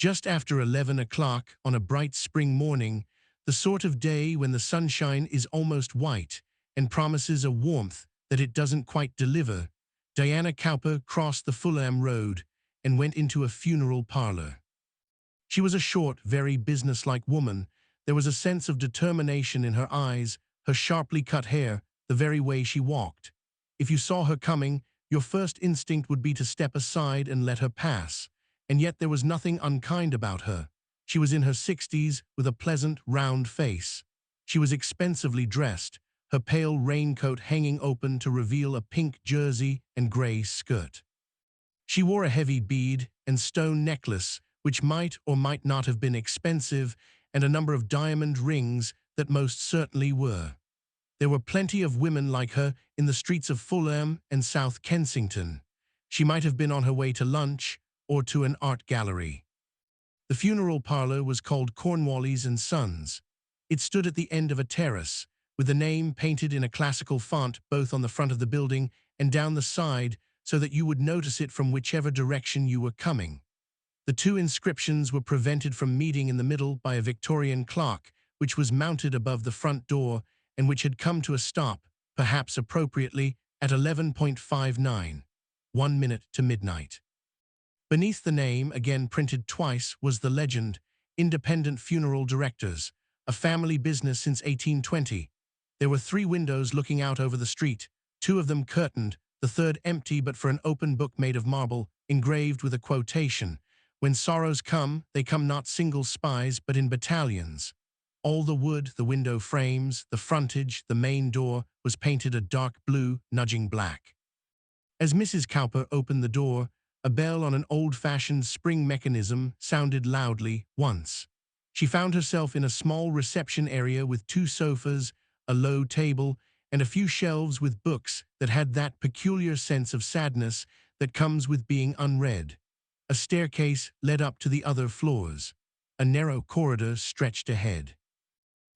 Just after 11 o'clock on a bright spring morning, the sort of day when the sunshine is almost white and promises a warmth that it doesn't quite deliver, Diana Cowper crossed the Fulham Road and went into a funeral parlor. She was a short, very businesslike woman. There was a sense of determination in her eyes, her sharply cut hair, the very way she walked. If you saw her coming, your first instinct would be to step aside and let her pass. And yet there was nothing unkind about her. She was in her 60s with a pleasant, round face. She was expensively dressed, her pale raincoat hanging open to reveal a pink jersey and gray skirt. She wore a heavy bead and stone necklace, which might or might not have been expensive, and a number of diamond rings that most certainly were. There were plenty of women like her in the streets of Fulham and South Kensington. She might have been on her way to lunch or to an art gallery. The funeral parlor was called Cornwallis and Sons. It stood at the end of a terrace, with the name painted in a classical font both on the front of the building and down the side so that you would notice it from whichever direction you were coming. The two inscriptions were prevented from meeting in the middle by a Victorian clock, which was mounted above the front door and which had come to a stop, perhaps appropriately, at 11:59, 1 minute to midnight. Beneath the name, again printed twice, was the legend, Independent Funeral Directors, a family business since 1820. There were 3 windows looking out over the street, 2 of them curtained, the third empty but for an open book made of marble, engraved with a quotation, "When sorrows come, they come not single spies, but in battalions." All the wood, the window frames, the frontage, the main door, was painted a dark blue, nudging black. As Mrs. Cowper opened the door, a bell on an old-fashioned spring mechanism sounded loudly once. She found herself in a small reception area with 2 sofas, a low table, and a few shelves with books that had that peculiar sense of sadness that comes with being unread. A staircase led up to the other floors. A narrow corridor stretched ahead.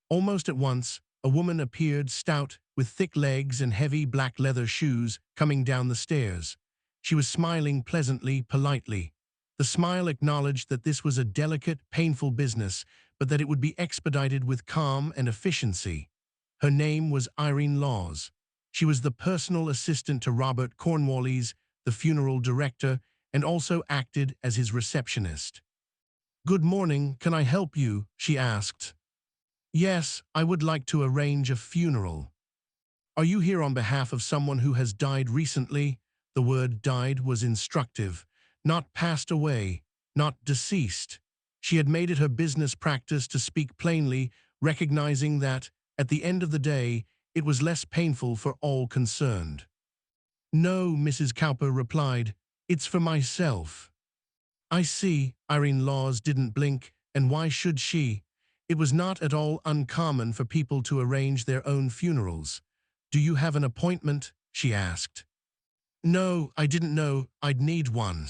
Almost at once, a woman appeared, stout, with thick legs and heavy black leather shoes, coming down the stairs. She was smiling pleasantly, politely. The smile acknowledged that this was a delicate, painful business, but that it would be expedited with calm and efficiency. Her name was Irene Laws. She was the personal assistant to Robert Cornwallis, the funeral director, and also acted as his receptionist. "Good morning, can I help you?" she asked. "Yes, I would like to arrange a funeral." "Are you here on behalf of someone who has died recently?" The word "died" was instructive. Not passed away, not deceased. She had made it her business practice to speak plainly, recognizing that, at the end of the day, it was less painful for all concerned. "No," Mrs. Cowper replied. "It's for myself." "I see." Irene Laws didn't blink, and why should she? It was not at all uncommon for people to arrange their own funerals. "Do you have an appointment?" she asked. "No, I didn't know I'd need one."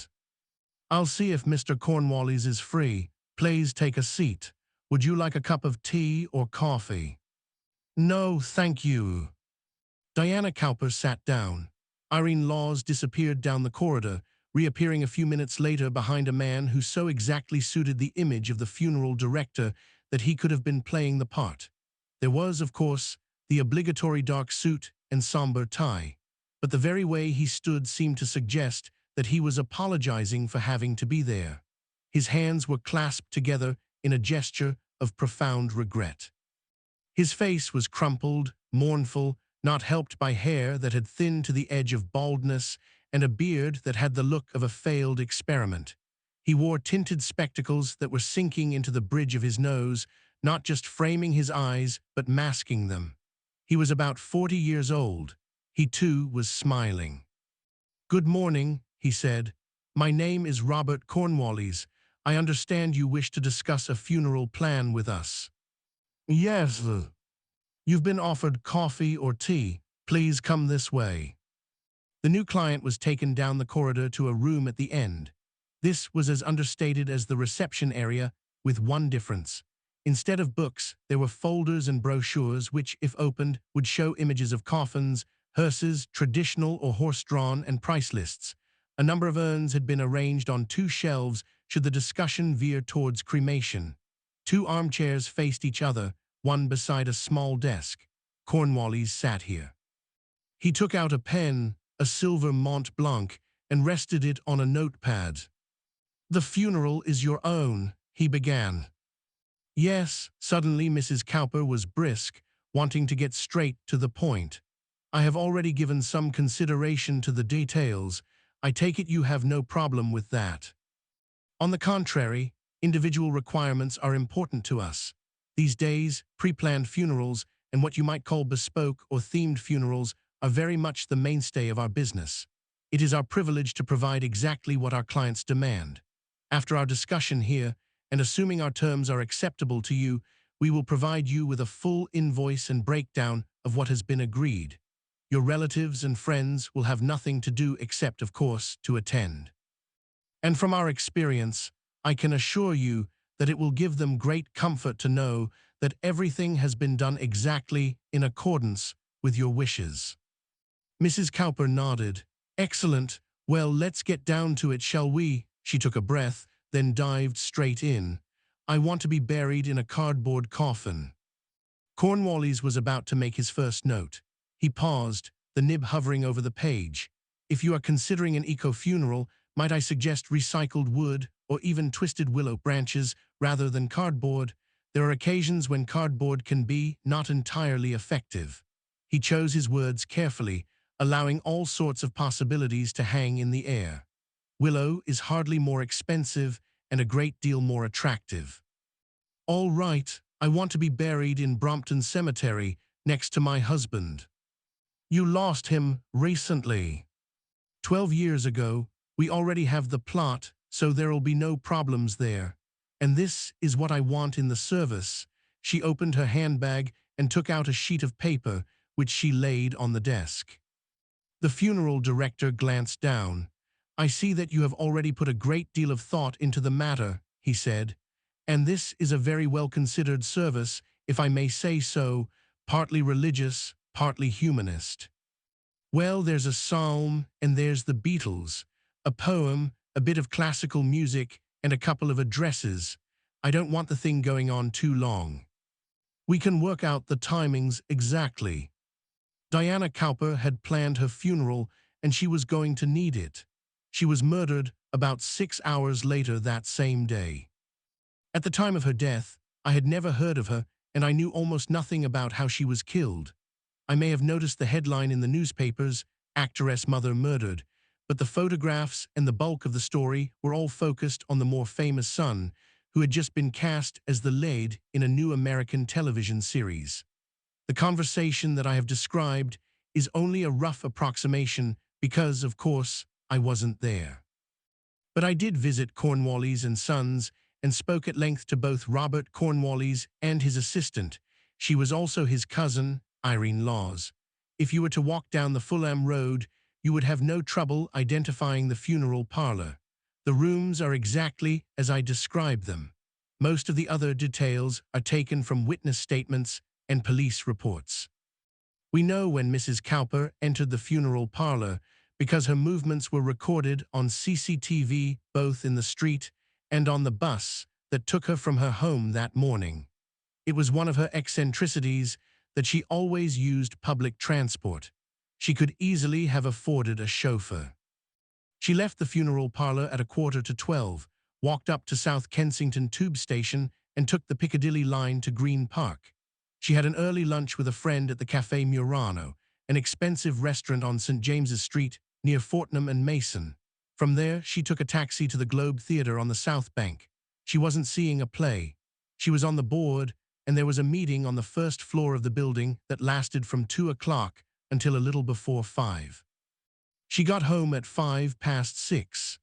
"I'll see if Mr. Cornwallis is free. Please take a seat. Would you like a cup of tea or coffee?" "No, thank you." Diana Cowper sat down. Irene Laws disappeared down the corridor, reappearing a few minutes later behind a man who so exactly suited the image of the funeral director that he could have been playing the part. There was, of course, the obligatory dark suit and somber tie, but the very way he stood seemed to suggest that he was apologizing for having to be there. His hands were clasped together in a gesture of profound regret. His face was crumpled, mournful, not helped by hair that had thinned to the edge of baldness and a beard that had the look of a failed experiment. He wore tinted spectacles that were sinking into the bridge of his nose, not just framing his eyes, but masking them. He was about 40 years old. He, too, was smiling. "Good morning," he said. "My name is Robert Cornwallis. I understand you wish to discuss a funeral plan with us." "Yes. You've been offered coffee or tea. Please come this way." The new client was taken down the corridor to a room at the end. This was as understated as the reception area, with one difference. Instead of books, there were folders and brochures which, if opened, would show images of coffins, hearses, traditional or horse-drawn, and price lists. A number of urns had been arranged on 2 shelves should the discussion veer towards cremation. Two armchairs faced each other, one beside a small desk. Cornwallis sat here. He took out a pen, a silver Mont Blanc, and rested it on a notepad. "The funeral is your own," he began. "Yes," suddenly Mrs. Cowper was brisk, wanting to get straight to the point. "I have already given some consideration to the details. I take it you have no problem with that." "On the contrary, individual requirements are important to us. These days, pre-planned funerals and what you might call bespoke or themed funerals are very much the mainstay of our business. It is our privilege to provide exactly what our clients demand. After our discussion here, and assuming our terms are acceptable to you, we will provide you with a full invoice and breakdown of what has been agreed. Your relatives and friends will have nothing to do except, of course, to attend. And from our experience, I can assure you that it will give them great comfort to know that everything has been done exactly in accordance with your wishes." Mrs. Cowper nodded. "Excellent. Well, let's get down to it, shall we?" She took a breath, then dived straight in. "I want to be buried in a cardboard coffin." Cornwallis was about to make his first note. He paused, the nib hovering over the page. "If you are considering an eco-funeral, might I suggest recycled wood or even twisted willow branches rather than cardboard? There are occasions when cardboard can be not entirely effective." He chose his words carefully, allowing all sorts of possibilities to hang in the air. "Willow is hardly more expensive and a great deal more attractive." "All right, I want to be buried in Brompton Cemetery next to my husband." "You lost him recently." 12 years ago. We already have the plot, so there'll be no problems there. And this is what I want in the service." She opened her handbag and took out a sheet of paper, which she laid on the desk. The funeral director glanced down. "I see that you have already put a great deal of thought into the matter," he said. "And this is a very well-considered service, if I may say so, partly religious, partly humanist. Well, there's a psalm, and there's the Beatles, a poem, a bit of classical music, and a couple of addresses. I don't want the thing going on too long. We can work out the timings exactly." Diana Cowper had planned her funeral, and she was going to need it. She was murdered about 6 hours later that same day. At the time of her death, I had never heard of her, and I knew almost nothing about how she was killed. I may have noticed the headline in the newspapers, "Actress Mother Murdered," but the photographs and the bulk of the story were all focused on the more famous son, who had just been cast as the lead in a new American television series. The conversation that I have described is only a rough approximation because, of course, I wasn't there. But I did visit Cornwallis and Sons and spoke at length to both Robert Cornwallis and his assistant. She was also his cousin, Irene Laws. If you were to walk down the Fulham Road, you would have no trouble identifying the funeral parlor. The rooms are exactly as I described them. Most of the other details are taken from witness statements and police reports. We know when Mrs. Cowper entered the funeral parlor because her movements were recorded on CCTV both in the street and on the bus that took her from her home that morning. It was one of her eccentricities that she always used public transport. She could easily have afforded a chauffeur. She left the funeral parlor at 11:45, walked up to South Kensington Tube Station, and took the Piccadilly line to Green Park. She had an early lunch with a friend at the Café Murano, an expensive restaurant on St. James's Street near Fortnum and Mason. From there, she took a taxi to the Globe Theatre on the South Bank. She wasn't seeing a play. She was on the board, and there was a meeting on the first floor of the building that lasted from 2 o'clock until a little before 5. She got home at 6:05.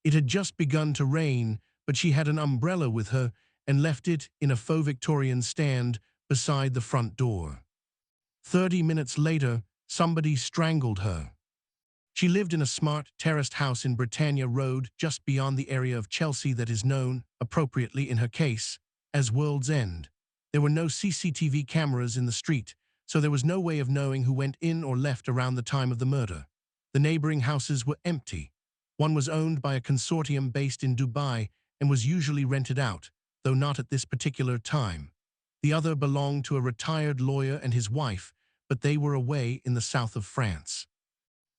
It had just begun to rain, but she had an umbrella with her and left it in a faux Victorian stand beside the front door. 30 minutes later, somebody strangled her. She lived in a smart, terraced house in Britannia Road just beyond the area of Chelsea that is known, appropriately in her case, as World's End. There were no CCTV cameras in the street, so there was no way of knowing who went in or left around the time of the murder. The neighboring houses were empty. One was owned by a consortium based in Dubai, and was usually rented out, though not at this particular time. The other belonged to a retired lawyer and his wife, but they were away in the south of France.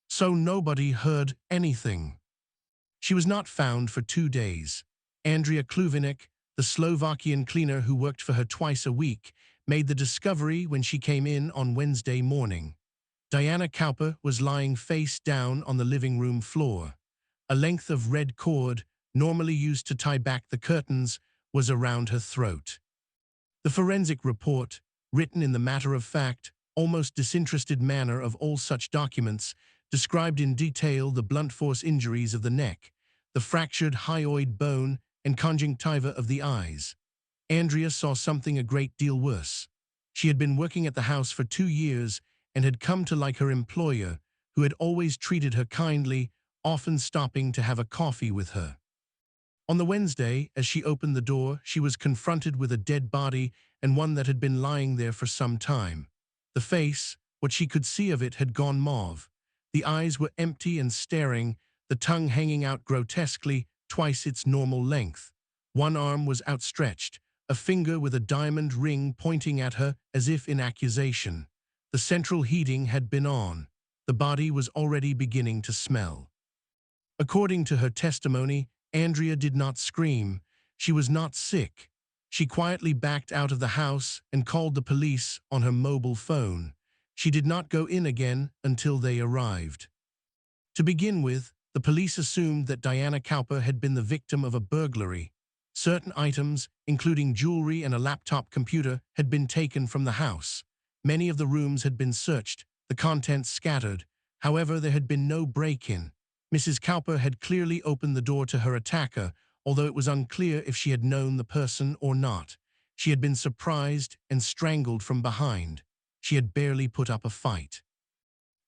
So nobody heard anything. She was not found for 2 days. Andrea Kluvinek, the Slovakian cleaner who worked for her twice a week, made the discovery when she came in on Wednesday morning. Diana Cowper was lying face down on the living room floor. A length of red cord, normally used to tie back the curtains, was around her throat. The forensic report, written in the matter-of-fact, almost disinterested manner of all such documents, described in detail the blunt force injuries of the neck, the fractured hyoid bone and conjunctiva of the eyes. Andrea saw something a great deal worse. She had been working at the house for 2 years and had come to like her employer, who had always treated her kindly, often stopping to have a coffee with her. On the Wednesday, as she opened the door, she was confronted with a dead body and one that had been lying there for some time. The face, what she could see of it, had gone mauve. The eyes were empty and staring, the tongue hanging out grotesquely, twice its normal length. One arm was outstretched, a finger with a diamond ring pointing at her as if in accusation. The central heating had been on. The body was already beginning to smell. According to her testimony, Andrea did not scream. She was not sick. She quietly backed out of the house and called the police on her mobile phone. She did not go in again until they arrived. To begin with, the police assumed that Diana Cowper had been the victim of a burglary. Certain items, including jewelry and a laptop computer, had been taken from the house. Many of the rooms had been searched, the contents scattered. However, there had been no break-in. Mrs. Cowper had clearly opened the door to her attacker, although it was unclear if she had known the person or not. She had been surprised and strangled from behind. She had barely put up a fight.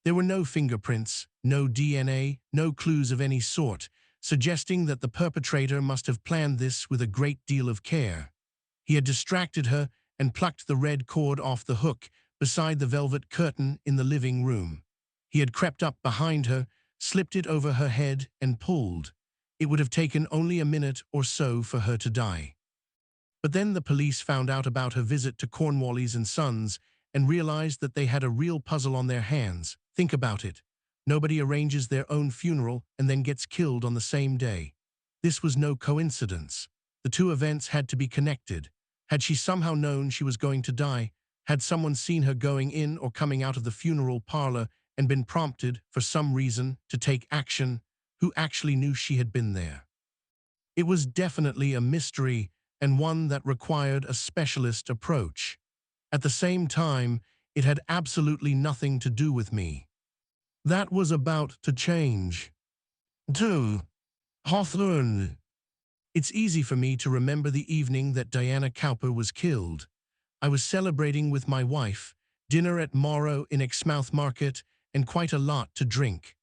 There were no fingerprints, no DNA, no clues of any sort, suggesting that the perpetrator must have planned this with a great deal of care. He had distracted her and plucked the red cord off the hook beside the velvet curtain in the living room. He had crept up behind her, slipped it over her head, and pulled. It would have taken only a minute or so for her to die. But then the police found out about her visit to Cornwallis and Sons and realized that they had a real puzzle on their hands. Think about it. Nobody arranges their own funeral and then gets killed on the same day. This was no coincidence. The two events had to be connected. Had she somehow known she was going to die? Had someone seen her going in or coming out of the funeral parlor and been prompted, for some reason, to take action? Who actually knew she had been there? It was definitely a mystery, and one that required a specialist approach. At the same time, it had absolutely nothing to do with me. That was about to change. 2. Hawthorne. It's easy for me to remember the evening that Diana Cowper was killed. I was celebrating with my wife, dinner at Morrow in Exmouth Market, and quite a lot to drink.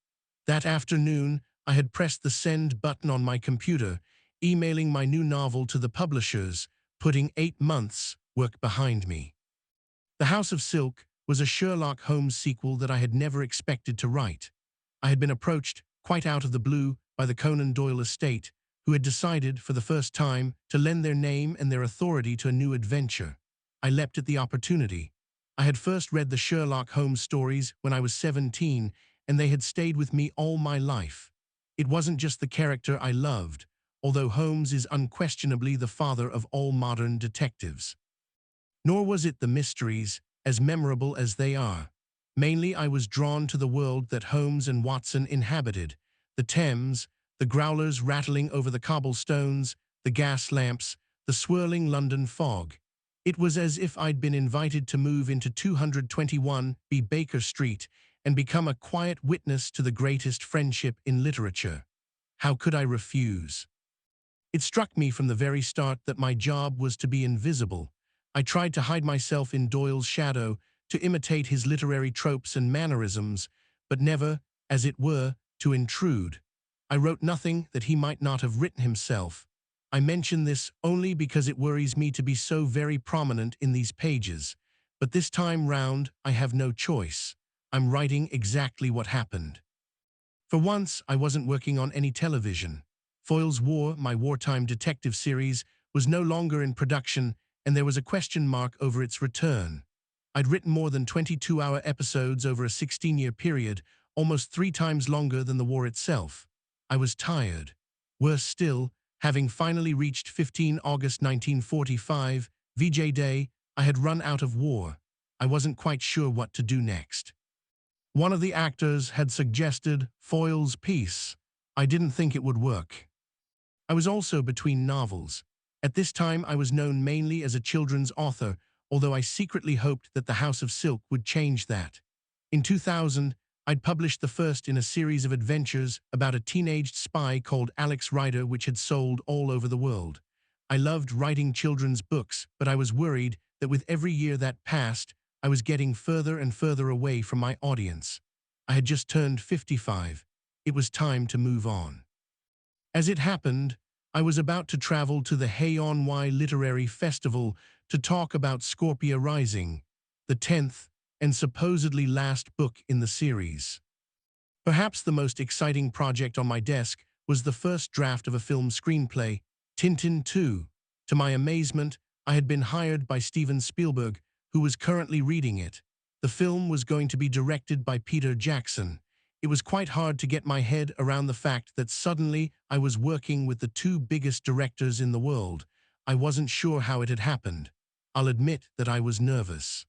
That afternoon, I had pressed the send button on my computer, emailing my new novel to the publishers, putting 8 months' work behind me. The House of Silk was a Sherlock Holmes sequel that I had never expected to write. I had been approached, quite out of the blue, by the Conan Doyle estate, who had decided, for the first time, to lend their name and their authority to a new adventure. I leapt at the opportunity. I had first read the Sherlock Holmes stories when I was 17, and they had stayed with me all my life. It wasn't just the character I loved, although Holmes is unquestionably the father of all modern detectives. Nor was it the mysteries, as memorable as they are. Mainly I was drawn to the world that Holmes and Watson inhabited, the Thames, the growlers rattling over the cobblestones, the gas lamps, the swirling London fog. It was as if I'd been invited to move into 221B Baker Street and become a quiet witness to the greatest friendship in literature. How could I refuse? It struck me from the very start that my job was to be invisible. I tried to hide myself in Doyle's shadow, to imitate his literary tropes and mannerisms, but never, as it were, to intrude. I wrote nothing that he might not have written himself. I mention this only because it worries me to be so very prominent in these pages. But this time round, I have no choice. I'm writing exactly what happened. For once, I wasn't working on any television. Foyle's War, my wartime detective series, was no longer in production, and there was a question mark over its return. I'd written more than 22-hour episodes over a 16-year period, almost 3 times longer than the war itself. I was tired. Worse still, having finally reached 15 August 1945, VJ Day, I had run out of war. I wasn't quite sure what to do next. One of the actors had suggested Foyle's piece. I didn't think it would work. I was also between novels. At this time, I was known mainly as a children's author, although I secretly hoped that The House of Silk would change that. In 2000, I'd published the first in a series of adventures about a teenaged spy called Alex Rider, which had sold all over the world. I loved writing children's books, but I was worried that with every year that passed, I was getting further and further away from my audience. I had just turned 55. It was time to move on. As it happened, I was about to travel to the Hay-on-Wye Literary Festival to talk about Scorpia Rising, the 10th and supposedly last book in the series. Perhaps the most exciting project on my desk was the first draft of a film screenplay, Tintin 2. To my amazement, I had been hired by Steven Spielberg, who was currently reading it. The film was going to be directed by Peter Jackson. It was quite hard to get my head around the fact that suddenly I was working with the 2 biggest directors in the world. I wasn't sure how it had happened. I'll admit that I was nervous.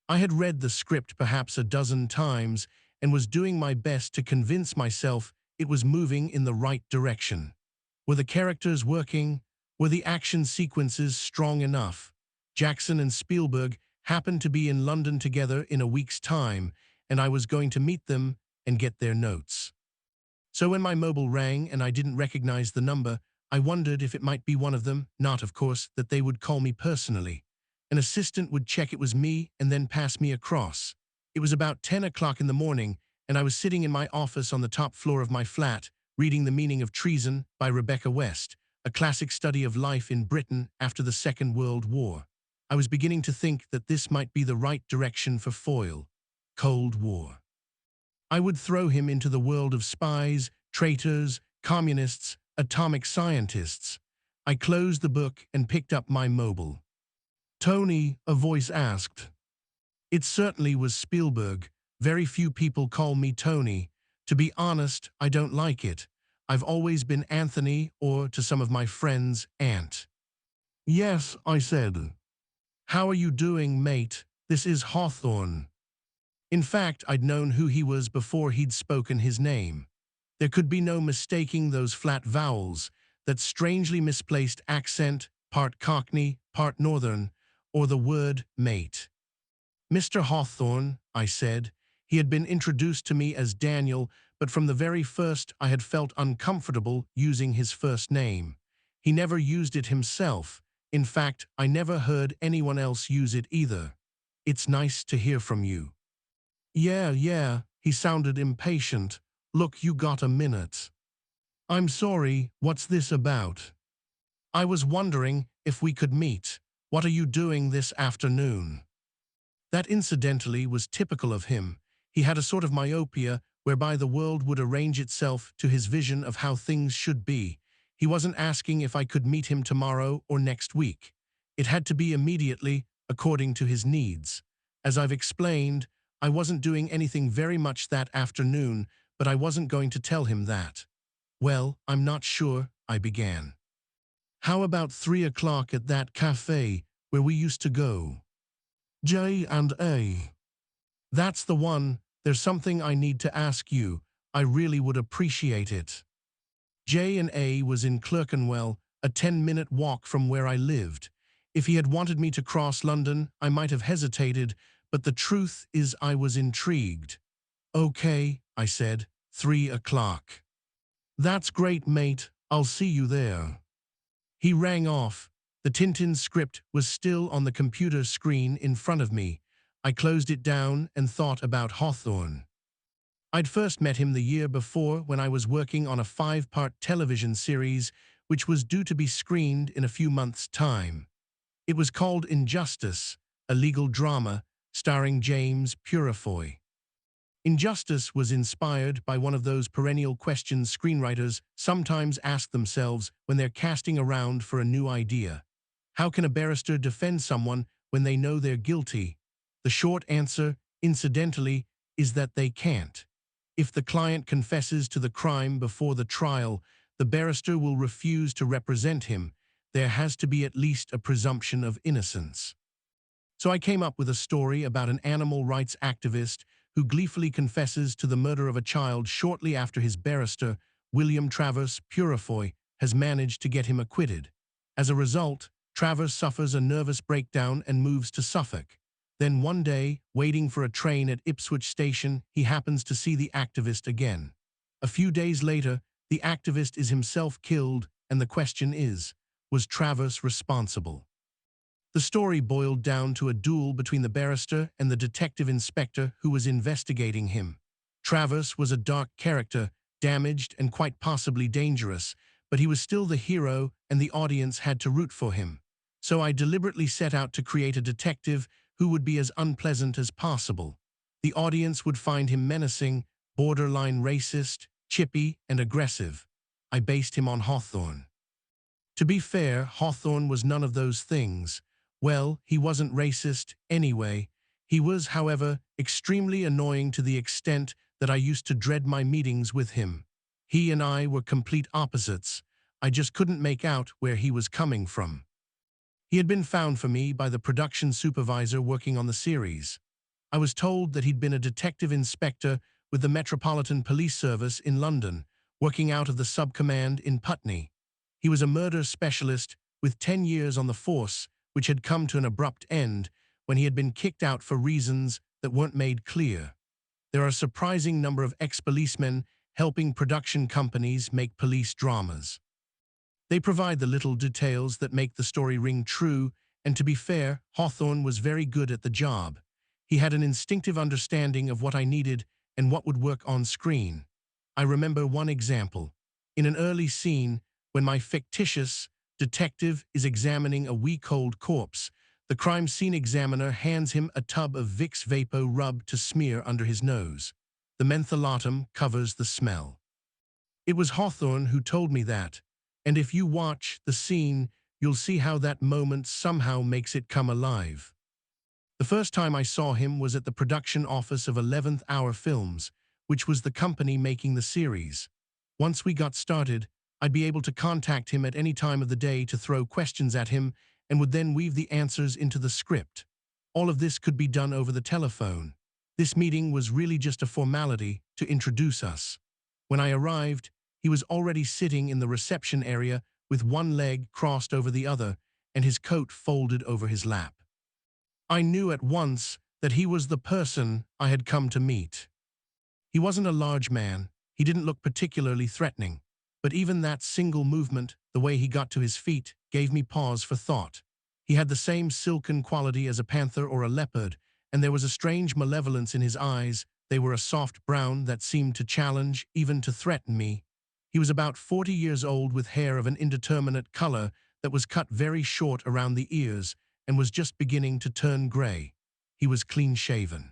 I had read the script perhaps a dozen times and was doing my best to convince myself it was moving in the right direction. Were the characters working? Were the action sequences strong enough? Jackson and Spielberg happened to be in London together in a week's time, and I was going to meet them and get their notes. So when my mobile rang and I didn't recognize the number, I wondered if it might be one of them, not, of course, that they would call me personally. An assistant would check it was me and then pass me across. It was about 10 o'clock in the morning, and I was sitting in my office on the top floor of my flat, reading The Meaning of Treason by Rebecca West, a classic study of life in Britain after the Second World War. I was beginning to think that this might be the right direction for Foyle. Cold War. I would throw him into the world of spies, traitors, communists, atomic scientists. I closed the book and picked up my mobile. "Tony," a voice asked. It certainly was Spielberg. Very few people call me Tony. To be honest, I don't like it. I've always been Anthony, or to some of my friends, Ant. "Yes," I said. "How are you doing, mate? This is Hawthorne." In fact, I'd known who he was before he'd spoken his name. There could be no mistaking those flat vowels, that strangely misplaced accent, part Cockney, part Northern, or the word mate. "Mr. Hawthorne," I said. He had been introduced to me as Daniel, but from the very first I had felt uncomfortable using his first name. He never used it himself. In fact, I never heard anyone else use it either. "It's nice to hear from you." Yeah, he sounded impatient. "Look, you got a minute?" "I'm sorry, what's this about?" "I was wondering if we could meet. What are you doing this afternoon?" That incidentally was typical of him. He had a sort of myopia whereby the world would arrange itself to his vision of how things should be. He wasn't asking if I could meet him tomorrow or next week. It had to be immediately, according to his needs. As I've explained, I wasn't doing anything very much that afternoon, but I wasn't going to tell him that. "Well, I'm not sure," I began. "How about 3 o'clock at that cafe where we used to go?" J&A. "That's the one. There's something I need to ask you. I really would appreciate it." J&A was in Clerkenwell, a 10-minute walk from where I lived. If he had wanted me to cross London, I might have hesitated, but the truth is I was intrigued. "Okay," I said, 3 o'clock. "That's great, mate. I'll see you there." He rang off. The Tintin script was still on the computer screen in front of me. I closed it down and thought about Hawthorne. I'd first met him the year before when I was working on a 5-part television series which was due to be screened in a few months' time. It was called Injustice, a legal drama starring James Purefoy. Injustice was inspired by one of those perennial questions screenwriters sometimes ask themselves when they're casting around for a new idea. How can a barrister defend someone when they know they're guilty? The short answer, incidentally, is that they can't. If the client confesses to the crime before the trial, the barrister will refuse to represent him. There has to be at least a presumption of innocence. So I came up with a story about an animal rights activist who gleefully confesses to the murder of a child shortly after his barrister, William Travers Purifoy, has managed to get him acquitted. As a result, Travers suffers a nervous breakdown and moves to Suffolk. Then one day, waiting for a train at Ipswich station, he happens to see the activist again. A few days later, the activist is himself killed, and the question is, was Travers responsible? The story boiled down to a duel between the barrister and the detective inspector who was investigating him. Travers was a dark character, damaged and quite possibly dangerous, but he was still the hero and the audience had to root for him. So I deliberately set out to create a detective who would be as unpleasant as possible. The audience would find him menacing, borderline racist, chippy, and aggressive. I based him on Hawthorne. To be fair, Hawthorne was none of those things. Well, he wasn't racist anyway. He was, however, extremely annoying to the extent that I used to dread my meetings with him. He and I were complete opposites. I just couldn't make out where he was coming from. He had been found for me by the production supervisor working on the series. I was told that he'd been a detective inspector with the Metropolitan Police Service in London, working out of the sub-command in Putney. He was a murder specialist with 10 years on the force, which had come to an abrupt end when he had been kicked out for reasons that weren't made clear. There are a surprising number of ex-policemen helping production companies make police dramas. They provide the little details that make the story ring true, and to be fair, Hawthorne was very good at the job. He had an instinctive understanding of what I needed and what would work on screen. I remember one example. In an early scene, when my fictitious detective is examining a week-old corpse, the crime scene examiner hands him a tub of Vicks Vapo Rub to smear under his nose. The mentholatum covers the smell. It was Hawthorne who told me that, and if you watch the scene, you'll see how that moment somehow makes it come alive. The first time I saw him was at the production office of 11th Hour Films, which was the company making the series. Once we got started, I'd be able to contact him at any time of the day to throw questions at him and would then weave the answers into the script. All of this could be done over the telephone. This meeting was really just a formality to introduce us. When I arrived, he was already sitting in the reception area with one leg crossed over the other and his coat folded over his lap. I knew at once that he was the person I had come to meet. He wasn't a large man. He didn't look particularly threatening. But even that single movement, the way he got to his feet, gave me pause for thought. He had the same silken quality as a panther or a leopard, and there was a strange malevolence in his eyes. They were a soft brown that seemed to challenge, even to threaten me. He was about 40 years old with hair of an indeterminate color that was cut very short around the ears and was just beginning to turn gray. He was clean-shaven.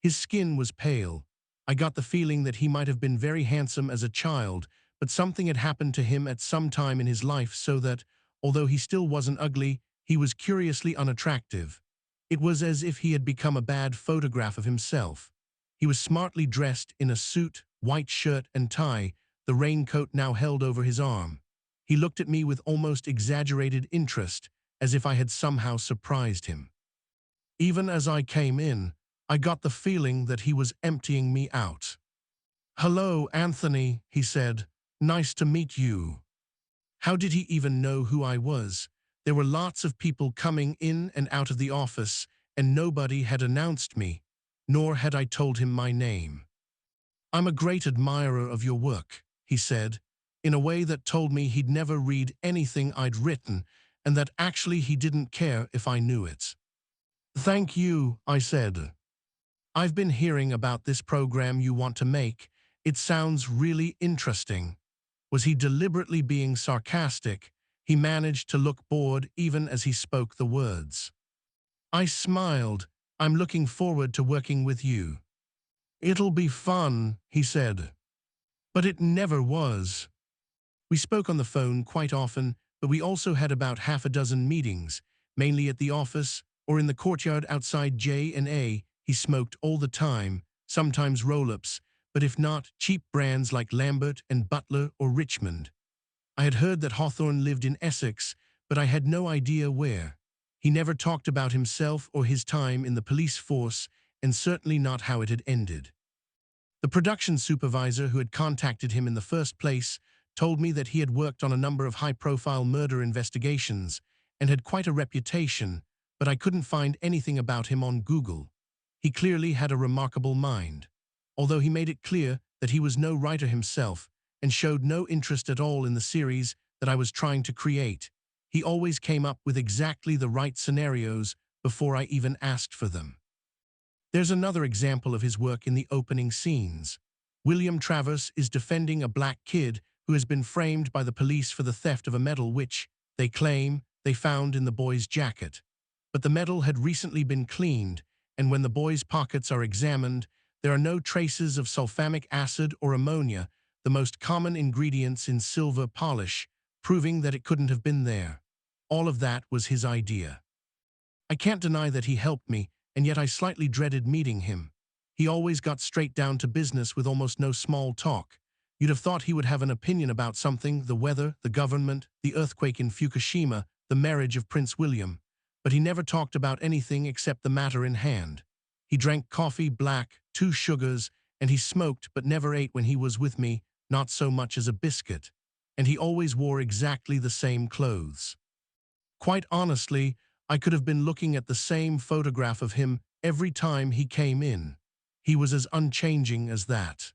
His skin was pale. I got the feeling that he might have been very handsome as a child, but something had happened to him at some time in his life so that, although he still wasn't ugly, he was curiously unattractive. It was as if he had become a bad photograph of himself. He was smartly dressed in a suit, white shirt and tie, the raincoat now held over his arm. He looked at me with almost exaggerated interest, as if I had somehow surprised him. Even as I came in, I got the feeling that he was emptying me out. "Hello, Anthony," he said. "Nice to meet you." How did he even know who I was? There were lots of people coming in and out of the office, and nobody had announced me, nor had I told him my name. "I'm a great admirer of your work," he said, in a way that told me he'd never read anything I'd written, and that actually he didn't care if I knew it. "Thank you," I said. "I've been hearing about this program you want to make. It sounds really interesting." Was he deliberately being sarcastic? He managed to look bored even as he spoke the words. I smiled. "I'm looking forward to working with you." "It'll be fun," he said. But it never was. We spoke on the phone quite often, but we also had about half a dozen meetings, mainly at the office or in the courtyard outside J&A. He smoked all the time, sometimes roll-ups, but if not, cheap brands like Lambert and Butler or Richmond. I had heard that Hawthorne lived in Essex, but I had no idea where. He never talked about himself or his time in the police force, and certainly not how it had ended. The production supervisor who had contacted him in the first place told me that he had worked on a number of high-profile murder investigations and had quite a reputation, but I couldn't find anything about him on Google. He clearly had a remarkable mind. Although he made it clear that he was no writer himself and showed no interest at all in the series that I was trying to create, he always came up with exactly the right scenarios before I even asked for them. There's another example of his work in the opening scenes. William Travers is defending a black kid who has been framed by the police for the theft of a medal which, they claim, they found in the boy's jacket. But the medal had recently been cleaned, and when the boy's pockets are examined, there are no traces of sulfamic acid or ammonia, the most common ingredients in silver polish, proving that it couldn't have been there. All of that was his idea. I can't deny that he helped me, and yet I slightly dreaded meeting him. He always got straight down to business with almost no small talk. You'd have thought he would have an opinion about something, the weather, the government, the earthquake in Fukushima, the marriage of Prince William. But he never talked about anything except the matter in hand. He drank coffee black, 2 sugars, and he smoked but never ate when he was with me, not so much as a biscuit. And he always wore exactly the same clothes. Quite honestly, I could have been looking at the same photograph of him every time he came in. He was as unchanging as that.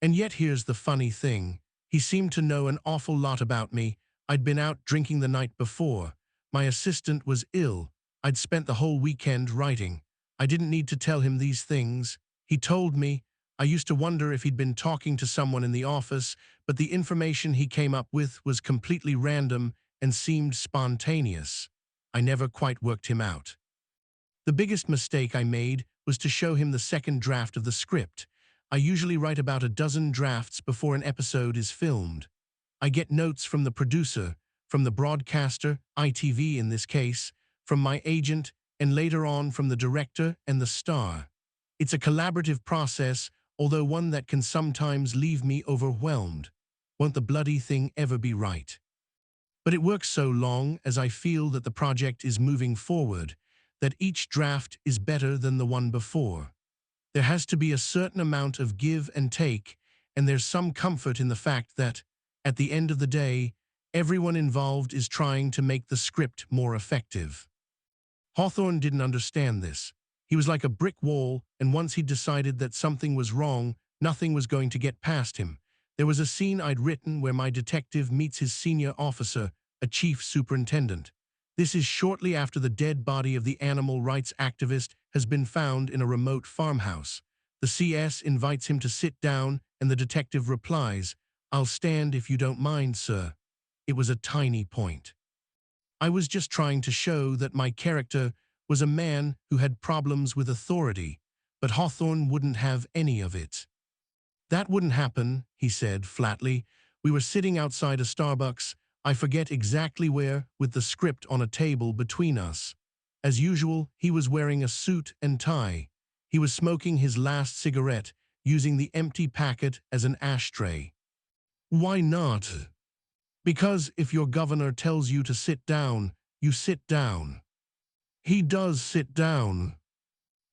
And yet here's the funny thing. He seemed to know an awful lot about me. I'd been out drinking the night before. My assistant was ill. I'd spent the whole weekend writing. I didn't need to tell him these things. He told me. I used to wonder if he'd been talking to someone in the office, but the information he came up with was completely random and seemed spontaneous. I never quite worked him out. The biggest mistake I made was to show him the second draft of the script. I usually write about a dozen drafts before an episode is filmed. I get notes from the producer, from the broadcaster, ITV in this case, from my agent, and later on from the director and the star. It's a collaborative process, although one that can sometimes leave me overwhelmed. Won't the bloody thing ever be right? But it works so long as I feel that the project is moving forward, that each draft is better than the one before. There has to be a certain amount of give and take, and there's some comfort in the fact that, at the end of the day, everyone involved is trying to make the script more effective. Hawthorne didn't understand this. He was like a brick wall, and once he'd decided that something was wrong, nothing was going to get past him. There was a scene I'd written where my detective meets his senior officer, a chief superintendent. This is shortly after the dead body of the animal rights activist has been found in a remote farmhouse. The CS invites him to sit down, and the detective replies, "I'll stand if you don't mind, sir." It was a tiny point. I was just trying to show that my character was a man who had problems with authority, but Hawthorne wouldn't have any of it. "That wouldn't happen," he said flatly. "We were sitting outside a Starbucks, I forget exactly where, with the script on a table between us. As usual, he was wearing a suit and tie. He was smoking his last cigarette, using the empty packet as an ashtray." "Why not?" "Because if your governor tells you to sit down, you sit down." "He does sit down."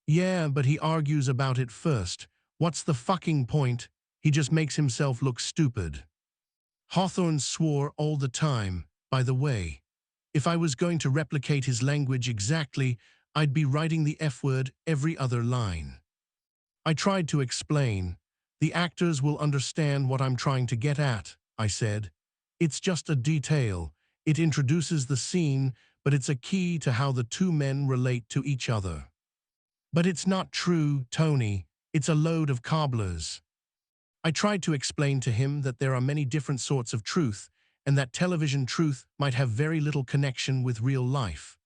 "Yeah, but he argues about it first. What's the fucking point? He just makes himself look stupid." Hawthorne swore all the time, by the way. If I was going to replicate his language exactly, I'd be writing the F-word every other line. I tried to explain. "The actors will understand what I'm trying to get at," I said. "It's just a detail. It introduces the scene, but it's a key to how the two men relate to each other." "But it's not true, Tony. It's a load of cobblers." I tried to explain to him that there are many different sorts of truth, and that television truth might have very little connection with real life.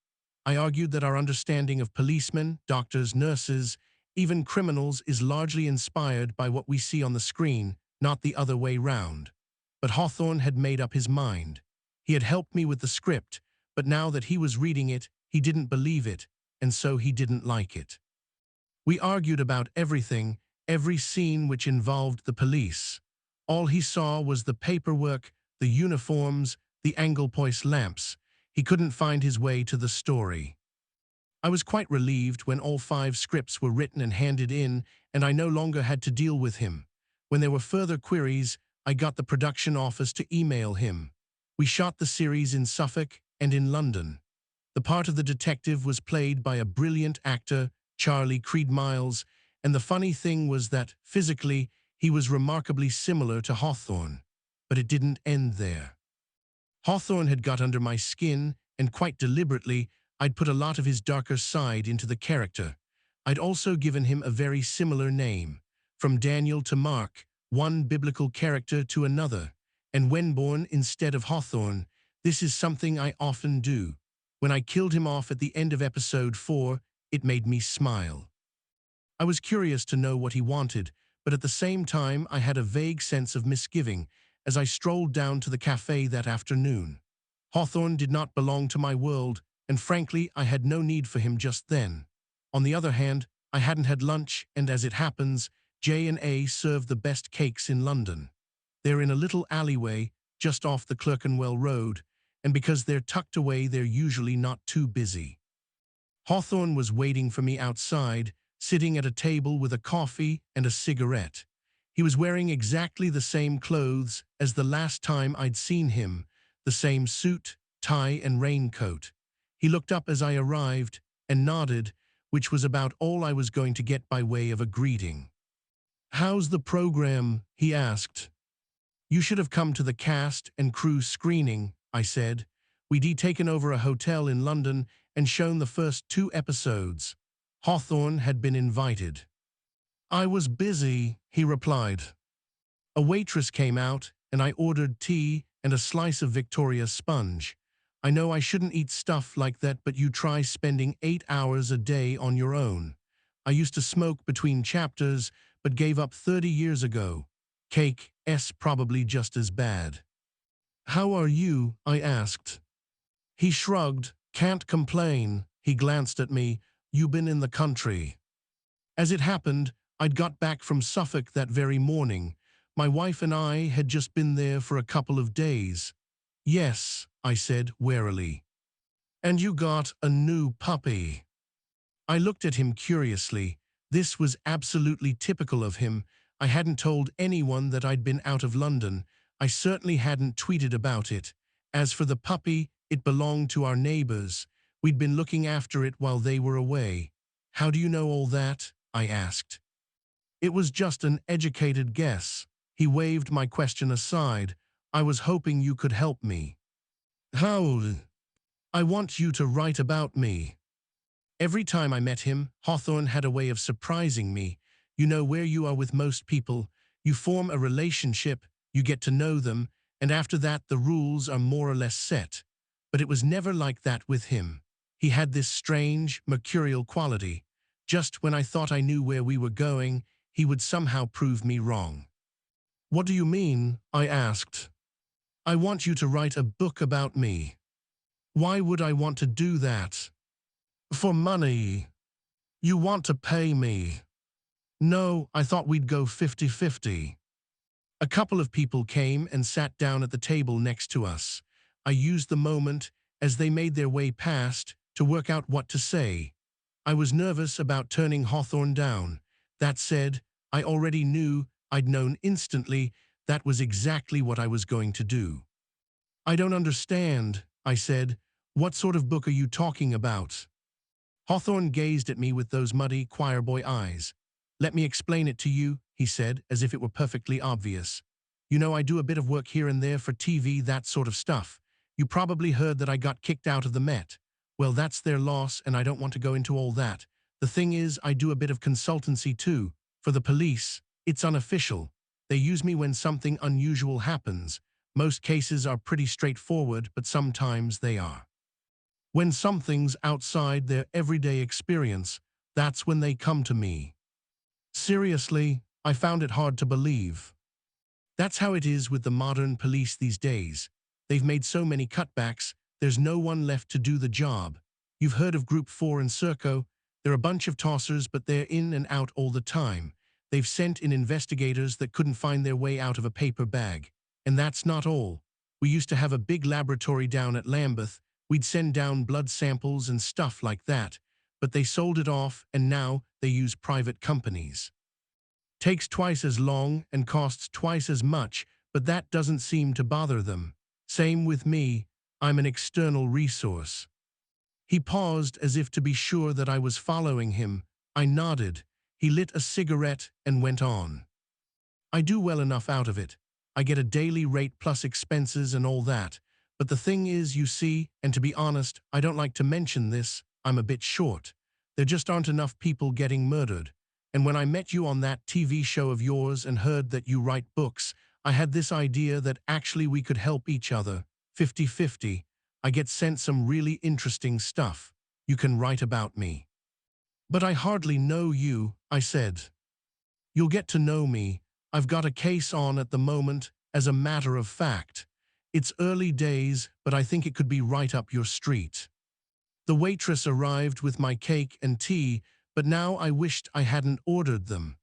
I argued that our understanding of policemen, doctors, nurses, Even Criminals is largely inspired by what we see on the screen, not the other way round. But Hawthorne had made up his mind. He had helped me with the script, but now that he was reading it, he didn't believe it, and so he didn't like it. We argued about everything, every scene which involved the police. All he saw was the paperwork, the uniforms, the Anglepoise lamps. He couldn't find his way to the story. I was quite relieved when all 5 scripts were written and handed in, and I no longer had to deal with him. When there were further queries, I got the production office to email him. We shot the series in Suffolk and in London. The part of the detective was played by a brilliant actor, Charlie Creed Miles, and the funny thing was that, physically, he was remarkably similar to Hawthorne. But it didn't end there. Hawthorne had got under my skin, and quite deliberately, I'd put a lot of his darker side into the character. I'd also given him a very similar name. From Daniel to Mark, one biblical character to another. And Wenborn instead of Hawthorne. This is something I often do. When I killed him off at the end of episode 4, it made me smile. I was curious to know what he wanted, but at the same time I had a vague sense of misgiving as I strolled down to the cafe that afternoon. Hawthorne did not belong to my world, and frankly I had no need for him just then. On the other hand, I hadn't had lunch, and as it happens, J&A serve the best cakes in London. They're in a little alleyway just off the Clerkenwell Road, and because they're tucked away they're usually not too busy. Hawthorne was waiting for me outside, sitting at a table with a coffee and a cigarette. He was wearing exactly the same clothes as the last time I'd seen him, the same suit, tie, and raincoat. He looked up as I arrived and nodded, which was about all I was going to get by way of a greeting. "How's the program?" he asked. "You should have come to the cast and crew screening," I said. "We'd taken over a hotel in London and shown the first 2 episodes. Hawthorne had been invited." "I was busy," he replied. A waitress came out, and I ordered tea and a slice of Victoria sponge. "I know I shouldn't eat stuff like that, but you try spending 8 hours a day on your own. I used to smoke between chapters, but gave up 30 years ago. Cake's probably just as bad." "How are you?" I asked. He shrugged. "Can't complain." He glanced at me. "You been in the country?" As it happened, I'd got back from Suffolk that very morning. My wife and I had just been there for a couple of days. "Yes," I said warily. "And you got a new puppy." I looked at him curiously. This was absolutely typical of him. I hadn't told anyone that I'd been out of London. I certainly hadn't tweeted about it. As for the puppy, it belonged to our neighbors. We'd been looking after it while they were away. "How do you know all that?" I asked. "It was just an educated guess." He waved my question aside. "I was hoping you could help me." "How?" "I want you to write about me." Every time I met him, Hawthorne had a way of surprising me. You know where you are with most people. You form a relationship, you get to know them, and after that the rules are more or less set. But it was never like that with him. He had this strange, mercurial quality. Just when I thought I knew where we were going, he would somehow prove me wrong. "What do you mean?" I asked. "I want you to write a book about me." "Why would I want to do that?" "For money." "You want to pay me?" "No, I thought we'd go 50-50. A couple of people came and sat down at the table next to us. I used the moment, as they made their way past, to work out what to say. I was nervous about turning Hawthorne down. That said, I already knew, I'd known instantly, that was exactly what I was going to do. "I don't understand," I said. "What sort of book are you talking about?" Hawthorne gazed at me with those muddy choirboy eyes. "Let me explain it to you," he said, as if it were perfectly obvious. "You know I do a bit of work here and there for TV, that sort of stuff. You probably heard that I got kicked out of the Met. Well, that's their loss, and I don't want to go into all that. The thing is, I do a bit of consultancy too. For the police, it's unofficial. They use me when something unusual happens. Most cases are pretty straightforward, but sometimes they are. When something's outside their everyday experience, that's when they come to me." Seriously, I found it hard to believe. That's how it is with the modern police these days. They've made so many cutbacks, there's no one left to do the job. You've heard of Group 4 and Serco. They're a bunch of tossers, but they're in and out all the time. They've sent in investigators that couldn't find their way out of a paper bag. And that's not all. We used to have a big laboratory down at Lambeth. We'd send down blood samples and stuff like that. But they sold it off, and now they use private companies. Takes twice as long and costs twice as much, but that doesn't seem to bother them. Same with me, I'm an external resource. He paused as if to be sure that I was following him. I nodded. He lit a cigarette and went on. I do well enough out of it. I get a daily rate plus expenses and all that. But the thing is, you see, and to be honest, I don't like to mention this, I'm a bit short. There just aren't enough people getting murdered. And when I met you on that TV show of yours and heard that you write books, I had this idea that actually we could help each other, 50-50. I get sent some really interesting stuff. You can write about me. But I hardly know you, I said. You'll get to know me. I've got a case on at the moment, as a matter of fact. It's early days, but I think it could be right up your street. The waitress arrived with my cake and tea, but now I wished I hadn't ordered them.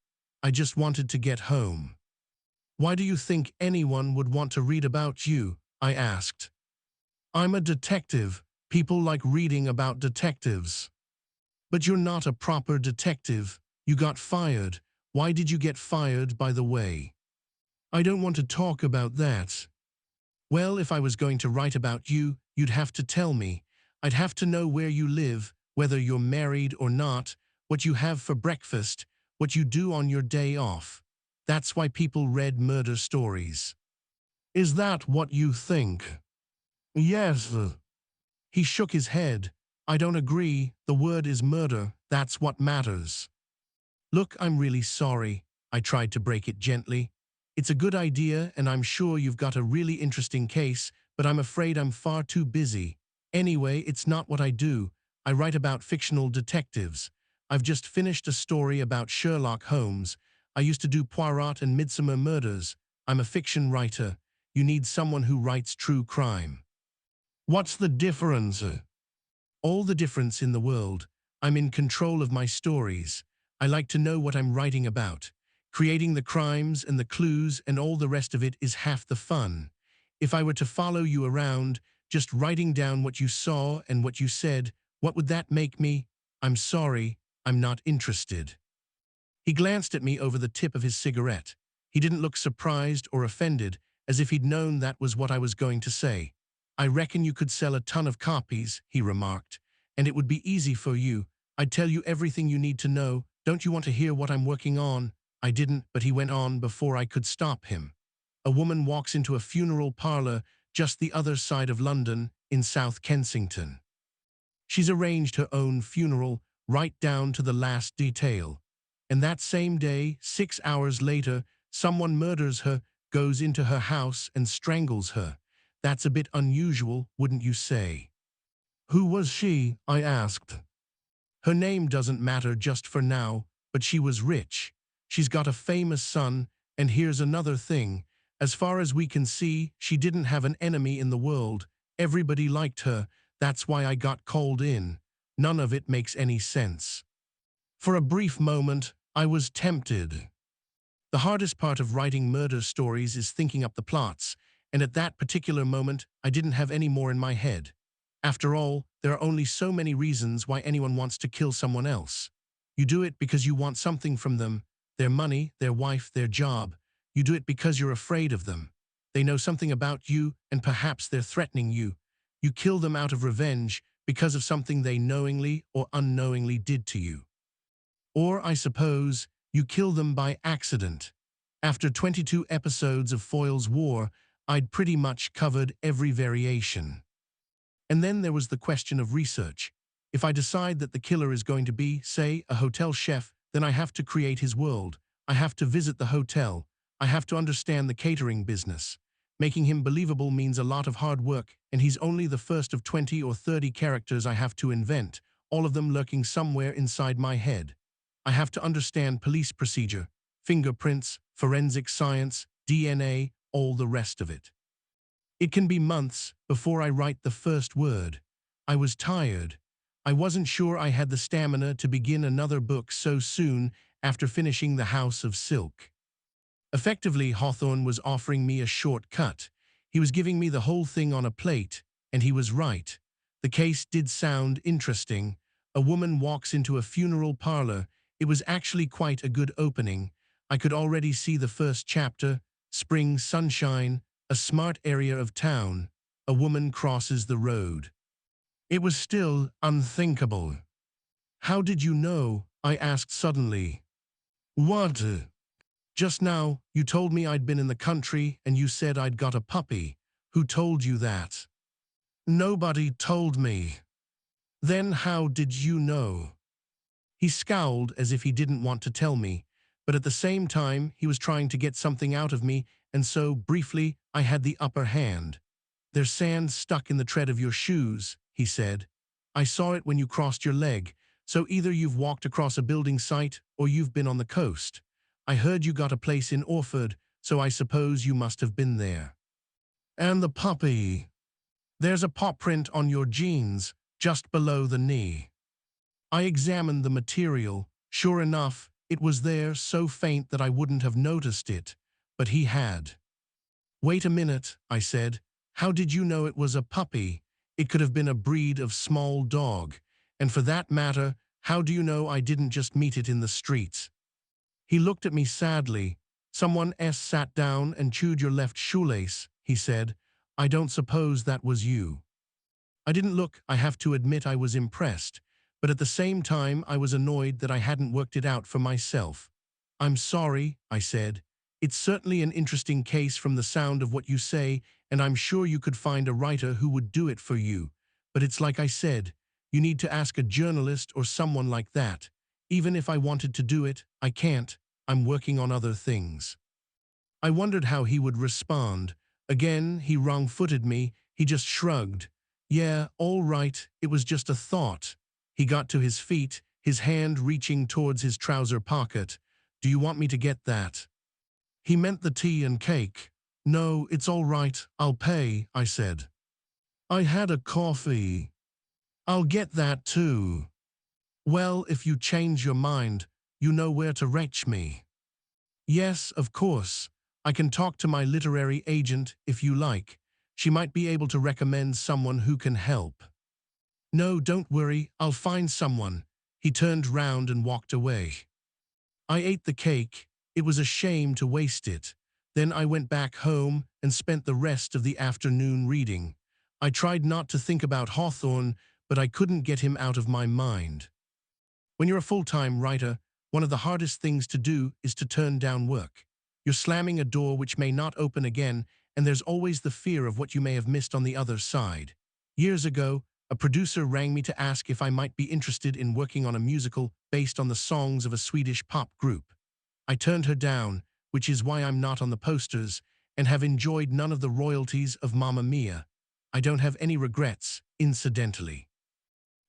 I just wanted to get home. Why do you think anyone would want to read about you? I asked. I'm a detective. People like reading about detectives. But you're not a proper detective. You got fired. Why did you get fired, by the way? I don't want to talk about that. Well, if I was going to write about you, you'd have to tell me. I'd have to know where you live, whether you're married or not, what you have for breakfast, what you do on your day off. That's why people read murder stories. Is that what you think? Yes. He shook his head. I don't agree. The word is murder. That's what matters. Look, I'm really sorry. I tried to break it gently. It's a good idea, and I'm sure you've got a really interesting case, but I'm afraid I'm far too busy. Anyway, it's not what I do. I write about fictional detectives. I've just finished a story about Sherlock Holmes. I used to do Poirot and Midsummer Murders. I'm a fiction writer. You need someone who writes true crime. What's the difference? All the difference in the world. I'm in control of my stories. I like to know what I'm writing about. Creating the crimes and the clues and all the rest of it is half the fun. If I were to follow you around, just writing down what you saw and what you said, what would that make me? I'm sorry, I'm not interested. He glanced at me over the tip of his cigarette. He didn't look surprised or offended, as if he'd known that was what I was going to say. I reckon you could sell a ton of copies, he remarked, and it would be easy for you. I'd tell you everything you need to know. Don't you want to hear what I'm working on? I didn't, but he went on before I could stop him. A woman walks into a funeral parlor just the other side of London, in South Kensington. She's arranged her own funeral, right down to the last detail. And that same day, 6 hours later, someone murders her, goes into her house and strangles her. That's a bit unusual, wouldn't you say? Who was she? I asked. Her name doesn't matter just for now, but she was rich. She's got a famous son, and here's another thing. As far as we can see, she didn't have an enemy in the world. Everybody liked her. That's why I got called in. None of it makes any sense. For a brief moment, I was tempted. The hardest part of writing murder stories is thinking up the plots, and at that particular moment, I didn't have any more in my head. After all, there are only so many reasons why anyone wants to kill someone else. You do it because you want something from them, their money, their wife, their job. You do it because you're afraid of them. They know something about you, and perhaps they're threatening you. You kill them out of revenge because of something they knowingly or unknowingly did to you. Or, I suppose, you kill them by accident. After 22 episodes of Foyle's War, I'd pretty much covered every variation. And then there was the question of research. If I decide that the killer is going to be, say, a hotel chef, then I have to create his world. I have to visit the hotel. I have to understand the catering business. Making him believable means a lot of hard work, and he's only the first of 20 or 30 characters I have to invent, all of them lurking somewhere inside my head. I have to understand police procedure, fingerprints, forensic science, DNA, all the rest of it. It can be months before I write the first word. I was tired. I wasn't sure I had the stamina to begin another book so soon after finishing The House of Silk. Effectively, Hawthorne was offering me a shortcut. He was giving me the whole thing on a plate, and he was right. The case did sound interesting. A woman walks into a funeral parlor. It was actually quite a good opening. I could already see the first chapter: spring sunshine, a smart area of town. A woman crosses the road. It was still unthinkable. "How did you know?" I asked suddenly. "What?" "Just now, you told me I'd been in the country and you said I'd got a puppy. Who told you that?" "Nobody told me." "Then how did you know?" He scowled as if he didn't want to tell me, but at the same time he was trying to get something out of me, and so, briefly, I had the upper hand. "There's sand stuck in the tread of your shoes," he said. "I saw it when you crossed your leg, so either you've walked across a building site or you've been on the coast. I heard you got a place in Orford, so I suppose you must have been there." "And the puppy?" "There's a paw print on your jeans, just below the knee." I examined the material. Sure enough, it was there, so faint that I wouldn't have noticed it, but he had. "Wait a minute," I said. "How did you know it was a puppy? It could have been a breed of small dog. And for that matter, how do you know I didn't just meet it in the streets?" He looked at me sadly. "Someone else sat down and chewed your left shoelace," he said. "I don't suppose that was you." I didn't look. I have to admit I was impressed, but at the same time I was annoyed that I hadn't worked it out for myself. "I'm sorry," I said. "It's certainly an interesting case from the sound of what you say, and I'm sure you could find a writer who would do it for you. But it's like I said, you need to ask a journalist or someone like that. Even if I wanted to do it, I can't. I'm working on other things." I wondered how he would respond. Again, he wrong-footed me. He just shrugged. "Yeah, all right, it was just a thought." He got to his feet, his hand reaching towards his trouser pocket. "Do you want me to get that?" He meant the tea and cake. "No, it's all right, I'll pay," I said. "I had a coffee." "I'll get that too." "Well, if you change your mind, you know where to reach me." "Yes, of course. I can talk to my literary agent if you like. She might be able to recommend someone who can help." "No, don't worry, I'll find someone." He turned round and walked away. I ate the cake. It was a shame to waste it. Then I went back home and spent the rest of the afternoon reading. I tried not to think about Hawthorne, but I couldn't get him out of my mind. When you're a full-time writer, one of the hardest things to do is to turn down work. You're slamming a door which may not open again, and there's always the fear of what you may have missed on the other side. Years ago, a producer rang me to ask if I might be interested in working on a musical based on the songs of a Swedish pop group. I turned her down, which is why I'm not on the posters, and have enjoyed none of the royalties of Mamma Mia. I don't have any regrets, incidentally.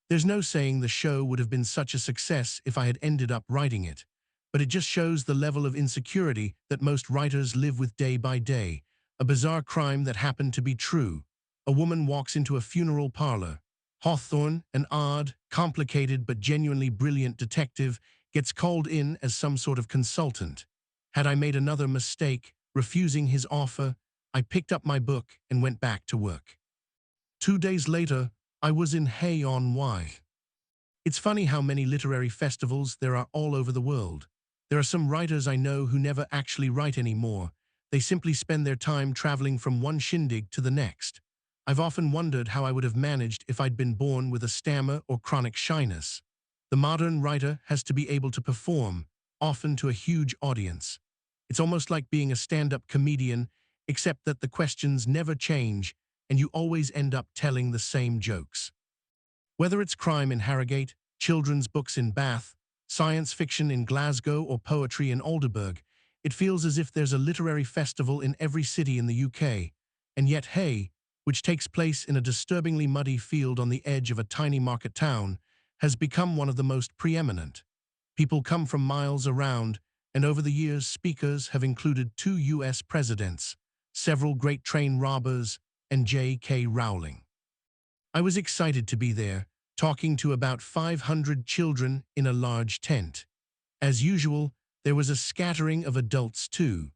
There's no saying the show would have been such a success if I had ended up writing it, but it just shows the level of insecurity that most writers live with day by day. A bizarre crime that happened to be true. A woman walks into a funeral parlor. Hawthorne, an odd, complicated but genuinely brilliant detective, gets called in as some sort of consultant. Had I made another mistake, refusing his offer, I picked up my book and went back to work. 2 days later, I was in Hay-on-Wye. It's funny how many literary festivals there are all over the world. There are some writers I know who never actually write anymore. They simply spend their time traveling from one shindig to the next. I've often wondered how I would have managed if I'd been born with a stammer or chronic shyness. The modern writer has to be able to perform, often to a huge audience. It's almost like being a stand-up comedian, except that the questions never change and you always end up telling the same jokes. Whether it's crime in Harrogate, children's books in Bath, science fiction in Glasgow, or poetry in Audiobook, it feels as if there's a literary festival in every city in the UK. And yet Hay, which takes place in a disturbingly muddy field on the edge of a tiny market town, has become one of the most preeminent. People come from miles around, and over the years speakers have included 2 US presidents, several great train robbers, and J.K. Rowling. I was excited to be there, talking to about 500 children in a large tent. As usual, there was a scattering of adults too.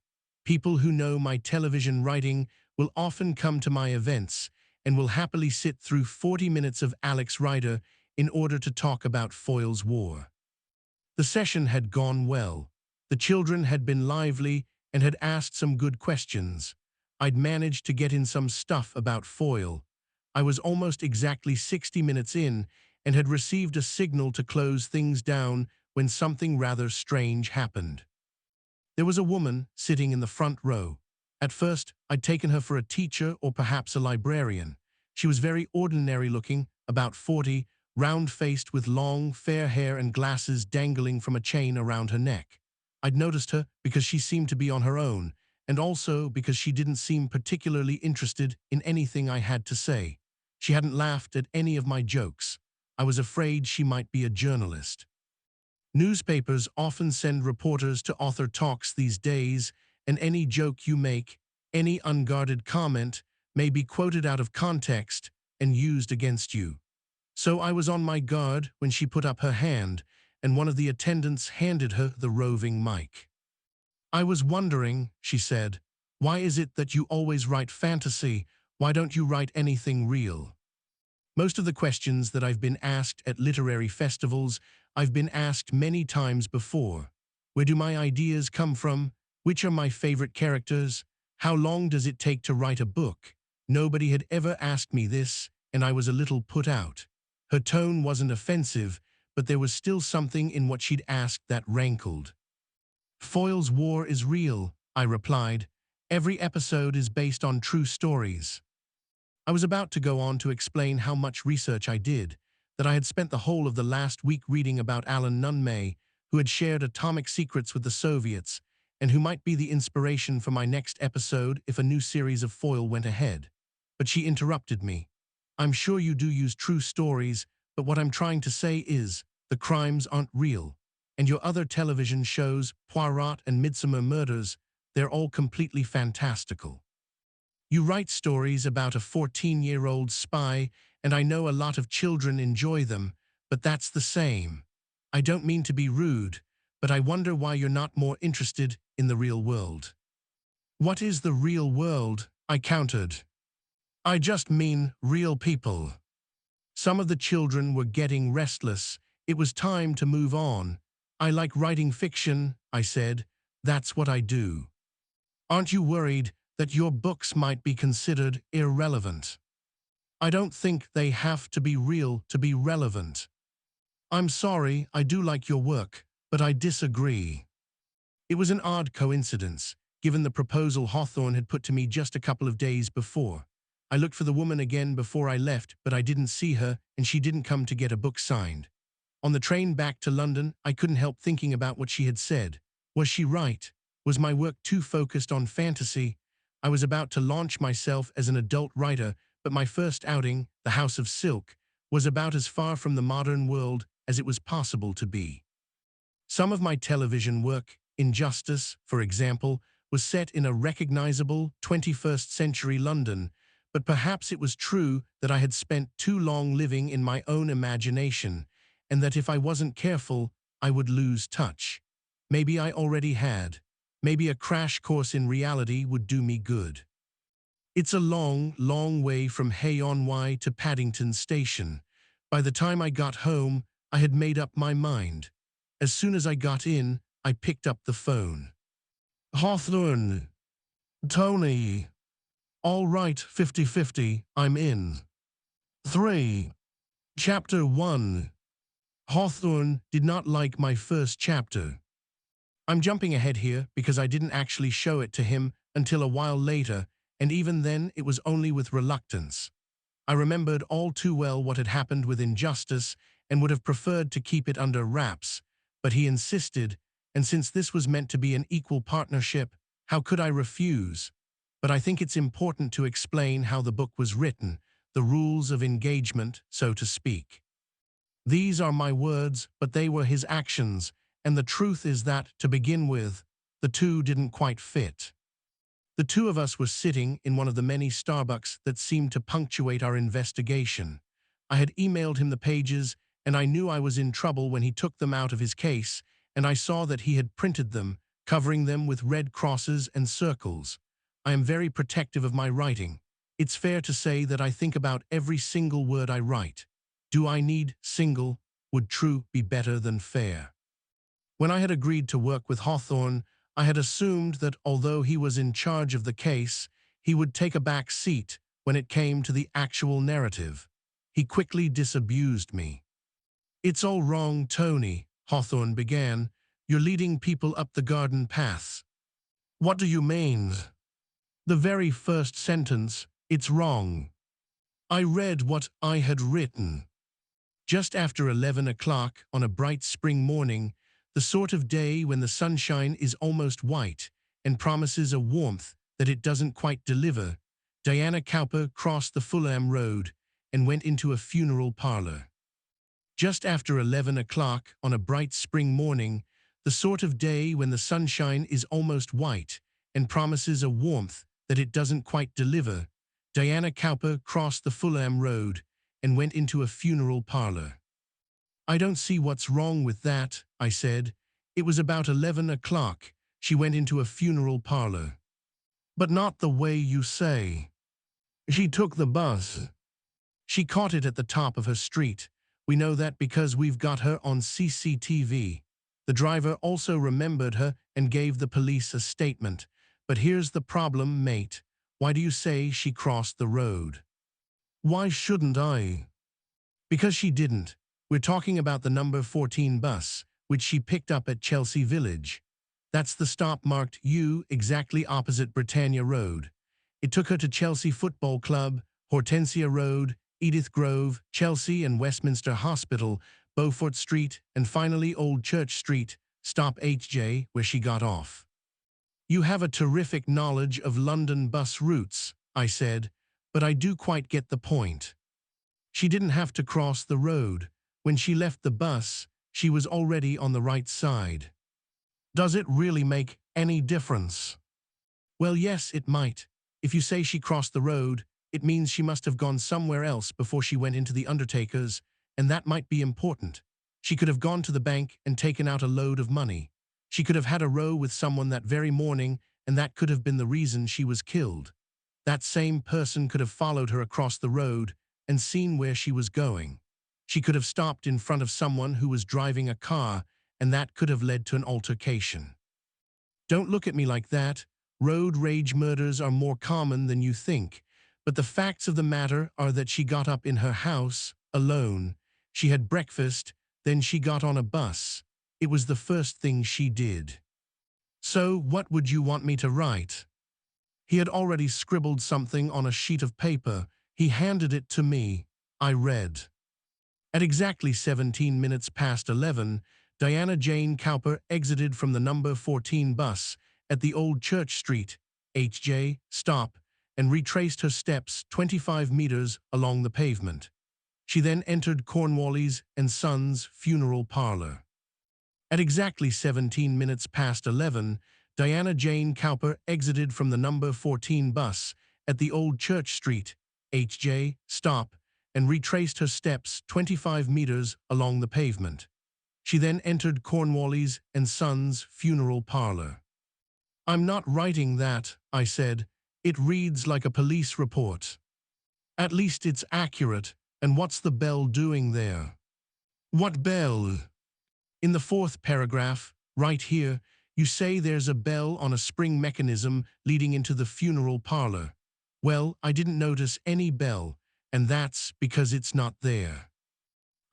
People who know my television writing will often come to my events and will happily sit through 40 minutes of Alex Rider in order to talk about Foyle's War. The session had gone well. The children had been lively and had asked some good questions. I'd managed to get in some stuff about Foyle. I was almost exactly 60 minutes in and had received a signal to close things down when something rather strange happened. There was a woman sitting in the front row. At first, I'd taken her for a teacher or perhaps a librarian. She was very ordinary looking, about 40, round-faced with long, fair hair and glasses dangling from a chain around her neck. I'd noticed her because she seemed to be on her own, and also because she didn't seem particularly interested in anything I had to say. She hadn't laughed at any of my jokes. I was afraid she might be a journalist. Newspapers often send reporters to author talks these days, and any joke you make, any unguarded comment, may be quoted out of context and used against you. So I was on my guard when she put up her hand, and one of the attendants handed her the roving mic. "I was wondering," she said, "why is it that you always write fantasy? Why don't you write anything real?" Most of the questions that I've been asked at literary festivals, I've been asked many times before. Where do my ideas come from? Which are my favorite characters? How long does it take to write a book? Nobody had ever asked me this, and I was a little put out. Her tone wasn't offensive, but there was still something in what she'd asked that rankled. "Foyle's War is real," I replied. "Every episode is based on true stories." I was about to go on to explain how much research I did, that I had spent the whole of the last week reading about Alan Nunmeyer, who had shared atomic secrets with the Soviets, and who might be the inspiration for my next episode if a new series of Foyle went ahead. But she interrupted me. "I'm sure you do use true stories, but what I'm trying to say is, the crimes aren't real. And your other television shows, Poirot and Midsummer Murders, they're all completely fantastical. You write stories about a 14-year-old spy, and I know a lot of children enjoy them, but that's the same. I don't mean to be rude, but I wonder why you're not more interested in the real world." "What is the real world?" I countered. "I just mean real people." Some of the children were getting restless. It was time to move on. "I like writing fiction," I said. "That's what I do." "Aren't you worried that your books might be considered irrelevant?" "I don't think they have to be real to be relevant." "I'm sorry, I do like your work, but I disagree." It was an odd coincidence, given the proposal Hawthorne had put to me just a couple of days before. I looked for the woman again before I left, but I didn't see her, and she didn't come to get a book signed. On the train back to London, I couldn't help thinking about what she had said. Was she right? Was my work too focused on fantasy? I was about to launch myself as an adult writer, but my first outing, The House of Silk, was about as far from the modern world as it was possible to be. Some of my television work, Injustice, for example, was set in a recognizable 21st century London, but perhaps it was true that I had spent too long living in my own imagination, and that if I wasn't careful, I would lose touch. Maybe I already had. Maybe a crash course in reality would do me good. It's a long, long way from Hay-on-Wye to Paddington Station. By the time I got home, I had made up my mind. As soon as I got in, I picked up the phone. "Hawthorne. Tony. All right, 50-50, I'm in. 3. Chapter 1. Hawthorne did not like my first chapter." I'm jumping ahead here because I didn't actually show it to him until a while later, and even then it was only with reluctance. I remembered all too well what had happened with Injustice and would have preferred to keep it under wraps, but he insisted, and since this was meant to be an equal partnership, how could I refuse? But I think it's important to explain how the book was written, the rules of engagement, so to speak. These are my words, but they were his actions, And the truth is that, to begin with, the two didn't quite fit. The two of us were sitting in one of the many Starbucks that seemed to punctuate our investigation. I had emailed him the pages, and I knew I was in trouble when he took them out of his case, and I saw that he had printed them, covering them with red crosses and circles. I am very protective of my writing. It's fair to say that I think about every single word I write. Do I need single? Would true be better than fair? When I had agreed to work with Hawthorne, I had assumed that although he was in charge of the case, he would take a back seat when it came to the actual narrative. He quickly disabused me. "It's all wrong, Tony," Hawthorne began. "You're leading people up the garden paths." "What do you mean?" "The very first sentence, it's wrong." I read what I had written. Just after 11 o'clock on a bright spring morning, the sort of day when the sunshine is almost white and promises a warmth that it doesn't quite deliver, Diana Cowper crossed the Fulham Road and went into a funeral parlor. Just after 11 o'clock on a bright spring morning, the sort of day when the sunshine is almost white and promises a warmth that it doesn't quite deliver, Diana Cowper crossed the Fulham Road and went into a funeral parlor. "I don't see what's wrong with that," I said. "It was about 11 o'clock. She went into a funeral parlor." "But not the way you say." "She took the bus." "She caught it at the top of her street. We know that because we've got her on CCTV. The driver also remembered her and gave the police a statement. But here's the problem, mate. Why do you say she crossed the road?" "Why shouldn't I?" "Because she didn't. We're talking about the number 14 bus, which she picked up at Chelsea Village. That's the stop marked U, exactly opposite Britannia Road. It took her to Chelsea Football Club, Hortensia Road, Edith Grove, Chelsea and Westminster Hospital, Beaufort Street, and finally Old Church Street, stop HJ, where she got off." "You have a terrific knowledge of London bus routes," I said, "but I do quite get the point. She didn't have to cross the road. When she left the bus, she was already on the right side." "Does it really make any difference?" "Well, yes, it might. If you say she crossed the road, it means she must have gone somewhere else before she went into the undertaker's, and that might be important. She could have gone to the bank and taken out a load of money. She could have had a row with someone that very morning, and that could have been the reason she was killed. That same person could have followed her across the road and seen where she was going. She could have stopped in front of someone who was driving a car, and that could have led to an altercation." "Don't look at me like that. Road rage murders are more common than you think. But the facts of the matter are that she got up in her house, alone. She had breakfast, then she got on a bus. It was the first thing she did." "So what would you want me to write?" He had already scribbled something on a sheet of paper. He handed it to me. I read. At exactly 17 minutes past 11, Diana Jane Cowper exited from the number 14 bus at the Old Church Street, HJ, stop, and retraced her steps 25 meters along the pavement. She then entered Cornwallis and Sons funeral parlor. At exactly 17 minutes past 11, Diana Jane Cowper exited from the number 14 bus at the Old Church Street, HJ, stop, and retraced her steps 25 meters along the pavement. She then entered Cornwallis and Sons funeral parlor. "I'm not writing that," I said. "It reads like a police report." "At least it's accurate. And what's the bell doing there?" "What bell?" "In the fourth paragraph, right here, you say there's a bell on a spring mechanism leading into the funeral parlor. Well, I didn't notice any bell, and that's because it's not there."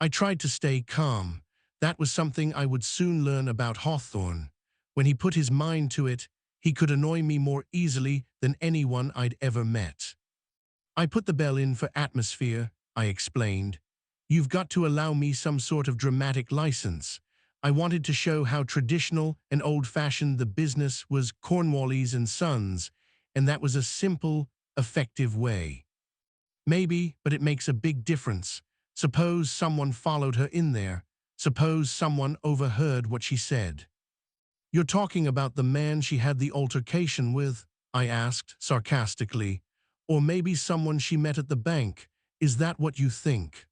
I tried to stay calm. That was something I would soon learn about Hawthorne. When he put his mind to it, he could annoy me more easily than anyone I'd ever met. "I put the bell in for atmosphere," I explained. "You've got to allow me some sort of dramatic license. I wanted to show how traditional and old-fashioned the business was, Cornwallis and Sons, and that was a simple, effective way." "Maybe, but it makes a big difference. Suppose someone followed her in there. Suppose someone overheard what she said. "You're talking about the man she had the altercation with?" I asked sarcastically. "Or maybe someone she met at the bank. Is that what you think?"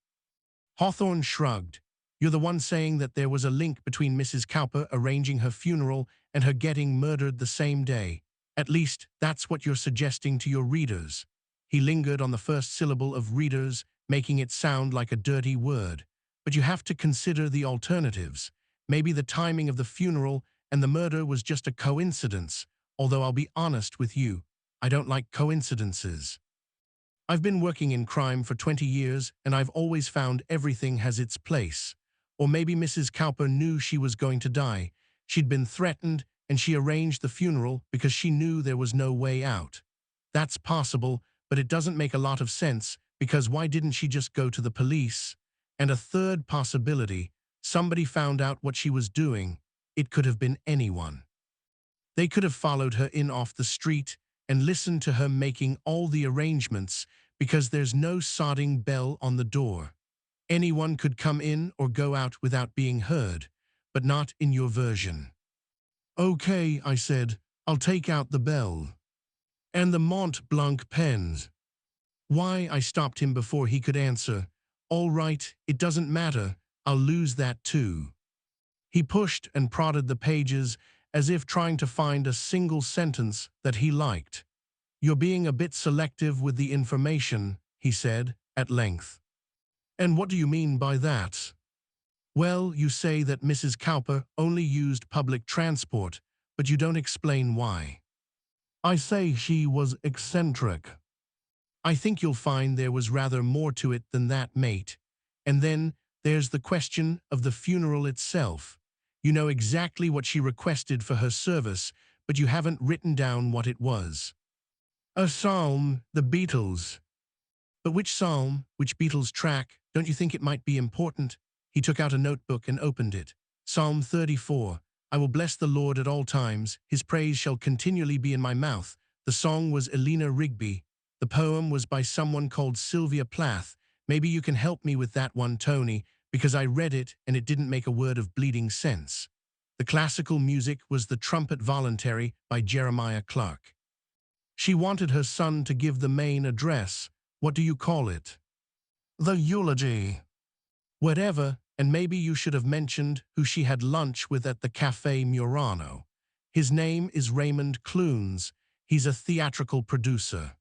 Hawthorne shrugged. "You're the one saying that there was a link between Mrs. Cowper arranging her funeral and her getting murdered the same day. At least, that's what you're suggesting to your readers." He lingered on the first syllable of readers, making it sound like a dirty word. "But you have to consider the alternatives. Maybe the timing of the funeral and the murder was just a coincidence, although I'll be honest with you, I don't like coincidences. I've been working in crime for 20 years, and I've always found everything has its place. Or maybe Mrs. Cowper knew she was going to die. She'd been threatened, and she arranged the funeral because she knew there was no way out. That's possible, but it doesn't make a lot of sense, because why didn't she just go to the police? And a third possibility, somebody found out what she was doing. It could have been anyone. They could have followed her in off the street and listened to her making all the arrangements, because there's no sodding bell on the door. Anyone could come in or go out without being heard, but not in your version." "Okay," I said, "I'll take out the bell. And the Mont Blanc pens." "Why?" I stopped him before he could answer. "All right, it doesn't matter. I'll lose that too." He pushed and prodded the pages as if trying to find a single sentence that he liked. "You're being a bit selective with the information," he said, at length. "And what do you mean by that?" "Well, you say that Mrs. Cowper only used public transport, but you don't explain why." "I say she was eccentric." "I think you'll find there was rather more to it than that, mate. And then there's the question of the funeral itself. You know exactly what she requested for her service, but you haven't written down what it was." "A psalm, the Beatles." "But which psalm, which Beatles track? Don't you think it might be important?" He took out a notebook and opened it. "Psalm 34. I will bless the Lord at all times. His praise shall continually be in my mouth." The song was Eleanor Rigby. The poem was by someone called Sylvia Plath. Maybe you can help me with that one, Tony, because I read it and it didn't make a word of bleeding sense. The classical music was The Trumpet Voluntary by Jeremiah Clark. She wanted her son to give the main address. What do you call it? The eulogy. Whatever, and maybe you should have mentioned who she had lunch with at the Café Murano. His name is Raymond Clunes. He's a theatrical producer.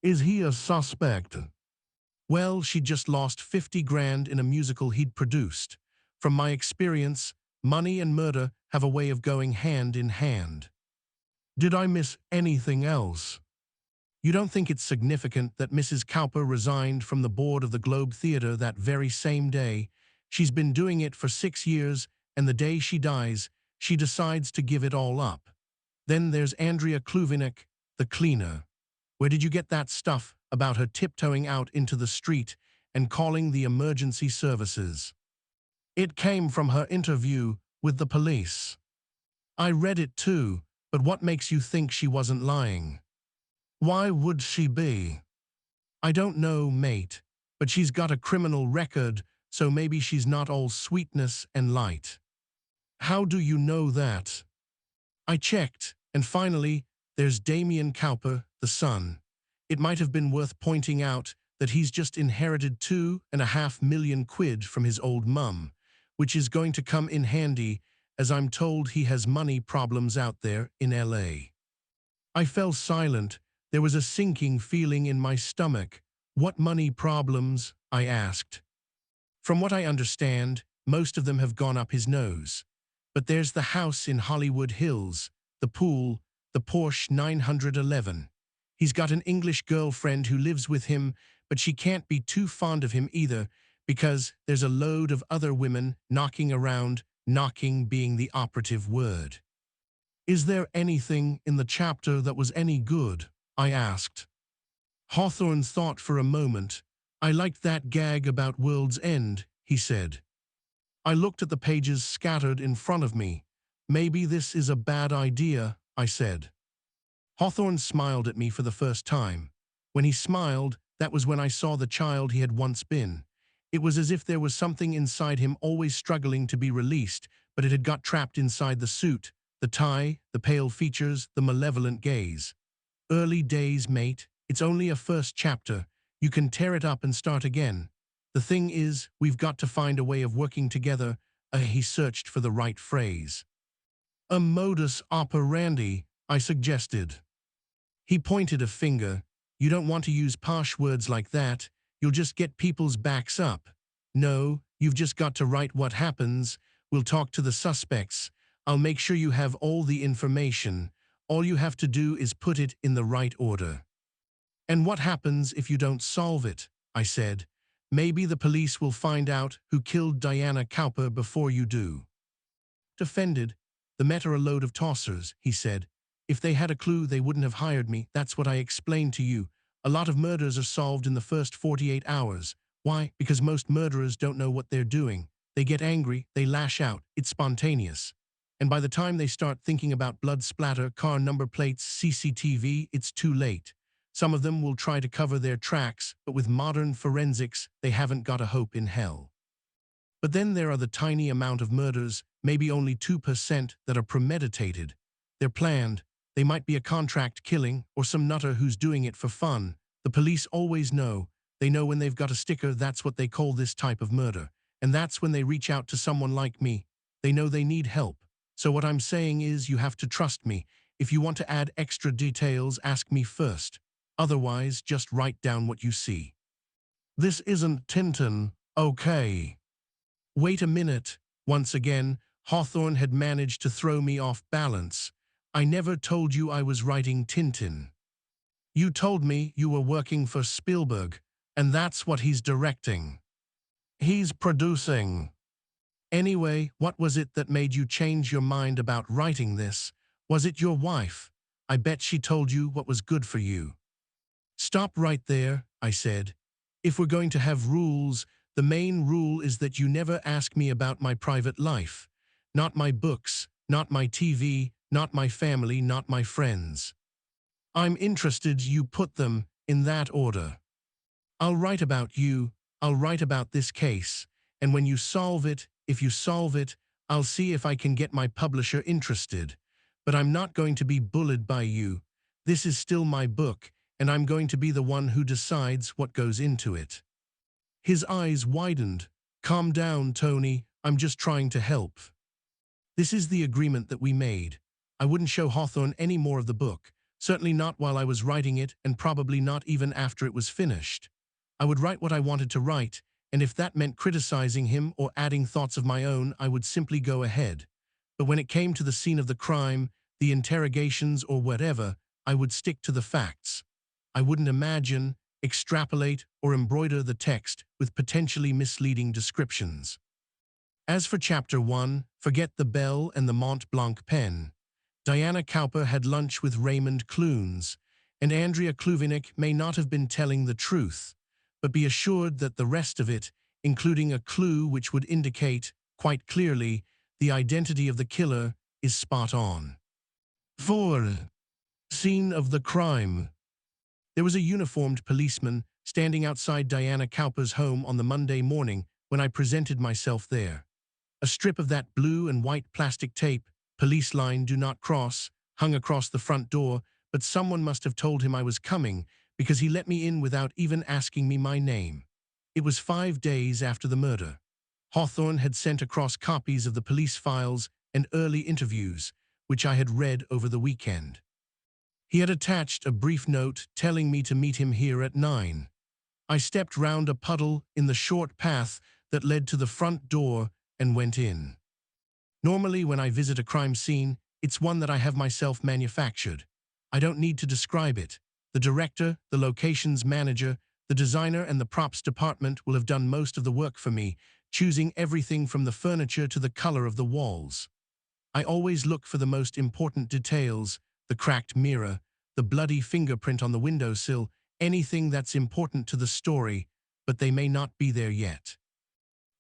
Is he a suspect? Well, she just lost 50 grand in a musical he'd produced. From my experience, money and murder have a way of going hand in hand. Did I miss anything else? You don't think it's significant that Mrs. Cowper resigned from the board of the Globe Theatre that very same day? She's been doing it for 6 years, and the day she dies, she decides to give it all up. Then there's Andrea Kluvinek, the cleaner. Where did you get that stuff about her tiptoeing out into the street and calling the emergency services? It came from her interview with the police. I read it too, but what makes you think she wasn't lying? Why would she be? I don't know, mate, but she's got a criminal record, so maybe she's not all sweetness and light. How do you know that? I checked, and finally, there's Damien Cowper, the son. It might have been worth pointing out that he's just inherited £2.5 million from his old mum, which is going to come in handy, as I'm told he has money problems out there in LA. I fell silent. There was a sinking feeling in my stomach. What money problems? I asked. From what I understand, most of them have gone up his nose. But there's the house in Hollywood Hills, the pool, the Porsche 911. He's got an English girlfriend who lives with him, but she can't be too fond of him either, because there's a load of other women knocking around, knocking being the operative word. Is there anything in the chapter that was any good? I asked. Hawthorne thought for a moment. I liked that gag about World's End, he said. I looked at the pages scattered in front of me. Maybe this is a bad idea, I said. Hawthorne smiled at me for the first time. When he smiled, that was when I saw the child he had once been. It was as if there was something inside him always struggling to be released, but it had got trapped inside the suit, the tie, the pale features, the malevolent gaze. Early days, mate. It's only a first chapter. You can tear it up and start again. The thing is, we've got to find a way of working together. He searched for the right phrase. A modus operandi, I suggested. He pointed a finger. You don't want to use posh words like that. You'll just get people's backs up. No, you've just got to write what happens. We'll talk to the suspects. I'll make sure you have all the information. All you have to do is put it in the right order. And what happens if you don't solve it? I said. Maybe the police will find out who killed Diana Cowper before you do. Offended, the met are a load of tossers, he said. If they had a clue, they wouldn't have hired me. That's what I explained to you. A lot of murders are solved in the first 48 hours. Why? Because most murderers don't know what they're doing. They get angry, they lash out, it's spontaneous. And by the time they start thinking about blood splatter, car number plates, CCTV, it's too late. Some of them will try to cover their tracks, but with modern forensics, they haven't got a hope in hell. But then there are the tiny amount of murders, maybe only 2%, that are premeditated. They're planned. They might be a contract killing or some nutter who's doing it for fun. The police always know. They know when they've got a sticker, that's what they call this type of murder. And that's when they reach out to someone like me. They know they need help. So what I'm saying is you have to trust me. If you want to add extra details, ask me first. Otherwise, just write down what you see. This isn't Tintin, okay? Wait a minute. Once again, Hawthorne had managed to throw me off balance. I never told you I was writing Tintin. You told me you were working for Spielberg, and that's what he's directing. He's producing. Anyway, what was it that made you change your mind about writing this? Was it your wife? I bet she told you what was good for you. Stop right there, I said. If we're going to have rules, the main rule is that you never ask me about my private life. Not my books, not my TV, not my family, not my friends. I'm interested you put them in that order. I'll write about you, I'll write about this case, and when you solve it, if you solve it, I'll see if I can get my publisher interested. But I'm not going to be bullied by you. This is still my book, and I'm going to be the one who decides what goes into it. His eyes widened. Calm down, Tony. I'm just trying to help. This is the agreement that we made. I wouldn't show Hawthorne any more of the book, certainly not while I was writing it, and probably not even after it was finished. I would write what I wanted to write, and if that meant criticizing him or adding thoughts of my own, I would simply go ahead. But when it came to the scene of the crime, the interrogations or whatever, I would stick to the facts. I wouldn't imagine, extrapolate, or embroider the text with potentially misleading descriptions. As for Chapter 1, forget the Bell and the Mont Blanc pen. Diana Cowper had lunch with Raymond Clunes, and Andrea Kluvinik may not have been telling the truth, but be assured that the rest of it, including a clue which would indicate, quite clearly, the identity of the killer, is spot on. 4. Scene of the crime. There was a uniformed policeman standing outside Diana Cowper's home on the Monday morning when I presented myself there. A strip of that blue and white plastic tape, police line do not cross, hung across the front door, but someone must have told him I was coming because he let me in without even asking me my name. It was 5 days after the murder. Hawthorne had sent across copies of the police files and early interviews, which I had read over the weekend. He had attached a brief note telling me to meet him here at 9. I stepped round a puddle in the short path that led to the front door and went in. Normally, when I visit a crime scene, it's one that I have myself manufactured. I don't need to describe it. The director, the locations manager, the designer, and the props department will have done most of the work for me, choosing everything from the furniture to the color of the walls. I always look for the most important details, the cracked mirror, the bloody fingerprint on the windowsill, anything that's important to the story, but they may not be there yet.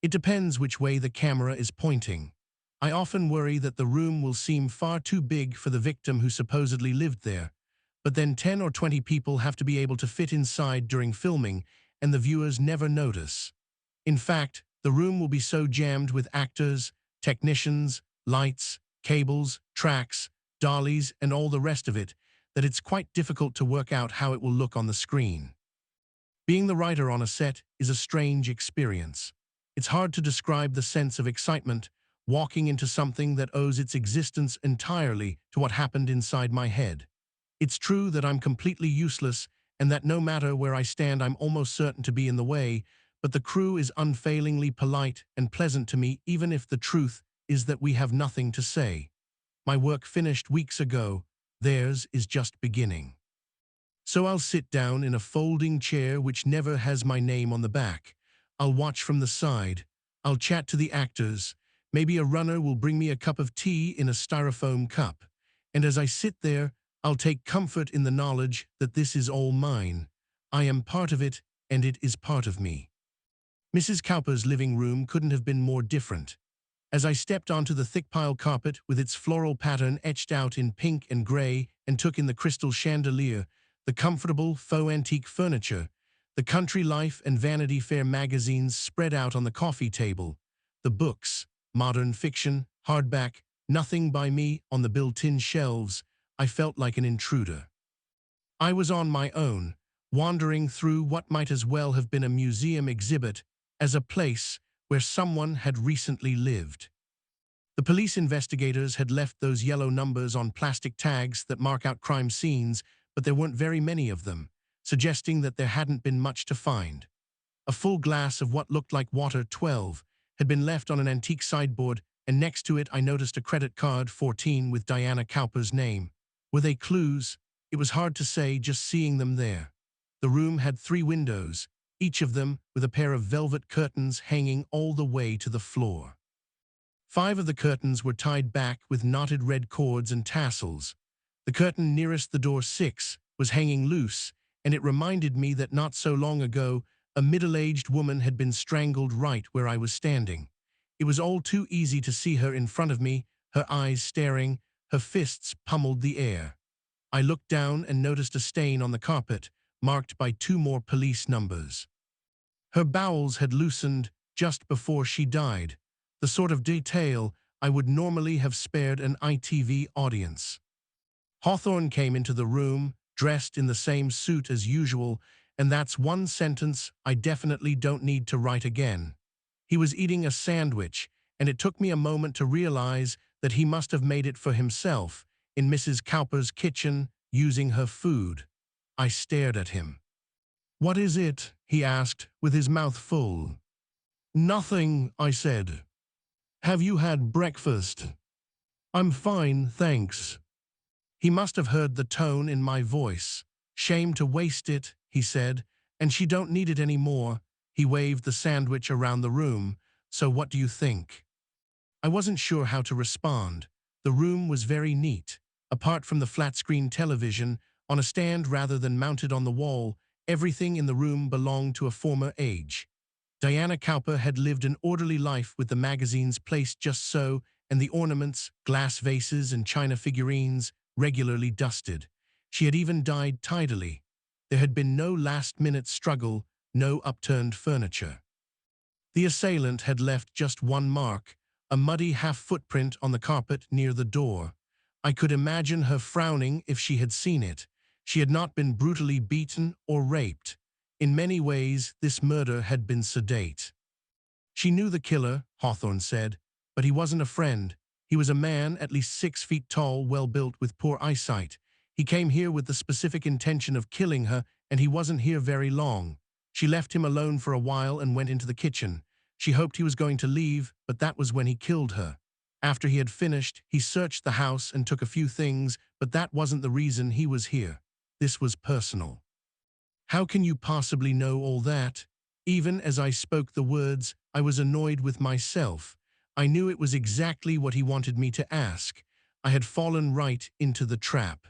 It depends which way the camera is pointing. I often worry that the room will seem far too big for the victim who supposedly lived there, but then 10 or 20 people have to be able to fit inside during filming, and the viewers never notice. In fact, the room will be so jammed with actors, technicians, lights, cables, tracks, dollies, and all the rest of it that it's quite difficult to work out how it will look on the screen. Being the writer on a set is a strange experience. It's hard to describe the sense of excitement walking into something that owes its existence entirely to what happened inside my head. It's true that I'm completely useless and that no matter where I stand I'm almost certain to be in the way, but the crew is unfailingly polite and pleasant to me even if the truth is that we have nothing to say. My work finished weeks ago, theirs is just beginning. So I'll sit down in a folding chair which never has my name on the back. I'll watch from the side. I'll chat to the actors. Maybe a runner will bring me a cup of tea in a styrofoam cup. And as I sit there, I'll take comfort in the knowledge that this is all mine. I am part of it, and it is part of me. Mrs. Cowper's living room couldn't have been more different. As I stepped onto the thick pile carpet with its floral pattern etched out in pink and gray and took in the crystal chandelier, the comfortable faux antique furniture, the Country Life and Vanity Fair magazines spread out on the coffee table, the books, modern fiction, hardback, nothing by me on the built-in shelves, I felt like an intruder. I was on my own, wandering through what might as well have been a museum exhibit as a place where someone had recently lived. The police investigators had left those yellow numbers on plastic tags that mark out crime scenes, but there weren't very many of them, suggesting that there hadn't been much to find. A full glass of what looked like water 12 had been left on an antique sideboard, and next to it I noticed a credit card 14 with Diana Cowper's name. Were they clues? It was hard to say just seeing them there. The room had 3 windows, each of them with a pair of velvet curtains hanging all the way to the floor. 5 of the curtains were tied back with knotted red cords and tassels. The curtain nearest the door 6 was hanging loose, and it reminded me that not so long ago, a middle-aged woman had been strangled right where I was standing. It was all too easy to see her in front of me, her eyes staring, her fists pummeled the air. I looked down and noticed a stain on the carpet, marked by 2 more police numbers. Her bowels had loosened just before she died, the sort of detail I would normally have spared an ITV audience. Hawthorne came into the room, dressed in the same suit as usual, and that's one sentence I definitely don't need to write again. He was eating a sandwich, and it took me a moment to realize that he must have made it for himself, in Mrs. Cowper's kitchen, using her food. I stared at him. "What is it?" he asked, with his mouth full. "Nothing," I said. "Have you had breakfast?" "I'm fine, thanks." He must have heard the tone in my voice. "Shame to waste it," he said, "and she don't need it any more." He waved the sandwich around the room. "So what do you think?" I wasn't sure how to respond. The room was very neat. Apart from the flat-screen television, on a stand rather than mounted on the wall, everything in the room belonged to a former age. Diana Cowper had lived an orderly life with the magazines placed just so, and the ornaments, glass vases and china figurines, regularly dusted. She had even died tidily. There had been no last-minute struggle, no upturned furniture. The assailant had left just one mark, a muddy half-footprint on the carpet near the door. I could imagine her frowning if she had seen it. She had not been brutally beaten or raped. In many ways, this murder had been sedate. She knew the killer, Hawthorne said, but he wasn't a friend. He was a man at least 6 feet tall, well-built, with poor eyesight. He came here with the specific intention of killing her, and he wasn't here very long. She left him alone for a while and went into the kitchen. She hoped he was going to leave, but that was when he killed her. After he had finished, he searched the house and took a few things, but that wasn't the reason he was here. This was personal. How can you possibly know all that? Even as I spoke the words, I was annoyed with myself. I knew it was exactly what he wanted me to ask. I had fallen right into the trap.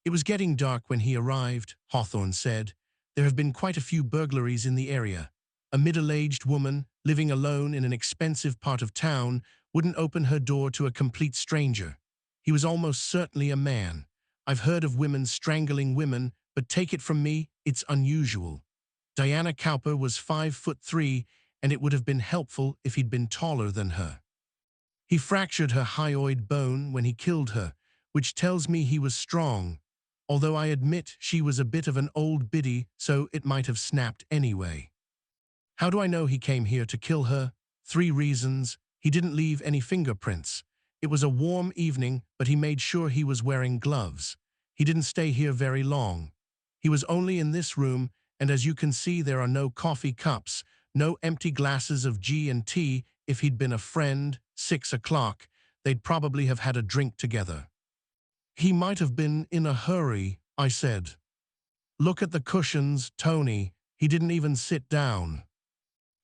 It was getting dark when he arrived, Hawthorne said. There have been quite a few burglaries in the area. A middle-aged woman, living alone in an expensive part of town, wouldn't open her door to a complete stranger. He was almost certainly a man. I've heard of women strangling women, but take it from me, it's unusual. Diana Cowper was 5'3", and it would have been helpful if he'd been taller than her. He fractured her hyoid bone when he killed her, which tells me he was strong, although I admit she was a bit of an old biddy, so it might have snapped anyway. How do I know he came here to kill her? 3 reasons. He didn't leave any fingerprints. It was a warm evening, but he made sure he was wearing gloves. He didn't stay here very long. He was only in this room, and as you can see, there are no coffee cups, no empty glasses of G&T. If he'd been a friend, 6 o'clock, they'd probably have had a drink together. He might have been in a hurry, I said. Look at the cushions, Tony. He didn't even sit down.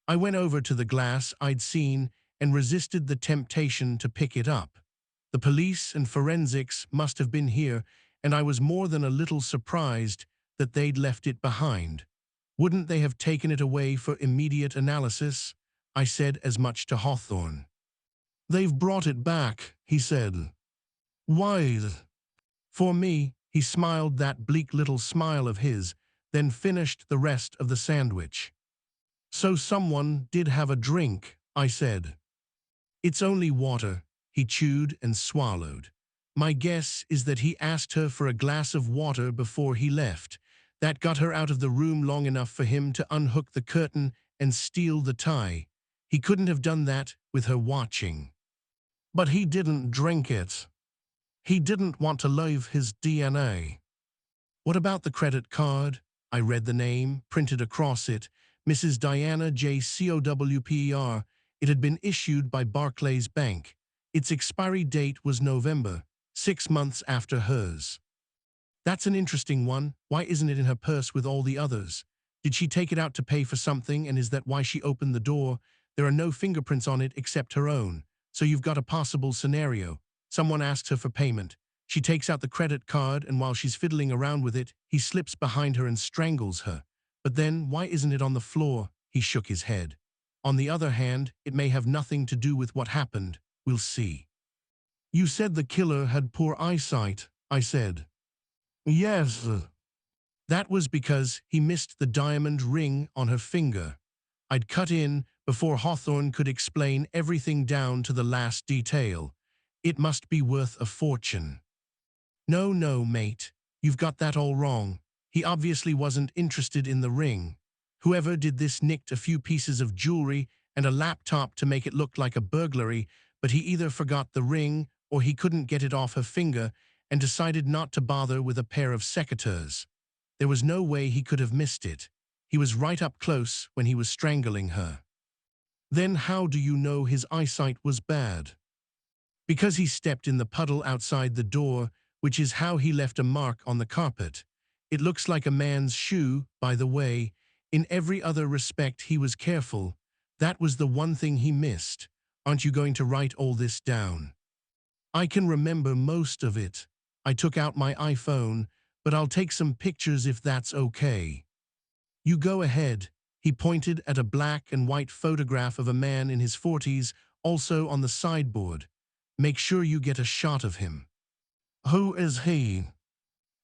I went over to the glass I'd seen and resisted the temptation to pick it up. The police and forensics must have been here, and I was more than a little surprised that they'd left it behind. Wouldn't they have taken it away for immediate analysis? I said as much to Hawthorne. They've brought it back, he said. Why? For me, he smiled that bleak little smile of his, then finished the rest of the sandwich. So someone did have a drink, I said. It's only water, he chewed and swallowed. My guess is that he asked her for a glass of water before he left. That got her out of the room long enough for him to unhook the curtain and steal the tie. He couldn't have done that with her watching. But he didn't drink it. He didn't want to leave his DNA. What about the credit card? I read the name, printed across it, Mrs. Diana J. Cowper. It had been issued by Barclays Bank. Its expiry date was November, 6 months after hers. That's an interesting one. Why isn't it in her purse with all the others? Did she take it out to pay for something, and is that why she opened the door? There are no fingerprints on it except her own. So you've got a possible scenario. Someone asks her for payment. She takes out the credit card, and while she's fiddling around with it, he slips behind her and strangles her. But then, why isn't it on the floor? He shook his head. On the other hand, it may have nothing to do with what happened. We'll see. You said the killer had poor eyesight, I said. Yes. That was because he missed the diamond ring on her finger. I'd cut in before Hawthorne could explain everything down to the last detail. It must be worth a fortune. No, mate. You've got that all wrong. He obviously wasn't interested in the ring. Whoever did this nicked a few pieces of jewelry and a laptop to make it look like a burglary, but he either forgot the ring or he couldn't get it off her finger and decided not to bother with a pair of secateurs. There was no way he could have missed it. He was right up close when he was strangling her. Then how do you know his eyesight was bad? Because he stepped in the puddle outside the door, which is how he left a mark on the carpet. It looks like a man's shoe, by the way. In every other respect he was careful. That was the one thing he missed. Aren't you going to write all this down? I can remember most of it. I took out my iPhone, but I'll take some pictures if that's okay. You go ahead. He pointed at a black and white photograph of a man in his 40s, also on the sideboard. Make sure you get a shot of him. Who is he?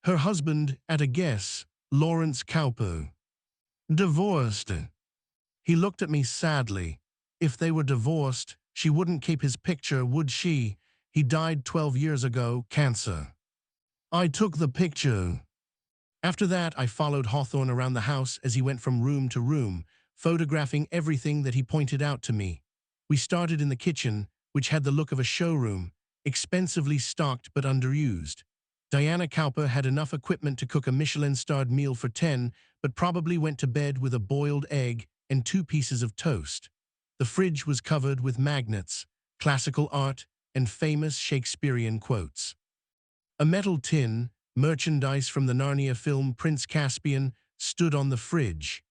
Her husband, at a guess, Lawrence Cowper. Divorced. He looked at me sadly. If they were divorced, she wouldn't keep his picture, would she? He died 12 years ago, cancer. I took the picture. After that, I followed Hawthorne around the house as he went from room to room, photographing everything that he pointed out to me. We started in the kitchen, which had the look of a showroom, expensively stocked but underused. Diana Cowper had enough equipment to cook a Michelin-starred meal for 10, but probably went to bed with a boiled egg and 2 pieces of toast. The fridge was covered with magnets, classical art, and famous Shakespearean quotes. A metal tin, merchandise from the Narnia film Prince Caspian, stood on the fridge.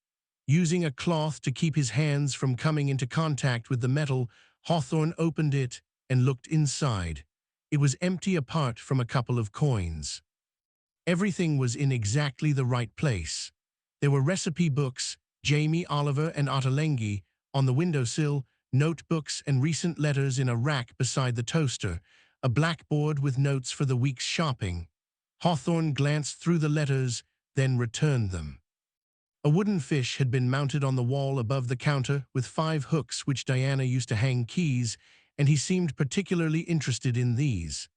Using a cloth to keep his hands from coming into contact with the metal, Hawthorne opened it and looked inside. It was empty apart from a couple of coins. Everything was in exactly the right place. There were recipe books, Jamie Oliver and Ottolenghi, on the windowsill, notebooks and recent letters in a rack beside the toaster, a blackboard with notes for the week's shopping. Hawthorne glanced through the letters, then returned them. A wooden fish had been mounted on the wall above the counter with 5 hooks which Diana used to hang keys, and he seemed particularly interested in these.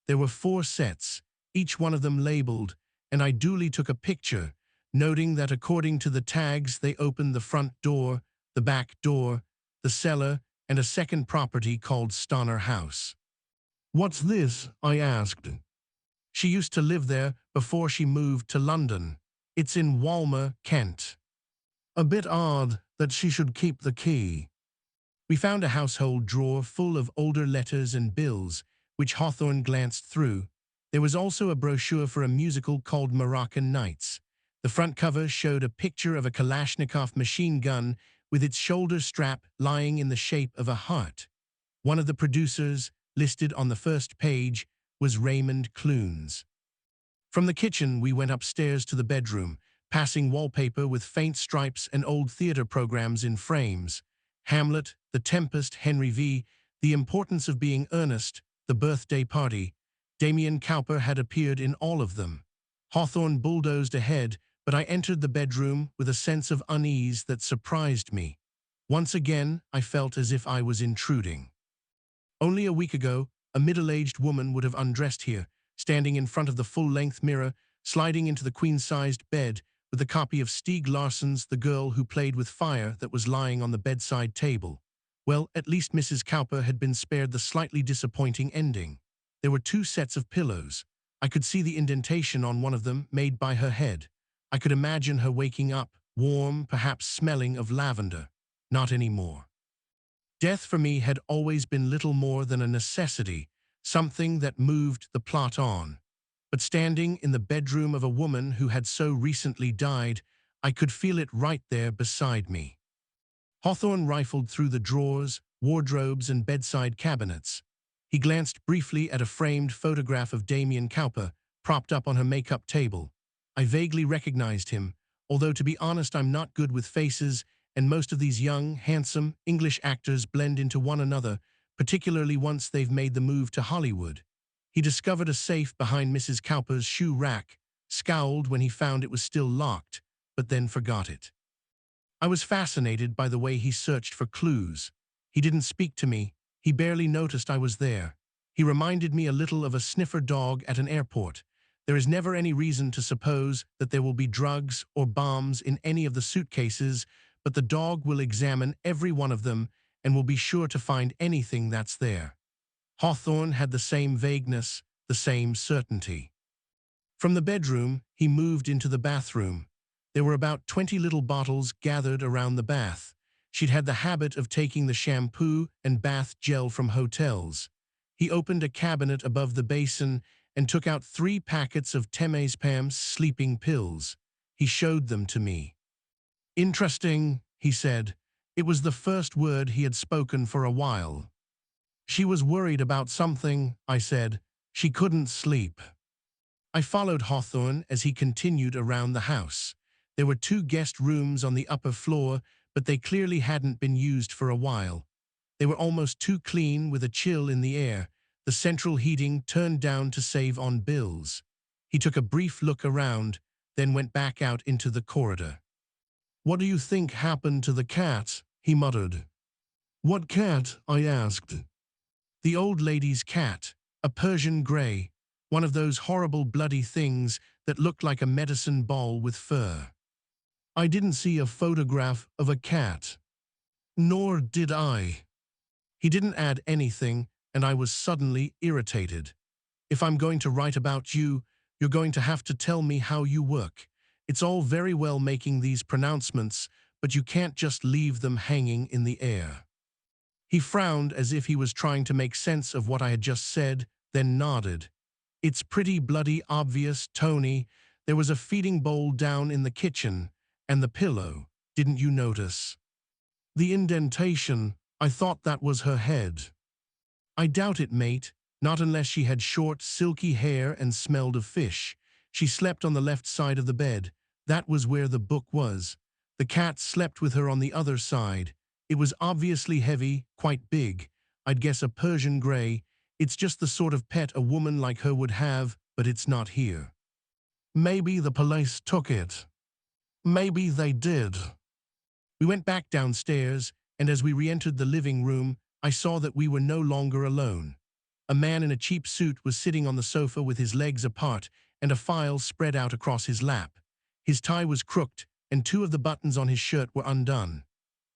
There were 4 sets, each one of them labeled, and I duly took a picture, noting that according to the tags they opened the front door, the back door, the cellar, and a second property called Stonner House. "What's this?" I asked. "She used to live there before she moved to London. It's in Walmer, Kent. A bit odd that she should keep the key." We found a household drawer full of older letters and bills, which Hawthorne glanced through. There was also a brochure for a musical called Moroccan Nights. The front cover showed a picture of a Kalashnikov machine gun with its shoulder strap lying in the shape of a heart. One of the producers, listed on the first page, was Raymond Clunes. From the kitchen, we went upstairs to the bedroom, passing wallpaper with faint stripes and old theater programs in frames. Hamlet, The Tempest, Henry V., The Importance of Being Earnest, The Birthday Party. Damien Cowper had appeared in all of them. Hawthorne bulldozed ahead, but I entered the bedroom with a sense of unease that surprised me. Once again, I felt as if I was intruding. Only a week ago, a middle-aged woman would have undressed here, standing in front of the full-length mirror, sliding into the queen-sized bed with a copy of Stieg Larsson's The Girl Who Played with Fire that was lying on the bedside table. Well, at least Mrs. Cowper had been spared the slightly disappointing ending. There were 2 sets of pillows. I could see the indentation on one of them made by her head. I could imagine her waking up, warm, perhaps smelling of lavender. Not anymore. Death for me had always been little more than a necessity, something that moved the plot on. But standing in the bedroom of a woman who had so recently died, I could feel it right there beside me. Hawthorne rifled through the drawers, wardrobes, and bedside cabinets. He glanced briefly at a framed photograph of Damien Cowper, propped up on her makeup table. I vaguely recognized him, although to be honest I'm not good with faces, and most of these young, handsome, English actors blend into one another, particularly once they've made the move to Hollywood. He discovered a safe behind Mrs. Cowper's shoe rack, scowled when he found it was still locked, but then forgot it. I was fascinated by the way he searched for clues. He didn't speak to me. He barely noticed I was there. He reminded me a little of a sniffer dog at an airport. There is never any reason to suppose that there will be drugs or bombs in any of the suitcases, but the dog will examine every one of them and will be sure to find anything that's there. Hawthorne had the same vagueness, the same certainty. From the bedroom, he moved into the bathroom. There were about 20 little bottles gathered around the bath. She'd had the habit of taking the shampoo and bath gel from hotels. He opened a cabinet above the basin and took out 3 packets of Temazepam's sleeping pills. He showed them to me. "Interesting," he said. It was the first word he had spoken for a while. "She was worried about something," I said. "She couldn't sleep." I followed Hawthorne as he continued around the house. There were 2 guest rooms on the upper floor, but they clearly hadn't been used for a while. They were almost too clean with a chill in the air, the central heating turned down to save on bills. He took a brief look around, then went back out into the corridor. "What do you think happened to the cat?" he muttered. "What cat?" I asked. "The old lady's cat, a Persian grey, one of those horrible bloody things that looked like a medicine ball with fur." I didn't see a photograph of a cat. Nor did I. He didn't add anything, and I was suddenly irritated. "If I'm going to write about you, you're going to have to tell me how you work. It's all very well making these pronouncements, but you can't just leave them hanging in the air." He frowned as if he was trying to make sense of what I had just said, then nodded. "It's pretty bloody obvious, Tony. There was a feeding bowl down in the kitchen, and the pillow. Didn't you notice? The indentation, I thought that was her head." "I doubt it, mate. Not unless she had short, silky hair and smelled of fish. She slept on the left side of the bed. That was where the book was. The cat slept with her on the other side. It was obviously heavy, quite big. I'd guess a Persian grey. It's just the sort of pet a woman like her would have, but it's not here." "Maybe the police took it." Maybe they did. We went back downstairs, and as we re-entered the living room, I saw that we were no longer alone. A man in a cheap suit was sitting on the sofa with his legs apart and a file spread out across his lap. His tie was crooked, and two of the buttons on his shirt were undone.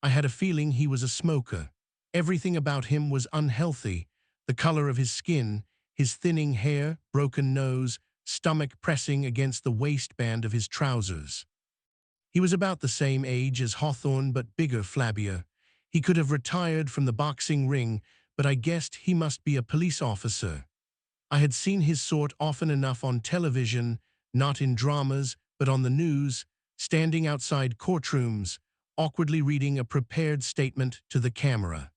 I had a feeling he was a smoker. Everything about him was unhealthy: the color of his skin, his thinning hair, broken nose, stomach pressing against the waistband of his trousers. He was about the same age as Hawthorne, but bigger, flabbier. He could have retired from the boxing ring, but I guessed he must be a police officer. I had seen his sort often enough on television, not in dramas, but on the news, standing outside courtrooms, awkwardly reading a prepared statement to the camera.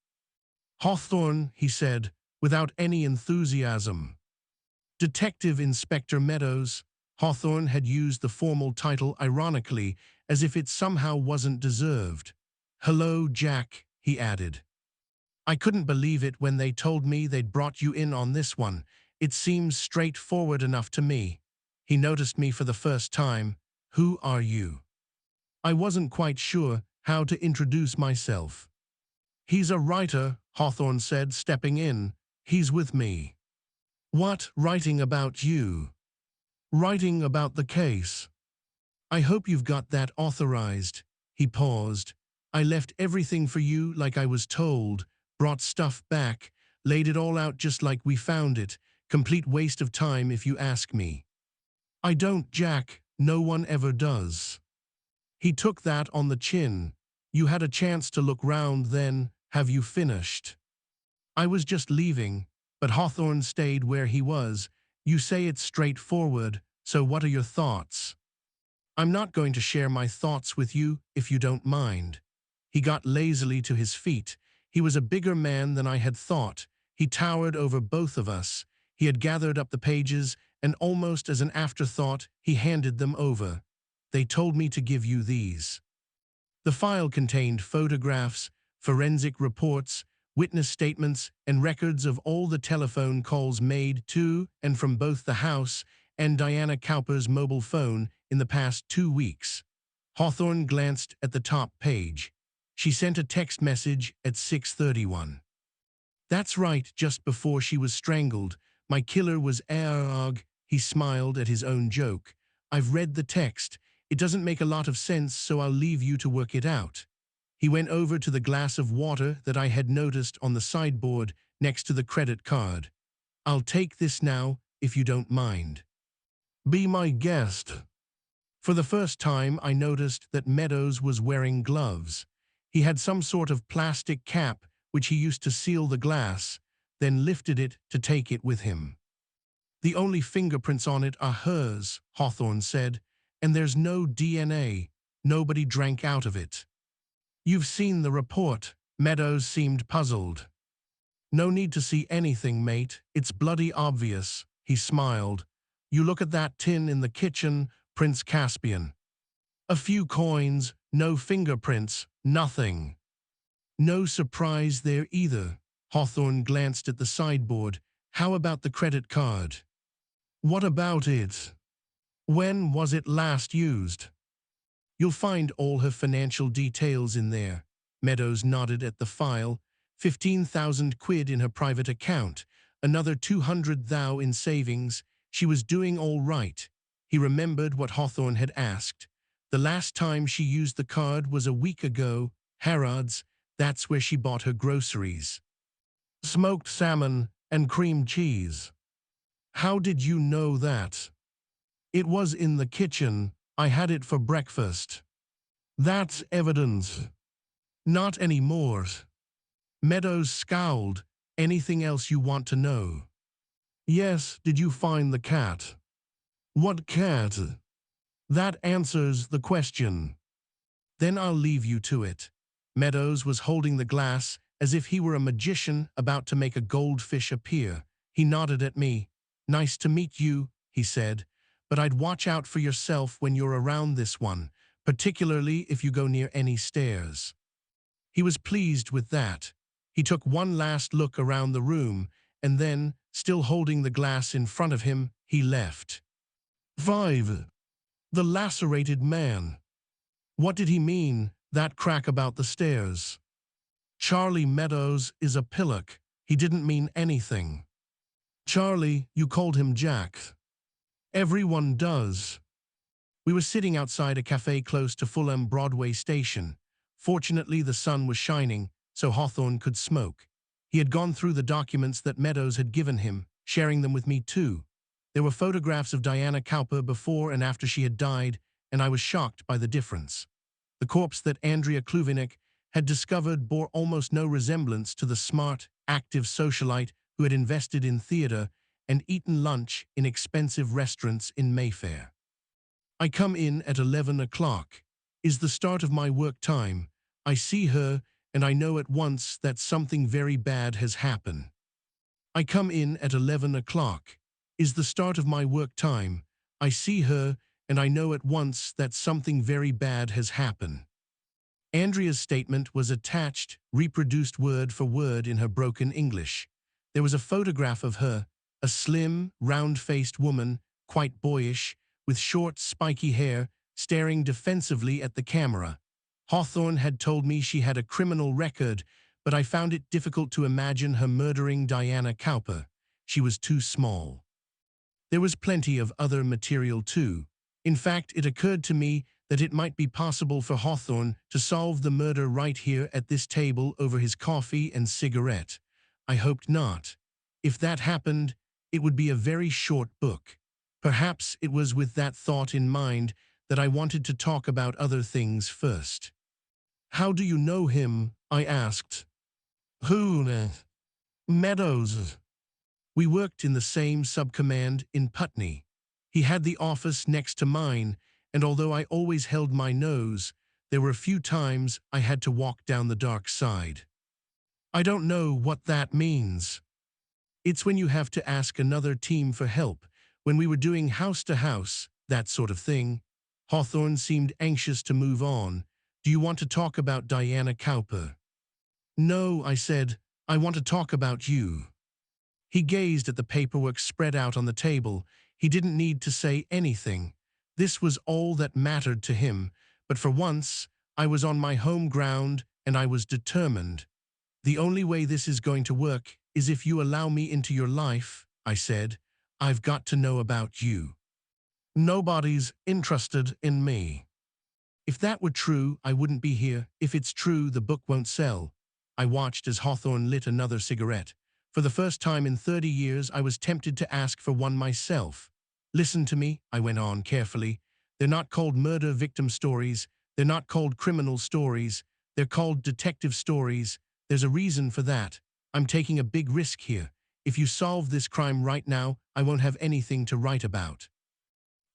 "Hawthorne," he said, without any enthusiasm. "Detective Inspector Meadows." Hawthorne had used the formal title ironically, as if it somehow wasn't deserved. "Hello, Jack," he added. "I couldn't believe it when they told me they'd brought you in on this one. It seems straightforward enough to me." He noticed me for the first time. "Who are you?" I wasn't quite sure how to introduce myself. "He's a writer," Hawthorne said, stepping in. "He's with me." "What, writing about you?" "Writing about the case." "I hope you've got that authorized." He paused. "I left everything for you like I was told, brought stuff back, laid it all out just like we found it. Complete waste of time if you ask me." "I don't, Jack. No one ever does." He took that on the chin. "You had a chance to look round then. Have you finished?" "I was just leaving." But Hawthorne stayed where he was. "You say it's straightforward, so what are your thoughts?" "I'm not going to share my thoughts with you, if you don't mind." He got lazily to his feet. He was a bigger man than I had thought. He towered over both of us. He had gathered up the pages, and almost as an afterthought, he handed them over. "They told me to give you these." The file contained photographs, forensic reports, witness statements, and records of all the telephone calls made to and from both the house and Diana Cowper's mobile phone in the past 2 weeks. Hawthorne glanced at the top page. She sent a text message at 6:31. "That's right, just before she was strangled. My killer was Arg." He smiled at his own joke. "I've read the text. It doesn't make a lot of sense, so I'll leave you to work it out." He went over to the glass of water that I had noticed on the sideboard next to the credit card. "I'll take this now, if you don't mind." "Be my guest." For the first time, I noticed that Meadows was wearing gloves. He had some sort of plastic cap which he used to seal the glass, then lifted it to take it with him. "The only fingerprints on it are hers," Hawthorne said, "and there's no DNA. Nobody drank out of it." "You've seen the report." Meadows seemed puzzled. "No need to see anything, mate. It's bloody obvious." He smiled. "You look at that tin in the kitchen, Prince Caspian. A few coins, no fingerprints, nothing." "No surprise there either." Hawthorne glanced at the sideboard. "How about the credit card?" "What about it? When was it last used?" "You'll find all her financial details in there." Meadows nodded at the file. 15,000 quid in her private account, another 200 thou in savings. She was doing all right. He remembered what Hawthorne had asked. The last time she used the card was a week ago. Harrods, that's where she bought her groceries. "Smoked salmon and cream cheese." "How did you know that?" "It was in the kitchen. I had it for breakfast." "That's evidence." "Not anymore." Meadows scowled. "Anything else you want to know?" "Yes, did you find the cat?" "What cat?" "That answers the question." "Then I'll leave you to it." Meadows was holding the glass as if he were a magician about to make a goldfish appear. He nodded at me. "Nice to meet you," he said, "but I'd watch out for yourself when you're around this one, particularly if you go near any stairs." He was pleased with that. He took one last look around the room, and then, still holding the glass in front of him, he left. 5. The lacerated man. What did he mean, that crack about the stairs? Charlie Meadows is a pillock. He didn't mean anything. Charlie, you called him Jack. Everyone does. We were sitting outside a cafe close to Fulham Broadway station. Fortunately, the sun was shining, so Hawthorne could smoke. He had gone through the documents that Meadows had given him, sharing them with me too. There were photographs of Diana Cowper before and after she had died, and I was shocked by the difference. The corpse that Andrea Kluvinek had discovered bore almost no resemblance to the smart, active socialite who had invested in theater and eaten lunch in expensive restaurants in Mayfair. I come in at 11 o'clock. Is the start of my work time. I see her, and I know at once that something very bad has happened. I come in at 11 o'clock. Is the start of my work time. I see her, and I know at once that something very bad has happened. Andrea's statement was attached, reproduced word for word in her broken English. There was a photograph of her, a slim, round-faced woman, quite boyish, with short, spiky hair, staring defensively at the camera. Hawthorne had told me she had a criminal record, but I found it difficult to imagine her murdering Diana Cowper. She was too small. There was plenty of other material too. In fact, it occurred to me that it might be possible for Hawthorne to solve the murder right here at this table over his coffee and cigarette. I hoped not. If that happened, it would be a very short book. Perhaps it was with that thought in mind that I wanted to talk about other things first. How do you know him? I asked. Who? Meadows. We worked in the same sub-command in Putney. He had the office next to mine, and although I always held my nose, there were a few times I had to walk down the dark side. I don't know what that means. It's when you have to ask another team for help, when we were doing house to house, that sort of thing. Hawthorne seemed anxious to move on. Do you want to talk about Diana Cowper? No, I said. I want to talk about you. He gazed at the paperwork spread out on the table. He didn't need to say anything. This was all that mattered to him, but for once, I was on my home ground and I was determined. The only way this is going to work is if you allow me into your life, I said. I've got to know about you. Nobody's interested in me. If that were true, I wouldn't be here. If it's true, the book won't sell. I watched as Hawthorne lit another cigarette. For the first time in 30 years, I was tempted to ask for one myself. Listen to me, I went on carefully. They're not called murder victim stories. They're not called criminal stories. They're called detective stories. There's a reason for that. I'm taking a big risk here. If you solve this crime right now, I won't have anything to write about.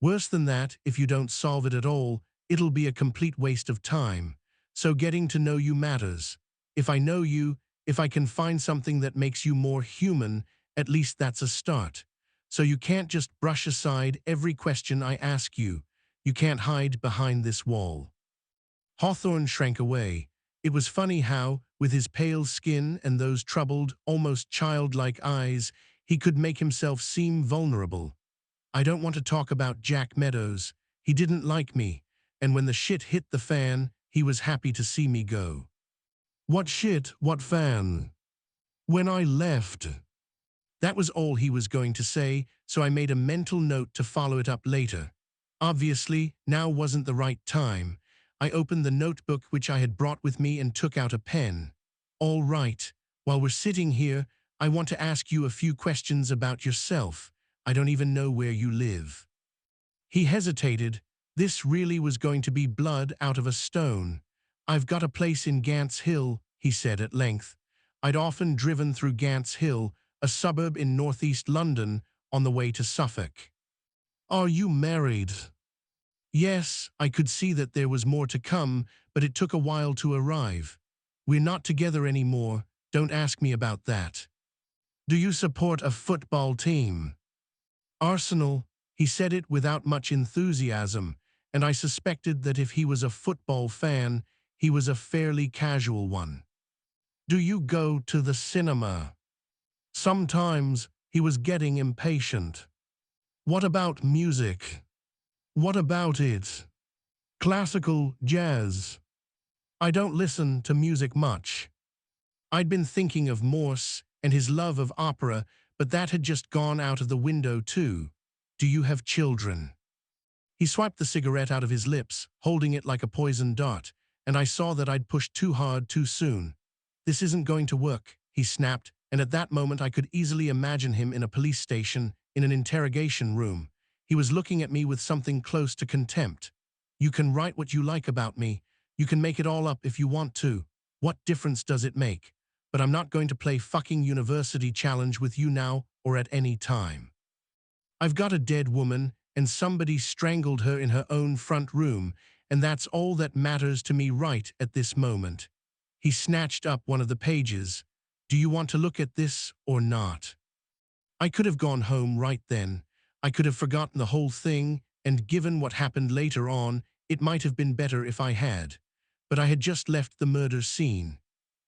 Worse than that, if you don't solve it at all, it'll be a complete waste of time. So getting to know you matters. If I know you, if I can find something that makes you more human, at least that's a start. So you can't just brush aside every question I ask you. You can't hide behind this wall. Hawthorne shrank away. It was funny how, with his pale skin and those troubled, almost childlike eyes, he could make himself seem vulnerable. I don't want to talk about Jack Meadows. He didn't like me, and when the shit hit the fan, he was happy to see me go. What shit? What fan? When I left. That was all he was going to say, so I made a mental note to follow it up later. Obviously, now wasn't the right time. I opened the notebook which I had brought with me and took out a pen. All right, while we're sitting here, I want to ask you a few questions about yourself. I don't even know where you live. He hesitated. This really was going to be blood out of a stone. I've got a place in Gants Hill, he said at length. I'd often driven through Gants Hill, a suburb in northeast London, on the way to Suffolk. Are you married? Yes, I could see that there was more to come, but it took a while to arrive. We're not together anymore. Don't ask me about that. Do you support a football team? Arsenal. He said it without much enthusiasm, and I suspected that if he was a football fan, he was a fairly casual one. Do you go to the cinema? Sometimes. He was getting impatient. What about music? What about it? Classical jazz. I don't listen to music much. I'd been thinking of Morse and his love of opera, but that had just gone out of the window too. Do you have children? He swiped the cigarette out of his lips, holding it like a poisoned dart, and I saw that I'd pushed too hard too soon. This isn't going to work, he snapped, and at that moment I could easily imagine him in a police station, in an interrogation room. He was looking at me with something close to contempt. You can write what you like about me. You can make it all up if you want to. What difference does it make? But I'm not going to play fucking university challenge with you now or at any time. I've got a dead woman, and somebody strangled her in her own front room, and that's all that matters to me right at this moment. He snatched up one of the pages. Do you want to look at this or not? I could have gone home right then. I could have forgotten the whole thing, and given what happened later on, it might have been better if I had. But I had just left the murder scene.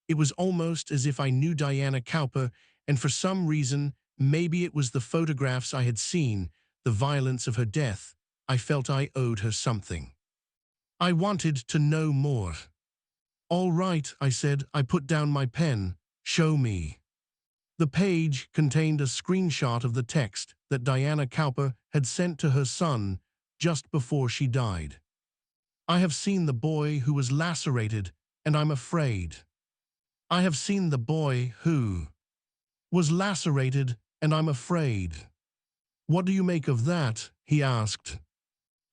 It was almost as if I knew Diana Cowper, and for some reason, maybe it was the photographs I had seen, the violence of her death, I felt I owed her something. I wanted to know more. All right, I said. I put down my pen. Show me. The page contained a screenshot of the text that Diana Cowper had sent to her son just before she died. I have seen the boy who was lacerated, and I'm afraid. I have seen the boy who was lacerated, and I'm afraid. What do you make of that? He asked.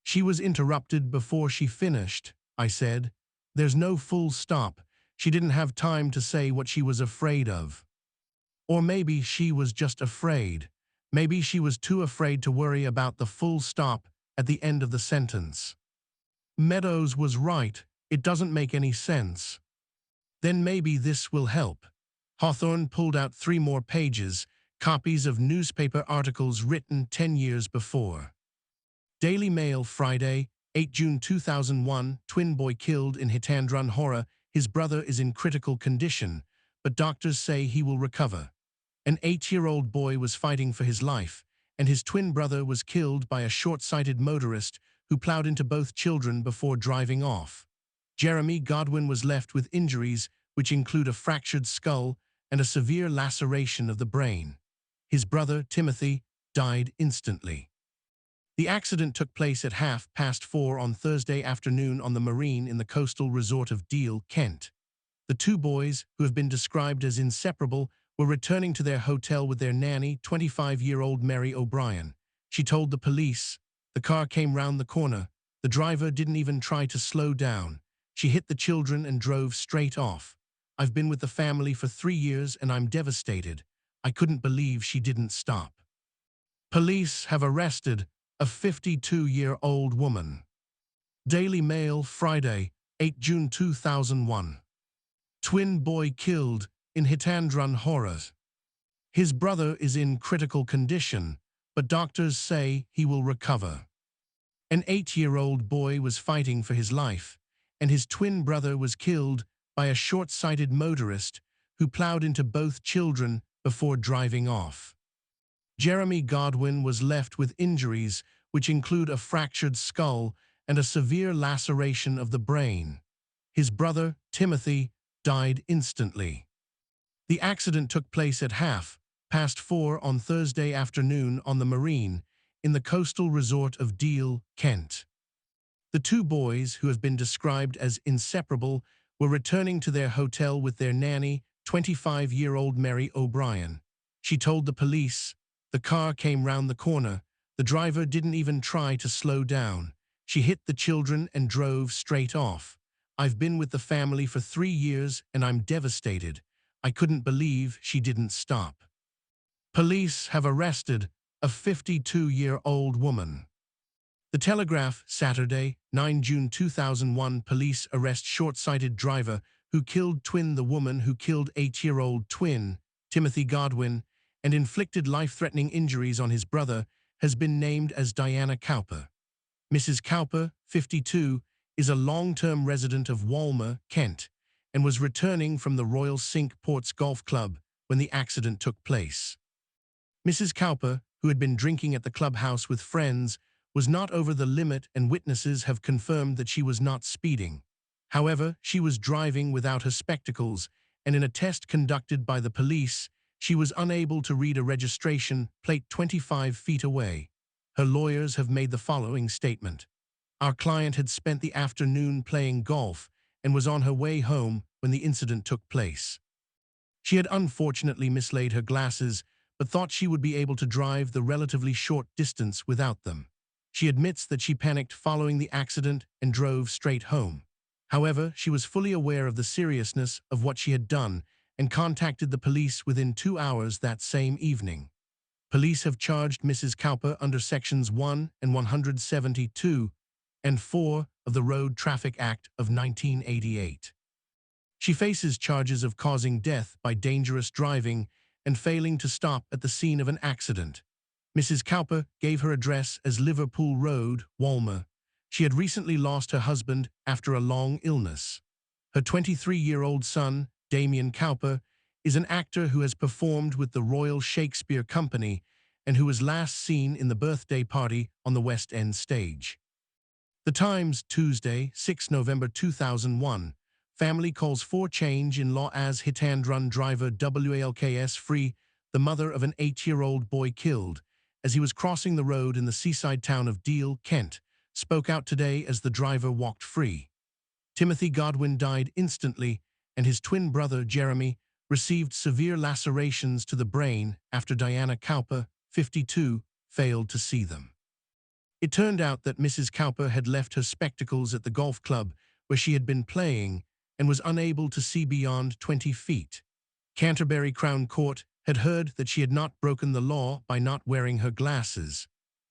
She was interrupted before she finished, I said. There's no full stop. She didn't have time to say what she was afraid of. Or maybe she was just afraid. Maybe she was too afraid to worry about the full stop at the end of the sentence. Meadows was right. It doesn't make any sense. Then maybe this will help. Hawthorne pulled out 3 more pages, copies of newspaper articles written 10 years before. Daily Mail, Friday, 8 June 2001, twin boy killed in hit and run horror. His brother is in critical condition, but doctors say he will recover. An 8-year-old boy was fighting for his life, and his twin brother was killed by a short-sighted motorist who plowed into both children before driving off. Jeremy Godwin was left with injuries which include a fractured skull and a severe laceration of the brain. His brother, Timothy, died instantly. The accident took place at 4:30 on Thursday afternoon on the marine in the coastal resort of Deal, Kent. The 2 boys, who have been described as inseparable, were returning to their hotel with their nanny, 25-year-old Mary O'Brien. She told the police. The car came round the corner. The driver didn't even try to slow down. She hit the children and drove straight off. I've been with the family for 3 years and I'm devastated. I couldn't believe she didn't stop. Police have arrested a 52-year-old woman. Daily Mail, Friday, 8 June 2001. Twin boy killed in hit-and-run horror. His brother is in critical condition, but doctors say he will recover. An 8-year-old boy was fighting for his life, and his twin brother was killed by a short-sighted motorist who plowed into both children before driving off. Jeremy Godwin was left with injuries which include a fractured skull and a severe laceration of the brain. His brother, Timothy, died instantly. The accident took place at 4:30 on Thursday afternoon on the marine in the coastal resort of Deal, Kent. The 2 boys, who have been described as inseparable, were returning to their hotel with their nanny, 25-year-old Mary O'Brien. She told the police. The car came round the corner. The driver didn't even try to slow down. She hit the children and drove straight off. I've been with the family for 3 years and I'm devastated. I couldn't believe she didn't stop. Police have arrested a 52-year-old woman. The Telegraph, Saturday, 9 June 2001. Police arrest short-sighted driver who killed the woman who killed 8-year-old twin, Timothy Godwin, and inflicted life-threatening injuries on his brother, has been named as Diana Cowper. Mrs. Cowper, 52, is a long-term resident of Walmer, Kent, and was returning from the Royal Cinque Ports Golf Club when the accident took place. Mrs. Cowper, who had been drinking at the clubhouse with friends, was not over the limit, and witnesses have confirmed that she was not speeding. However, she was driving without her spectacles, and in a test conducted by the police, she was unable to read a registration plate 25 feet away. Her lawyers have made the following statement. Our client had spent the afternoon playing golf and was on her way home when the incident took place. She had unfortunately mislaid her glasses, but thought she would be able to drive the relatively short distance without them. She admits that she panicked following the accident and drove straight home. However, she was fully aware of the seriousness of what she had done and contacted the police within 2 hours that same evening. Police have charged Mrs. Cowper under Sections 1 and 172 and 4 of the Road Traffic Act of 1988. She faces charges of causing death by dangerous driving and failing to stop at the scene of an accident. Mrs. Cowper gave her address as Liverpool Road, Walmer. She had recently lost her husband after a long illness. Her 23-year-old son, Damien Cowper, is an actor who has performed with the Royal Shakespeare Company and who was last seen in the birthday party on the West End stage. The Times, Tuesday, 6 November 2001. Family calls for change in law as hit-and-run driver WALKS free, the mother of an 8-year-old boy killed as he was crossing the road in the seaside town of Deal, Kent, spoke out today as the driver walked free. Timothy Godwin died instantly, and his twin brother, Jeremy, received severe lacerations to the brain after Diana Cowper, 52, failed to see them. It turned out that Mrs. Cowper had left her spectacles at the golf club where she had been playing and was unable to see beyond 20 feet. Canterbury Crown Court had heard that she had not broken the law by not wearing her glasses.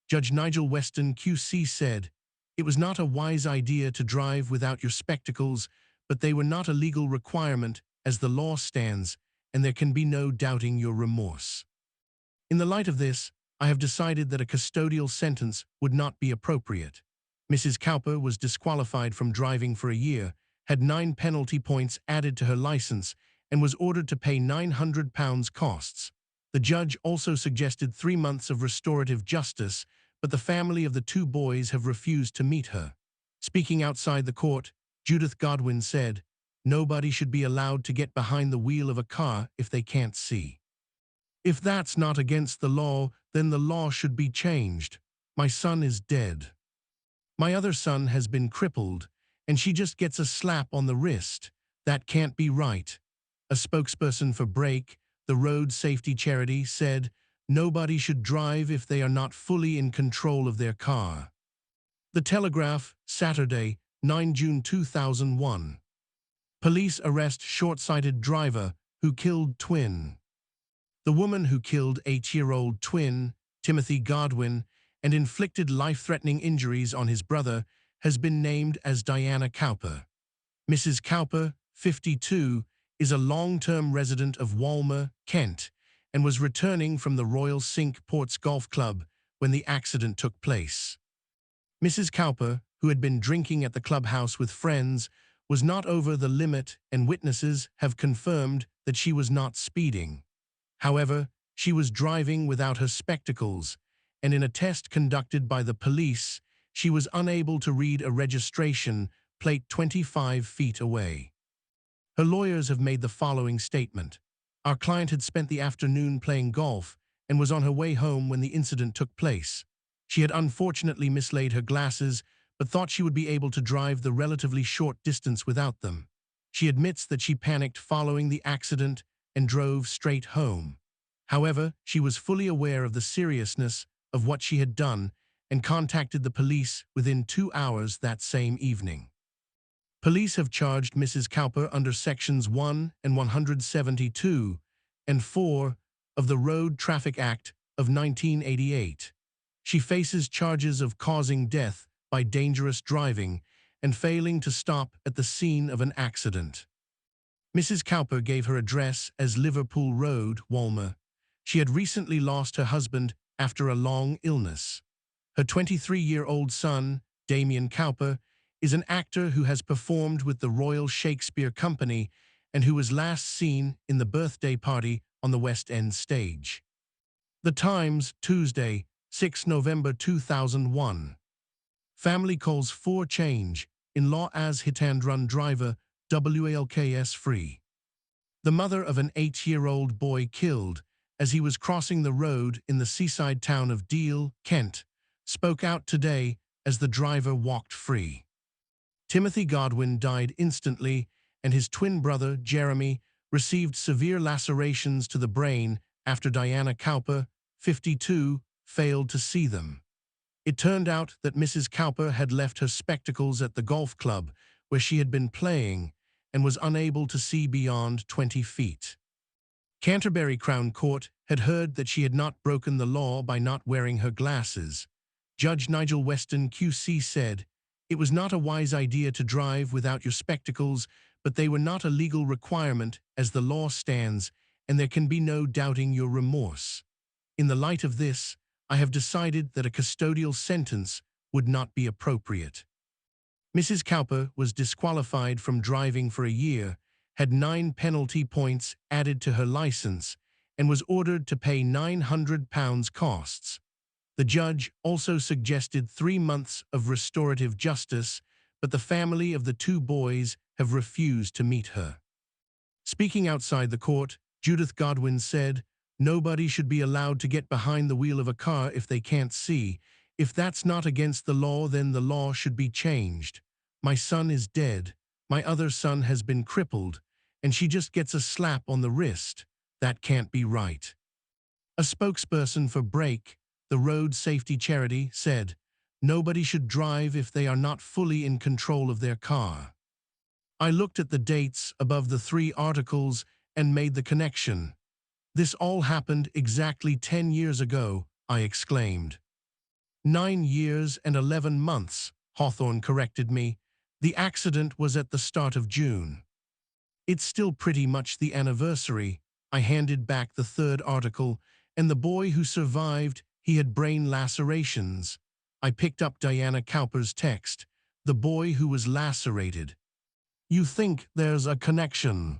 Judge Nigel Weston QC said, "It was not a wise idea to drive without your spectacles, but they were not a legal requirement as the law stands, and there can be no doubting your remorse. In the light of this, I have decided that a custodial sentence would not be appropriate." Mrs. Cowper was disqualified from driving for a year, had 9 penalty points added to her license, and was ordered to pay £900 costs. The judge also suggested 3 months of restorative justice, but the family of the 2 boys have refused to meet her. Speaking outside the court, Judith Godwin said, "Nobody should be allowed to get behind the wheel of a car if they can't see. If that's not against the law, then the law should be changed. My son is dead. My other son has been crippled, and she just gets a slap on the wrist. That can't be right." A spokesperson for Break, the road safety charity, said, "Nobody should drive if they are not fully in control of their car." The Telegraph, Saturday, 9 June 2001. Police arrest short-sighted driver who killed twin. The woman who killed 8-year-old twin, Timothy Godwin, and inflicted life-threatening injuries on his brother has been named as Diana Cowper. Mrs. Cowper, 52, is a long-term resident of Walmer, Kent, and was returning from the Royal Cinque Ports Golf Club when the accident took place. Mrs. Cowper, who had been drinking at the clubhouse with friends, was not over the limit, and witnesses have confirmed that she was not speeding. However, she was driving without her spectacles, and in a test conducted by the police, she was unable to read a registration plate 25 feet away. Her lawyers have made the following statement. Our client had spent the afternoon playing golf and was on her way home when the incident took place. She had unfortunately mislaid her glasses, but thought she would be able to drive the relatively short distance without them. She admits that she panicked following the accident and drove straight home. However, she was fully aware of the seriousness of what she had done and contacted the police within 2 hours that same evening. Police have charged Mrs. Cowper under Sections 1 and 172 and 4 of the Road Traffic Act of 1988. She faces charges of causing death by dangerous driving and failing to stop at the scene of an accident. Mrs. Cowper gave her address as Liverpool Road, Walmer. She had recently lost her husband after a long illness. Her 23-year-old son, Damien Cowper, is an actor who has performed with the Royal Shakespeare Company and who was last seen in the birthday party on the West End stage. The Times, Tuesday, 6 November 2001. Family calls for change. In-law as hit-and-run driver, WALKS free. The mother of an 8-year-old boy killed as he was crossing the road in the seaside town of Deal, Kent, spoke out today as the driver walked free. Timothy Godwin died instantly, and his twin brother, Jeremy, received severe lacerations to the brain after Diana Cowper, 52, failed to see them. It turned out that Mrs. Cowper had left her spectacles at the golf club where she had been playing and was unable to see beyond 20 feet. Canterbury Crown Court had heard that she had not broken the law by not wearing her glasses. Judge Nigel Weston QC said, "It was not a wise idea to drive without your spectacles, but they were not a legal requirement as the law stands, and there can be no doubting your remorse. In the light of this, I have decided that a custodial sentence would not be appropriate." Mrs. Cowper was disqualified from driving for a year, had 9 penalty points added to her license, and was ordered to pay £900 costs. The judge also suggested 3 months of restorative justice, but the family of the 2 boys have refused to meet her. Speaking outside the court, Judith Godwin said, "Nobody should be allowed to get behind the wheel of a car if they can't see. If that's not against the law, then the law should be changed. My son is dead. My other son has been crippled, and she just gets a slap on the wrist. That can't be right." A spokesperson for Brake, the road safety charity, said, "Nobody should drive if they are not fully in control of their car." I looked at the dates above the 3 articles and made the connection. "This all happened exactly 10 years ago," I exclaimed. 9 years and 11 months, Hawthorne corrected me. "The accident was at the start of June." "It's still pretty much the anniversary." I handed back the 3rd article, and the boy who survived, he had brain lacerations. I picked up Diana Cowper's text, "The boy who was lacerated." "You think there's a connection?"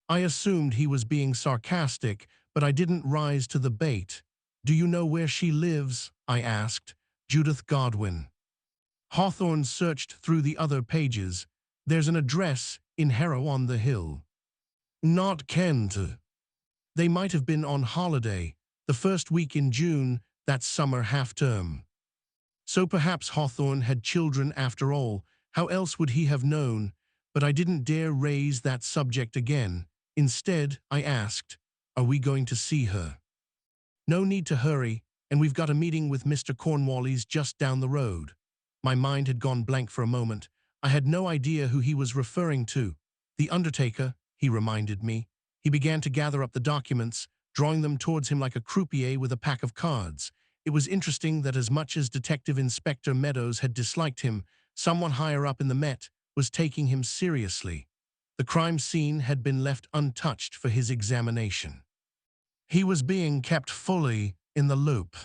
I assumed he was being sarcastic, but I didn't rise to the bait. "Do you know where she lives?" I asked. "Judith Godwin." Hawthorne searched through the other pages. "There's an address in Harrow-on-the-Hill." "Not Kent." They might have been on holiday, the first week in June, that summer half-term. So perhaps Hawthorne had children after all. How else would he have known? But I didn't dare raise that subject again. Instead, I asked, "Are we going to see her?" "No need to hurry, and we've got a meeting with Mr. Cornwallis just down the road." My mind had gone blank for a moment. I had no idea who he was referring to. "The undertaker," he reminded me. He began to gather up the documents, drawing them towards him like a croupier with a pack of cards. It was interesting that as much as Detective Inspector Meadows had disliked him, someone higher up in the Met was taking him seriously. The crime scene had been left untouched for his examination. He was being kept fully in the loop.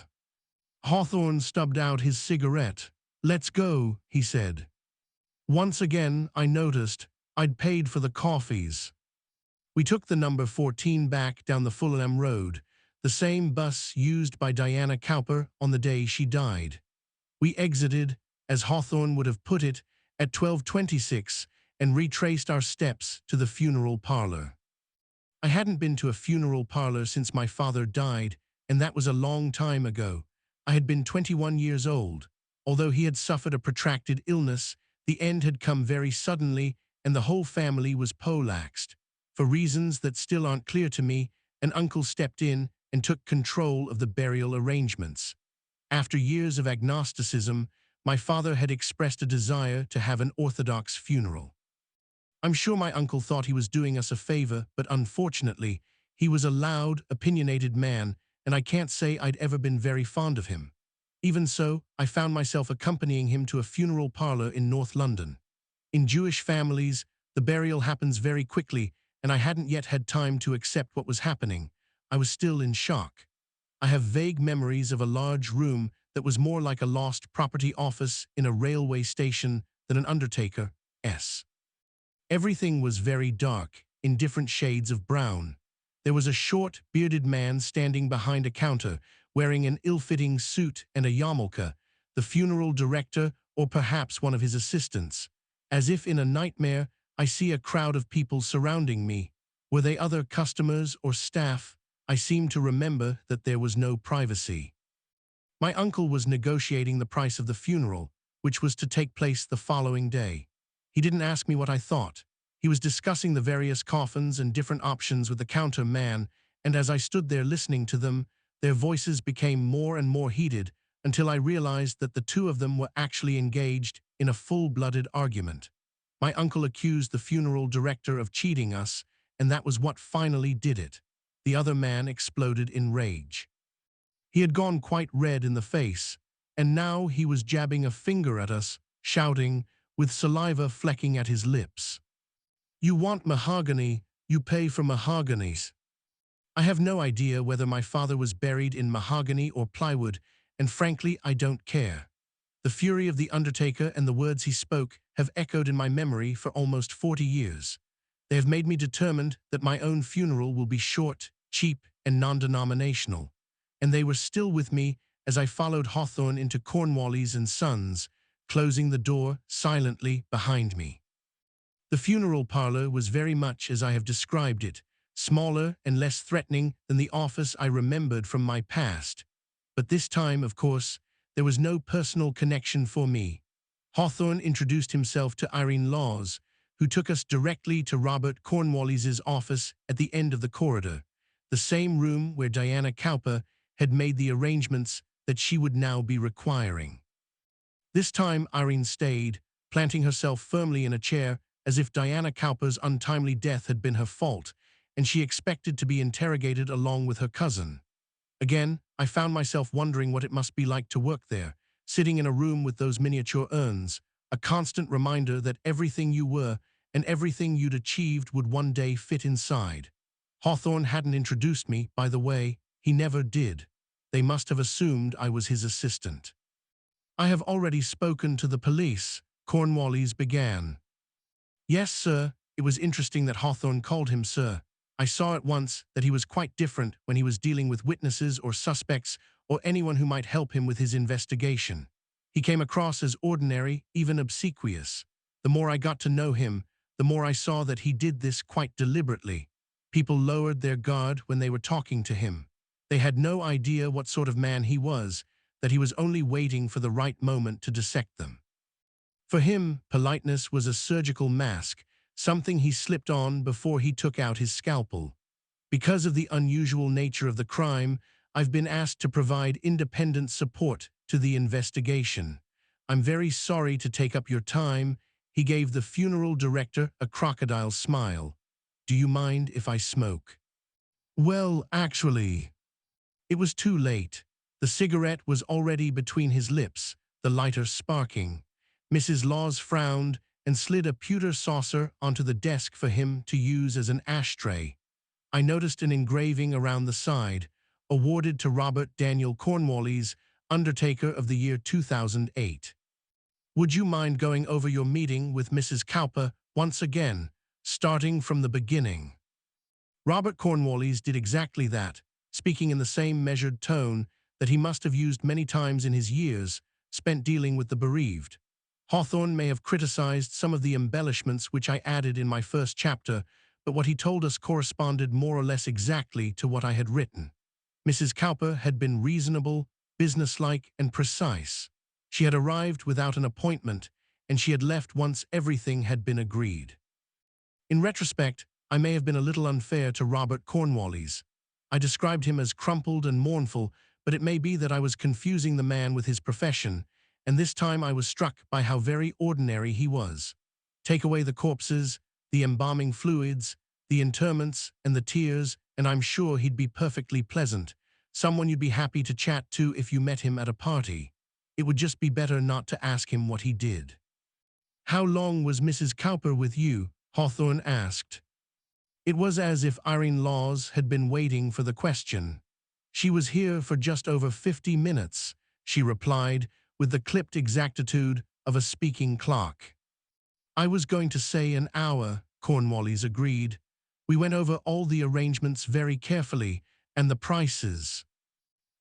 Hawthorne stubbed out his cigarette. "Let's go," he said. Once again, I noticed I'd paid for the coffees. We took the number 14 back down the Fulham Road, the same bus used by Diana Cowper on the day she died. We exited, as Hawthorne would have put it, at 12:26 and retraced our steps to the funeral parlor. I hadn't been to a funeral parlor since my father died, and that was a long time ago. I had been 21 years old. Although he had suffered a protracted illness, the end had come very suddenly, and the whole family was poleaxed. For reasons that still aren't clear to me, an uncle stepped in and took control of the burial arrangements. After years of agnosticism, my father had expressed a desire to have an orthodox funeral. I'm sure my uncle thought he was doing us a favor, but unfortunately, he was a loud, opinionated man, and I can't say I'd ever been very fond of him. Even so, I found myself accompanying him to a funeral parlor in North London. In Jewish families, the burial happens very quickly, and I hadn't yet had time to accept what was happening. I was still in shock. I have vague memories of a large room that was more like a lost property office in a railway station than an undertaker's. Everything was very dark, in different shades of brown. There was a short, bearded man standing behind a counter, wearing an ill-fitting suit and a yarmulke, the funeral director or perhaps one of his assistants. As if in a nightmare, I see a crowd of people surrounding me. Were they other customers or staff? I seem to remember that there was no privacy. My uncle was negotiating the price of the funeral, which was to take place the following day. He didn't ask me what I thought. He was discussing the various coffins and different options with the counter man, and as I stood there listening to them, their voices became more and more heated until I realized that the two of them were actually engaged in a full-blooded argument. My uncle accused the funeral director of cheating us, and that was what finally did it. The other man exploded in rage. He had gone quite red in the face, and now he was jabbing a finger at us, shouting, with saliva flecking at his lips. "You want mahogany, you pay for mahoganies." I have no idea whether my father was buried in mahogany or plywood, and frankly, I don't care. The fury of the undertaker and the words he spoke have echoed in my memory for almost 40 years. They have made me determined that my own funeral will be short, cheap, and non-denominational. And they were still with me as I followed Hawthorne into Cornwallis and Sons, closing the door silently behind me. The funeral parlor was very much as I have described it, smaller and less threatening than the office I remembered from my past. But this time, of course, there was no personal connection for me. Hawthorne introduced himself to Irene Laws, who took us directly to Robert Cornwallis's office at the end of the corridor, the same room where Diana Cowper had made the arrangements that she would now be requiring. This time Irene stayed, planting herself firmly in a chair as if Diana Cowper's untimely death had been her fault, and she expected to be interrogated along with her cousin. Again, I found myself wondering what it must be like to work there, sitting in a room with those miniature urns, a constant reminder that everything you were and everything you'd achieved would one day fit inside. Hawthorne hadn't introduced me, by the way. He never did. They must have assumed I was his assistant. "I have already spoken to the police," Cornwallis began. "Yes, sir." It was interesting that Hawthorne called him sir. I saw at once that he was quite different when he was dealing with witnesses or suspects or anyone who might help him with his investigation. He came across as ordinary, even obsequious. The more I got to know him, the more I saw that he did this quite deliberately. People lowered their guard when they were talking to him. They had no idea what sort of man he was, that he was only waiting for the right moment to dissect them. For him, politeness was a surgical mask, something he slipped on before he took out his scalpel. Because of the unusual nature of the crime, I've been asked to provide independent support to the investigation. I'm very sorry to take up your time. He gave the funeral director a crocodile smile. "Do you mind if I smoke?" "Well, actually..." It was too late. The cigarette was already between his lips, the lighter sparking. Mrs. Laws frowned and slid a pewter saucer onto the desk for him to use as an ashtray. I noticed an engraving around the side, awarded to Robert Daniel Cornwallis, Undertaker of the year 2008. "Would you mind going over your meeting with Mrs. Cowper once again, starting from the beginning?" Robert Cornwallis did exactly that, speaking in the same measured tone that he must have used many times in his years spent dealing with the bereaved. Hawthorne may have criticized some of the embellishments which I added in my first chapter, but what he told us corresponded more or less exactly to what I had written. Mrs. Cowper had been reasonable, businesslike, and precise. She had arrived without an appointment, and she had left once everything had been agreed. In retrospect, I may have been a little unfair to Robert Cornwallis. I described him as crumpled and mournful, but it may be that I was confusing the man with his profession, and this time I was struck by how very ordinary he was. Take away the corpses, the embalming fluids, the interments, and the tears, and I'm sure he'd be perfectly pleasant, someone you'd be happy to chat to if you met him at a party. It would just be better not to ask him what he did. "How long was Mrs. Cowper with you?" Hawthorne asked. It was as if Irene Laws had been waiting for the question. "She was here for just over 50 minutes, she replied, with the clipped exactitude of a speaking clock. "I was going to say an hour," Cornwallis agreed. "We went over all the arrangements very carefully, and the prices."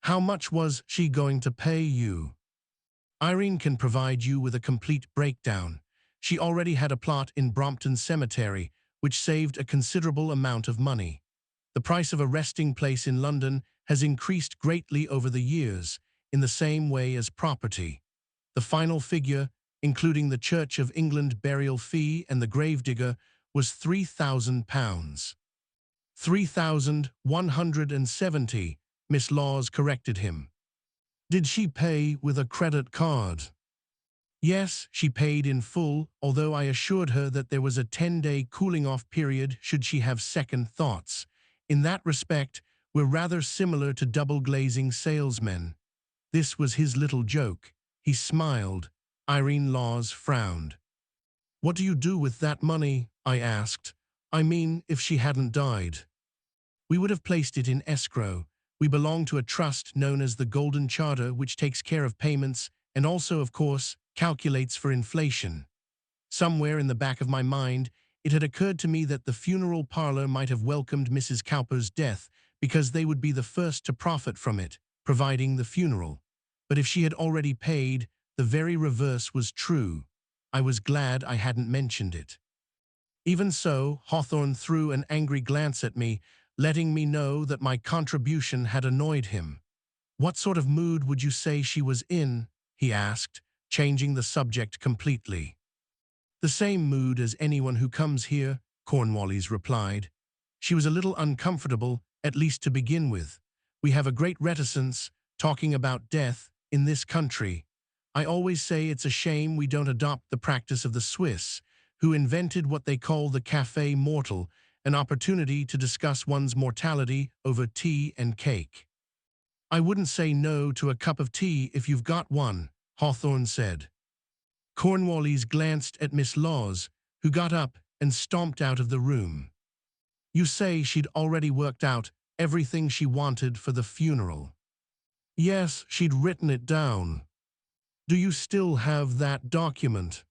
How much was she going to pay you? Irene can provide you with a complete breakdown. She already had a plot in Brompton Cemetery, which saved a considerable amount of money. The price of a resting place in London has increased greatly over the years, in the same way as property. The final figure, including the Church of England burial fee and the gravedigger, was £3,000. 3,170, Miss Laws corrected him. Did she pay with a credit card? Yes, she paid in full, although I assured her that there was a 10-day cooling-off period should she have second thoughts. In that respect, we're rather similar to double-glazing salesmen. This was his little joke. He smiled. Irene Laws frowned. What do you do with that money? I asked. I mean, if she hadn't died. We would have placed it in escrow. We belong to a trust known as the Golden Charter, which takes care of payments and also, of course, calculates for inflation. Somewhere in the back of my mind, it had occurred to me that the funeral parlor might have welcomed Mrs. Cowper's death because they would be the first to profit from it, providing the funeral. But if she had already paid, the very reverse was true. I was glad I hadn't mentioned it. Even so, Hawthorne threw an angry glance at me, letting me know that my contribution had annoyed him. What sort of mood would you say she was in? He asked, changing the subject completely. The same mood as anyone who comes here, Cornwallis replied. She was a little uncomfortable, at least to begin with. We have a great reticence, talking about death, in this country. I always say it's a shame we don't adopt the practice of the Swiss, who invented what they call the café mortal, an opportunity to discuss one's mortality over tea and cake. I wouldn't say no to a cup of tea if you've got one, Hawthorne said. Cornwallis glanced at Miss Laws, who got up and stomped out of the room. You say she'd already worked out everything she wanted for the funeral. Yes, she'd written it down. Do you still have that document?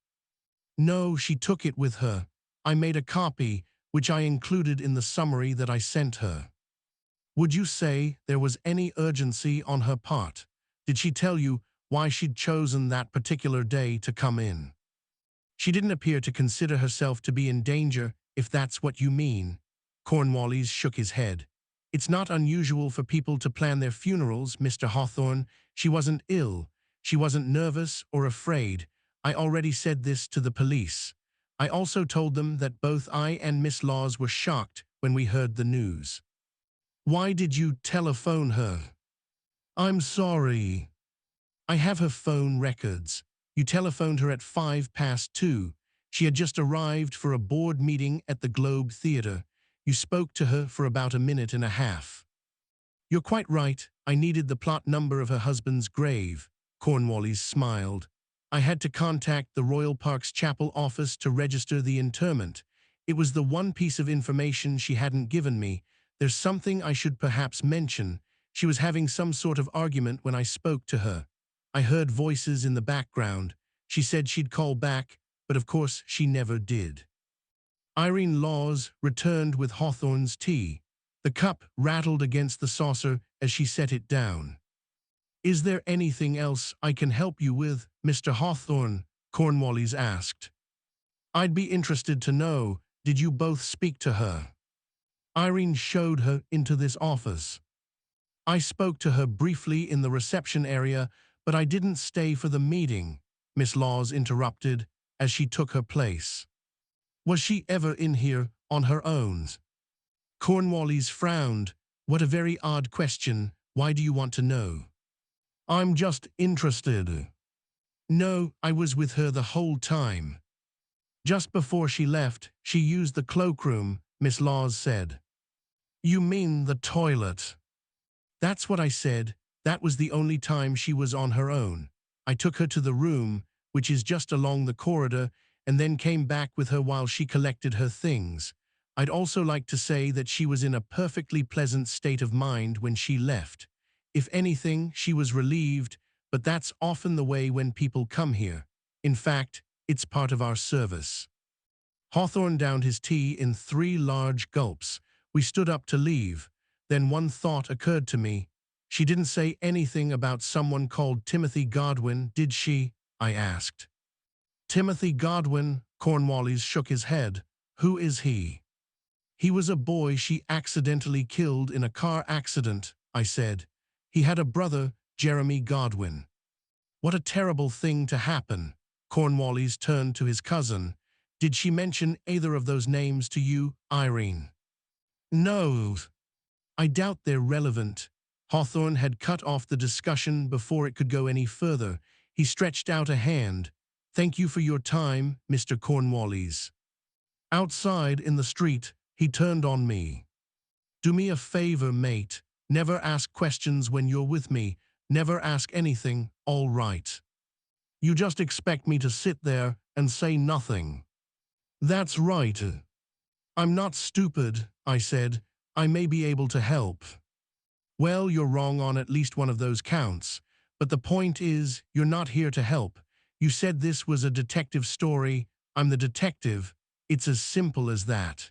No, she took it with her. I made a copy, which I included in the summary that I sent her. Would you say there was any urgency on her part? Did she tell you why she'd chosen that particular day to come in? She didn't appear to consider herself to be in danger, if that's what you mean. Cornwallis shook his head. It's not unusual for people to plan their funerals, Mr. Hawthorne. She wasn't ill. She wasn't nervous or afraid. I already said this to the police. I also told them that both I and Miss Laws were shocked when we heard the news. Why did you telephone her? I'm sorry. I have her phone records. You telephoned her at 2:05. She had just arrived for a board meeting at the Globe Theatre. You spoke to her for about a minute and a half. You're quite right. I needed the plot number of her husband's grave. Cornwallis smiled. I had to contact the Royal Parks Chapel office to register the interment. It was the one piece of information she hadn't given me. There's something I should perhaps mention. She was having some sort of argument when I spoke to her. I heard voices in the background. She said she'd call back, but of course she never did. Irene Laws returned with Hawthorne's tea. The cup rattled against the saucer as she set it down. Is there anything else I can help you with, Mr. Hawthorne? Cornwallis asked. I'd be interested to know, did you both speak to her? Irene showed her into this office. I spoke to her briefly in the reception area, but I didn't stay for the meeting, Miss Laws interrupted as she took her place. Was she ever in here on her own? Cornwallis frowned. What a very odd question. Why do you want to know? I'm just interested. No, I was with her the whole time. Just before she left, she used the cloakroom, Miss Laws said. You mean the toilet? That's what I said. That was the only time she was on her own. I took her to the room, which is just along the corridor, and then came back with her while she collected her things. I'd also like to say that she was in a perfectly pleasant state of mind when she left. If anything, she was relieved, but that's often the way when people come here. In fact, it's part of our service. Hawthorne downed his tea in 3 large gulps. We stood up to leave. Then one thought occurred to me. She didn't say anything about someone called Timothy Godwin, did she? I asked. Timothy Godwin, Cornwallis shook his head. Who is he? He was a boy she accidentally killed in a car accident, I said. He had a brother, Jeremy Godwin. What a terrible thing to happen. Cornwallis turned to his cousin. Did she mention either of those names to you, Irene? No. I doubt they're relevant. Hawthorne had cut off the discussion before it could go any further. He stretched out a hand. Thank you for your time, Mr. Cornwallis. Outside in the street, he turned on me. Do me a favor, mate. Never ask questions when you're with me. Never ask anything, all right. You just expect me to sit there and say nothing. That's right. I'm not stupid, I said. I may be able to help. Well, you're wrong on at least one of those counts. But the point is, you're not here to help. You said this was a detective story. I'm the detective. It's as simple as that.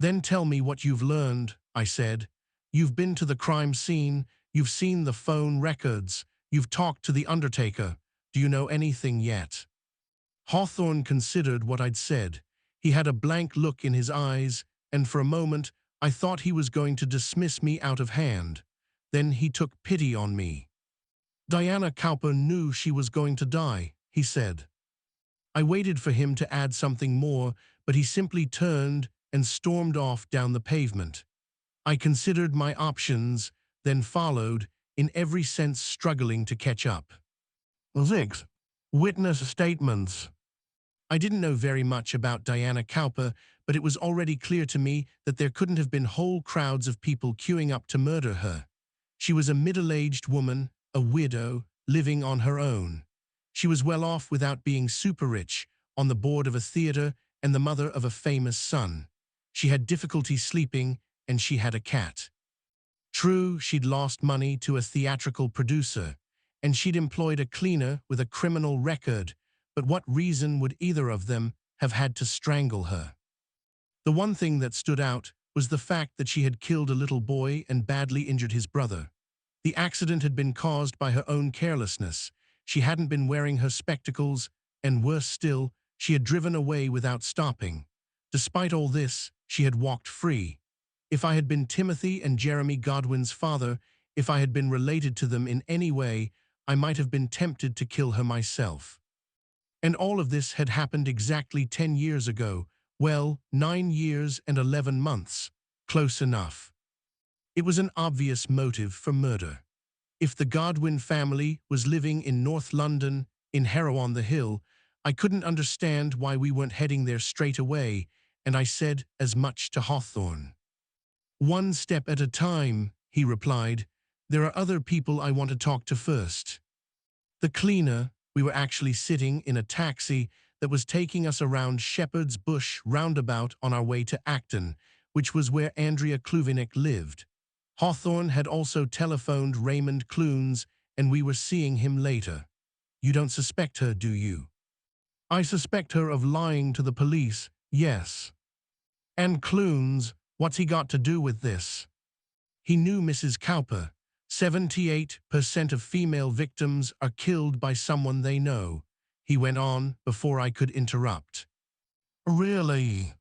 Then tell me what you've learned, I said. You've been to the crime scene. You've seen the phone records. You've talked to the undertaker. Do you know anything yet? Hawthorne considered what I'd said. He had a blank look in his eyes, and for a moment I thought he was going to dismiss me out of hand. Then he took pity on me. Diana Cowper knew she was going to die, he said. I waited for him to add something more, but he simply turned and stormed off down the pavement. I considered my options, then followed, in every sense struggling to catch up. 6. Witness statements. I didn't know very much about Diana Cowper, but it was already clear to me that there couldn't have been whole crowds of people queuing up to murder her. She was a middle-aged woman, a widow, living on her own. She was well off without being super rich, on the board of a theater and the mother of a famous son. She had difficulty sleeping, and she had a cat. True, she'd lost money to a theatrical producer, and she'd employed a cleaner with a criminal record, but what reason would either of them have had to strangle her? The one thing that stood out was the fact that she had killed a little boy and badly injured his brother. The accident had been caused by her own carelessness. She hadn't been wearing her spectacles, and worse still, she had driven away without stopping. Despite all this, she had walked free. If I had been Timothy and Jeremy Godwin's father, if I had been related to them in any way, I might have been tempted to kill her myself. And all of this had happened exactly 10 years ago. Well, 9 years and 11 months. Close enough. It was an obvious motive for murder. If the Godwin family was living in North London, in Harrow-on-the-Hill, I couldn't understand why we weren't heading there straight away, and I said as much to Hawthorne. One step at a time, he replied. There are other people I want to talk to first. The cleaner, we were actually sitting in a taxi that was taking us around Shepherd's Bush roundabout on our way to Acton, which was where Andrea Kluvinik lived. Hawthorne had also telephoned Raymond Clunes, and we were seeing him later. You don't suspect her, do you? I suspect her of lying to the police, yes. And Clunes, what's he got to do with this? He knew Mrs. Cowper. 78% of female victims are killed by someone they know, he went on before I could interrupt. Really?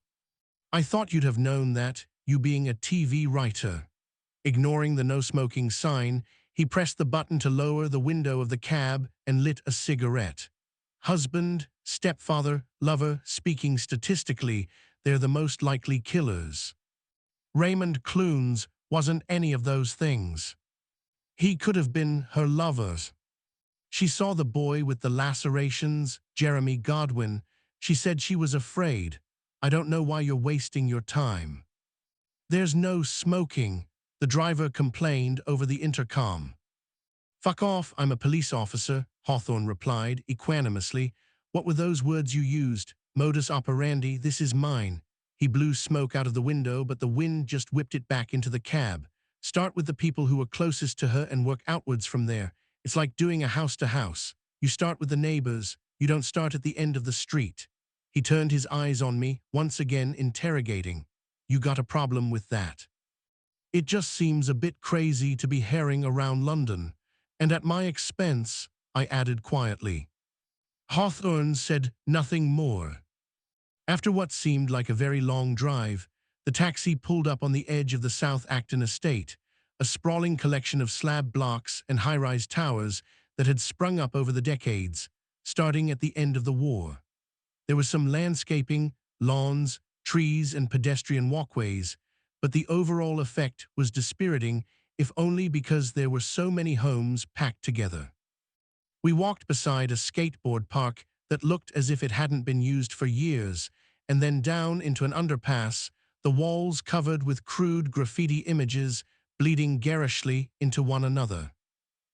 I thought you'd have known that, you being a TV writer. Ignoring the no-smoking sign, he pressed the button to lower the window of the cab and lit a cigarette. Husband, stepfather, lover, speaking statistically, they're the most likely killers. Raymond Clunes wasn't any of those things. He could have been her lover. She saw the boy with the lacerations, Jeremy Godwin. She said she was afraid. I don't know why you're wasting your time. There's no smoking, the driver complained over the intercom. Fuck off, I'm a police officer, Hawthorne replied equanimously. What were those words you used? Modus operandi, this is mine. He blew smoke out of the window, but the wind just whipped it back into the cab. Start with the people who are closest to her and work outwards from there. It's like doing a house-to-house. You start with the neighbors. You don't start at the end of the street. He turned his eyes on me, once again interrogating. You got a problem with that? It just seems a bit crazy to be herring around London. And at my expense, I added quietly. Hawthorne said nothing more. After what seemed like a very long drive, the taxi pulled up on the edge of the South Acton estate, a sprawling collection of slab blocks and high-rise towers that had sprung up over the decades, starting at the end of the war. There was some landscaping, lawns, trees, and pedestrian walkways, but the overall effect was dispiriting, if only because there were so many homes packed together. We walked beside a skateboard park that looked as if it hadn't been used for years, and then down into an underpass, the walls covered with crude graffiti images bleeding garishly into one another.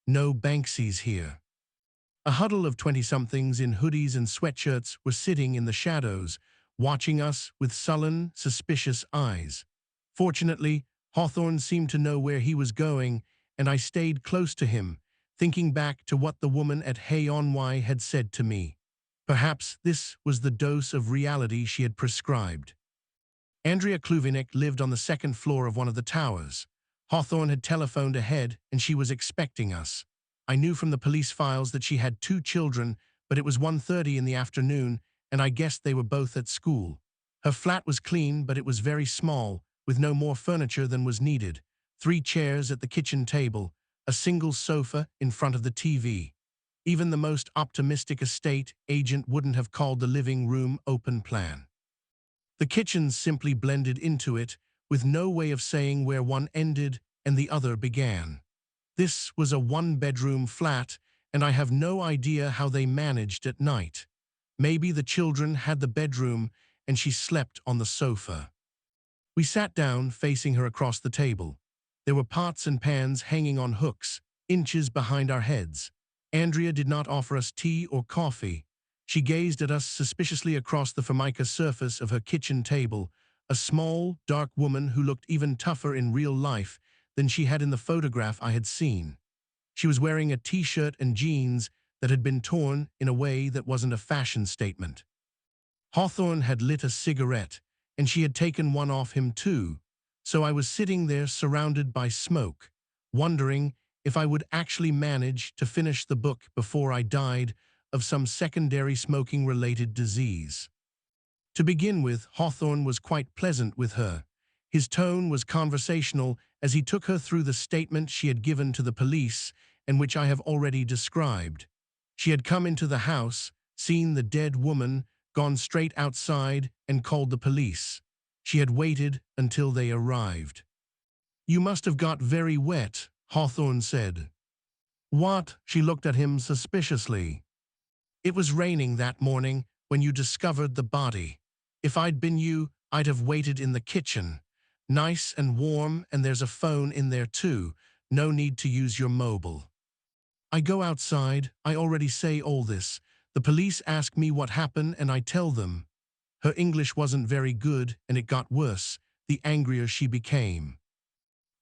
No Banksies here. A huddle of 20-somethings in hoodies and sweatshirts were sitting in the shadows, watching us with sullen, suspicious eyes. Fortunately, Hawthorne seemed to know where he was going, and I stayed close to him, thinking back to what the woman at Hay on Wye had said to me. Perhaps this was the dose of reality she had prescribed. Andrea Kluvinek lived on the second floor of one of the towers. Hawthorne had telephoned ahead, and she was expecting us. I knew from the police files that she had 2 children, but it was 1:30 in the afternoon, and I guessed they were both at school. Her flat was clean, but it was very small, with no more furniture than was needed. 3 chairs at the kitchen table, a single sofa in front of the TV. Even the most optimistic estate agent wouldn't have called the living room open plan. The kitchen simply blended into it, with no way of saying where one ended and the other began. This was a 1-bedroom flat, and I have no idea how they managed at night. Maybe the children had the bedroom and she slept on the sofa. We sat down, facing her across the table. There were pots and pans hanging on hooks, inches behind our heads. Andrea did not offer us tea or coffee. She gazed at us suspiciously across the formica surface of her kitchen table, a small, dark woman who looked even tougher in real life than she had in the photograph I had seen. She was wearing a t-shirt and jeans that had been torn in a way that wasn't a fashion statement. Hawthorne had lit a cigarette, and she had taken one off him too, so I was sitting there surrounded by smoke, wondering if I would actually manage to finish the book before I died of some secondary smoking-related disease. To begin with, Hawthorne was quite pleasant with her. His tone was conversational as he took her through the statement she had given to the police and which I have already described. She had come into the house, seen the dead woman, gone straight outside and called the police. She had waited until they arrived. "You must have got very wet," Hawthorne said. "What?" She looked at him suspiciously. "It was raining that morning when you discovered the body. If I'd been you, I'd have waited in the kitchen. Nice and warm, and there's a phone in there too. No need to use your mobile." I go outside. I already say all this. The police ask me what happened, and I tell them. Her English wasn't very good, and it got worse, the angrier she became.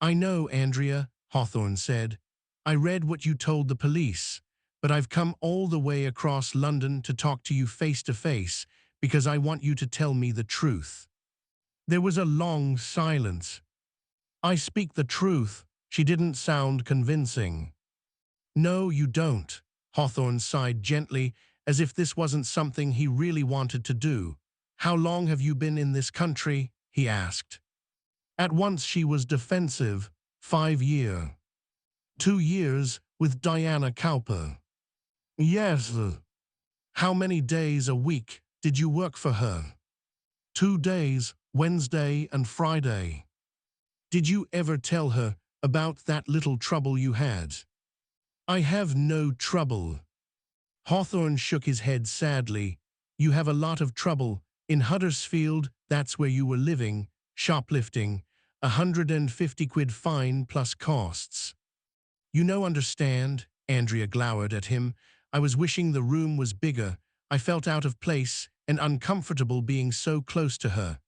"I know, Andrea," Hawthorne said. "I read what you told the police, but I've come all the way across London to talk to you face to face because I want you to tell me the truth." There was a long silence. "I speak the truth." She didn't sound convincing. "No, you don't." Hawthorne sighed gently, as if this wasn't something he really wanted to do. "How long have you been in this country?" he asked. At once she was defensive. 5 years. 2 years with Diana Cowper. "Yes." "How many days a week did you work for her?" 2 days, Wednesday and Friday." "Did you ever tell her about that little trouble you had?" "I have no trouble." Hawthorne shook his head sadly. "You have a lot of trouble. In Huddersfield, that's where you were living, shoplifting, 150 quid fine plus costs." "You no understand," Andrea glowered at him. "I was wishing the room was bigger. I felt out of place and uncomfortable being so close to her.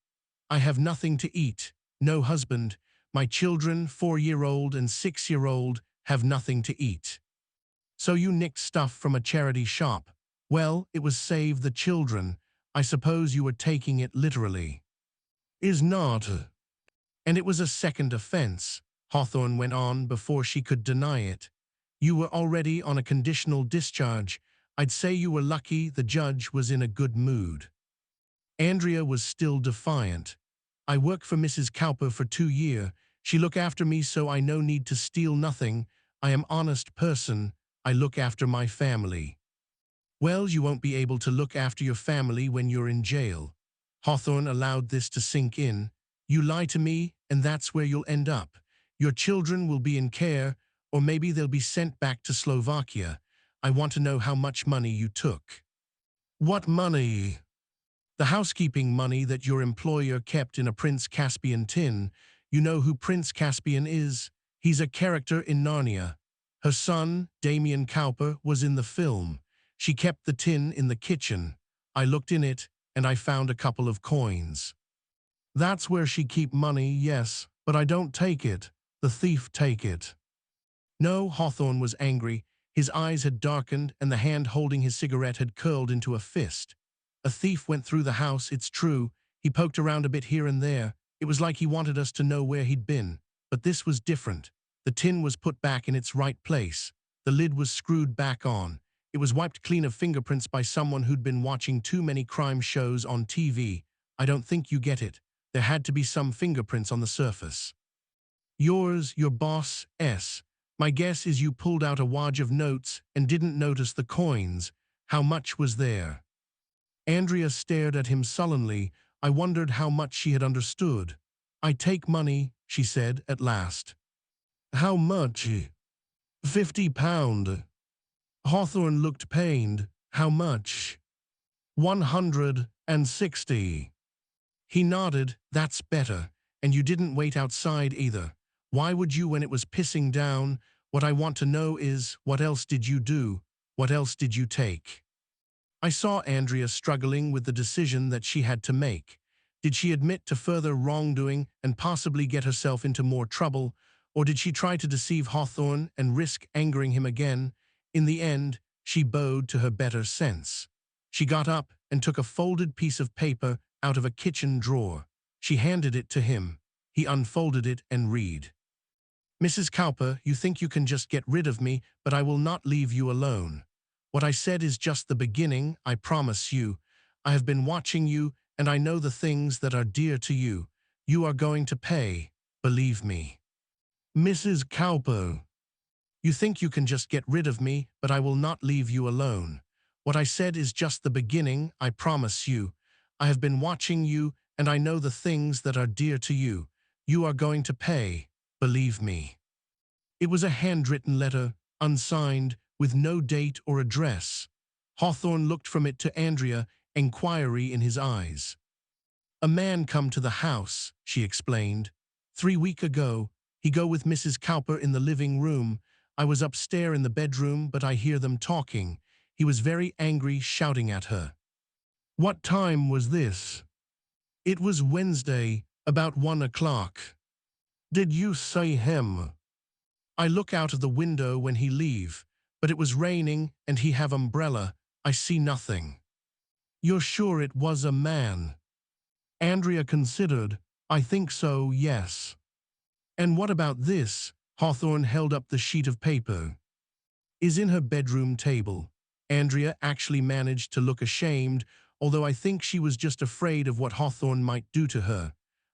I have nothing to eat, no husband. My children, 4-year-old and 6-year-old, have nothing to eat." "So you nicked stuff from a charity shop." "Well, it was Save the Children. I suppose you were taking it literally." "Is not." And it was a second offense, Hawthorne went on before she could deny it. You were already on a conditional discharge. I'd say you were lucky the judge was in a good mood. Andrea was still defiant. I work for Mrs. Cowper for 2 years. She look after me so I no need to steal nothing. I am honest person. I look after my family. Well, you won't be able to look after your family when you're in jail. Hawthorne allowed this to sink in. You lie to me, and that's where you'll end up. Your children will be in care, or maybe they'll be sent back to Slovakia. I want to know how much money you took. What money? The housekeeping money that your employer kept in a Prince Caspian tin. You know who Prince Caspian is? He's a character in Narnia. Her son, Damien Cowper, was in the film. She kept the tin in the kitchen. I looked in it, and I found a couple of coins. That's where she keep money, yes, but I don't take it. The thief take it. No, Hawthorne was angry. His eyes had darkened, and the hand holding his cigarette had curled into a fist. A thief went through the house, it's true. He poked around a bit here and there. It was like he wanted us to know where he'd been. But this was different. The tin was put back in its right place. The lid was screwed back on. It was wiped clean of fingerprints by someone who'd been watching too many crime shows on TV. I don't think you get it. There had to be some fingerprints on the surface. Yours, your boss, S. My guess is you pulled out a wad of notes and didn't notice the coins. How much was there? Andrea stared at him sullenly. I wondered how much she had understood. I take money, she said at last. How much? £50. Hawthorne looked pained. How much? 160. He nodded. That's better. And you didn't wait outside either. Why would you when it was pissing down? What I want to know is, what else did you do? What else did you take? I saw Andrea struggling with the decision that she had to make. Did she admit to further wrongdoing and possibly get herself into more trouble, or did she try to deceive Hawthorne and risk angering him again? In the end, she bowed to her better sense. She got up and took a folded piece of paper out of a kitchen drawer. She handed it to him. He unfolded it and read. Mrs. Cowper, you think you can just get rid of me, but I will not leave you alone. What I said is just the beginning, I promise you. I have been watching you, and I know the things that are dear to you. You are going to pay, believe me. Mrs. Cowper, you think you can just get rid of me, but I will not leave you alone. What I said is just the beginning, I promise you. I have been watching you, and I know the things that are dear to you. You are going to pay, believe me. It was a handwritten letter, unsigned, with no date or address. Hawthorne looked from it to Andrea, inquiry in his eyes. A man come to the house, she explained. 3 weeks ago, he go with Mrs. Cowper in the living room. I was upstairs in the bedroom, but I hear them talking. He was very angry, shouting at her. What time was this? It was Wednesday, about 1 o'clock. Did you see him? I look out of the window when he leave, but it was raining and he have umbrella. I see nothing. You're sure it was a man? Andrea considered. I think so, yes. And what about this? Hawthorne held up the sheet of paper. Is in her bedroom table. Andrea actually managed to look ashamed, although I think she was just afraid of what Hawthorne might do to her.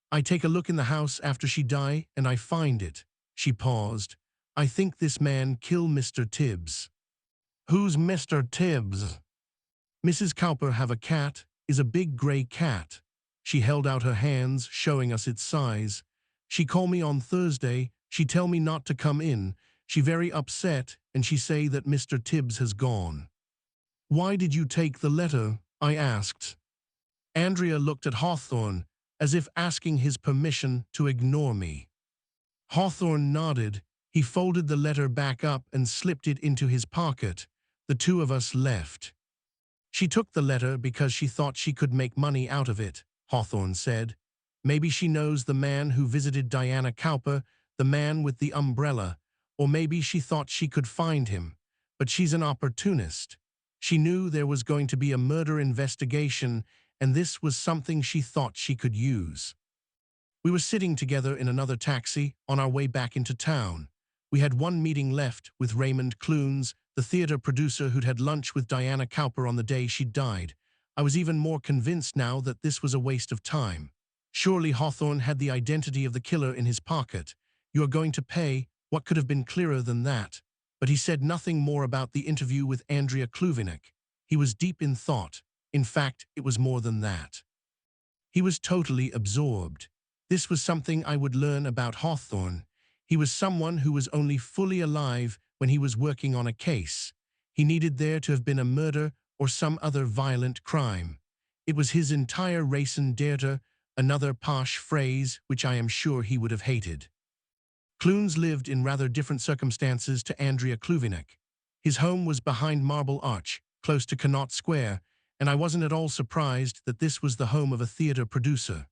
I take a look in the house after she die, and I find it. She paused. I think this man killed Mr. Tibbs. Who's Mr. Tibbs? Mrs. Cowper have a cat, is a big gray cat. She held out her hands, showing us its size. She call me on Thursday. She tell me not to come in. She very upset, and she say that Mr. Tibbs has gone. Why did you take the letter? I asked. Andrea looked at Hawthorne, as if asking his permission to ignore me. Hawthorne nodded. He folded the letter back up and slipped it into his pocket. The two of us left. She took the letter because she thought she could make money out of it, Hawthorne said. Maybe she knows the man who visited Diana Cowper, the man with the umbrella, or maybe she thought she could find him. But she's an opportunist. She knew there was going to be a murder investigation, and this was something she thought she could use. We were sitting together in another taxi on our way back into town. We had one meeting left with Raymond Clunes, the theater producer who'd had lunch with Diana Cowper on the day she died. I was even more convinced now that this was a waste of time. Surely Hawthorne had the identity of the killer in his pocket. "You are going to pay," what could have been clearer than that? But he said nothing more about the interview with Andrea Kluvinek. He was deep in thought. In fact, it was more than that. He was totally absorbed. This was something I would learn about Hawthorne. He was someone who was only fully alive when he was working on a case. He needed there to have been a murder or some other violent crime. It was his entire raison d'etre, another posh phrase which I am sure he would have hated. Clunes lived in rather different circumstances to Andrea Kluvinek. His home was behind Marble Arch, close to Connaught Square, and I wasn't at all surprised that this was the home of a theater producer.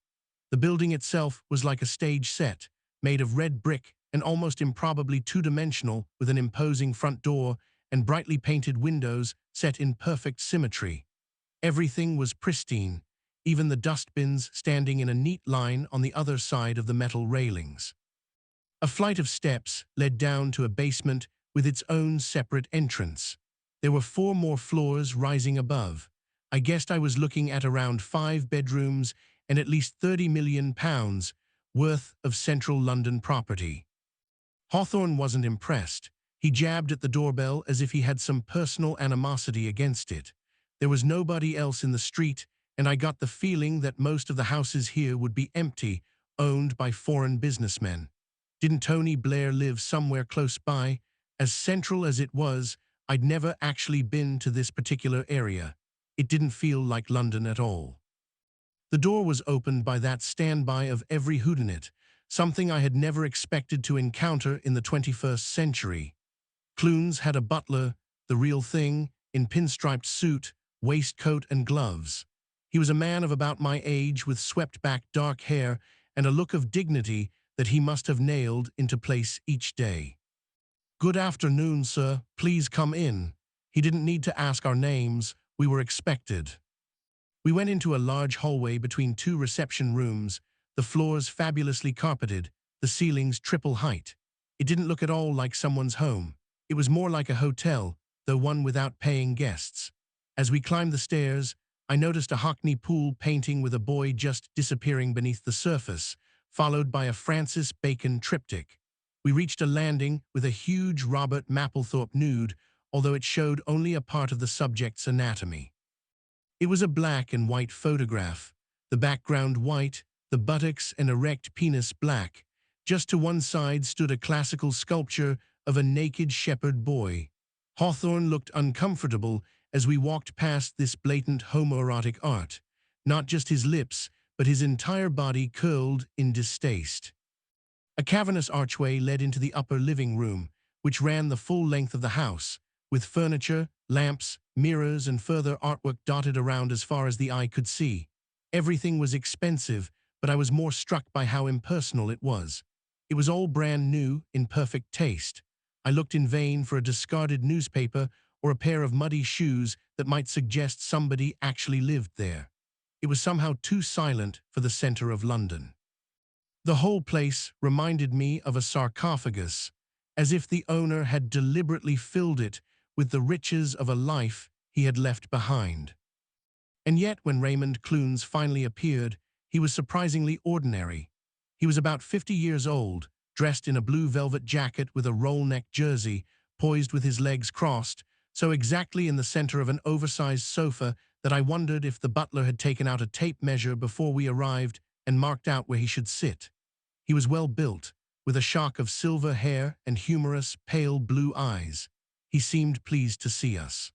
The building itself was like a stage set, made of red brick and almost improbably two-dimensional, with an imposing front door and brightly painted windows set in perfect symmetry. Everything was pristine, even the dustbins standing in a neat line on the other side of the metal railings. A flight of steps led down to a basement with its own separate entrance. There were 4 more floors rising above. I guessed I was looking at around 5 bedrooms and at least £30 million worth of central London property. Hawthorne wasn't impressed. He jabbed at the doorbell as if he had some personal animosity against it. There was nobody else in the street, and I got the feeling that most of the houses here would be empty, owned by foreign businessmen. Didn't Tony Blair live somewhere close by? As central as it was, I'd never actually been to this particular area. It didn't feel like London at all. The door was opened by that standby of every whodunit, something I had never expected to encounter in the 21st century. Clunes had a butler, the real thing, in pinstriped suit, waistcoat and gloves. He was a man of about my age with swept-back dark hair and a look of dignity that he must have nailed into place each day. "Good afternoon, sir. Please come in." He didn't need to ask our names. We were expected. We went into a large hallway between 2 reception rooms, the floors fabulously carpeted, the ceilings triple height. It didn't look at all like someone's home. It was more like a hotel, though one without paying guests. As we climbed the stairs, I noticed a Hockney Poole painting with a boy just disappearing beneath the surface, followed by a Francis Bacon triptych. We reached a landing with a huge Robert Mapplethorpe nude, although it showed only a part of the subject's anatomy. It was a black and white photograph, the background white, the buttocks and erect penis black. Just to one side stood a classical sculpture of a naked shepherd boy. Hawthorne looked uncomfortable as we walked past this blatant homoerotic art. Not just his lips, but his entire body curled in distaste. A cavernous archway led into the upper living room, which ran the full length of the house, with furniture, lamps, mirrors, and further artwork dotted around as far as the eye could see. Everything was expensive, but I was more struck by how impersonal it was. It was all brand new, in perfect taste. I looked in vain for a discarded newspaper or a pair of muddy shoes that might suggest somebody actually lived there. It was somehow too silent for the center of London. The whole place reminded me of a sarcophagus, as if the owner had deliberately filled it with the riches of a life he had left behind. And yet, when Raymond Clunes finally appeared, he was surprisingly ordinary. He was about 50 years old, dressed in a blue velvet jacket with a roll-neck jersey, poised with his legs crossed, so exactly in the center of an oversized sofa that I wondered if the butler had taken out a tape measure before we arrived and marked out where he should sit. He was well built, with a shock of silver hair and humorous, pale blue eyes. He seemed pleased to see us.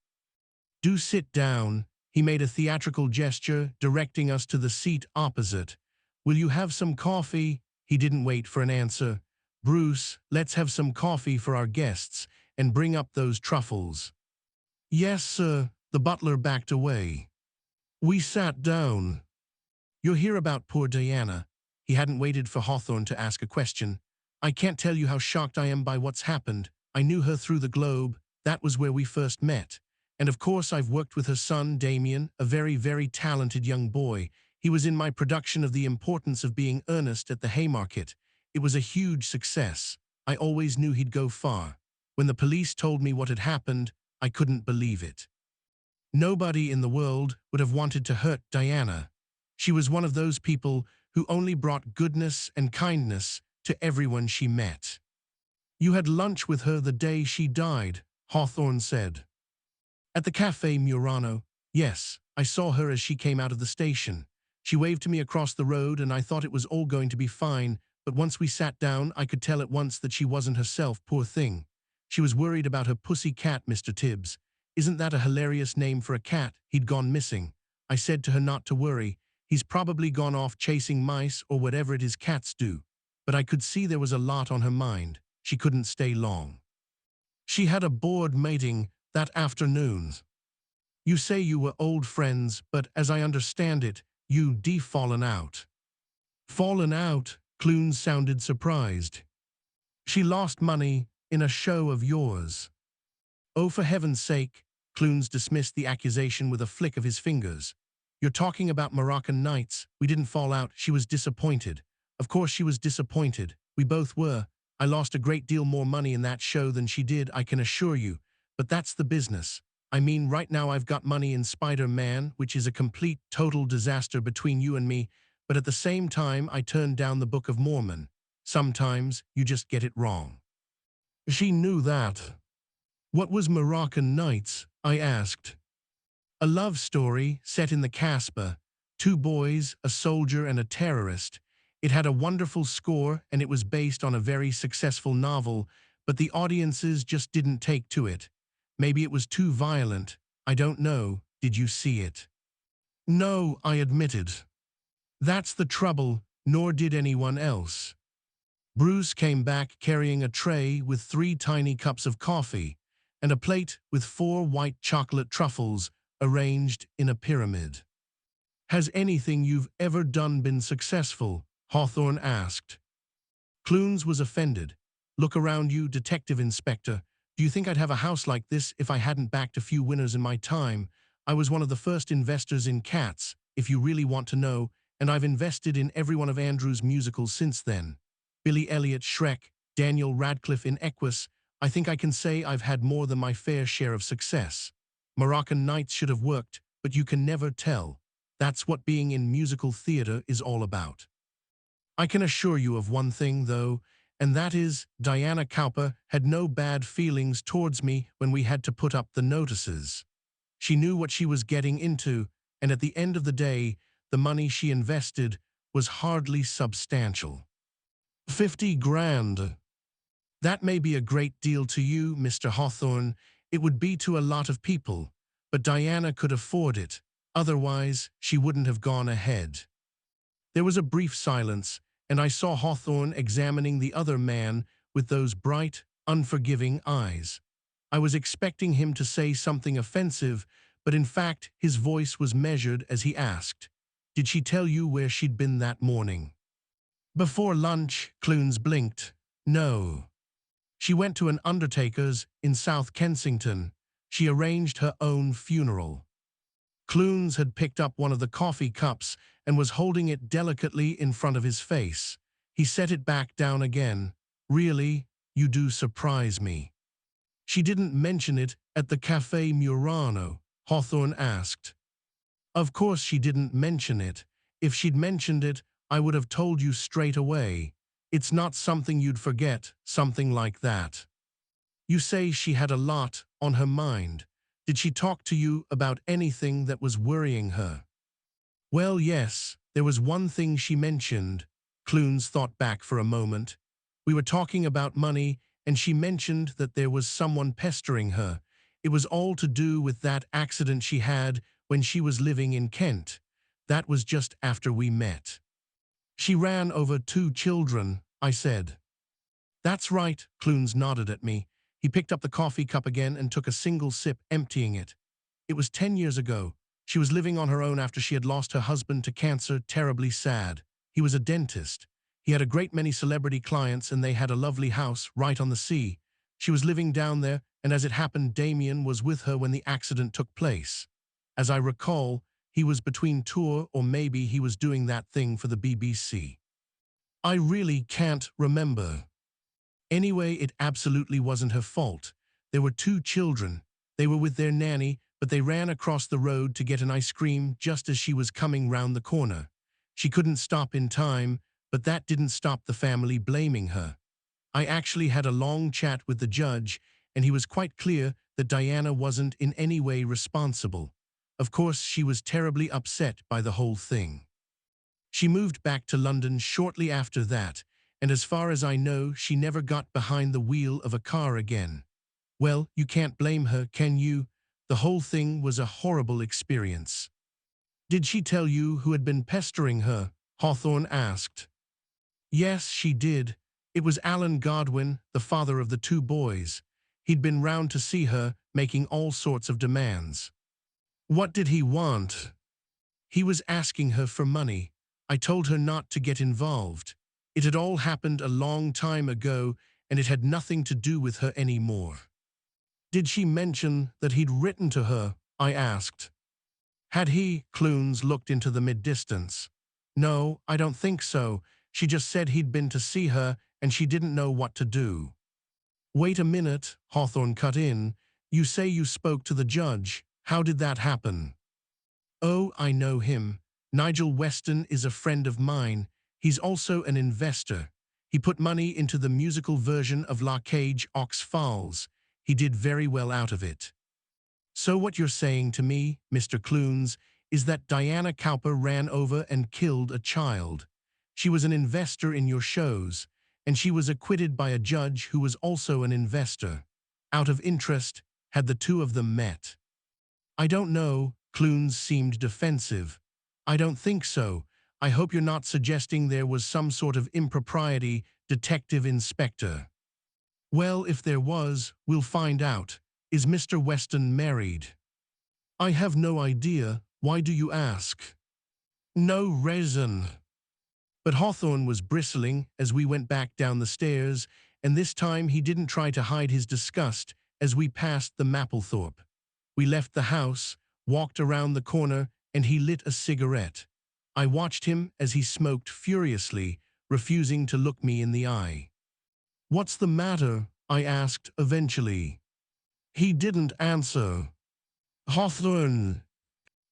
"Do sit down." He made a theatrical gesture, directing us to the seat opposite. "Will you have some coffee?" He didn't wait for an answer. "Bruce, let's have some coffee for our guests, and bring up those truffles." "Yes, sir." The butler backed away. We sat down. "You're here about poor Diana." He hadn't waited for Hawthorne to ask a question. "I can't tell you how shocked I am by what's happened. I knew her through the Globe. That was where we first met. And of course I've worked with her son, Damien, a very, very talented young boy. He was in my production of The Importance of Being Earnest at the Haymarket. It was a huge success. I always knew he'd go far. When the police told me what had happened, I couldn't believe it. Nobody in the world would have wanted to hurt Diana. She was one of those people who only brought goodness and kindness to everyone she met. You had lunch with her the day she died, Hawthorne said. At the Cafe Murano. Yes, I saw her as she came out of the station. She waved to me across the road and I thought it was all going to be fine, but once we sat down I could tell at once that she wasn't herself, poor thing. She was worried about her pussy cat, Mr. Tibbs. Isn't that a hilarious name for a cat? He'd gone missing. I said to her not to worry. He's probably gone off chasing mice or whatever it is cats do. But I could see there was a lot on her mind. She couldn't stay long. She had a board meeting that afternoon. You say you were old friends, but as I understand it, you'd fallen out. Fallen out? Clunes sounded surprised. She lost money in a show of yours. Oh, for heaven's sake, Clunes dismissed the accusation with a flick of his fingers. You're talking about Moroccan Nights. We didn't fall out. She was disappointed. Of course she was disappointed. We both were. I lost a great deal more money in that show than she did, I can assure you. But that's the business. I mean, right now I've got money in Spider-Man, which is a complete, total disaster between you and me, but at the same time I turned down the Book of Mormon. Sometimes you just get it wrong. She knew that. What was Moroccan Nights? I asked. A love story set in the Casbah. 2 boys, a soldier and a terrorist. It had a wonderful score and it was based on a very successful novel, but the audiences just didn't take to it. Maybe it was too violent. I don't know. Did you see it? No, I admitted. That's the trouble, nor did anyone else. Bruce came back carrying a tray with 3 tiny cups of coffee and a plate with 4 white chocolate truffles arranged in a pyramid. Has anything you've ever done been successful? Hawthorne asked. Clunes was offended. Look around you, Detective Inspector. Do you think I'd have a house like this if I hadn't backed a few winners in my time? I was one of the first investors in Cats, if you really want to know, and I've invested in every one of Andrew's musicals since then. Billy Elliot, Shrek, Daniel Radcliffe in Equus. I think I can say I've had more than my fair share of success. Moroccan Nights should have worked, but you can never tell. That's what being in musical theater is all about. I can assure you of one thing, though, and that is Diana Cowper had no bad feelings towards me when we had to put up the notices. She knew what she was getting into, and at the end of the day, the money she invested was hardly substantial. 50 grand. That may be a great deal to you, Mr. Hawthorne. It would be to a lot of people, but Diana could afford it. Otherwise, she wouldn't have gone ahead. There was a brief silence, and I saw Hawthorne examining the other man with those bright, unforgiving eyes. I was expecting him to say something offensive, but in fact his voice was measured as he asked, "Did she tell you where she'd been that morning?" Before lunch, Clunes blinked. No. She went to an undertaker's in South Kensington. She arranged her own funeral. Clunes had picked up one of the coffee cups and was holding it delicately in front of his face. He set it back down again. Really, you do surprise me. She didn't mention it at the Cafe Murano, Hawthorne asked. Of course she didn't mention it. If she'd mentioned it, I would have told you straight away. It's not something you'd forget, something like that. You say she had a lot on her mind. Did she talk to you about anything that was worrying her? Well, yes, there was one thing she mentioned. Clunes thought back for a moment. We were talking about money, and she mentioned that there was someone pestering her. It was all to do with that accident she had when she was living in Kent. That was just after we met. She ran over 2 children, I said. That's right, Clunes nodded at me. He picked up the coffee cup again and took a single sip, emptying it. It was 10 years ago. She was living on her own after she had lost her husband to cancer, terribly sad. He was a dentist. He had a great many celebrity clients and they had a lovely house right on the sea. She was living down there, and as it happened, Damien was with her when the accident took place. As I recall, he was between tour or maybe he was doing that thing for the BBC. I really can't remember. Anyway, it absolutely wasn't her fault. There were two children. They were with their nanny, but they ran across the road to get an ice cream just as she was coming round the corner. She couldn't stop in time, but that didn't stop the family blaming her. I actually had a long chat with the judge, and he was quite clear that Diana wasn't in any way responsible. Of course, she was terribly upset by the whole thing. She moved back to London shortly after that, and as far as I know, she never got behind the wheel of a car again. Well, you can't blame her, can you? The whole thing was a horrible experience. Did she tell you who had been pestering her? Hawthorne asked. Yes, she did. It was Alan Godwin, the father of the two boys. He'd been round to see her, making all sorts of demands. What did he want? He was asking her for money. I told her not to get involved. It had all happened a long time ago, and it had nothing to do with her anymore. Did she mention that he'd written to her? I asked. Had he? Clunes looked into the mid-distance. No, I don't think so. She just said he'd been to see her, and she didn't know what to do. Wait a minute, Hawthorne cut in. You say you spoke to the judge. How did that happen? Oh, I know him. Nigel Weston is a friend of mine. He's also an investor. He put money into the musical version of La Cage aux Folles. He did very well out of it. So what you're saying to me, Mr. Clunes, is that Diana Cowper ran over and killed a child. She was an investor in your shows, and she was acquitted by a judge who was also an investor. Out of interest, had the two of them met? I don't know. Clunes seemed defensive. I don't think so. I hope you're not suggesting there was some sort of impropriety, Detective Inspector. Well, if there was, we'll find out. Is Mr. Weston married? I have no idea. Why do you ask? No reason. But Hawthorne was bristling as we went back down the stairs, and this time he didn't try to hide his disgust as we passed the Mapplethorpe. We left the house, walked around the corner, and he lit a cigarette. I watched him as he smoked furiously, refusing to look me in the eye. What's the matter? I asked eventually. He didn't answer. Hawthorne.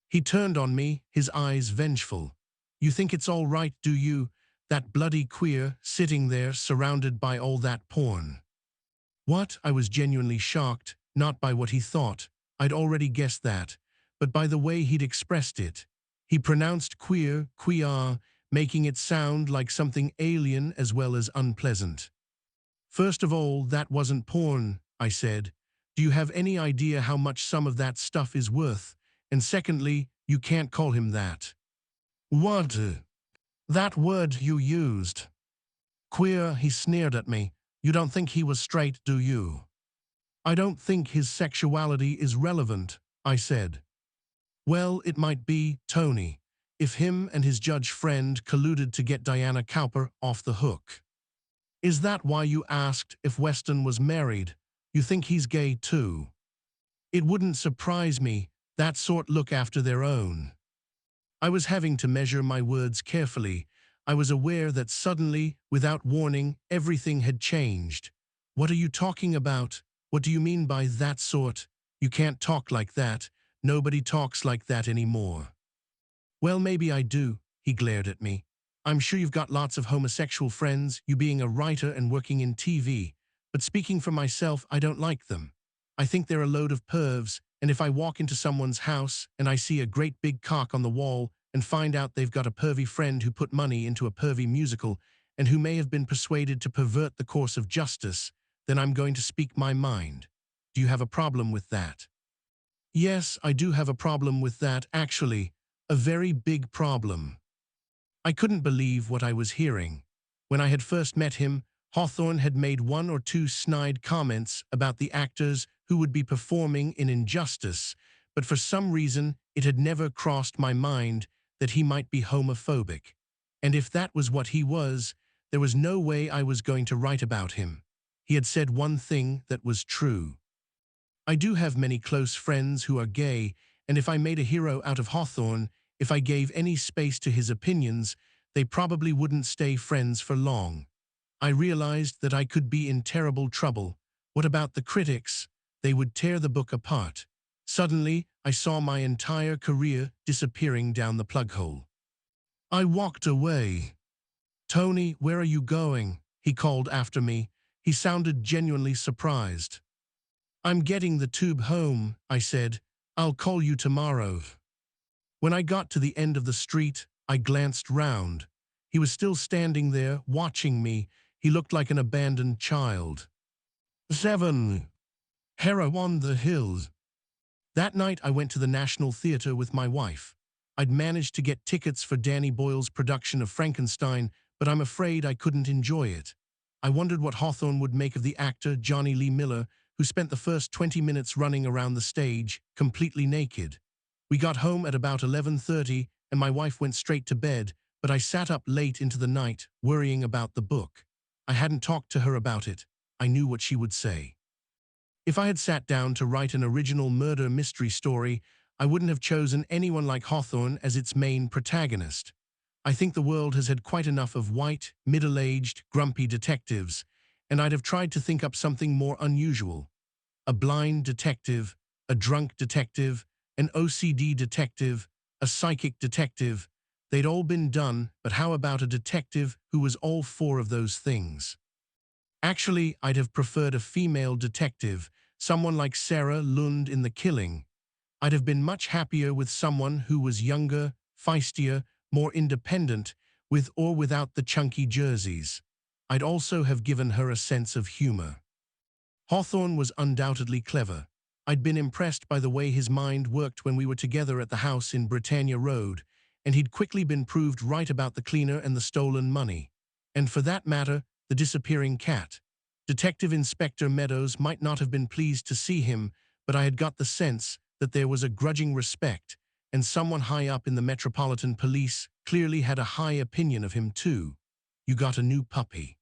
He turned on me, his eyes vengeful. You think it's all right, do you? That bloody queer, sitting there surrounded by all that porn. What? I was genuinely shocked, not by what he thought. I'd already guessed that, but by the way he'd expressed it. He pronounced queer, queer, making it sound like something alien as well as unpleasant. First of all, that wasn't porn, I said. Do you have any idea how much some of that stuff is worth? And secondly, you can't call him that. What? That word you used. Queer, he sneered at me. You don't think he was straight, do you? I don't think his sexuality is relevant, I said. Well, it might be, Tony, if him and his judge friend colluded to get Diana Cowper off the hook. Is that why you asked if Weston was married? You think he's gay too? It wouldn't surprise me. That sort look after their own. I was having to measure my words carefully. I was aware that suddenly, without warning, everything had changed. What are you talking about? What do you mean by that sort? You can't talk like that. Nobody talks like that anymore. Well, maybe I do, he glared at me. I'm sure you've got lots of homosexual friends, you being a writer and working in TV. But speaking for myself, I don't like them. I think they're a load of pervs, and if I walk into someone's house and I see a great big cock on the wall and find out they've got a pervy friend who put money into a pervy musical and who may have been persuaded to pervert the course of justice, then I'm going to speak my mind. Do you have a problem with that? Yes, I do have a problem with that, actually. A very big problem. I couldn't believe what I was hearing. When I had first met him, Hawthorne had made one or two snide comments about the actors who would be performing in Injustice, but for some reason it had never crossed my mind that he might be homophobic. And if that was what he was, there was no way I was going to write about him. He had said one thing that was true. I do have many close friends who are gay, and if I made a hero out of Hawthorne, if I gave any space to his opinions, they probably wouldn't stay friends for long. I realized that I could be in terrible trouble. What about the critics? They would tear the book apart. Suddenly, I saw my entire career disappearing down the plug hole. I walked away. "Tony, where are you going?" he called after me. He sounded genuinely surprised. "I'm getting the tube home," I said. "I'll call you tomorrow." When I got to the end of the street, I glanced round. He was still standing there, watching me. He looked like an abandoned child. 7. Harrow on the Hills. That night I went to the National Theatre with my wife. I'd managed to get tickets for Danny Boyle's production of Frankenstein, but I'm afraid I couldn't enjoy it. I wondered what Hawthorne would make of the actor Johnny Lee Miller, who spent the first 20 minutes running around the stage, completely naked. We got home at about 11:30, and my wife went straight to bed, but I sat up late into the night, worrying about the book. I hadn't talked to her about it. I knew what she would say. If I had sat down to write an original murder mystery story, I wouldn't have chosen anyone like Hawthorne as its main protagonist. I think the world has had quite enough of white, middle-aged, grumpy detectives, and I'd have tried to think up something more unusual. A blind detective, a drunk detective, an OCD detective, a psychic detective. They'd all been done, but how about a detective who was all four of those things? Actually, I'd have preferred a female detective, someone like Sarah Lund in The Killing. I'd have been much happier with someone who was younger, feistier, more independent, with or without the chunky jerseys. I'd also have given her a sense of humor. Hawthorne was undoubtedly clever. I'd been impressed by the way his mind worked when we were together at the house in Britannia Road, and he'd quickly been proved right about the cleaner and the stolen money. And for that matter, the disappearing cat. Detective Inspector Meadows might not have been pleased to see him, but I had got the sense that there was a grudging respect, and someone high up in the Metropolitan Police clearly had a high opinion of him too. "You got a new puppy."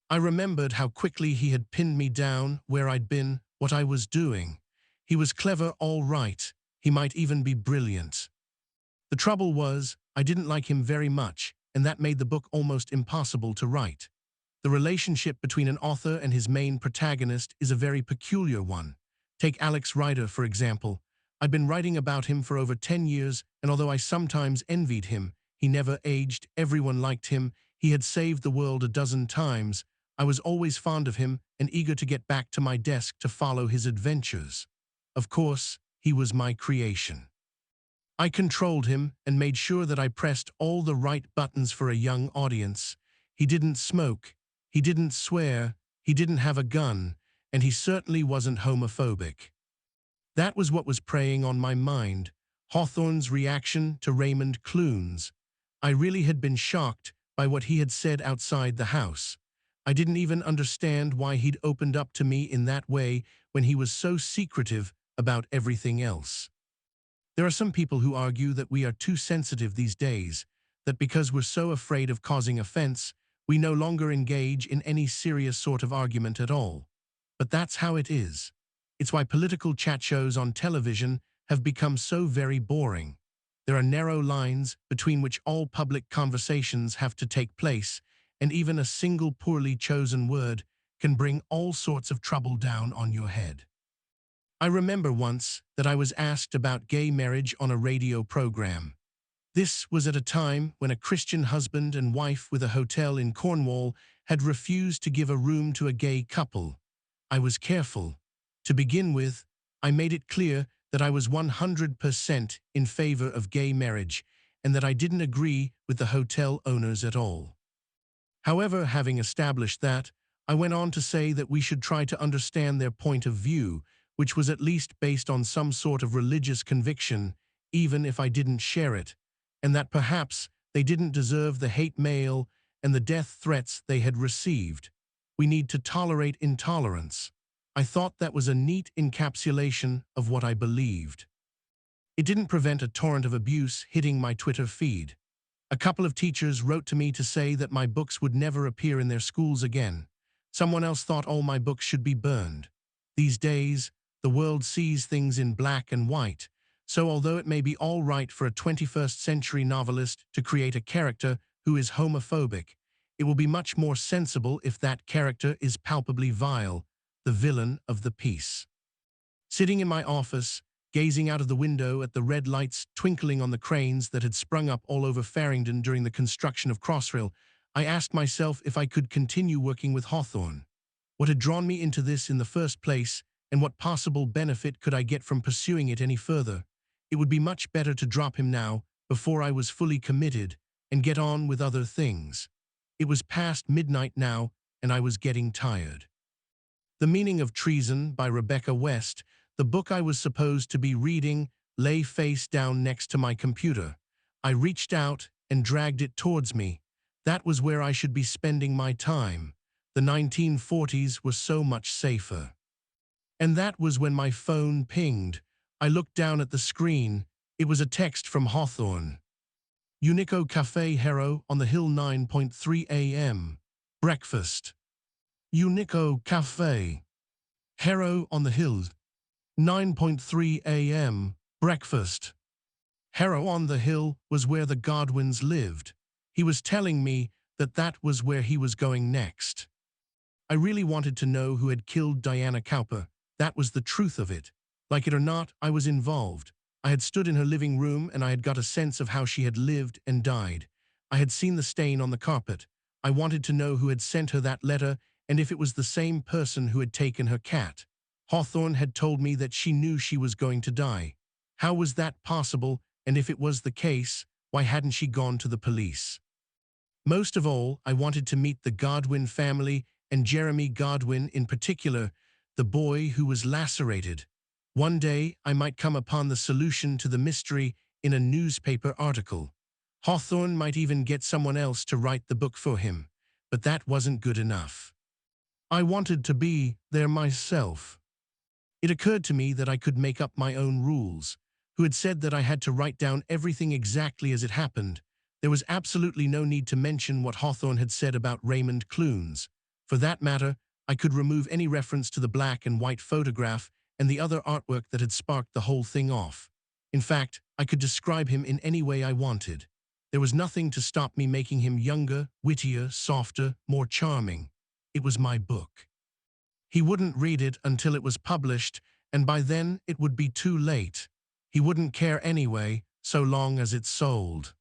I remembered how quickly he had pinned me down, where I'd been, what I was doing. He was clever, all right. He might even be brilliant. The trouble was, I didn't like him very much, and that made the book almost impossible to write. The relationship between an author and his main protagonist is a very peculiar one. Take Alex Rider, for example. I'd been writing about him for over 10 years, and although I sometimes envied him, he never aged, everyone liked him, he had saved the world a dozen times. I was always fond of him and eager to get back to my desk to follow his adventures. Of course, he was my creation. I controlled him and made sure that I pressed all the right buttons for a young audience. He didn't smoke, he didn't swear, he didn't have a gun, and he certainly wasn't homophobic. That was what was preying on my mind, Hawthorne's reaction to Raymond Clunes. I really had been shocked by what he had said outside the house. I didn't even understand why he'd opened up to me in that way when he was so secretive about everything else. There are some people who argue that we are too sensitive these days, that because we're so afraid of causing offense, we no longer engage in any serious sort of argument at all. But that's how it is. It's why political chat shows on television have become so very boring. There are narrow lines between which all public conversations have to take place, and even a single poorly chosen word can bring all sorts of trouble down on your head. I remember once that I was asked about gay marriage on a radio program. This was at a time when a Christian husband and wife with a hotel in Cornwall had refused to give a room to a gay couple. I was careful. To begin with, I made it clear that I was 100% in favor of gay marriage and that I didn't agree with the hotel owners at all. However, having established that, I went on to say that we should try to understand their point of view, which was at least based on some sort of religious conviction, even if I didn't share it, and that perhaps they didn't deserve the hate mail and the death threats they had received. We need to tolerate intolerance. I thought that was a neat encapsulation of what I believed. It didn't prevent a torrent of abuse hitting my Twitter feed. A couple of teachers wrote to me to say that my books would never appear in their schools again. Someone else thought all my books should be burned. These days, the world sees things in black and white, So although it may be all right for a 21st century novelist to create a character who is homophobic, it will be much more sensible if that character is palpably vile, the villain of the piece. Sitting in my office, gazing out of the window at the red lights twinkling on the cranes that had sprung up all over Farringdon during the construction of Crossrail, I asked myself if I could continue working with Hawthorne. What had drawn me into this in the first place, and what possible benefit could I get from pursuing it any further? It would be much better to drop him now, before I was fully committed, and get on with other things. It was past midnight now, and I was getting tired. The Meaning of Treason by Rebecca West, the book I was supposed to be reading, lay face down next to my computer. I reached out and dragged it towards me. That was where I should be spending my time. The 1940s were so much safer. And that was when my phone pinged. I looked down at the screen. It was a text from Hawthorne. Unico Café Hero on the Hill 9:3 a.m. Breakfast. Unico Café Hero on the Hill 9:3 a.m. Breakfast. Harrow on the Hill was where the Godwins lived. He was telling me that that was where he was going next. I really wanted to know who had killed Diana Cowper. That was the truth of it. Like it or not, I was involved. I had stood in her living room and I had got a sense of how she had lived and died. I had seen the stain on the carpet. I wanted to know who had sent her that letter and if it was the same person who had taken her cat. Hawthorne had told me that she knew she was going to die. How was that possible, and if it was the case, why hadn't she gone to the police? Most of all, I wanted to meet the Godwin family and Jeremy Godwin in particular, the boy who was lacerated. One day, I might come upon the solution to the mystery in a newspaper article. Hawthorne might even get someone else to write the book for him, but that wasn't good enough. I wanted to be there myself. It occurred to me that I could make up my own rules. Who had said that I had to write down everything exactly as it happened? There was absolutely no need to mention what Hawthorne had said about Raymond Clunes. For that matter, I could remove any reference to the black and white photograph and the other artwork that had sparked the whole thing off. In fact, I could describe him in any way I wanted. There was nothing to stop me making him younger, wittier, softer, more charming. It was my book. He wouldn't read it until it was published, and by then it would be too late. He wouldn't care anyway, so long as it sold.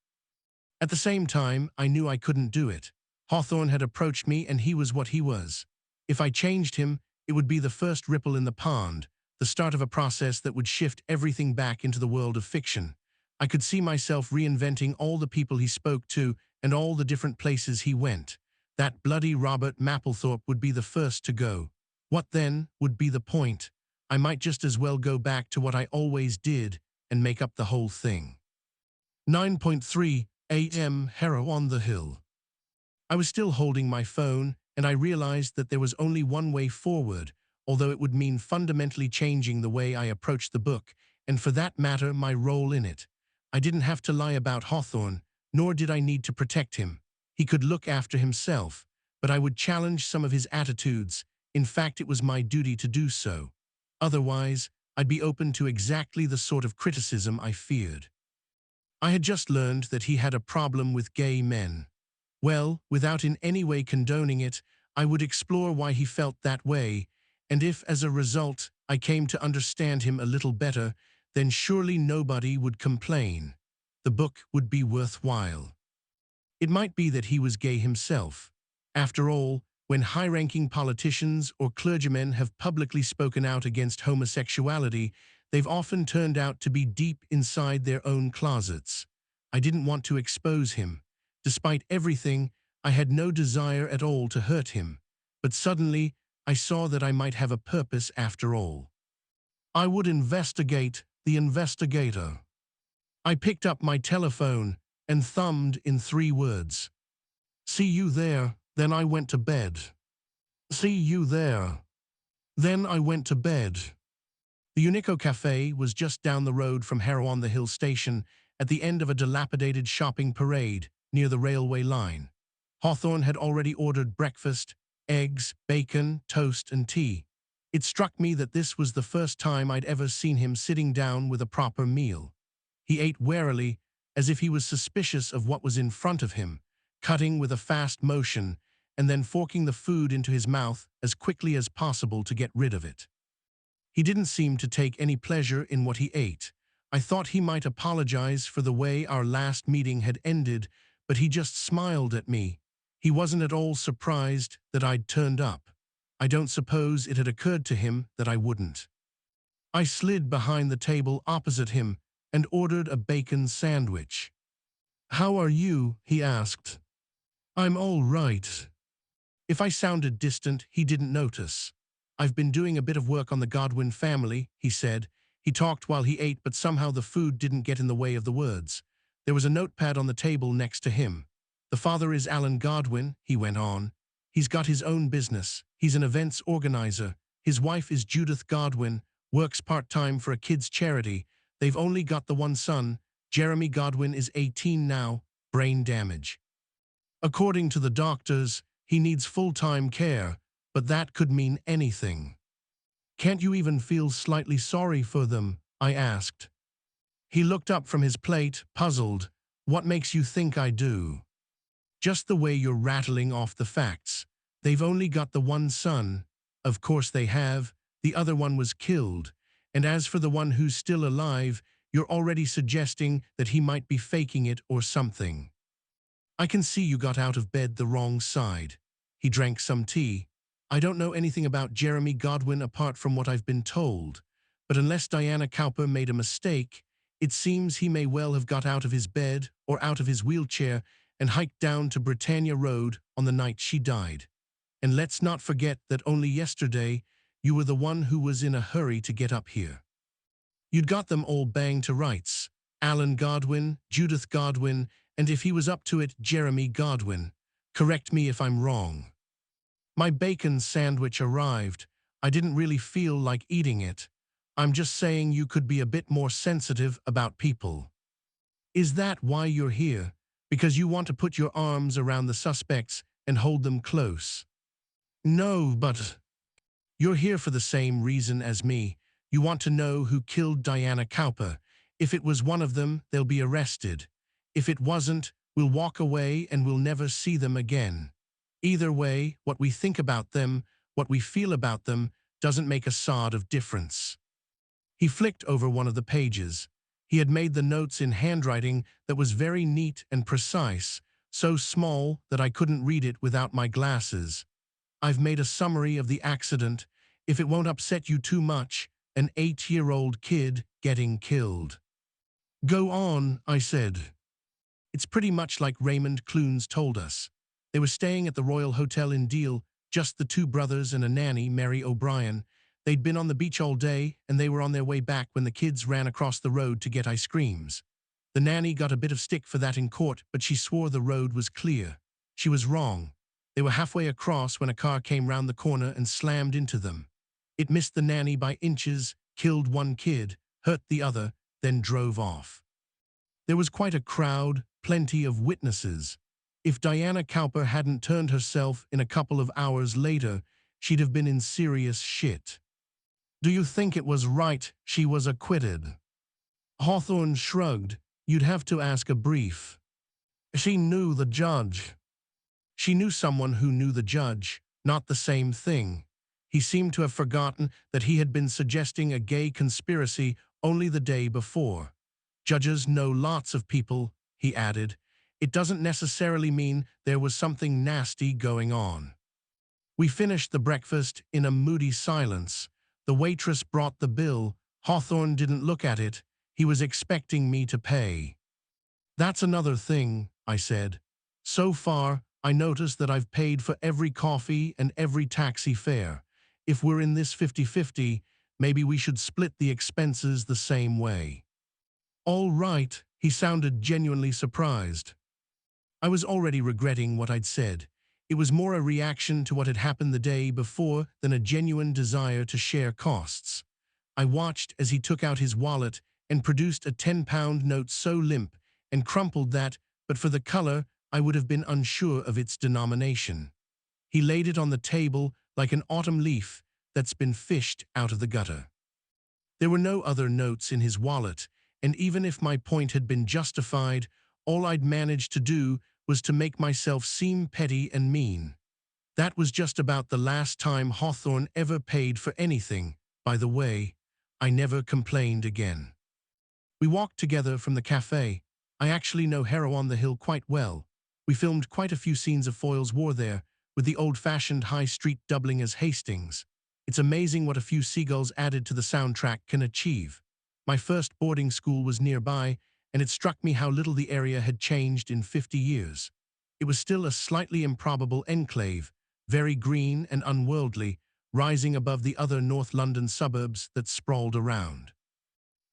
At the same time, I knew I couldn't do it. Hawthorne had approached me and he was what he was. If I changed him, it would be the first ripple in the pond, the start of a process that would shift everything back into the world of fiction. I could see myself reinventing all the people he spoke to and all the different places he went. That bloody Robert Mapplethorpe would be the first to go. What then would be the point? I might just as well go back to what I always did and make up the whole thing. 9:3 a.m. Harrow on the Hill. I was still holding my phone, and I realized that there was only one way forward, although it would mean fundamentally changing the way I approached the book, and for that matter, my role in it. I didn't have to lie about Hawthorne, nor did I need to protect him. He could look after himself, but I would challenge some of his attitudes. In fact, it was my duty to do so. Otherwise, I'd be open to exactly the sort of criticism I feared. I had just learned that he had a problem with gay men. Well, without in any way condoning it, I would explore why he felt that way, and if, as a result, I came to understand him a little better, then surely nobody would complain. The book would be worthwhile. It might be that he was gay himself. After all, when high-ranking politicians or clergymen have publicly spoken out against homosexuality, they've often turned out to be deep inside their own closets. I didn't want to expose him. Despite everything, I had no desire at all to hurt him. But suddenly, I saw that I might have a purpose after all. I would investigate the investigator. I picked up my telephone and thumbed in 3 words. See you there, then I went to bed. See you there. Then I went to bed. The Unico Café was just down the road from Harrow on the Hill station, at the end of a dilapidated shopping parade near the railway line. Hawthorne had already ordered breakfast, eggs, bacon, toast, and tea. It struck me that this was the first time I'd ever seen him sitting down with a proper meal. He ate warily, as if he was suspicious of what was in front of him, cutting with a fast motion, and then forking the food into his mouth as quickly as possible to get rid of it. He didn't seem to take any pleasure in what he ate. I thought he might apologize for the way our last meeting had ended, but he just smiled at me. He wasn't at all surprised that I'd turned up. I don't suppose it had occurred to him that I wouldn't. I slid behind the table opposite him and ordered a bacon sandwich. "How are you?" he asked. "I'm all right." If I sounded distant, he didn't notice. "I've been doing a bit of work on the Godwin family," he said. He talked while he ate, but somehow the food didn't get in the way of the words. There was a notepad on the table next to him. "The father is Alan Godwin," he went on. "He's got his own business. He's an events organizer. His wife is Judith Godwin, works part-time for a kids' charity. They've only got the one son. Jeremy Godwin is 18 now, brain damage. According to the doctors, he needs full-time care, but that could mean anything." "Can't you even feel slightly sorry for them?" I asked. He looked up from his plate, puzzled. "What makes you think I do?" "Just the way you're rattling off the facts. They've only got the one son. Of course they have. The other one was killed. And as for the one who's still alive, you're already suggesting that he might be faking it or something. I can see you got out of bed the wrong side." He drank some tea. "I don't know anything about Jeremy Godwin apart from what I've been told, but unless Diana Cowper made a mistake, it seems he may well have got out of his bed or out of his wheelchair and hiked down to Britannia Road on the night she died. And let's not forget that only yesterday you were the one who was in a hurry to get up here. You'd got them all banged to rights. Alan Godwin, Judith Godwin, and if he was up to it, Jeremy Godwin. Correct me if I'm wrong." My bacon sandwich arrived. I didn't really feel like eating it. "I'm just saying you could be a bit more sensitive about people." "Is that why you're here? Because you want to put your arms around the suspects and hold them close?" "No, but—" "You're here for the same reason as me. You want to know who killed Diana Cowper. If it was one of them, they'll be arrested. If it wasn't, we'll walk away and we'll never see them again. Either way, what we think about them, what we feel about them, doesn't make a sod of difference." He flicked over one of the pages. He had made the notes in handwriting that was very neat and precise, so small that I couldn't read it without my glasses. "I've made a summary of the accident. If it won't upset you too much, an 8-year-old kid getting killed." "Go on," I said. "It's pretty much like Raymond Clunes told us. They were staying at the Royal Hotel in Deal, just the two brothers and a nanny, Mary O'Brien. They'd been on the beach all day, and they were on their way back when the kids ran across the road to get ice creams. The nanny got a bit of stick for that in court, but she swore the road was clear. She was wrong. They were halfway across when a car came round the corner and slammed into them. It missed the nanny by inches, killed one kid, hurt the other, then drove off. There was quite a crowd, plenty of witnesses. If Diana Cowper hadn't turned herself in a couple of hours later, she'd have been in serious shit. Do you think it was right she was acquitted?" Hawthorne shrugged. "You'd have to ask a brief." "She knew the judge." "She knew someone who knew the judge, not the same thing." He seemed to have forgotten that he had been suggesting a gay conspiracy only the day before. "Judges know lots of people," he added. "It doesn't necessarily mean there was something nasty going on." We finished the breakfast in a moody silence. The waitress brought the bill. Hawthorne didn't look at it. He was expecting me to pay. "That's another thing," I said. "So far, I notice that I've paid for every coffee and every taxi fare. If we're in this 50-50, maybe we should split the expenses the same way." "All right," he sounded genuinely surprised. I was already regretting what I'd said. It was more a reaction to what had happened the day before than a genuine desire to share costs. I watched as he took out his wallet and produced a 10-pound note so limp and crumpled that, but for the color, I would have been unsure of its denomination. He laid it on the table like an autumn leaf, that's been fished out of the gutter. There were no other notes in his wallet, and even if my point had been justified, all I'd managed to do was to make myself seem petty and mean. That was just about the last time Hawthorne ever paid for anything. By the way, I never complained again. We walked together from the cafe. I actually know Harrow on the Hill quite well. We filmed quite a few scenes of Foyle's War there, with the old-fashioned high street doubling as Hastings. It's amazing what a few seagulls added to the soundtrack can achieve. My first boarding school was nearby, and it struck me how little the area had changed in 50 years. It was still a slightly improbable enclave, very green and unworldly, rising above the other North London suburbs that sprawled around.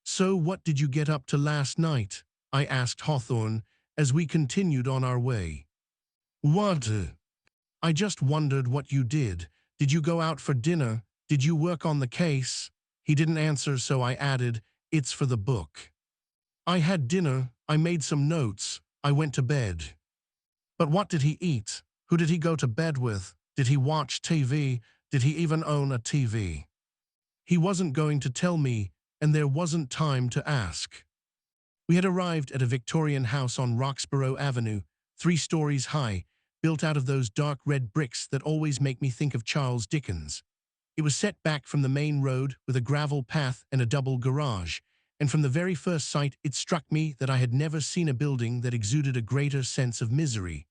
"So what did you get up to last night?" I asked Hawthorne as we continued on our way. "What? I just wondered what you did. Did you go out for dinner? Did you work on the case?" He didn't answer, so I added, "It's for the book." "I had dinner, I made some notes, I went to bed." "But what did he eat? Who did he go to bed with? Did he watch TV? Did he even own a TV?" He wasn't going to tell me, and there wasn't time to ask. We had arrived at a Victorian house on Roxborough Avenue, 3 stories high, built out of those dark red bricks that always make me think of Charles Dickens. It was set back from the main road with a gravel path and a double garage, and from the very first sight it struck me that I had never seen a building that exuded a greater sense of misery.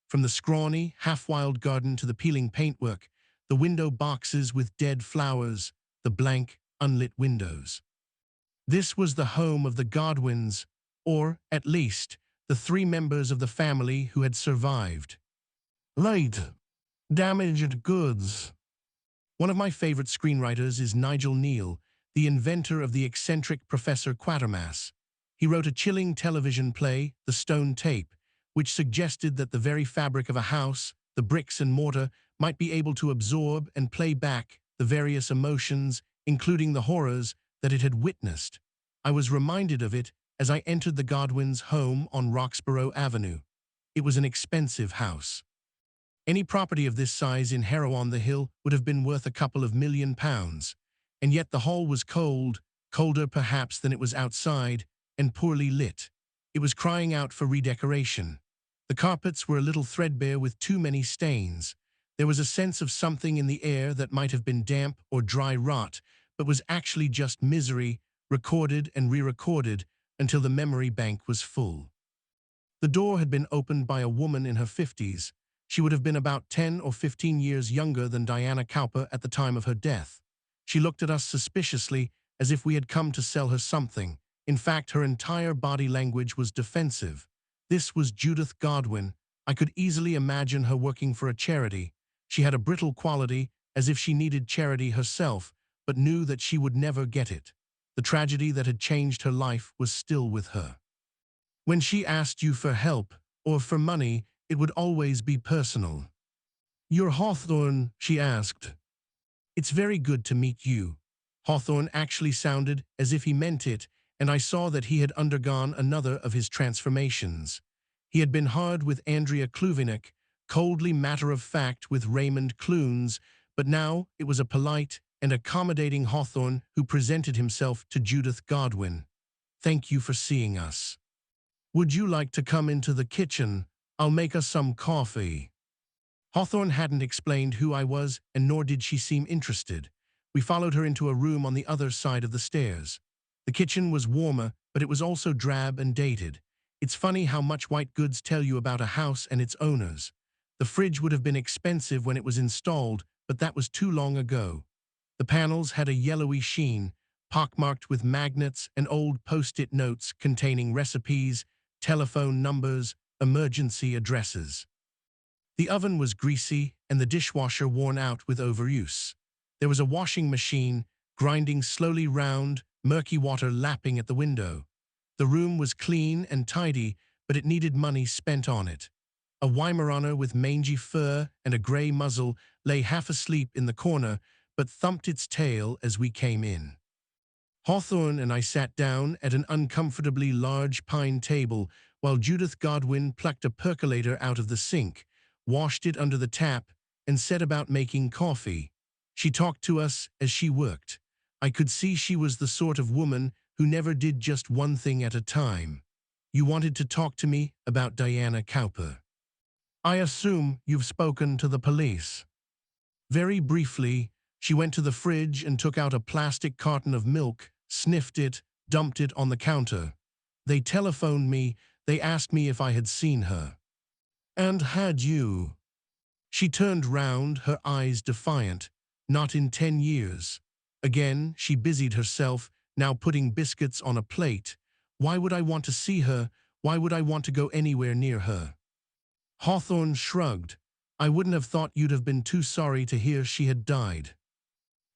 From the scrawny, half-wild garden to the peeling paintwork, the window boxes with dead flowers, the blank, unlit windows. This was the home of the Godwins, or, at least, the 3 members of the family who had survived. Late. Damaged goods. One of my favorite screenwriters is Nigel Neal, the inventor of the eccentric Professor Quatermass. He wrote a chilling television play, The Stone Tape, which suggested that the very fabric of a house, the bricks and mortar, might be able to absorb and play back the various emotions, including the horrors, that it had witnessed. I was reminded of it as I entered the Godwins' home on Roxborough Avenue. It was an expensive house. Any property of this size in Harrow on the Hill would have been worth a couple of £1,000,000, and yet the hall was cold, colder perhaps than it was outside, and poorly lit. It was crying out for redecoration. The carpets were a little threadbare with too many stains. There was a sense of something in the air that might have been damp or dry rot, but was actually just misery, recorded and re-recorded until the memory bank was full. The door had been opened by a woman in her 50s. She would have been about 10 or 15 years younger than Diana Cowper at the time of her death. She looked at us suspiciously, as if we had come to sell her something. In fact, her entire body language was defensive. This was Judith Godwin. I could easily imagine her working for a charity. She had a brittle quality, as if she needed charity herself, but knew that she would never get it. The tragedy that had changed her life was still with her. When she asked you for help, or for money, it would always be personal. "You're Hawthorne?" she asked. "It's very good to meet you." Hawthorne actually sounded as if he meant it, and I saw that he had undergone another of his transformations. He had been hard with Andrea Kluvinek, coldly matter-of-fact with Raymond Clunes, but now it was a polite and accommodating Hawthorne who presented himself to Judith Godwin. "Thank you for seeing us. Would you like to come into the kitchen? I'll make us some coffee." Hawthorne hadn't explained who I was, and nor did she seem interested. We followed her into a room on the other side of the stairs. The kitchen was warmer, but it was also drab and dated. It's funny how much white goods tell you about a house and its owners. The fridge would have been expensive when it was installed, but that was too long ago. The panels had a yellowy sheen, pockmarked with magnets and old post-it notes containing recipes, telephone numbers, emergency addresses. The oven was greasy and the dishwasher worn out with overuse. There was a washing machine, grinding slowly round, murky water lapping at the window. The room was clean and tidy, but it needed money spent on it. A Weimaraner with mangy fur and a grey muzzle lay half asleep in the corner, but thumped its tail as we came in. Hawthorne and I sat down at an uncomfortably large pine table while Judith Godwin plucked a percolator out of the sink, washed it under the tap, and set about making coffee. She talked to us as she worked. I could see she was the sort of woman who never did just one thing at a time. You wanted to talk to me about Diana Cowper. I assume you've spoken to the police. Very briefly, she went to the fridge and took out a plastic carton of milk, sniffed it, dumped it on the counter. They telephoned me. They asked me if I had seen her. And had you? She turned round, her eyes defiant. Not in 10 years. Again, she busied herself, now putting biscuits on a plate. Why would I want to see her? Why would I want to go anywhere near her? Hawthorne shrugged. I wouldn't have thought you'd have been too sorry to hear she had died.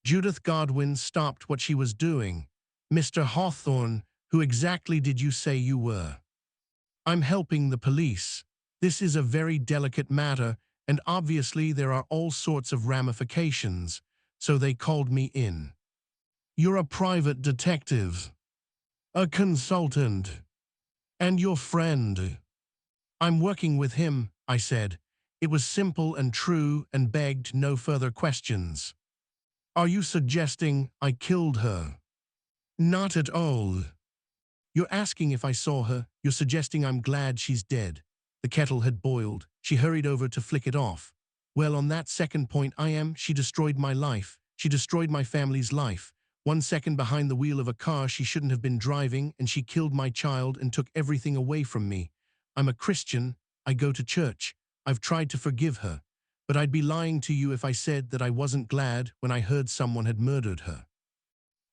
Judith Godwin stopped what she was doing. Mr. Hawthorne, who exactly did you say you were? I'm helping the police. This is a very delicate matter, and obviously there are all sorts of ramifications, so they called me in. You're a private detective, a consultant, and your friend. I'm working with him, I said. It was simple and true and begged no further questions. Are you suggesting I killed her? Not at all. You're asking if I saw her. You're suggesting I'm glad she's dead. The kettle had boiled. She hurried over to flick it off. Well, on that second point I am. She destroyed my life. She destroyed my family's life. 1 second behind the wheel of a car she shouldn't have been driving, and she killed my child and took everything away from me. I'm a Christian. I go to church. I've tried to forgive her. But I'd be lying to you if I said that I wasn't glad when I heard someone had murdered her.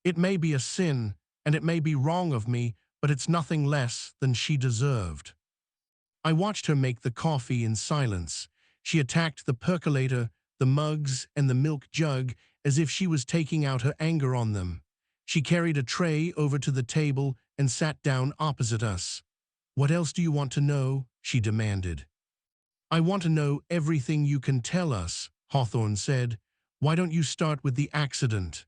It may be a sin, and it may be wrong of me, but it's nothing less than she deserved. I watched her make the coffee in silence. She attacked the percolator, the mugs, and the milk jug as if she was taking out her anger on them. She carried a tray over to the table and sat down opposite us. What else do you want to know? She demanded. I want to know everything you can tell us, Hawthorne said. Why don't you start with the accident?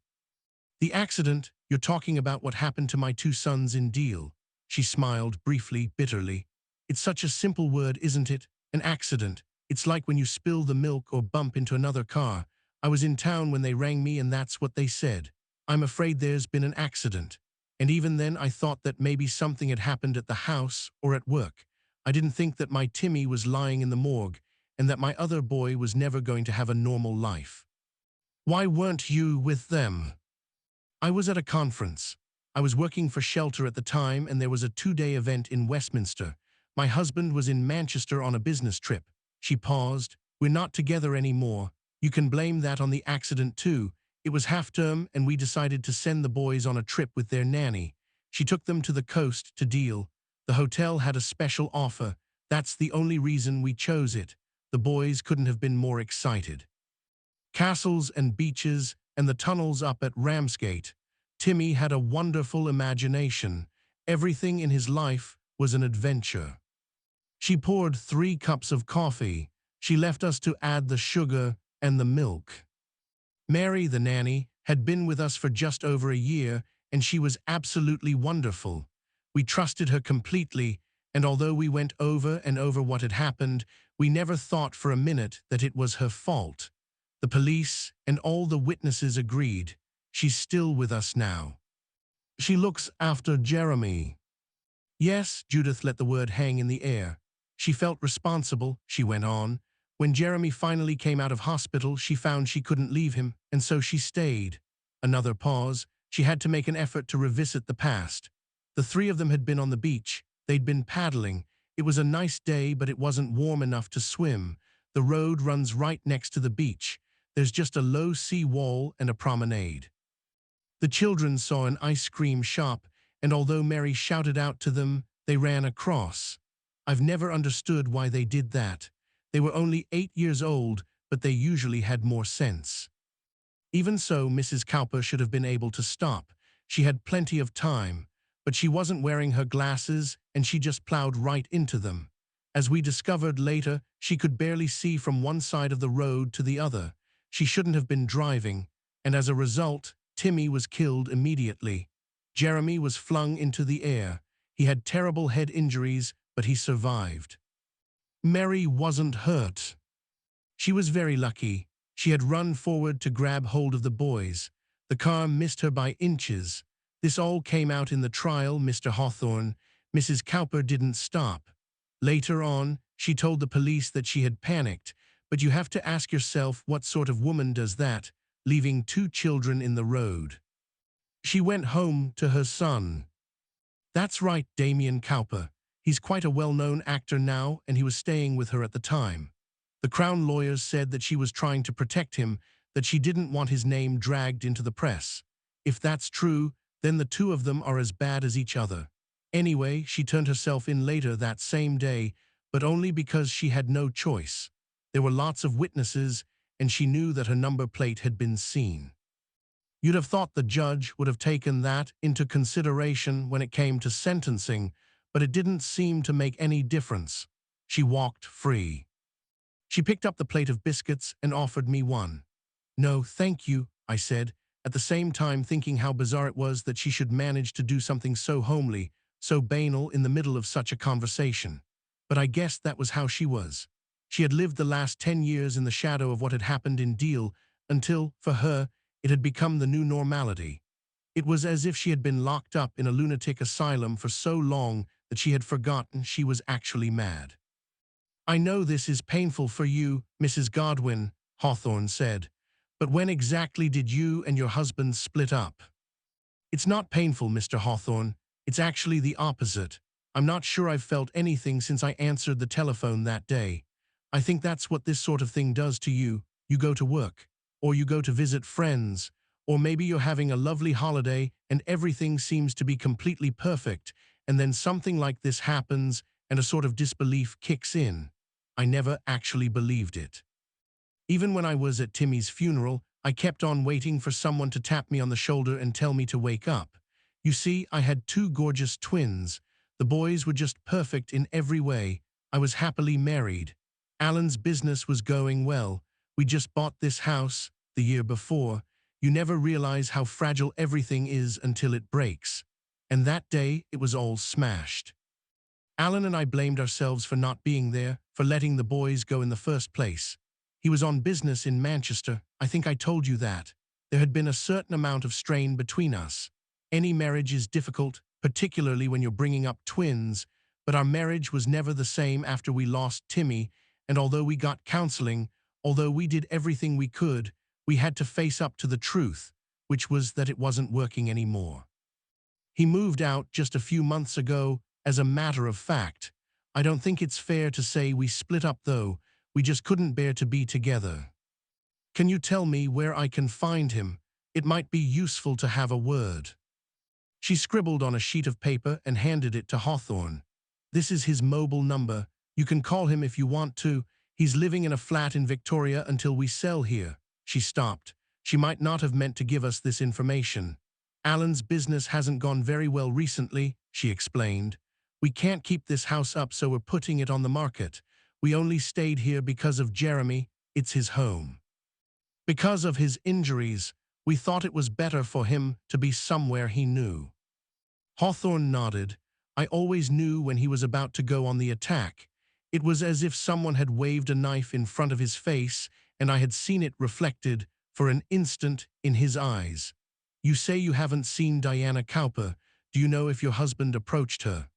The accident? You're talking about what happened to my 2 sons in Deal. She smiled briefly, bitterly. It's such a simple word, isn't it? An accident. It's like when you spill the milk or bump into another car. I was in town when they rang me and that's what they said. I'm afraid there's been an accident. And even then I thought that maybe something had happened at the house or at work. I didn't think that my Timmy was lying in the morgue and that my other boy was never going to have a normal life. Why weren't you with them? I was at a conference. I was working for Shelter at the time, and there was a 2-day event in Westminster. My husband was in Manchester on a business trip. She paused. We're not together anymore. You can blame that on the accident too. It was half-term, and we decided to send the boys on a trip with their nanny. She took them to the coast to Deal. The hotel had a special offer. That's the only reason we chose it. The boys couldn't have been more excited. Castles and beaches and the tunnels up at Ramsgate. Timmy had a wonderful imagination. Everything in his life was an adventure. She poured 3 cups of coffee. She left us to add the sugar and the milk. Mary, the nanny, had been with us for just over a year, and she was absolutely wonderful. We trusted her completely, and although we went over and over what had happened, we never thought for a minute that it was her fault. The police and all the witnesses agreed. She's still with us now. She looks after Jeremy. Yes, Judith let the word hang in the air. She felt responsible, she went on. When Jeremy finally came out of hospital, she found she couldn't leave him, and so she stayed. Another pause. She had to make an effort to revisit the past. The 3 of them had been on the beach. They'd been paddling. It was a nice day, but it wasn't warm enough to swim. The road runs right next to the beach. There's just a low sea wall and a promenade. The children saw an ice cream shop, and although Mary shouted out to them, they ran across. I've never understood why they did that. They were only 8 years old, but they usually had more sense. Even so, Mrs. Cowper should have been able to stop. She had plenty of time, but she wasn't wearing her glasses, and she just plowed right into them. As we discovered later, she could barely see from one side of the road to the other. She shouldn't have been driving, and as a result, Timmy was killed immediately. Jeremy was flung into the air. He had terrible head injuries, but he survived. Mary wasn't hurt. She was very lucky. She had run forward to grab hold of the boys. The car missed her by inches. This all came out in the trial, Mr. Hawthorne. Mrs. Cowper didn't stop. Later on, she told the police that she had panicked, but you have to ask yourself what sort of woman does that, leaving 2 children in the road. She went home to her son. That's right, Damien Cowper. He's quite a well-known actor now, and he was staying with her at the time. The Crown lawyers said that she was trying to protect him, that she didn't want his name dragged into the press. If that's true, then the 2 of them are as bad as each other. Anyway, she turned herself in later that same day, but only because she had no choice. There were lots of witnesses, and she knew that her number plate had been seen. You'd have thought the judge would have taken that into consideration when it came to sentencing, but it didn't seem to make any difference. She walked free. She picked up the plate of biscuits and offered me one. "No, thank you," I said, at the same time thinking how bizarre it was that she should manage to do something so homely, so banal in the middle of such a conversation. But I guessed that was how she was. She had lived the last 10 years in the shadow of what had happened in Deal until, for her, it had become the new normality. It was as if she had been locked up in a lunatic asylum for so long that she had forgotten she was actually mad. "I know this is painful for you, Mrs. Godwin," Hawthorne said, "but when exactly did you and your husband split up?" "It's not painful, Mr. Hawthorne. It's actually the opposite. I'm not sure I've felt anything since I answered the telephone that day. I think that's what this sort of thing does to you. You go to work, or you go to visit friends, or maybe you're having a lovely holiday and everything seems to be completely perfect, and then something like this happens and a sort of disbelief kicks in. I never actually believed it. Even when I was at Timmy's funeral, I kept on waiting for someone to tap me on the shoulder and tell me to wake up. You see, I had 2 gorgeous twins. The boys were just perfect in every way. I was happily married. Alan's business was going well. We just bought this house the year before. You never realize how fragile everything is until it breaks. And that day, it was all smashed. Alan and I blamed ourselves for not being there, for letting the boys go in the first place. He was on business in Manchester. I think I told you that. There had been a certain amount of strain between us. Any marriage is difficult, particularly when you're bringing up twins, but our marriage was never the same after we lost Timmy, and although we got counseling, although we did everything we could, we had to face up to the truth, which was that it wasn't working anymore. He moved out just a few months ago, as a matter of fact. I don't think it's fair to say we split up though. We just couldn't bear to be together. Can you tell me where I can find him? It might be useful to have a word." She scribbled on a sheet of paper and handed it to Hawthorne. "This is his mobile number. You can call him if you want to. He's living in a flat in Victoria until we sell here." She stopped. She might not have meant to give us this information. "Alan's business hasn't gone very well recently," she explained. "We can't keep this house up, so we're putting it on the market. We only stayed here because of Jeremy. It's his home. Because of his injuries, we thought it was better for him to be somewhere he knew." Hawthorne nodded. "I always knew when he was about to go on the attack. It was as if someone had waved a knife in front of his face, and I had seen it reflected, for an instant, in his eyes. You say you haven't seen Diana Cowper. Do you know if your husband approached her?"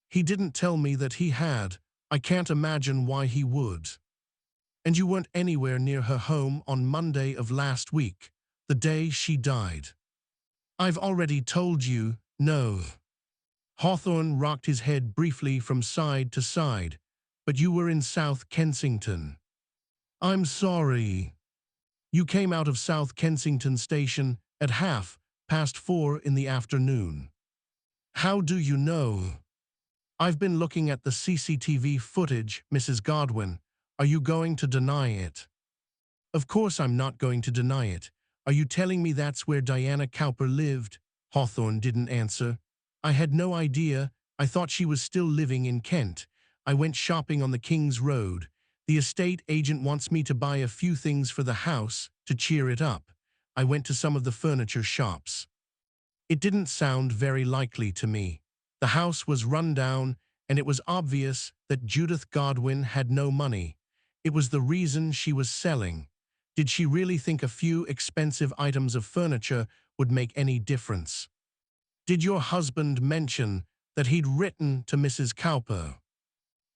"He didn't tell me that he had. I can't imagine why he would." "And you weren't anywhere near her home on Monday of last week, the day she died?" "I've already told you, no." Hawthorne rocked his head briefly from side to side. "But you were in South Kensington." "I'm sorry." "You came out of South Kensington Station at 4:30 in the afternoon." "How do you know?" "I've been looking at the CCTV footage, Mrs. Godwin. Are you going to deny it?" "Of course I'm not going to deny it. Are you telling me that's where Diana Cowper lived?" Hawthorne didn't answer. "I had no idea. I thought she was still living in Kent. I went shopping on the King's Road. The estate agent wants me to buy a few things for the house to cheer it up. I went to some of the furniture shops. It didn't sound very likely to me. The house was run down, and it was obvious that Judith Godwin had no money. It was the reason she was selling. Did she really think a few expensive items of furniture would make any difference? Did your husband mention that he'd written to Mrs. Cowper?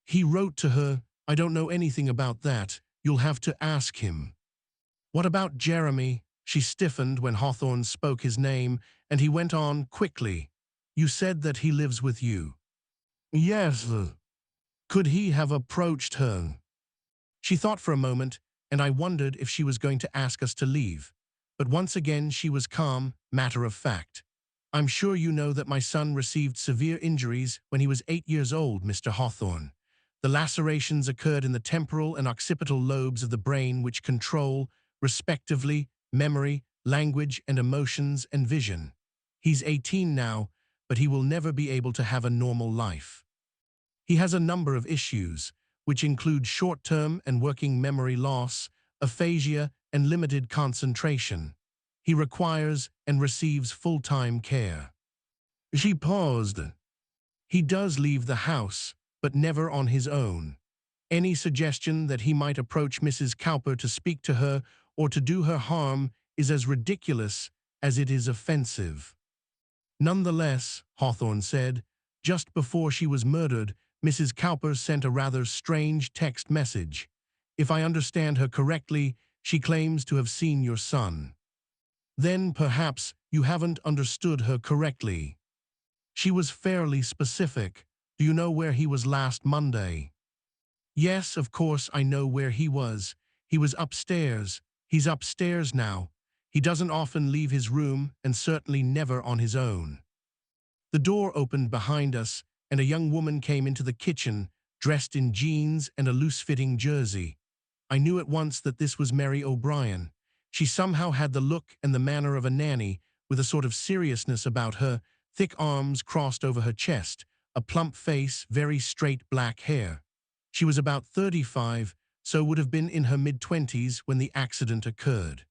He wrote to her. I don't know anything about that. You'll have to ask him. What about Jeremy? She stiffened when Hawthorne spoke his name, and he went on quickly. You said that he lives with you. Yes. Could he have approached her? She thought for a moment, and I wondered if she was going to ask us to leave. But once again she was calm, matter of fact. I'm sure you know that my son received severe injuries when he was 8 years old, Mr. Hawthorne. The lacerations occurred in the temporal and occipital lobes of the brain which control, respectively, memory, language and emotions and vision. He's 18 now, but he will never be able to have a normal life. He has a number of issues, which include short-term and working memory loss, aphasia, and limited concentration. He requires and receives full-time care. She paused. He does leave the house, but never on his own. Any suggestion that he might approach Mrs. Cowper to speak to her or to do her harm is as ridiculous as it is offensive. Nonetheless, Hawthorne said, just before she was murdered, Mrs. Cowper sent a rather strange text message. If I understand her correctly, she claims to have seen your son. Then perhaps you haven't understood her correctly. She was fairly specific. Do you know where he was last Monday? Yes, of course I know where he was. He was upstairs. He's upstairs now. He doesn't often leave his room and certainly never on his own. The door opened behind us and a young woman came into the kitchen, dressed in jeans and a loose-fitting jersey. I knew at once that this was Mary O'Brien. She somehow had the look and the manner of a nanny, with a sort of seriousness about her, thick arms crossed over her chest, a plump face, very straight black hair. She was about 35, so would have been in her mid-20s when the accident occurred.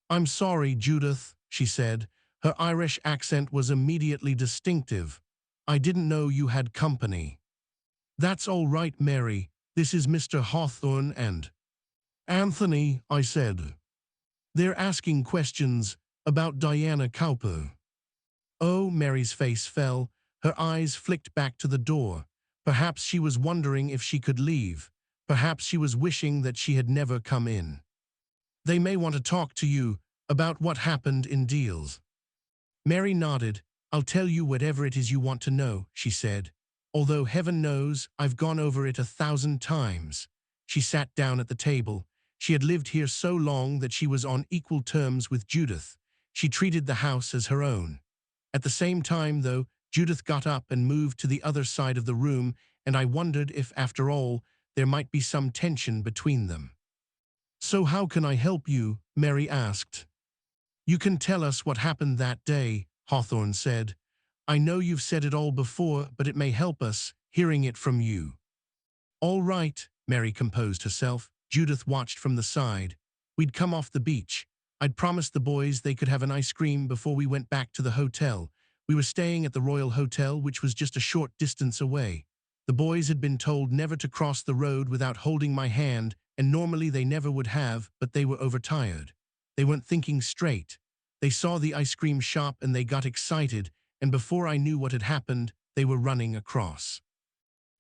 I'm sorry, Judith, she said. Her Irish accent was immediately distinctive. I didn't know you had company. That's all right, Mary. This is Mr. Hawthorne and Anthony, I said. They're asking questions about Diana Cowper. Oh, Mary's face fell. Her eyes flicked back to the door. Perhaps she was wondering if she could leave. Perhaps she was wishing that she had never come in. They may want to talk to you about what happened in Deals. Mary nodded. I'll tell you whatever it is you want to know, she said. Although heaven knows I've gone over it 1,000 times. She sat down at the table. She had lived here so long that she was on equal terms with Judith. She treated the house as her own. At the same time, though, Judith got up and moved to the other side of the room, and I wondered if, after all, there might be some tension between them. So how can I help you? Mary asked. You can tell us what happened that day, Hawthorne said. I know you've said it all before, but it may help us, hearing it from you. All right, Mary composed herself. Judith watched from the side. We'd come off the beach. I'd promised the boys they could have an ice cream before we went back to the hotel. We were staying at the Royal Hotel, which was just a short distance away. The boys had been told never to cross the road without holding my hand, and normally they never would have, but they were overtired. They weren't thinking straight. They saw the ice cream shop and they got excited, and before I knew what had happened, they were running across.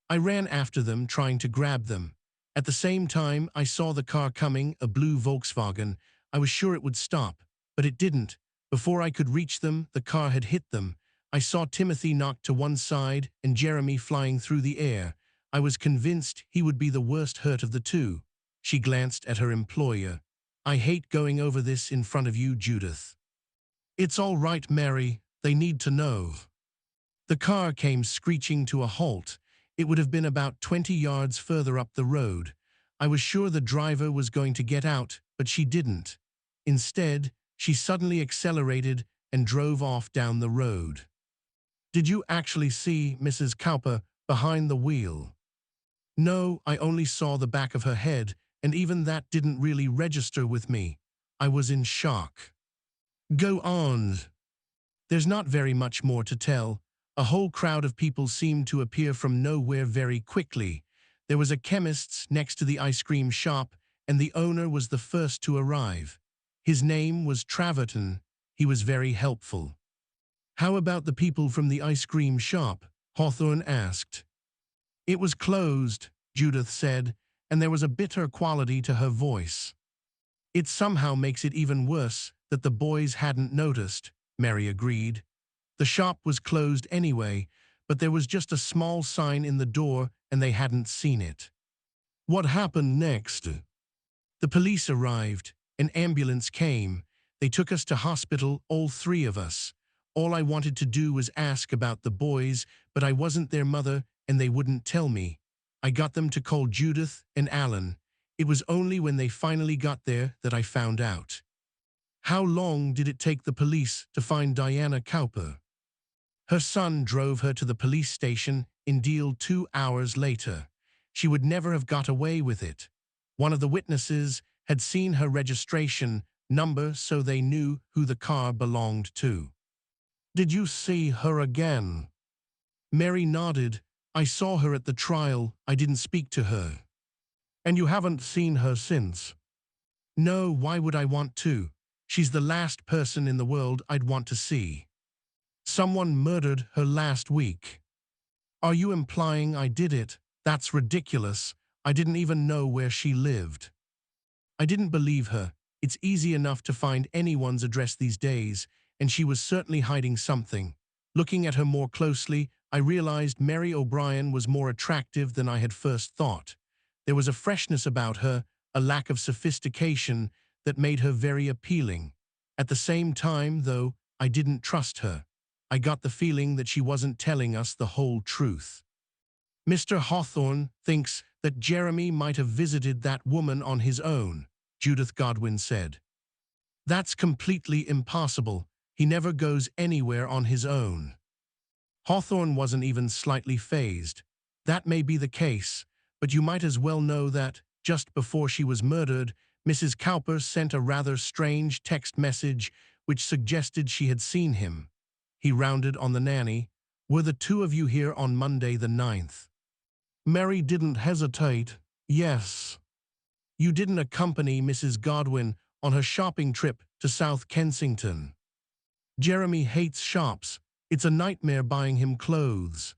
I ran after them, trying to grab them. At the same time, I saw the car coming, a blue Volkswagen. I was sure it would stop, but it didn't. Before I could reach them, the car had hit them. I saw Timothy knocked to one side and Jeremy flying through the air. I was convinced he would be the worst hurt of the two. She glanced at her employer. I hate going over this in front of you, Judith. It's all right, Mary. They need to know. The car came screeching to a halt. It would have been about 20 yards further up the road. I was sure the driver was going to get out, but she didn't. Instead, she suddenly accelerated and drove off down the road. Did you actually see Mrs. Cowper behind the wheel? No, I only saw the back of her head, and even that didn't really register with me. I was in shock. Go on. There's not very much more to tell. A whole crowd of people seemed to appear from nowhere very quickly. There was a chemist's next to the ice cream shop, and the owner was the first to arrive. His name was Traverton. He was very helpful. "How about the people from the ice cream shop?" Hawthorne asked. "It was closed," Judith said, and there was a bitter quality to her voice. "It somehow makes it even worse that the boys hadn't noticed," Mary agreed. "The shop was closed anyway, but there was just a small sign in the door and they hadn't seen it." "What happened next?" "The police arrived. An ambulance came. They took us to hospital, all three of us. All I wanted to do was ask about the boys, but I wasn't their mother and they wouldn't tell me. I got them to call Judith and Alan. It was only when they finally got there that I found out." "How long did it take the police to find Diana Cowper?" "Her son drove her to the police station in Deal 2 hours later. She would never have got away with it. One of the witnesses had seen her registration number, so they knew who the car belonged to." "Did you see her again?" Mary nodded. "I saw her at the trial. I didn't speak to her." "And you haven't seen her since?" "No, why would I want to? She's the last person in the world I'd want to see. Someone murdered her last week." "Are you implying I did it? That's ridiculous. I didn't even know where she lived." I didn't believe her. It's easy enough to find anyone's address these days, and she was certainly hiding something. Looking at her more closely, I realized Mary O'Brien was more attractive than I had first thought. There was a freshness about her, a lack of sophistication, that made her very appealing. At the same time, though, I didn't trust her. I got the feeling that she wasn't telling us the whole truth. "Mr. Hawthorne thinks that Jeremy might have visited that woman on his own," Judith Godwin said. "That's completely impossible. He never goes anywhere on his own." Hawthorne wasn't even slightly fazed. "That may be the case, but you might as well know that, just before she was murdered, Mrs. Cowper sent a rather strange text message which suggested she had seen him." He rounded on the nanny. "Were the two of you here on Monday the 9th? Mary didn't hesitate. "Yes." "You didn't accompany Mrs. Godwin on her shopping trip to South Kensington?" "Jeremy hates shops. It's a nightmare buying him clothes."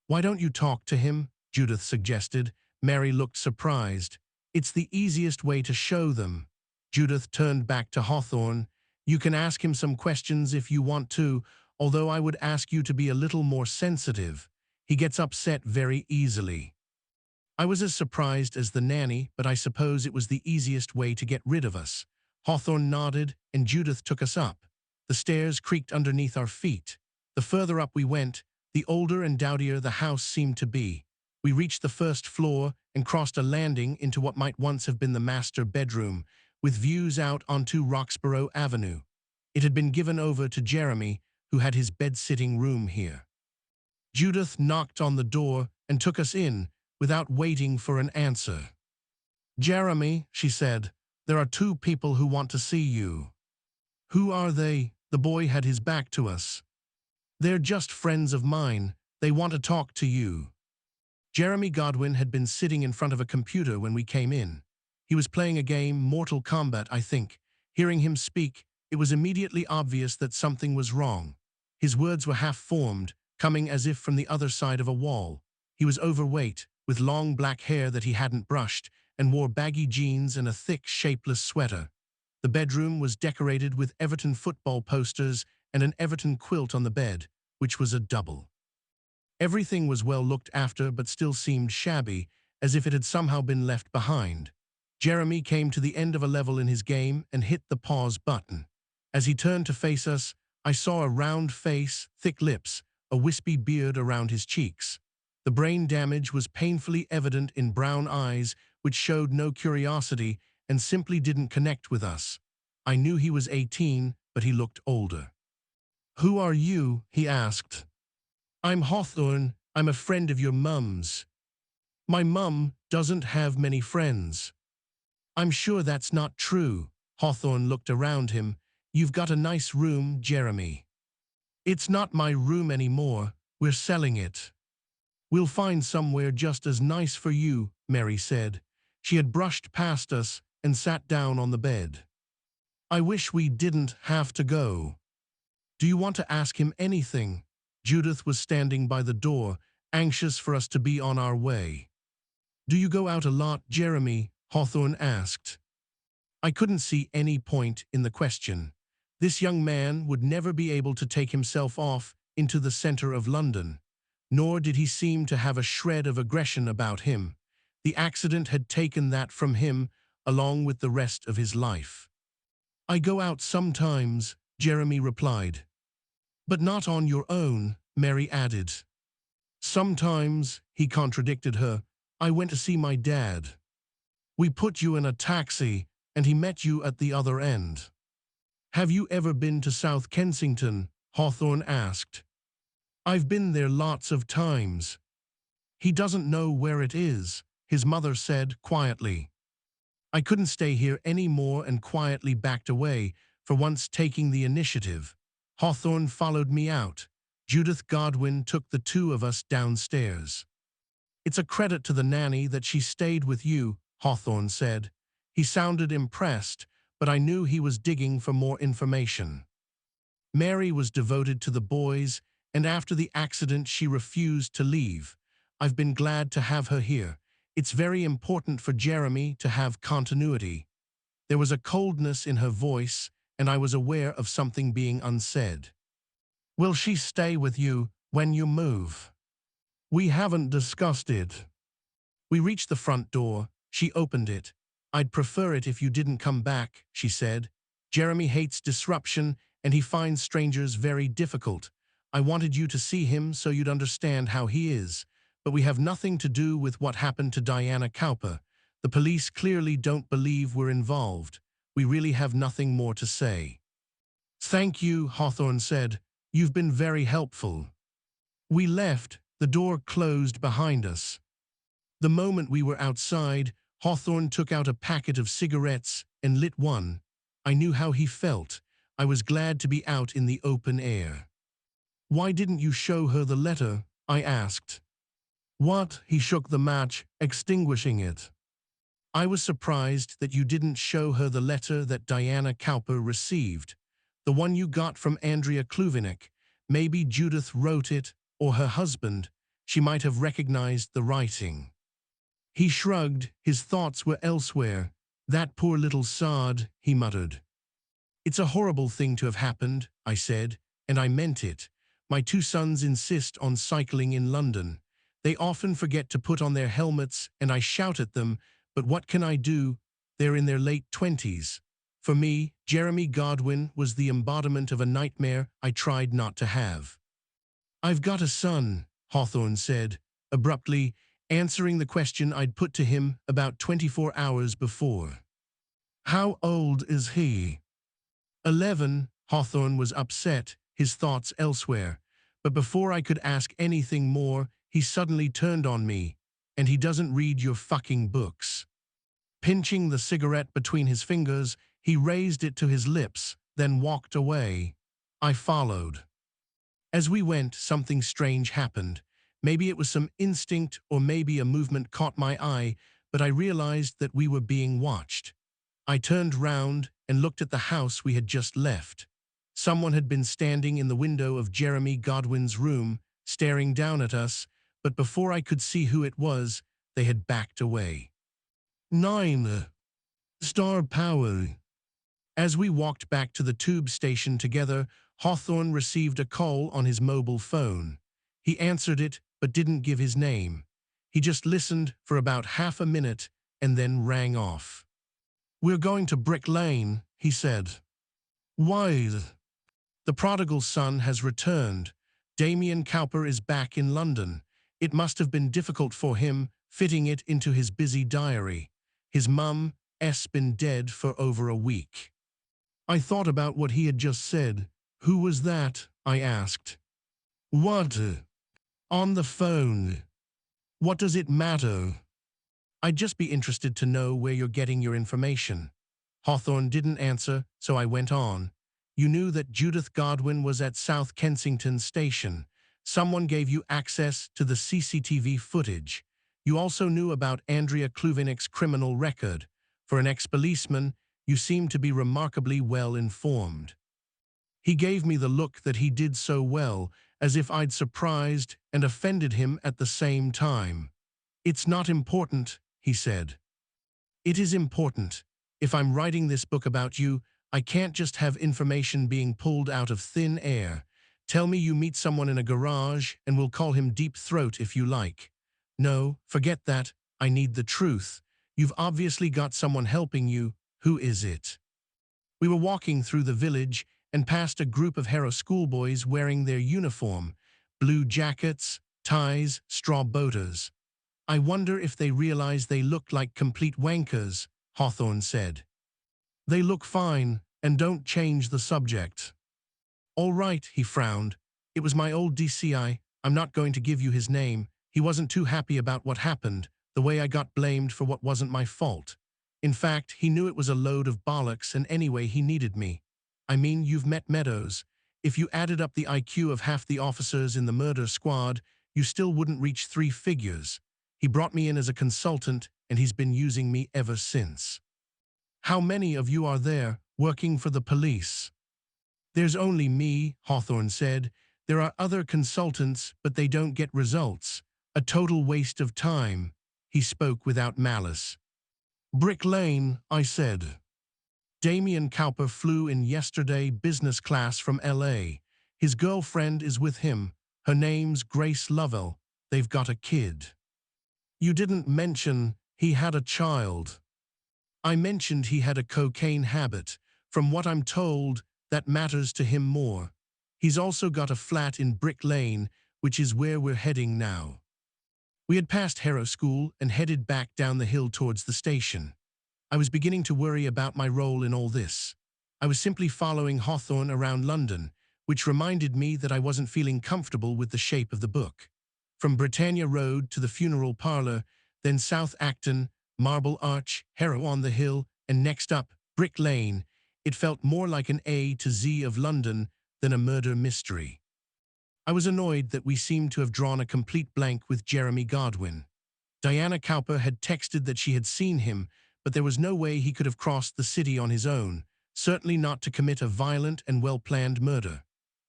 "Why don't you talk to him?" Judith suggested. Mary looked surprised. "It's the easiest way to show them." Judith turned back to Hawthorne. "You can ask him some questions if you want to, although I would ask you to be a little more sensitive. He gets upset very easily." I was as surprised as the nanny, but I suppose it was the easiest way to get rid of us. Hawthorne nodded, and Judith took us up. The stairs creaked underneath our feet. The further up we went, the older and dowdier the house seemed to be. We reached the first floor and crossed a landing into what might once have been the master bedroom, with views out onto Roxborough Avenue. It had been given over to Jeremy, who had his bed-sitting room here. Judith knocked on the door and took us in, without waiting for an answer. "Jeremy," she said, "there are two people who want to see you." "Who are they?" The boy had his back to us. "They're just friends of mine. They want to talk to you." Jeremy Godwin had been sitting in front of a computer when we came in. He was playing a game, Mortal Kombat, I think. Hearing him speak, it was immediately obvious that something was wrong. His words were half-formed, coming as if from the other side of a wall. He was overweight, with long black hair that he hadn't brushed, and wore baggy jeans and a thick, shapeless sweater. The bedroom was decorated with Everton football posters and an Everton quilt on the bed, which was a double. Everything was well looked after but still seemed shabby, as if it had somehow been left behind. Jeremy came to the end of a level in his game and hit the pause button. As he turned to face us, I saw a round face, thick lips, a wispy beard around his cheeks. The brain damage was painfully evident in brown eyes, which showed no curiosity and simply didn't connect with us. I knew he was 18, but he looked older. "Who are you?" he asked. "I'm Hawthorne. I'm a friend of your mum's." "My mum doesn't have many friends." "I'm sure that's not true." Hawthorne looked around him. "You've got a nice room, Jeremy." "It's not my room anymore. We're selling it." "We'll find somewhere just as nice for you," Mary said. She had brushed past us and sat down on the bed. I wish we didn't have to go. Do you want to ask him anything? Judith was standing by the door, anxious for us to be on our way. Do you go out a lot, Jeremy? Hawthorne asked. I couldn't see any point in the question. This young man would never be able to take himself off into the center of London, nor did he seem to have a shred of aggression about him. The accident had taken that from him, along with the rest of his life. I go out sometimes, Jeremy replied. But not on your own, Mary added. Sometimes, he contradicted her, I went to see my dad. We put you in a taxi, and he met you at the other end. Have you ever been to South Kensington? Hawthorne asked. I've been there lots of times. He doesn't know where it is, his mother said quietly. I couldn't stay here any more and quietly backed away, for once taking the initiative. Hawthorne followed me out. Judith Godwin took the two of us downstairs. It's a credit to the nanny that she stayed with you, Hawthorne said. He sounded impressed, but I knew he was digging for more information. Mary was devoted to the boys, and after the accident she refused to leave. I've been glad to have her here. It's very important for Jeremy to have continuity. There was a coldness in her voice, and I was aware of something being unsaid. Will she stay with you when you move? We haven't discussed it. We reached the front door. She opened it. I'd prefer it if you didn't come back, she said. Jeremy hates disruption, and he finds strangers very difficult. I wanted you to see him so you'd understand how he is, but we have nothing to do with what happened to Diana Cowper. The police clearly don't believe we're involved. We really have nothing more to say. Thank you, Hawthorne said. You've been very helpful. We left. The door closed behind us. The moment we were outside, Hawthorne took out a packet of cigarettes and lit one. I knew how he felt. I was glad to be out in the open air. Why didn't you show her the letter? I asked. What? He shook the match, extinguishing it. I was surprised that you didn't show her the letter that Diana Cowper received. The one you got from Andrea Kluvinek. Maybe Judith wrote it, or her husband. She might have recognized the writing. He shrugged. His thoughts were elsewhere. That poor little sod, he muttered. It's a horrible thing to have happened, I said, and I meant it. My two sons insist on cycling in London. They often forget to put on their helmets, and I shout at them, but what can I do? They're in their late 20s. For me, Jeremy Godwin was the embodiment of a nightmare I tried not to have. I've got a son, Hawthorne said, abruptly, answering the question I'd put to him about 24 hours before. How old is he? 11, Hawthorne was upset, his thoughts elsewhere. But before I could ask anything more, he suddenly turned on me. And he doesn't read your fucking books. Pinching the cigarette between his fingers, he raised it to his lips, then walked away. I followed. As we went, something strange happened. Maybe it was some instinct, or maybe a movement caught my eye, but I realized that we were being watched. I turned round and looked at the house we had just left. Someone had been standing in the window of Jeremy Godwin's room, staring down at us, but before I could see who it was, they had backed away. 9. Star power. As we walked back to the tube station together, Hawthorne received a call on his mobile phone. He answered it, but didn't give his name. He just listened for about half a minute and then rang off. We're going to Brick Lane, he said. Why? The prodigal son has returned. Damien Cowper is back in London. It must have been difficult for him, fitting it into his busy diary. His mum's been dead for over a week. I thought about what he had just said. Who was that? I asked. What? On the phone. What does it matter? I'd just be interested to know where you're getting your information. Hawthorne didn't answer, so I went on. You knew that Judith Godwin was at South Kensington Station. Someone gave you access to the CCTV footage. You also knew about Andrea Kluvenik's criminal record. For an ex-policeman, you seem to be remarkably well informed. He gave me the look that he did so well, as if I'd surprised and offended him at the same time. It's not important, he said. It is important. If I'm writing this book about you, I can't just have information being pulled out of thin air. Tell me you meet someone in a garage and we'll call him Deep Throat if you like. No, forget that. I need the truth. You've obviously got someone helping you. Who is it? We were walking through the village and passed a group of Harrow schoolboys wearing their uniform, blue jackets, ties, straw boaters. I wonder if they realize they look like complete wankers, Hawthorne said. They look fine, and don't change the subject. All right, he frowned. It was my old DCI. I'm not going to give you his name. He wasn't too happy about what happened, the way I got blamed for what wasn't my fault. In fact, he knew it was a load of bollocks, and anyway, he needed me. I mean, you've met Meadows. If you added up the IQ of half the officers in the murder squad, you still wouldn't reach 3 figures. He brought me in as a consultant, and he's been using me ever since. How many of you are there, working for the police? There's only me, Hawthorne said. There are other consultants, but they don't get results. A total waste of time. He spoke without malice. Brick Lane, I said. Damien Cowper flew in yesterday business class from LA. His girlfriend is with him. Her name's Grace Lovell. They've got a kid. You didn't mention he had a child. I mentioned he had a cocaine habit. From what I'm told, that matters to him more. He's also got a flat in Brick Lane, which is where we're heading now. We had passed Harrow School and headed back down the hill towards the station. I was beginning to worry about my role in all this. I was simply following Hawthorne around London, which reminded me that I wasn't feeling comfortable with the shape of the book. From Britannia Road to the funeral parlour, then South Acton, Marble Arch, Harrow on the Hill, and next up, Brick Lane, it felt more like an A to Z of London than a murder mystery. I was annoyed that we seemed to have drawn a complete blank with Jeremy Godwin. Diana Cowper had texted that she had seen him, but there was no way he could have crossed the city on his own, certainly not to commit a violent and well-planned murder.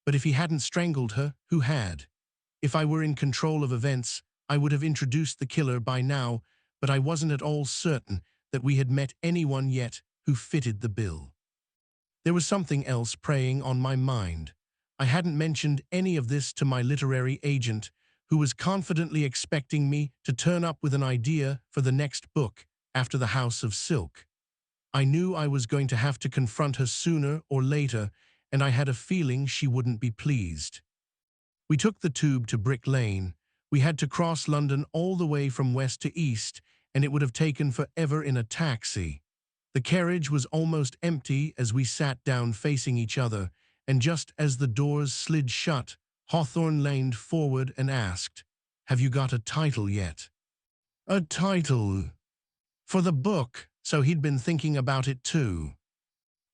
But if he hadn't strangled her, who had? If I were in control of events, I would have introduced the killer by now, but I wasn't at all certain that we had met anyone yet who fitted the bill. There was something else preying on my mind. I hadn't mentioned any of this to my literary agent, who was confidently expecting me to turn up with an idea for the next book after The House of Silk. I knew I was going to have to confront her sooner or later, and I had a feeling she wouldn't be pleased. We took the tube to Brick Lane. We had to cross London all the way from west to east, and it would have taken forever in a taxi. The carriage was almost empty as we sat down facing each other, and just as the doors slid shut, Hawthorne leaned forward and asked, "Have you got a title yet?" A title? For the book, so he'd been thinking about it too.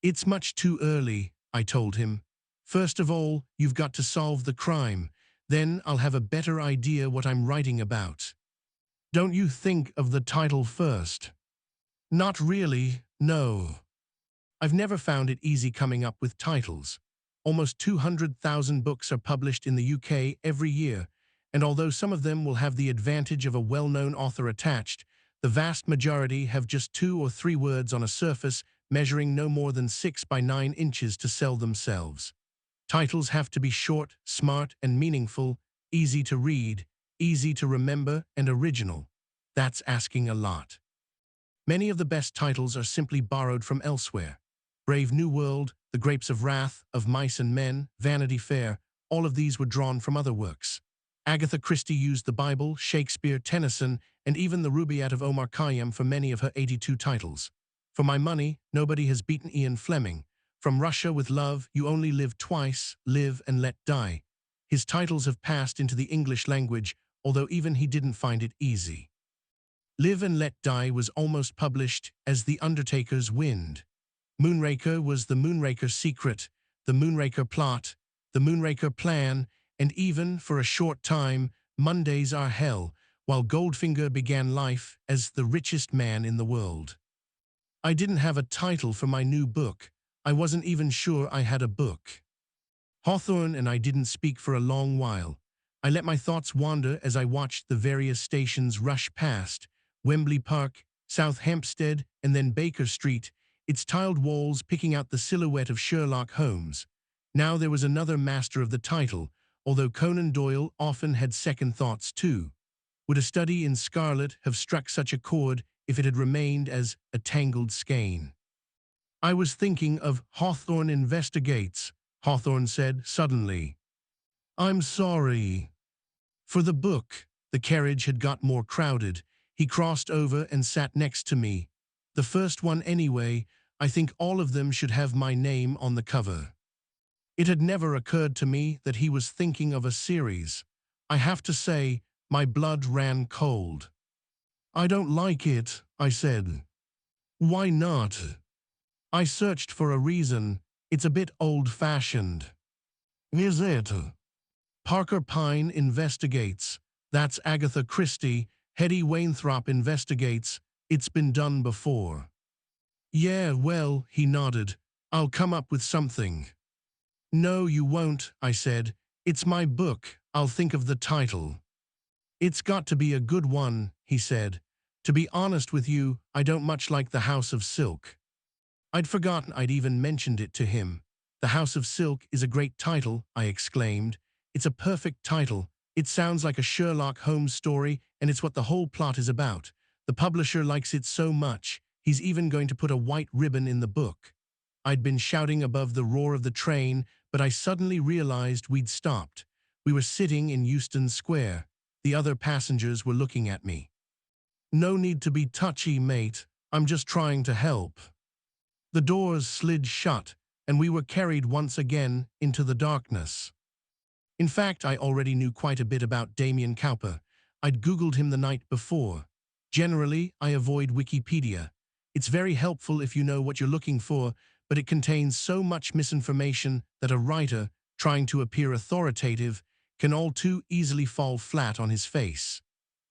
It's much too early, I told him. First of all, you've got to solve the crime. Then I'll have a better idea what I'm writing about. Don't you think of the title first? Not really, no. I've never found it easy coming up with titles. Almost 200,000 books are published in the UK every year, and although some of them will have the advantage of a well-known author attached, the vast majority have just 2 or 3 words on a surface measuring no more than 6 by 9 inches to sell themselves. Titles have to be short, smart, and meaningful, easy to read, easy to remember, and original. That's asking a lot. Many of the best titles are simply borrowed from elsewhere. Brave New World, The Grapes of Wrath, Of Mice and Men, Vanity Fair, all of these were drawn from other works. Agatha Christie used the Bible, Shakespeare, Tennyson, and even the Rubaiyat of Omar Khayyam for many of her 82 titles. For my money, nobody has beaten Ian Fleming. From Russia with Love, You Only Live Twice, Live and Let Die. His titles have passed into the English language, although even he didn't find it easy. Live and Let Die was almost published as The Undertaker's Wind. Moonraker was The Moonraker Secret, The Moonraker Plot, The Moonraker Plan, and even, for a short time, Mondays Are Hell, while Goldfinger began life as the richest man in the world. I didn't have a title for my new book. I wasn't even sure I had a book. Hawthorne and I didn't speak for a long while. I let my thoughts wander as I watched the various stations rush past: Wembley Park, South Hampstead, and then Baker Street, its tiled walls picking out the silhouette of Sherlock Holmes. Now there was another master of the title, although Conan Doyle often had second thoughts too. Would A Study in Scarlet have struck such a chord if it had remained as A Tangled Skein? I was thinking of Hawthorne Investigates, Hawthorne said suddenly. I'm sorry. For the book, the carriage had got more crowded. He crossed over and sat next to me. The first one anyway. I think all of them should have my name on the cover. It had never occurred to me that he was thinking of a series. I have to say, my blood ran cold. I don't like it, I said. Why not? I searched for a reason. It's a bit old-fashioned. Is it? Parker Pyne Investigates. That's Agatha Christie. Hetty Wainthropp Investigates. It's been done before. Yeah, well, he nodded. I'll come up with something. No, you won't, I said. It's my book. I'll think of the title. It's got to be a good one, he said. To be honest with you, I don't much like The House of Silk. I'd forgotten I'd even mentioned it to him. The House of Silk is a great title, I exclaimed. It's a perfect title. It sounds like a Sherlock Holmes story, and it's what the whole plot is about. The publisher likes it so much, he's even going to put a white ribbon in the book. I'd been shouting above the roar of the train, but I suddenly realized we'd stopped. We were sitting in Euston Square. The other passengers were looking at me. No need to be touchy, mate. I'm just trying to help. The doors slid shut, and we were carried once again into the darkness. In fact, I already knew quite a bit about Damien Cowper. I'd Googled him the night before. Generally, I avoid Wikipedia. It's very helpful if you know what you're looking for, but it contains so much misinformation that a writer, trying to appear authoritative, can all too easily fall flat on his face.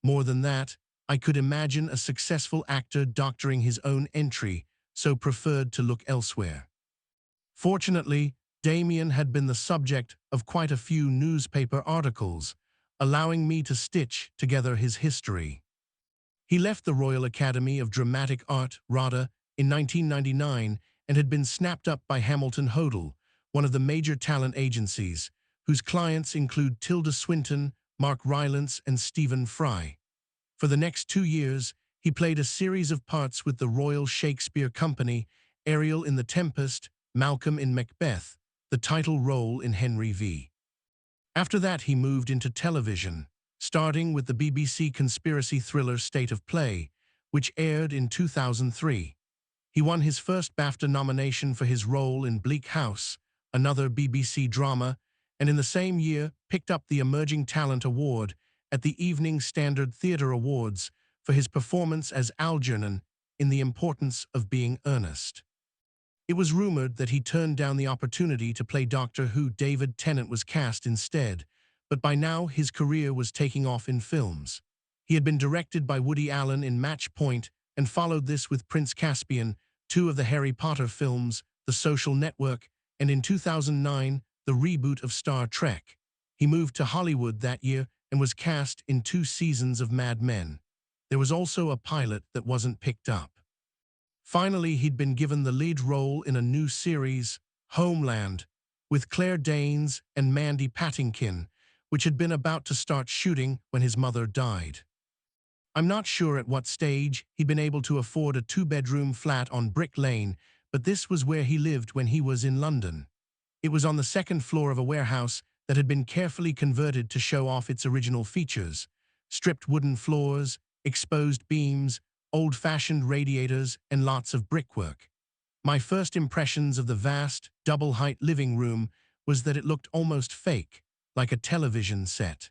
More than that, I could imagine a successful actor doctoring his own entry, so preferred to look elsewhere. Fortunately, Damien had been the subject of quite a few newspaper articles, allowing me to stitch together his history. He left the Royal Academy of Dramatic Art, RADA, in 1999 and had been snapped up by Hamilton Hodel, one of the major talent agencies, whose clients include Tilda Swinton, Mark Rylance, and Stephen Fry. For the next 2 years, he played a series of parts with the Royal Shakespeare Company, Ariel in The Tempest, Malcolm in Macbeth, the title role in Henry V. After that, he moved into television, starting with the BBC conspiracy thriller State of Play, which aired in 2003. He won his first BAFTA nomination for his role in Bleak House, another BBC drama, and in the same year picked up the Emerging Talent Award at the Evening Standard Theatre Awards for his performance as Algernon in The Importance of Being Earnest. It was rumored that he turned down the opportunity to play Doctor Who. David Tennant was cast instead, but by now his career was taking off in films. He had been directed by Woody Allen in Match Point and followed this with Prince Caspian, 2 of the Harry Potter films, The Social Network, and in 2009, the reboot of Star Trek. He moved to Hollywood that year and was cast in 2 seasons of Mad Men. There was also a pilot that wasn't picked up. Finally, he'd been given the lead role in a new series, Homeland, with Claire Danes and Mandy Patinkin, which had been about to start shooting when his mother died. I'm not sure at what stage he'd been able to afford a 2-bedroom flat on Brick Lane, but this was where he lived when he was in London. It was on the 2nd floor of a warehouse that had been carefully converted to show off its original features: stripped wooden floors, exposed beams, old-fashioned radiators, and lots of brickwork. My first impressions of the vast, double-height living room was that it looked almost fake, like a television set.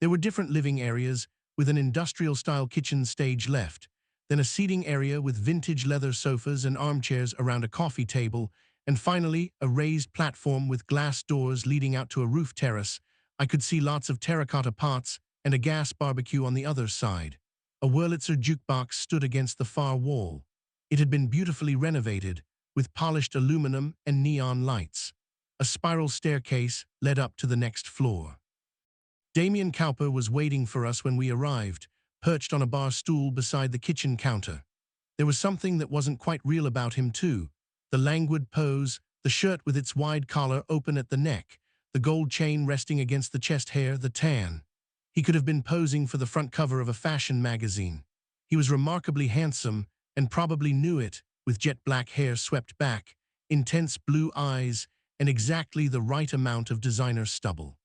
There were different living areas, with an industrial-style kitchen stage left, then a seating area with vintage leather sofas and armchairs around a coffee table, and finally a raised platform with glass doors leading out to a roof terrace. I could see lots of terracotta pots and a gas barbecue on the other side. A Wurlitzer jukebox stood against the far wall. It had been beautifully renovated, with polished aluminum and neon lights. A spiral staircase led up to the next floor. Damien Cowper was waiting for us when we arrived, perched on a bar stool beside the kitchen counter. There was something that wasn't quite real about him, too. The languid pose, the shirt with its wide collar open at the neck, the gold chain resting against the chest hair, the tan. He could have been posing for the front cover of a fashion magazine. He was remarkably handsome, and probably knew it, with jet black hair swept back, intense blue eyes, and exactly the right amount of designer stubble.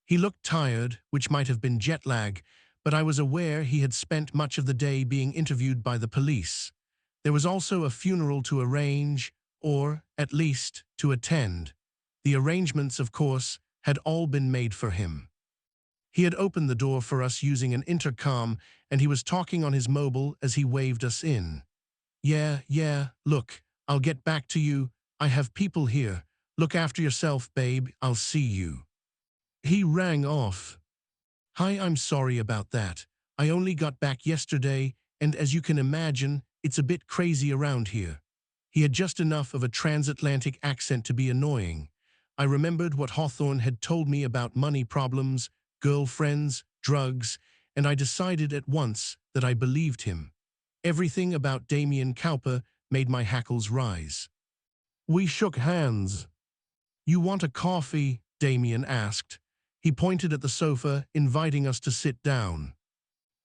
He looked tired, which might have been jet lag, but I was aware he had spent much of the day being interviewed by the police. There was also a funeral to arrange, or, at least, to attend. The arrangements, of course, had all been made for him. He had opened the door for us using an intercom, and he was talking on his mobile as he waved us in. Yeah, look, I'll get back to you. I have people here. Look after yourself, babe, I'll see you." He rang off. "Hi, I'm sorry about that. I only got back yesterday, and as you can imagine, it's a bit crazy around here." He had just enough of a transatlantic accent to be annoying. I remembered what Hawthorne had told me about money problems, girlfriends, drugs, and I decided at once that I believed him. Everything about Damien Cowper made my hackles rise. We shook hands. "You want a coffee?" Damien asked. He pointed at the sofa, inviting us to sit down.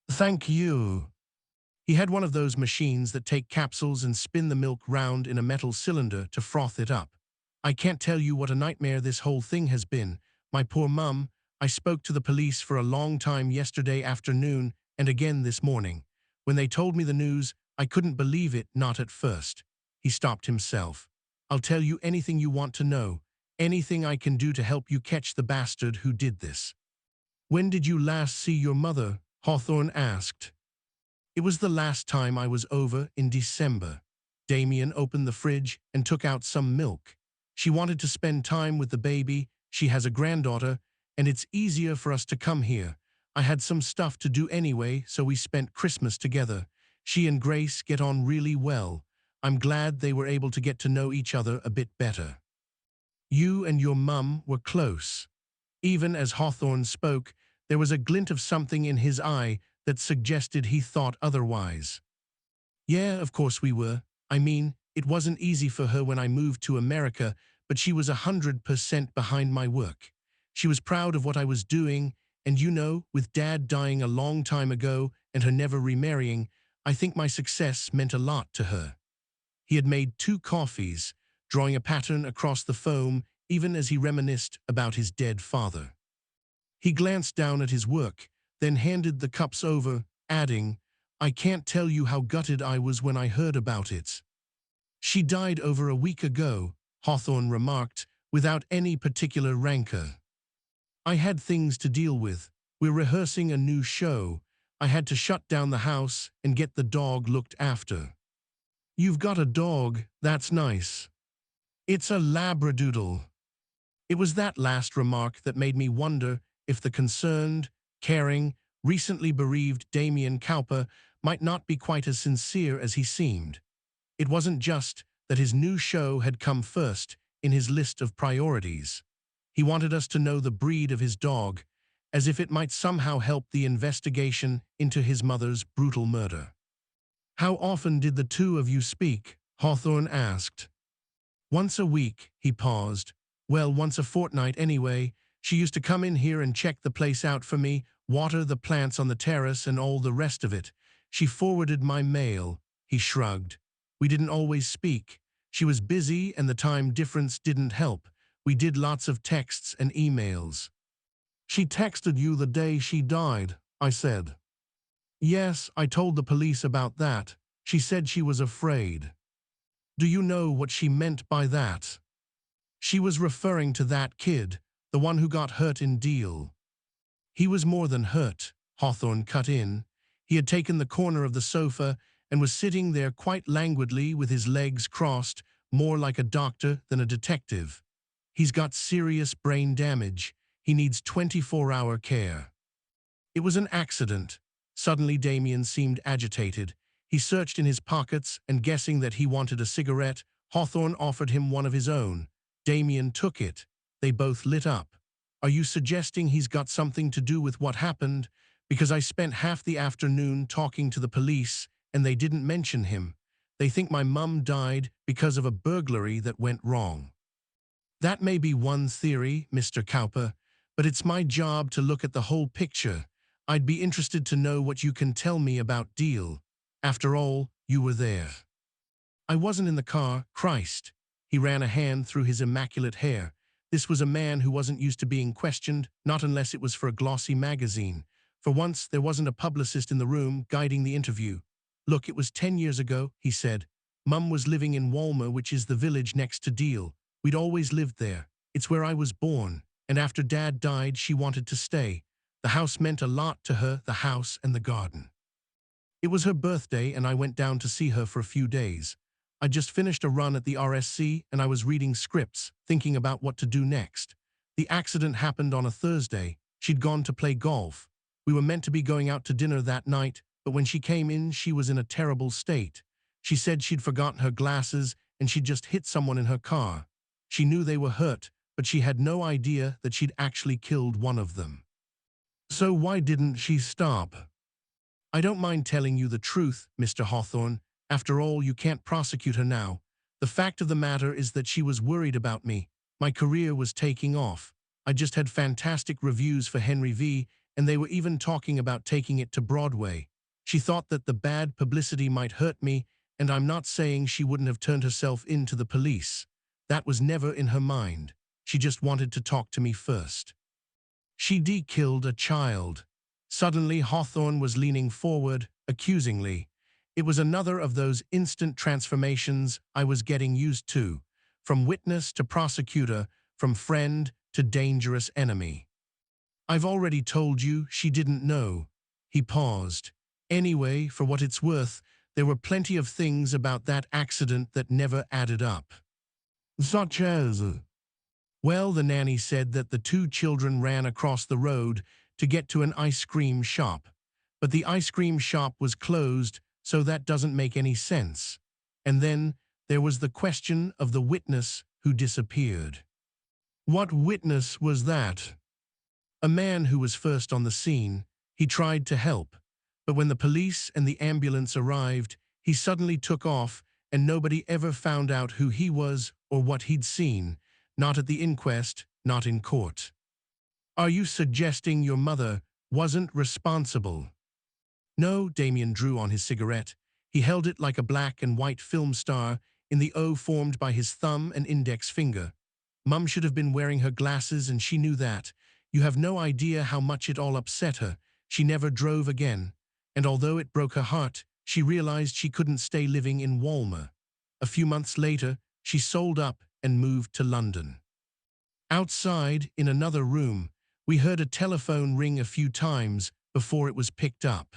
"Thank you." He had one of those machines that take capsules and spin the milk round in a metal cylinder to froth it up. I can't tell you what a nightmare this whole thing has been. My poor mum, I spoke to the police for a long time yesterday afternoon and again this morning. When they told me the news, I couldn't believe it, not at first. He stopped himself. "I'll tell you anything you want to know, anything I can do to help you catch the bastard who did this." "When did you last see your mother?" Hawthorne asked. "It was the last time I was over, in December." Damien opened the fridge and took out some milk. "She wanted to spend time with the baby. She has a granddaughter, and it's easier for us to come here. I had some stuff to do anyway, so we spent Christmas together. She and Grace get on really well. I'm glad they were able to get to know each other a bit better." "You and your mum were close." Even as Hawthorne spoke, there was a glint of something in his eye that suggested he thought otherwise. "Yeah, of course we were. I mean, it wasn't easy for her when I moved to America, but she was 100% behind my work. She was proud of what I was doing, and with Dad dying a long time ago and her never remarrying, I think my success meant a lot to her." He had made 2 coffees, drawing a pattern across the foam even as he reminisced about his dead father. He glanced down at his work, then handed the cups over, adding, "I can't tell you how gutted I was when I heard about it." "She died over a week ago," Hawthorne remarked, without any particular rancor. "I had things to deal with. We're rehearsing a new show. I had to shut down the house and get the dog looked after." "You've got a dog, that's nice." "It's a Labradoodle." It was that last remark that made me wonder if the concerned, caring, recently bereaved Damien Cowper might not be quite as sincere as he seemed. It wasn't just that his new show had come first in his list of priorities. He wanted us to know the breed of his dog, as if it might somehow help the investigation into his mother's brutal murder. "How often did the 2 of you speak?" Hawthorne asked. "Once a week," he paused. "Well, once a fortnight anyway. She used to come in here and check the place out for me, water the plants on the terrace and all the rest of it. She forwarded my mail." He shrugged. "We didn't always speak. She was busy and the time difference didn't help. We did lots of texts and emails." "She texted you the day she died," I said. "Yes, I told the police about that. She said she was afraid." "Do you know what she meant by that?" "She was referring to that kid, the one who got hurt in Deal." "He was more than hurt," Hawthorne cut in. He had taken the corner of the sofa and was sitting there quite languidly with his legs crossed, more like a doctor than a detective. "He's got serious brain damage. He needs 24-hour care." It was an accident. Suddenly Damien seemed agitated. He searched in his pockets and, guessing that he wanted a cigarette, Hawthorne offered him one of his own. Damien took it. They both lit up. Are you suggesting he's got something to do with what happened? Because I spent half the afternoon talking to the police and they didn't mention him. They think my mum died because of a burglary that went wrong. That may be one theory, Mr. Cowper, but it's my job to look at the whole picture. I'd be interested to know what you can tell me about Deal. After all, you were there. I wasn't in the car, Christ. He ran a hand through his immaculate hair. This was a man who wasn't used to being questioned, not unless it was for a glossy magazine. For once, there wasn't a publicist in the room guiding the interview. Look, it was 10 years ago, he said. Mum was living in Walmer, which is the village next to Deal. We'd always lived there. It's where I was born. And after Dad died, she wanted to stay. The house meant a lot to her, the house and the garden. It was her birthday and I went down to see her for a few days. I just finished a run at the RSC and I was reading scripts, thinking about what to do next. The accident happened on a Thursday. She'd gone to play golf. We were meant to be going out to dinner that night, but when she came in, she was in a terrible state. She said she'd forgotten her glasses and she'd just hit someone in her car. She knew they were hurt, but she had no idea that she'd actually killed one of them. So why didn't she stop? I don't mind telling you the truth, Mr. Hawthorne. After all, you can't prosecute her now. The fact of the matter is that she was worried about me. My career was taking off. I just had fantastic reviews for Henry V, and they were even talking about taking it to Broadway. She thought that the bad publicity might hurt me, and I'm not saying she wouldn't have turned herself in to the police. That was never in her mind. She just wanted to talk to me first. She killed a child. Suddenly, Hawthorne was leaning forward, accusingly. It was another of those instant transformations I was getting used to, from witness to prosecutor, from friend to dangerous enemy. I've already told you she didn't know. He paused. Anyway, for what it's worth, there were plenty of things about that accident that never added up. Such as? Well, the nanny said that the two children ran across the road to get to an ice cream shop. But the ice cream shop was closed, so that doesn't make any sense. And then there was the question of the witness who disappeared. What witness was that? A man who was first on the scene. He tried to help. But when the police and the ambulance arrived, he suddenly took off and nobody ever found out who he was or what he'd seen. Not at the inquest, not in court. Are you suggesting your mother wasn't responsible? No, Damien drew on his cigarette. He held it like a black and white film star in the O formed by his thumb and index finger. Mum should have been wearing her glasses and she knew that. You have no idea how much it all upset her. She never drove again. And although it broke her heart, she realized she couldn't stay living in Walmer. A few months later, she sold up and moved to London. Outside, in another room, we heard a telephone ring a few times before it was picked up.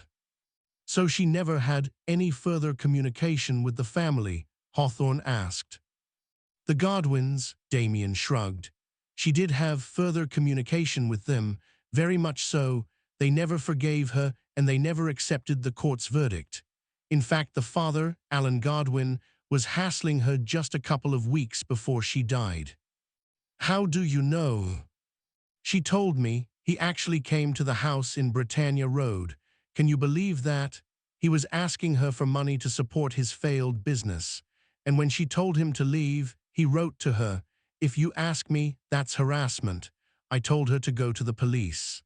So she never had any further communication with the family, Hawthorne asked. The Godwins, Damien shrugged. She did have further communication with them, very much so. They never forgave her and they never accepted the court's verdict. In fact, the father, Alan Godwin, was hassling her just a couple of weeks before she died. How do you know? She told me. He actually came to the house in Britannia Road. Can you believe that? He was asking her for money to support his failed business. And when she told him to leave, he wrote to her, "If you ask me, that's harassment." I told her to go to the police.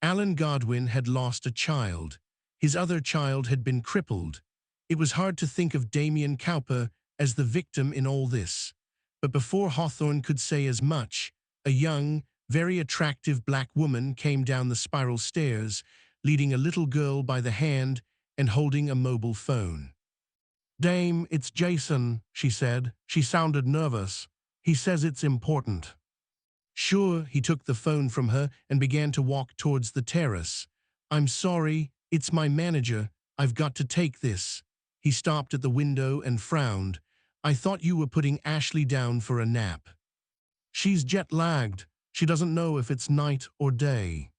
Alan Godwin had lost a child. His other child had been crippled. It was hard to think of Damien Cowper as the victim in all this. But before Hawthorne could say as much, a young, very attractive black woman came down the spiral stairs, leading a little girl by the hand and holding a mobile phone. "Dame, it's Jason," she said. She sounded nervous. "He says it's important." Sure, he took the phone from her and began to walk towards the terrace. "I'm sorry, it's my manager. I've got to take this." He stopped at the window and frowned. "I thought you were putting Ashley down for a nap." "She's jet-lagged. She doesn't know if it's night or day."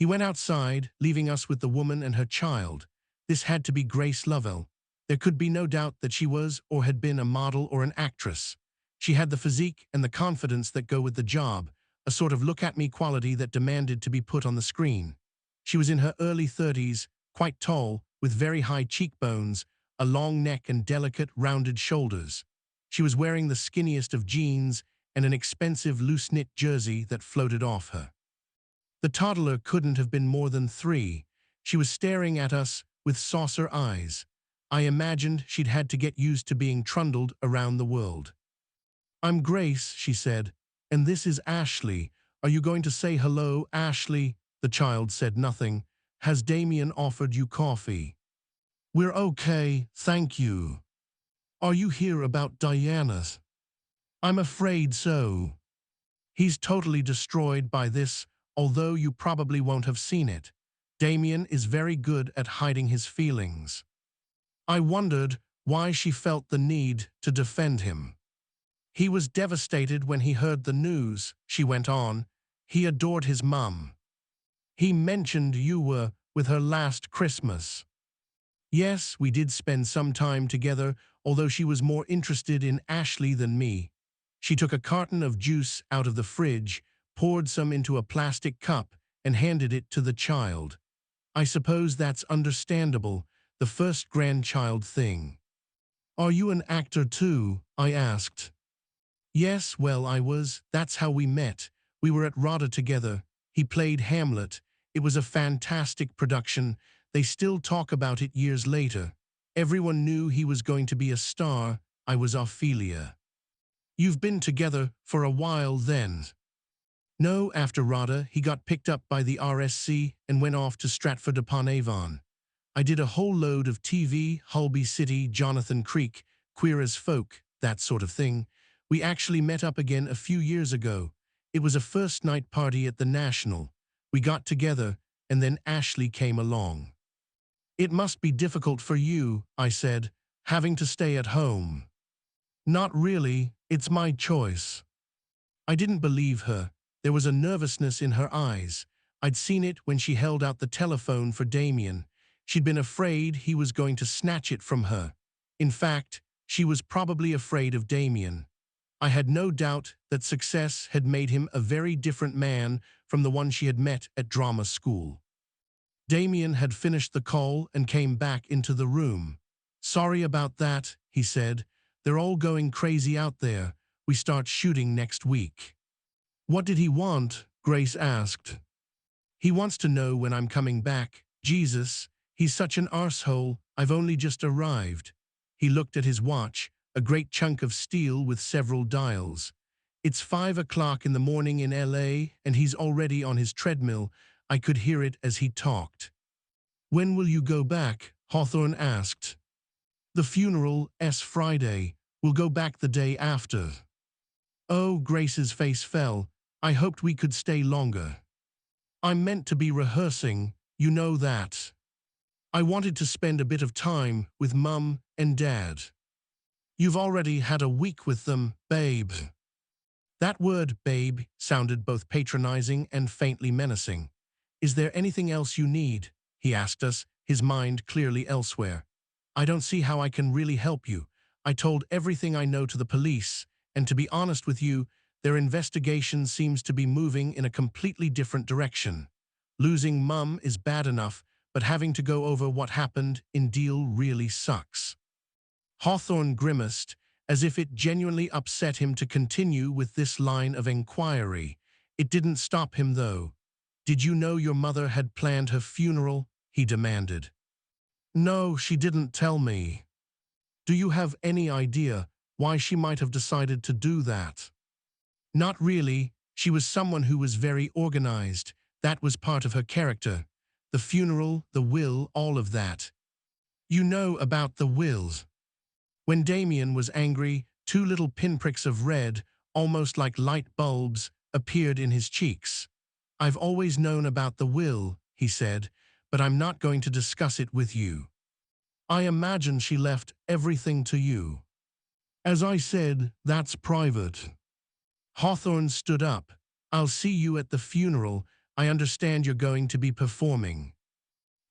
He went outside, leaving us with the woman and her child. This had to be Grace Lovell. There could be no doubt that she was or had been a model or an actress. She had the physique and the confidence that go with the job, a sort of look-at-me quality that demanded to be put on the screen. She was in her early 30s, quite tall, with very high cheekbones, a long neck and delicate, rounded shoulders. She was wearing the skinniest of jeans and an expensive loose-knit jersey that floated off her. The toddler couldn't have been more than 3. She was staring at us with saucer eyes. I imagined she'd had to get used to being trundled around the world. "I'm Grace," she said, "and this is Ashley. Are you going to say hello, Ashley?" The child said nothing. "Has Damien offered you coffee?" "We're okay, thank you." "Are you here about Diana?" "I'm afraid so." "He's totally destroyed by this, although you probably won't have seen it. Damien is very good at hiding his feelings." I wondered why she felt the need to defend him. "He was devastated when he heard the news," she went on. "He adored his mum. He mentioned you were with her last Christmas." Yes, we did spend some time together, although she was more interested in Ashley than me. She took a carton of juice out of the fridge, poured some into a plastic cup, and handed it to the child. I suppose that's understandable, the first grandchild thing. "Are you an actor too?" I asked. "Yes, well, I was. That's how we met. We were at RADA together. He played Hamlet. It was a fantastic production. They still talk about it years later. Everyone knew he was going to be a star. I was Ophelia." "You've been together for a while then?" "No, after RADA, he got picked up by the RSC and went off to Stratford-upon-Avon. I did a whole load of TV, Holby City, Jonathan Creek, Queer as Folk, that sort of thing. We actually met up again a few years ago. It was a first-night party at the National. We got together, and then Ashley came along." "It must be difficult for you," I said, "having to stay at home." "Not really, it's my choice." I didn't believe her. There was a nervousness in her eyes. I'd seen it when she held out the telephone for Damien. She'd been afraid he was going to snatch it from her. In fact, she was probably afraid of Damien. I had no doubt that success had made him a very different man from the one she had met at drama school. Damien had finished the call and came back into the room. "Sorry about that," he said. "They're all going crazy out there. We start shooting next week." "What did he want?" Grace asked. "He wants to know when I'm coming back. Jesus, he's such an arsehole. I've only just arrived." He looked at his watch, a great chunk of steel with several dials. "It's 5 o'clock in the morning in LA, and he's already on his treadmill." I could hear it as he talked. "When will you go back?" Hawthorne asked. "The funeral's Friday. We'll go back the day after." Oh, Grace's face fell. "I hoped we could stay longer." "I'm meant to be rehearsing, you know that. I wanted to spend a bit of time with Mum and Dad." "You've already had a week with them, babe." That word, babe, sounded both patronizing and faintly menacing. "Is there anything else you need?" he asked us, his mind clearly elsewhere. "I don't see how I can really help you. I told everything I know to the police, and to be honest with you, their investigation seems to be moving in a completely different direction. Losing Mum is bad enough, but having to go over what happened in Deal really sucks." Hawthorne grimaced, as if it genuinely upset him to continue with this line of inquiry. It didn't stop him, though. "Did you know your mother had planned her funeral?" he demanded. "No, she didn't tell me." "Do you have any idea why she might have decided to do that?" "Not really. She was someone who was very organized. That was part of her character. The funeral, the will, all of that." "You know about the wills." When Damien was angry, 2 little pinpricks of red, almost like light bulbs, appeared in his cheeks. "I've always known about the will," he said, "but I'm not going to discuss it with you. I imagine she left everything to you." "As I said, that's private." Hawthorne stood up. "I'll see you at the funeral. I understand you're going to be performing.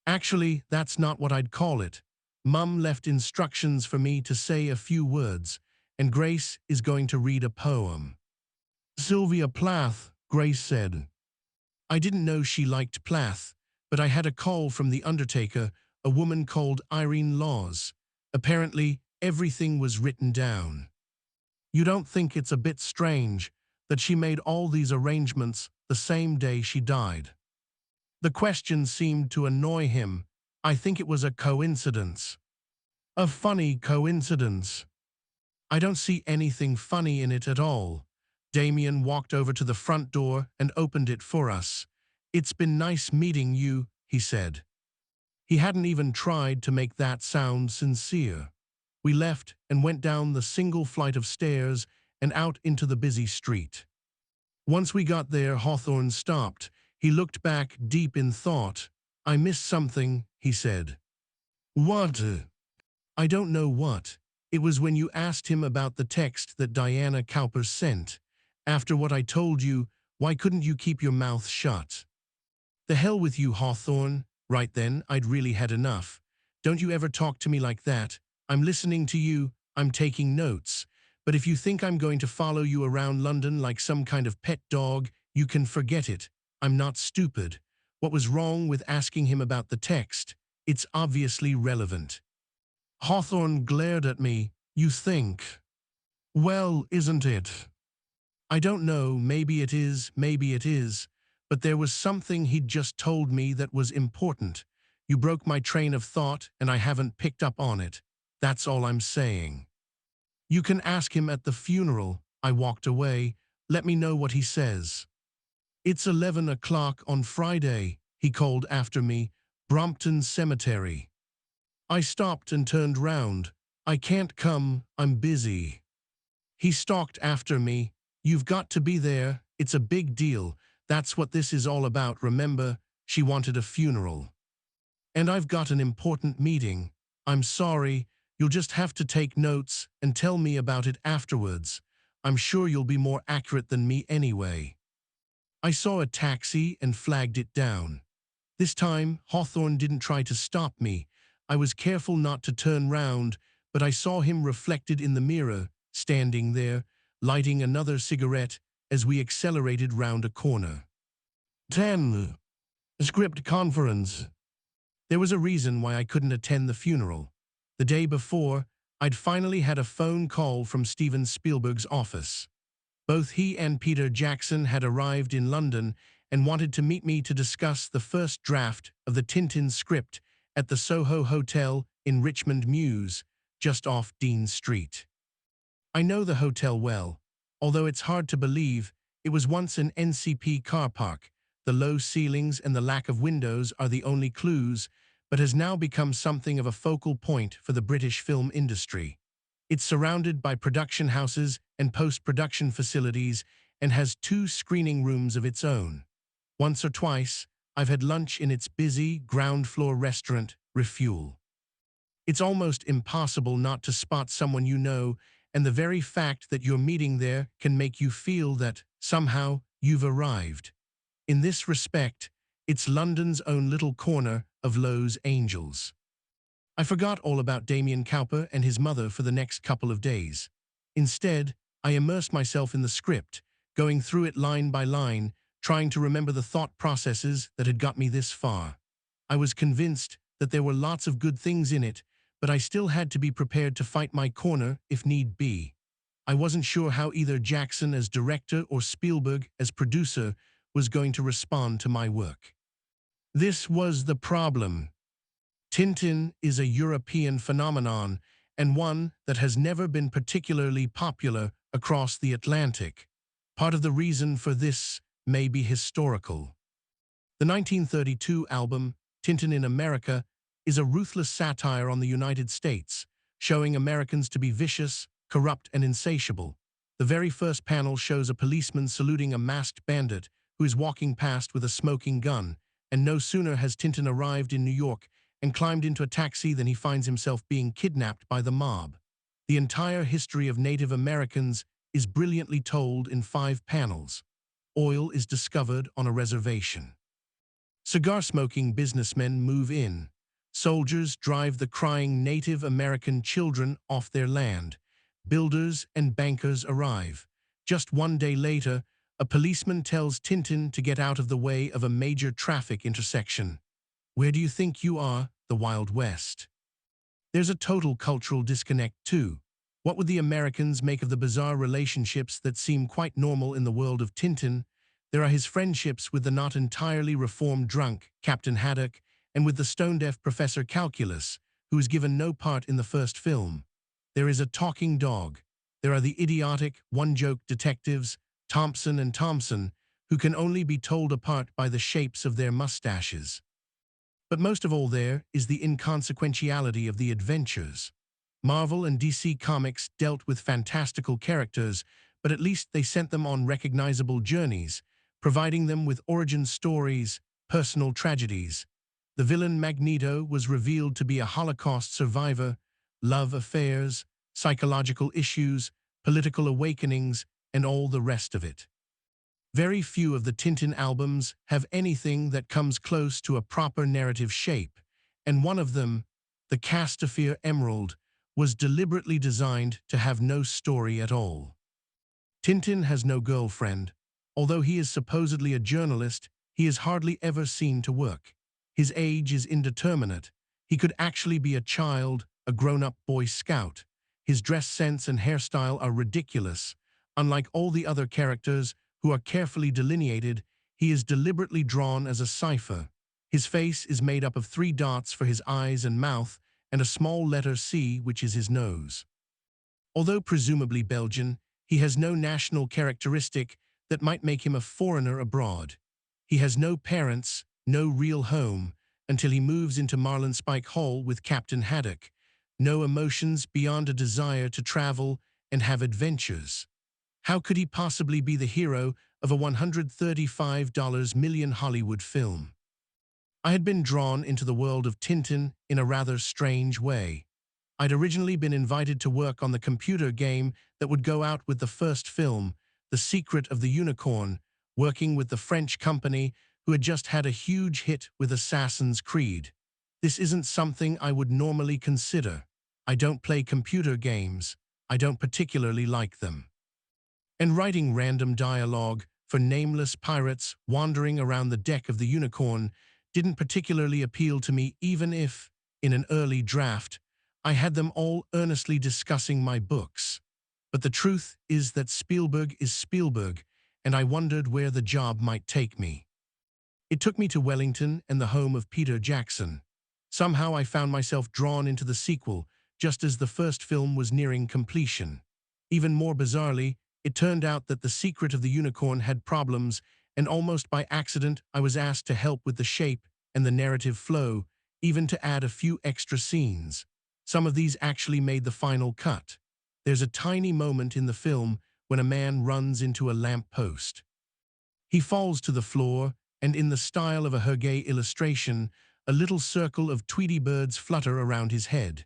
Actually, that's not what I'd call it. Mum left instructions for me to say a few words, and Grace is going to read a poem. Sylvia Plath, Grace said. I didn't know she liked Plath, but I had a call from the undertaker, a woman called Irene Laws. Apparently, everything was written down. You don't think it's a bit strange that she made all these arrangements the same day she died? The question seemed to annoy him. I think it was a coincidence. A funny coincidence. I don't see anything funny in it at all. Damien walked over to the front door and opened it for us. It's been nice meeting you, he said. He hadn't even tried to make that sound sincere. We left and went down the single flight of stairs and out into the busy street. Once we got there, Hawthorne stopped. He looked back deep in thought. I missed something, he said. What? I don't know what. It was when you asked him about the text that Diana Cowper sent. After what I told you, why couldn't you keep your mouth shut? The hell with you, Hawthorne. Right then, I'd really had enough. Don't you ever talk to me like that. I'm listening to you, I'm taking notes. But if you think I'm going to follow you around London like some kind of pet dog, you can forget it. I'm not stupid. What was wrong with asking him about the text? It's obviously relevant. Hawthorne glared at me. You think? Well, isn't it? I don't know, maybe it is, but there was something he'd just told me that was important. You broke my train of thought and I haven't picked up on it. That's all I'm saying. You can ask him at the funeral. I walked away. Let me know what he says. It's 11 o'clock on Friday, he called after me. Brompton Cemetery. I stopped and turned round. I can't come, I'm busy. He stalked after me. You've got to be there. It's a big deal. That's what this is all about, remember? She wanted a funeral. And I've got an important meeting. I'm sorry. You'll just have to take notes and tell me about it afterwards. I'm sure you'll be more accurate than me anyway. I saw a taxi and flagged it down. This time, Hawthorne didn't try to stop me. I was careful not to turn round, but I saw him reflected in the mirror, standing there, lighting another cigarette as we accelerated round a corner. 10. Script conference. There was a reason why I couldn't attend the funeral. The day before, I'd finally had a phone call from Steven Spielberg's office. Both he and Peter Jackson had arrived in London and wanted to meet me to discuss the first draft of the Tintin script at the Soho Hotel in Richmond Mews, just off Dean Street. I know the hotel well, although it's hard to believe it was once an NCP car park. The low ceilings and the lack of windows are the only clues, but has now become something of a focal point for the British film industry. It's surrounded by production houses and post-production facilities and has 2 screening rooms of its own. Once or twice, I've had lunch in its busy ground-floor restaurant, Refuel. It's almost impossible not to spot someone you know, and the very fact that you're meeting there can make you feel that, somehow, you've arrived. In this respect, it's London's own little corner of Lowe's Angels. I forgot all about Damien Cowper and his mother for the next couple of days. Instead, I immersed myself in the script, going through it line by line, trying to remember the thought processes that had got me this far. I was convinced that there were lots of good things in it, but I still had to be prepared to fight my corner if need be. I wasn't sure how either Jackson as director or Spielberg as producer was going to respond to my work. This was the problem. Tintin is a European phenomenon and one that has never been particularly popular across the Atlantic. Part of the reason for this may be historical. The 1932 album, Tintin in America, is a ruthless satire on the United States, showing Americans to be vicious, corrupt, and insatiable. The very first panel shows a policeman saluting a masked bandit who is walking past with a smoking gun, and no sooner has Tintin arrived in New York and climbed into a taxi than he finds himself being kidnapped by the mob. The entire history of Native Americans is brilliantly told in 5 panels. oil is discovered on a reservation. Cigar-smoking businessmen move in. Soldiers drive the crying Native American children off their land. Builders and bankers arrive. Just one day later, a policeman tells Tintin to get out of the way of a major traffic intersection. Where do you think you are? The Wild West. There's a total cultural disconnect, too. What would the Americans make of the bizarre relationships that seem quite normal in the world of Tintin? There are his friendships with the not entirely reformed drunk, Captain Haddock, and with the stone-deaf Professor Calculus, who is given no part in the first film. There is a talking dog. There are the idiotic, one-joke detectives, Thompson and Thompson, who can only be told apart by the shapes of their mustaches. But most of all, there is the inconsequentiality of the adventures. Marvel and DC Comics dealt with fantastical characters, but at least they sent them on recognizable journeys, providing them with origin stories, personal tragedies. The villain Magneto was revealed to be a Holocaust survivor, love affairs, psychological issues, political awakenings, and all the rest of it. Very few of the Tintin albums have anything that comes close to a proper narrative shape, and one of them, the Castafiore Emerald, was deliberately designed to have no story at all. Tintin has no girlfriend. Although he is supposedly a journalist, he is hardly ever seen to work. His age is indeterminate. He could actually be a child, a grown-up Boy Scout. His dress sense and hairstyle are ridiculous. Unlike all the other characters, who are carefully delineated, he is deliberately drawn as a cipher. His face is made up of 3 dots for his eyes and mouth, and a small letter C, which is his nose. Although presumably Belgian, he has no national characteristic that might make him a foreigner abroad. He has no parents, no real home, until he moves into Marlinspike Hall with Captain Haddock. No emotions beyond a desire to travel and have adventures. How could he possibly be the hero of a $135 million Hollywood film? I had been drawn into the world of Tintin in a rather strange way. I'd originally been invited to work on the computer game that would go out with the first film, The Secret of the Unicorn, working with the French company who had just had a huge hit with Assassin's Creed. This isn't something I would normally consider. I don't play computer games. I don't particularly like them. And writing random dialogue for nameless pirates wandering around the deck of the Unicorn didn't particularly appeal to me, even if, in an early draft, I had them all earnestly discussing my books. But the truth is that Spielberg is Spielberg, and I wondered where the job might take me. It took me to Wellington and the home of Peter Jackson. Somehow I found myself drawn into the sequel, just as the first film was nearing completion. Even more bizarrely, it turned out that The Secret of the Unicorn had problems, and almost by accident I was asked to help with the shape and the narrative flow, even to add a few extra scenes. Some of these actually made the final cut. There's a tiny moment in the film when a man runs into a lamp-post. He falls to the floor, and in the style of a Hergé illustration, a little circle of Tweety birds flutter around his head.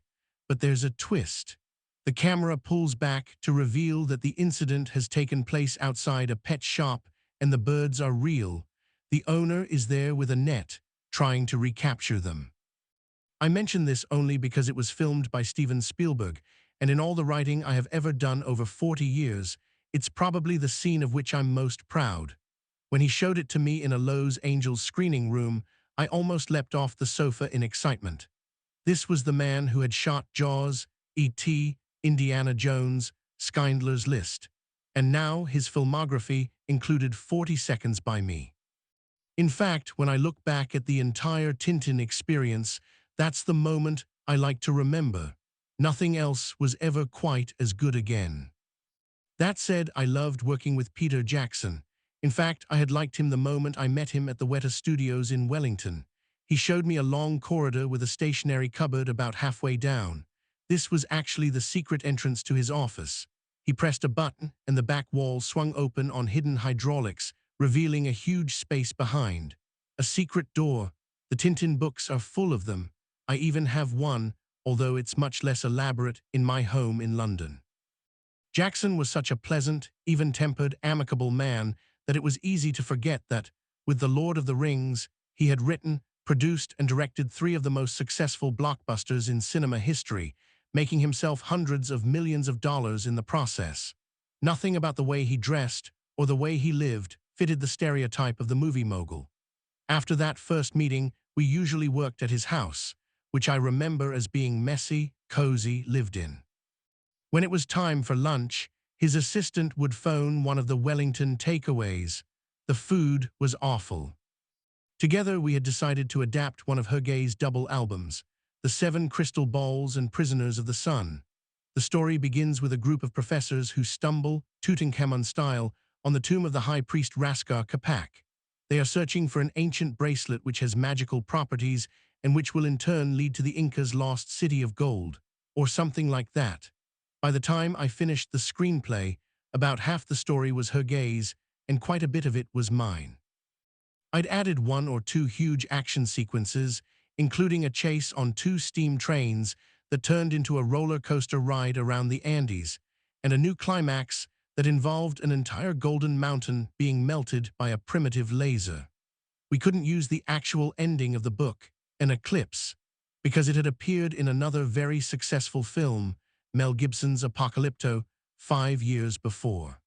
But there's a twist. The camera pulls back to reveal that the incident has taken place outside a pet shop and the birds are real. The owner is there with a net, trying to recapture them. I mention this only because it was filmed by Steven Spielberg, and in all the writing I have ever done over 40 years, it's probably the scene of which I'm most proud. When he showed it to me in a Lowe's Angels screening room, I almost leapt off the sofa in excitement. This was the man who had shot Jaws, E.T., Indiana Jones, Schindler's List, and now his filmography included 40 Seconds by Me. In fact, when I look back at the entire Tintin experience, that's the moment I like to remember. Nothing else was ever quite as good again. That said, I loved working with Peter Jackson. In fact, I had liked him the moment I met him at the Weta Studios in Wellington. He showed me a long corridor with a stationary cupboard about halfway down. This was actually the secret entrance to his office. He pressed a button, and the back wall swung open on hidden hydraulics, revealing a huge space behind. A secret door. The Tintin books are full of them. I even have one, although it's much less elaborate, in my home in London. Jackson was such a pleasant, even-tempered, amicable man that it was easy to forget that, with The Lord of the Rings, he had written, produced, and directed three of the most successful blockbusters in cinema history, making himself hundreds of millions of dollars in the process. Nothing about the way he dressed or the way he lived fitted the stereotype of the movie mogul. After that first meeting, we usually worked at his house, which I remember as being messy, cozy, lived in. When it was time for lunch, his assistant would phone one of the Wellington takeaways. The food was awful. Together we had decided to adapt one of Hergé's double albums, The Seven Crystal Balls and Prisoners of the Sun. The story begins with a group of professors who stumble, Tutankhamun style, on the tomb of the high priest Raskar Kapak. They are searching for an ancient bracelet which has magical properties and which will in turn lead to the Incas' lost city of gold, or something like that. By the time I finished the screenplay, about half the story was Hergé's, and quite a bit of it was mine. I'd added one or two huge action sequences, including a chase on two steam trains that turned into a roller coaster ride around the Andes, and a new climax that involved an entire golden mountain being melted by a primitive laser. We couldn't use the actual ending of the book, An Eclipse, because it had appeared in another very successful film, Mel Gibson's Apocalypto, 5 years before.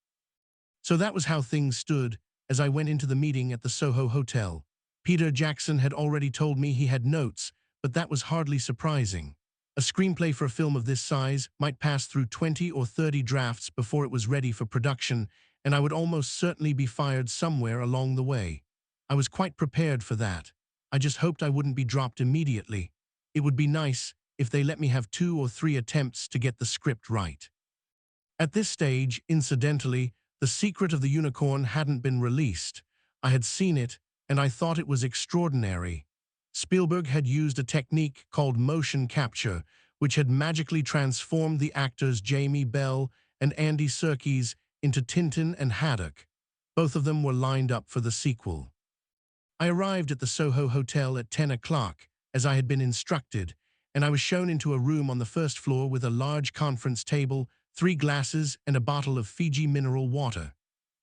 So that was how things stood as I went into the meeting at the Soho Hotel. Peter Jackson had already told me he had notes, but that was hardly surprising. A screenplay for a film of this size might pass through 20 or 30 drafts before it was ready for production, and I would almost certainly be fired somewhere along the way. I was quite prepared for that. I just hoped I wouldn't be dropped immediately. It would be nice if they let me have 2 or 3 attempts to get the script right. At this stage, incidentally, The Secret of the Unicorn hadn't been released. I had seen it, and I thought it was extraordinary. Spielberg had used a technique called motion capture, which had magically transformed the actors Jamie Bell and Andy Serkis into Tintin and Haddock. Both of them were lined up for the sequel. I arrived at the Soho Hotel at 10 o'clock, as I had been instructed, and I was shown into a room on the first floor with a large conference table, 3 glasses, and a bottle of Fiji mineral water.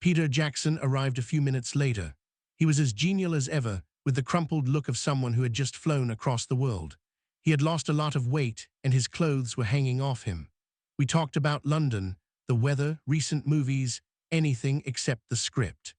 Peter Jackson arrived a few minutes later. He was as genial as ever, with the crumpled look of someone who had just flown across the world. He had lost a lot of weight, and his clothes were hanging off him. We talked about London, the weather, recent movies, anything except the script.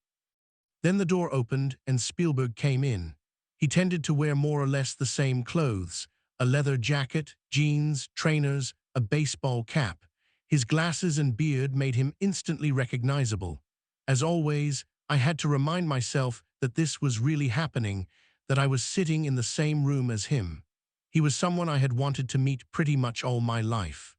Then the door opened, and Spielberg came in. He tended to wear more or less the same clothes, a leather jacket, jeans, trainers, a baseball cap. His glasses and beard made him instantly recognizable. As always, I had to remind myself that this was really happening, that I was sitting in the same room as him. He was someone I had wanted to meet pretty much all my life.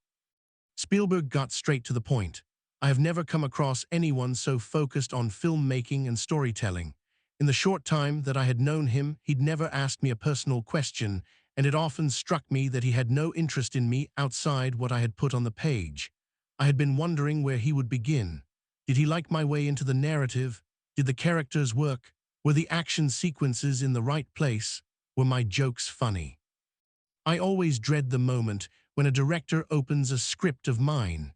Spielberg got straight to the point. I have never come across anyone so focused on filmmaking and storytelling. In the short time that I had known him, he'd never asked me a personal question, and it often struck me that he had no interest in me outside what I had put on the page. I had been wondering where he would begin. Did he like my way into the narrative? Did the characters work? Were the action sequences in the right place? Were my jokes funny? I always dread the moment when a director opens a script of mine.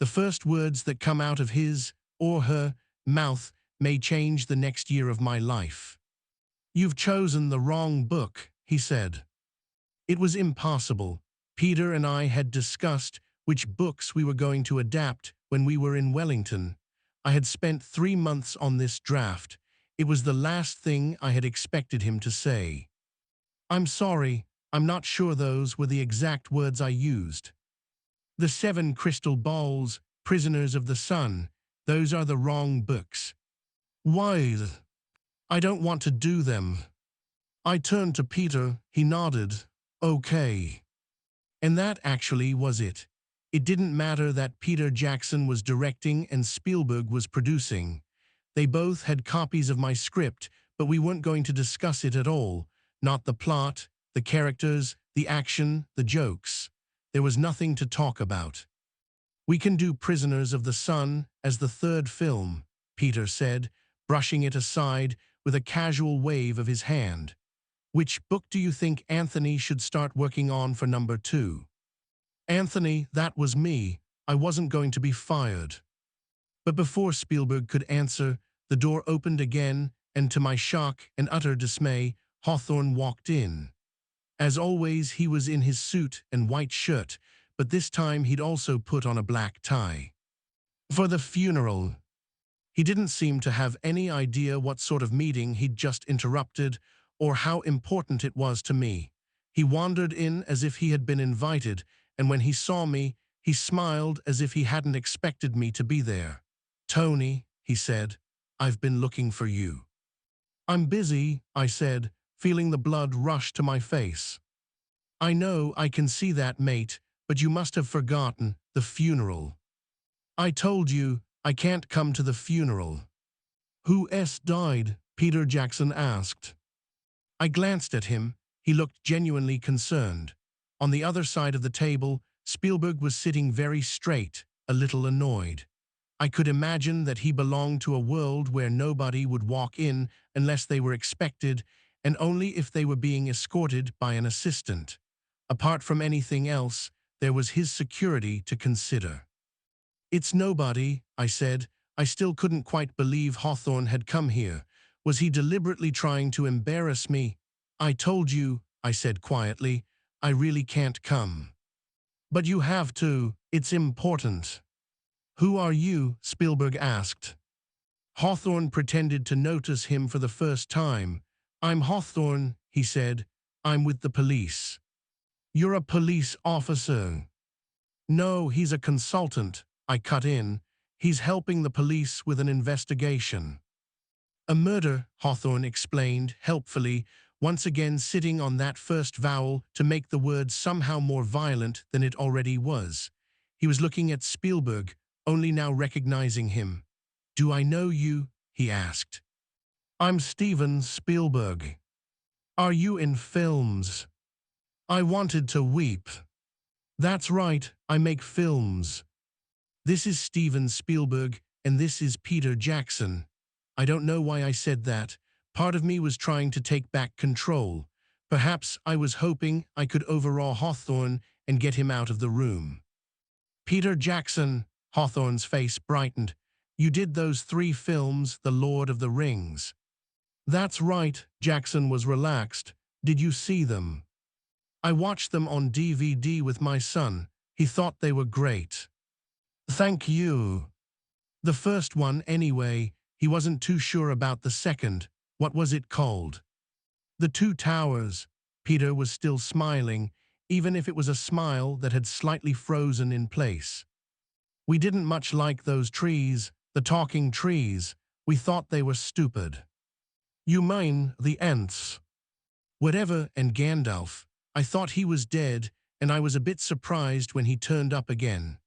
The first words that come out of his or her mouth may change the next year of my life. "You've chosen the wrong book," he said. It was impossible. Peter and I had discussed which books we were going to adapt when we were in Wellington. I had spent 3 months on this draft. It was the last thing I had expected him to say. "I'm sorry, I'm not sure those were the exact words I used. The Seven Crystal Balls, Prisoners of the Sun, those are the wrong books." "Why? I don't want to do them." I turned to Peter, he nodded. "Okay." And that actually was it. It didn't matter that Peter Jackson was directing and Spielberg was producing. They both had copies of my script, but we weren't going to discuss it at all. Not the plot, the characters, the action, the jokes. There was nothing to talk about. "We can do Prisoners of the Sun as the 3rd film," Peter said, brushing it aside with a casual wave of his hand. "Which book do you think Anthony should start working on for number 2? Anthony, that was me. I wasn't going to be fired. But before Spielberg could answer, The door opened again, and to my shock and utter dismay, Hawthorne walked in. As always, he was in his suit and white shirt, but this time he'd also put on a black tie. For the funeral. He didn't seem to have any idea what sort of meeting he'd just interrupted or how important it was to me. He wandered in as if he had been invited, and when he saw me, he smiled as if he hadn't expected me to be there. "Tony," he said, "I've been looking for you." "I'm busy," I said, feeling the blood rush to my face. "I know, I can see that, mate, but you must have forgotten the funeral." "I told you, I can't come to the funeral." "Who died?" Peter Jackson asked. I glanced at him. He looked genuinely concerned. On the other side of the table, Spielberg was sitting very straight, a little annoyed. I could imagine that he belonged to a world where nobody would walk in unless they were expected, and only if they were being escorted by an assistant. Apart from anything else, there was his security to consider. "It's nobody," I said. I still couldn't quite believe Hawthorne had come here. Was he deliberately trying to embarrass me? "I told you," I said quietly, "I really can't come." "But you have to. It's important." "Who are you?" Spielberg asked. Hawthorne pretended to notice him for the first time. "I'm Hawthorne," he said. "I'm with the police." "You're a police officer." "No, he's a consultant," I cut in. "He's helping the police with an investigation." "A murder," Hawthorne explained helpfully, once again sitting on that first vowel to make the word somehow more violent than it already was. He was looking at Spielberg, only now recognizing him. "Do I know you?" he asked. "I'm Steven Spielberg." "Are you in films?" I wanted to weep. "That's right, I make films." "This is Steven Spielberg, and this is Peter Jackson." I don't know why I said that. Part of me was trying to take back control. Perhaps I was hoping I could overawe Hawthorne and get him out of the room. "Peter Jackson," Hawthorne's face brightened. "You did those 3 films, The Lord of the Rings." "That's right," Jackson was relaxed. "Did you see them?" "I watched them on DVD with my son. He thought they were great." "Thank you." "The first one, anyway. He wasn't too sure about the second. What was it called?" "The Two Towers." Peter was still smiling, even if it was a smile that had slightly frozen in place. "We didn't much like those trees, the talking trees. We thought they were stupid." "You mean the Ents?" "Whatever, and Gandalf. I thought he was dead, and I was a bit surprised when he turned up again."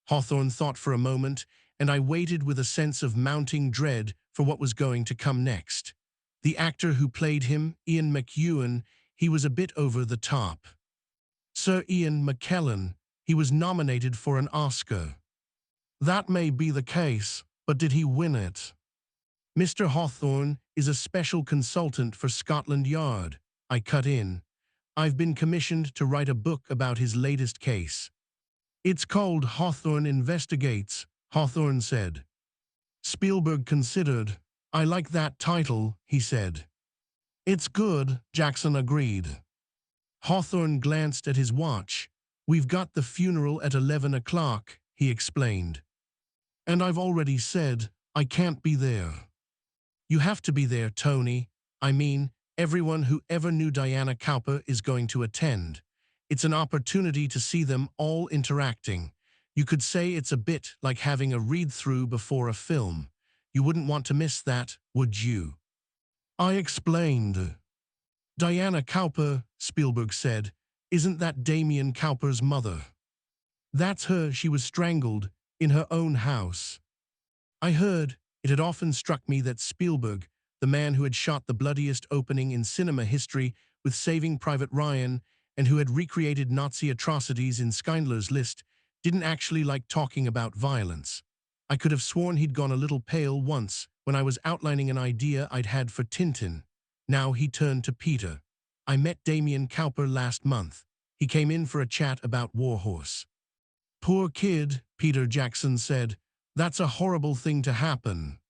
Hawthorne thought for a moment, and I waited with a sense of mounting dread for what was going to come next. The actor who played him, Ian McEwan, he was a bit over the top. Sir Ian McKellen, he was nominated for an Oscar. "That may be the case, but did he win it?" "Mr. Hawthorne is a special consultant for Scotland Yard," I cut in. "I've been commissioned to write a book about his latest case." "It's called Hawthorne Investigates," Hawthorne said. Spielberg considered. "I like that title," he said. "It's good," Jackson agreed. Hawthorne glanced at his watch. "We've got the funeral at 11 o'clock, he explained. "And I've already said I can't be there." "You have to be there, Tony. I mean, everyone who ever knew Diana Cowper is going to attend. It's an opportunity to see them all interacting. You could say it's a bit like having a read-through before a film. You wouldn't want to miss that, would you?" I explained. "Diana Cowper," Spielberg said, "isn't that Damien Cowper's mother?" "That's her. She was strangled in her own house." I heard. It had often struck me that Spielberg, the man who had shot the bloodiest opening in cinema history with Saving Private Ryan and who had recreated Nazi atrocities in Schindler's List, didn't actually like talking about violence. I could have sworn he'd gone a little pale once when I was outlining an idea I'd had for Tintin. Now he turned to Peter. "I met Damien Cowper last month. He came in for a chat about Warhorse." "Poor kid," Peter Jackson said. "That's a horrible thing to happen."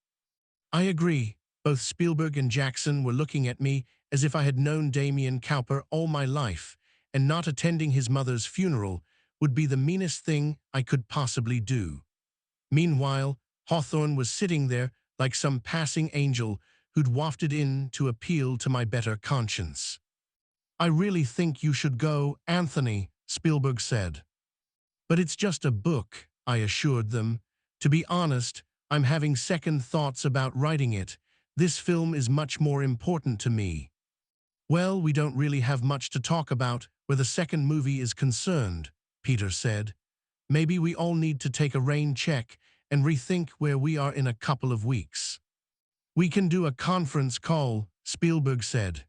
I agree. Both Spielberg and Jackson were looking at me as if I had known Damien Cowper all my life, and not attending his mother's funeral would be the meanest thing I could possibly do. Meanwhile, Hawthorne was sitting there like some passing angel who'd wafted in to appeal to my better conscience. I really think you should go, Anthony, Spielberg said. But it's just a book, I assured them. To be honest, I'm having second thoughts about writing it. This film is much more important to me. Well, we don't really have much to talk about where the second movie is concerned, Peter said. Maybe we all need to take a rain check and rethink where we are in a couple of weeks. We can do a conference call, Spielberg said.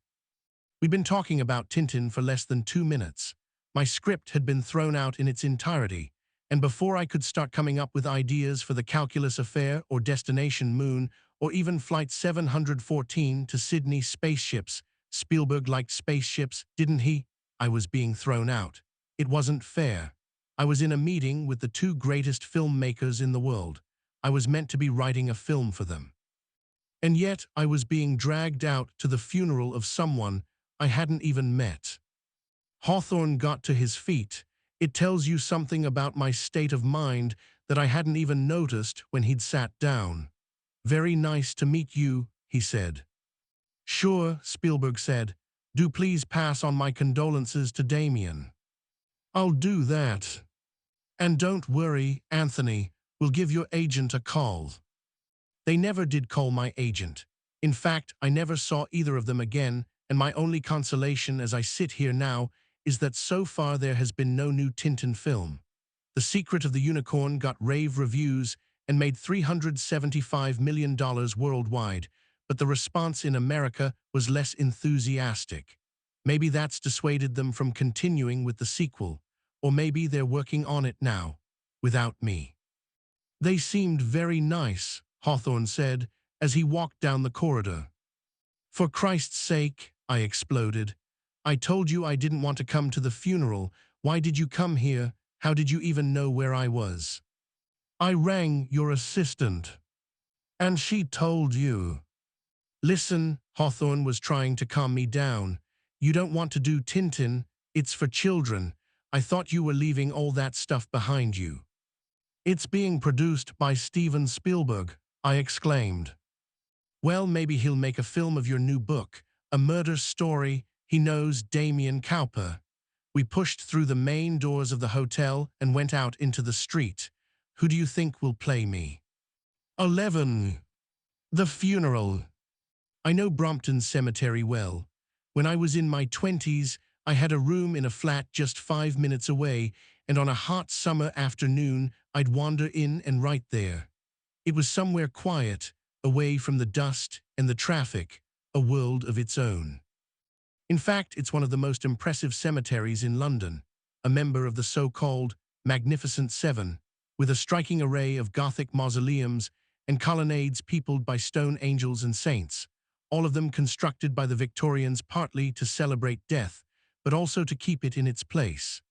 We'd been talking about Tintin for less than 2 minutes. My script had been thrown out in its entirety, and before I could start coming up with ideas for the Calculus Affair or Destination Moon or even Flight 714 to Sydney spaceships, Spielberg liked spaceships, didn't he? I was being thrown out. It wasn't fair. I was in a meeting with the two greatest filmmakers in the world. I was meant to be writing a film for them. And yet I was being dragged out to the funeral of someone I hadn't even met. Hawthorne got to his feet. It tells you something about my state of mind that I hadn't even noticed when he'd sat down. Very nice to meet you, he said. Sure, Spielberg said. Do please pass on my condolences to Damien. I'll do that. And don't worry, Anthony, we'll give your agent a call. They never did call my agent. In fact, I never saw either of them again, and my only consolation as I sit here now is that so far there has been no new Tintin film. The Secret of the Unicorn got rave reviews and made $375 million worldwide, but the response in America was less enthusiastic. Maybe that's dissuaded them from continuing with the sequel, or maybe they're working on it now, without me. They seemed very nice, Hawthorne said, as he walked down the corridor. For Christ's sake, I exploded. I told you I didn't want to come to the funeral. Why did you come here? How did you even know where I was? I rang your assistant. And she told you. Listen, Hawthorne was trying to calm me down. You don't want to do Tintin. It's for children. I thought you were leaving all that stuff behind you. It's being produced by Steven Spielberg, I exclaimed. Well, maybe he'll make a film of your new book, a murder story. He knows Damien Cowper. We pushed through the main doors of the hotel and went out into the street. Who do you think will play me? 11. The funeral. I know Brompton Cemetery well. When I was in my 20s, I had a room in a flat just 5 minutes away, and on a hot summer afternoon, I'd wander in and write there. It was somewhere quiet, away from the dust and the traffic, a world of its own. In fact, it's one of the most impressive cemeteries in London, a member of the so-called Magnificent Seven, with a striking array of Gothic mausoleums and colonnades peopled by stone angels and saints, all of them constructed by the Victorians partly to celebrate death, but also to keep it in its place.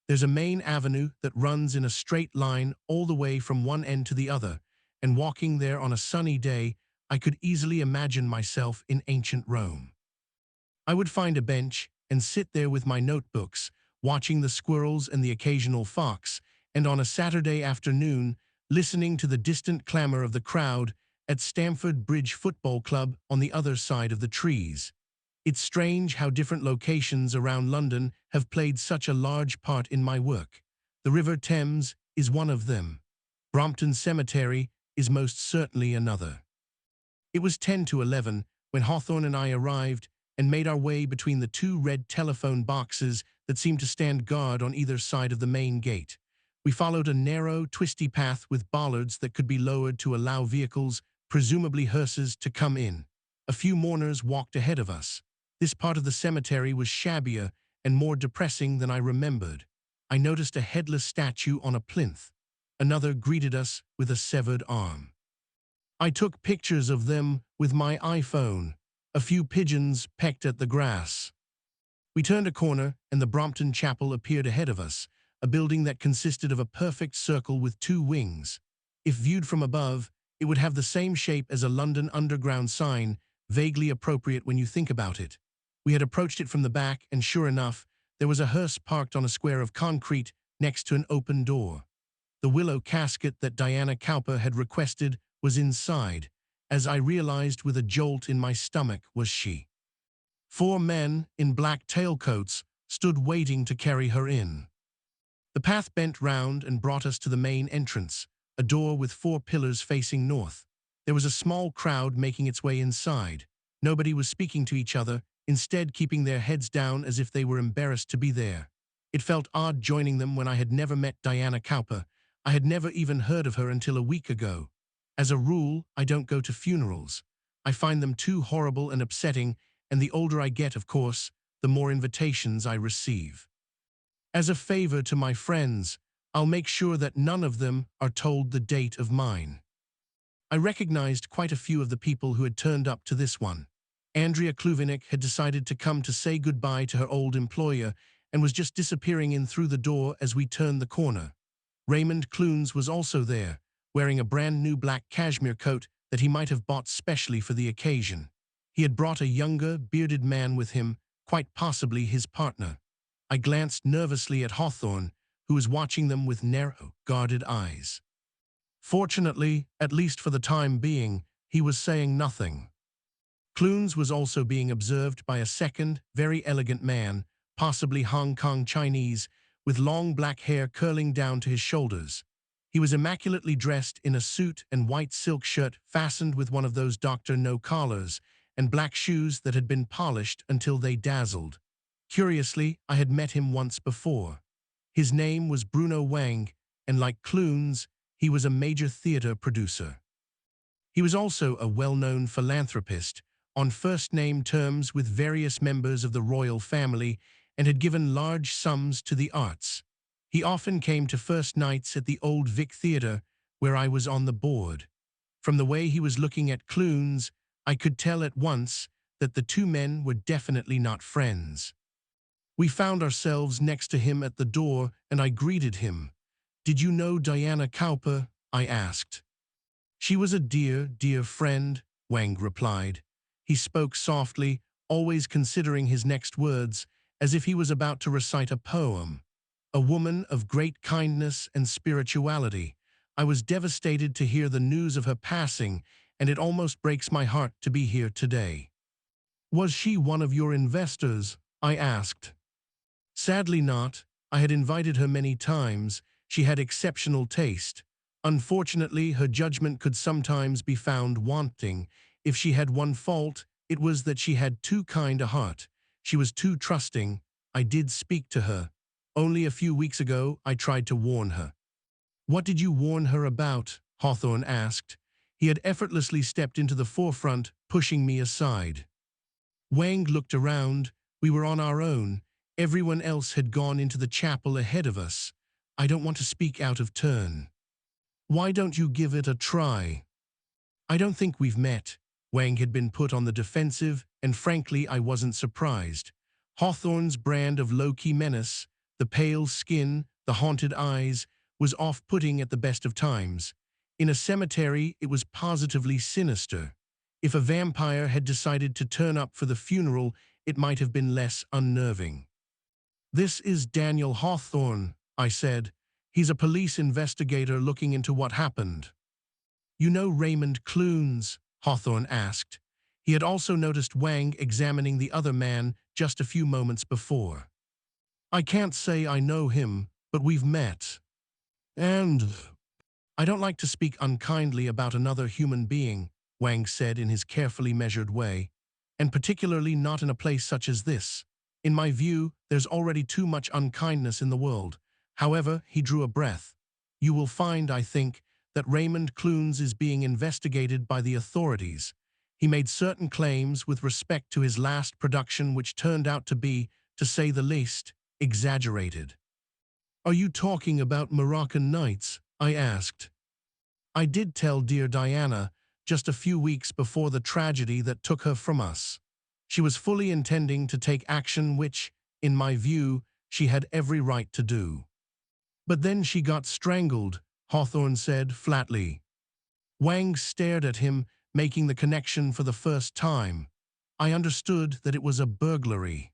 There's a main avenue that runs in a straight line all the way from one end to the other, and walking there on a sunny day, I could easily imagine myself in ancient Rome. I would find a bench and sit there with my notebooks, watching the squirrels and the occasional fox, and on a Saturday afternoon, listening to the distant clamor of the crowd at Stamford Bridge Football Club on the other side of the trees. It's strange how different locations around London have played such a large part in my work. The River Thames is one of them. Brompton Cemetery is most certainly another. It was 10 to 11 when Hawthorne and I arrived and made our way between the two red telephone boxes that seemed to stand guard on either side of the main gate. We followed a narrow, twisty path with bollards that could be lowered to allow vehicles, presumably hearses, to come in. A few mourners walked ahead of us. This part of the cemetery was shabbier and more depressing than I remembered. I noticed a headless statue on a plinth. Another greeted us with a severed arm. I took pictures of them with my iPhone. A few pigeons pecked at the grass. We turned a corner and the Brompton Chapel appeared ahead of us, a building that consisted of a perfect circle with two wings. If viewed from above, It would have the same shape as a London Underground sign, vaguely appropriate when you think about it. We had approached it from the back, and sure enough, there was a hearse parked on a square of concrete next to an open door. The willow casket that Diana Cowper had requested was inside. As I realized with a jolt in my stomach, was she. 4 men in black tailcoats stood waiting to carry her in. The path bent round and brought us to the main entrance, a door with 4 pillars facing north. There was a small crowd making its way inside. Nobody was speaking to each other, instead keeping their heads down as if they were embarrassed to be there. It felt odd joining them when I had never met Diana Cowper. I had never even heard of her until a week ago. As a rule, I don't go to funerals. I find them too horrible and upsetting, and the older I get, of course, the more invitations I receive. As a favor to my friends, I'll make sure that none of them are told the date of mine. I recognized quite a few of the people who had turned up to this one. Andrea Kluvinik had decided to come to say goodbye to her old employer and was just disappearing in through the door as we turned the corner. Raymond Clunes was also there, wearing a brand new black cashmere coat that he might have bought specially for the occasion. He had brought a younger, bearded man with him, quite possibly his partner. I glanced nervously at Hawthorne, who was watching them with narrow, guarded eyes. Fortunately, at least for the time being, he was saying nothing. Clunes was also being observed by a second, very elegant man, possibly Hong Kong Chinese, with long black hair curling down to his shoulders. He was immaculately dressed in a suit and white silk shirt fastened with one of those Dr. No collars, and black shoes that had been polished until they dazzled. Curiously, I had met him once before. His name was Bruno Wang, and like Clunes, he was a major theater producer. He was also a well-known philanthropist, on first-name terms with various members of the royal family, and had given large sums to the arts. He often came to first nights at the Old Vic Theatre, where I was on the board. From the way he was looking at Clunes, I could tell at once that the 2 men were definitely not friends. We found ourselves next to him at the door, and I greeted him. "Did you know Diana Cowper?" I asked. "She was a dear, dear friend," Wang replied. He spoke softly, always considering his next words, as if he was about to recite a poem. "A woman of great kindness and spirituality. I was devastated to hear the news of her passing, and it almost breaks my heart to be here today." "Was she one of your investors?" I asked. "Sadly not. I had invited her many times. She had exceptional taste. Unfortunately, her judgment could sometimes be found wanting. If she had one fault, it was that she had too kind a heart. She was too trusting. I did speak to her. Only a few weeks ago, I tried to warn her." "What did you warn her about?" Hawthorne asked. He had effortlessly stepped into the forefront, pushing me aside. Wang looked around. We were on our own. Everyone else had gone into the chapel ahead of us. "I don't want to speak out of turn." "Why don't you give it a try?" "I don't think we've met." Wang had been put on the defensive, and frankly, I wasn't surprised. Hawthorne's brand of low-key menace, the pale skin, the haunted eyes, was off-putting at the best of times. In a cemetery, it was positively sinister. If a vampire had decided to turn up for the funeral, it might have been less unnerving. "This is Daniel Hawthorne," I said. "He's a police investigator looking into what happened." "You know Raymond Clunes?" Hawthorne asked. He had also noticed Wang examining the other man just a few moments before. "I can't say I know him, but we've met. And I don't like to speak unkindly about another human being," Wang said in his carefully measured way, "and particularly not in a place such as this. In my view, there's already too much unkindness in the world." However, he drew a breath. "You will find, I think, that Raymond Clunes is being investigated by the authorities. He made certain claims with respect to his last production which turned out to be, to say the least, exaggerated." "Are you talking about Moroccan Nights?" I asked. "I did tell dear Diana, just a few weeks before the tragedy that took her from us. She was fully intending to take action which, in my view, she had every right to do. But then she got strangled," Hawthorne said flatly. Wang stared at him, making the connection for the first time. I understood that it was a burglary.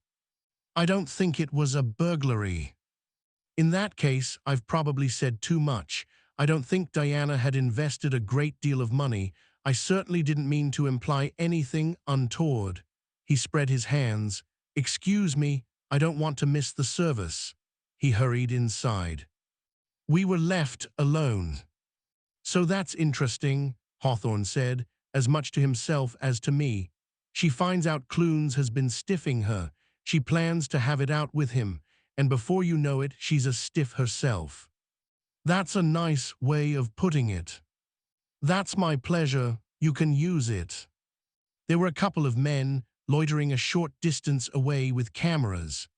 I don't think it was a burglary. In that case, I've probably said too much. I don't think Diana had invested a great deal of money. I certainly didn't mean to imply anything untoward. He spread his hands. Excuse me, I don't want to miss the service. He hurried inside. We were left alone. So that's interesting, Hawthorne said, as much to himself as to me. She finds out Clunes has been stiffing her. She plans to have it out with him, and before you know it, she's a stiff herself. That's a nice way of putting it. That's my pleasure. You can use it. There were a couple of men loitering a short distance away with cameras.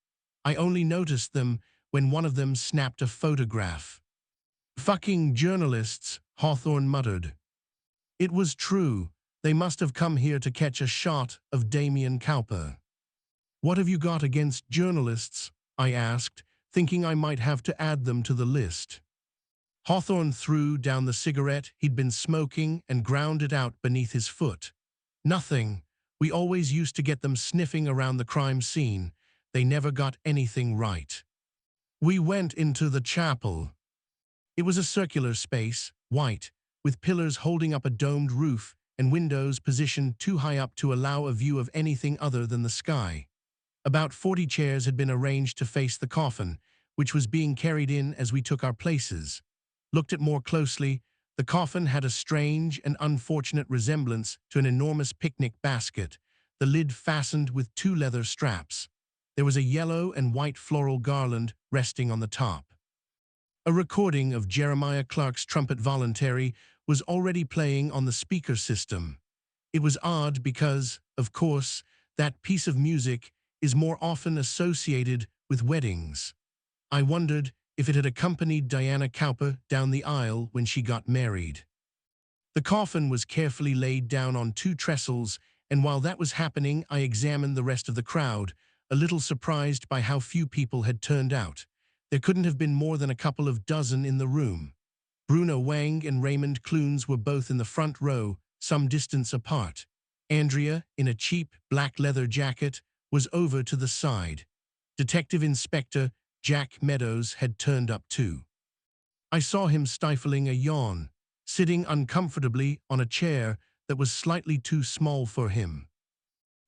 I only noticed them when one of them snapped a photograph. Fucking journalists, Hawthorne muttered. It was true. They must have come here to catch a shot of Damien Cowper. What have you got against journalists? I asked, thinking I might have to add them to the list. Hawthorne threw down the cigarette he'd been smoking and ground it out beneath his foot. Nothing. We always used to get them sniffing around the crime scene. They never got anything right. We went into the chapel. It was a circular space, white, with pillars holding up a domed roof and windows positioned too high up to allow a view of anything other than the sky. About 40 chairs had been arranged to face the coffin, which was being carried in as we took our places. Looked at more closely, the coffin had a strange and unfortunate resemblance to an enormous picnic basket, the lid fastened with 2 leather straps. There was a yellow and white floral garland resting on the top. A recording of Jeremiah Clark's Trumpet Voluntary was already playing on the speaker system. It was odd because, of course, that piece of music is more often associated with weddings. I wondered if it had accompanied Diana Cowper down the aisle when she got married. The coffin was carefully laid down on 2 trestles, and while that was happening, I examined the rest of the crowd, a little surprised by how few people had turned out. There couldn't have been more than a couple of dozen in the room. Bruno Wang and Raymond Clunes were both in the front row, some distance apart. Andrea, in a cheap black leather jacket, was over to the side. Detective Inspector Jack Meadows had turned up too. I saw him stifling a yawn, sitting uncomfortably on a chair that was slightly too small for him.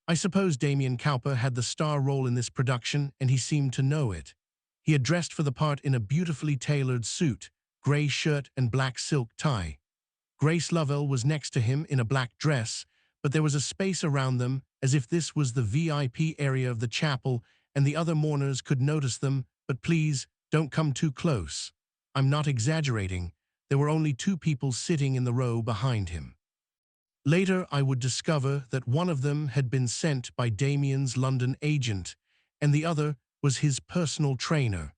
I suppose Damien Cowper had the star role in this production, and he seemed to know it. He had dressed for the part in a beautifully tailored suit, gray shirt and black silk tie. Grace Lovell was next to him in a black dress, but there was a space around them as if this was the VIP area of the chapel and the other mourners could notice them, but please, don't come too close. I'm not exaggerating. There were only 2 people sitting in the row behind him. Later, I would discover that one of them had been sent by Damien's London agent, and the other was his personal trainer,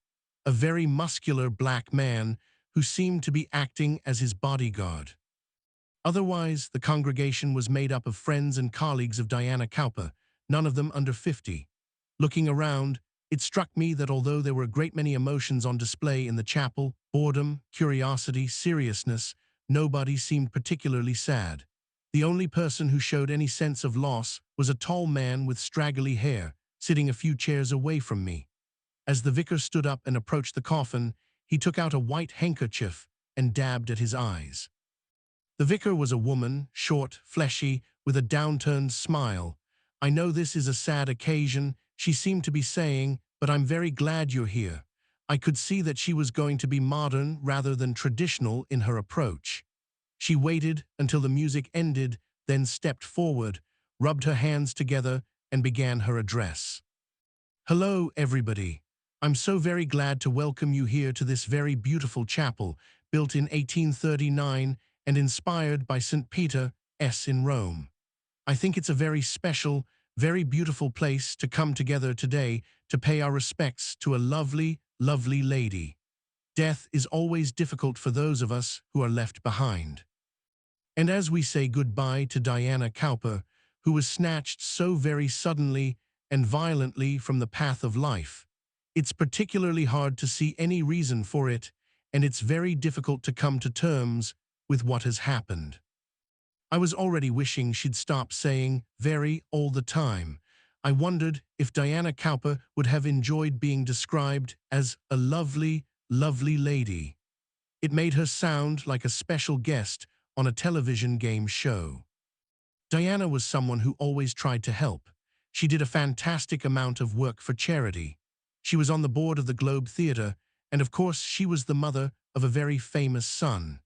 a very muscular black man who seemed to be acting as his bodyguard. Otherwise, the congregation was made up of friends and colleagues of Diana Cowper, none of them under 50. Looking around, it struck me that although there were a great many emotions on display in the chapel, boredom, curiosity, seriousness, nobody seemed particularly sad. The only person who showed any sense of loss was a tall man with straggly hair, sitting a few chairs away from me. As the vicar stood up and approached the coffin, he took out a white handkerchief and dabbed at his eyes. The vicar was a woman, short, fleshy, with a downturned smile. I know this is a sad occasion, she seemed to be saying, but I'm very glad you're here. I could see that she was going to be modern rather than traditional in her approach. She waited until the music ended, then stepped forward, rubbed her hands together, and began her address. Hello, everybody. I'm so very glad to welcome you here to this very beautiful chapel, built in 1839 and inspired by St. Peter in Rome. I think it's a very special, very beautiful place to come together today to pay our respects to a lovely, lovely lady. Death is always difficult for those of us who are left behind. And as we say goodbye to Diana Cowper, who was snatched so very suddenly and violently from the path of life, it's particularly hard to see any reason for it, and it's very difficult to come to terms with what has happened. I was already wishing she'd stop saying very all the time. I wondered if Diana Cowper would have enjoyed being described as a lovely, lovely lady. It made her sound like a special guest on a television game show. Diana was someone who always tried to help. She did a fantastic amount of work for charity. She was on the board of the Globe Theatre, and of course she was the mother of a very famous son.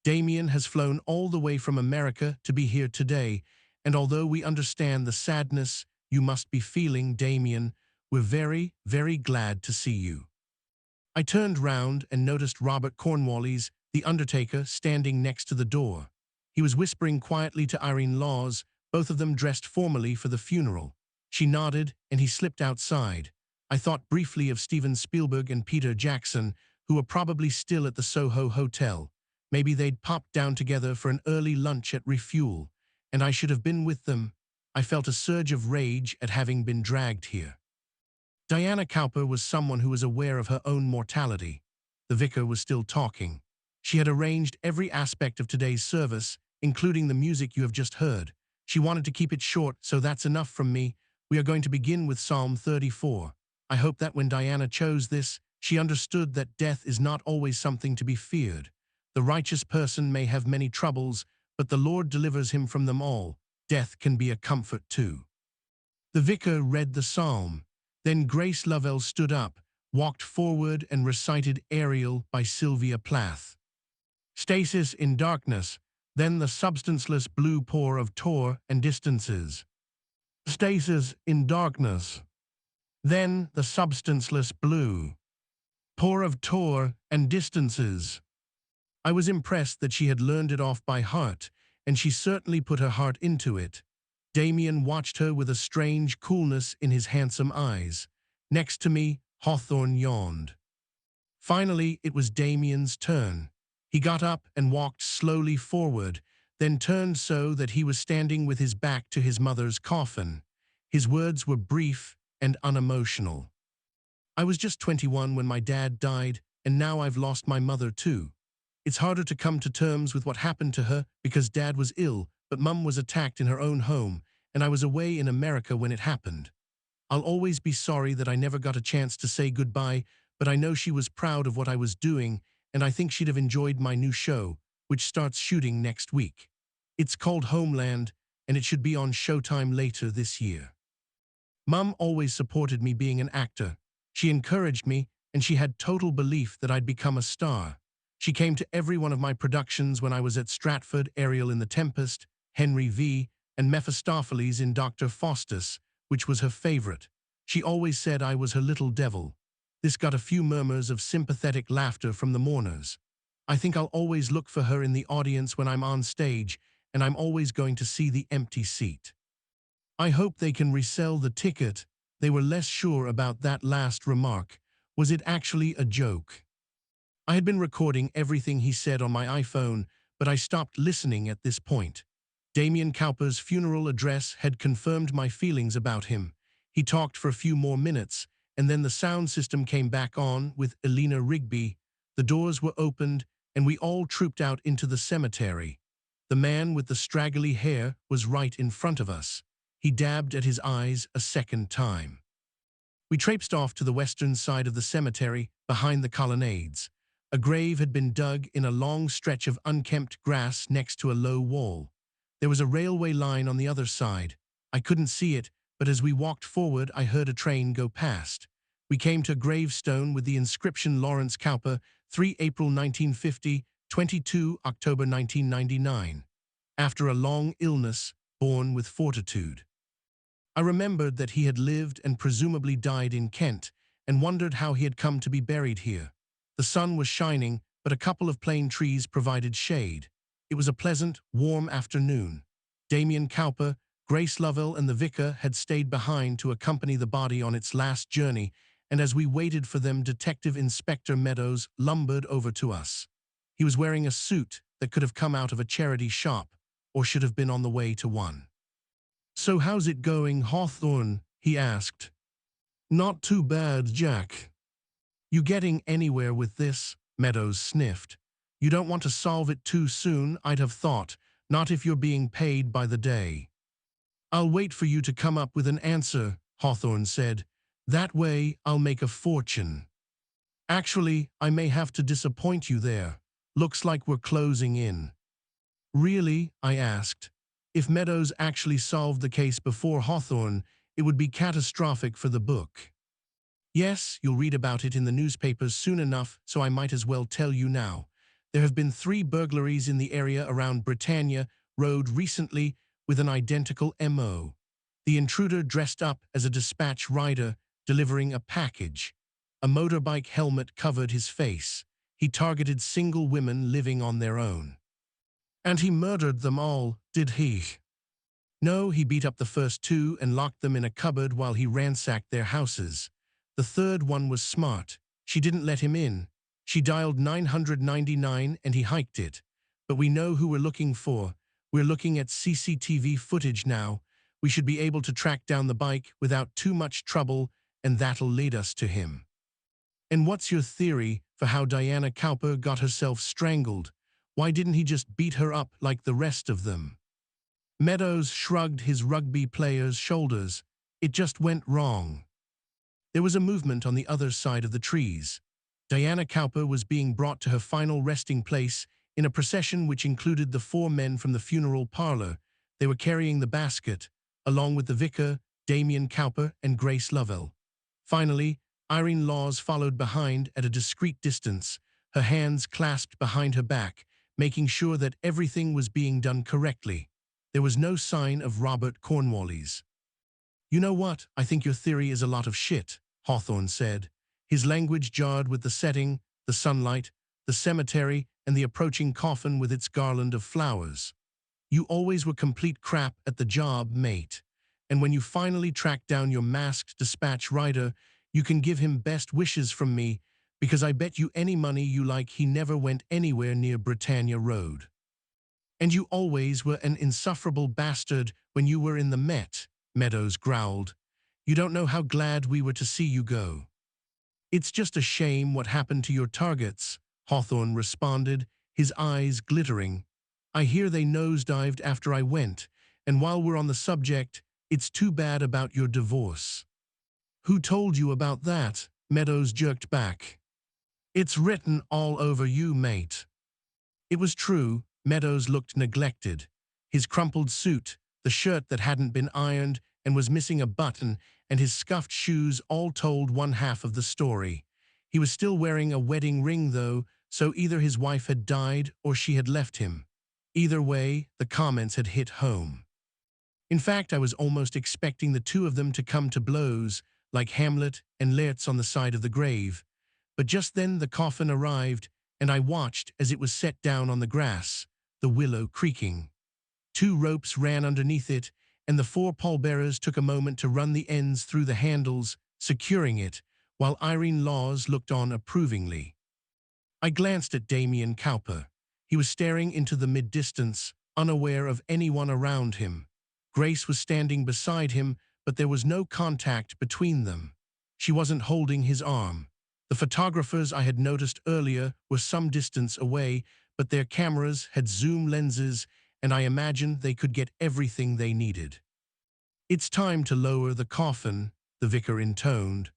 Damien has flown all the way from America to be here today, and although we understand the sadness you must be feeling, Damien, we're very, very glad to see you. I turned round and noticed Robert Cornwallis, the undertaker, standing next to the door. He was whispering quietly to Irene Laws, both of them dressed formally for the funeral. She nodded, and he slipped outside. I thought briefly of Steven Spielberg and Peter Jackson, who were probably still at the Soho Hotel. Maybe they'd popped down together for an early lunch at Refuel, and I should have been with them. I felt a surge of rage at having been dragged here. Diana Cowper was someone who was aware of her own mortality. The vicar was still talking. She had arranged every aspect of today's service, including the music you have just heard. She wanted to keep it short, so that's enough from me. We are going to begin with Psalm 34. I hope that when Diana chose this, she understood that death is not always something to be feared. The righteous person may have many troubles, but the Lord delivers him from them all. Death can be a comfort too. The vicar read the psalm. Then Grace Lovell stood up, walked forward and recited Ariel by Sylvia Plath. Stasis in darkness, then the substanceless blue pour of Tor and distances. Stasis in darkness, then the substanceless blue pour of Tor and distances. I was impressed that she had learned it off by heart, and she certainly put her heart into it. Damien watched her with a strange coolness in his handsome eyes. Next to me, Hawthorne yawned. Finally, it was Damien's turn. He got up and walked slowly forward, then turned so that he was standing with his back to his mother's coffin. His words were brief and unemotional. I was just 21 when my dad died, and now I've lost my mother too. It's harder to come to terms with what happened to her because Dad was ill, but Mum was attacked in her own home, and I was away in America when it happened. I'll always be sorry that I never got a chance to say goodbye, but I know she was proud of what I was doing, and I think she'd have enjoyed my new show, which starts shooting next week. It's called Homeland, and it should be on Showtime later this year. Mum always supported me being an actor. She encouraged me, and she had total belief that I'd become a star. She came to every one of my productions when I was at Stratford, Ariel in The Tempest, Henry V, and Mephistopheles in Dr. Faustus, which was her favorite. She always said I was her little devil. This got a few murmurs of sympathetic laughter from the mourners. I think I'll always look for her in the audience when I'm on stage, and I'm always going to see the empty seat. I hope they can resell the ticket. They were less sure about that last remark. Was it actually a joke? I had been recording everything he said on my iPhone, but I stopped listening at this point. Damien Cowper's funeral address had confirmed my feelings about him. He talked for a few more minutes, and then the sound system came back on with Elena Rigby. The doors were opened, and we all trooped out into the cemetery. The man with the straggly hair was right in front of us. He dabbed at his eyes a second time. We traipsed off to the western side of the cemetery, behind the colonnades. A grave had been dug in a long stretch of unkempt grass next to a low wall. There was a railway line on the other side. I couldn't see it, but as we walked forward, I heard a train go past. We came to a gravestone with the inscription Lawrence Cowper, 3 April 1950, 22 October 1999. After a long illness, born with fortitude. I remembered that he had lived and presumably died in Kent, and wondered how he had come to be buried here. The sun was shining, but a couple of plane trees provided shade. It was a pleasant, warm afternoon. Damien Cowper, Grace Lovell, and the vicar had stayed behind to accompany the body on its last journey, and as we waited for them, Detective Inspector Meadows lumbered over to us. He was wearing a suit that could have come out of a charity shop, or should have been on the way to one. "So how's it going, Hawthorne?" he asked. "Not too bad, Jack." "You getting anywhere with this?" Meadows sniffed. "You don't want to solve it too soon, I'd have thought, Not if you're being paid by the day. I'll wait for you to come up with an answer, Hawthorne said. That way I'll make a fortune. Actually, I may have to disappoint you there. Looks like we're closing in. Really? I asked. If Meadows actually solved the case before Hawthorne, it would be catastrophic for the book. Yes, you'll read about it in the newspapers soon enough, so I might as well tell you now. There have been 3 burglaries in the area around Britannia Road recently with an identical MO. The intruder dressed up as a dispatch rider delivering a package. A motorbike helmet covered his face. He targeted single women living on their own. And he murdered them all, did he? No, he beat up the first 2 and locked them in a cupboard while he ransacked their houses. The third one was smart. She didn't let him in. She dialed 999 and he hiked it. But we know who we're looking for. We're looking at CCTV footage now. We should be able to track down the bike without too much trouble, and that'll lead us to him. And what's your theory for how Diana Cowper got herself strangled? Why didn't he just beat her up like the rest of them? Meadows shrugged his rugby player's shoulders. It just went wrong. There was a movement on the other side of the trees. Diana Cowper was being brought to her final resting place in a procession which included the 4 men from the funeral parlor. They were carrying the basket, along with the vicar, Damien Cowper, and Grace Lovell. Finally, Irene Laws followed behind at a discreet distance, her hands clasped behind her back, making sure that everything was being done correctly. There was no sign of Robert Cornwallis. You know what? I think your theory is a lot of shit, Hawthorne said. His language jarred with the setting, the sunlight, the cemetery, and the approaching coffin with its garland of flowers. You always were complete crap at the job, mate. And when you finally track down your masked dispatch rider, you can give him best wishes from me, because I bet you any money you like he never went anywhere near Britannia Road. And you always were an insufferable bastard when you were in the Met, Meadows growled. You don't know how glad we were to see you go. It's just a shame what happened to your targets, Hawthorne responded, his eyes glittering. I hear they nosedived after I went, and while we're on the subject, it's too bad about your divorce. Who told you about that? Meadows jerked back. It's written all over you, mate. It was true. Meadows looked neglected. His crumpled suit, the shirt that hadn't been ironed and was missing a button, and his scuffed shoes all told one half of the story. He was still wearing a wedding ring, though, so either his wife had died or she had left him. Either way, the comments had hit home. In fact, I was almost expecting the 2 of them to come to blows, like Hamlet and Lear's on the side of the grave. But just then the coffin arrived, and I watched as it was set down on the grass, the willow creaking. 2 ropes ran underneath it, and the 4 pallbearers took a moment to run the ends through the handles, securing it, while Irene Laws looked on approvingly. I glanced at Damien Cowper. He was staring into the mid-distance, unaware of anyone around him. Grace was standing beside him, but there was no contact between them. She wasn't holding his arm. The photographers I had noticed earlier were some distance away, but their cameras had zoom lenses, and I imagined they could get everything they needed. It's time to lower the coffin, the vicar intoned.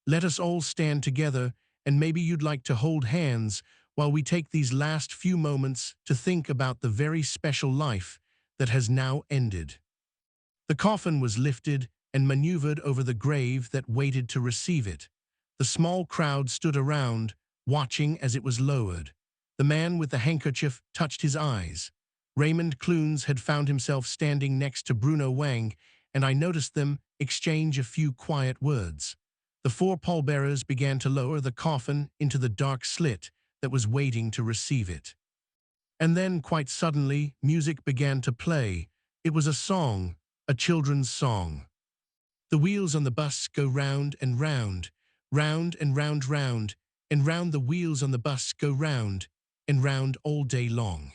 Let us all stand together, and maybe you'd like to hold hands while we take these last few moments to think about the very special life that has now ended. The coffin was lifted and maneuvered over the grave that waited to receive it. The small crowd stood around, watching as it was lowered. The man with the handkerchief touched his eyes. Raymond Clunes had found himself standing next to Bruno Wang, and I noticed them exchange a few quiet words. The 4 pallbearers began to lower the coffin into the dark slit that was waiting to receive it. And then, quite suddenly, music began to play. It was a song, a children's song. The wheels on the bus go round and round, round and round, round, and round the wheels on the bus go round and round all day long.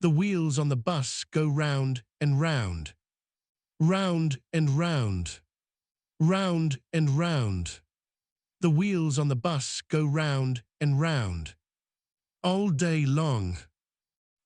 The wheels on the bus go round and round, round and round, round and round. The wheels on the bus go round and round, all day long.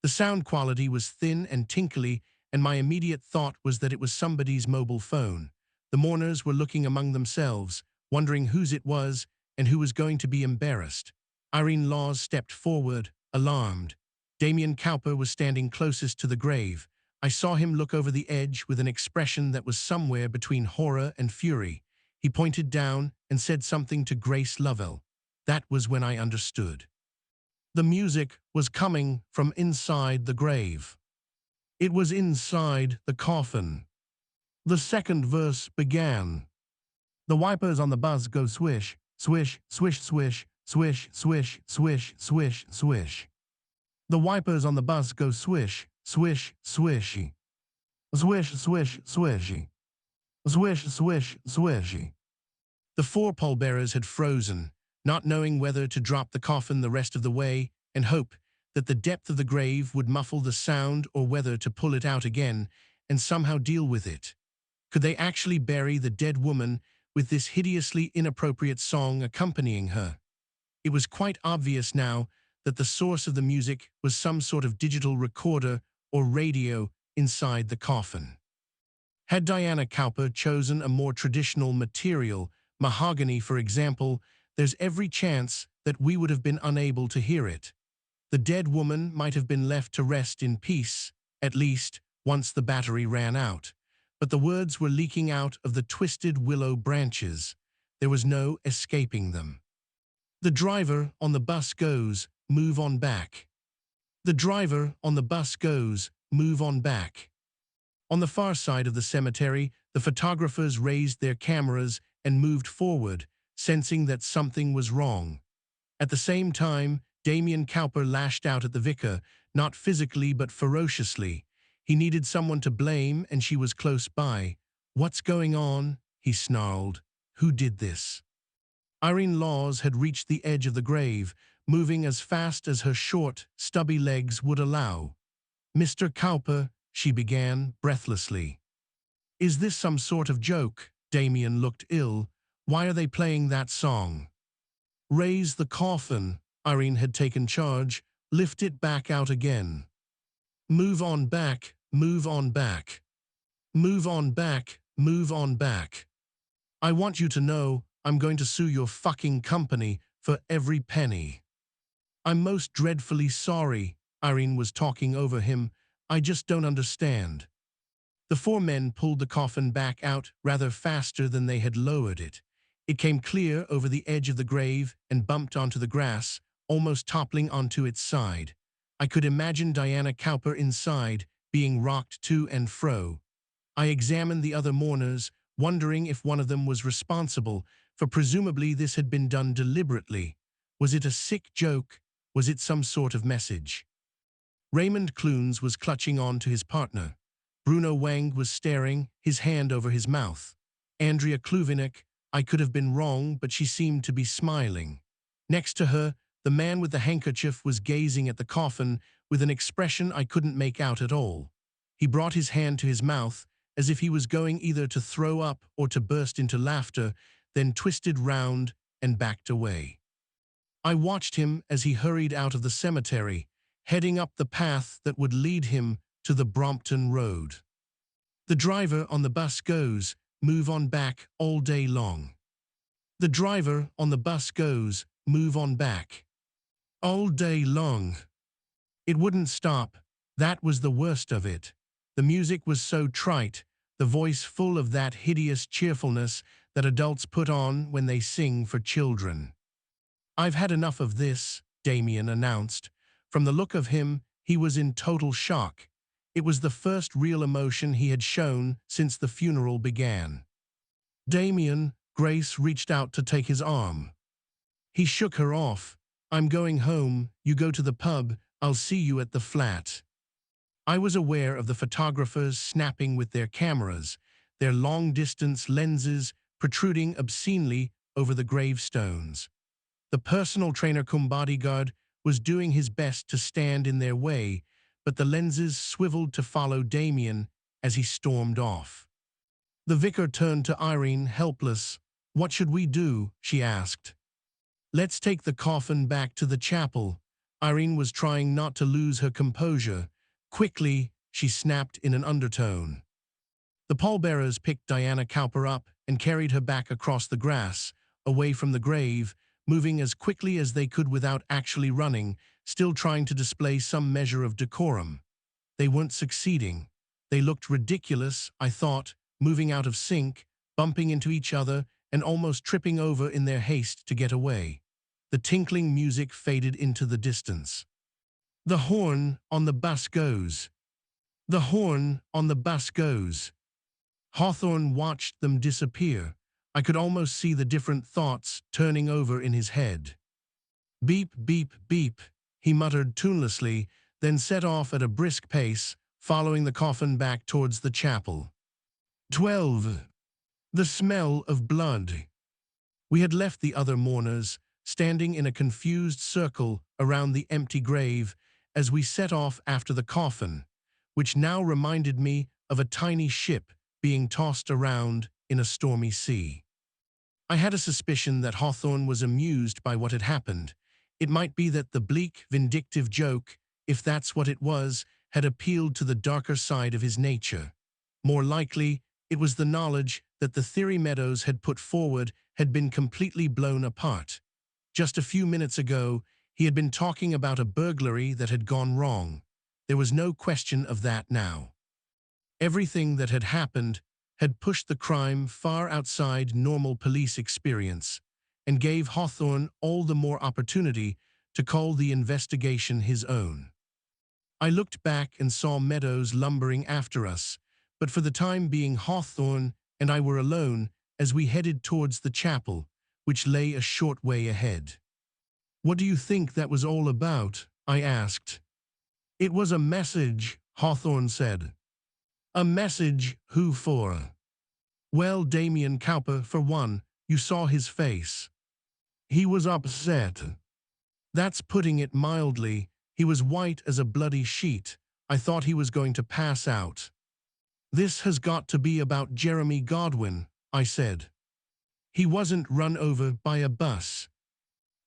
The sound quality was thin and tinkly, and my immediate thought was that it was somebody's mobile phone. The mourners were looking among themselves, wondering whose it was and who was going to be embarrassed. Irene Laws stepped forward, alarmed. Damien Cowper was standing closest to the grave. I saw him look over the edge with an expression that was somewhere between horror and fury. He pointed down and said something to Grace Lovell. That was when I understood. The music was coming from inside the grave. It was inside the coffin. The second verse began. The wipers on the bus go swish, swish, swish, swish, swish, swish, swish, swish, swish. The wipers on the bus go swish, swish, swishy. Swish, swish, swishy. Swish, swish, swishy. The four pallbearers had frozen, not knowing whether to drop the coffin the rest of the way and hope that the depth of the grave would muffle the sound, or whether to pull it out again and somehow deal with it. Could they actually bury the dead woman with this hideously inappropriate song accompanying her? It was quite obvious now that the source of the music was some sort of digital recorder or radio inside the coffin. Had Diana Cowper chosen a more traditional material, mahogany for example, there's every chance that we would have been unable to hear it. The dead woman might have been left to rest in peace, at least once the battery ran out. But the words were leaking out of the twisted willow branches. There was no escaping them. The driver on the bus goes, move on back. The driver on the bus goes, move on back. On the far side of the cemetery, the photographers raised their cameras and moved forward, sensing that something was wrong. At the same time, Damien Cowper lashed out at the vicar, not physically but ferociously. He needed someone to blame, and she was close by. "What's going on?" he snarled. "Who did this?" Irene Laws had reached the edge of the grave, moving as fast as her short, stubby legs would allow. "Mr. Cowper," she began breathlessly. "Is this some sort of joke?" Damien looked ill. "Why are they playing that song?" "Raise the coffin." Irene had taken charge. "Lift it back out again. Move on back, move on back. Move on back, move on back. I want you to know I'm going to sue your fucking company for every penny." "I'm most dreadfully sorry." Irene was talking over him. "I just don't understand." The four men pulled the coffin back out rather faster than they had lowered it. It came clear over the edge of the grave and bumped onto the grass, almost toppling onto its side. I could imagine Diana Cowper inside, being rocked to and fro. I examined the other mourners, wondering if one of them was responsible, for presumably this had been done deliberately. Was it a sick joke? Was it some sort of message? Raymond Clunes was clutching on to his partner. Bruno Wang was staring, his hand over his mouth. Andrea Kluvinek, I could have been wrong, but she seemed to be smiling. Next to her, the man with the handkerchief was gazing at the coffin with an expression I couldn't make out at all. He brought his hand to his mouth, as if he was going either to throw up or to burst into laughter, then twisted round and backed away. I watched him as he hurried out of the cemetery, heading up the path that would lead him to the Brompton Road. The driver on the bus goes, move on back all day long. The driver on the bus goes, move on back. All day long. It wouldn't stop. That was the worst of it. The music was so trite, the voice full of that hideous cheerfulness that adults put on when they sing for children. "I've had enough of this," Damien announced. From the look of him, he was in total shock. It was the first real emotion he had shown since the funeral began. "Damien," Grace reached out to take his arm. He shook her off. "I'm going home, you go to the pub, I'll see you at the flat." I was aware of the photographers snapping with their cameras, their long-distance lenses protruding obscenely over the gravestones. The personal trainer cum bodyguard was doing his best to stand in their way, but the lenses swiveled to follow Damien as he stormed off. The vicar turned to Irene, helpless. "What should we do?" she asked. "Let's take the coffin back to the chapel." Irene was trying not to lose her composure. Quickly, she snapped in an undertone. The pallbearers picked Diana Cowper up and carried her back across the grass, away from the grave, moving as quickly as they could without actually running, still trying to display some measure of decorum. They weren't succeeding. They looked ridiculous, I thought, moving out of sync, bumping into each other, and almost tripping over in their haste to get away. The tinkling music faded into the distance. The horn on the bus goes. The horn on the bus goes. Hawthorne watched them disappear. I could almost see the different thoughts turning over in his head. Beep, beep, beep, he muttered tunelessly, then set off at a brisk pace, following the coffin back towards the chapel. 12. The smell of blood. We had left the other mourners, standing in a confused circle around the empty grave, as we set off after the coffin, which now reminded me of a tiny ship being tossed around in a stormy sea. I had a suspicion that Hawthorne was amused by what had happened. It might be that the bleak, vindictive joke, if that's what it was, had appealed to the darker side of his nature. More likely, it was the knowledge that the theory Meadows had put forward had been completely blown apart. Just a few minutes ago, he had been talking about a burglary that had gone wrong. There was no question of that now. Everything that had happened had pushed the crime far outside normal police experience and gave Hawthorne all the more opportunity to call the investigation his own. I looked back and saw Meadows lumbering after us, but for the time being Hawthorne and I were alone as we headed towards the chapel, which lay a short way ahead. "What do you think that was all about?" I asked. "It was a message," Hawthorne said. "A message? Who for?" "Well, Damien Cowper, for one. You saw his face. He was upset. That's putting it mildly. He was white as a bloody sheet. I thought he was going to pass out." "This has got to be about Jeremy Godwin," I said. "He wasn't run over by a bus."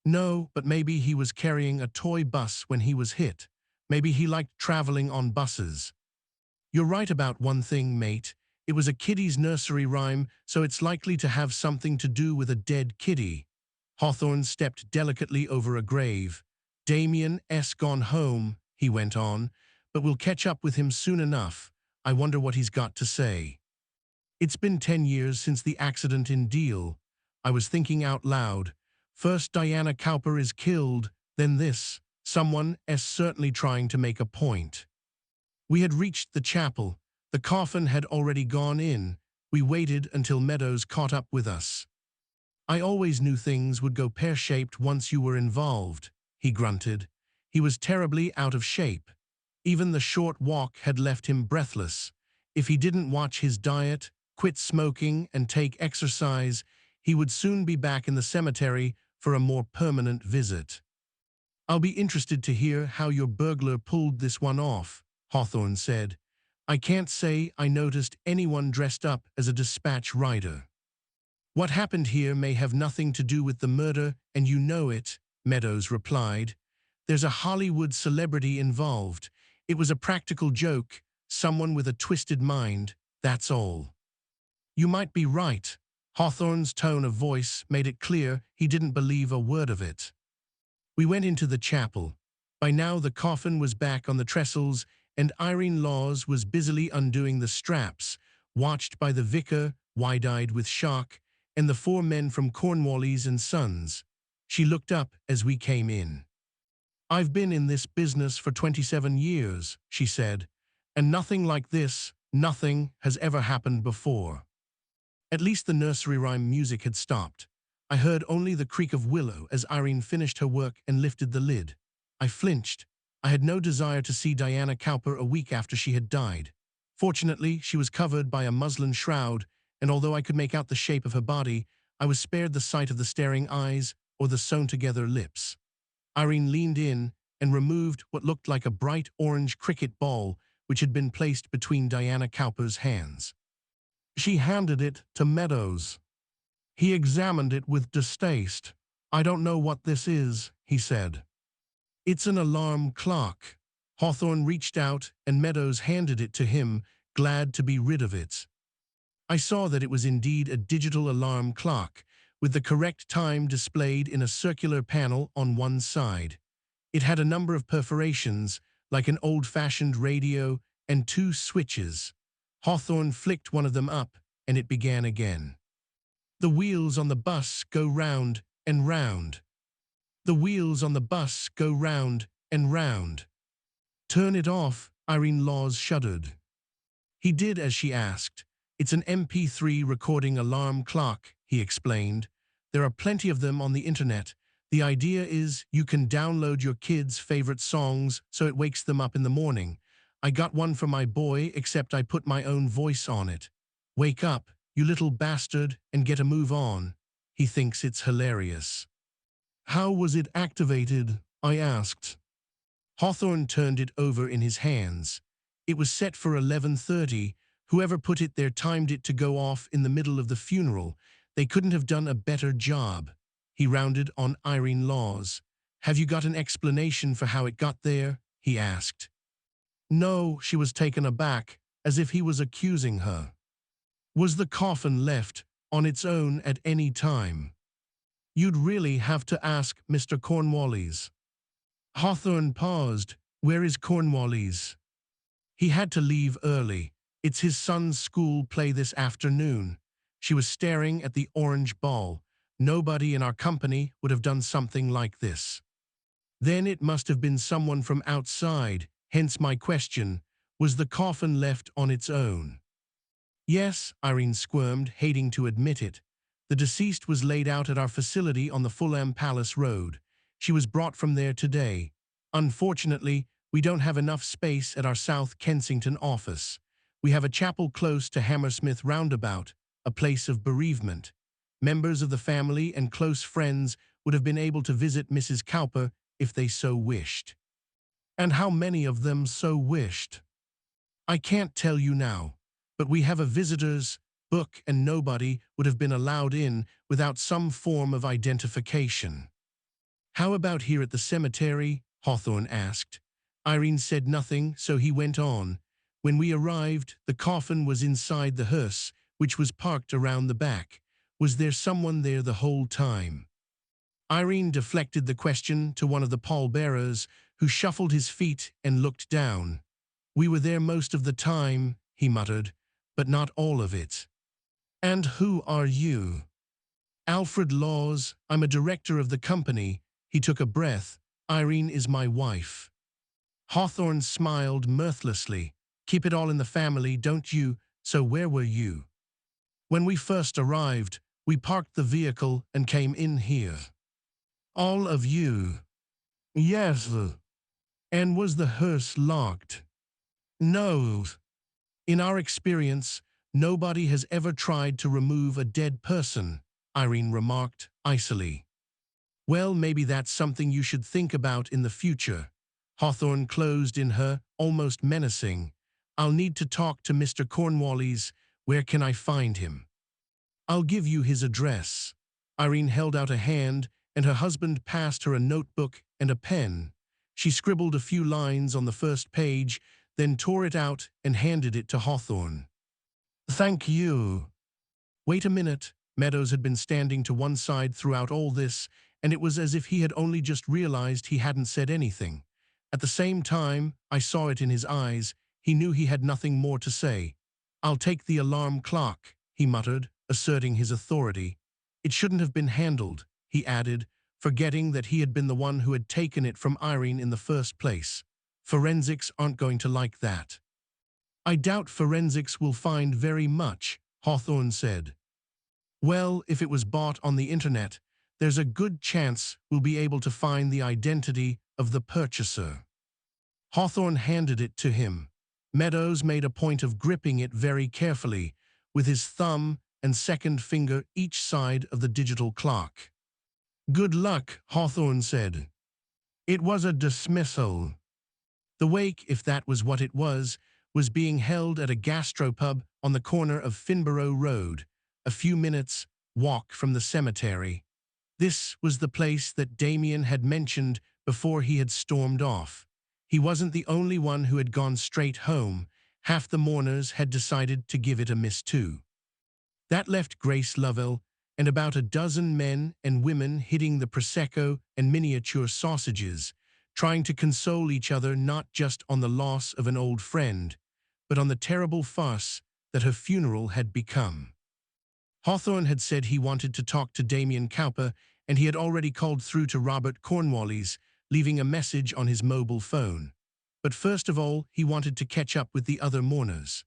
"No, but maybe he was carrying a toy bus when he was hit. Maybe he liked traveling on buses." "You're right about one thing, mate. It was a kiddie's nursery rhyme, so it's likely to have something to do with a dead kiddie." Hawthorne stepped delicately over a grave. "Damien's gone home," he went on, "but we'll catch up with him soon enough. I wonder what he's got to say." "It's been 10 years since the accident in Deal." I was thinking out loud. First Diana Cowper is killed, then this. Someone is certainly trying to make a point. We had reached the chapel. The coffin had already gone in. We waited until Meadows caught up with us. "I always knew things would go pear-shaped once you were involved," he grunted. He was terribly out of shape. Even the short walk had left him breathless. If he didn't watch his diet, quit smoking, and take exercise, he would soon be back in the cemetery for a more permanent visit. "I'll be interested to hear how your burglar pulled this one off," Hawthorne said. "I can't say I noticed anyone dressed up as a dispatch rider." "What happened here may have nothing to do with the murder, and you know it," Meadows replied. "There's a Hollywood celebrity involved. It was a practical joke, someone with a twisted mind, that's all." "You might be right." Hawthorne's tone of voice made it clear he didn't believe a word of it. We went into the chapel. By now the coffin was back on the trestles, and Irene Laws was busily undoing the straps, watched by the vicar, wide-eyed with shock, and the 4 men from Cornwallis and Sons. She looked up as we came in. "I've been in this business for 27 years, she said, "and nothing like this, nothing, has ever happened before." At least the nursery rhyme music had stopped. I heard only the creak of willow as Irene finished her work and lifted the lid. I flinched. I had no desire to see Diana Cowper a week after she had died. Fortunately, she was covered by a muslin shroud, and although I could make out the shape of her body, I was spared the sight of the staring eyes or the sewn-together lips. Irene leaned in and removed what looked like a bright orange cricket ball which had been placed between Diana Cowper's hands. She handed it to Meadows. He examined it with distaste. "I don't know what this is," he said. It's an alarm clock. Hawthorne reached out and Meadows handed it to him, glad to be rid of it. I saw that it was indeed a digital alarm clock, with the correct time displayed in a circular panel on one side. It had a number of perforations, like an old-fashioned radio, and two switches. Hawthorne flicked one of them up, and it began again. The wheels on the bus go round and round. The wheels on the bus go round and round. Turn it off, Irene Laws shuddered. He did as she asked. It's an MP3 recording alarm clock, he explained. There are plenty of them on the internet. The idea is you can download your kids' favorite songs so it wakes them up in the morning. I got one for my boy, except I put my own voice on it. Wake up, you little bastard, and get a move on. He thinks it's hilarious. How was it activated? I asked. Hawthorne turned it over in his hands. It was set for 11:30. Whoever put it there timed it to go off in the middle of the funeral. They couldn't have done a better job. He rounded on Irene Laws. Have you got an explanation for how it got there? He asked. No, she was taken aback, as if he was accusing her. Was the coffin left on its own at any time? You'd really have to ask Mr. Cornwallis. Hawthorne paused. Where is Cornwallis? He had to leave early. It's his son's school play this afternoon. She was staring at the orange ball. Nobody in our company would have done something like this. Then it must have been someone from outside, hence my question, was the coffin left on its own? Yes, Irene squirmed, hating to admit it. The deceased was laid out at our facility on the Fulham Palace Road. She was brought from there today. Unfortunately, we don't have enough space at our South Kensington office. We have a chapel close to Hammersmith Roundabout, a place of bereavement. Members of the family and close friends would have been able to visit Mrs. Cowper if they so wished. And how many of them so wished? I can't tell you now, but we have a visitor's book and nobody would have been allowed in without some form of identification. How about here at the cemetery? Hawthorne asked. Irene said nothing, so he went on. When we arrived, the coffin was inside the hearse, which was parked around the back. Was there someone there the whole time? Irene deflected the question to one of the pallbearers, who shuffled his feet and looked down. We were there most of the time, he muttered, but not all of it. And who are you? Alfred Laws. I'm a director of the company. He took a breath. Irene is my wife. Hawthorne smiled mirthlessly. Keep it all in the family, don't you? So where were you? When we first arrived, we parked the vehicle and came in here. All of you? Yes. And was the hearse locked? No. In our experience, nobody has ever tried to remove a dead person, Irene remarked icily. Well, maybe that's something you should think about in the future. Hawthorne closed in her, almost menacing. I'll need to talk to Mr. Cornwallis. Where can I find him? I'll give you his address. Irene held out a hand, and her husband passed her a notebook and a pen. She scribbled a few lines on the first page, then tore it out and handed it to Hawthorne. Thank you. Wait a minute. Meadows had been standing to one side throughout all this, and it was as if he had only just realized he hadn't said anything. At the same time, I saw it in his eyes. He knew he had nothing more to say. I'll take the alarm clock, he muttered, asserting his authority. It shouldn't have been handled, he added, forgetting that he had been the one who had taken it from Irene in the first place. Forensics aren't going to like that. I doubt forensics will find very much, Hawthorne said. Well, if it was bought on the internet, there's a good chance we'll be able to find the identity of the purchaser. Hawthorne handed it to him. Meadows made a point of gripping it very carefully, with his thumb and second finger each side of the digital clock. Good luck, Hawthorne said. It was a dismissal. The wake, if that was what it was being held at a gastropub on the corner of Finborough Road, a few minutes' walk from the cemetery. This was the place that Damien had mentioned before he had stormed off. He wasn't the only one who had gone straight home. Half the mourners had decided to give it a miss too. That left Grace Lovell and about a dozen men and women hitting the Prosecco and miniature sausages, trying to console each other not just on the loss of an old friend, but on the terrible farce that her funeral had become. Hawthorne had said he wanted to talk to Damien Cowper, and he had already called through to Robert Cornwallis, leaving a message on his mobile phone. But first of all, he wanted to catch up with the other mourners.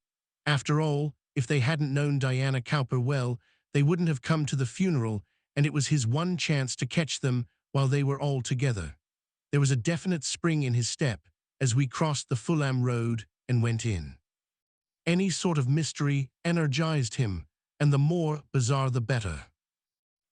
After all, if they hadn't known Diana Cowper well, they wouldn't have come to the funeral, and it was his one chance to catch them while they were all together. There was a definite spring in his step as we crossed the Fulham Road and went in. Any sort of mystery energized him, and the more bizarre the better.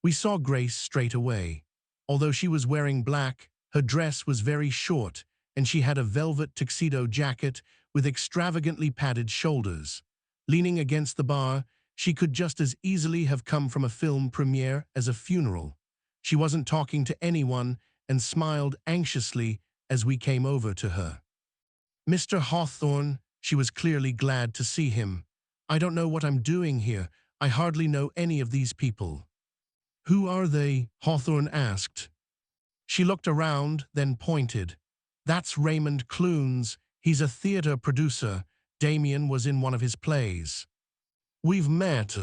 We saw Grace straight away. Although she was wearing black, her dress was very short, and she had a velvet tuxedo jacket with extravagantly padded shoulders. Leaning against the bar, she could just as easily have come from a film premiere as a funeral. She wasn't talking to anyone and smiled anxiously as we came over to her. "Mr. Hawthorne," she was clearly glad to see him. "I don't know what I'm doing here. I hardly know any of these people." "Who are they?" Hawthorne asked. She looked around, then pointed. "That's Raymond Clunes. He's a theater producer. Damien was in one of his plays." "We've met."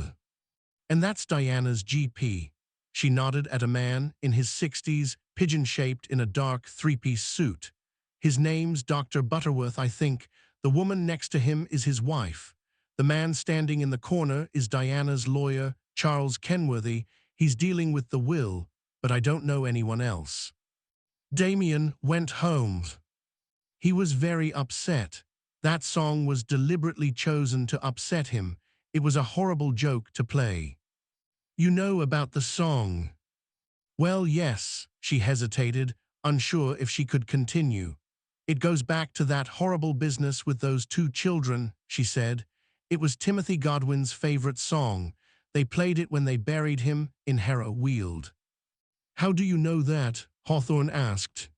"And that's Diana's GP." She nodded at a man in his 60s, pigeon-shaped in a dark three-piece suit. "His name's Dr. Butterworth, I think. The woman next to him is his wife. The man standing in the corner is Diana's lawyer, Charles Kenworthy. He's dealing with the will, but I don't know anyone else." Damien went home. He was very upset. That song was deliberately chosen to upset him. It was a horrible joke to play. "You know about the song?" "Well, yes," she hesitated, unsure if she could continue. "It goes back to that horrible business with those two children," she said. "It was Timothy Godwin's favorite song. They played it when they buried him in Harrow Weald." "How do you know that?" Hawthorne asked.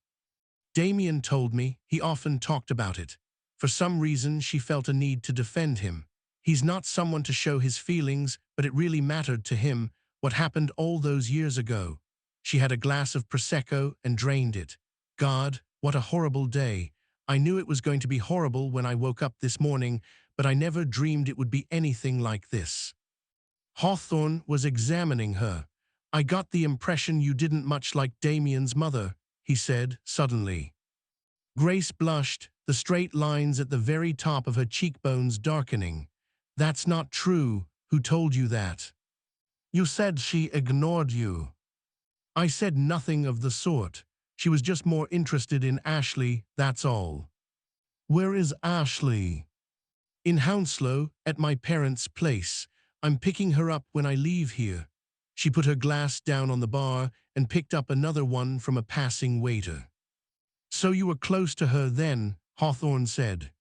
"Damien told me. He often talked about it." For some reason, she felt a need to defend him. He's not someone to show his feelings, but it really mattered to him what happened all those years ago. She had a glass of Prosecco and drained it. "God, what a horrible day. I knew it was going to be horrible when I woke up this morning, but I never dreamed it would be anything like this." Hawthorne was examining her. "I got the impression you didn't much like Damien's mother," he said suddenly. Grace blushed, the straight lines at the very top of her cheekbones darkening. "That's not true. Who told you that?" "You said she ignored you." "I said nothing of the sort. She was just more interested in Ashley, that's all." "Where is Ashley?" "In Hounslow, at my parents' place. I'm picking her up when I leave here." She put her glass down on the bar and picked up another one from a passing waiter. "So you were close to her then," Hawthorne said.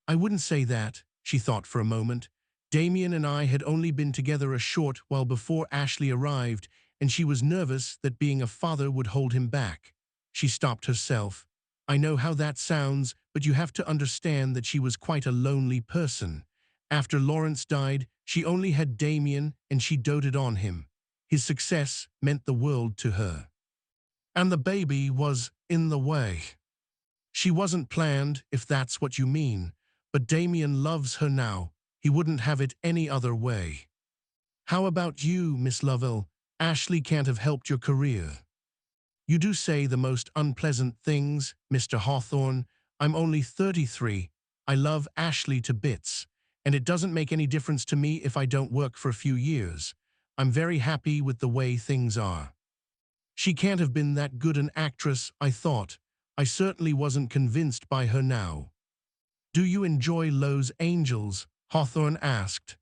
"I wouldn't say that," she thought for a moment. "Damien and I had only been together a short while before Ashley arrived, and she was nervous that being a father would hold him back." She stopped herself. "I know how that sounds, but you have to understand that she was quite a lonely person. After Lawrence died, she only had Damien, and she doted on him. His success meant the world to her. And the baby was in the way." "She wasn't planned, if that's what you mean. But Damien loves her now. He wouldn't have it any other way." "How about you, Miss Lovell? Ashley can't have helped your career." "You do say the most unpleasant things, Mr. Hawthorne. I'm only 33. I love Ashley to bits. And it doesn't make any difference to me if I don't work for a few years. I'm very happy with the way things are." "She can't have been that good an actress, I thought. I certainly wasn't convinced by her now." "Do you enjoy Los Angeles?" Hawthorne asked.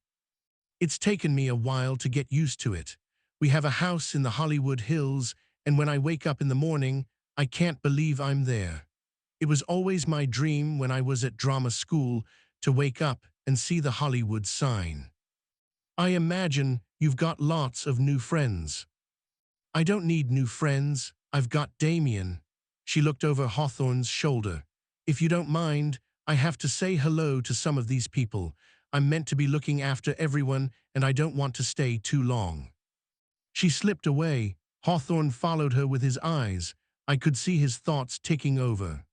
"It's taken me a while to get used to it. We have a house in the Hollywood Hills, and when I wake up in the morning, I can't believe I'm there. It was always my dream when I was at drama school to wake up and see the Hollywood sign." "I imagine you've got lots of new friends." "I don't need new friends. I've got Damien." She looked over Hawthorne's shoulder. "If you don't mind, I have to say hello to some of these people. I'm meant to be looking after everyone, and I don't want to stay too long." She slipped away. Hawthorne followed her with his eyes. I could see his thoughts ticking over.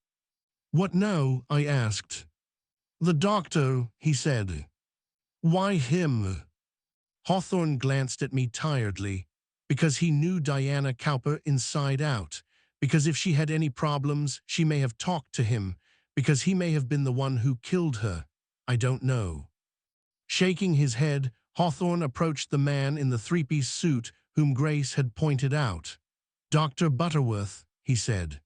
"What now?" I asked. "The doctor," he said. "Why him?" Hawthorne glanced at me tiredly. Because he knew Diana Cowper inside out. Because if she had any problems, she may have talked to him. Because he may have been the one who killed her. I don't know. Shaking his head, Hawthorne approached the man in the three-piece suit whom Grace had pointed out. "Dr. Butterworth," he said.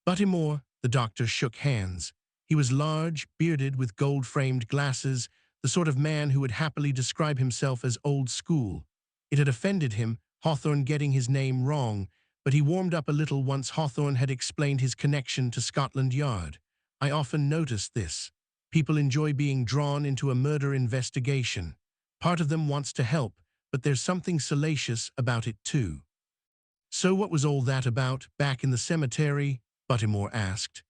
"Buttymore." The doctor shook hands. He was large, bearded, with gold-framed glasses, the sort of man who would happily describe himself as old school. It had offended him, Hawthorne getting his name wrong, but he warmed up a little once Hawthorne had explained his connection to Scotland Yard. I often noticed this. People enjoy being drawn into a murder investigation. Part of them wants to help, but there's something salacious about it too. "So what was all that about, back in the cemetery?" Buttymore asked.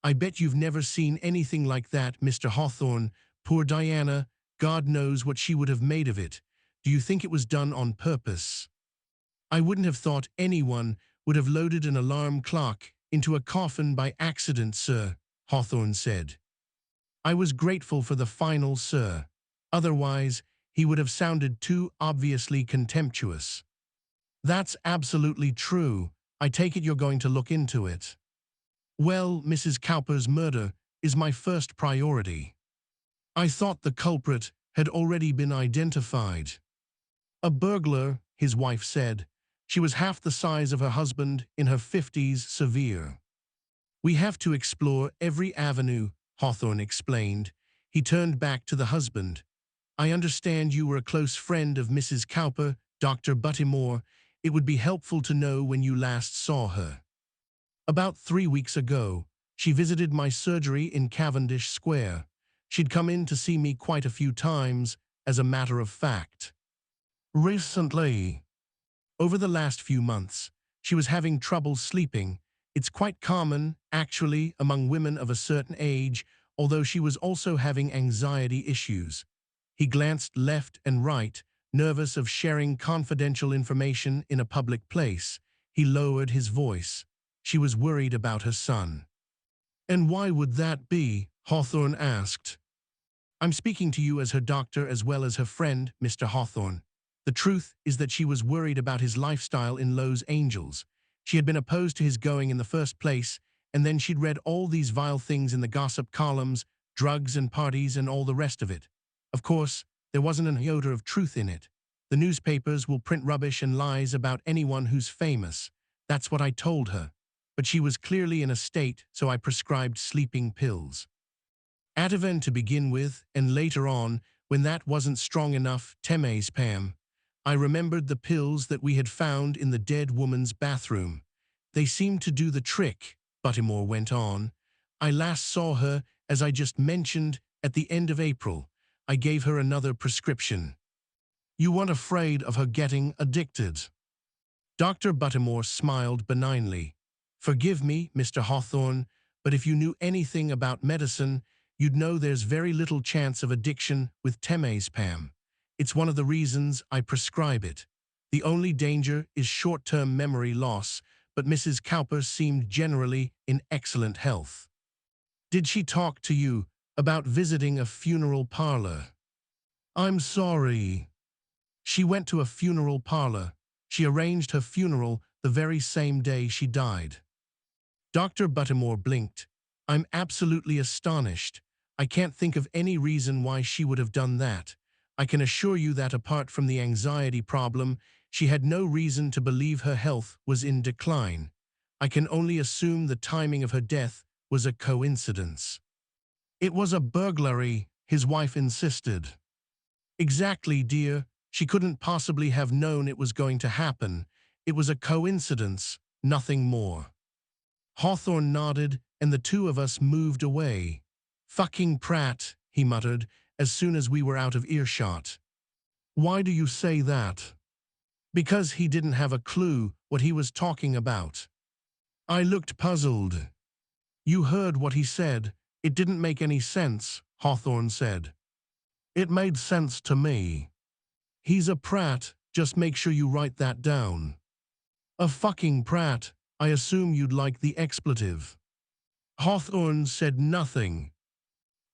"I bet you've never seen anything like that, Mr. Hawthorne. Poor Diana, God knows what she would have made of it. Do you think it was done on purpose?" "I wouldn't have thought anyone would have loaded an alarm clock into a coffin by accident, sir," Hawthorne said. I was grateful for the final "sir." Otherwise, he would have sounded too obviously contemptuous. "That's absolutely true. I take it you're going to look into it." "Well, Mrs. Cowper's murder is my first priority." "I thought the culprit had already been identified." "A burglar," his wife said. "She was half the size of her husband, in her 50s, severe." "We have to explore every avenue," Hawthorne explained. He turned back to the husband. "I understand you were a close friend of Mrs. Cowper, Dr. Buttymore. It would be helpful to know when you last saw her." "About 3 weeks ago. She visited my surgery in Cavendish Square. She'd come in to see me quite a few times, as a matter of fact." "Recently?" "Over the last few months. She was having trouble sleeping. It's quite common, actually, among women of a certain age, although she was also having anxiety issues." He glanced left and right, nervous of sharing confidential information in a public place. He lowered his voice. She was worried about her son. "And why would that be?" Hawthorne asked. "I'm speaking to you as her doctor as well as her friend, Mr. Hawthorne. The truth is that she was worried about his lifestyle in Los Angeles. She had been opposed to his going in the first place, and then she'd read all these vile things in the gossip columns, drugs and parties and all the rest of it. Of course, there wasn't an iota of truth in it. The newspapers will print rubbish and lies about anyone who's famous. That's what I told her. But she was clearly in a state, so I prescribed sleeping pills. Ativan to begin with, and later on, when that wasn't strong enough, temazepam. I remembered the pills that we had found in the dead woman's bathroom. They seemed to do the trick," Buttymore went on. "I last saw her, as I just mentioned, at the end of April. I gave her another prescription." "You weren't afraid of her getting addicted?" Dr. Buttymore smiled benignly. "Forgive me, Mr. Hawthorne, but if you knew anything about medicine, you'd know there's very little chance of addiction with temazepam. It's one of the reasons I prescribe it. The only danger is short-term memory loss, but Mrs. Cowper seemed generally in excellent health." "Did she talk to you about visiting a funeral parlor?" "I'm sorry." "She went to a funeral parlor. She arranged her funeral the very same day she died." Dr. Buttymore blinked. "I'm absolutely astonished. I can't think of any reason why she would have done that. I can assure you that apart from the anxiety problem, she had no reason to believe her health was in decline. I can only assume the timing of her death was a coincidence." "It was a burglary," his wife insisted. "Exactly, dear. She couldn't possibly have known it was going to happen. It was a coincidence, nothing more." Hawthorne nodded, and the two of us moved away. "Fucking Pratt," he muttered, as soon as we were out of earshot. "Why do you say that?" "Because he didn't have a clue what he was talking about." I looked puzzled. You heard what he said. It didn't make any sense, Hawthorne said. It made sense to me. He's a prat, just make sure you write that down. A fucking prat. I assume you'd like the expletive. Hawthorne said nothing.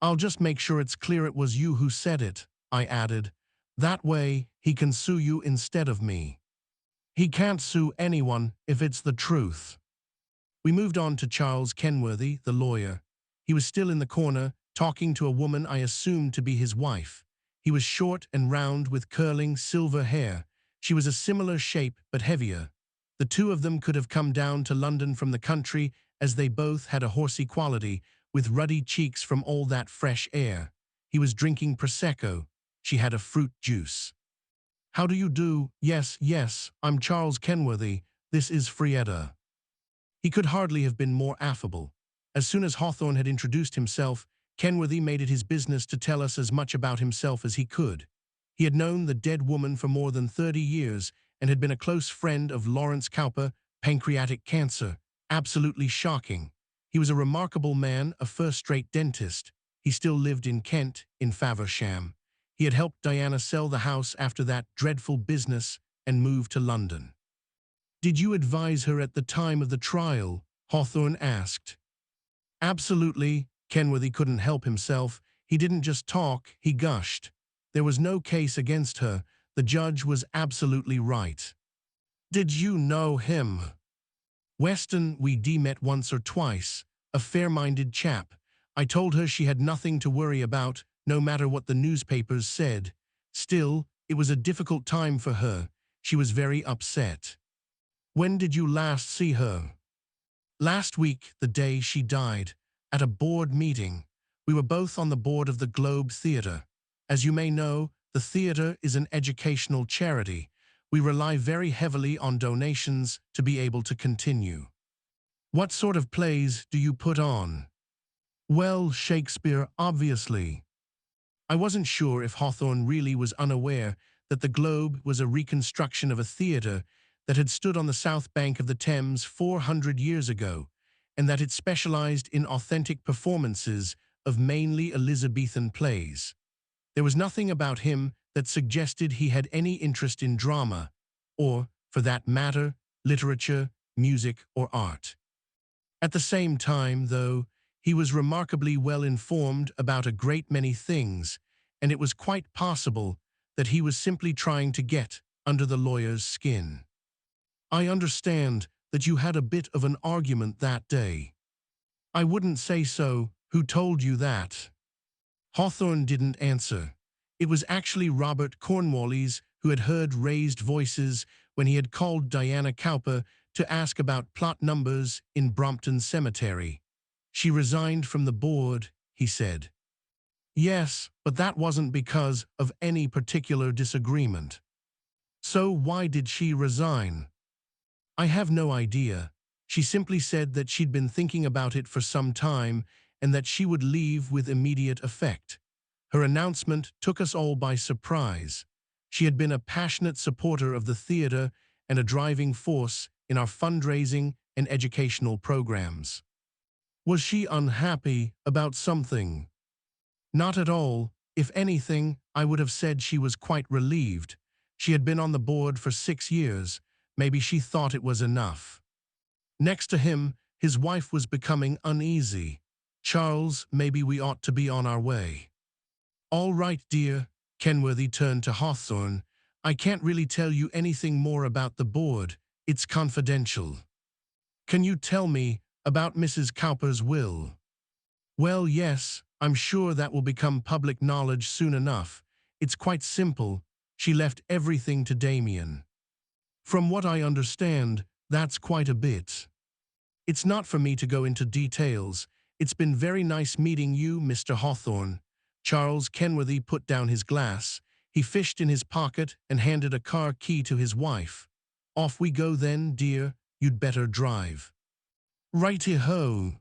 I'll just make sure it's clear it was you who said it, I added. That way, he can sue you instead of me. He can't sue anyone if it's the truth. We moved on to Charles Kenworthy, the lawyer. He was still in the corner, talking to a woman I assumed to be his wife. He was short and round with curling silver hair. She was a similar shape but heavier. The two of them could have come down to London from the country, as they both had a horsey quality, with ruddy cheeks from all that fresh air. He was drinking Prosecco. She had a fruit juice. How do you do? Yes, I'm Charles Kenworthy. This is Frieda. He could hardly have been more affable. As soon as Hawthorne had introduced himself, Kenworthy made it his business to tell us as much about himself as he could. He had known the dead woman for more than 30 years and had been a close friend of Lawrence Cowper, pancreatic cancer. Absolutely shocking. He was a remarkable man, a first-rate dentist. He still lived in Kent, in Faversham. He had helped Diana sell the house after that dreadful business and moved to London. Did you advise her at the time of the trial? Hawthorne asked. Absolutely. Kenworthy couldn't help himself. He didn't just talk, he gushed. There was no case against her. The judge was absolutely right. Did you know him? Weston, we met once or twice. A fair-minded chap. I told her she had nothing to worry about, no matter what the newspapers said. Still, it was a difficult time for her. She was very upset. When did you last see her? Last week, the day she died, at a board meeting. We were both on the board of the Globe Theatre. As you may know, the theatre is an educational charity. We rely very heavily on donations to be able to continue. What sort of plays do you put on? Well, Shakespeare, obviously. I wasn't sure if Hawthorne really was unaware that the Globe was a reconstruction of a theatre that had stood on the south bank of the Thames 400 years ago, and that it specialized in authentic performances of mainly Elizabethan plays. There was nothing about him that suggested he had any interest in drama, or, for that matter, literature, music, or art. At the same time, though, he was remarkably well informed about a great many things, and it was quite possible that he was simply trying to get under the lawyer's skin. I understand that you had a bit of an argument that day. I wouldn't say so. Who told you that? Hawthorne didn't answer. It was actually Robert Cornwallis who had heard raised voices when he had called Diana Cowper to ask about plot numbers in Brompton Cemetery. She resigned from the board, he said. Yes, but that wasn't because of any particular disagreement. So why did she resign? I have no idea. She simply said that she'd been thinking about it for some time and that she would leave with immediate effect. Her announcement took us all by surprise. She had been a passionate supporter of the theatre and a driving force in our fundraising and educational programs. Was she unhappy about something? Not at all. If anything, I would have said she was quite relieved. She had been on the board for 6 years. Maybe she thought it was enough. Next to him, his wife was becoming uneasy. Charles, maybe we ought to be on our way. All right, dear. Kenworthy turned to Hawthorne. I can't really tell you anything more about the board. It's confidential. Can you tell me about Mrs. Cowper's will? Well, yes, I'm sure that will become public knowledge soon enough. It's quite simple. She left everything to Damien. From what I understand, that's quite a bit. It's not for me to go into details. It's been very nice meeting you, Mr. Hawthorne. Charles Kenworthy put down his glass. He fished in his pocket and handed a car key to his wife. Off we go then, dear. You'd better drive. Righty-ho.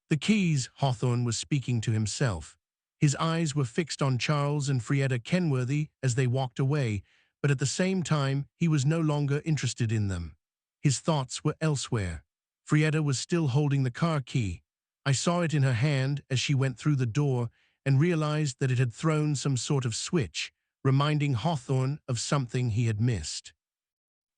The keys, Hawthorne was speaking to himself. His eyes were fixed on Charles and Frieda Kenworthy as they walked away, but at the same time he was no longer interested in them. His thoughts were elsewhere. Frieda was still holding the car key. I saw it in her hand as she went through the door and realized that it had thrown some sort of switch, reminding Hawthorne of something he had missed.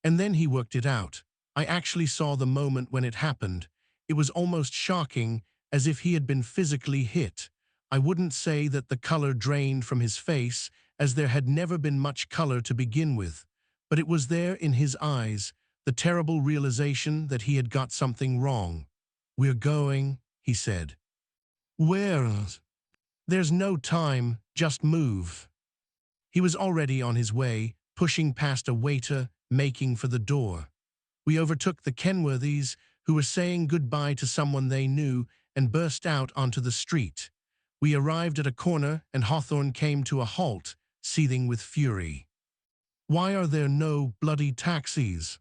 And then he worked it out. I actually saw the moment when it happened. It was almost shocking, as if he had been physically hit. I wouldn't say that the color drained from his face, as there had never been much color to begin with. But it was there in his eyes, the terrible realization that he had got something wrong. "We're going," he said. "Where?" "There's no time, just move." He was already on his way, pushing past a waiter, making for the door. We overtook the Kenworthys, who were saying goodbye to someone they knew, and burst out onto the street. We arrived at a corner, and Hawthorne came to a halt, seething with fury. "Why are there no bloody taxis?"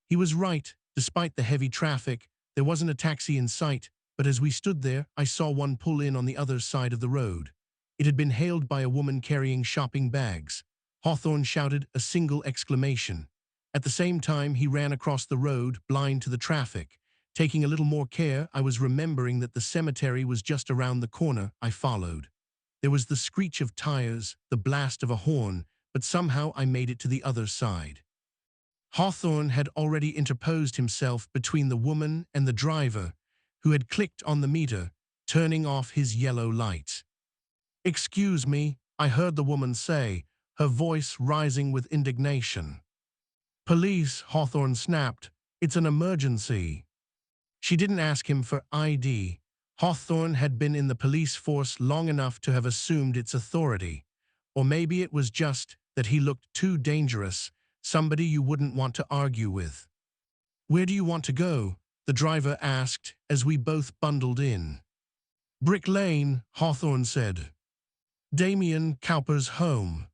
He was right. Despite the heavy traffic, there wasn't a taxi in sight, but as we stood there, I saw one pull in on the other side of the road. It had been hailed by a woman carrying shopping bags. Hawthorne shouted a single exclamation. At the same time, he ran across the road, blind to the traffic. Taking a little more care, I was remembering that the cemetery was just around the corner. I followed. There was the screech of tires, the blast of a horn, but somehow I made it to the other side. Hawthorne had already interposed himself between the woman and the driver, who had clicked on the meter, turning off his yellow light. "Excuse me," I heard the woman say, her voice rising with indignation. "Police," Hawthorne snapped. "It's an emergency." She didn't ask him for ID. Hawthorne had been in the police force long enough to have assumed its authority. Or maybe it was just that he looked too dangerous, somebody you wouldn't want to argue with. "Where do you want to go?" the driver asked as we both bundled in. "Brick Lane," Hawthorne said. "Damien Cowper's home."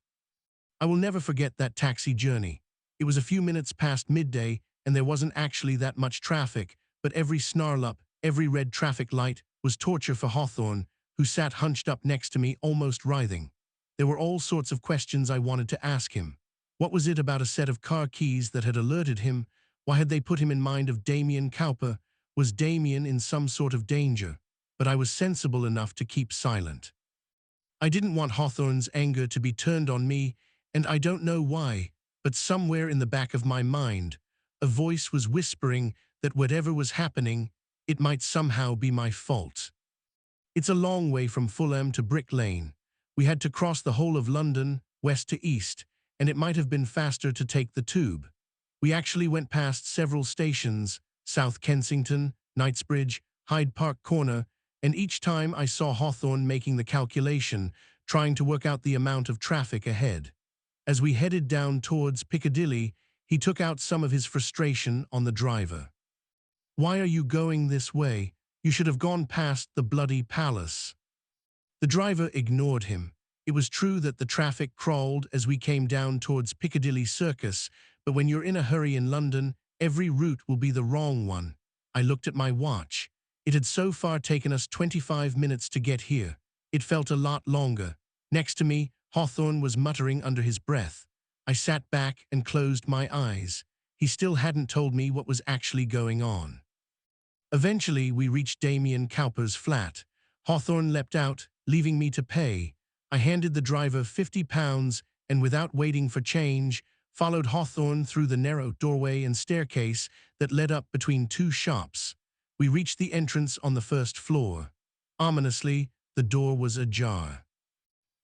I will never forget that taxi journey. It was a few minutes past midday, and there wasn't actually that much traffic, but every snarl up, every red traffic light, was torture for Hawthorne, who sat hunched up next to me, almost writhing. There were all sorts of questions I wanted to ask him. What was it about a set of car keys that had alerted him? Why had they put him in mind of Damien Cowper? Was Damien in some sort of danger? But I was sensible enough to keep silent. I didn't want Hawthorne's anger to be turned on me, and I don't know why, but somewhere in the back of my mind, a voice was whispering that whatever was happening, it might somehow be my fault. It's a long way from Fulham to Brick Lane. We had to cross the whole of London, west to east, and it might have been faster to take the tube. We actually went past several stations, South Kensington, Knightsbridge, Hyde Park Corner, and each time I saw Hawthorne making the calculation, trying to work out the amount of traffic ahead. As we headed down towards Piccadilly, he took out some of his frustration on the driver. "Why are you going this way? You should have gone past the bloody palace." The driver ignored him. It was true that the traffic crawled as we came down towards Piccadilly Circus, but when you're in a hurry in London, every route will be the wrong one. I looked at my watch. It had so far taken us 25 minutes to get here. It felt a lot longer. Next to me, Hawthorne was muttering under his breath. I sat back and closed my eyes. He still hadn't told me what was actually going on. Eventually, we reached Damien Cowper's flat. Hawthorne leapt out, leaving me to pay. I handed the driver £50 and, without waiting for change, followed Hawthorne through the narrow doorway and staircase that led up between two shops. We reached the entrance on the first floor. Ominously, the door was ajar.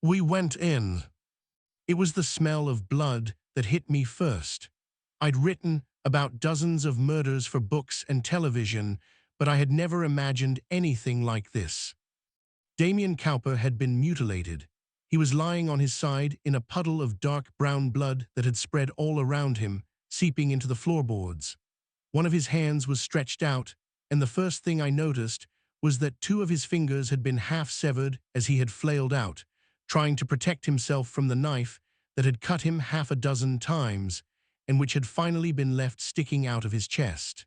We went in. It was the smell of blood that hit me first. I'd written about dozens of murders for books and television, but I had never imagined anything like this. Damien Cowper had been mutilated. He was lying on his side in a puddle of dark brown blood that had spread all around him, seeping into the floorboards. One of his hands was stretched out, and the first thing I noticed was that two of his fingers had been half severed as he had flailed out, trying to protect himself from the knife that had cut him half a dozen times, and which had finally been left sticking out of his chest.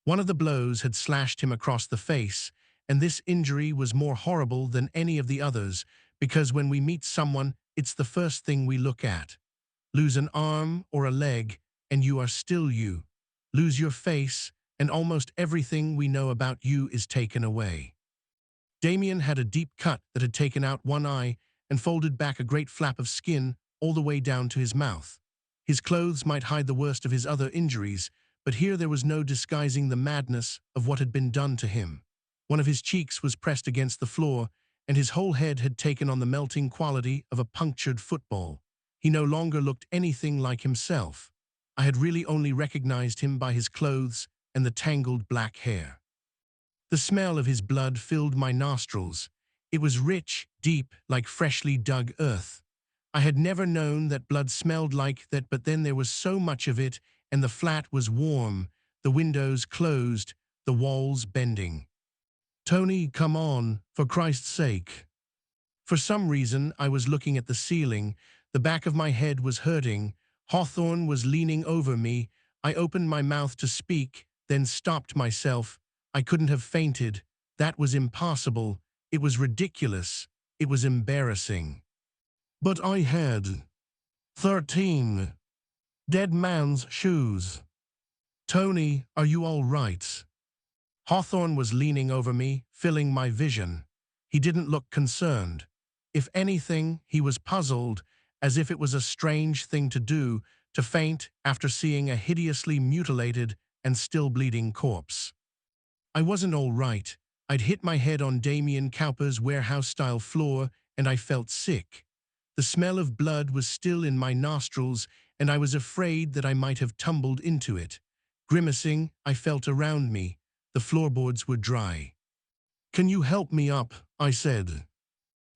One of the blows had slashed him across the face, and this injury was more horrible than any of the others, because when we meet someone, it's the first thing we look at. Lose an arm or a leg, and you are still you. Lose your face, and almost everything we know about you is taken away. Damien had a deep cut that had taken out one eye and folded back a great flap of skin all the way down to his mouth. His clothes might hide the worst of his other injuries, but here there was no disguising the madness of what had been done to him. One of his cheeks was pressed against the floor, and his whole head had taken on the melting quality of a punctured football. He no longer looked anything like himself. I had really only recognized him by his clothes and the tangled black hair. The smell of his blood filled my nostrils. It was rich, deep, like freshly dug earth. I had never known that blood smelled like that, but then there was so much of it, and the flat was warm, the windows closed, the walls bending. "Tony, come on, for Christ's sake." For some reason, I was looking at the ceiling. The back of my head was hurting. Hawthorne was leaning over me. I opened my mouth to speak, then stopped myself. I couldn't have fainted. That was impossible. It was ridiculous. It was embarrassing. "But I had 13 dead man's shoes. Tony, are you all right?" Hawthorne was leaning over me, filling my vision. He didn't look concerned. If anything, he was puzzled, as if it was a strange thing to do, to faint after seeing a hideously mutilated and still bleeding corpse. I wasn't all right. I'd hit my head on Damien Cowper's warehouse-style floor, and I felt sick. The smell of blood was still in my nostrils, and I was afraid that I might have tumbled into it. Grimacing, I felt around me. The floorboards were dry. "Can you help me up?" I said.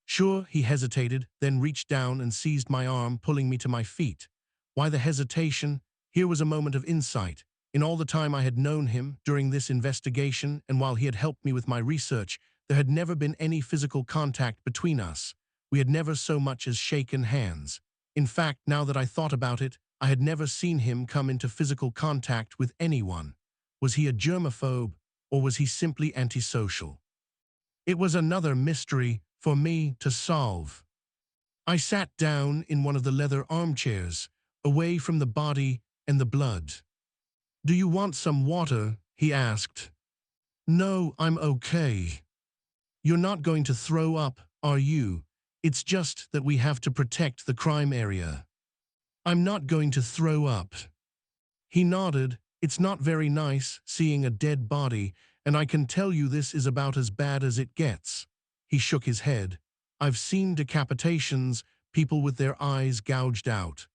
"Sure," he hesitated, then reached down and seized my arm, pulling me to my feet. Why the hesitation? Here was a moment of insight. In all the time I had known him, during this investigation, and while he had helped me with my research, there had never been any physical contact between us. We had never so much as shaken hands. In fact, now that I thought about it, I had never seen him come into physical contact with anyone. Was he a germaphobe, or was he simply antisocial? It was another mystery for me to solve. I sat down in one of the leather armchairs, away from the body and the blood. "Do you want some water?" he asked. "No, I'm okay." "You're not going to throw up, are you? It's just that we have to protect the crime area." "I'm not going to throw up." He nodded. "It's not very nice seeing a dead body, and I can tell you this is about as bad as it gets." He shook his head. "I've seen decapitations, people with their eyes gouged out."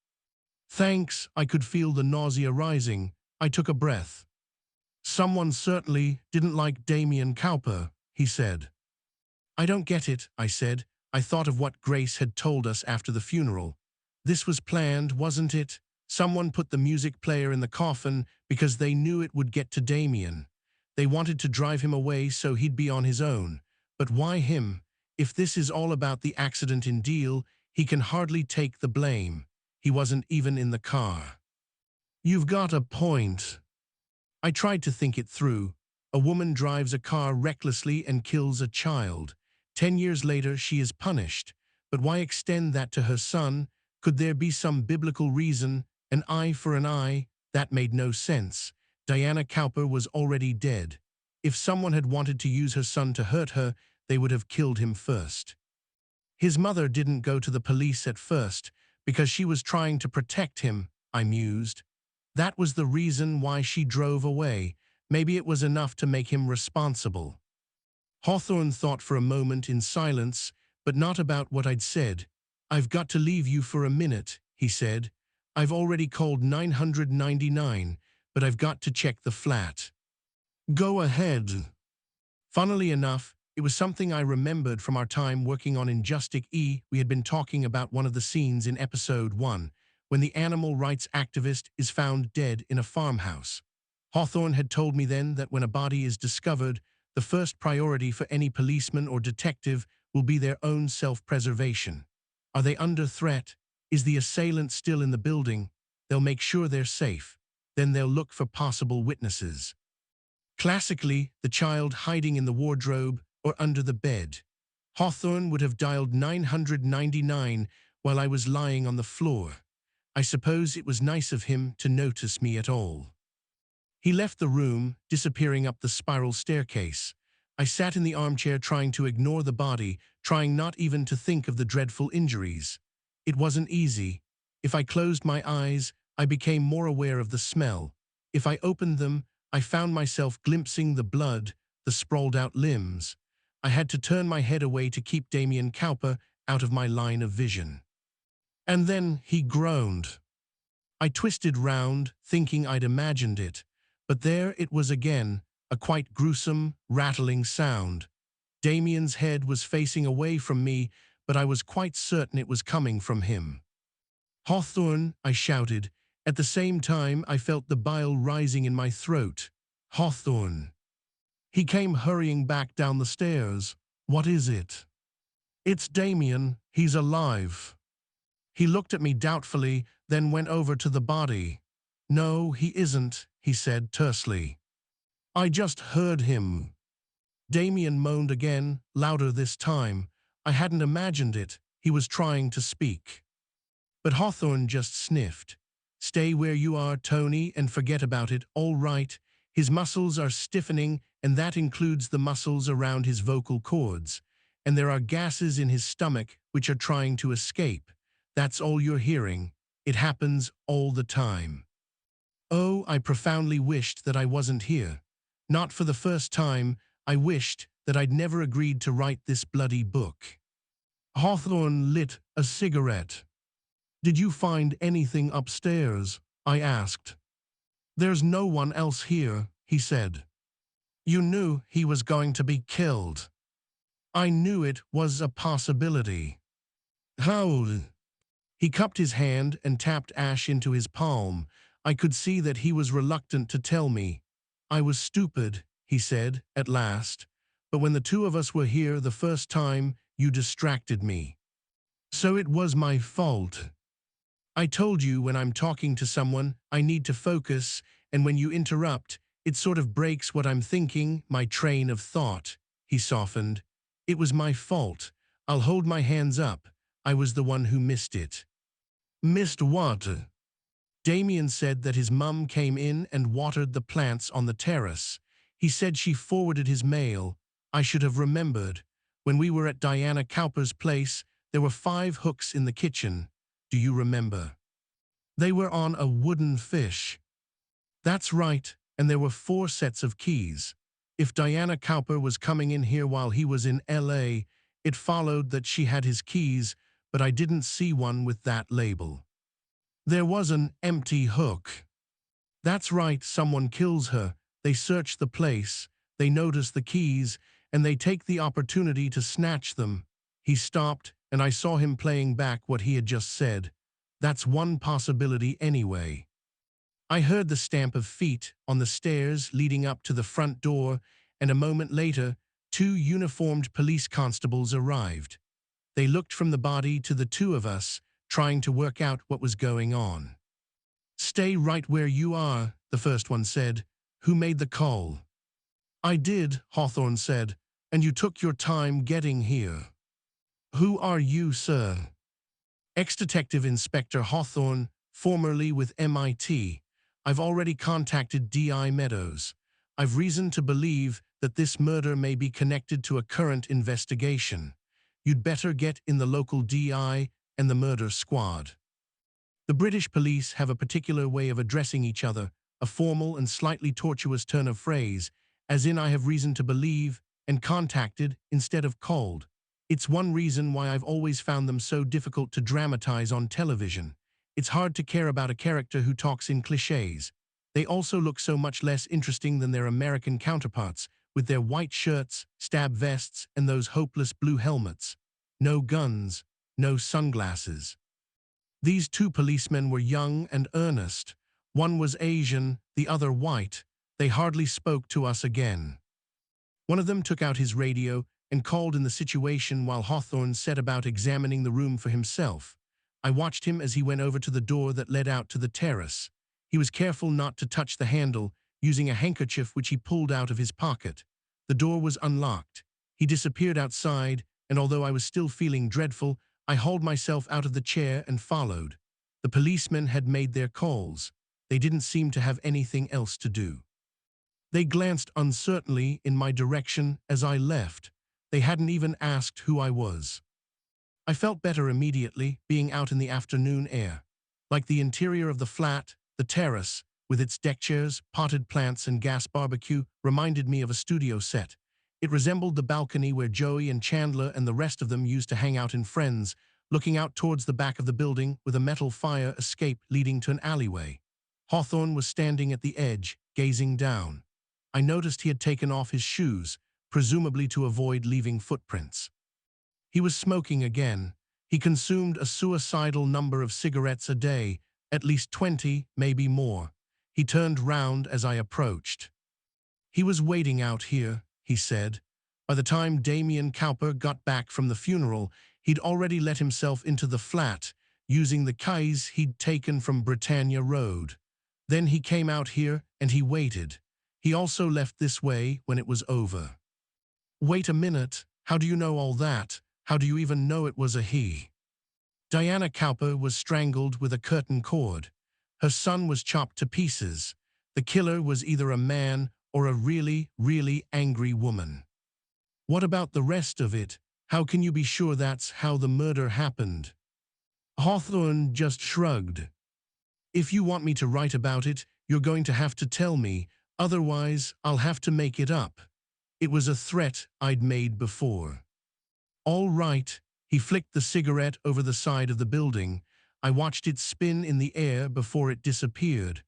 "Thanks." I could feel the nausea rising. I took a breath. "Someone certainly didn't like Damien Cowper," he said. "I don't get it," I said. I thought of what Grace had told us after the funeral. This was planned, wasn't it? Someone put the music player in the coffin because they knew it would get to Damien. They wanted to drive him away so he'd be on his own. But why him? If this is all about the accident in Deal, he can hardly take the blame. He wasn't even in the car. "You've got a point." I tried to think it through. A woman drives a car recklessly and kills a child. 10 years later, she is punished. But why extend that to her son? Could there be some biblical reason? An eye for an eye? That made no sense. Diana Cowper was already dead. If someone had wanted to use her son to hurt her, they would have killed him first. His mother didn't go to the police at first because she was trying to protect him, I mused. That was the reason why she drove away. Maybe it was enough to make him responsible. Hawthorne thought for a moment in silence, but not about what I'd said. "I've got to leave you for a minute," he said. "I've already called 999, but I've got to check the flat." "Go ahead." Funnily enough, it was something I remembered from our time working on Injustice E. We had been talking about one of the scenes in episode 1, when the animal rights activist is found dead in a farmhouse. Hawthorne had told me then that when a body is discovered, the first priority for any policeman or detective will be their own self-preservation. Are they under threat? Is the assailant still in the building? They'll make sure they're safe. Then they'll look for possible witnesses. Classically, the child hiding in the wardrobe or under the bed. Hawthorne would have dialed 999 while I was lying on the floor. I suppose it was nice of him to notice me at all. He left the room, disappearing up the spiral staircase. I sat in the armchair trying to ignore the body, trying not even to think of the dreadful injuries. It wasn't easy. If I closed my eyes, I became more aware of the smell. If I opened them, I found myself glimpsing the blood, the sprawled-out limbs. I had to turn my head away to keep Damien Cowper out of my line of vision. And then he groaned. I twisted round, thinking I'd imagined it. But there it was again, a quite gruesome, rattling sound. Damien's head was facing away from me, but I was quite certain it was coming from him. "Hawthorne," I shouted. At the same time, I felt the bile rising in my throat. "Hawthorne." He came hurrying back down the stairs. "What is it?" "It's Damien. He's alive." He looked at me doubtfully, then went over to the body. "No, he isn't," he said tersely. "I just heard him." Damien moaned again, louder this time. I hadn't imagined it. He was trying to speak. But Hawthorne just sniffed. "Stay where you are, Tony, and forget about it, all right." His muscles are stiffening, and that includes the muscles around his vocal cords. And there are gases in his stomach which are trying to escape. That's all you're hearing. It happens all the time. Oh, I profoundly wished that I wasn't here. Not for the first time, I wished that I'd never agreed to write this bloody book. Hawthorne lit a cigarette. "Did you find anything upstairs?" I asked. "There's no one else here," he said. "You knew he was going to be killed." "I knew it was a possibility." "How?" He cupped his hand and tapped ash into his palm. I could see that he was reluctant to tell me. "I was stupid," he said, at last. "But when the two of us were here the first time, you distracted me. So it was my fault. I told you when I'm talking to someone, I need to focus, and when you interrupt, it sort of breaks what I'm thinking, my train of thought." He softened. "It was my fault. I'll hold my hands up. I was the one who missed it." "Missed what?" Damien said that his mum came in and watered the plants on the terrace. He said she forwarded his mail. I should have remembered. When we were at Diana Cowper's place, there were 5 hooks in the kitchen. Do you remember? They were on a wooden fish. That's right, and there were 4 sets of keys. If Diana Cowper was coming in here while he was in LA, it followed that she had his keys, but I didn't see one with that label. There was an empty hook. That's right, someone kills her. They search the place, they notice the keys, and they take the opportunity to snatch them. He stopped, and I saw him playing back what he had just said. That's one possibility anyway. I heard the stamp of feet on the stairs leading up to the front door, and a moment later, 2 uniformed police constables arrived. They looked from the body to the 2 of us, trying to work out what was going on. "Stay right where you are," the first one said. "Who made the call?" "I did," Hawthorne said, "and you took your time getting here." "Who are you, sir?" "Ex-Detective Inspector Hawthorne, formerly with MIT. I've already contacted D.I. Meadows. I've reason to believe that this murder may be connected to a current investigation. You'd better get in the local D.I. and the murder squad." The British police have a particular way of addressing each other, a formal and slightly tortuous turn of phrase, as in "I have reason to believe," and "contacted" instead of "called." It's one reason why I've always found them so difficult to dramatize on television. It's hard to care about a character who talks in cliches. They also look so much less interesting than their American counterparts, with their white shirts, stab vests, and those hopeless blue helmets. No guns, no sunglasses. These 2 policemen were young and earnest. One was Asian, the other white. They hardly spoke to us again. One of them took out his radio and called in the situation while Hawthorne set about examining the room for himself. I watched him as he went over to the door that led out to the terrace. He was careful not to touch the handle, using a handkerchief which he pulled out of his pocket. The door was unlocked. He disappeared outside, and although I was still feeling dreadful, I hauled myself out of the chair and followed. The policemen had made their calls. They didn't seem to have anything else to do. They glanced uncertainly in my direction as I left. They hadn't even asked who I was. I felt better immediately, being out in the afternoon air. Like the interior of the flat, the terrace, with its deck chairs, potted plants, and gas barbecue, reminded me of a studio set. It resembled the balcony where Joey and Chandler and the rest of them used to hang out in Friends, looking out towards the back of the building with a metal fire escape leading to an alleyway. Hawthorne was standing at the edge, gazing down. I noticed he had taken off his shoes, presumably to avoid leaving footprints. He was smoking again. He consumed a suicidal number of cigarettes a day, at least 20, maybe more. He turned round as I approached. He was waiting out here, he said. By the time Damien Cowper got back from the funeral, he'd already let himself into the flat, using the keys he'd taken from Britannia Road. Then he came out here and he waited. He also left this way when it was over. Wait a minute, how do you know all that? How do you even know it was a he? Diana Cowper was strangled with a curtain cord. Her son was chopped to pieces. The killer was either a man or a really, really angry woman. What about the rest of it? How can you be sure that's how the murder happened? Hawthorne just shrugged. If you want me to write about it, you're going to have to tell me, otherwise I'll have to make it up. It was a threat I'd made before. All right, he flicked the cigarette over the side of the building. I watched it spin in the air before it disappeared.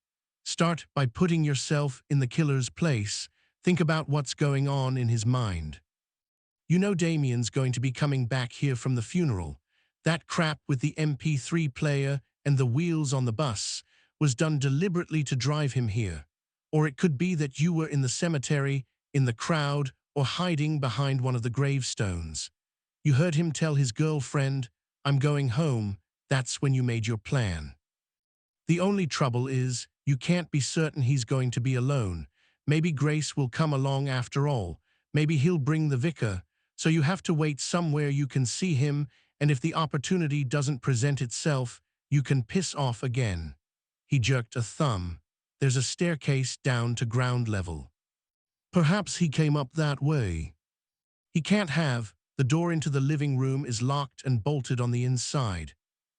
Start by putting yourself in the killer's place. Think about what's going on in his mind. You know Damien's going to be coming back here from the funeral. That crap with the MP3 player and the wheels on the bus was done deliberately to drive him here. Or it could be that you were in the cemetery, in the crowd, or hiding behind one of the gravestones. You heard him tell his girlfriend, "I'm going home." That's when you made your plan. The only trouble is, you can't be certain he's going to be alone. Maybe Grace will come along after all. Maybe he'll bring the vicar. So you have to wait somewhere you can see him, and if the opportunity doesn't present itself, you can piss off again. He jerked a thumb. There's a staircase down to ground level. Perhaps he came up that way. He can't have. The door into the living room is locked and bolted on the inside.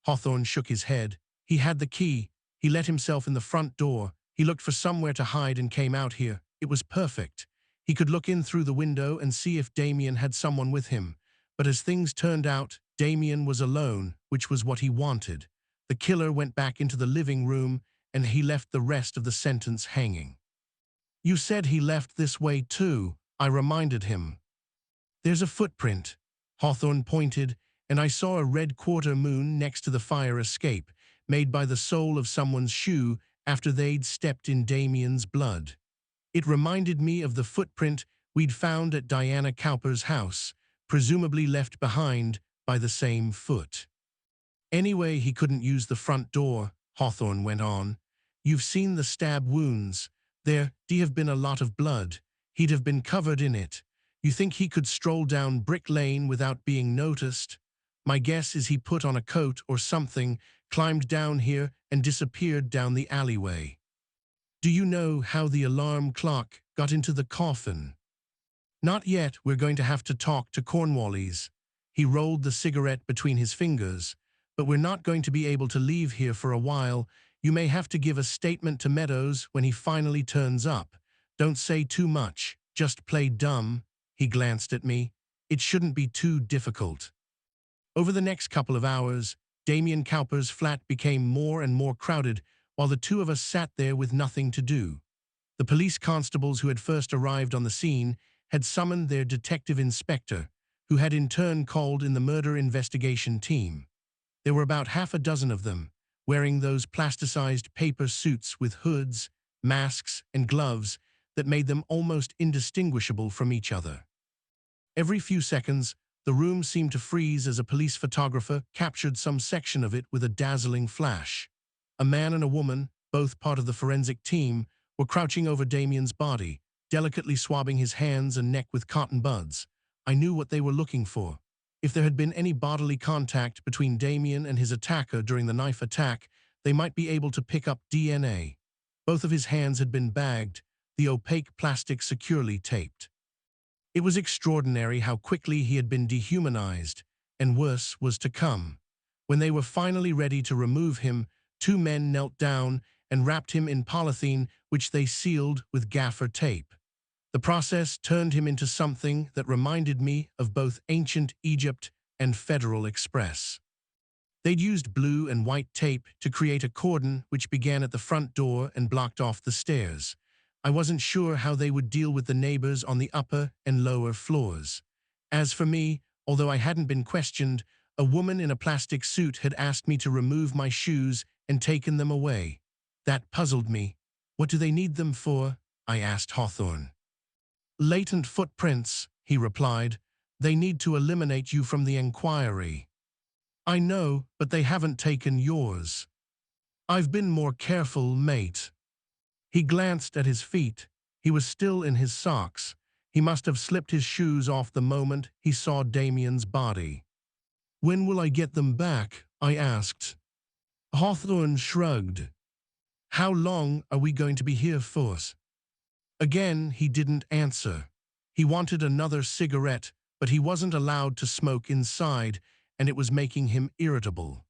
Hawthorne shook his head. He had the key. He let himself in the front door. He looked for somewhere to hide and came out here. It was perfect. He could look in through the window and see if Damien had someone with him. But as things turned out, Damien was alone, which was what he wanted. The killer went back into the living room and he left the rest of the sentence hanging. You said he left this way too, I reminded him. There's a footprint. Hawthorne pointed, and I saw a red quarter moon next to the fire escape, made by the sole of someone's shoe after they'd stepped in Damien's blood. It reminded me of the footprint we'd found at Diana Cowper's house, presumably left behind by the same foot. Anyway, he couldn't use the front door, Hawthorne went on. You've seen the stab wounds. There'd have been a lot of blood. He'd have been covered in it. You think he could stroll down Brick Lane without being noticed? My guess is he put on a coat or something, climbed down here, and disappeared down the alleyway. Do you know how the alarm clock got into the coffin? Not yet. We're going to have to talk to Cornwallis. He rolled the cigarette between his fingers. But we're not going to be able to leave here for a while. You may have to give a statement to Meadows when he finally turns up. Don't say too much. Just play dumb. He glanced at me. It shouldn't be too difficult. Over the next couple of hours, Damien Cowper's flat became more and more crowded while the two of us sat there with nothing to do. The police constables who had first arrived on the scene had summoned their detective inspector, who had in turn called in the murder investigation team. There were about half a dozen of them, wearing those plasticized paper suits with hoods, masks, and gloves that made them almost indistinguishable from each other. Every few seconds, the room seemed to freeze as a police photographer captured some section of it with a dazzling flash. A man and a woman, both part of the forensic team, were crouching over Damien's body, delicately swabbing his hands and neck with cotton buds. I knew what they were looking for. If there had been any bodily contact between Damien and his attacker during the knife attack, they might be able to pick up DNA. Both of his hands had been bagged, the opaque plastic securely taped. It was extraordinary how quickly he had been dehumanized, and worse was to come. When they were finally ready to remove him, two men knelt down and wrapped him in polythene, which they sealed with gaffer tape. The process turned him into something that reminded me of both ancient Egypt and Federal Express. They'd used blue and white tape to create a cordon which began at the front door and blocked off the stairs. I wasn't sure how they would deal with the neighbors on the upper and lower floors. As for me, although I hadn't been questioned, a woman in a plastic suit had asked me to remove my shoes and taken them away. That puzzled me. What do they need them for? I asked Hawthorne. Latent footprints, he replied. They need to eliminate you from the inquiry. I know, but they haven't taken yours. I've been more careful, mate. He glanced at his feet. He was still in his socks. He must have slipped his shoes off the moment he saw Damien's body. When will I get them back? I asked. Hawthorne shrugged. How long are we going to be here for? Again, he didn't answer. He wanted another cigarette, but he wasn't allowed to smoke inside, and it was making him irritable.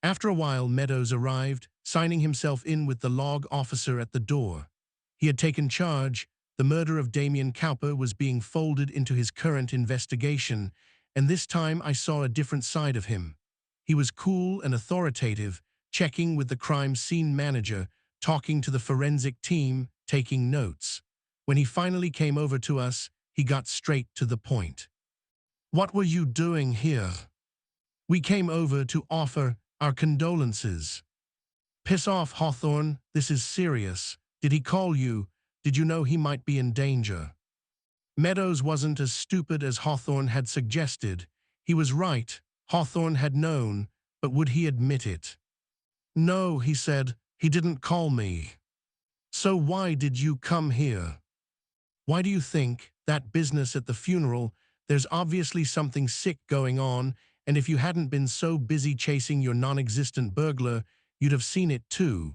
After a while, Meadows arrived, signing himself in with the log officer at the door. He had taken charge. The murder of Damien Cowper was being folded into his current investigation, and this time I saw a different side of him. He was cool and authoritative, checking with the crime scene manager, talking to the forensic team, taking notes. When he finally came over to us, he got straight to the point. What were you doing here? We came over to offer our condolences. Piss off, Hawthorne. This is serious. Did he call you? Did you know he might be in danger? Meadows wasn't as stupid as Hawthorne had suggested. He was right. Hawthorne had known, but would he admit it? No, he said. He didn't call me. So why did you come here? Why do you think that business at the funeral? There's obviously something sick going on, and if you hadn't been so busy chasing your non-existent burglar, you'd have seen it too.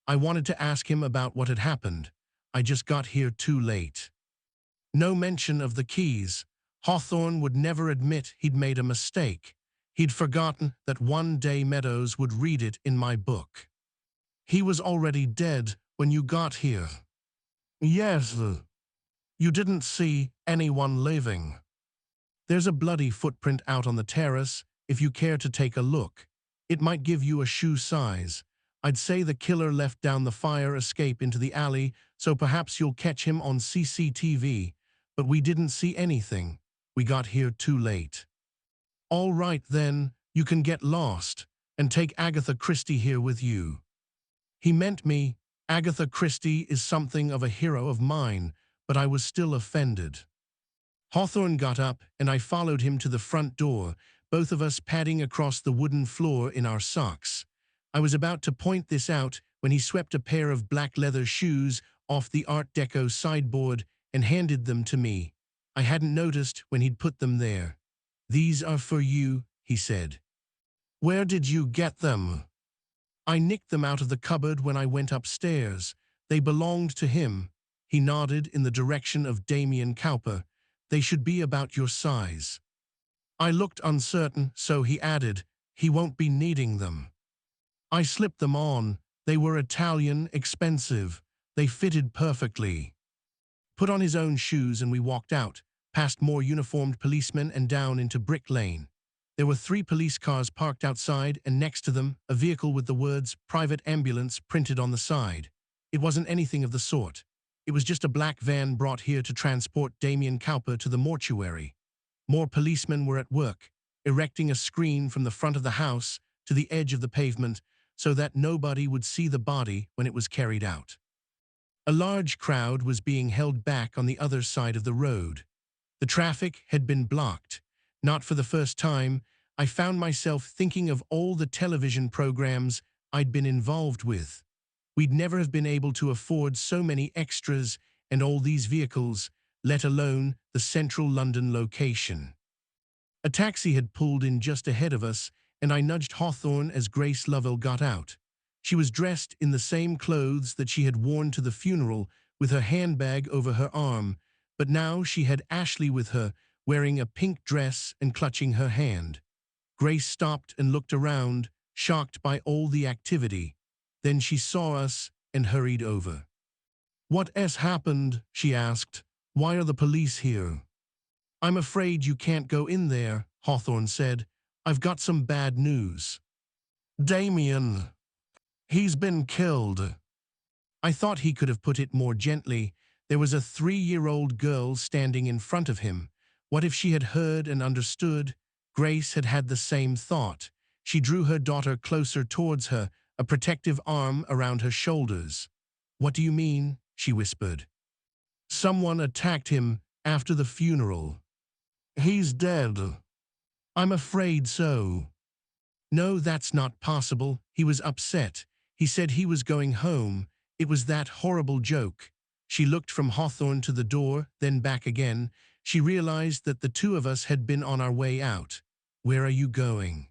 I wanted to ask him about what had happened. I just got here too late. No mention of the keys. Hawthorne would never admit he'd made a mistake. He'd forgotten that one day Meadows would read it in my book. He was already dead when you got here. Yes. You didn't see anyone living. There's a bloody footprint out on the terrace, if you care to take a look. It might give you a shoe size. I'd say the killer left down the fire escape into the alley, so perhaps you'll catch him on CCTV. But we didn't see anything. We got here too late. All right then, you can get lost, and take Agatha Christie here with you. He meant me. Agatha Christie is something of a hero of mine, but I was still offended. Hawthorne got up, and I followed him to the front door, both of us padding across the wooden floor in our socks. I was about to point this out when he swept a pair of black leather shoes off the Art Deco sideboard and handed them to me. I hadn't noticed when he'd put them there. These are for you, he said. Where did you get them? I nicked them out of the cupboard when I went upstairs. They belonged to him. He nodded in the direction of Damien Cowper. They should be about your size. I looked uncertain, so he added, he won't be needing them. I slipped them on. They were Italian, expensive. They fitted perfectly. Put on his own shoes and we walked out, past more uniformed policemen and down into Brick Lane. There were 3 police cars parked outside, and next to them, a vehicle with the words "Private Ambulance" printed on the side. It wasn't anything of the sort. It was just a black van brought here to transport Damien Cowper to the mortuary. More policemen were at work, erecting a screen from the front of the house to the edge of the pavement so that nobody would see the body when it was carried out. A large crowd was being held back on the other side of the road. The traffic had been blocked. Not for the first time, I found myself thinking of all the television programs I'd been involved with. We'd never have been able to afford so many extras and all these vehicles, let alone the central London location. A taxi had pulled in just ahead of us, and I nudged Hawthorne as Grace Lovell got out. She was dressed in the same clothes that she had worn to the funeral, with her handbag over her arm, but now she had Ashley with her, wearing a pink dress and clutching her hand. Grace stopped and looked around, shocked by all the activity. Then she saw us and hurried over. "What has happened?" she asked. "Why are the police here?" "I'm afraid you can't go in there," Hawthorne said. "I've got some bad news. Damien. He's been killed." I thought he could have put it more gently. There was a 3-year-old girl standing in front of him. What if she had heard and understood? Grace had had the same thought. She drew her daughter closer towards her, a protective arm around her shoulders. "What do you mean?" she whispered. "Someone attacked him after the funeral. He's dead." "I'm afraid so." "No, that's not possible." He was upset. He said he was going home. It was that horrible joke. She looked from Hawthorne to the door, then back again. She realized that the two of us had been on our way out. "Where are you going?"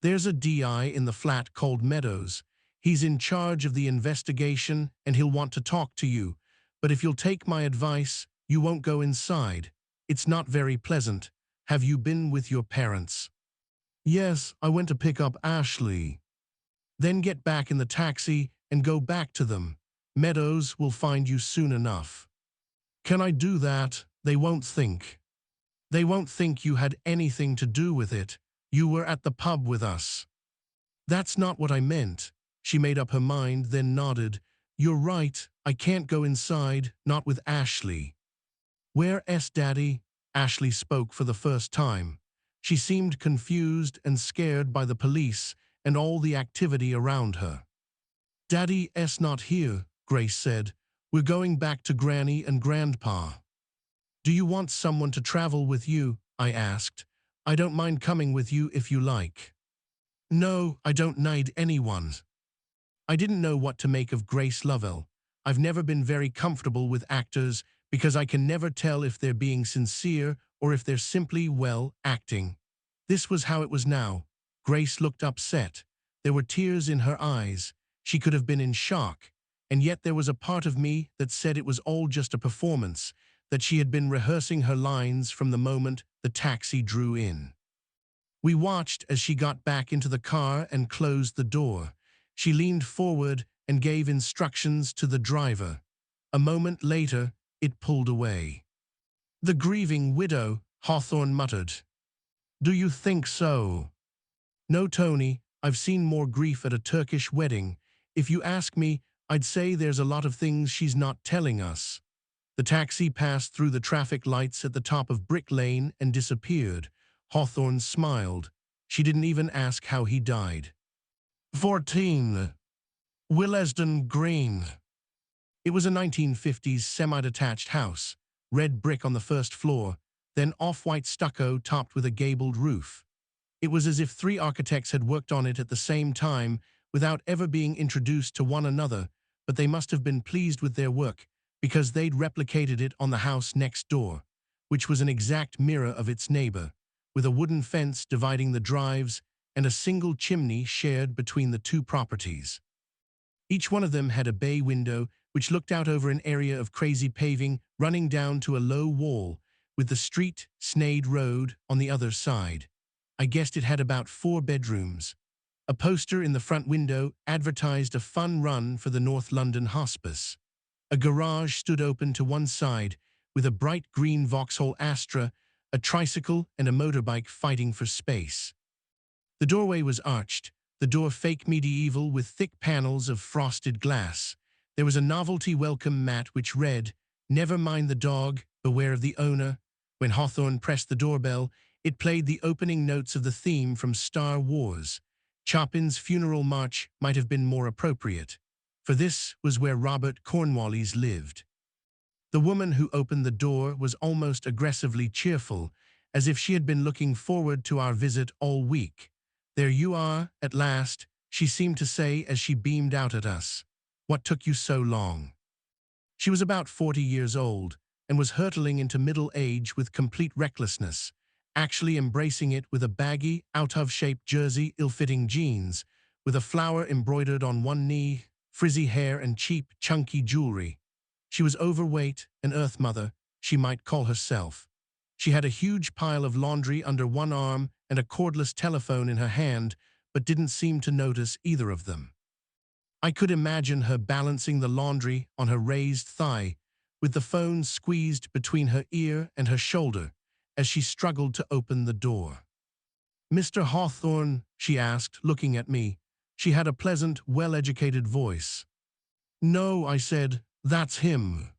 "There's a DI in the flat called Meadows. He's in charge of the investigation and he'll want to talk to you. But if you'll take my advice, you won't go inside. It's not very pleasant. Have you been with your parents?" "Yes, I went to pick up Ashley." "Then get back in the taxi and go back to them. Meadows will find you soon enough." "Can I do that? They won't think." "They won't think you had anything to do with it. You were at the pub with us." "That's not what I meant." She made up her mind, then nodded. "You're right, I can't go inside, not with Ashley." "Where's Daddy?" Ashley spoke for the first time. She seemed confused and scared by the police and all the activity around her. "Daddy's not here," Grace said. "We're going back to Granny and Grandpa." "Do you want someone to travel with you?" I asked. "I don't mind coming with you if you like." "No, I don't need anyone." I didn't know what to make of Grace Lovell. I've never been very comfortable with actors because I can never tell if they're being sincere or if they're simply, well, acting. This was how it was now. Grace looked upset. There were tears in her eyes. She could have been in shock. And yet there was a part of me that said it was all just a performance, that she had been rehearsing her lines from the moment the taxi drew in. We watched as she got back into the car and closed the door. She leaned forward and gave instructions to the driver. A moment later, it pulled away. "The grieving widow," Hawthorne muttered. "Do you think so?" "No, Tony, I've seen more grief at a Turkish wedding. If you ask me, I'd say there's a lot of things she's not telling us." The taxi passed through the traffic lights at the top of Brick Lane and disappeared. Hawthorne smiled. She didn't even ask how he died. 14. Willesden Green. It was a 1950s semi-detached house, red brick on the first floor, then off-white stucco topped with a gabled roof. It was as if 3 architects had worked on it at the same time without ever being introduced to one another, but they must have been pleased with their work because they'd replicated it on the house next door, which was an exact mirror of its neighbor, with a wooden fence dividing the drives and a single chimney shared between the 2 properties. Each one of them had a bay window which looked out over an area of crazy paving running down to a low wall, with the street, Snade Road, on the other side. I guessed it had about 4 bedrooms. A poster in the front window advertised a fun run for the North London Hospice. A garage stood open to one side, with a bright green Vauxhall Astra, a tricycle and a motorbike fighting for space. The doorway was arched, the door fake medieval with thick panels of frosted glass. There was a novelty welcome mat which read, "Never mind the dog, beware of the owner." When Hawthorne pressed the doorbell, it played the opening notes of the theme from Star Wars. Chopin's Funeral March might have been more appropriate, for this was where Robert Cornwallis lived. The woman who opened the door was almost aggressively cheerful, as if she had been looking forward to our visit all week. "There you are, at last," she seemed to say as she beamed out at us. "What took you so long?" She was about 40 years old and was hurtling into middle age with complete recklessness, actually embracing it with a baggy, out-of-shape jersey, ill-fitting jeans, with a flower embroidered on one knee, frizzy hair and cheap, chunky jewelry. She was overweight, an Earth Mother, she might call herself. She had a huge pile of laundry under one arm and a cordless telephone in her hand, but didn't seem to notice either of them. I could imagine her balancing the laundry on her raised thigh, with the phone squeezed between her ear and her shoulder, as she struggled to open the door. "Mr. Hawthorne?" she asked, looking at me. She had a pleasant, well-educated voice. "No," I said, "that's him."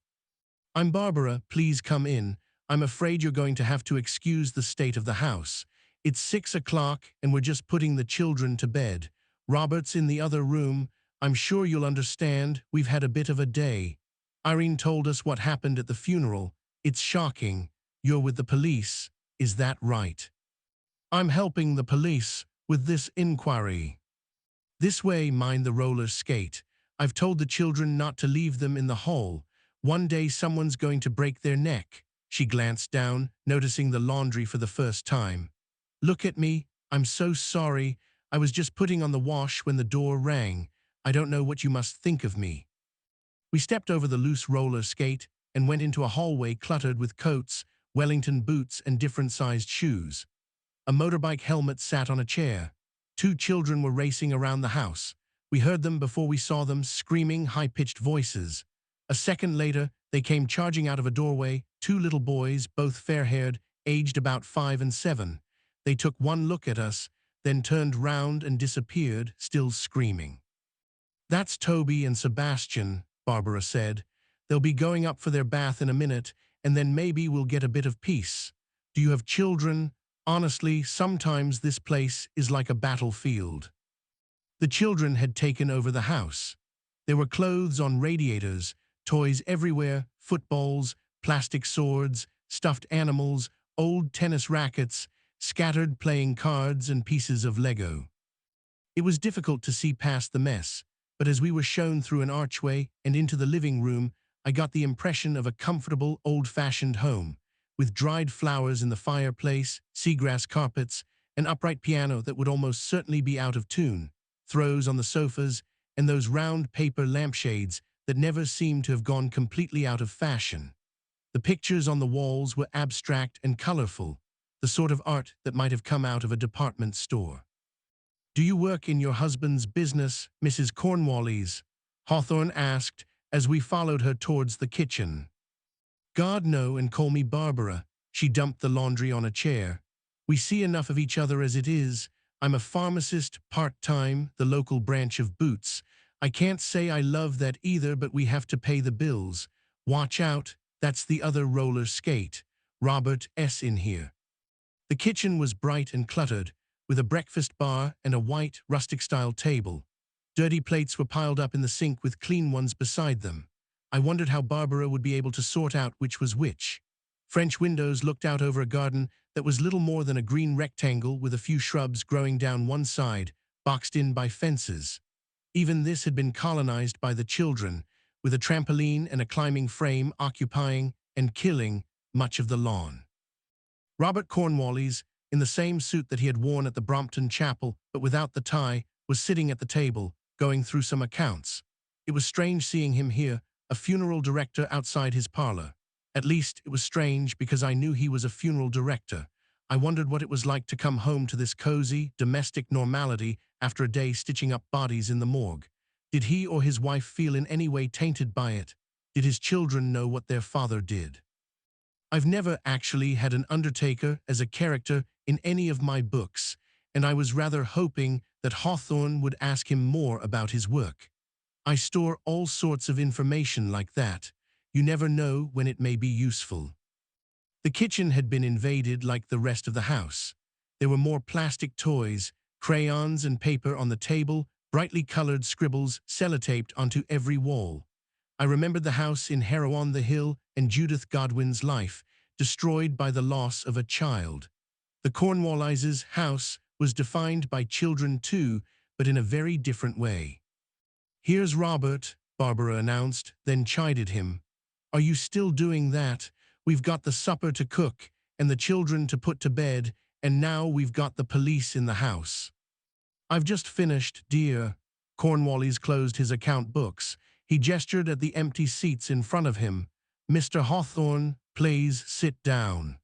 "I'm Barbara, please come in. I'm afraid you're going to have to excuse the state of the house. It's 6 o'clock and we're just putting the children to bed. Robert's in the other room. I'm sure you'll understand, we've had a bit of a day. Irene told us what happened at the funeral. It's shocking. You're with the police, is that right?" "I'm helping the police with this inquiry." "This way, mind the roller skate. I've told the children not to leave them in the hall. One day someone's going to break their neck." She glanced down, noticing the laundry for the first time. "Look at me. I'm so sorry. I was just putting on the wash when the door rang. I don't know what you must think of me." We stepped over the loose roller skate and went into a hallway cluttered with coats, Wellington boots, and different-sized shoes. A motorbike helmet sat on a chair. 2 children were racing around the house. We heard them before we saw them, screaming high-pitched voices. A second later, they came charging out of a doorway, 2 little boys, both fair-haired, aged about 5 and 7. They took one look at us, then turned round and disappeared, still screaming. "That's Toby and Sebastian," Barbara said. "They'll be going up for their bath in a minute, and then maybe we'll get a bit of peace. Do you have children? Honestly, sometimes this place is like a battlefield." The children had taken over the house. There were clothes on radiators, toys everywhere, footballs, plastic swords, stuffed animals, old tennis rackets, scattered playing cards, and pieces of Lego. It was difficult to see past the mess, but as we were shown through an archway and into the living room, I got the impression of a comfortable, old-fashioned home, with dried flowers in the fireplace, seagrass carpets, an upright piano that would almost certainly be out of tune, throws on the sofas, and those round paper lampshades that never seemed to have gone completely out of fashion. The pictures on the walls were abstract and colorful, the sort of art that might have come out of a department store. "Do you work in your husband's business, Mrs. Cornwallis?" Hawthorne asked as we followed her towards the kitchen. "God, no, and call me Barbara." She dumped the laundry on a chair. "We see enough of each other as it is. I'm a pharmacist, part-time, the local branch of Boots. I can't say I love that either, but we have to pay the bills. Watch out, that's the other roller skate. Robert S. in here." The kitchen was bright and cluttered, with a breakfast bar and a white, rustic-style table. Dirty plates were piled up in the sink with clean ones beside them. I wondered how Barbara would be able to sort out which was which. French windows looked out over a garden that was little more than a green rectangle with a few shrubs growing down one side, boxed in by fences. Even this had been colonized by the children, with a trampoline and a climbing frame occupying and killing much of the lawn. Robert Cornwallis, in the same suit that he had worn at the Brompton Chapel, but without the tie, was sitting at the table, going through some accounts. It was strange seeing him here, a funeral director outside his parlor. At least, it was strange because I knew he was a funeral director. I wondered what it was like to come home to this cozy, domestic normality after a day stitching up bodies in the morgue. Did he or his wife feel in any way tainted by it? Did his children know what their father did? I've never actually had an undertaker as a character in any of my books, and I was rather hoping that Hawthorne would ask him more about his work. I store all sorts of information like that. You never know when it may be useful. The kitchen had been invaded like the rest of the house. There were more plastic toys, crayons and paper on the table, brightly colored scribbles sellotaped onto every wall. I remembered the house in Harrow on the Hill and Judith Godwin's life, destroyed by the loss of a child. The Cornwallises' house was defined by children too, but in a very different way. "Here's Robert," Barbara announced, then chided him. "Are you still doing that? We've got the supper to cook, and the children to put to bed, and now we've got the police in the house." "I've just finished, dear." Cornwallis closed his account books. He gestured at the empty seats in front of him. "Mr. Hawthorne, please sit down."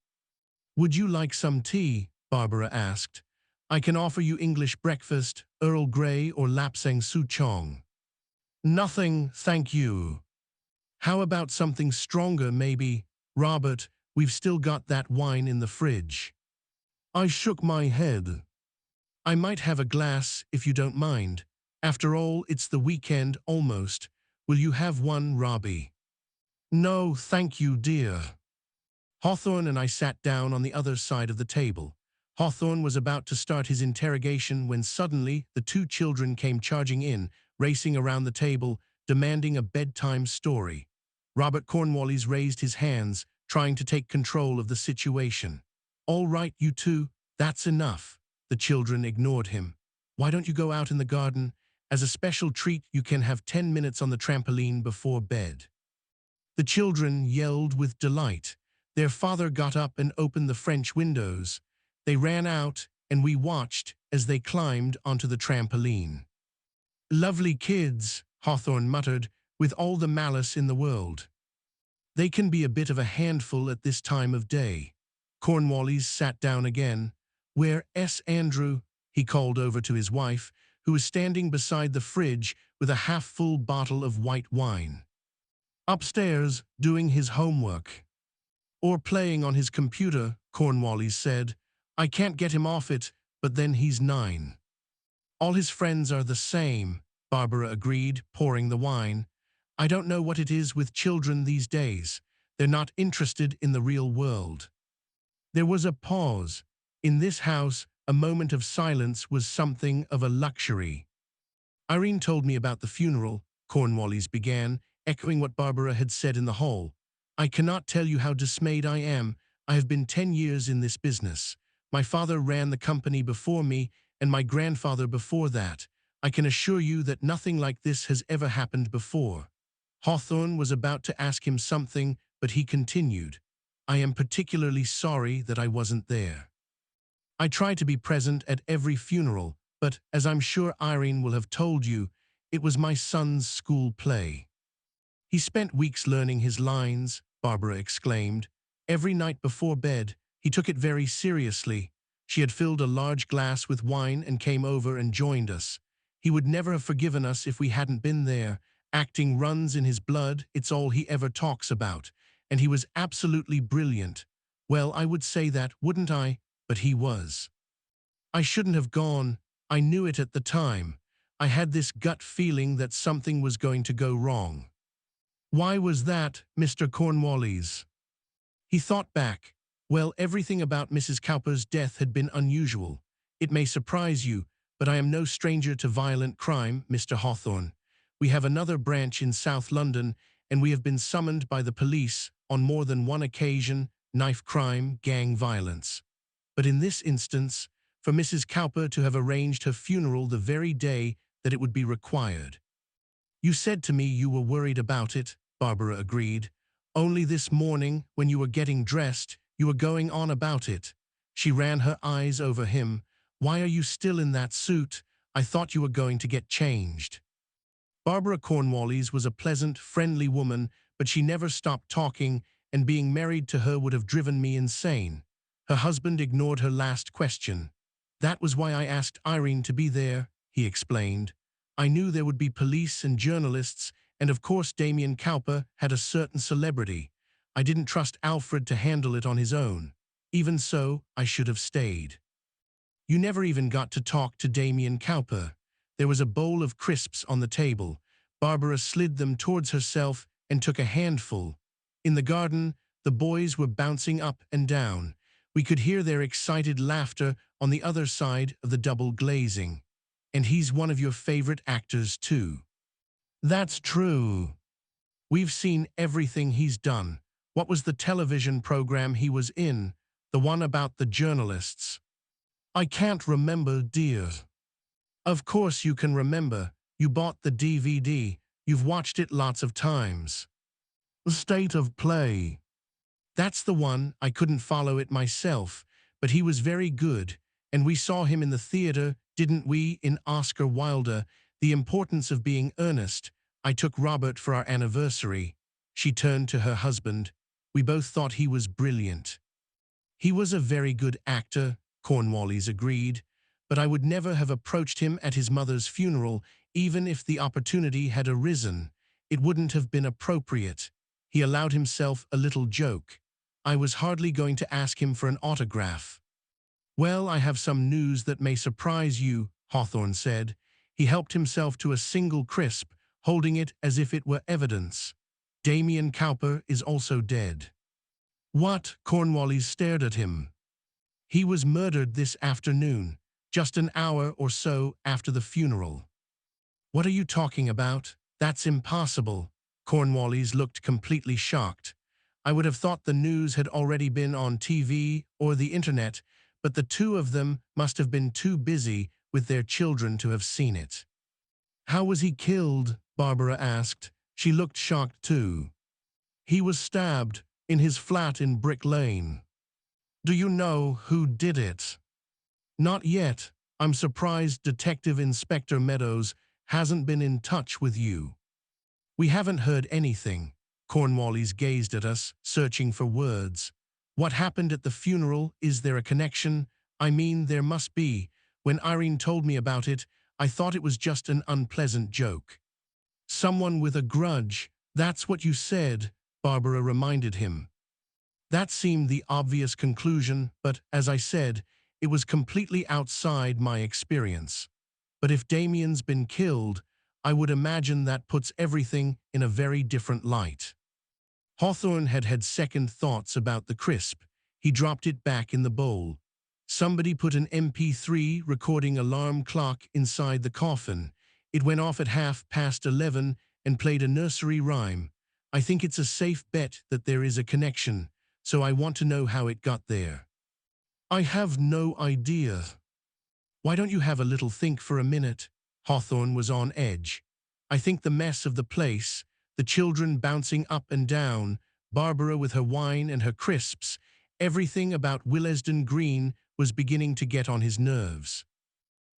"Would you like some tea?" Barbara asked. "I can offer you English breakfast, Earl Grey or Lapsang Souchong." "Nothing, thank you." "How about something stronger, maybe? Robert, we've still got that wine in the fridge." I shook my head. "I might have a glass, if you don't mind. After all, it's the weekend, almost. Will you have one, Robbie?" "No, thank you, dear." Hawthorne and I sat down on the other side of the table. Hawthorne was about to start his interrogation when suddenly the two children came charging in, racing around the table, demanding a bedtime story. Robert Cornwallis raised his hands, trying to take control of the situation. "All right, you two, that's enough." The children ignored him. "Why don't you go out in the garden? As a special treat, you can have 10 minutes on the trampoline before bed." The children yelled with delight. Their father got up and opened the French windows. They ran out, and we watched as they climbed onto the trampoline. "Lovely kids," Hawthorne muttered, with all the malice in the world. "They can be a bit of a handful at this time of day." Cornwallis sat down again. "Where's Andrew?" he called over to his wife, who was standing beside the fridge with a half-full bottle of white wine. "Upstairs, doing his homework." "Or playing on his computer," Cornwallis said. "I can't get him off it, but then he's 9. "All his friends are the same," Barbara agreed, pouring the wine. "I don't know what it is with children these days. They're not interested in the real world." There was a pause. In this house, a moment of silence was something of a luxury. "Irene told me about the funeral," Cornwallis began, echoing what Barbara had said in the hall. "I cannot tell you how dismayed I am. I have been 10 years in this business. My father ran the company before me, and my grandfather before that. I can assure you that nothing like this has ever happened before." Hawthorne was about to ask him something, but he continued. "I am particularly sorry that I wasn't there. I try to be present at every funeral, but, as I'm sure Irene will have told you, it was my son's school play." "He spent weeks learning his lines," Barbara exclaimed. "Every night before bed, he took it very seriously." She had filled a large glass with wine and came over and joined us. "He would never have forgiven us if we hadn't been there. Acting runs in his blood, it's all he ever talks about. And he was absolutely brilliant. Well, I would say that, wouldn't I? But he was. I shouldn't have gone. I knew it at the time. I had this gut feeling that something was going to go wrong." "Why was that, Mr. Cornwallis?" He thought back. "Well, everything about Mrs. Cowper's death had been unusual. It may surprise you, but I am no stranger to violent crime, Mr. Hawthorne. We have another branch in South London, and we have been summoned by the police on more than one occasion, knife crime, gang violence. But in this instance, for Mrs. Cowper to have arranged her funeral the very day that it would be required." "You said to me you were worried about it," Barbara agreed. "Only this morning, when you were getting dressed, you were going on about it." She ran her eyes over him. "Why are you still in that suit? I thought you were going to get changed." Barbara Cornwallis was a pleasant, friendly woman, but she never stopped talking, and being married to her would have driven me insane. Her husband ignored her last question. "That was why I asked Irene to be there," he explained. "I knew there would be police and journalists, and of course Damien Cowper had a certain celebrity. I didn't trust Alfred to handle it on his own. Even so, I should have stayed." "You never even got to talk to Damien Cowper." There was a bowl of crisps on the table. Barbara slid them towards herself and took a handful. In the garden, the boys were bouncing up and down. We could hear their excited laughter on the other side of the double glazing. "And he's one of your favorite actors, too." "That's true. We've seen everything he's done." "What was the television program he was in? The one about the journalists?" "I can't remember, dear." "Of course you can remember. You bought the DVD. You've watched it lots of times." "The State of Play." "That's the one. I couldn't follow it myself, but he was very good. And we saw him in the theater, didn't we, in Oscar Wilde, The Importance of Being Earnest. I took Robert for our anniversary." She turned to her husband. "We both thought he was brilliant." "He was a very good actor," Cornwallis agreed, "but I would never have approached him at his mother's funeral, even if the opportunity had arisen. It wouldn't have been appropriate." He allowed himself a little joke. "I was hardly going to ask him for an autograph." "Well, I have some news that may surprise you," Hawthorne said. He helped himself to a single crisp, holding it as if it were evidence. "Damien Cowper is also dead." "What?" Cornwallis stared at him. "He was murdered this afternoon, just an hour or so after the funeral." "What are you talking about? That's impossible." Cornwallis looked completely shocked. "I would have thought the news had already been on TV or the internet, but the two of them must have been too busy with their children to have seen it." "How was he killed?" Barbara asked. She looked shocked too. "He was stabbed in his flat in Brick Lane." "Do you know who did it?" "Not yet. I'm surprised Detective Inspector Meadows hasn't been in touch with you." "We haven't heard anything." Cornwallis gazed at us, searching for words. "What happened at the funeral? Is there a connection? I mean, there must be. When Irene told me about it, I thought it was just an unpleasant joke." "Someone with a grudge. That's what you said," Barbara reminded him. That seemed the obvious conclusion, but, as I said, it was completely outside my experience. But if Damien's been killed, I would imagine that puts everything in a very different light. Hawthorne had had second thoughts about the crisp. He dropped it back in the bowl. "Somebody put an MP3 recording alarm clock inside the coffin. It went off at 11:30 and played a nursery rhyme. I think it's a safe bet that there is a connection, so I want to know how it got there." "I have no idea." "Why don't you have a little think for a minute?" Hawthorne was on edge. "I think the mess of the place, the children bouncing up and down, Barbara with her wine and her crisps, everything about Willesden Green was beginning to get on his nerves."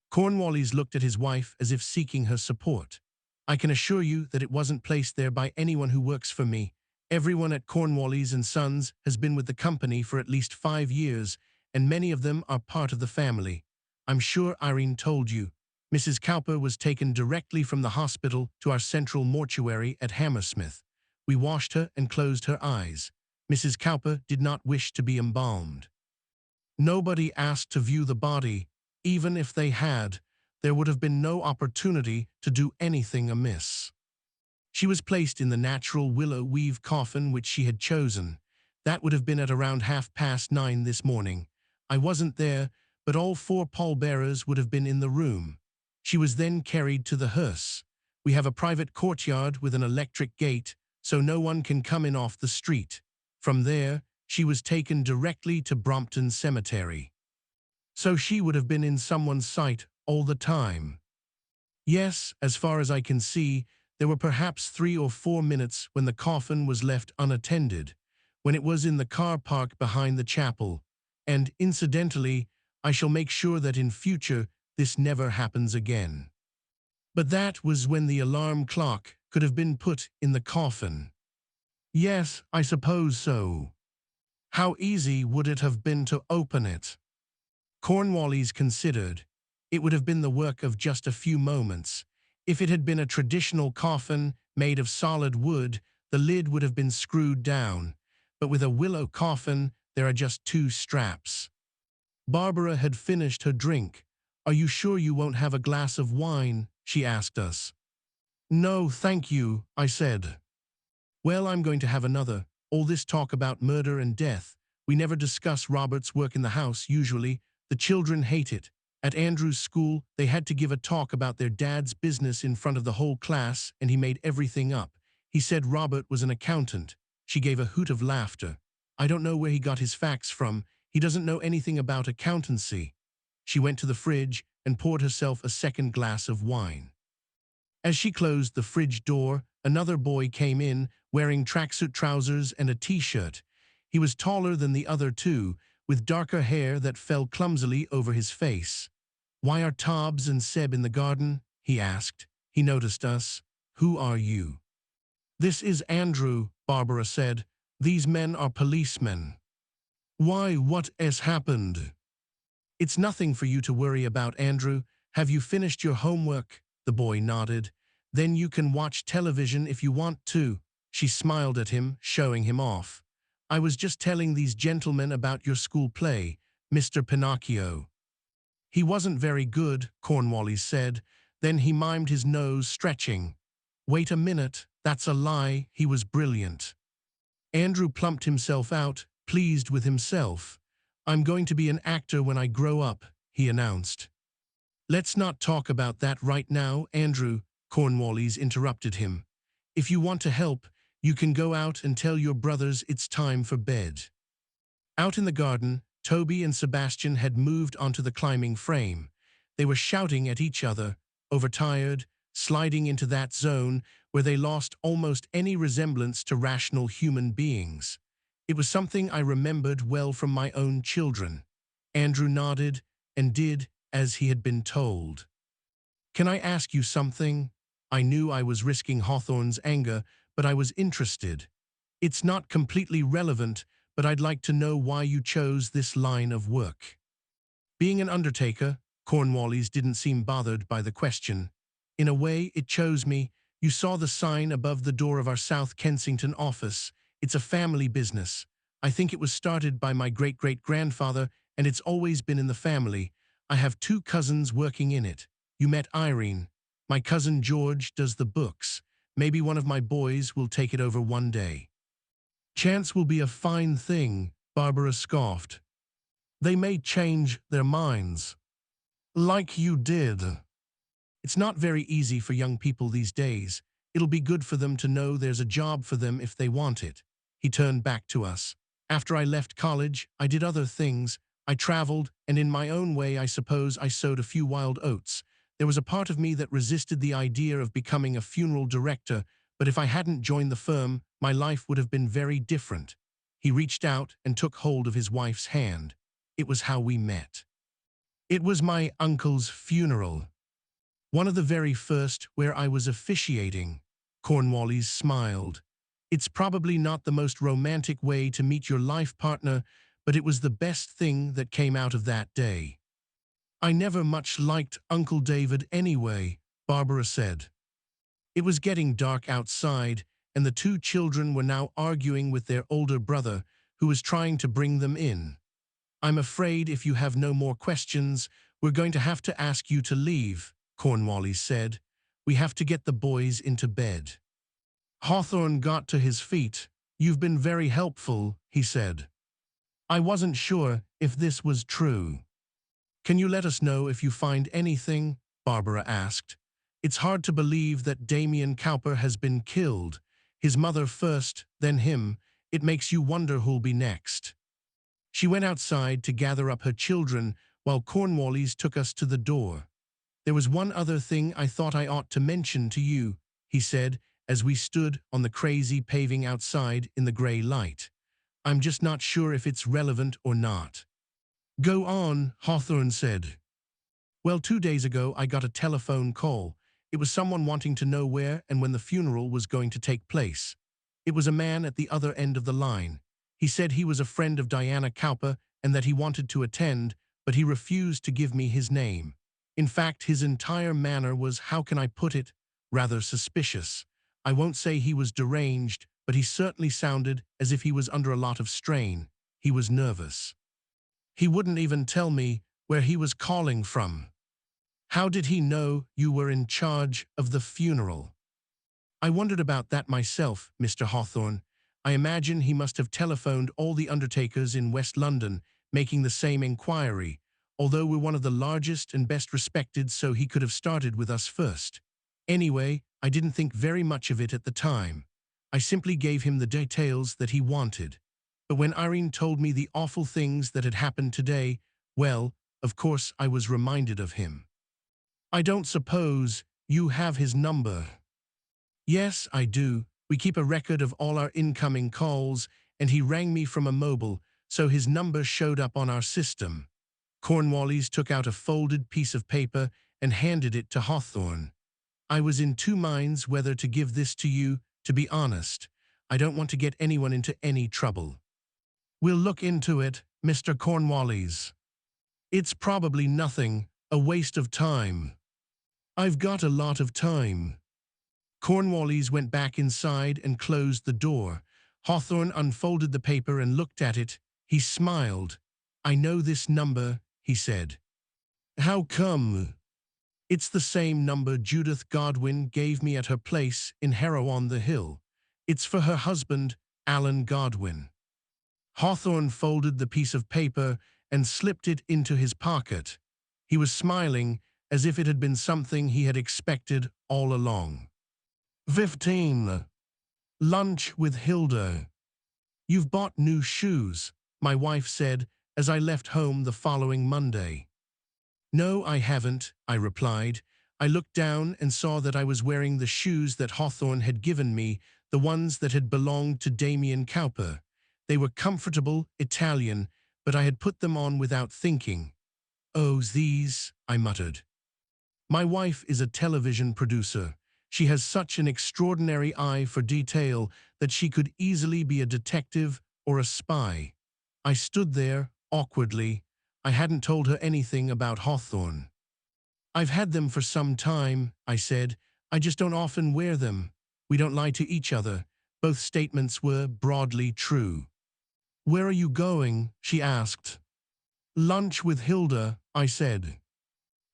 Cornwallis looked at his wife as if seeking her support. "I can assure you that it wasn't placed there by anyone who works for me. Everyone at Cornwallis and Sons has been with the company for at least 5 years, and many of them are part of the family. I'm sure Irene told you. Mrs. Cowper was taken directly from the hospital to our central mortuary at Hammersmith. We washed her and closed her eyes. Mrs. Cowper did not wish to be embalmed. Nobody asked to view the body. Even if they had, there would have been no opportunity to do anything amiss. She was placed in the natural willow weave coffin which she had chosen. That would have been at around 9:30 this morning. I wasn't there, but all 4 pallbearers would have been in the room. She was then carried to the hearse. We have a private courtyard with an electric gate, so no one can come in off the street. From there, she was taken directly to Brompton Cemetery." "So she would have been in someone's sight all the time?" "Yes, as far as I can see, there were perhaps 3 or 4 minutes when the coffin was left unattended, when it was in the car park behind the chapel. And, incidentally, I shall make sure that in future this never happens again." "But that was when the alarm clock could have been put in the coffin." "Yes, I suppose so." "How easy would it have been to open it?" Cornwallis considered. "It would have been the work of just a few moments. If it had been a traditional coffin made of solid wood, the lid would have been screwed down. But with a willow coffin, there are just 2 straps." Barbara had finished her drink. "Are you sure you won't have a glass of wine?" she asked us. "No, thank you," I said. "Well, I'm going to have another. All this talk about murder and death. We never discuss Robert's work in the house, usually. The children hate it. At Andrew's school, they had to give a talk about their dad's business in front of the whole class, and he made everything up. He said Robert was an accountant." She gave a hoot of laughter. "I don't know where he got his facts from. He doesn't know anything about accountancy." She went to the fridge and poured herself a second glass of wine. As she closed the fridge door, another boy came in, wearing tracksuit trousers and a t-shirt. He was taller than the other 2, with darker hair that fell clumsily over his face. "Why are Tobbs and Seb in the garden?" he asked. He noticed us. Who are you? This is Andrew, Barbara said. These men are policemen. Why, what has happened? It's nothing for you to worry about, Andrew. Have you finished your homework? The boy nodded. Then you can watch television if you want to. She smiled at him, showing him off. I was just telling these gentlemen about your school play, Mr. Pinocchio. He wasn't very good, Cornwallis said. Then he mimed his nose, stretching. Wait a minute, that's a lie, he was brilliant. Andrew plumped himself out, pleased with himself. I'm going to be an actor when I grow up, he announced. Let's not talk about that right now, Andrew, Cornwallis interrupted him. If you want to help, you can go out and tell your brothers it's time for bed. Out in the garden, Toby and Sebastian had moved onto the climbing frame. They were shouting at each other, overtired, sliding into that zone where they lost almost any resemblance to rational human beings. It was something I remembered well from my own children. Andrew nodded and did as he had been told. Can I ask you something? I knew I was risking Hawthorne's anger, but I was interested. It's not completely relevant, but I'd like to know why you chose this line of work. Being an undertaker, Cornwallis didn't seem bothered by the question. In a way, it chose me. You saw the sign above the door of our South Kensington office. It's a family business. I think it was started by my great-great-grandfather, and it's always been in the family. I have 2 cousins working in it. You met Irene. My cousin George does the books. Maybe one of my boys will take it over one day. Chance will be a fine thing, Barbara scoffed. They may change their minds. Like you did. It's not very easy for young people these days. It'll be good for them to know there's a job for them if they want it. He turned back to us. After I left college, I did other things. I traveled, and in my own way, I suppose I sowed a few wild oats. There was a part of me that resisted the idea of becoming a funeral director, but if I hadn't joined the firm, my life would have been very different. He reached out and took hold of his wife's hand. It was how we met. It was my uncle's funeral. One of the very first where I was officiating. Cornwallis smiled. It's probably not the most romantic way to meet your life partner, but it was the best thing that came out of that day. I never much liked Uncle David anyway, Barbara said. It was getting dark outside, and the 2 children were now arguing with their older brother, who was trying to bring them in. I'm afraid if you have no more questions, we're going to have to ask you to leave, Cornwallis said. We have to get the boys into bed. Hawthorne got to his feet. You've been very helpful, he said. I wasn't sure if this was true. Can you let us know if you find anything? Barbara asked. It's hard to believe that Damien Cowper has been killed. His mother first, then him. It makes you wonder who'll be next. She went outside to gather up her children while Cornwallis took us to the door. There was one other thing I thought I ought to mention to you, he said, as we stood on the crazy paving outside in the grey light. I'm just not sure if it's relevant or not. Go on, Hawthorne said. Well, 2 days ago I got a telephone call. It was someone wanting to know where and when the funeral was going to take place. It was a man at the other end of the line. He said he was a friend of Diana Cowper and that he wanted to attend, but he refused to give me his name. In fact, his entire manner was, how can I put it, rather suspicious. I won't say he was deranged, but he certainly sounded as if he was under a lot of strain. He was nervous. He wouldn't even tell me where he was calling from. How did he know you were in charge of the funeral? I wondered about that myself, Mr. Hawthorne. I imagine he must have telephoned all the undertakers in West London, making the same inquiry, although we're one of the largest and best respected, so he could have started with us first. Anyway, I didn't think very much of it at the time. I simply gave him the details that he wanted. But when Irene told me the awful things that had happened today, well, of course I was reminded of him. I don't suppose you have his number. Yes, I do. We keep a record of all our incoming calls, and he rang me from a mobile, so his number showed up on our system. Cornwallis took out a folded piece of paper and handed it to Hawthorne. I was in two minds whether to give this to you. To be honest, I don't want to get anyone into any trouble. We'll look into it, Mr. Cornwallis. It's probably nothing, a waste of time. I've got a lot of time. Cornwallis went back inside and closed the door. Hawthorne unfolded the paper and looked at it. He smiled. I know this number, he said. How come? It's the same number Judith Godwin gave me at her place in Harrow-on-the-Hill. It's for her husband, Alan Godwin. Hawthorne folded the piece of paper and slipped it into his pocket. He was smiling as if it had been something he had expected all along. 15. Lunch with Hilda. You've bought new shoes, my wife said as I left home the following Monday. No, I haven't, I replied. I looked down and saw that I was wearing the shoes that Hawthorne had given me, the ones that had belonged to Damien Cowper. They were comfortable, Italian, but I had put them on without thinking. Oh, these, I muttered. My wife is a television producer. She has such an extraordinary eye for detail that she could easily be a detective or a spy. I stood there, awkwardly. I hadn't told her anything about Hawthorne. I've had them for some time, I said. I just don't often wear them. We don't lie to each other. Both statements were broadly true. Where are you going? She asked. Lunch with Hilda, I said.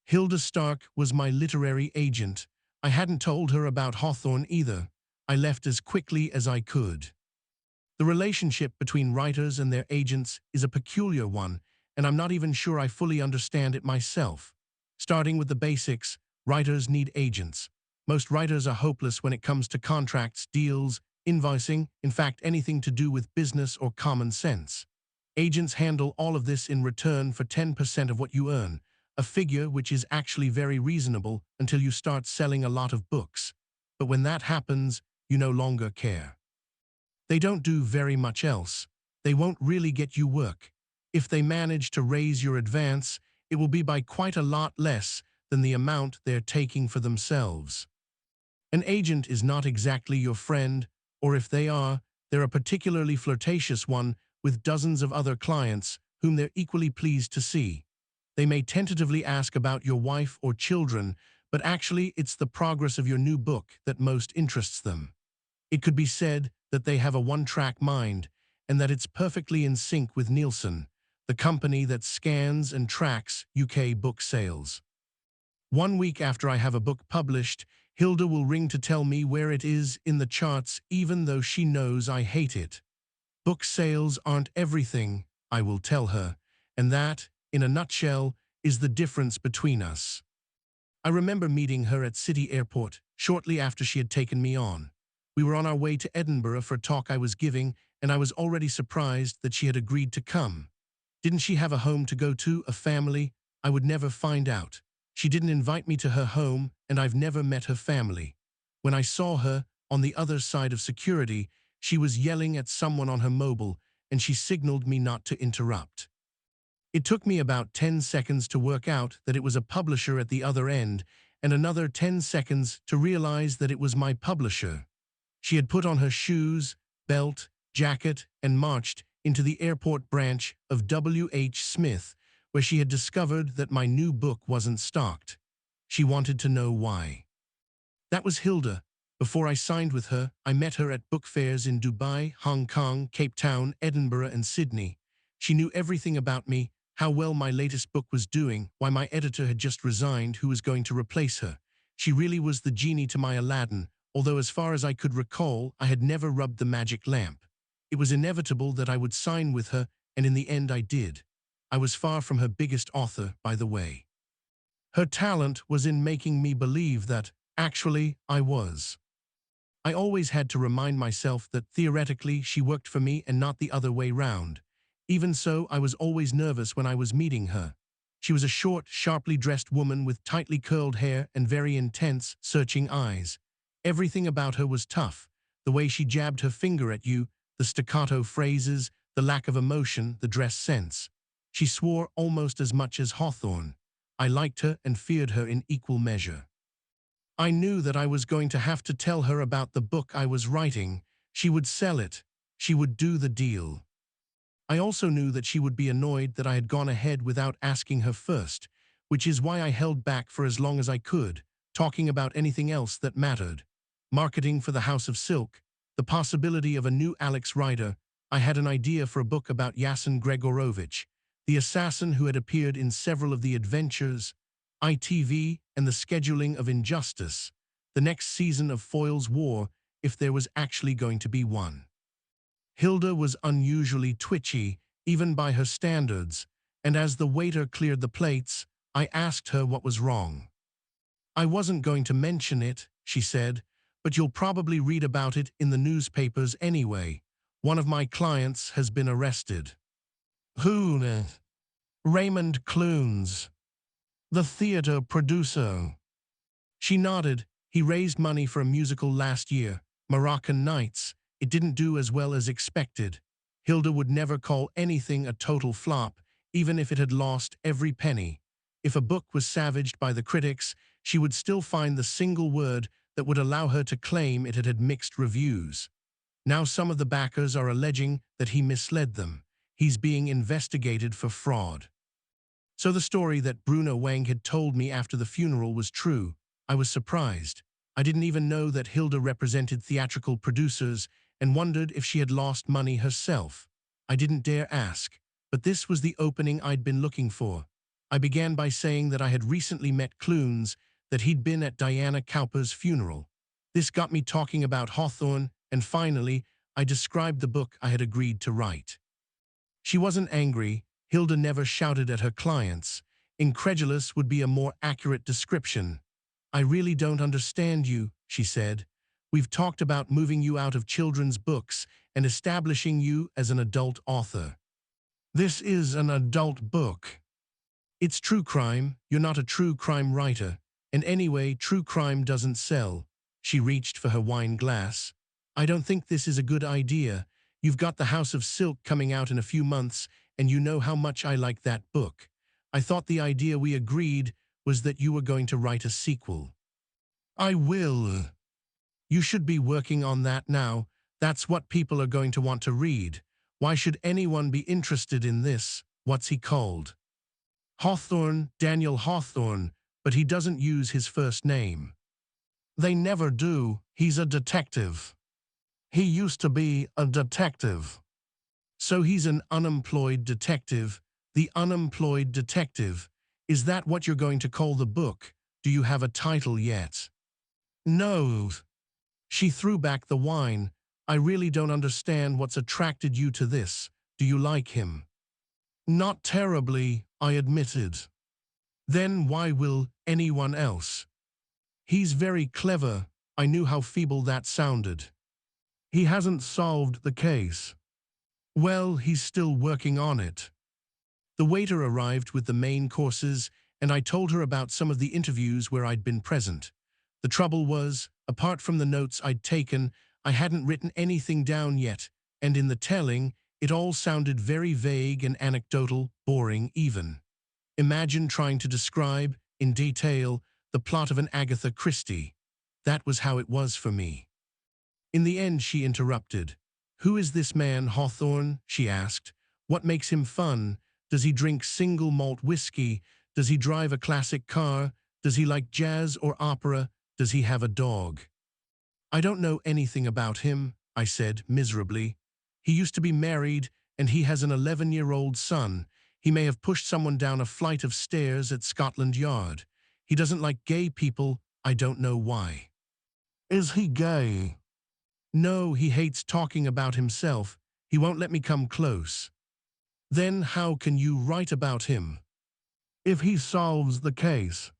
Hilda Stark was my literary agent. I hadn't told her about Hawthorne either. I left as quickly as I could. The relationship between writers and their agents is a peculiar one, and I'm not even sure I fully understand it myself. Starting with the basics, writers need agents. Most writers are hopeless when it comes to contracts, deals, invoicing, in fact anything to do with business or common sense. Agents handle all of this in return for 10% of what you earn, a figure which is actually very reasonable until you start selling a lot of books. But when that happens, you no longer care. They don't do very much else. They won't really get you work. If they manage to raise your advance, it will be by quite a lot less than the amount they're taking for themselves. An agent is not exactly your friend, or if they are, they're a particularly flirtatious one with dozens of other clients whom they're equally pleased to see. They may tentatively ask about your wife or children, but actually it's the progress of your new book that most interests them. It could be said that they have a one-track mind, and that it's perfectly in sync with Nielsen, the company that scans and tracks UK book sales. 1 week after I have a book published, Hilda will ring to tell me where it is in the charts, even though she knows I hate it. Book sales aren't everything, I will tell her, and that, in a nutshell, is the difference between us. I remember meeting her at City Airport shortly after she had taken me on. We were on our way to Edinburgh for a talk I was giving, and I was already surprised that she had agreed to come. Didn't she have a home to go to, a family? I would never find out. She didn't invite me to her home, and I've never met her family. When I saw her, on the other side of security, she was yelling at someone on her mobile, and she signaled me not to interrupt. It took me about 10 seconds to work out that it was a publisher at the other end, and another 10 seconds to realize that it was my publisher. She had put on her shoes, belt, jacket, and marched into the airport branch of W.H. Smith, where she had discovered that my new book wasn't stocked. She wanted to know why. That was Hilda. Before I signed with her, I met her at book fairs in Dubai, Hong Kong, Cape Town, Edinburgh, and Sydney. She knew everything about me, how well my latest book was doing, why my editor had just resigned, who was going to replace her. She really was the genie to my Aladdin, although as far as I could recall, I had never rubbed the magic lamp. It was inevitable that I would sign with her, and in the end I did. I was far from her biggest author, by the way. Her talent was in making me believe that, actually, I was. I always had to remind myself that theoretically she worked for me and not the other way round. Even so, I was always nervous when I was meeting her. She was a short, sharply dressed woman with tightly curled hair and very intense, searching eyes. Everything about her was tough. The way she jabbed her finger at you, the staccato phrases, the lack of emotion, the dress sense. She swore almost as much as Hawthorne. I liked her and feared her in equal measure. I knew that I was going to have to tell her about the book I was writing. She would sell it. She would do the deal. I also knew that she would be annoyed that I had gone ahead without asking her first, which is why I held back for as long as I could, talking about anything else that mattered. Marketing for the House of Silk, the possibility of a new Alex Rider. I had an idea for a book about Yasin Gregorovich, the assassin who had appeared in several of the adventures, ITV, and the scheduling of Injustice, the next season of Foyle's War, if there was actually going to be one. Hilda was unusually twitchy, even by her standards, and as the waiter cleared the plates, I asked her what was wrong. I wasn't going to mention it, she said, but you'll probably read about it in the newspapers anyway. One of my clients has been arrested. Who? Raymond Clunes, the theater producer. She nodded. He raised money for a musical last year, Moroccan Nights. It didn't do as well as expected. Hilda would never call anything a total flop, even if it had lost every penny. If a book was savaged by the critics, she would still find the single word that would allow her to claim it had had mixed reviews. Now some of the backers are alleging that he misled them. He's being investigated for fraud. So the story that Bruno Wang had told me after the funeral was true. I was surprised. I didn't even know that Hilda represented theatrical producers and wondered if she had lost money herself. I didn't dare ask, but this was the opening I'd been looking for. I began by saying that I had recently met Clunes, that he'd been at Diana Cowper's funeral. This got me talking about Hawthorne, and finally, I described the book I had agreed to write. She wasn't angry. Hilda never shouted at her clients. Incredulous would be a more accurate description. I really don't understand you, she said. We've talked about moving you out of children's books and establishing you as an adult author. This is an adult book. It's true crime. You're not a true crime writer. And anyway, true crime doesn't sell. She reached for her wine glass. I don't think this is a good idea. You've got The House of Silk coming out in a few months, and you know how much I like that book. I thought the idea we agreed was that you were going to write a sequel. I will. You should be working on that now. That's what people are going to want to read. Why should anyone be interested in this? What's he called? Hawthorne, Daniel Hawthorne, but he doesn't use his first name. They never do. He's a detective. He used to be a detective. So he's an unemployed detective. The Unemployed Detective. Is that what you're going to call the book? Do you have a title yet? No. She threw back the wine. I really don't understand what's attracted you to this. Do you like him? Not terribly, I admitted. Then why will anyone else? He's very clever. I knew how feeble that sounded. He hasn't solved the case. Well, he's still working on it. The waiter arrived with the main courses, and I told her about some of the interviews where I'd been present. The trouble was, apart from the notes I'd taken, I hadn't written anything down yet, and in the telling, it all sounded very vague and anecdotal, boring even. Imagine trying to describe, in detail, the plot of an Agatha Christie. That was how it was for me. In the end, she interrupted. Who is this man, Hawthorne? She asked. What makes him fun? Does he drink single malt whiskey? Does he drive a classic car? Does he like jazz or opera? Does he have a dog? I don't know anything about him, I said miserably. He used to be married, and he has an 11-year-old son. He may have pushed someone down a flight of stairs at Scotland Yard. He doesn't like gay people. I don't know why. Is he gay? No, he hates talking about himself. He won't let me come close. Then how can you write about him? If he solves the case.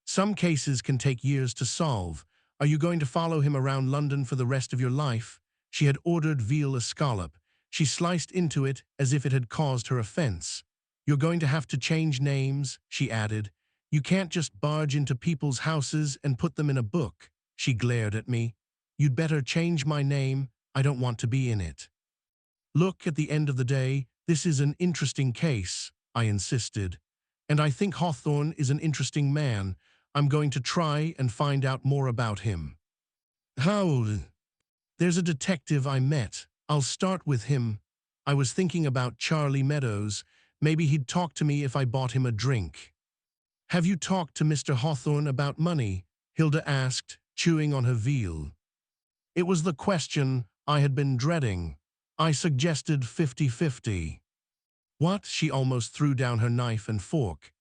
Some cases can take years to solve. Are you going to follow him around London for the rest of your life? She had ordered veal escalope. She sliced into it as if it had caused her offense. You're going to have to change names, she added. You can't just barge into people's houses and put them in a book. She glared at me. You'd better change my name. I don't want to be in it. Look, at the end of the day, this is an interesting case, I insisted. And I think Hawthorne is an interesting man. I'm going to try and find out more about him. How? There's a detective I met. I'll start with him. I was thinking about Charlie Meadows. Maybe he'd talk to me if I bought him a drink. Have you talked to Mr. Hawthorne about money? Hilda asked, chewing on her veal. It was the question I had been dreading. I suggested 50-50. What? She almost threw down her knife and fork.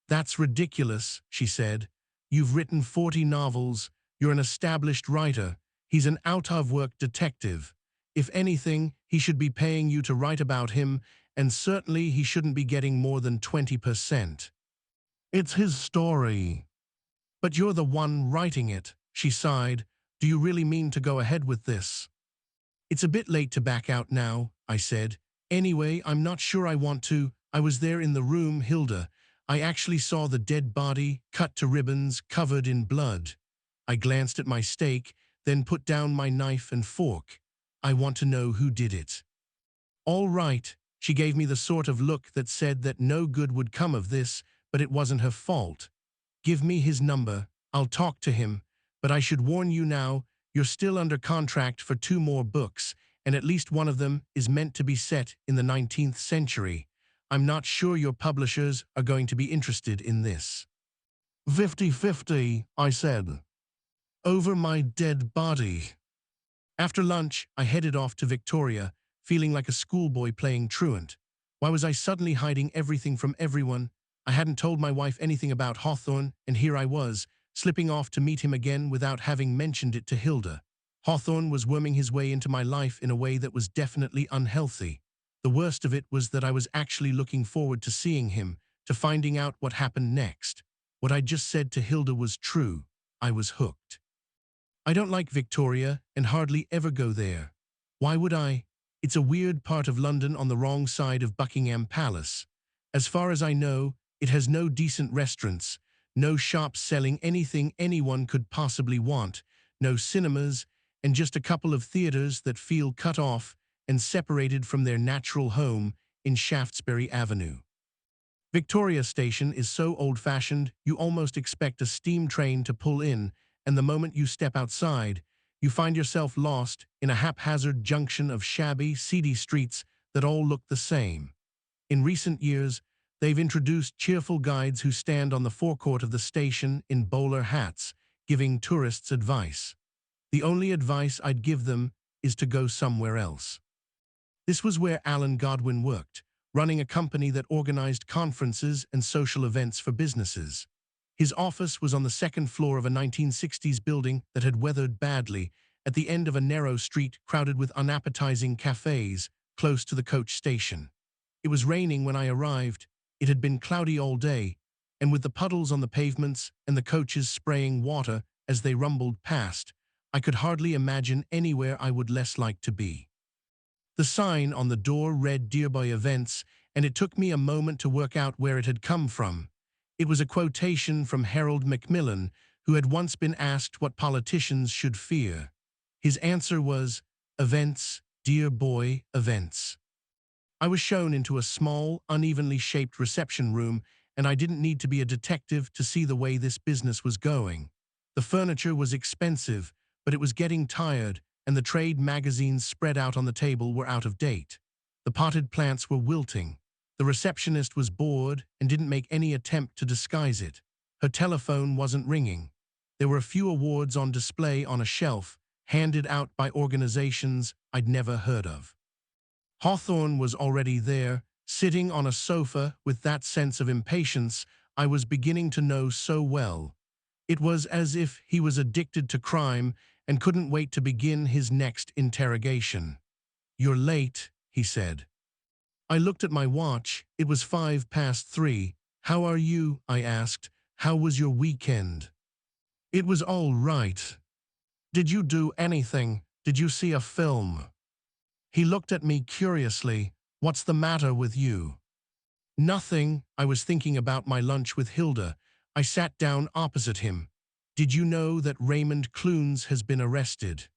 That's ridiculous, she said. You've written 40 novels. You're an established writer. He's an out-of-work detective. If anything, he should be paying you to write about him, and certainly he shouldn't be getting more than 20%. It's his story. But you're the one writing it, she sighed. Do you really mean to go ahead with this? It's a bit late to back out now, I said. Anyway, I'm not sure I want to. I was there in the room, Hilda. I actually saw the dead body, cut to ribbons, covered in blood. I glanced at my steak, then put down my knife and fork. I want to know who did it. All right, she gave me the sort of look that said that no good would come of this, but it wasn't her fault. Give me his number. I'll talk to him. But I should warn you now, you're still under contract for 2 more books, and at least one of them is meant to be set in the 19th century. I'm not sure your publishers are going to be interested in this. 50-50, I said. Over my dead body. After lunch, I headed off to Victoria, feeling like a schoolboy playing truant. Why was I suddenly hiding everything from everyone? I hadn't told my wife anything about Hawthorne, and here I was, slipping off to meet him again without having mentioned it to Hilda. Hawthorne was worming his way into my life in a way that was definitely unhealthy. The worst of it was that I was actually looking forward to seeing him, to finding out what happened next. What I just said to Hilda was true. I was hooked. I don't like Victoria and hardly ever go there. Why would I? It's a weird part of London on the wrong side of Buckingham Palace. As far as I know, it has no decent restaurants, no shops selling anything anyone could possibly want, no cinemas, and just a couple of theaters that feel cut off and separated from their natural home in Shaftesbury Avenue. Victoria Station is so old-fashioned you almost expect a steam train to pull in, and the moment you step outside, you find yourself lost in a haphazard junction of shabby, seedy streets that all look the same. In recent years, they've introduced cheerful guides who stand on the forecourt of the station in bowler hats, giving tourists advice. The only advice I'd give them is to go somewhere else. This was where Alan Godwin worked, running a company that organized conferences and social events for businesses. His office was on the second floor of a 1960s building that had weathered badly, at the end of a narrow street crowded with unappetizing cafes close to the coach station. It was raining when I arrived. It had been cloudy all day, and with the puddles on the pavements and the coaches spraying water as they rumbled past, I could hardly imagine anywhere I would less like to be. The sign on the door read Dearby Events, and it took me a moment to work out where it had come from. It was a quotation from Harold Macmillan, who had once been asked what politicians should fear. His answer was, "Events, dear boy, events." I was shown into a small, unevenly shaped reception room, and I didn't need to be a detective to see the way this business was going. The furniture was expensive, but it was getting tired, and the trade magazines spread out on the table were out of date. The potted plants were wilting. The receptionist was bored and didn't make any attempt to disguise it. Her telephone wasn't ringing. There were a few awards on display on a shelf, handed out by organizations I'd never heard of. Hawthorne was already there, sitting on a sofa with that sense of impatience I was beginning to know so well. It was as if he was addicted to crime and couldn't wait to begin his next interrogation. "You're late," he said. I looked at my watch. It was 3:05. "How are you?" I asked. "How was your weekend?" "It was all right." "Did you do anything? Did you see a film?" He looked at me curiously. "What's the matter with you?" "Nothing. I was thinking about my lunch with Hilda." I sat down opposite him. "Did you know that Raymond Clunes has been arrested?"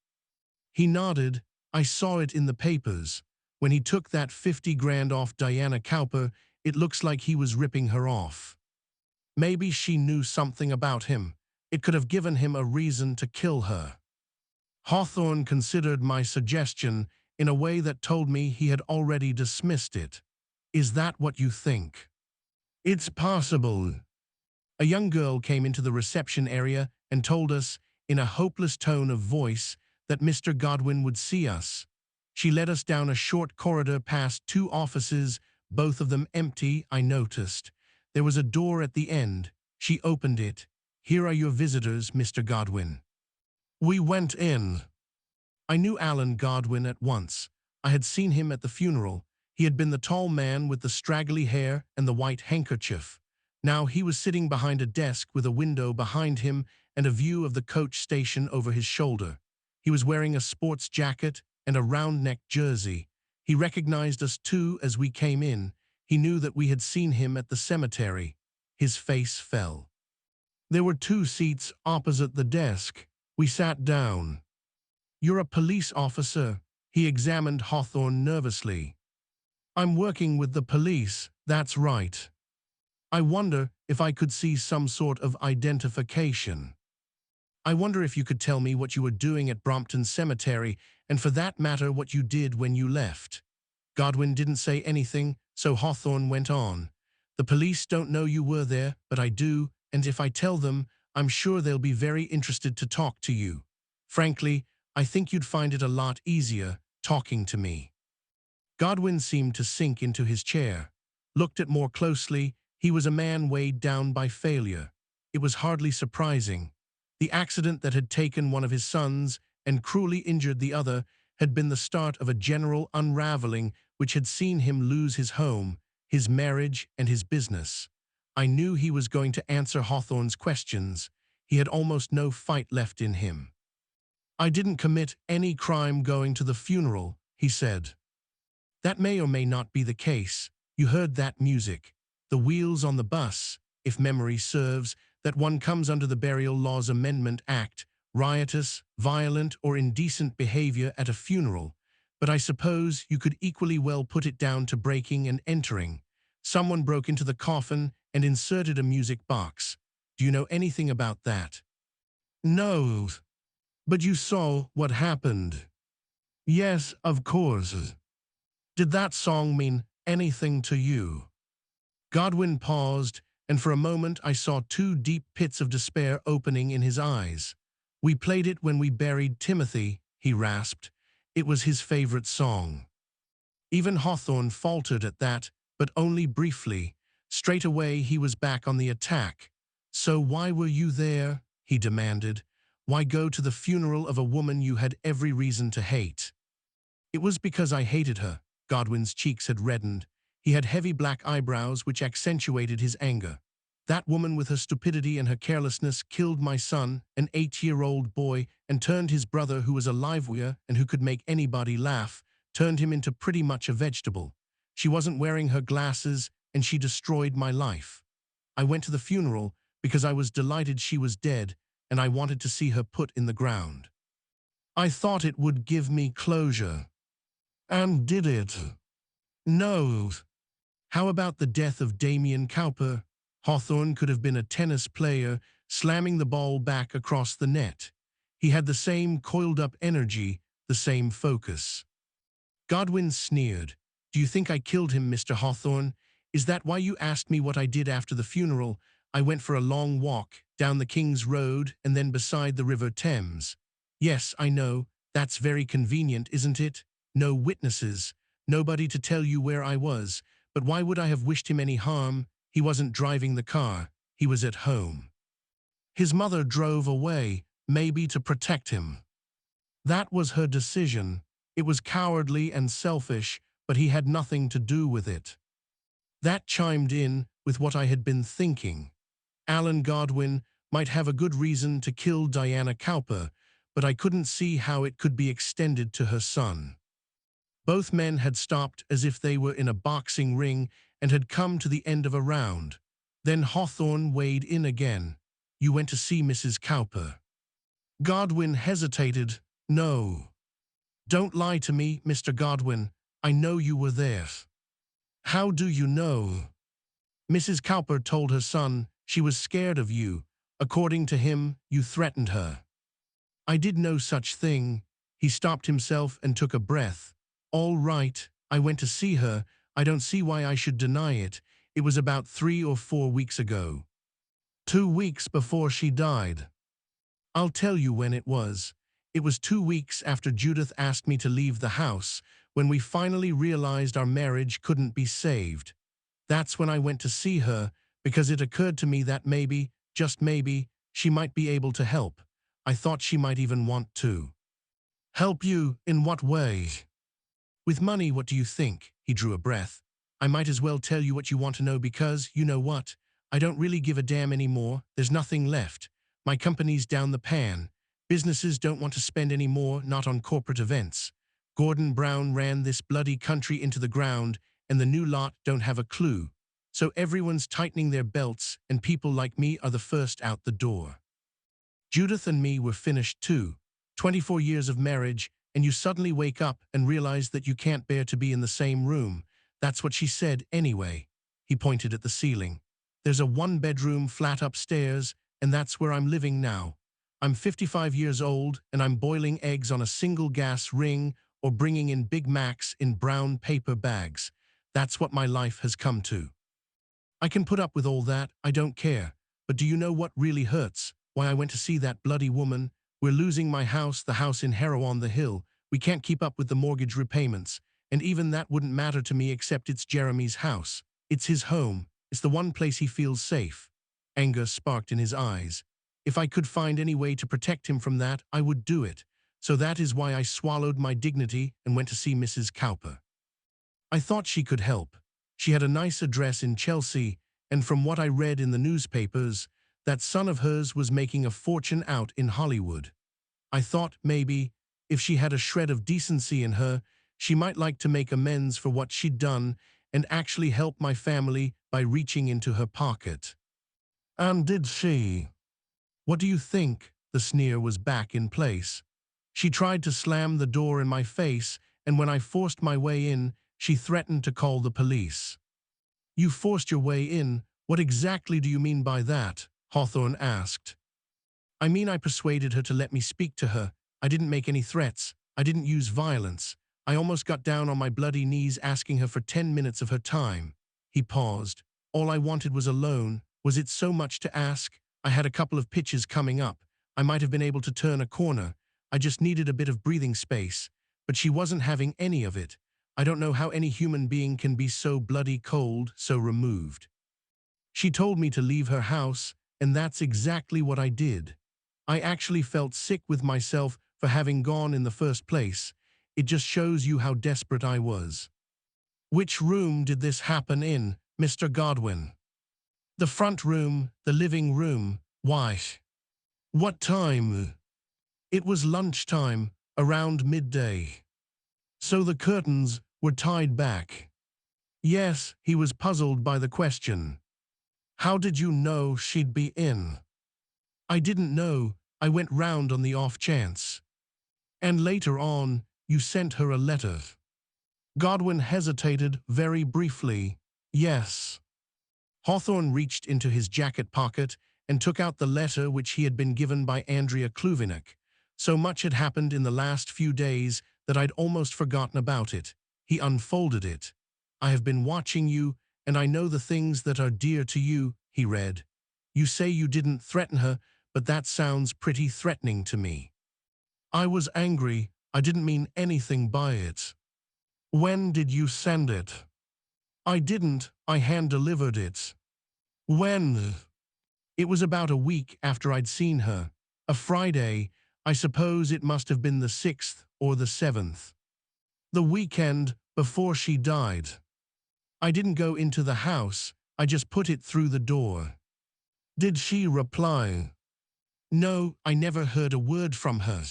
He nodded. "I saw it in the papers. When he took that 50 grand off Diana Cowper, it looks like he was ripping her off." Maybe she knew something about him. It could have given him a reason to kill her. Hawthorne considered my suggestion in a way that told me he had already dismissed it. Is that what you think? It's possible. A young girl came into the reception area and told us, in a hopeless tone of voice, that Mr. Godwin would see us. She led us down a short corridor past two offices, both of them empty, I noticed. There was a door at the end. She opened it. Here are your visitors, Mr. Godwin. We went in. I knew Alan Godwin at once. I had seen him at the funeral. He had been the tall man with the straggly hair and the white handkerchief. Now he was sitting behind a desk with a window behind him and a view of the coach station over his shoulder. He was wearing a sports jacket and a round-necked jersey. He recognized us too as we came in. He knew that we had seen him at the cemetery. His face fell. There were two seats opposite the desk. We sat down. You're a police officer? He examined Hawthorne nervously. I'm working with the police, that's right. I wonder if I could see some sort of identification. I wonder if you could tell me what you were doing at Brompton Cemetery, and for that matter what you did when you left. Godwin didn't say anything, so Hawthorne went on. The police don't know you were there, but I do, and if I tell them, I'm sure they'll be very interested to talk to you. Frankly, I think you'd find it a lot easier talking to me. Godwin seemed to sink into his chair. Looked at more closely, he was a man weighed down by failure. It was hardly surprising. The accident that had taken one of his sons and cruelly injured the other had been the start of a general unraveling which had seen him lose his home, his marriage, and his business. I knew he was going to answer Hawthorne's questions. He had almost no fight left in him. I didn't commit any crime going to the funeral, he said. That may or may not be the case. You heard that music. The wheels on the bus, if memory serves, that one comes under the Burial Laws Amendment Act, riotous, violent, or indecent behavior at a funeral. But I suppose you could equally well put it down to breaking and entering. Someone broke into the coffin and inserted a music box. Do you know anything about that? No. But you saw what happened. Yes, of course. Did that song mean anything to you? Godwin paused, and for a moment I saw two deep pits of despair opening in his eyes. We played it when we buried Timothy, he rasped. It was his favorite song. Even Hawthorne faltered at that, but only briefly. Straight away he was back on the attack. So why were you there? He demanded. Why go to the funeral of a woman you had every reason to hate? It was because I hated her. Godwin's cheeks had reddened. He had heavy black eyebrows which accentuated his anger. That woman with her stupidity and her carelessness killed my son, an 8-year-old boy, and turned his brother, who was a livewire and who could make anybody laugh, turned him into pretty much a vegetable. She wasn't wearing her glasses, and she destroyed my life. I went to the funeral because I was delighted she was dead, and I wanted to see her put in the ground. I thought it would give me closure. And did it? No. How about the death of Damien Cowper? Hawthorne could have been a tennis player slamming the ball back across the net. He had the same coiled-up energy, the same focus. Godwin sneered. Do you think I killed him, Mr. Hawthorne? Is that why you asked me what I did after the funeral? I went for a long walk, down the King's Road and then beside the River Thames. Yes, I know. That's very convenient, isn't it? No witnesses. Nobody to tell you where I was. But why would I have wished him any harm? He wasn't driving the car. He was at home. His mother drove away, maybe to protect him. That was her decision. It was cowardly and selfish, but he had nothing to do with it. That chimed in with what I had been thinking. Alan Godwin might have a good reason to kill Diana Cowper, but I couldn't see how it could be extended to her son. Both men had stopped as if they were in a boxing ring and had come to the end of a round. Then Hawthorne weighed in again. You went to see Mrs. Cowper. Godwin hesitated. No. Don't lie to me, Mr. Godwin. I know you were there. How do you know? Mrs. Cowper told her son She was scared of you. According to him, you threatened her. I did no such thing. He stopped himself and took a breath. All right, I went to see her. I don't see why I should deny it. It was about 3 or 4 weeks ago. 2 weeks before she died. I'll tell you when it was. It was 2 weeks after Judith asked me to leave the house, when we finally realized our marriage couldn't be saved. That's when I went to see her, because it occurred to me that maybe, just maybe, she might be able to help. I thought she might even want to. Help you? In what way? With money, what do you think? He drew a breath. I might as well tell you what you want to know because, you know what? I don't really give a damn anymore. There's nothing left. My company's down the pan. Businesses don't want to spend any more, not on corporate events. Gordon Brown ran this bloody country into the ground, and the new lot don't have a clue. So everyone's tightening their belts, and people like me are the first out the door. Judith and me were finished too. 24 years of marriage, and you suddenly wake up and realize that you can't bear to be in the same room. That's what she said anyway. He pointed at the ceiling. There's a 1-bedroom flat upstairs, and that's where I'm living now. I'm 55 years old, and I'm boiling eggs on a single gas ring or bringing in Big Macs in brown paper bags. That's what my life has come to. I can put up with all that, I don't care. But do you know what really hurts? Why I went to see that bloody woman? We're losing my house, the house in Harrow on the Hill. We can't keep up with the mortgage repayments. And even that wouldn't matter to me except it's Jeremy's house. It's his home. It's the one place he feels safe. Anger sparked in his eyes. If I could find any way to protect him from that, I would do it. So that is why I swallowed my dignity and went to see Mrs. Cowper. I thought she could help. She had a nice address in Chelsea, and from what I read in the newspapers, that son of hers was making a fortune out in Hollywood. I thought maybe, if she had a shred of decency in her, she might like to make amends for what she'd done and actually help my family by reaching into her pocket. And did she? What do you think? The sneer was back in place. She tried to slam the door in my face, and when I forced my way in, she threatened to call the police. You forced your way in? What exactly do you mean by that? Hawthorne asked. I mean I persuaded her to let me speak to her. I didn't make any threats. I didn't use violence. I almost got down on my bloody knees asking her for 10 minutes of her time. He paused. All I wanted was alone. Was it so much to ask? I had a couple of pitches coming up. I might have been able to turn a corner. I just needed a bit of breathing space. But she wasn't having any of it. I don't know how any human being can be so bloody cold, so removed. She told me to leave her house, and that's exactly what I did. I actually felt sick with myself for having gone in the first place. It just shows you how desperate I was. Which room did this happen in, Mr. Godwin? The front room, the living room. Why? What time? It was lunchtime, around midday. So the curtains were tied back. Yes, he was puzzled by the question. How did you know she'd be in? I didn't know. I went round on the off chance. And later on, you sent her a letter. Godwin hesitated very briefly. Yes. Hawthorne reached into his jacket pocket and took out the letter which he had been given by Andrea Kluvinek. So much had happened in the last few days that I'd almost forgotten about it. He unfolded it. I have been watching you, and I know the things that are dear to you, he read. You say you didn't threaten her, but that sounds pretty threatening to me. I was angry. I didn't mean anything by it. When did you send it? I didn't. I hand-delivered it. When? It was about a week after I'd seen her. A Friday. I suppose it must have been the 6th or the 7th. The weekend before she died. I didn't go into the house. I just put it through the door. Did she reply? No, I never heard a word from her.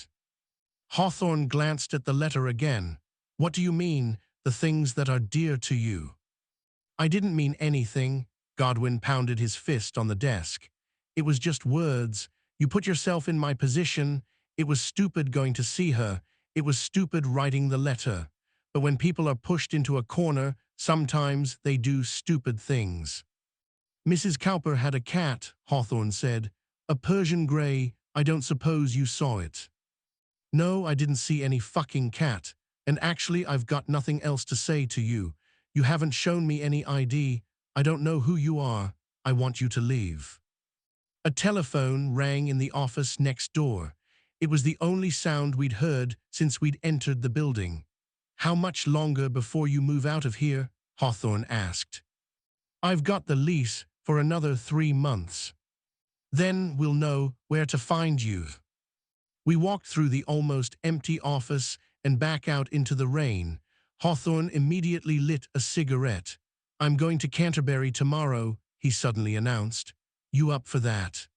Hawthorne glanced at the letter again. What do you mean, the things that are dear to you? I didn't mean anything. Godwin pounded his fist on the desk. It was just words. You put yourself in my position. It was stupid going to see her. It was stupid writing the letter. But when people are pushed into a corner, sometimes they do stupid things. Mrs. Cowper had a cat, Hawthorne said. A Persian grey. I don't suppose you saw it. No, I didn't see any fucking cat. And actually, I've got nothing else to say to you. You haven't shown me any ID. I don't know who you are. I want you to leave. A telephone rang in the office next door. It was the only sound we'd heard since we'd entered the building. How much longer before you move out of here? Hawthorne asked. I've got the lease for another 3 months. Then we'll know where to find you. We walked through the almost empty office and back out into the rain. Hawthorne immediately lit a cigarette. I'm going to Canterbury tomorrow, he suddenly announced. You up for that?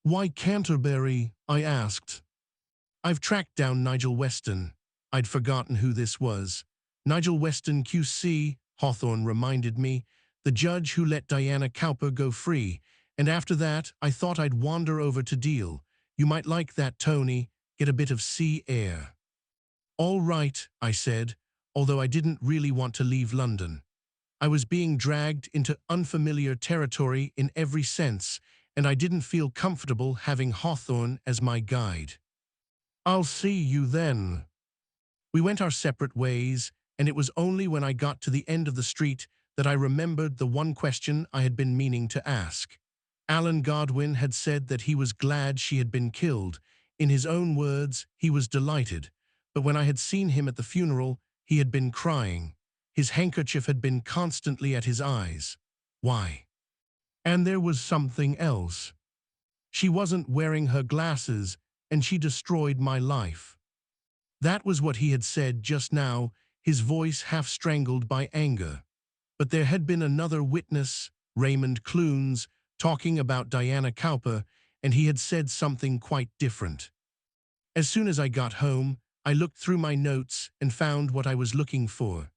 Why Canterbury? I asked. I've tracked down Nigel Weston. I'd forgotten who this was. Nigel Weston QC, Hawthorne reminded me, the judge who let Diana Cowper go free, and after that I thought I'd wander over to Deal. You might like that, Tony, get a bit of sea air. All right, I said, although I didn't really want to leave London. I was being dragged into unfamiliar territory in every sense, and I didn't feel comfortable having Hawthorne as my guide. I'll see you then. We went our separate ways, and it was only when I got to the end of the street that I remembered the one question I had been meaning to ask. Alan Godwin had said that he was glad she had been killed. In his own words, he was delighted. But when I had seen him at the funeral, he had been crying. His handkerchief had been constantly at his eyes. Why? And there was something else. She wasn't wearing her glasses, and she destroyed my life. That was what he had said just now, his voice half strangled by anger. But there had been another witness, Raymond Clunes, talking about Diana Cowper, and he had said something quite different. As soon as I got home, I looked through my notes and found what I was looking for.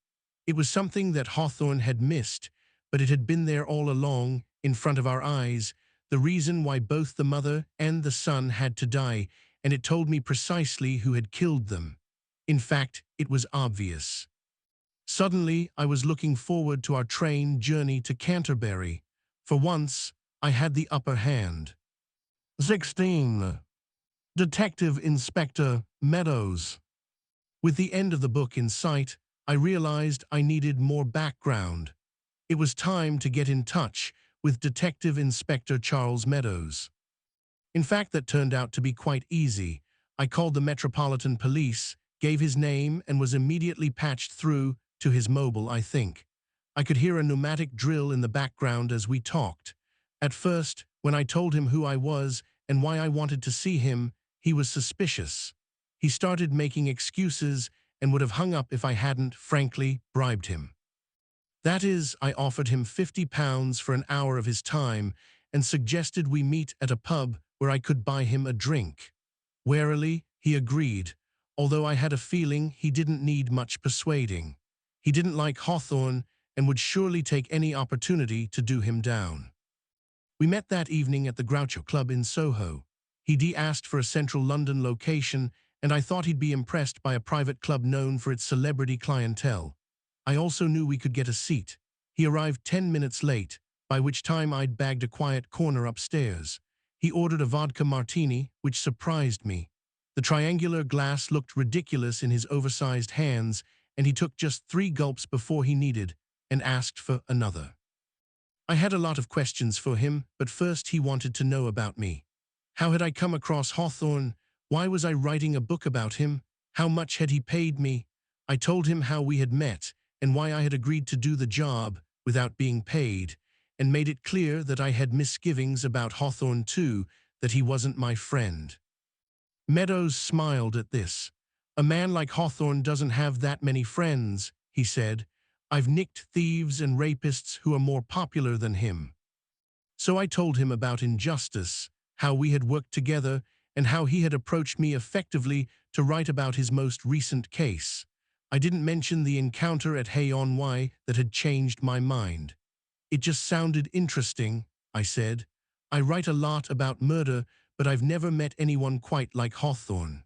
It was something that Hawthorne had missed, but it had been there all along, in front of our eyes, the reason why both the mother and the son had to die, and it told me precisely who had killed them. In fact, it was obvious. Suddenly, I was looking forward to our train journey to Canterbury. For once, I had the upper hand. 16. Detective Inspector Meadows. With the end of the book in sight, I realized I needed more background. It was time to get in touch with Detective Inspector Charles Meadows. In fact, that turned out to be quite easy. I called the Metropolitan Police, gave his name, and was immediately patched through to his mobile, I think. I could hear a pneumatic drill in the background as we talked. At first, when I told him who I was and why I wanted to see him, he was suspicious. He started making excuses and would have hung up if I hadn't, frankly, bribed him. That is, I offered him £50 for an hour of his time and suggested we meet at a pub where I could buy him a drink. Warily, he agreed, although I had a feeling he didn't need much persuading. He didn't like Hawthorne and would surely take any opportunity to do him down. We met that evening at the Groucho Club in Soho. He'd asked for a central London location, and I thought he'd be impressed by a private club known for its celebrity clientele. I also knew we could get a seat. He arrived 10 minutes late, by which time I'd bagged a quiet corner upstairs. He ordered a vodka martini, which surprised me. The triangular glass looked ridiculous in his oversized hands, and he took just 3 gulps before he needed and asked for another. I had a lot of questions for him, but first he wanted to know about me. How had I come across Hawthorne? Why was I writing a book about him? How much had he paid me? I told him how we had met and why I had agreed to do the job without being paid, and made it clear that I had misgivings about Hawthorne too, that he wasn't my friend. Meadows smiled at this. A man like Hawthorne doesn't have that many friends, he said. I've nicked thieves and rapists who are more popular than him. So I told him about Injustice, how we had worked together, and how he had approached me effectively to write about his most recent case. I didn't mention the encounter at Hay-on-Wye that had changed my mind. It just sounded interesting, I said. I write a lot about murder, but I've never met anyone quite like Hawthorne.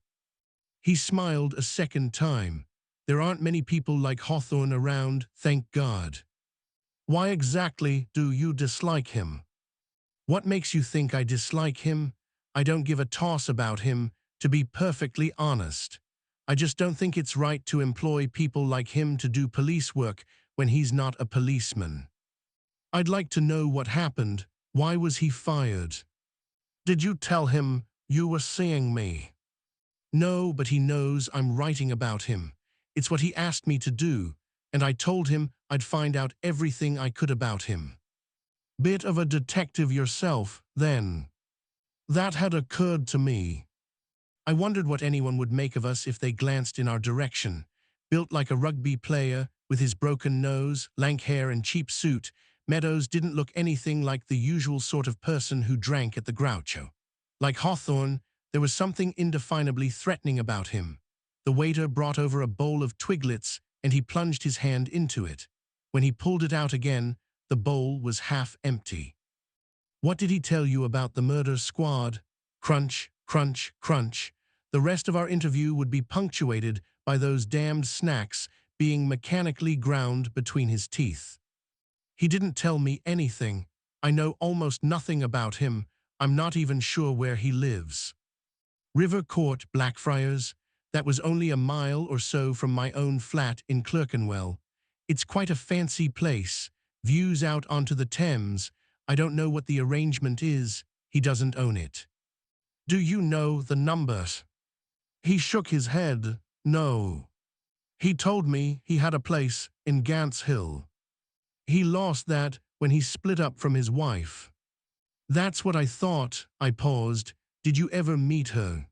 He smiled a second time. There aren't many people like Hawthorne around, thank God. Why exactly do you dislike him? What makes you think I dislike him? I don't give a toss about him, to be perfectly honest. I just don't think it's right to employ people like him to do police work when he's not a policeman. I'd like to know what happened. Why was he fired? Did you tell him you were seeing me? No, but he knows I'm writing about him. It's what he asked me to do, and I told him I'd find out everything I could about him. Bit of a detective yourself, then. That had occurred to me. I wondered what anyone would make of us if they glanced in our direction. Built like a rugby player, with his broken nose, lank hair and cheap suit, Meadows didn't look anything like the usual sort of person who drank at the Groucho. Like Hawthorne, there was something indefinably threatening about him. The waiter brought over a bowl of twiglets, and he plunged his hand into it. When he pulled it out again, the bowl was half empty. What did he tell you about the murder squad? Crunch, crunch, crunch. The rest of our interview would be punctuated by those damned snacks being mechanically ground between his teeth. He didn't tell me anything. I know almost nothing about him. I'm not even sure where he lives. River Court, Blackfriars. That was only a mile or so from my own flat in Clerkenwell. It's quite a fancy place. Views out onto the Thames. I don't know what the arrangement is. He doesn't own it. Do you know the numbers? He shook his head. No. He told me he had a place in Gants Hill. He lost that when he split up from his wife. That's what I thought. I paused. Did you ever meet her?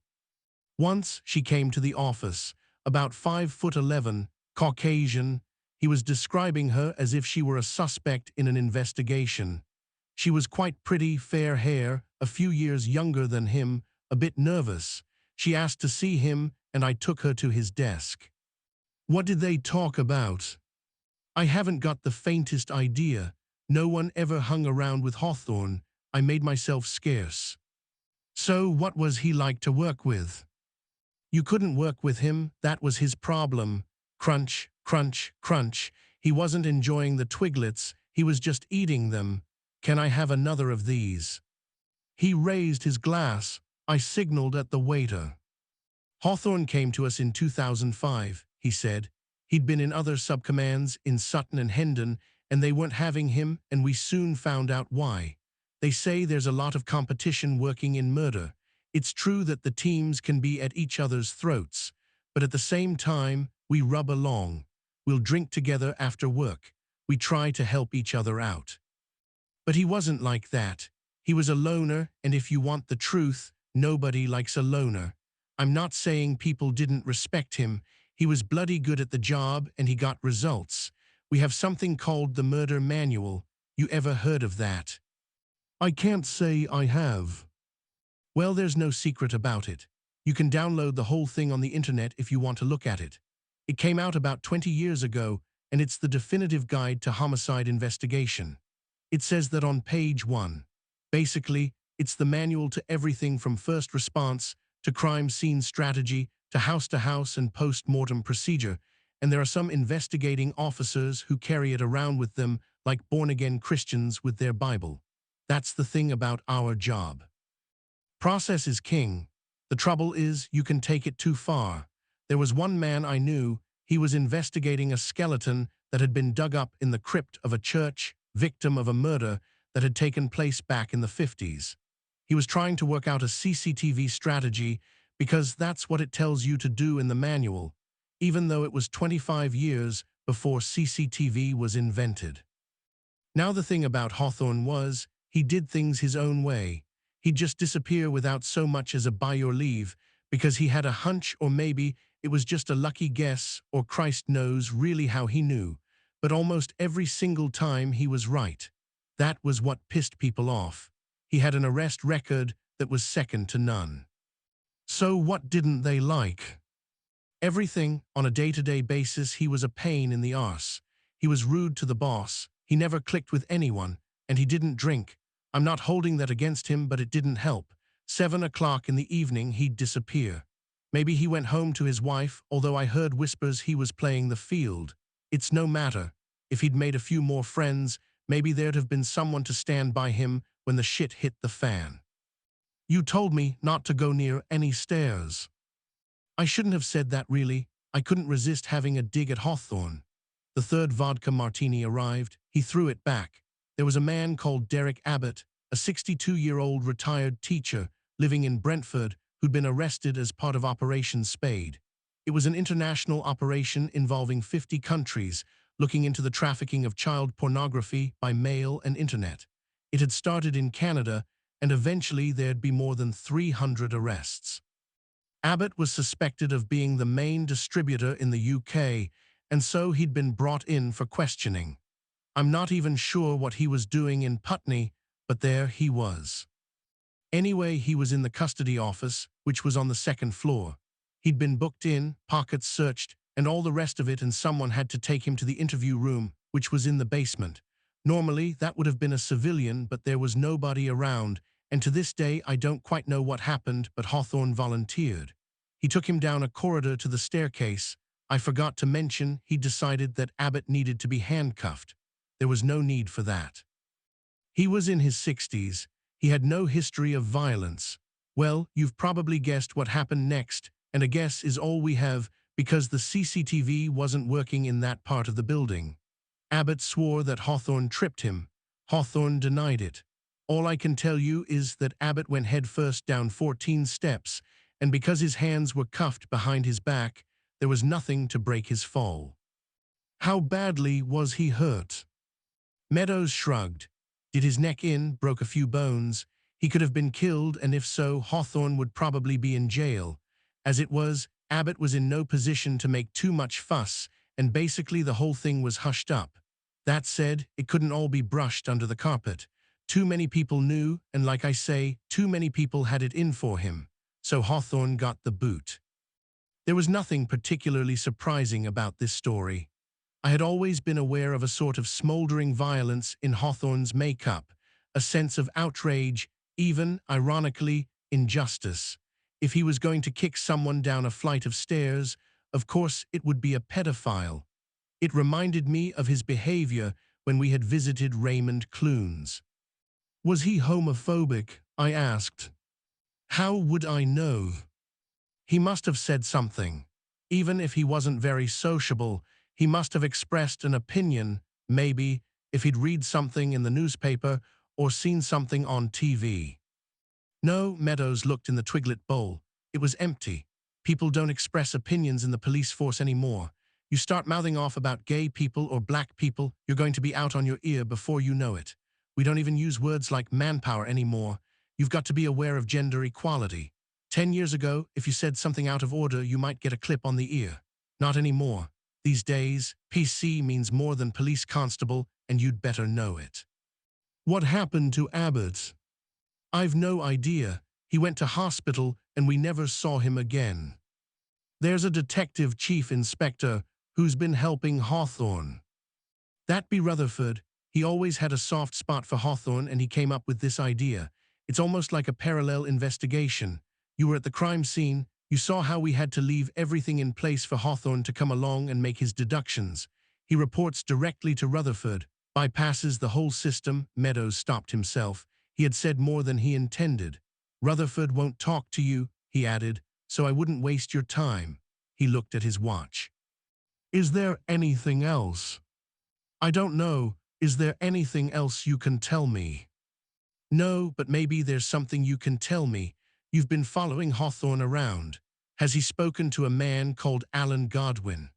Once she came to the office, about 5'11", Caucasian. He was describing her as if she were a suspect in an investigation. She was quite pretty, fair hair, a few years younger than him, a bit nervous. She asked to see him, and I took her to his desk. What did they talk about? I haven't got the faintest idea. No one ever hung around with Hawthorne. I made myself scarce. So what was he like to work with? You couldn't work with him, that was his problem. Crunch, crunch, crunch. He wasn't enjoying the twiglets, he was just eating them. Can I have another of these? He raised his glass. I signaled at the waiter. Hawthorne came to us in 2005, he said. He'd been in other subcommands in Sutton and Hendon, and they weren't having him, and we soon found out why. They say there's a lot of competition working in murder. It's true that the teams can be at each other's throats, but at the same time, we rub along. We'll drink together after work. We try to help each other out. But he wasn't like that. He was a loner, and if you want the truth, nobody likes a loner. I'm not saying people didn't respect him. He was bloody good at the job, and he got results. We have something called the Murder Manual. You ever heard of that? I can't say I have. Well, there's no secret about it. You can download the whole thing on the internet if you want to look at it. It came out about 20 years ago, and it's the definitive guide to homicide investigation. It says that on page 1. Basically, it's the manual to everything from first response to crime scene strategy to house and post-mortem procedure, and there are some investigating officers who carry it around with them like born-again Christians with their Bible. That's the thing about our job. Process is king. The trouble is, you can take it too far. There was one man I knew. He was investigating a skeleton that had been dug up in the crypt of a church, victim of a murder that had taken place back in the 50s. He was trying to work out a CCTV strategy because that's what it tells you to do in the manual, even though it was 25 years before CCTV was invented. Now the thing about Hawthorne was, he did things his own way. He'd just disappear without so much as a by your leave, because he had a hunch, or maybe it was just a lucky guess, or Christ knows really how he knew. But almost every single time he was right. That was what pissed people off. He had an arrest record that was second to none. So what didn't they like? Everything. On a day-to-day basis, he was a pain in the arse. He was rude to the boss. He never clicked with anyone, and he didn't drink. I'm not holding that against him, but it didn't help. 7 o'clock in the evening, he'd disappear. Maybe he went home to his wife, although I heard whispers he was playing the field. It's no matter. If he'd made a few more friends, maybe there'd have been someone to stand by him when the shit hit the fan. You told me not to go near any stairs. I shouldn't have said that, really. I couldn't resist having a dig at Hawthorne. The third vodka martini arrived. He threw it back. There was a man called Derek Abbott, a 62-year-old retired teacher living in Brentford who'd been arrested as part of Operation Spade. It was an international operation involving 50 countries, looking into the trafficking of child pornography by mail and internet. It had started in Canada, and eventually there'd be more than 300 arrests. Abbott was suspected of being the main distributor in the UK, and so he'd been brought in for questioning. I'm not even sure what he was doing in Putney, but there he was. Anyway, he was in the custody office, which was on the second floor. He'd been booked in, pockets searched, and all the rest of it, and someone had to take him to the interview room, which was in the basement. Normally, that would have been a civilian, but there was nobody around, and to this day I don't quite know what happened, but Hawthorne volunteered. He took him down a corridor to the staircase. I forgot to mention he'd decided that Abbott needed to be handcuffed. There was no need for that. He was in his 60s. He had no history of violence. Well, you've probably guessed what happened next, and a guess is all we have because the CCTV wasn't working in that part of the building. Abbott swore that Hawthorne tripped him. Hawthorne denied it. All I can tell you is that Abbott went headfirst down 14 steps, and because his hands were cuffed behind his back, there was nothing to break his fall. How badly was he hurt? Meadows shrugged. Did his neck in, broke a few bones. He could have been killed, and if so, Hawthorne would probably be in jail. As it was, Abbott was in no position to make too much fuss, and basically the whole thing was hushed up. That said, it couldn't all be brushed under the carpet. Too many people knew, and like I say, too many people had it in for him. So Hawthorne got the boot. There was nothing particularly surprising about this story. I had always been aware of a sort of smoldering violence in Hawthorne's makeup, a sense of outrage, even, ironically, injustice. If he was going to kick someone down a flight of stairs, of course it would be a pedophile. It reminded me of his behavior when we had visited Raymond Clunes. Was he homophobic? I asked. How would I know? He must have said something. Even if he wasn't very sociable, he must have expressed an opinion, maybe, if he'd read something in the newspaper or seen something on TV. No, Meadows looked in the Twiglet bowl. It was empty. People don't express opinions in the police force anymore. You start mouthing off about gay people or black people, you're going to be out on your ear before you know it. We don't even use words like manpower anymore. You've got to be aware of gender equality. 10 years ago, if you said something out of order, you might get a clip on the ear. Not anymore. These days, PC means more than police constable, and you'd better know it. What happened to Abbott? I've no idea. He went to hospital, and we never saw him again. There's a detective chief inspector who's been helping Hawthorne. That be Rutherford. He always had a soft spot for Hawthorne, and he came up with this idea. It's almost like a parallel investigation. You were at the crime scene. You saw how we had to leave everything in place for Hawthorne to come along and make his deductions. He reports directly to Rutherford, bypasses the whole system. Meadows stopped himself. He had said more than he intended. Rutherford won't talk to you, he added, so I wouldn't waste your time. He looked at his watch. Is there anything else? I don't know. Is there anything else you can tell me? No, but maybe there's something you can tell me. You've been following Hawthorne around. Has he spoken to a man called Alan Godwin?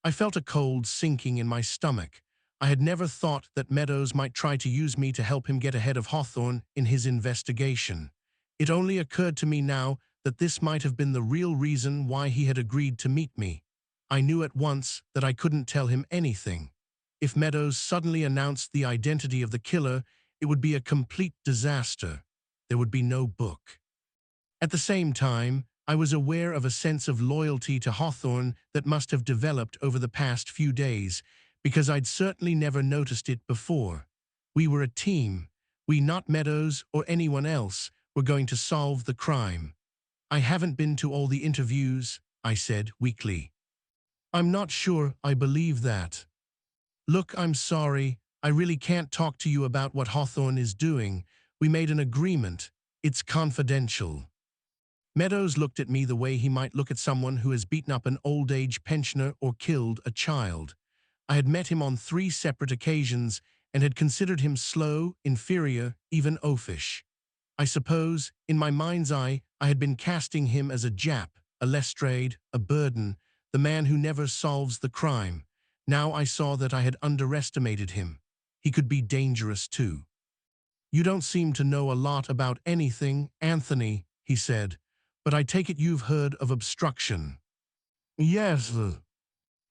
I felt a cold sinking in my stomach. I had never thought that Meadows might try to use me to help him get ahead of Hawthorne in his investigation. It only occurred to me now that this might have been the real reason why he had agreed to meet me. I knew at once that I couldn't tell him anything. If Meadows suddenly announced the identity of the killer, it would be a complete disaster. There would be no book. At the same time, I was aware of a sense of loyalty to Hawthorne that must have developed over the past few days, because I'd certainly never noticed it before. We were a team. We, not Meadows or anyone else, were going to solve the crime. I haven't been to all the interviews, I said weakly. I'm not sure I believe that. Look, I'm sorry. I really can't talk to you about what Hawthorne is doing. We made an agreement. It's confidential. Meadows looked at me the way he might look at someone who has beaten up an old-age pensioner or killed a child. I had met him on 3 separate occasions and had considered him slow, inferior, even oafish. I suppose, in my mind's eye, I had been casting him as a Jap, a Lestrade, a burden, the man who never solves the crime. Now I saw that I had underestimated him. He could be dangerous too. You don't seem to know a lot about anything, Anthony, he said, but I take it you've heard of obstruction. Yes.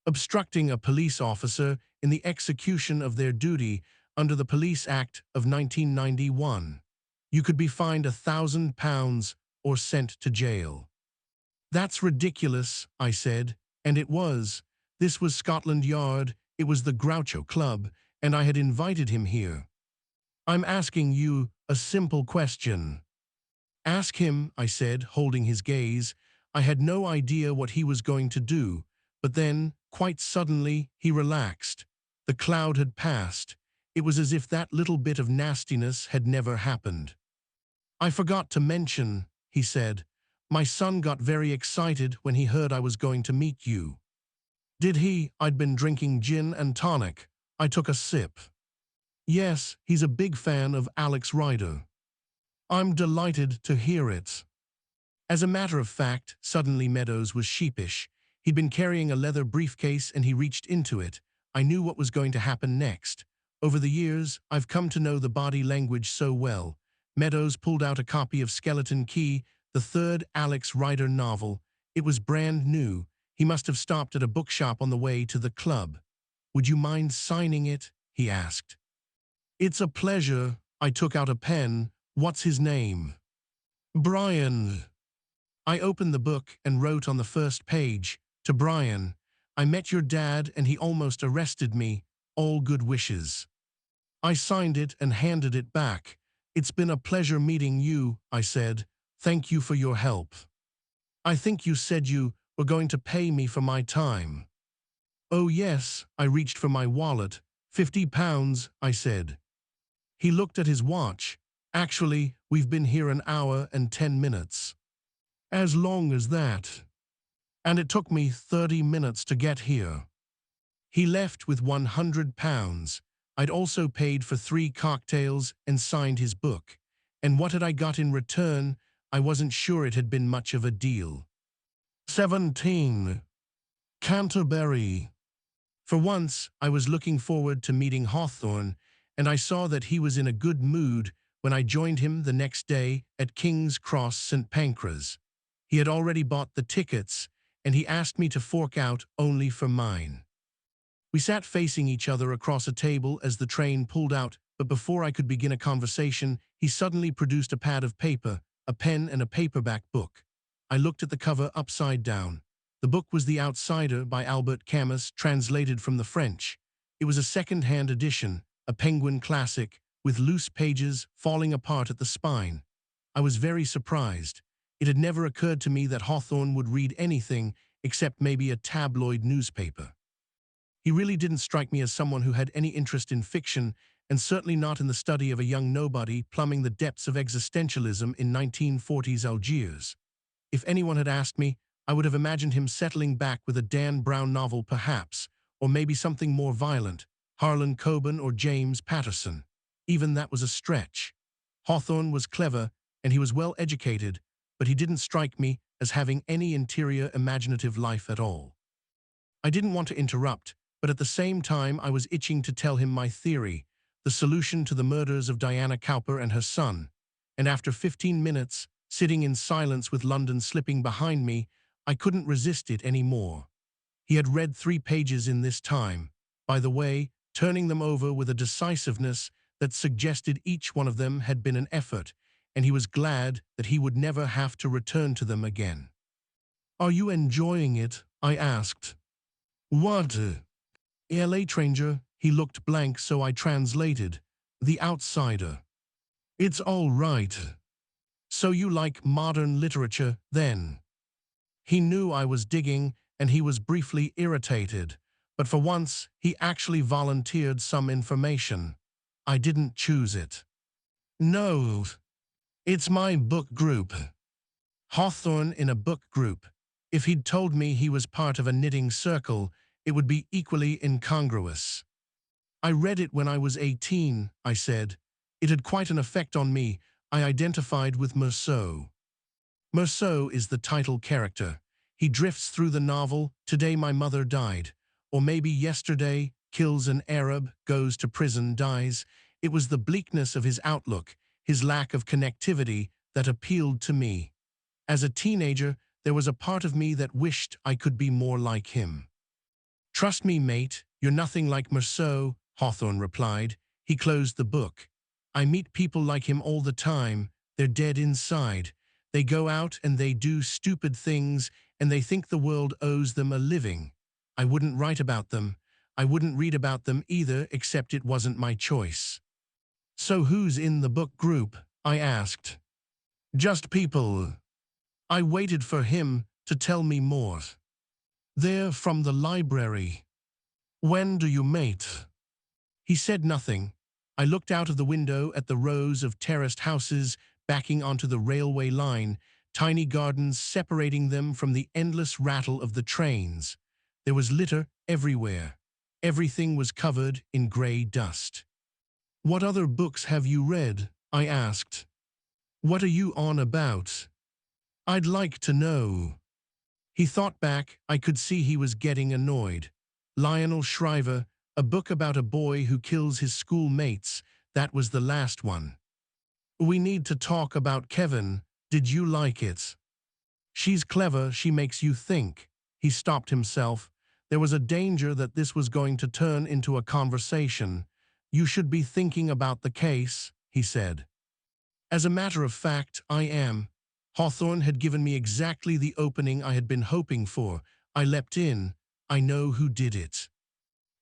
Obstructing a police officer in the execution of their duty under the Police Act of 1991. You could be fined £1,000 or sent to jail. That's ridiculous, I said, and it was. This was Scotland Yard, it was the Groucho Club, and I had invited him here. I'm asking you a simple question. Ask him, I said, holding his gaze. I had no idea what he was going to do, but then, quite suddenly, he relaxed. The cloud had passed. It was as if that little bit of nastiness had never happened. I forgot to mention, he said. My son got very excited when he heard I was going to meet you. Did he? I'd been drinking gin and tonic. I took a sip. Yes, he's a big fan of Alex Rider. I'm delighted to hear it. As a matter of fact, suddenly Meadows was sheepish. He'd been carrying a leather briefcase and he reached into it. I knew what was going to happen next. Over the years, I've come to know the body language so well. Meadows pulled out a copy of Skeleton Key, the 3rd Alex Rider novel. It was brand new. He must have stopped at a bookshop on the way to the club. Would you mind signing it? He asked. It's a pleasure. I took out a pen. What's his name? Brian. I opened the book and wrote on the first page, to Brian, I met your dad and he almost arrested me. All good wishes. I signed it and handed it back. It's been a pleasure meeting you, I said. Thank you for your help. I think you said you were going to pay me for my time. Oh yes, I reached for my wallet. £50, I said. He looked at his watch. Actually, we've been here an hour and 10 minutes. As long as that. And it took me 30 minutes to get here. He left with £100. I'd also paid for 3 cocktails and signed his book. And what had I got in return? I wasn't sure it had been much of a deal. 17. Canterbury. For once, I was looking forward to meeting Hawthorne, and I saw that he was in a good mood when I joined him the next day at King's Cross, St. Pancras. He had already bought the tickets, and he asked me to fork out only for mine. We sat facing each other across a table as the train pulled out, but before I could begin a conversation, he suddenly produced a pad of paper, a pen and a paperback book. I looked at the cover upside down. The book was The Outsider by Albert Camus, translated from the French. It was a second-hand edition, a Penguin classic, with loose pages falling apart at the spine. I was very surprised. It had never occurred to me that Hawthorne would read anything except maybe a tabloid newspaper. He really didn't strike me as someone who had any interest in fiction, and certainly not in the study of a young nobody plumbing the depths of existentialism in 1940s Algiers. If anyone had asked me, I would have imagined him settling back with a Dan Brown novel perhaps, or maybe something more violent, Harlan Coben or James Patterson. Even that was a stretch. Hawthorne was clever, and he was well educated, but he didn't strike me as having any interior imaginative life at all. I didn't want to interrupt, but at the same time I was itching to tell him my theory, the solution to the murders of Diana Cowper and her son, and after 15 minutes, sitting in silence with London slipping behind me, I couldn't resist it any more. He had read 3 pages in this time, by the way, turning them over with a decisiveness that suggested each one of them had been an effort, and he was glad that he would never have to return to them again. Are you enjoying it? I asked. What? LA Stranger, he looked blank, so I translated. The Outsider. It's all right. So you like modern literature, then? He knew I was digging, and he was briefly irritated. But for once, he actually volunteered some information. I didn't choose it. No, it's my book group. Hawthorne in a book group. If he'd told me he was part of a knitting circle, it would be equally incongruous. I read it when I was 18, I said. It had quite an effect on me. I identified with Meursault. Meursault is the title character. He drifts through the novel, "Today my mother died," or maybe "Yesterday, kills an Arab, goes to prison, dies." It was the bleakness of his outlook, his lack of connectivity, that appealed to me. As a teenager, there was a part of me that wished I could be more like him. "Trust me, mate, you're nothing like Meursault," Hawthorne replied. He closed the book. "I meet people like him all the time. They're dead inside. They go out and they do stupid things, and they think the world owes them a living. I wouldn't write about them. I wouldn't read about them either, except it wasn't my choice." "So who's in the book group?" I asked. "Just people." I waited for him to tell me more. "They're from the library." "When do you mate?" He said nothing. I looked out of the window at the rows of terraced houses backing onto the railway line, tiny gardens separating them from the endless rattle of the trains. There was litter everywhere. Everything was covered in grey dust. "What other books have you read?" I asked. "What are you on about? I'd like to know." He thought back. I could see he was getting annoyed. "Lionel Shriver, a book about a boy who kills his schoolmates. That was the last one." "We need to talk about Kevin. Did you like it?" "She's clever, she makes you think." He stopped himself. There was a danger that this was going to turn into a conversation. "You should be thinking about the case," he said. As a matter of fact, I am. Hawthorne had given me exactly the opening I had been hoping for. I leapt in. "I know who did it."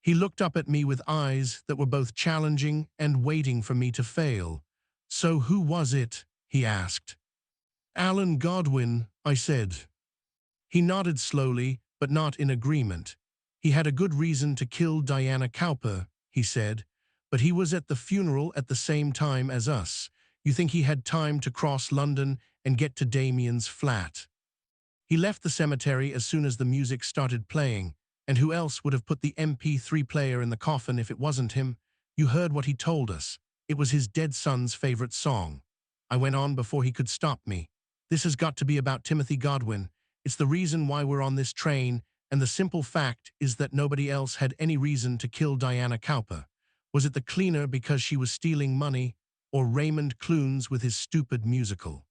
He looked up at me with eyes that were both challenging and waiting for me to fail. "So who was it?" he asked. "Alan Godwin," I said. He nodded slowly, but not in agreement. "He had a good reason to kill Diana Cowper," he said, "but he was at the funeral at the same time as us. You think he had time to cross London and get to Damien's flat? He left the cemetery as soon as the music started playing, and who else would have put the MP3 player in the coffin if it wasn't him? You heard what he told us. It was his dead son's favorite song." I went on before he could stop me. "This has got to be about Timothy Godwin. It's the reason why we're on this train, and the simple fact is that nobody else had any reason to kill Diana Cowper. Was it the cleaner because she was stealing money, or Raymond Clunes with his stupid musical?"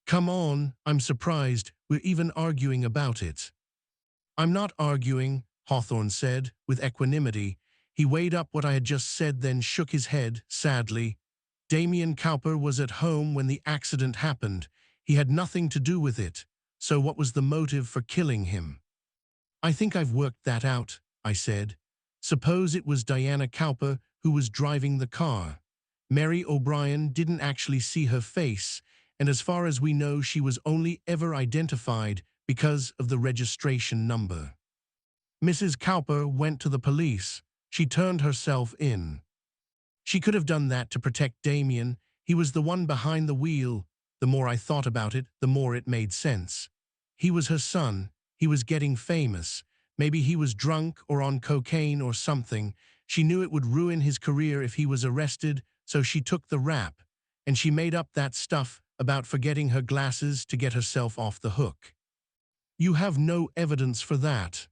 "Come on, I'm surprised we're even arguing about it." "I'm not arguing," Hawthorne said, with equanimity. He weighed up what I had just said, then shook his head, sadly. "Damien Cowper was at home when the accident happened. He had nothing to do with it. So what was the motive for killing him?" "I think I've worked that out," I said. "Suppose it was Diana Cowper who was driving the car. Mary O'Brien didn't actually see her face, and as far as we know, she was only ever identified because of the registration number. Mrs. Cowper went to the police. She turned herself in. She could have done that to protect Damien. He was the one behind the wheel. The more I thought about it, the more it made sense. He was her son. He was getting famous. Maybe he was drunk or on cocaine or something. She knew it would ruin his career if he was arrested, so she took the rap. And she made up that stuff about forgetting her glasses to get herself off the hook." "You have no evidence for that."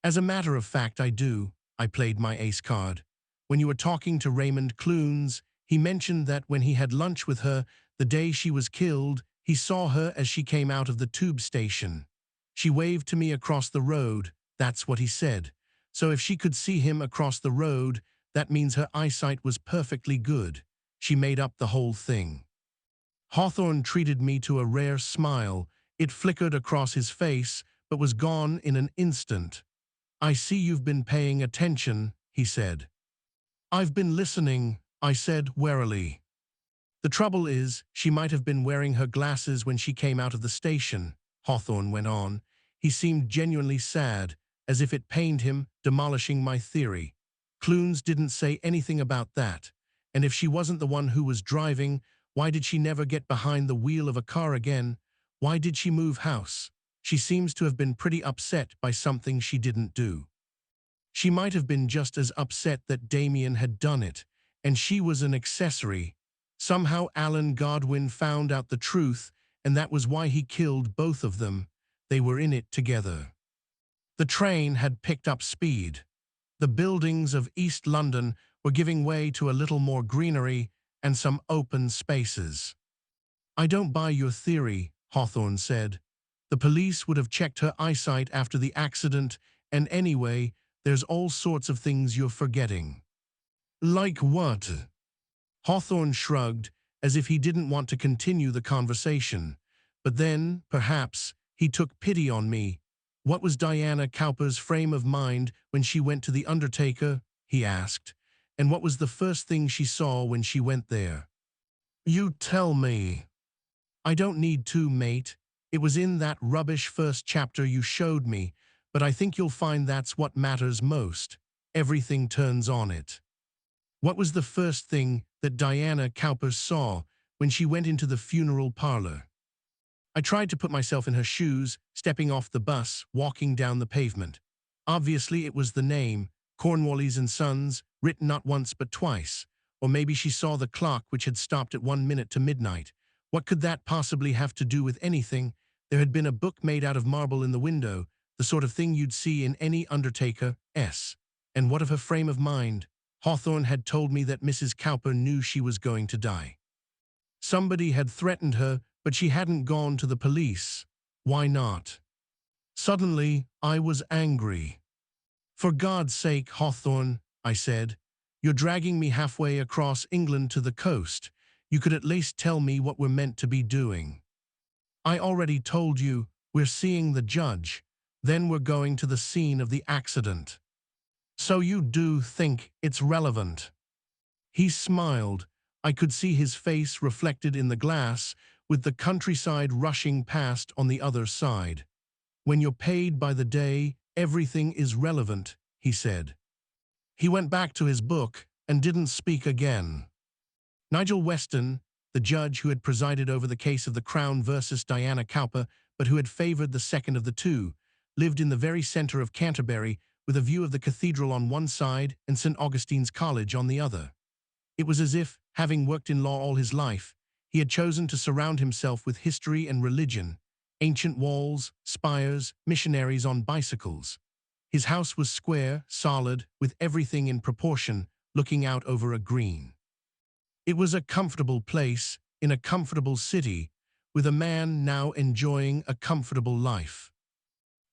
"As a matter of fact, I do." I played my ace card. "When you were talking to Raymond Clunes, he mentioned that when he had lunch with her the day she was killed, he saw her as she came out of the tube station. She waved to me across the road. That's what he said. So if she could see him across the road, that means her eyesight was perfectly good. She made up the whole thing." Hawthorne treated me to a rare smile. It flickered across his face, but was gone in an instant. "I see you've been paying attention," he said. "I've been listening," I said warily. "The trouble is, she might have been wearing her glasses when she came out of the station," Hawthorne went on. He seemed genuinely sad, as if it pained him, demolishing my theory. Clunes didn't say anything about that. And if she wasn't the one who was driving, why did she never get behind the wheel of a car again? Why did she move house? She seems to have been pretty upset by something she didn't do. She might have been just as upset that Damien had done it, and she was an accessory. Somehow Alan Godwin found out the truth, and that was why he killed both of them. They were in it together. The train had picked up speed. The buildings of East London were giving way to a little more greenery and some open spaces. "I don't buy your theory," Hawthorne said. "The police would have checked her eyesight after the accident, and anyway, there's all sorts of things you're forgetting." "Like what?" Hawthorne shrugged, as if he didn't want to continue the conversation. But then, perhaps, he took pity on me. "What was Diana Cowper's frame of mind when she went to the undertaker?" he asked. "And what was the first thing she saw when she went there?" "You tell me." "I don't need to, mate. It was in that rubbish first chapter you showed me, but I think you'll find that's what matters most. Everything turns on it." "What was the first thing that Diana Cowper saw when she went into the funeral parlor?" I tried to put myself in her shoes, stepping off the bus, walking down the pavement. Obviously it was the name, Cornwallis and Sons, written not once but twice. Or maybe she saw the clock which had stopped at 1 minute to midnight. What could that possibly have to do with anything? There had been a book made out of marble in the window, the sort of thing you'd see in any undertaker's. And what of her frame of mind? Hawthorne had told me that Mrs. Cowper knew she was going to die. Somebody had threatened her, but she hadn't gone to the police. Why not? Suddenly, I was angry. "For God's sake, Hawthorne," I said, "you're dragging me halfway across England to the coast. You could at least tell me what we're meant to be doing." "I already told you, we're seeing the judge. Then we're going to the scene of the accident." "So you do think it's relevant?" He smiled. I could see his face reflected in the glass, with the countryside rushing past on the other side. "When you're paid by the day, everything is relevant," he said. He went back to his book and didn't speak again. Nigel Weston, the judge who had presided over the case of the Crown versus Diana Cowper, but who had favoured the second of the two, lived in the very centre of Canterbury, with a view of the cathedral on one side and St. Augustine's College on the other. It was as if, having worked in law all his life, he had chosen to surround himself with history and religion, ancient walls, spires, missionaries on bicycles. His house was square, solid, with everything in proportion, looking out over a green. It was a comfortable place, in a comfortable city, with a man now enjoying a comfortable life.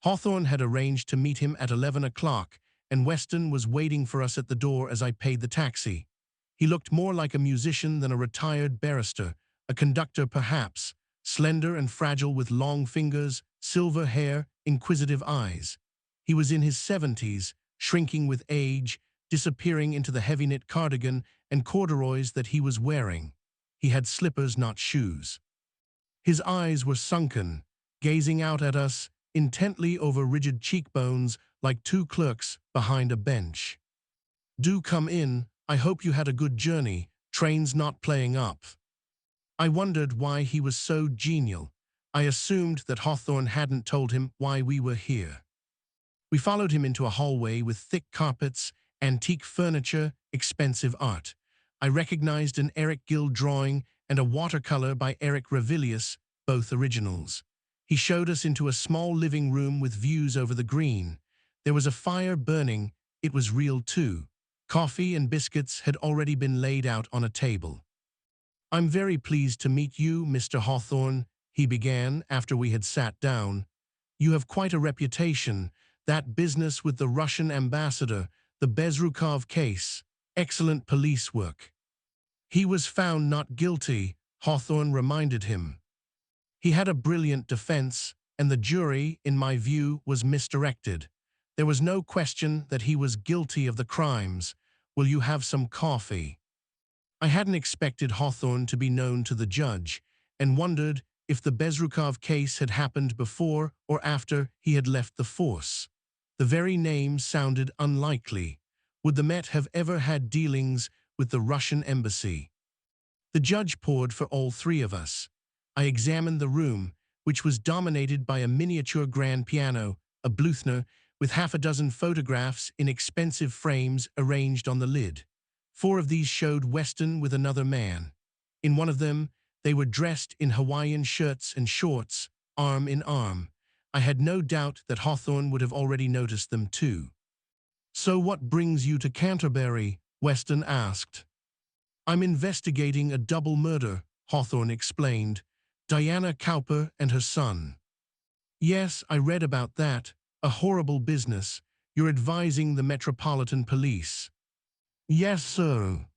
Hawthorne had arranged to meet him at 11 o'clock, and Weston was waiting for us at the door as I paid the taxi. He looked more like a musician than a retired barrister, a conductor perhaps, slender and fragile with long fingers, silver hair, inquisitive eyes. He was in his 70s, shrinking with age, disappearing into the heavy-knit cardigan and corduroys that he was wearing. He had slippers, not shoes. His eyes were sunken, gazing out at us, intently over rigid cheekbones like two clerks behind a bench. "Do come in. I hope you had a good journey. Train's not playing up." I wondered why he was so genial. I assumed that Hawthorne hadn't told him why we were here. We followed him into a hallway with thick carpets, antique furniture, expensive art. I recognized an Eric Gill drawing and a watercolor by Eric Ravilius, both originals. He showed us into a small living room with views over the green. There was a fire burning. It was real too. Coffee and biscuits had already been laid out on a table. "I'm very pleased to meet you, Mr. Hawthorne," he began after we had sat down. "You have quite a reputation. That business with the Russian ambassador, the Bezrukov case, excellent police work." "He was found not guilty," Hawthorne reminded him. "He had a brilliant defense, and the jury, in my view, was misdirected. There was no question that he was guilty of the crimes. Will you have some coffee?" I hadn't expected Hawthorne to be known to the judge, and wondered if the Bezrukov case had happened before or after he had left the force. The very name sounded unlikely. Would the Met have ever had dealings with the Russian embassy? The judge poured for all three of us. I examined the room, which was dominated by a miniature grand piano, a Bluthner, with half a dozen photographs in expensive frames arranged on the lid. 4 of these showed Weston with another man. In one of them, they were dressed in Hawaiian shirts and shorts, arm in arm. I had no doubt that Hawthorne would have already noticed them too. "So what brings you to Canterbury?" Weston asked. "I'm investigating a double murder," Hawthorne explained. "Diana Cowper and her son." "Yes, I read about that. A horrible business. You're advising the Metropolitan Police." "Yes, sir.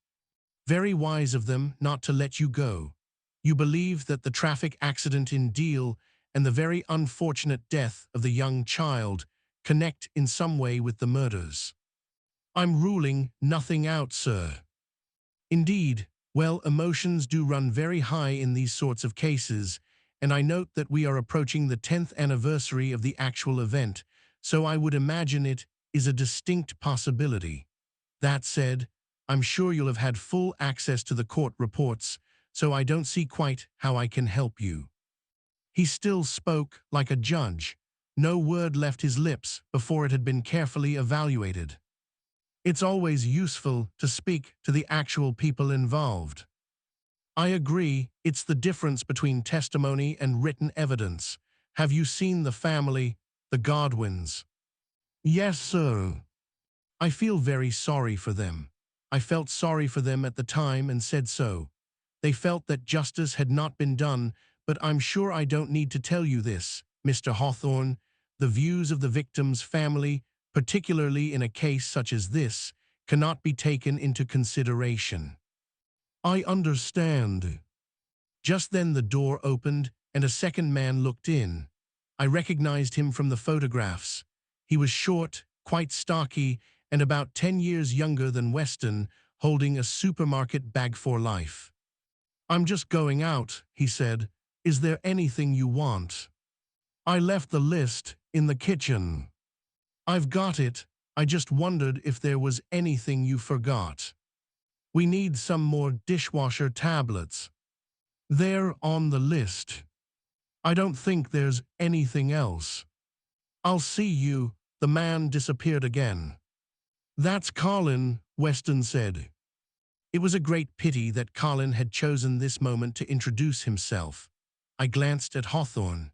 Very wise of them not to let you go. You believe that the traffic accident in Deal and the very unfortunate death of the young child connect in some way with the murders." "I'm ruling nothing out, sir." "Indeed. Well, emotions do run very high in these sorts of cases, and I note that we are approaching the 10th anniversary of the actual event, so I would imagine it is a distinct possibility. That said, I'm sure you'll have had full access to the court reports, so I don't see quite how I can help you." He still spoke like a judge. No word left his lips before it had been carefully evaluated. "It's always useful to speak to the actual people involved." "I agree. It's the difference between testimony and written evidence. Have you seen the family, the Godwins?" "Yes, sir." "I feel very sorry for them. I felt sorry for them at the time and said so. They felt that justice had not been done, but I'm sure I don't need to tell you this, Mr. Hawthorne. The views of the victim's family, particularly in a case such as this, cannot be taken into consideration." "I understand." Just then the door opened and a second man looked in. I recognized him from the photographs. He was short, quite stocky, and about 10 years younger than Weston, holding a supermarket bag for life. "I'm just going out," he said. "Is there anything you want?" "I left the list in the kitchen." "I've got it. I just wondered if there was anything you forgot." "We need some more dishwasher tablets." "They're on the list." "I don't think there's anything else." "I'll see you." The man disappeared again. "That's Colin," Weston said. It was a great pity that Colin had chosen this moment to introduce himself. I glanced at Hawthorne.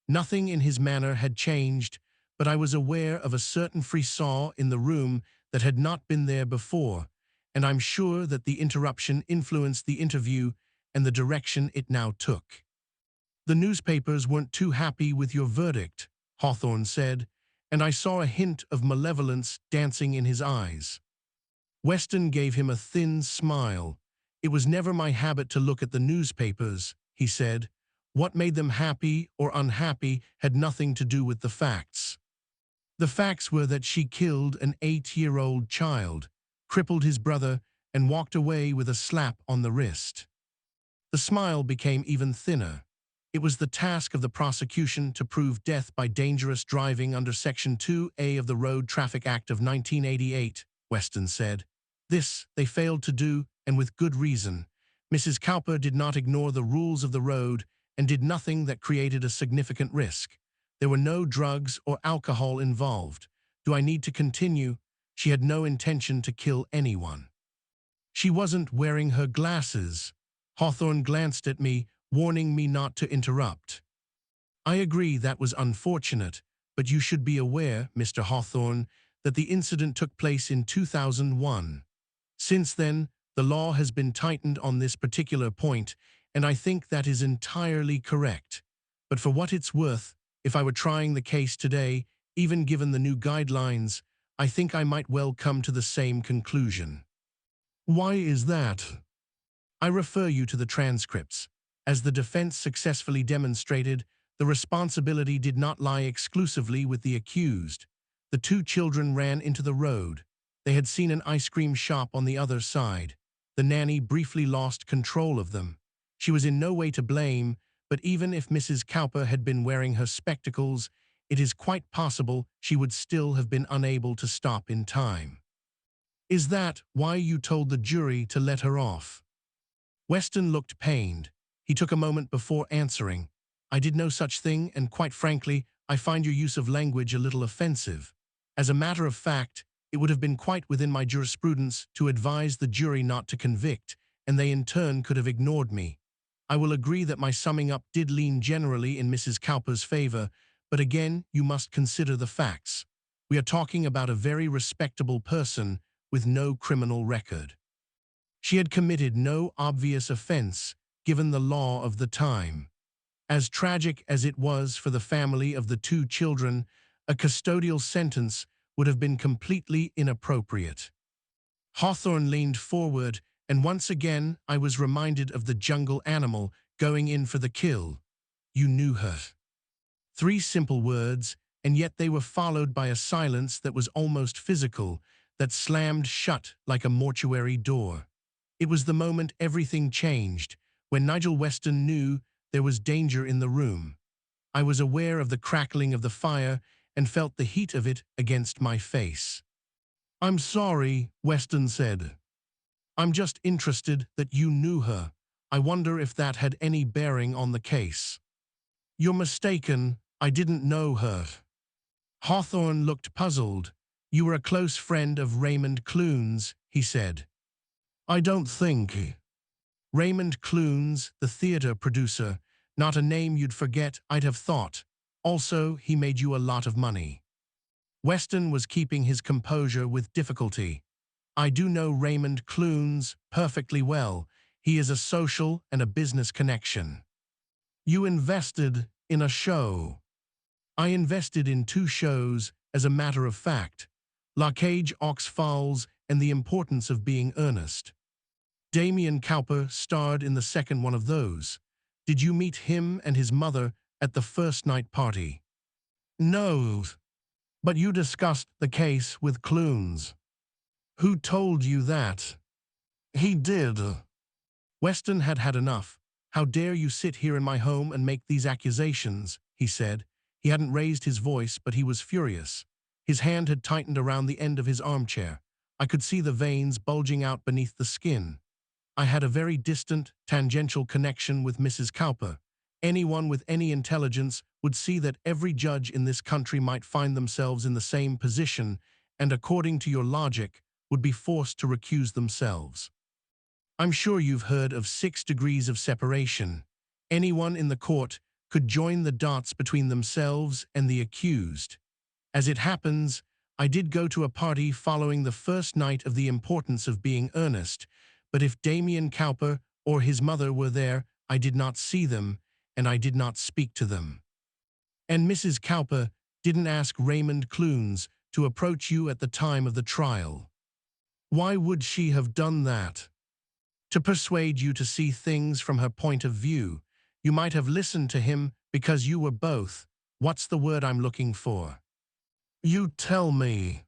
Nothing in his manner had changed, but I was aware of a certain frisson in the room that had not been there before, and I'm sure that the interruption influenced the interview and the direction it now took. "The newspapers weren't too happy with your verdict," Hawthorne said, and I saw a hint of malevolence dancing in his eyes. Weston gave him a thin smile. "It was never my habit to look at the newspapers," he said. "What made them happy or unhappy had nothing to do with the facts. The facts were that she killed an 8-year-old child, crippled his brother, and walked away with a slap on the wrist." The smile became even thinner. "It was the task of the prosecution to prove death by dangerous driving under Section 2A of the Road Traffic Act of 1988, Weston said. This they failed to do, and with good reason. Mrs. Cowper did not ignore the rules of the road and did nothing that created a significant risk. There were no drugs or alcohol involved. Do I need to continue? She had no intention to kill anyone. She wasn't wearing her glasses." Hawthorne glanced at me, warning me not to interrupt. "I agree that was unfortunate, but you should be aware, Mr. Hawthorne, that the incident took place in 2001. Since then, the law has been tightened on this particular point, and I think that is entirely correct. But for what it's worth, if I were trying the case today, even given the new guidelines, I think I might well come to the same conclusion." "Why is that?" "I refer you to the transcripts. As the defense successfully demonstrated, the responsibility did not lie exclusively with the accused. The 2 children ran into the road. They had seen an ice cream shop on the other side. The nanny briefly lost control of them. She was in no way to blame, but even if Mrs. Cowper had been wearing her spectacles, it is quite possible she would still have been unable to stop in time. Is that why you told the jury to let her off? Weston looked pained. He took a moment before answering. I did no such thing, and quite frankly, I find your use of language a little offensive. As a matter of fact, it would have been quite within my jurisprudence to advise the jury not to convict, and they in turn could have ignored me. I will agree that my summing up did lean generally in Mrs. Cowper's favor, but again, you must consider the facts. We are talking about a very respectable person with no criminal record. She had committed no obvious offense, given the law of the time. As tragic as it was for the family of the two children, a custodial sentence would have been completely inappropriate. Hawthorne leaned forward, and once again I was reminded of the jungle animal going in for the kill. You knew her. 3 simple words, and yet they were followed by a silence that was almost physical, that slammed shut like a mortuary door. It was the moment everything changed, when Nigel Weston knew there was danger in the room. I was aware of the crackling of the fire and felt the heat of it against my face. I'm sorry, Weston said. I'm just interested that you knew her. I wonder if that had any bearing on the case. You're mistaken. I didn't know her. Hawthorne looked puzzled. You were a close friend of Raymond Clunes, he said. I don't think. Raymond Clunes, the theater producer, not a name you'd forget, I'd have thought. Also, he made you a lot of money. Weston was keeping his composure with difficulty. I do know Raymond Clunes perfectly well. He is a social and a business connection. You invested in a show. I invested in 2 shows, as a matter of fact. La Cage aux Folles and The Importance of Being Earnest. Damien Cowper starred in the second one of those. Did you meet him and his mother at the first night party? No. But you discussed the case with Clunes. Who told you that? He did. Weston had had enough. How dare you sit here in my home and make these accusations, he said. He hadn't raised his voice, but he was furious. His hand had tightened around the end of his armchair. I could see the veins bulging out beneath the skin. I had a very distant, tangential connection with Mrs. Cowper. Anyone with any intelligence would see that every judge in this country might find themselves in the same position and, according to your logic, would be forced to recuse themselves. I'm sure you've heard of 6 degrees of separation. Anyone in the court could join the dots between themselves and the accused. As it happens, I did go to a party following the first night of The Importance of Being Earnest, but if Damien Cowper or his mother were there, I did not see them, and I did not speak to them. And Mrs. Cowper didn't ask Raymond Clunes to approach you at the time of the trial. Why would she have done that? To persuade you to see things from her point of view. You might have listened to him because you were both, what's the word I'm looking for? You tell me.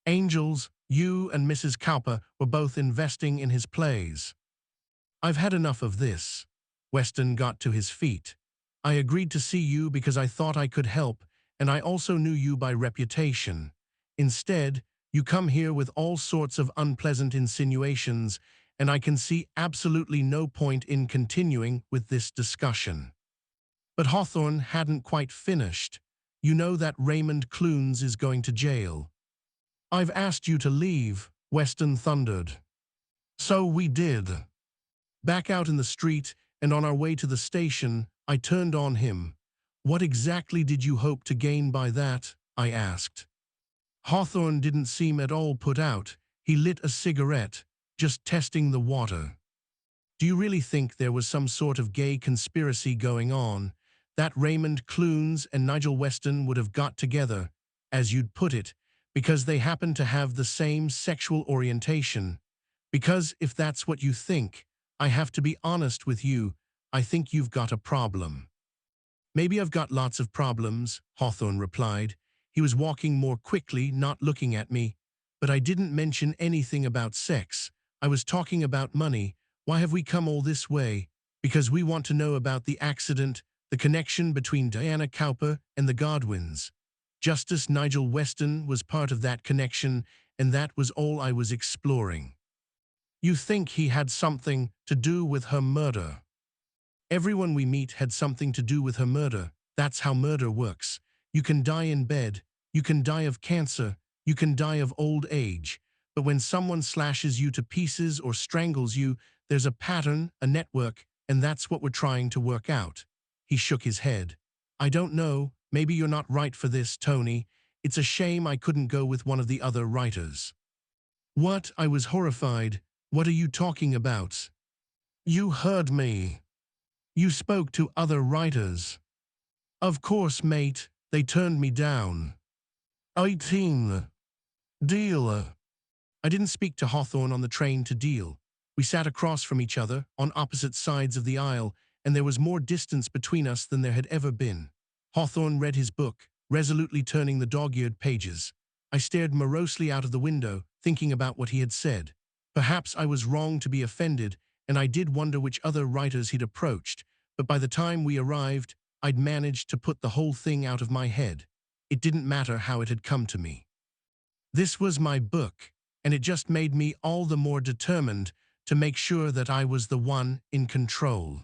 Angels, you and Mrs. Cowper were both investing in his plays. I've had enough of this. Weston got to his feet. I agreed to see you because I thought I could help, and I also knew you by reputation. Instead, you come here with all sorts of unpleasant insinuations, and I can see absolutely no point in continuing with this discussion. But Hawthorne hadn't quite finished. You know that Raymond Clunes is going to jail. I've asked you to leave, Weston thundered. So we did. Back out in the street and on our way to the station, I turned on him. What exactly did you hope to gain by that? I asked. Hawthorne didn't seem at all put out. He lit a cigarette, just testing the water. Do you really think there was some sort of gay conspiracy going on, that Raymond Clunes and Nigel Weston would have got together, as you'd put it, because they happened to have the same sexual orientation? Because if that's what you think, I have to be honest with you, I think you've got a problem. Maybe I've got lots of problems, Hawthorne replied. He was walking more quickly, not looking at me. But I didn't mention anything about sex. I was talking about money. Why have we come all this way? Because we want to know about the accident the connection between Diana Cowper and the Godwins. Justice Nigel Weston was part of that connection, and that was all I was exploring. You think he had something to do with her murder? Everyone we meet had something to do with her murder. That's how murder works. You can die in bed, you can die of cancer, you can die of old age. But when someone slashes you to pieces or strangles you, there's a pattern, a network, and that's what we're trying to work out. He shook his head. I don't know, maybe you're not right for this, Tony. It's a shame I couldn't go with one of the other writers. What? I was horrified. What are you talking about? You heard me. You spoke to other writers. Of course, mate, they turned me down. 18. Deal. I didn't speak to Hawthorne on the train to Deal. We sat across from each other, on opposite sides of the aisle, and there was more distance between us than there had ever been. Hawthorne read his book, resolutely turning the dog-eared pages. I stared morosely out of the window, thinking about what he had said. Perhaps I was wrong to be offended, and I did wonder which other writers he'd approached, but by the time we arrived, I'd managed to put the whole thing out of my head. It didn't matter how it had come to me. This was my book, and it just made me all the more determined to make sure that I was the one in control.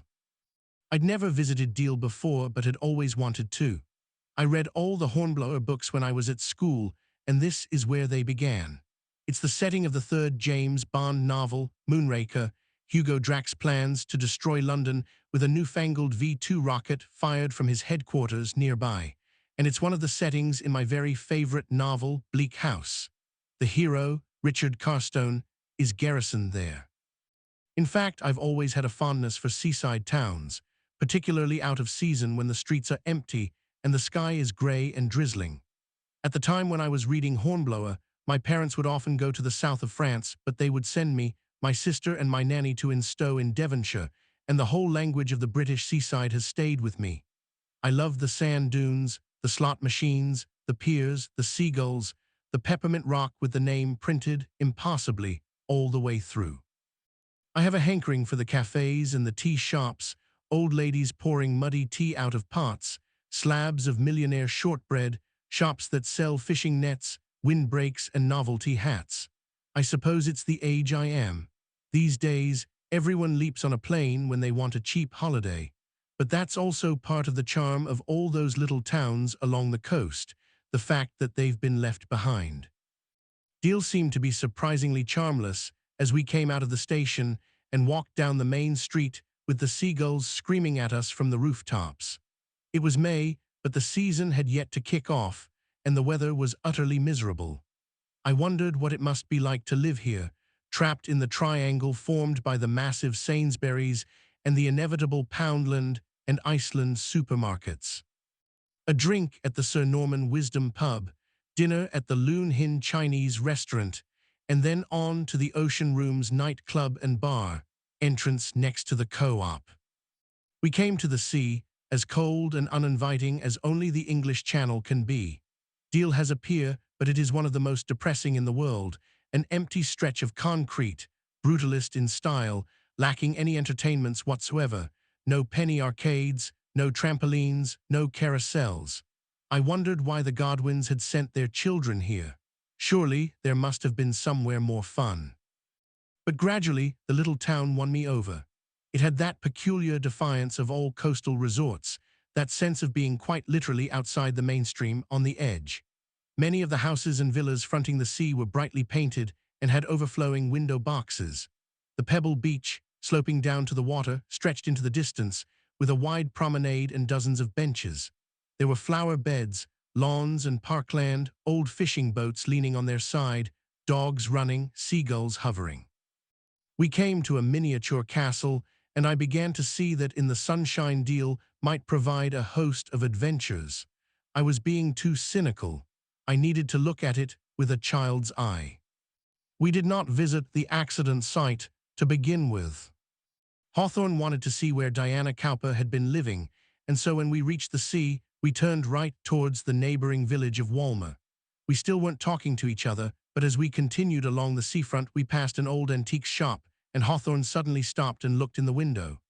I'd never visited Deal before, but had always wanted to. I read all the Hornblower books when I was at school, and this is where they began. It's the setting of the third James Bond novel, Moonraker. Hugo Drax plans to destroy London with a newfangled V-2 rocket fired from his headquarters nearby. And it's one of the settings in my very favorite novel, Bleak House. The hero, Richard Carstone, is garrisoned there. In fact, I've always had a fondness for seaside towns, particularly out of season when the streets are empty and the sky is grey and drizzling. At the time when I was reading Hornblower, my parents would often go to the south of France, but they would send me, my sister and my nanny to Instow in Devonshire, and the whole language of the British seaside has stayed with me. I loved the sand dunes, the slot machines, the piers, the seagulls, the peppermint rock with the name printed, impossibly, all the way through. I have a hankering for the cafes and the tea shops, old ladies pouring muddy tea out of pots, slabs of millionaire shortbread, shops that sell fishing nets, windbreaks, and novelty hats. I suppose it's the age I am. These days, everyone leaps on a plane when they want a cheap holiday. But that's also part of the charm of all those little towns along the coast, the fact that they've been left behind. Deal seemed to be surprisingly charmless as we came out of the station and walked down the main street with the seagulls screaming at us from the rooftops. It was May, but the season had yet to kick off, and the weather was utterly miserable. I wondered what it must be like to live here, trapped in the triangle formed by the massive Sainsbury's and the inevitable Poundland and Iceland supermarkets. A drink at the Sir Norman Wisdom pub, dinner at the Loon Hin Chinese restaurant, and then on to the Ocean Rooms nightclub and bar, entrance next to the co-op. We came to the sea, as cold and uninviting as only the English Channel can be. Deal has a pier, but it is one of the most depressing in the world, an empty stretch of concrete, brutalist in style, lacking any entertainments whatsoever, no penny arcades, no trampolines, no carousels. I wondered why the Godwins had sent their children here. Surely there must have been somewhere more fun. But gradually, the little town won me over. It had that peculiar defiance of all coastal resorts, that sense of being quite literally outside the mainstream, on the edge. Many of the houses and villas fronting the sea were brightly painted and had overflowing window boxes. The pebble beach, sloping down to the water, stretched into the distance, with a wide promenade and dozens of benches. There were flower beds, lawns and parkland, old fishing boats leaning on their side, dogs running, seagulls hovering. We came to a miniature castle, and I began to see that in the Sunshine Deal might provide a host of adventures. I was being too cynical. I needed to look at it with a child's eye. We did not visit the accident site to begin with. Hawthorne wanted to see where Diana Cowper had been living, and so when we reached the sea, we turned right towards the neighboring village of Walmer. We still weren't talking to each other, but as we continued along the seafront, we passed an old antique shop, and Hawthorne suddenly stopped and looked in the window.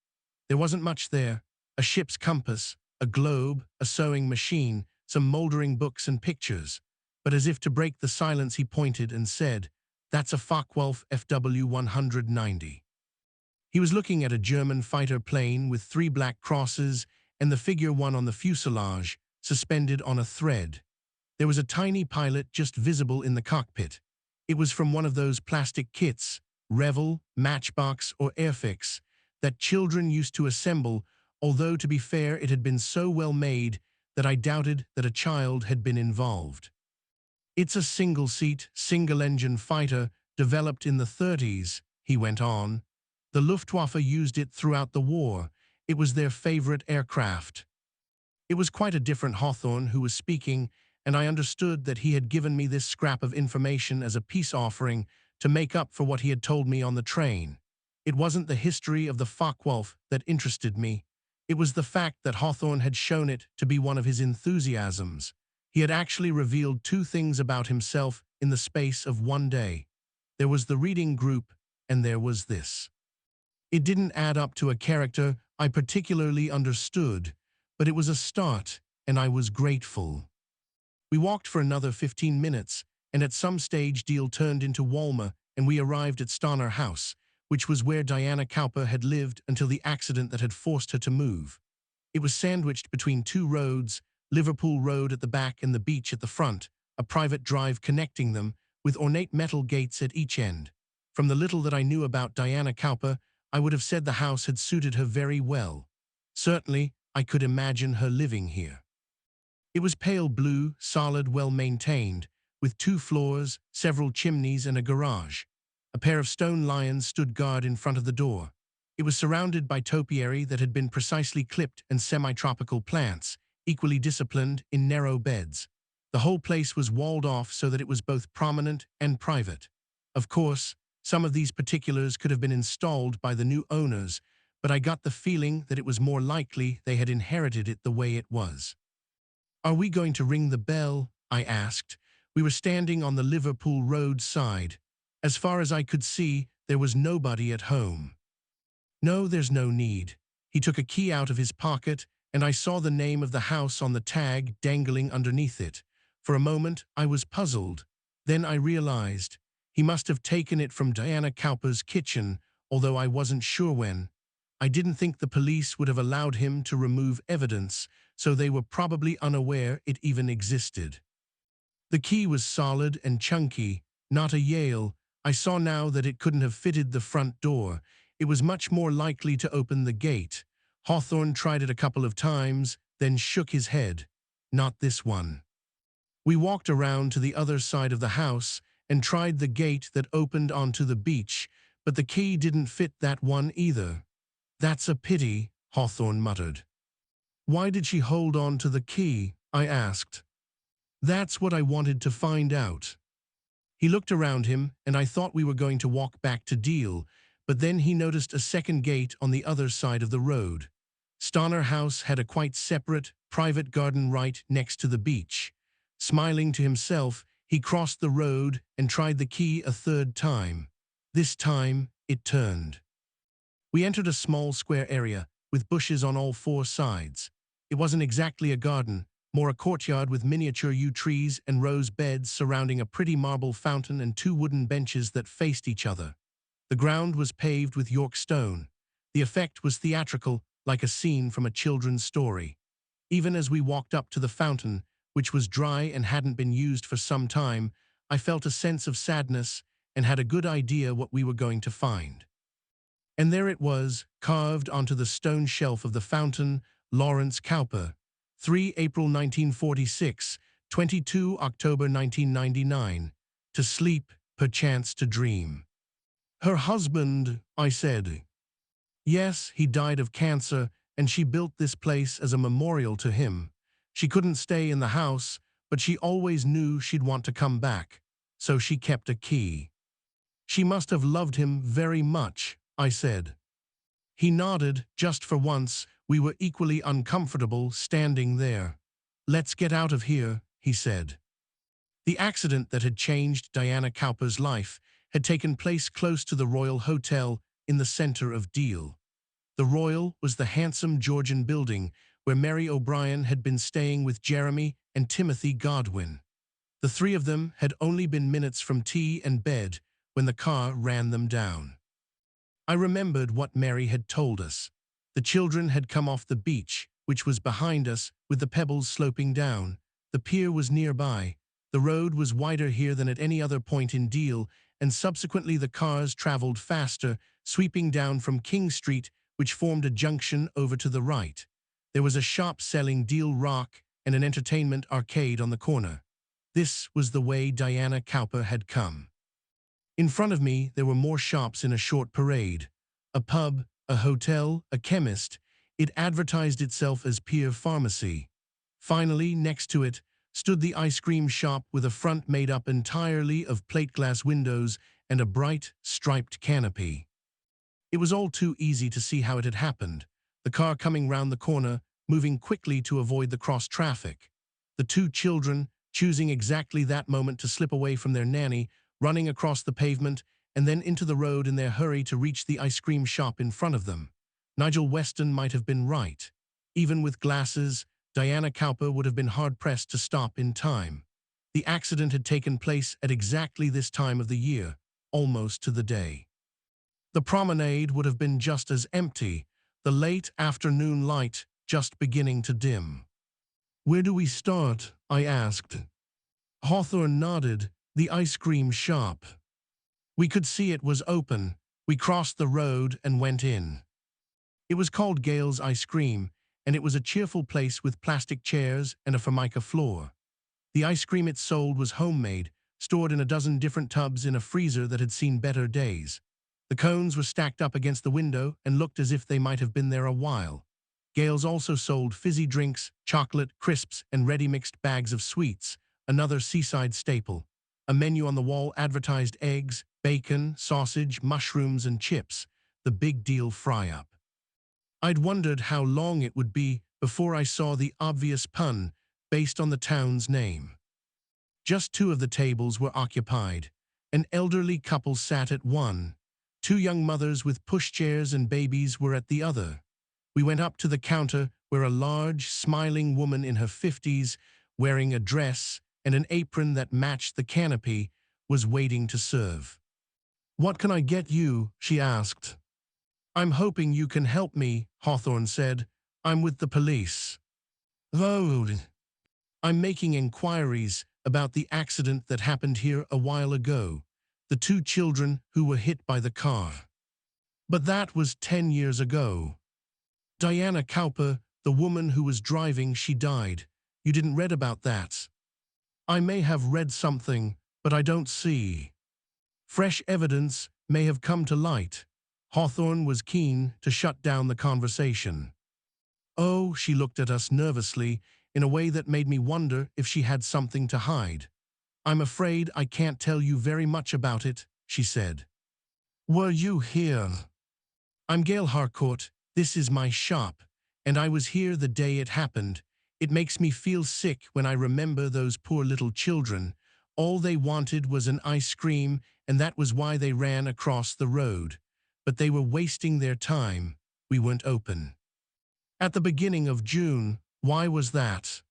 There wasn't much there, a ship's compass, a globe, a sewing machine, some moldering books and pictures. But as if to break the silence, he pointed and said, "That's a Focke-Wulf FW-190. He was looking at a German fighter plane with 3 black crosses and the figure 1 on the fuselage, suspended on a thread. There was a tiny pilot just visible in the cockpit. It was from one of those plastic kits, Revel, Matchbox, or Airfix, that children used to assemble, although to be fair it had been so well made that I doubted that a child had been involved. It's a single-seat, single-engine fighter developed in the 30s, he went on. The Luftwaffe used it throughout the war. It was their favorite aircraft. It was quite a different Hawthorne who was speaking, and I understood that he had given me this scrap of information as a peace offering to make up for what he had told me on the train. It wasn't the history of the Focke-Wulf that interested me. It was the fact that Hawthorne had shown it to be one of his enthusiasms. He had actually revealed 2 things about himself in the space of 1 day. There was the reading group, and there was this. It didn't add up to a character I particularly understood, but it was a start, and I was grateful. We walked for another 15 minutes, and at some stage Deal turned into Walmer, and we arrived at Stoner House, which was where Diana Cowper had lived until the accident that had forced her to move. It was sandwiched between 2 roads, Liverpool Road at the back and the beach at the front, a private drive connecting them, with ornate metal gates at each end. From the little that I knew about Diana Cowper, I would have said the house had suited her very well. Certainly, I could imagine her living here. It was pale blue, solid, well-maintained, with 2 floors, several chimneys, and a garage. A pair of stone lions stood guard in front of the door. It was surrounded by topiary that had been precisely clipped and semi-tropical plants, equally disciplined in narrow beds. The whole place was walled off so that it was both prominent and private. Of course, some of these particulars could have been installed by the new owners, but I got the feeling that it was more likely they had inherited it the way it was. "Are we going to ring the bell?" I asked. We were standing on the Liverpool Road side. As far as I could see, there was nobody at home. "No, there's no need." He took a key out of his pocket, and I saw the name of the house on the tag dangling underneath it. For a moment, I was puzzled. Then I realized he must have taken it from Diana Cowper's kitchen, although I wasn't sure when. I didn't think the police would have allowed him to remove evidence, so they were probably unaware it even existed. The key was solid and chunky, not a Yale. I saw now that it couldn't have fitted the front door. It was much more likely to open the gate. Hawthorne tried it a couple of times, then shook his head. Not this one. We walked around to the other side of the house and tried the gate that opened onto the beach, but the key didn't fit that one either. "That's a pity," Hawthorne muttered. "Why did she hold on to the key?" I asked. "That's what I wanted to find out." He looked around him, and I thought we were going to walk back to Deal, but then he noticed a second gate on the other side of the road. Stoner House had a quite separate, private garden right next to the beach. Smiling to himself, he crossed the road and tried the key a 3rd time. This time, it turned. We entered a small square area, with bushes on all 4 sides. It wasn't exactly a garden, more a courtyard with miniature yew trees and rose beds surrounding a pretty marble fountain and 2 wooden benches that faced each other. The ground was paved with York stone. The effect was theatrical, like a scene from a children's story. Even as we walked up to the fountain, which was dry and hadn't been used for some time, I felt a sense of sadness and had a good idea what we were going to find. And there it was, carved onto the stone shelf of the fountain, Lawrence Cowper. 3 April 1946, 22 October 1999. To sleep, perchance to dream. "Her husband," I said. "Yes, he died of cancer, and she built this place as a memorial to him. She couldn't stay in the house, but she always knew she'd want to come back, so she kept a key." "She must have loved him very much," I said. He nodded. Just for once, we were equally uncomfortable standing there. "Let's get out of here," he said. The accident that had changed Diana Cowper's life had taken place close to the Royal Hotel in the center of Deal. The Royal was the handsome Georgian building where Mary O'Brien had been staying with Jeremy and Timothy Godwin. The three of them had only been minutes from tea and bed when the car ran them down. I remembered what Mary had told us. The children had come off the beach, which was behind us, with the pebbles sloping down. The pier was nearby. The road was wider here than at any other point in Deal, and subsequently the cars traveled faster, sweeping down from King Street, which formed a junction over to the right. There was a shop selling Deal rock and an entertainment arcade on the corner. This was the way Diana Cowper had come. In front of me, there were more shops in a short parade. A pub, a hotel, a chemist. It advertised itself as Pier Pharmacy. Finally, next to it, stood the ice cream shop with a front made up entirely of plate glass windows and a bright, striped canopy. It was all too easy to see how it had happened. The car coming round the corner, moving quickly to avoid the cross traffic. The two children, choosing exactly that moment to slip away from their nanny, running across the pavement and then into the road in their hurry to reach the ice cream shop in front of them. Nigel Weston might have been right. Even with glasses, Diana Cowper would have been hard-pressed to stop in time. The accident had taken place at exactly this time of the year, almost to the day. The promenade would have been just as empty, the late afternoon light just beginning to dim. "Where do we start?" I asked. Hawthorne nodded. "The ice cream shop." We could see it was open. We crossed the road and went in. It was called Gale's Ice Cream, and it was a cheerful place with plastic chairs and a formica floor. The ice cream it sold was homemade, stored in a dozen different tubs in a freezer that had seen better days. The cones were stacked up against the window and looked as if they might have been there a while. Gale's also sold fizzy drinks, chocolate, crisps, and ready-mixed bags of sweets, another seaside staple. A menu on the wall advertised eggs, bacon, sausage, mushrooms, and chips, the big deal fry-up. I'd wondered how long it would be before I saw the obvious pun based on the town's name. Just two of the tables were occupied. An elderly couple sat at one. Two young mothers with pushchairs and babies were at the other. We went up to the counter where a large, smiling woman in her 50s, wearing a dress and an apron that matched the canopy, was waiting to serve. "What can I get you?" she asked. "I'm hoping you can help me," Hawthorne said. "I'm with the police." "Oh." "I'm making inquiries about the accident that happened here a while ago. The two children who were hit by the car." "But that was 10 years ago." "Diana Cowper, the woman who was driving, she died. You didn't read about that." "I may have read something, but I don't see." Fresh evidence may have come to light. Hawthorne was keen to shut down the conversation. "Oh," she looked at us nervously, in a way that made me wonder if she had something to hide. "I'm afraid I can't tell you very much about it," she said. "Were you here?" "I'm Gail Harcourt. This is my shop, and I was here the day it happened. It makes me feel sick when I remember those poor little children. All they wanted was an ice cream, and that was why they ran across the road. But they were wasting their time. We weren't open." "At the beginning of June. Why was that?"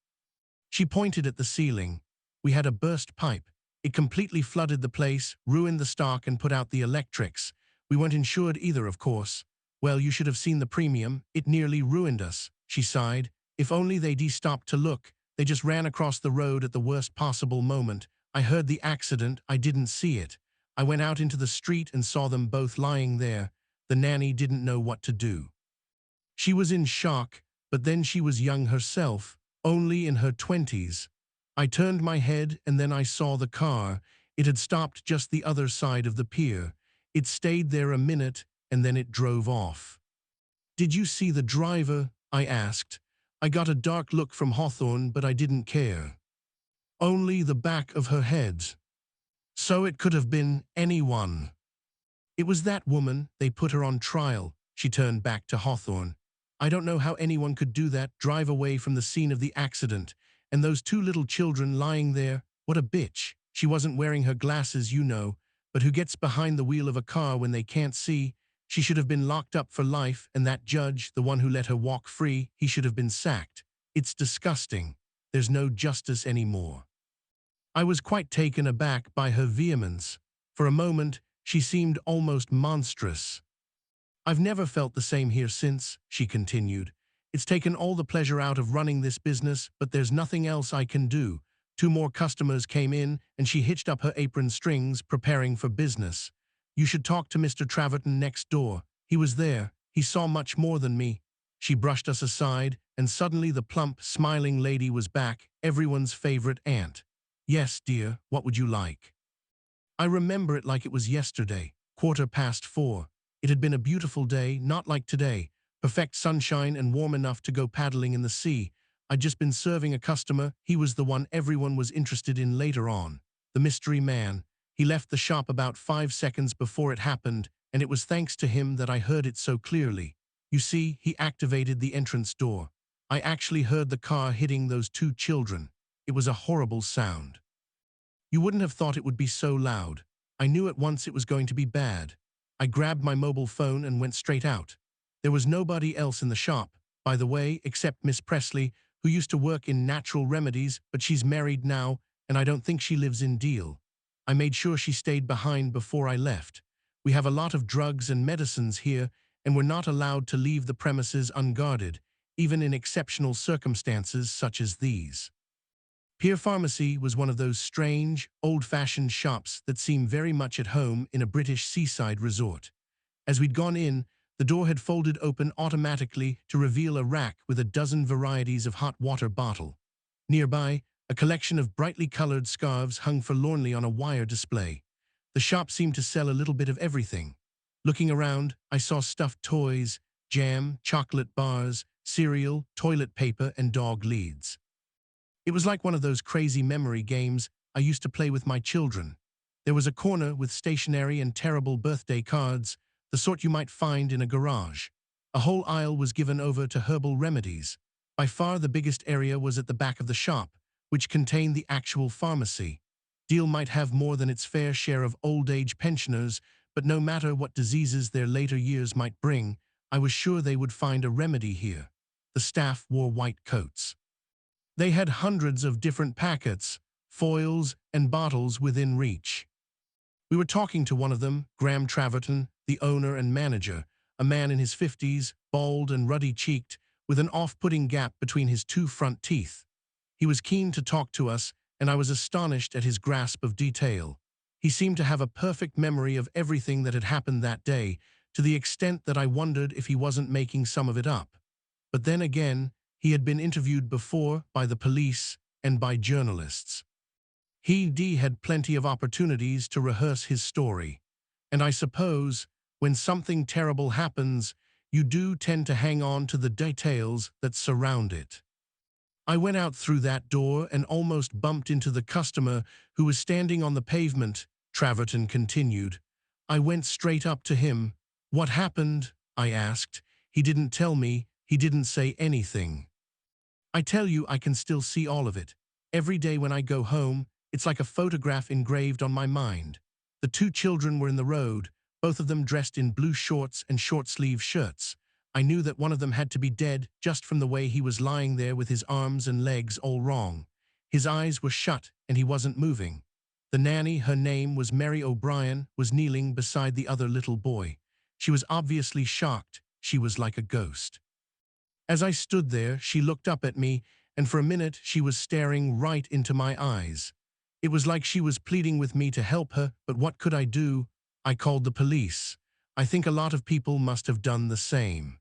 She pointed at the ceiling. "We had a burst pipe. It completely flooded the place, ruined the stock, and put out the electrics. We weren't insured either, of course. Well, you should have seen the premium. It nearly ruined us," she sighed. "If only they'd stopped to look. They just ran across the road at the worst possible moment. I heard the accident. I didn't see it. I went out into the street and saw them both lying there. The nanny didn't know what to do. She was in shock, but then she was young herself, only in her 20s. I turned my head and then I saw the car. It had stopped just the other side of the pier. It stayed there a minute and then it drove off." "Did you see the driver?" I asked. I got a dark look from Hawthorne, but I didn't care. "Only the back of her head. So it could have been anyone." "It was that woman. They put her on trial." She turned back to Hawthorne. "I don't know how anyone could do that, drive away from the scene of the accident. And those two little children lying there, what a bitch. She wasn't wearing her glasses, you know, but who gets behind the wheel of a car when they can't see?" She should have been locked up for life, and that judge, the one who let her walk free, he should have been sacked. It's disgusting. There's no justice anymore." I was quite taken aback by her vehemence. For a moment, she seemed almost monstrous. "I've never felt the same here since," she continued. "It's taken all the pleasure out of running this business, but there's nothing else I can do." 2 more customers came in, and she hitched up her apron strings, preparing for business. "You should talk to Mr. Traverton next door. He was there. He saw much more than me." She brushed us aside, and suddenly the plump, smiling lady was back, everyone's favorite aunt. "Yes, dear, what would you like?" I remember it like it was yesterday, 4:15. It had been a beautiful day, not like today, perfect sunshine and warm enough to go paddling in the sea. I'd just been serving a customer. He was the one everyone was interested in later on. The mystery man. He left the shop about 5 seconds before it happened, and it was thanks to him that I heard it so clearly. You see, he activated the entrance door. I actually heard the car hitting those 2 children. It was a horrible sound. You wouldn't have thought it would be so loud. I knew at once it was going to be bad. I grabbed my mobile phone and went straight out. There was nobody else in the shop, by the way, except Miss Presley, who used to work in natural remedies, but she's married now, and I don't think she lives in Deal. I made sure she stayed behind before I left. We have a lot of drugs and medicines here, and we're not allowed to leave the premises unguarded, even in exceptional circumstances such as these. Pier Pharmacy was one of those strange, old-fashioned shops that seem very much at home in a British seaside resort. As we'd gone in, the door had folded open automatically to reveal a rack with a dozen varieties of hot water bottle. Nearby, a collection of brightly colored scarves hung forlornly on a wire display. The shop seemed to sell a little bit of everything. Looking around, I saw stuffed toys, jam, chocolate bars, cereal, toilet paper, and dog leads. It was like one of those crazy memory games I used to play with my children. There was a corner with stationery and terrible birthday cards, the sort you might find in a garage. A whole aisle was given over to herbal remedies. By far the biggest area was at the back of the shop, which contained the actual pharmacy. Deal might have more than its fair share of old-age pensioners, but no matter what diseases their later years might bring, I was sure they would find a remedy here. The staff wore white coats. They had hundreds of different packets, foils, and bottles within reach. We were talking to one of them, Graham Traverton, the owner and manager, a man in his 50s, bald and ruddy-cheeked, with an off-putting gap between his 2 front teeth. He was keen to talk to us, and I was astonished at his grasp of detail. He seemed to have a perfect memory of everything that had happened that day, to the extent that I wondered if he wasn't making some of it up. But then again, he had been interviewed before by the police and by journalists. He had plenty of opportunities to rehearse his story. And I suppose, when something terrible happens, you do tend to hang on to the details that surround it. I went out through that door and almost bumped into the customer who was standing on the pavement, Traverton continued. I went straight up to him. "What happened?" I asked. "He didn't tell me. He didn't say anything." I tell you, I can still see all of it. Every day when I go home, it's like a photograph engraved on my mind. The 2 children were in the road, both of them dressed in blue shorts and short-sleeve shirts. I knew that one of them had to be dead just from the way he was lying there with his arms and legs all wrong. His eyes were shut and he wasn't moving. The nanny, her name was Mary O'Brien, was kneeling beside the other little boy. She was obviously shocked. She was like a ghost. As I stood there, she looked up at me, and for a minute she was staring right into my eyes. It was like she was pleading with me to help her, but what could I do? I called the police. I think a lot of people must have done the same.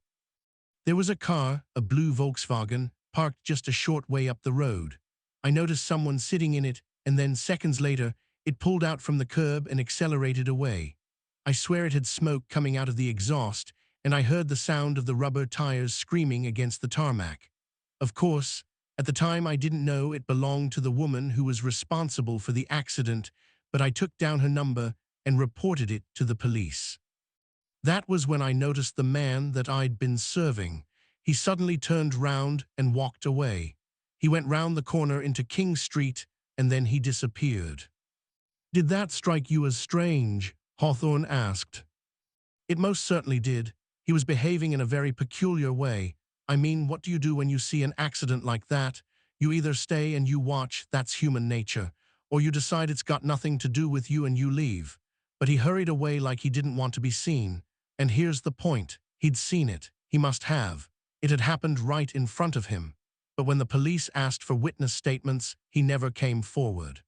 There was a car, a blue Volkswagen, parked just a short way up the road. I noticed someone sitting in it, and then seconds later, it pulled out from the curb and accelerated away. I swear it had smoke coming out of the exhaust, and I heard the sound of the rubber tires screaming against the tarmac. Of course, at the time I didn't know it belonged to the woman who was responsible for the accident, but I took down her number and reported it to the police. That was when I noticed the man that I'd been serving. He suddenly turned round and walked away. He went round the corner into King Street, and then he disappeared. "Did that strike you as strange?" Hawthorne asked. It most certainly did. He was behaving in a very peculiar way. I mean, what do you do when you see an accident like that? You either stay and you watch, that's human nature, or you decide it's got nothing to do with you and you leave. But he hurried away like he didn't want to be seen. And here's the point. He'd seen it. He must have. It had happened right in front of him. But when the police asked for witness statements, he never came forward.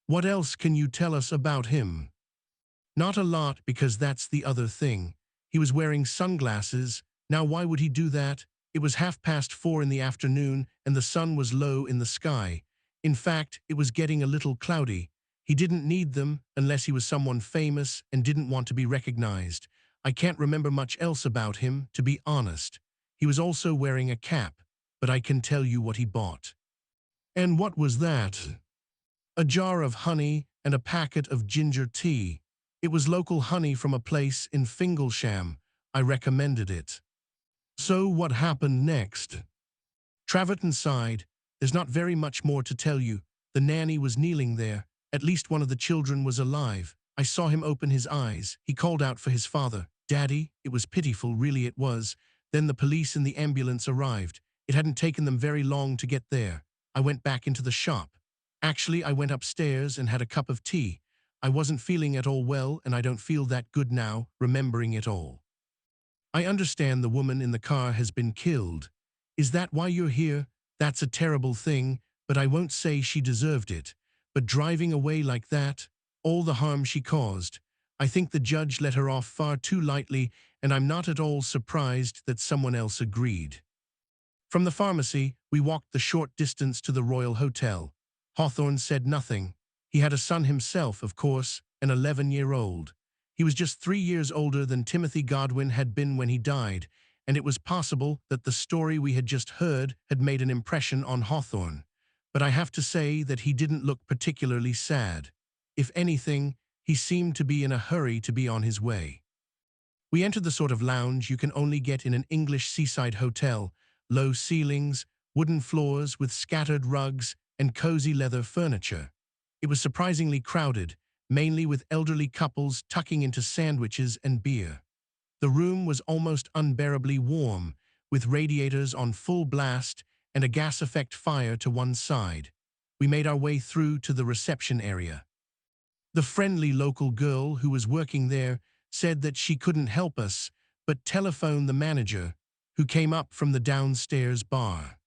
What else can you tell us about him? Not a lot, because that's the other thing. He was wearing sunglasses. Now why would he do that? It was 4:30 in the afternoon and the sun was low in the sky. In fact, it was getting a little cloudy. He didn't need them unless he was someone famous and didn't want to be recognized. I can't remember much else about him, to be honest. He was also wearing a cap, but I can tell you what he bought. And what was that? A jar of honey and a packet of ginger tea. It was local honey from a place in Fingalsham. I recommended it. So what happened next? Traverton sighed. There's not very much more to tell you. The nanny was kneeling there. At least one of the children was alive. I saw him open his eyes. He called out for his father. Daddy, it was pitiful, really it was. Then the police and the ambulance arrived. It hadn't taken them very long to get there. I went back into the shop. Actually, I went upstairs and had a cup of tea. I wasn't feeling at all well, and I don't feel that good now, remembering it all. I understand the woman in the car has been killed. Is that why you're here? That's a terrible thing, but I won't say she deserved it. But driving away like that, all the harm she caused, I think the judge let her off far too lightly, and I'm not at all surprised that someone else agreed. From the pharmacy, we walked the short distance to the Royal Hotel. Hawthorne said nothing. He had a son himself, of course, an 11-year-old. He was just 3 years older than Timothy Godwin had been when he died, and it was possible that the story we had just heard had made an impression on Hawthorne. But I have to say that he didn't look particularly sad. If anything, he seemed to be in a hurry to be on his way. We entered the sort of lounge you can only get in an English seaside hotel: low ceilings, wooden floors with scattered rugs, and cozy leather furniture. It was surprisingly crowded, mainly with elderly couples tucking into sandwiches and beer. The room was almost unbearably warm, with radiators on full blast and a gas effect fire to one side. We made our way through to the reception area. The friendly local girl who was working there said that she couldn't help us, but telephoned the manager, who came up from the downstairs bar.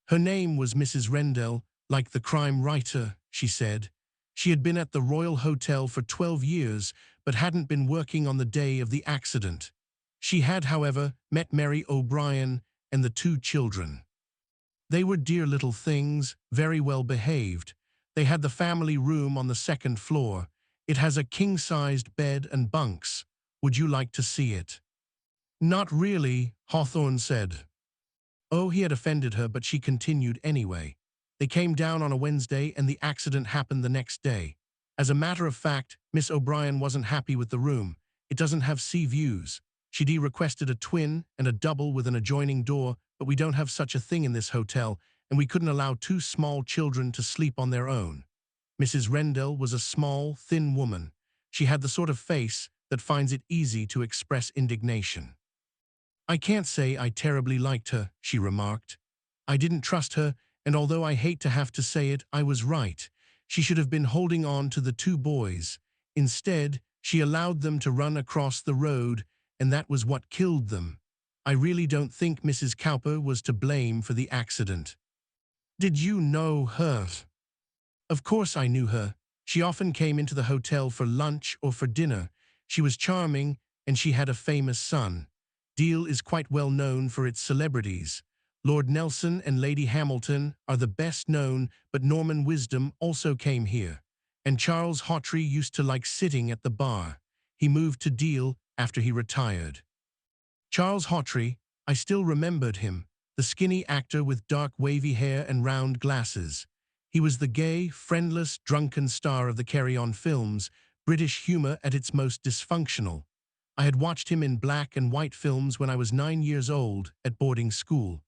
Her name was Mrs. Rendell, like the crime writer, she said. She had been at the Royal Hotel for 12 years, but hadn't been working on the day of the accident. She had, however, met Mary O'Brien and the 2 children. They were dear little things, very well behaved. They had the family room on the 2nd floor. It has a king-sized bed and bunks. Would you like to see it? Not really, Hawthorne said. Oh, he had offended her, but she continued anyway. They came down on a Wednesday and the accident happened the next day. As a matter of fact, Miss O'Brien wasn't happy with the room. It doesn't have sea views. She'd requested a twin and a double with an adjoining door, but we don't have such a thing in this hotel, and we couldn't allow 2 small children to sleep on their own. Mrs. Rendell was a small, thin woman. She had the sort of face that finds it easy to express indignation. I can't say I terribly liked her, she remarked. I didn't trust her, and although I hate to have to say it, I was right. She should have been holding on to the 2 boys. Instead, she allowed them to run across the road, and that was what killed them. I really don't think Mrs. Cowper was to blame for the accident. Did you know her? Of course I knew her. She often came into the hotel for lunch or for dinner. She was charming, and she had a famous son. Deal is quite well known for its celebrities. Lord Nelson and Lady Hamilton are the best known, but Norman Wisdom also came here. And Charles Hawtrey used to like sitting at the bar. He moved to Deal after he retired. Charles Hawtrey, I still remembered him, the skinny actor with dark wavy hair and round glasses. He was the gay, friendless, drunken star of the Carry On films, British humor at its most dysfunctional. I had watched him in black and white films when I was 9 years old at boarding school.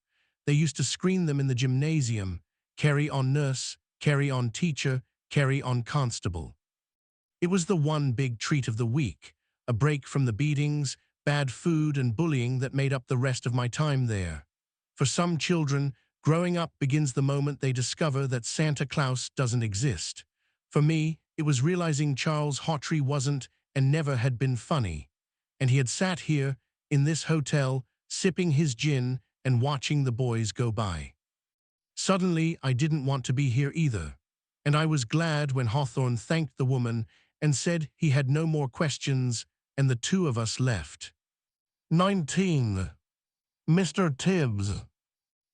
They used to screen them in the gymnasium: Carry On Nurse, Carry On Teacher, Carry On Constable. It was the one big treat of the week. a break from the beatings, bad food, and bullying that made up the rest of my time there. For some children, growing up begins the moment they discover that Santa Claus doesn't exist. For me, it was realizing Charles Hawtrey wasn't and never had been funny. And he had sat here, in this hotel, sipping his gin and watching the boys go by. Suddenly, I didn't want to be here either, and I was glad when Hawthorne thanked the woman and said he had no more questions, and the two of us left. 19. Mr. Tibbs.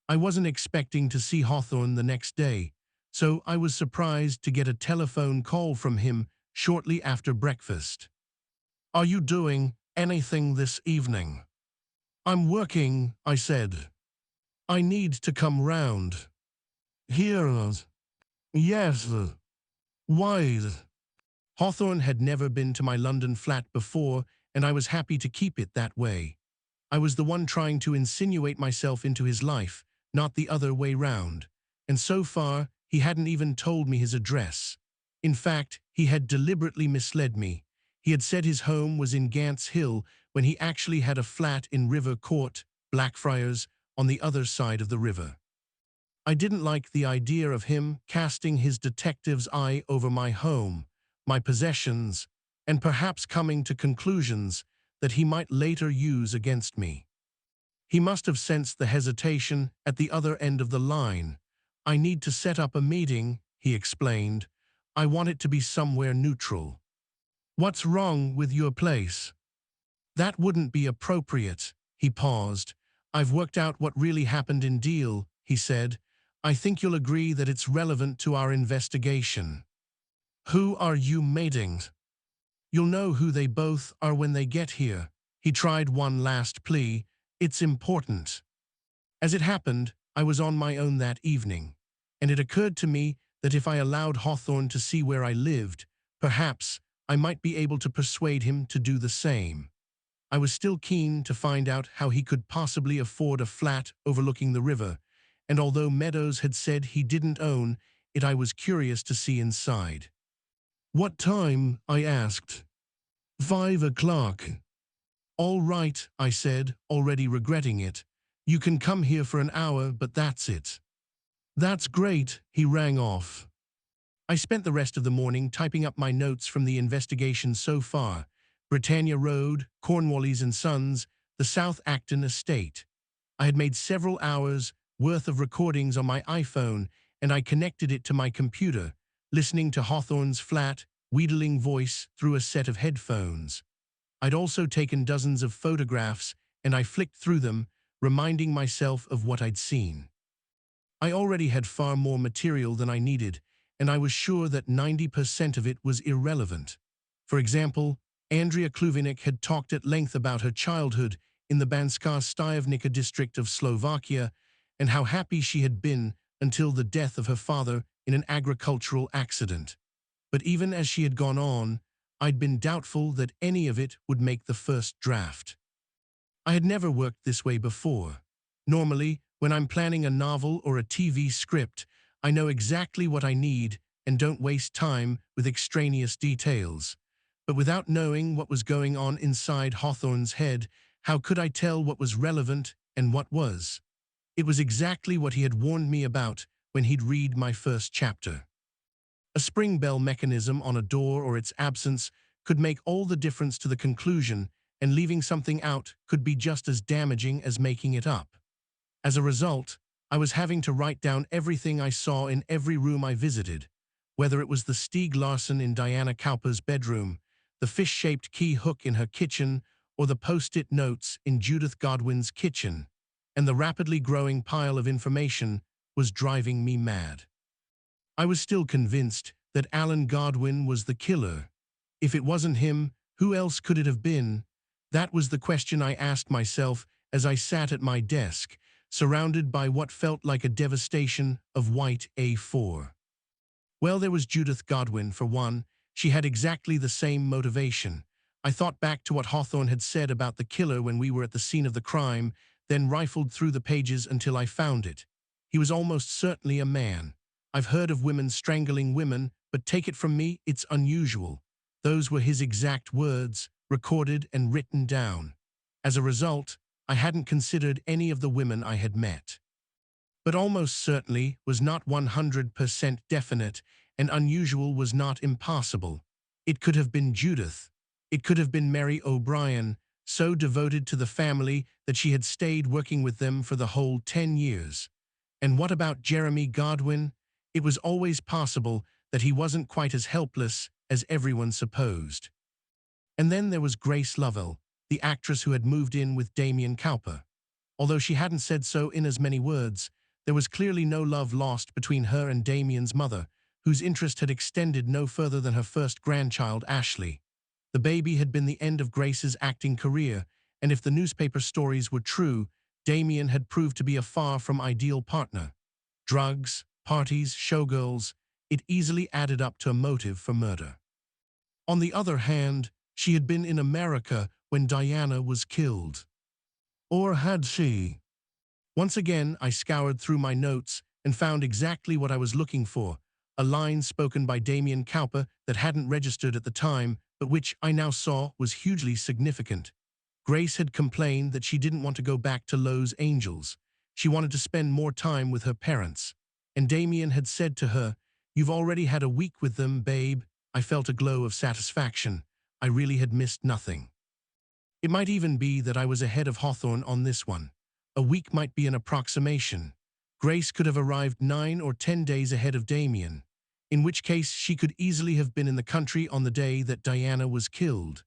I wasn't expecting to see Hawthorne the next day, so I was surprised to get a telephone call from him shortly after breakfast. "Are you doing anything this evening?" "I'm working," I said. "I need to come round." "Here." "Yes." "Why?" Hawthorne had never been to my London flat before, and I was happy to keep it that way. I was the one trying to insinuate myself into his life, not the other way round. And so far, he hadn't even told me his address. In fact, he had deliberately misled me. He had said his home was in Gants Hill when he actually had a flat in River Court, Blackfriars, on the other side of the river. I didn't like the idea of him casting his detective's eye over my home, my possessions, and perhaps coming to conclusions that he might later use against me. He must have sensed the hesitation at the other end of the line. "I need to set up a meeting," he explained. "I want it to be somewhere neutral." "What's wrong with your place?" "That wouldn't be appropriate." He paused. "I've worked out what really happened in Deal," he said. "I think you'll agree that it's relevant to our investigation." "Who are you meeting?" "You'll know who they both are when they get here." He tried one last plea. "It's important." As it happened, I was on my own that evening, and it occurred to me that if I allowed Hawthorne to see where I lived, perhaps I might be able to persuade him to do the same. I was still keen to find out how he could possibly afford a flat overlooking the river, and although Meadows had said he didn't own it, I was curious to see inside. "What time?" I asked. 5 o'clock. "All right," I said, already regretting it. "You can come here for an hour, but that's it." "That's great," he rang off. I spent the rest of the morning typing up my notes from the investigation so far: Britannia Road, Cornwallis and Sons, the South Acton estate. I had made several hours worth of recordings on my iPhone, and I connected it to my computer, listening to Hawthorne's flat, wheedling voice through a set of headphones. I'd also taken dozens of photographs, and I flicked through them, reminding myself of what I'd seen. I already had far more material than I needed, and I was sure that 90% of it was irrelevant. For example, Andrea Kluvinik had talked at length about her childhood in the Banská Styavnica district of Slovakia, and how happy she had been until the death of her father in an agricultural accident. But even as she had gone on, I'd been doubtful that any of it would make the first draft. I had never worked this way before. Normally, when I'm planning a novel or a TV script, I know exactly what I need and don't waste time with extraneous details. But without knowing what was going on inside Hawthorne's head, how could I tell what was relevant and what was? It was exactly what he had warned me about when he'd read my first chapter. A spring bell mechanism on a door or its absence could make all the difference to the conclusion, and leaving something out could be just as damaging as making it up. As a result, I was having to write down everything I saw in every room I visited, whether it was the Stieg Larsson in Diana Cowper's bedroom, the fish-shaped key hook in her kitchen, or the post-it notes in Judith Godwin's kitchen, and the rapidly growing pile of information was driving me mad. I was still convinced that Alan Godwin was the killer. If it wasn't him, who else could it have been? That was the question I asked myself as I sat at my desk, surrounded by what felt like a devastation of white A4. Well, there was Judith Godwin, for one. She had exactly the same motivation. I thought back to what Hawthorne had said about the killer when we were at the scene of the crime, then rifled through the pages until I found it. He was almost certainly a man. I've heard of women strangling women, but take it from me, it's unusual. Those were his exact words, recorded and written down. As a result, I hadn't considered any of the women I had met. But almost certainly was not 100% definite, and unusual was not impossible. It could have been Judith. It could have been Mary O'Brien, so devoted to the family that she had stayed working with them for the whole 10 years. And what about Jeremy Godwin? It was always possible that he wasn't quite as helpless as everyone supposed. And then there was Grace Lovell, the actress who had moved in with Damien Cowper. Although she hadn't said so in as many words, there was clearly no love lost between her and Damien's mother, whose interest had extended no further than her first grandchild, Ashley. The baby had been the end of Grace's acting career, and if the newspaper stories were true, Damien had proved to be a far from ideal partner. Drugs, parties, showgirls, it easily added up to a motive for murder. On the other hand, she had been in America when Diana was killed. Or had she? Once again, I scoured through my notes and found exactly what I was looking for, a line spoken by Damien Cowper that hadn't registered at the time, but which I now saw was hugely significant. Grace had complained that she didn't want to go back to Los Angeles. She wanted to spend more time with her parents. And Damien had said to her, "You've already had a week with them, babe." I felt a glow of satisfaction. I really had missed nothing. It might even be that I was ahead of Hawthorne on this one. A week might be an approximation. Grace could have arrived 9 or 10 days ahead of Damien, in which case she could easily have been in the country on the day that Diana was killed.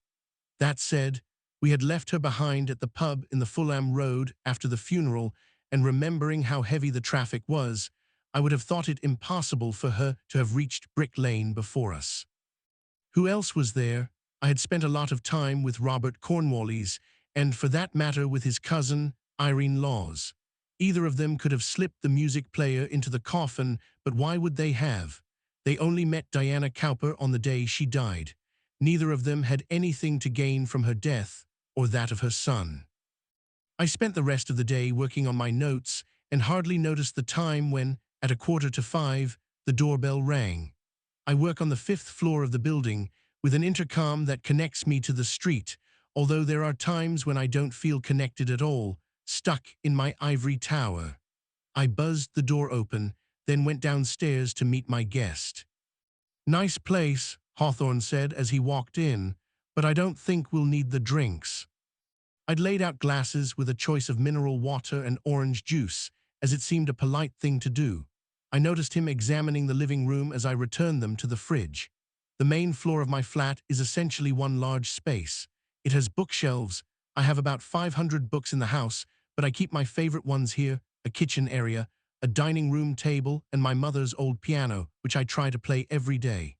That said, we had left her behind at the pub in the Fulham Road after the funeral, and remembering how heavy the traffic was, I would have thought it impossible for her to have reached Brick Lane before us. Who else was there? I had spent a lot of time with Robert Cornwallis, and for that matter with his cousin, Irene Laws. Either of them could have slipped the music player into the coffin, but why would they have? They only met Diana Cowper on the day she died. Neither of them had anything to gain from her death or that of her son. I spent the rest of the day working on my notes and hardly noticed the time when, at 4:45, the doorbell rang. I work on the 5th floor of the building with an intercom that connects me to the street, although there are times when I don't feel connected at all, stuck in my ivory tower. I buzzed the door open, then went downstairs to meet my guest. "Nice place," Hawthorne said as he walked in, "but I don't think we'll need the drinks." I'd laid out glasses with a choice of mineral water and orange juice, as it seemed a polite thing to do. I noticed him examining the living room as I returned them to the fridge. The main floor of my flat is essentially one large space. It has bookshelves. I have about 500 books in the house, but I keep my favorite ones here: a kitchen area, a dining room table, and my mother's old piano, which I try to play every day.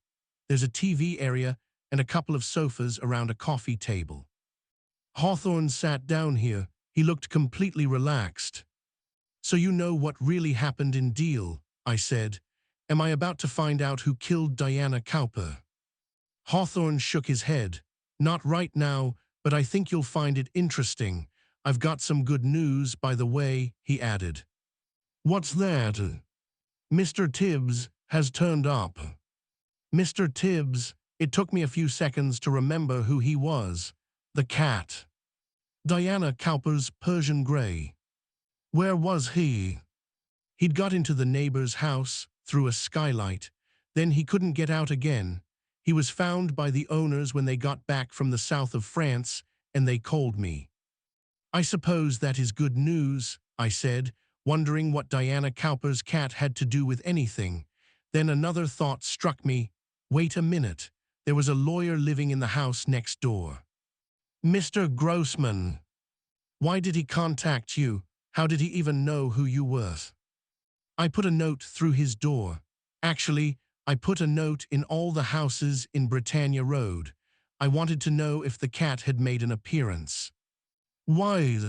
There's a TV area and a couple of sofas around a coffee table. Hawthorne sat down here. He looked completely relaxed. "So you know what really happened in Deal," I said. "Am I about to find out who killed Diana Cowper?" Hawthorne shook his head. "Not right now, but I think you'll find it interesting. I've got some good news, by the way," he added. "What's that?" "Mr. Tibbs has turned up." Mr. Tibbs, it took me a few seconds to remember who he was. The cat. Diana Cowper's Persian Grey. Where was he? He'd got into the neighbor's house through a skylight. Then he couldn't get out again. He was found by the owners when they got back from the south of France, and they called me. "I suppose that is good news," I said, wondering what Diana Cowper's cat had to do with anything. Then another thought struck me. Wait a minute. There was a lawyer living in the house next door. "Mr. Grossman. Why did he contact you? How did he even know who you were?" "I put a note through his door. Actually, I put a note in all the houses in Britannia Road. I wanted to know if the cat had made an appearance." "Why?"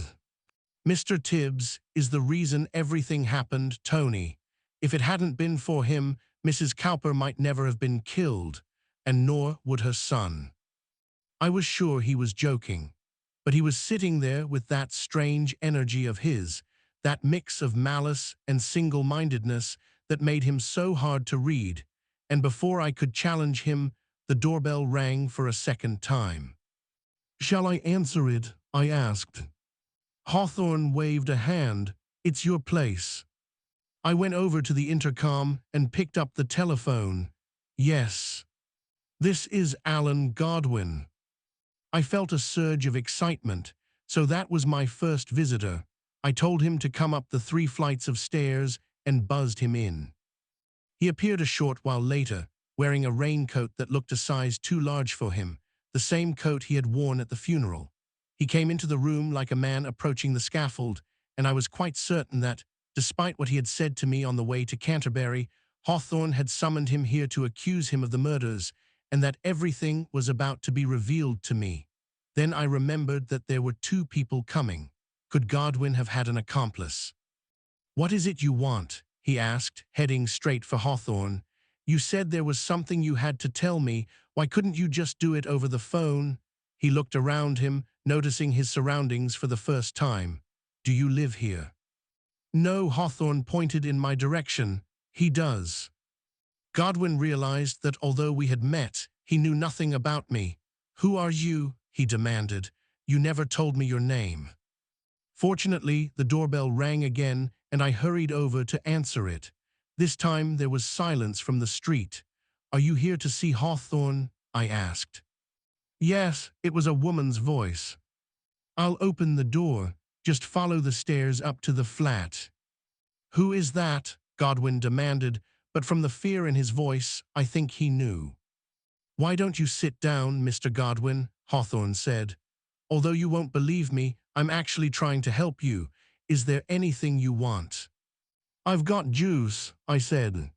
"Mr. Tibbs is the reason everything happened, Tony. If it hadn't been for him, Mrs. Cowper might never have been killed, and nor would her son." I was sure he was joking, but he was sitting there with that strange energy of his, that mix of malice and single-mindedness that made him so hard to read, and before I could challenge him, the doorbell rang for a second time. Shall I answer it? I asked. Hawthorne waved a hand. It's your place. I went over to the intercom and picked up the telephone. Yes. This is Alan Godwin. I felt a surge of excitement. So that was my first visitor. I told him to come up the 3 flights of stairs and buzzed him in. He appeared a short while later, wearing a raincoat that looked a size too large for him, the same coat he had worn at the funeral. He came into the room like a man approaching the scaffold, and I was quite certain that, despite what he had said to me on the way to Canterbury, Hawthorne had summoned him here to accuse him of the murders, and that everything was about to be revealed to me. Then I remembered that there were 2 people coming. Could Godwin have had an accomplice? What is it you want? He asked, heading straight for Hawthorne. You said there was something you had to tell me. Why couldn't you just do it over the phone? He looked around him, noticing his surroundings for the first time. Do you live here? No, Hawthorne pointed in my direction. He does. Godwin realized that although we had met, he knew nothing about me. Who are you? He demanded. You never told me your name. Fortunately, the doorbell rang again, and I hurried over to answer it. This time there was silence from the street. Are you here to see Hawthorne? I asked. Yes, it was a woman's voice. I'll open the door. Just follow the stairs up to the flat. Who is that? Godwin demanded, but from the fear in his voice, I think he knew. Why don't you sit down, Mr. Godwin? Hawthorne said. Although you won't believe me, I'm actually trying to help you. Is there anything you want? I've got juice, I said.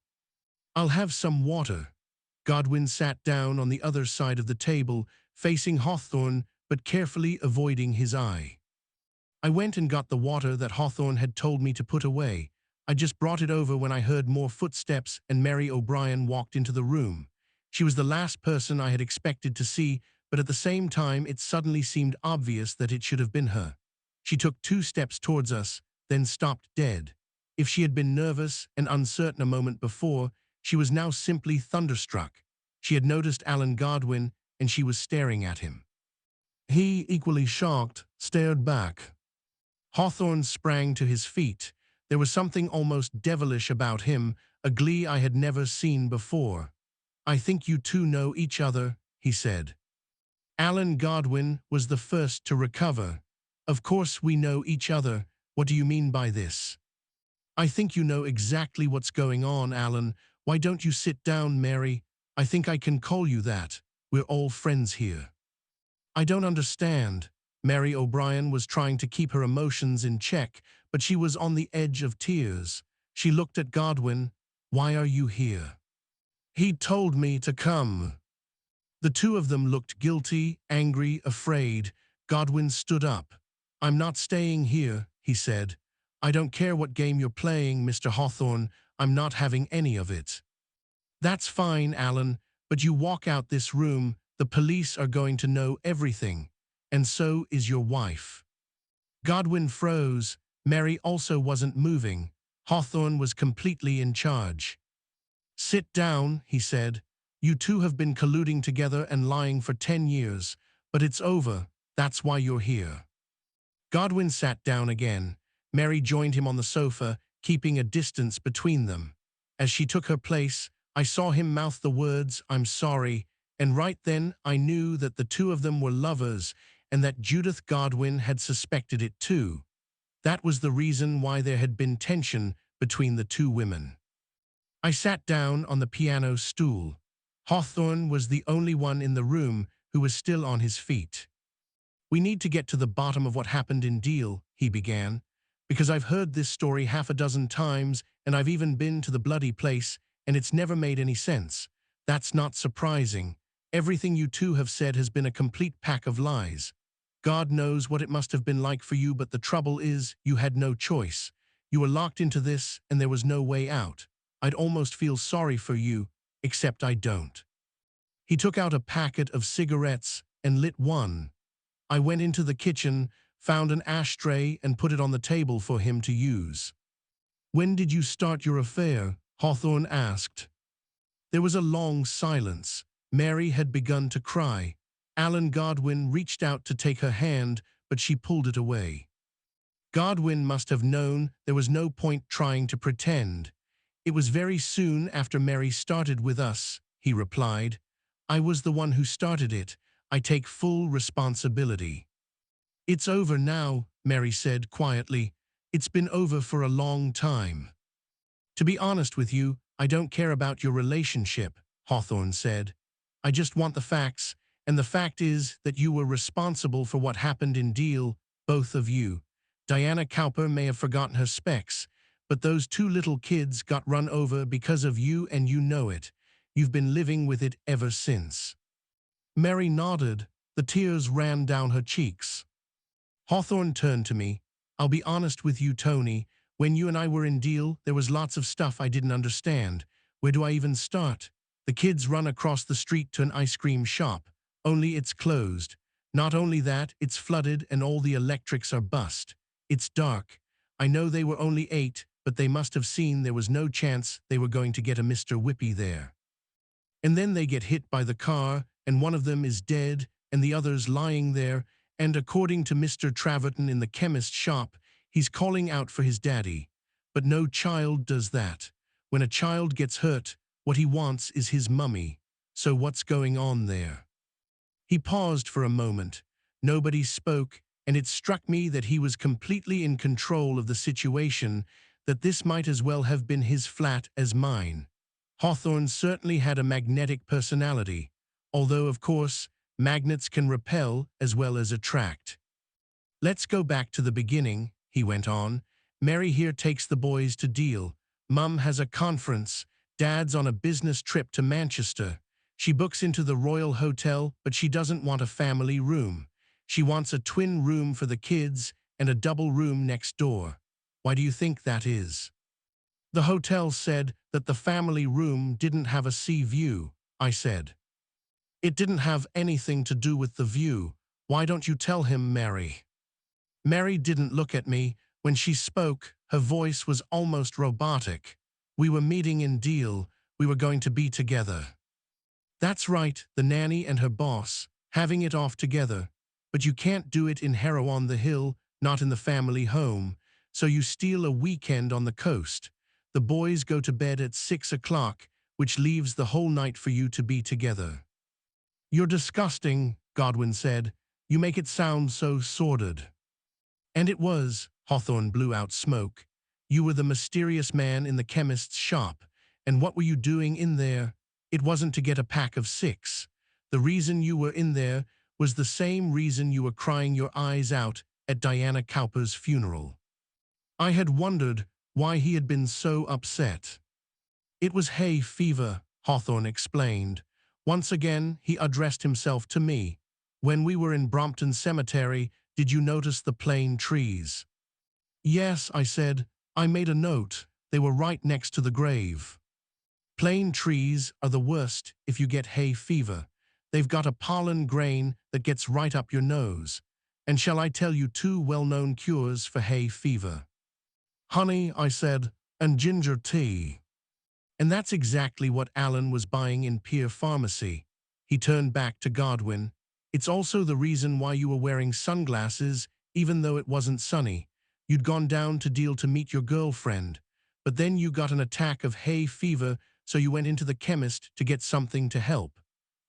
I'll have some water. Godwin sat down on the other side of the table, facing Hawthorne, but carefully avoiding his eye. I went and got the water that Hawthorne had told me to put away. I just brought it over when I heard more footsteps and Mary O'Brien walked into the room. She was the last person I had expected to see, but at the same time it suddenly seemed obvious that it should have been her. She took 2 steps towards us, then stopped dead. If she had been nervous and uncertain a moment before, she was now simply thunderstruck. She had noticed Alan Godwin, and she was staring at him. He, equally shocked, stared back. Hawthorne sprang to his feet. There was something almost devilish about him, a glee I had never seen before. I think you 2 know each other, he said. Alan Godwin was the first to recover. Of course we know each other. What do you mean by this? I think you know exactly what's going on, Alan. Why don't you sit down, Mary? I think I can call you that. We're all friends here. I don't understand. Mary O'Brien was trying to keep her emotions in check, but she was on the edge of tears. She looked at Godwin. Why are you here? He told me to come. The 2 of them looked guilty, angry, afraid. Godwin stood up. I'm not staying here, he said. I don't care what game you're playing, Mr. Hawthorne. I'm not having any of it. That's fine, Alan, but you walk out this room. The police are going to know everything. And so is your wife. Godwin froze. Mary also wasn't moving. Hawthorne was completely in charge. Sit down, he said. You 2 have been colluding together and lying for 10 years, but it's over. That's why you're here. Godwin sat down again. Mary joined him on the sofa, keeping a distance between them. As she took her place, I saw him mouth the words, I'm sorry, and right then I knew that the 2 of them were lovers and that Judith Godwin had suspected it too. That was the reason why there had been tension between the 2 women. I sat down on the piano stool. Hawthorne was the only one in the room who was still on his feet. We need to get to the bottom of what happened in Deal, he began, because I've heard this story half a dozen times and I've even been to the bloody place and it's never made any sense. That's not surprising. Everything you 2 have said has been a complete pack of lies. God knows what it must have been like for you, but the trouble is you had no choice. You were locked into this and there was no way out. I'd almost feel sorry for you, except I don't. He took out a packet of cigarettes and lit one. I went into the kitchen, found an ashtray and put it on the table for him to use. When did you start your affair? Hawthorne asked. There was a long silence. Mary had begun to cry. Alan Godwin reached out to take her hand, but she pulled it away. Godwin must have known there was no point trying to pretend. It was very soon after Mary started with us, he replied. I was the one who started it. I take full responsibility. It's over now, Mary said quietly. It's been over for a long time. To be honest with you, I don't care about your relationship, Hawthorne said. I just want the facts, and the fact is that you were responsible for what happened in Deal, both of you. Diana Cowper may have forgotten her specs, but those two little kids got run over because of you, and you know it. You've been living with it ever since. Mary nodded. The tears ran down her cheeks. Hawthorne turned to me. I'll be honest with you, Tony. When you and I were in Deal, there was lots of stuff I didn't understand. Where do I even start? The kids run across the street to an ice cream shop. Only it's closed. Not only that, it's flooded and all the electrics are bust. It's dark. I know they were only 8, but they must have seen there was no chance they were going to get a Mr. Whippy there. And then they get hit by the car, and one of them is dead, and the other's lying there, and according to Mr. Traverton in the chemist shop, he's calling out for his daddy. But no child does that. When a child gets hurt, what he wants is his mummy. So what's going on there? He paused for a moment. Nobody spoke, and it struck me that he was completely in control of the situation, that this might as well have been his flat as mine. Hawthorne certainly had a magnetic personality, although, of course, magnets can repel as well as attract. Let's go back to the beginning, he went on. Mary here takes the boys to Deal. Mum has a conference. Dad's on a business trip to Manchester. She books into the Royal Hotel, but she doesn't want a family room. She wants a twin room for the kids and a double room next door. Why do you think that is? The hotel said that the family room didn't have a sea view, I said. It didn't have anything to do with the view. Why don't you tell him, Mary? Mary didn't look at me. When she spoke, her voice was almost robotic. We were meeting in Deal. We were going to be together. That's right, the nanny and her boss, having it off together. But you can't do it in Harrow on the Hill, not in the family home. So you steal a weekend on the coast. The boys go to bed at 6 o'clock, which leaves the whole night for you to be together. You're disgusting, Godwin said. You make it sound so sordid. And it was. Hawthorne blew out smoke. You were the mysterious man in the chemist's shop. And what were you doing in there? It wasn't to get a pack of 6. The reason you were in there was the same reason you were crying your eyes out at Diana Cowper's funeral. I had wondered why he had been so upset. It was hay fever, Hawthorne explained. Once again, he addressed himself to me. When we were in Brompton Cemetery, did you notice the plane trees? Yes, I said. I made a note. They were right next to the grave. Plane trees are the worst if you get hay fever. They've got a pollen grain that gets right up your nose. And shall I tell you 2 well-known cures for hay fever? Honey, I said, and ginger tea. And that's exactly what Alan was buying in Pier Pharmacy. He turned back to Godwin. It's also the reason why you were wearing sunglasses, even though it wasn't sunny. You'd gone down to Deal to meet your girlfriend. But then you got an attack of hay fever, so you went into the chemist to get something to help.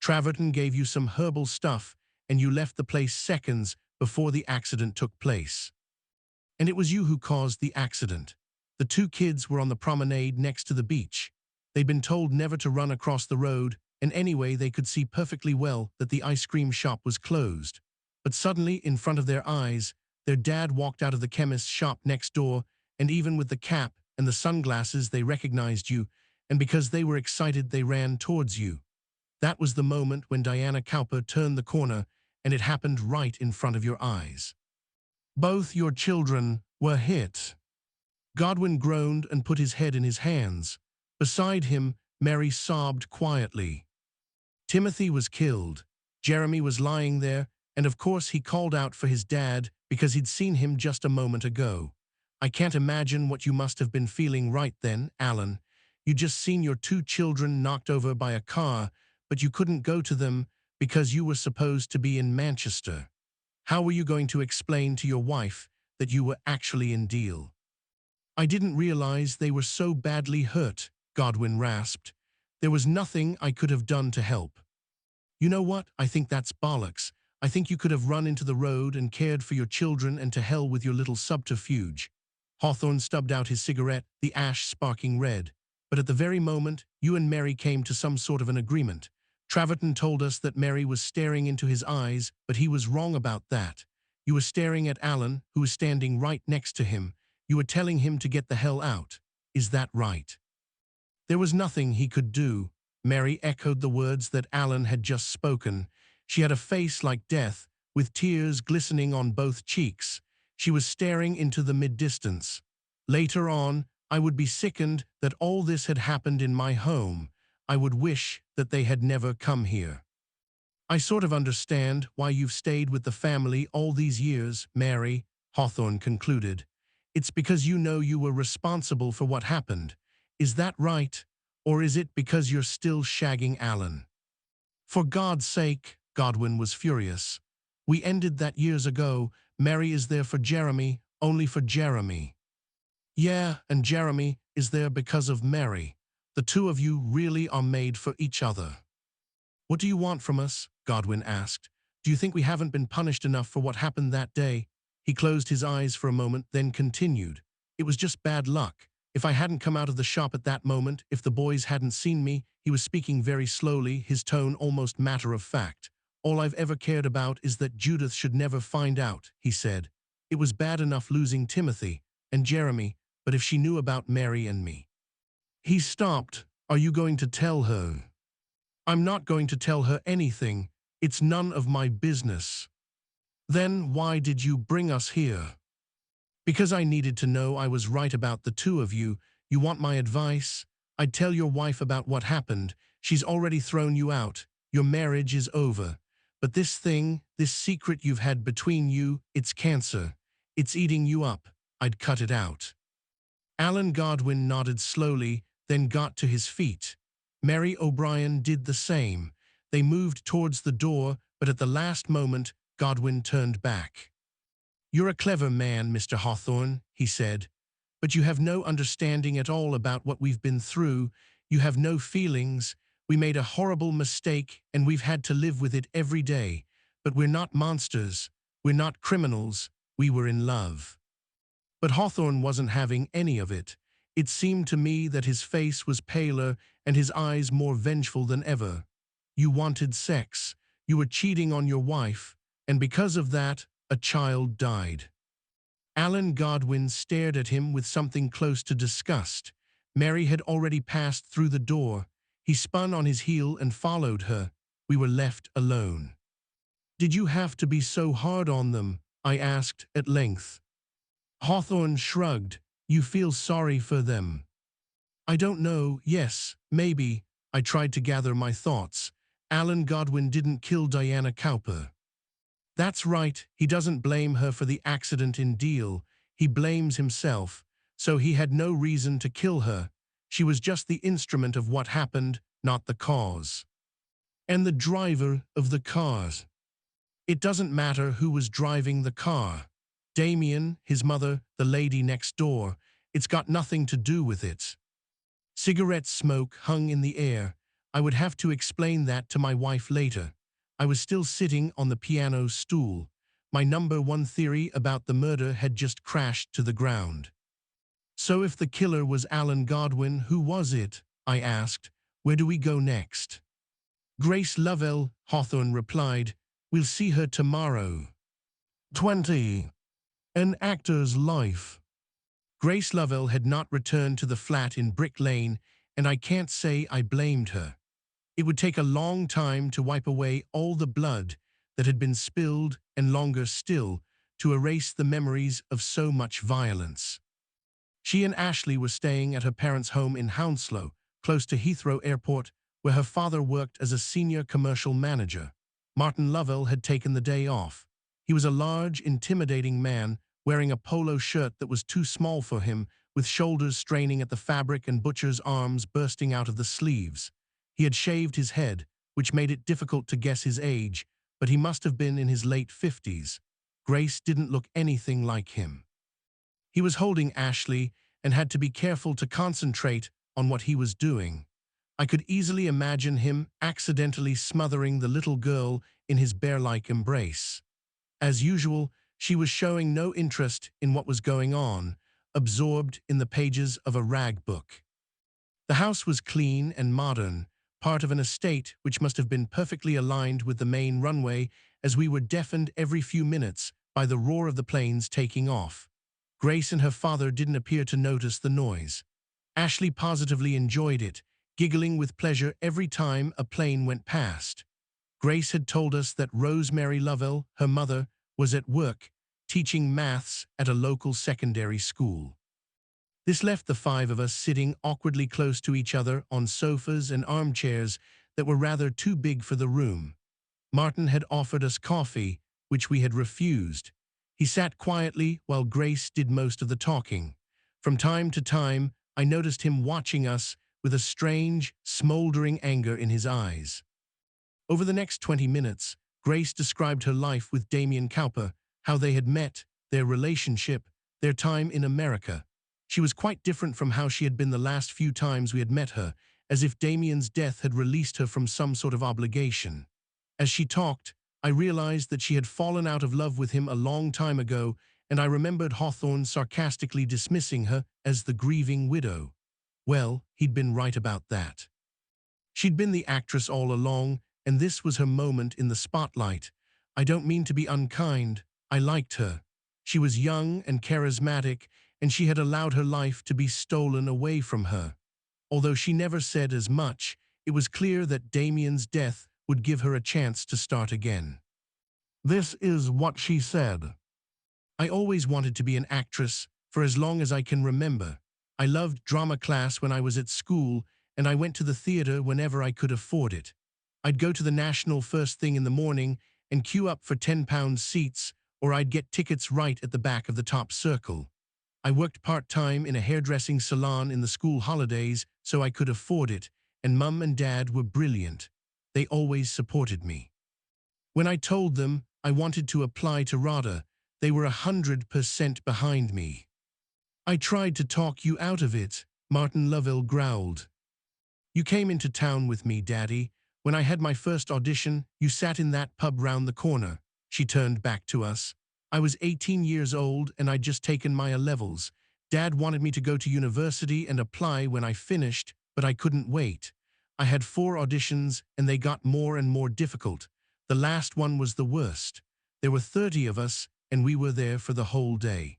Traverton gave you some herbal stuff, and you left the place seconds before the accident took place. And it was you who caused the accident. The 2 kids were on the promenade next to the beach. They'd been told never to run across the road, and anyway they could see perfectly well that the ice cream shop was closed. But suddenly, in front of their eyes, their dad walked out of the chemist's shop next door, and even with the cap and the sunglasses they recognized you, and because they were excited they ran towards you. That was the moment when Diana Cowper turned the corner, and it happened right in front of your eyes. Both your children were hit. Godwin groaned and put his head in his hands. Beside him, Mary sobbed quietly. Timothy was killed. Jeremy was lying there, and of course he called out for his dad because he'd seen him just a moment ago. I can't imagine what you must have been feeling right then, Alan. You'd just seen your 2 children knocked over by a car, but you couldn't go to them because you were supposed to be in Manchester. How were you going to explain to your wife that you were actually in Deal? I didn't realize they were so badly hurt, Godwin rasped. There was nothing I could have done to help. You know what? I think that's bollocks. I think you could have run into the road and cared for your children, and to hell with your little subterfuge. Hawthorne stubbed out his cigarette, the ash sparking red. But at the very moment, you and Mary came to some sort of an agreement. Traverton told us that Mary was staring into his eyes, but he was wrong about that. You were staring at Alan, who was standing right next to him. You were telling him to get the hell out. Is that right? There was nothing he could do. Mary echoed the words that Alan had just spoken. She had a face like death, with tears glistening on both cheeks. She was staring into the mid-distance. Later on, I would be sickened that all this had happened in my home. I would wish that they had never come here. I sort of understand why you've stayed with the family all these years, Mary, Hawthorne concluded. It's because you know you were responsible for what happened. Is that right? Or is it because you're still shagging Alan? For God's sake, Godwin was furious. We ended that years ago. Mary is there for Jeremy, only for Jeremy. Yeah, and Jeremy is there because of Mary. The two of you really are made for each other. What do you want from us? Godwin asked. Do you think we haven't been punished enough for what happened that day? He closed his eyes for a moment, then continued. It was just bad luck. If I hadn't come out of the shop at that moment, if the boys hadn't seen me, he was speaking very slowly, his tone almost matter-of-fact. All I've ever cared about is that Judith should never find out, he said. It was bad enough losing Timothy and Jeremy, but if she knew about Mary and me. He stopped. Are you going to tell her? I'm not going to tell her anything. It's none of my business. Then why did you bring us here? Because I needed to know I was right about the two of you. You want my advice? I'd tell your wife about what happened. She's already thrown you out. Your marriage is over. But this thing, this secret you've had between you, it's cancer. It's eating you up. I'd cut it out. Alan Godwin nodded slowly, then got to his feet. Mary O'Brien did the same. They moved towards the door, but at the last moment, Godwin turned back. You're a clever man, Mr. Hawthorne, he said, but you have no understanding at all about what we've been through. You have no feelings. We made a horrible mistake, and we've had to live with it every day. But we're not monsters. We're not criminals. We were in love. But Hawthorne wasn't having any of it. It seemed to me that his face was paler and his eyes more vengeful than ever. You wanted sex. You were cheating on your wife, and because of that, a child died. Alan Godwin stared at him with something close to disgust. Mary had already passed through the door. He spun on his heel and followed her. We were left alone. Did you have to be so hard on them? I asked at length. Hawthorne shrugged. You feel sorry for them. I don't know. Yes, maybe. I tried to gather my thoughts. Alan Godwin didn't kill Diana Cowper. That's right, he doesn't blame her for the accident in Deal. He blames himself, so he had no reason to kill her. She was just the instrument of what happened, not the cause. And the driver of the cars. It doesn't matter who was driving the car. Damien, his mother, the lady next door. It's got nothing to do with it. Cigarette smoke hung in the air. I would have to explain that to my wife later. I was still sitting on the piano stool. My number one theory about the murder had just crashed to the ground. So if the killer was Alan Godwin, who was it? I asked. Where do we go next? Grace Lovell, Hawthorne replied. We'll see her tomorrow. 20. An actor's life. Grace Lovell had not returned to the flat in Brick Lane, and I can't say I blamed her. It would take a long time to wipe away all the blood that had been spilled, and longer still to erase the memories of so much violence. She and Ashley were staying at her parents' home in Hounslow, close to Heathrow Airport, where her father worked as a senior commercial manager. Martin Lovell had taken the day off. He was a large, intimidating man, wearing a polo shirt that was too small for him, with shoulders straining at the fabric and butcher's arms bursting out of the sleeves. He had shaved his head, which made it difficult to guess his age, but he must have been in his late 50s. Grace didn't look anything like him. He was holding Ashley and had to be careful to concentrate on what he was doing. I could easily imagine him accidentally smothering the little girl in his bear-like embrace. As usual, she was showing no interest in what was going on, absorbed in the pages of a rag book. The house was clean and modern, part of an estate which must have been perfectly aligned with the main runway, as we were deafened every few minutes by the roar of the planes taking off. Grace and her father didn't appear to notice the noise. Ashley positively enjoyed it, giggling with pleasure every time a plane went past. Grace had told us that Rosemary Lovell, her mother, was at work, teaching maths at a local secondary school. This left the five of us sitting awkwardly close to each other on sofas and armchairs that were rather too big for the room. Martin had offered us coffee, which we had refused. He sat quietly while Grace did most of the talking. From time to time, I noticed him watching us with a strange, smoldering anger in his eyes. Over the next 20 minutes, Grace described her life with Damien Cowper, how they had met, their relationship, their time in America. She was quite different from how she had been the last few times we had met her, as if Damien's death had released her from some sort of obligation. As she talked, I realized that she had fallen out of love with him a long time ago, and I remembered Hawthorne sarcastically dismissing her as the grieving widow. Well, he'd been right about that. She'd been the actress all along, and this was her moment in the spotlight. I don't mean to be unkind. I liked her. She was young and charismatic, and she had allowed her life to be stolen away from her. Although she never said as much, it was clear that Damien's death would give her a chance to start again. This is what she said. I always wanted to be an actress for as long as I can remember. I loved drama class when I was at school, and I went to the theater whenever I could afford it. I'd go to the National first thing in the morning and queue up for £10 seats, or I'd get tickets right at the back of the top circle. I worked part-time in a hairdressing salon in the school holidays so I could afford it, and Mum and Dad were brilliant. They always supported me. When I told them I wanted to apply to RADA, they were 100% behind me. I tried to talk you out of it, Martin Lovell growled. You came into town with me, Daddy. When I had my first audition, you sat in that pub round the corner. She turned back to us. I was 18 years old and I'd just taken my A-levels. Dad wanted me to go to university and apply when I finished, but I couldn't wait. I had 4 auditions and they got more and more difficult. The last one was the worst. There were 30 of us and we were there for the whole day.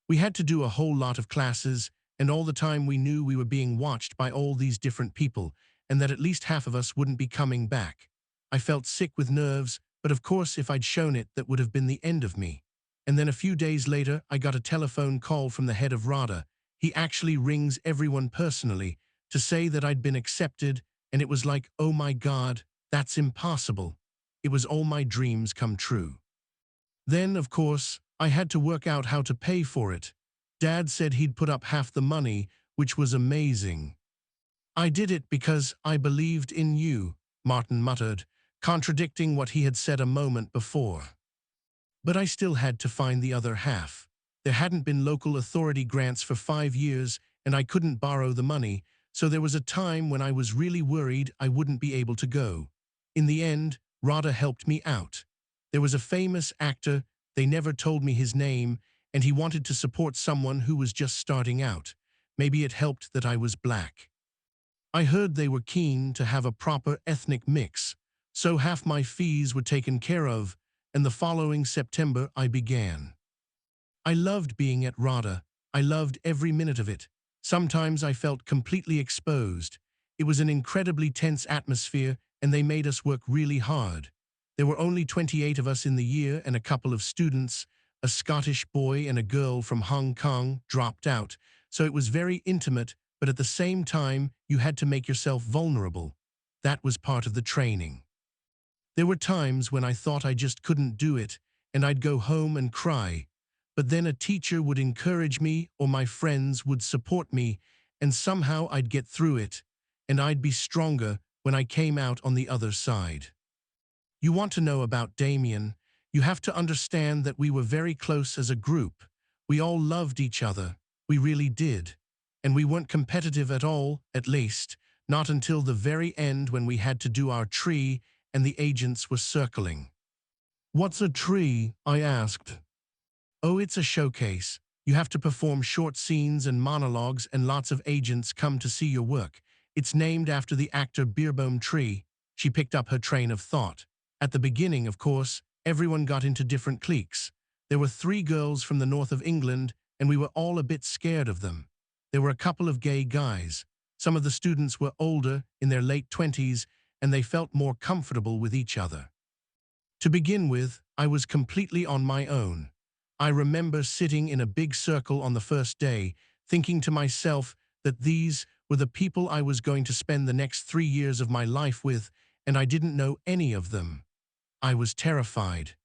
We had to do a whole lot of classes, and all the time we knew we were being watched by all these different people and that at least half of us wouldn't be coming back. I felt sick with nerves, but of course if I'd shown it, that would have been the end of me. And then a few days later, I got a telephone call from the head of RADA. He actually rings everyone personally to say that I'd been accepted, and it was like, oh my God, that's impossible. It was all my dreams come true. Then, of course, I had to work out how to pay for it. Dad said he'd put up half the money, which was amazing. I did it because I believed in you, Martin muttered, contradicting what he had said a moment before. But I still had to find the other half. There hadn't been local authority grants for 5 years, and I couldn't borrow the money, so there was a time when I was really worried I wouldn't be able to go. In the end, RADA helped me out. There was a famous actor, they never told me his name, and he wanted to support someone who was just starting out. Maybe it helped that I was black. I heard they were keen to have a proper ethnic mix, so half my fees were taken care of, and the following September I began. I loved being at RADA. I loved every minute of it. Sometimes I felt completely exposed. It was an incredibly tense atmosphere, and they made us work really hard. There were only 28 of us in the year, and a couple of students, a Scottish boy and a girl from Hong Kong, dropped out, so it was very intimate, but at the same time, you had to make yourself vulnerable. That was part of the training. There were times when I thought I just couldn't do it, and I'd go home and cry. But then a teacher would encourage me, or my friends would support me, and somehow I'd get through it, and I'd be stronger when I came out on the other side. You want to know about Damien? You have to understand that we were very close as a group. We all loved each other. We really did. And we weren't competitive at all, at least, not until the very end when we had to do our tree and the agents were circling. "What's a tree?" I asked. "Oh, it's a showcase. You have to perform short scenes and monologues and lots of agents come to see your work. It's named after the actor Beerbohm Tree." She picked up her train of thought. "At the beginning, of course, everyone got into different cliques. There were 3 girls from the north of England, and we were all a bit scared of them. There were a couple of gay guys. Some of the students were older, in their late 20s, and they felt more comfortable with each other. To begin with, I was completely on my own. I remember sitting in a big circle on the first day, thinking to myself that these were the people I was going to spend the next 3 years of my life with, and I didn't know any of them. I was terrified.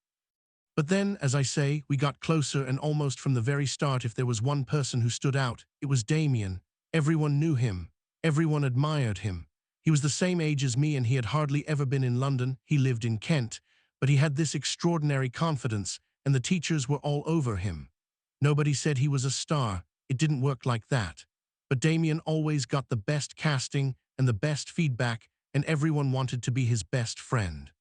But then, as I say, we got closer, and almost from the very start, if there was one person who stood out, it was Damien. Everyone knew him. Everyone admired him. He was the same age as me, and he had hardly ever been in London. He lived in Kent, but he had this extraordinary confidence, and the teachers were all over him. Nobody said he was a star. It didn't work like that. But Damien always got the best casting and the best feedback, and everyone wanted to be his best friend.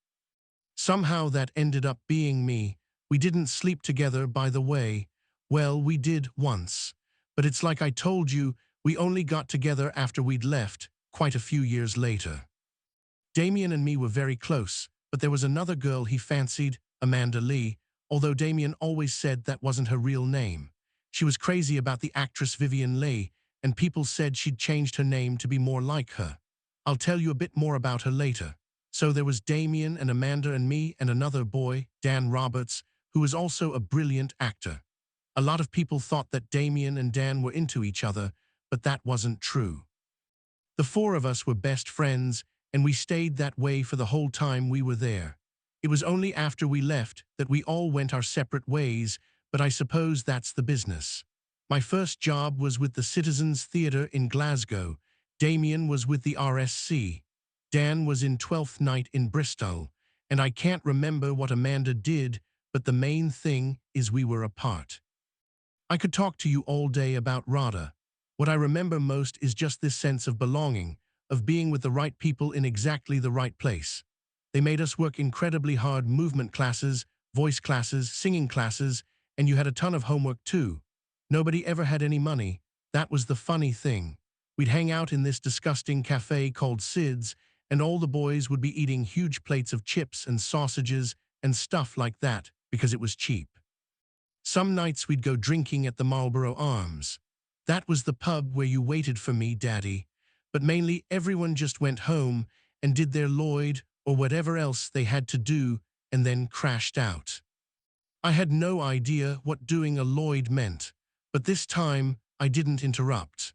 Somehow that ended up being me. We didn't sleep together, by the way. Well, we did once. But it's like I told you, we only got together after we'd left, quite a few years later. Damien and me were very close, but there was another girl he fancied, Amanda Lee, although Damien always said that wasn't her real name. She was crazy about the actress Vivian Leigh, and people said she'd changed her name to be more like her. I'll tell you a bit more about her later. So there was Damien and Amanda and me and another boy, Dan Roberts, who was also a brilliant actor. A lot of people thought that Damien and Dan were into each other, but that wasn't true. The 4 of us were best friends, and we stayed that way for the whole time we were there. It was only after we left that we all went our separate ways, but I suppose that's the business. My first job was with the Citizens Theatre in Glasgow. Damien was with the RSC. Dan was in 12th Night in Bristol, and I can't remember what Amanda did, but the main thing is we were apart. I could talk to you all day about Radha. What I remember most is just this sense of belonging, of being with the right people in exactly the right place. They made us work incredibly hard: movement classes, voice classes, singing classes, and you had a ton of homework too. Nobody ever had any money. That was the funny thing. We'd hang out in this disgusting cafe called Sid's, and all the boys would be eating huge plates of chips and sausages and stuff like that because it was cheap. Some nights we'd go drinking at the Marlborough Arms. That was the pub where you waited for me, Daddy. But mainly everyone just went home and did their Lloyd or whatever else they had to do and then crashed out. I had no idea what doing a Lloyd meant, but this time I didn't interrupt.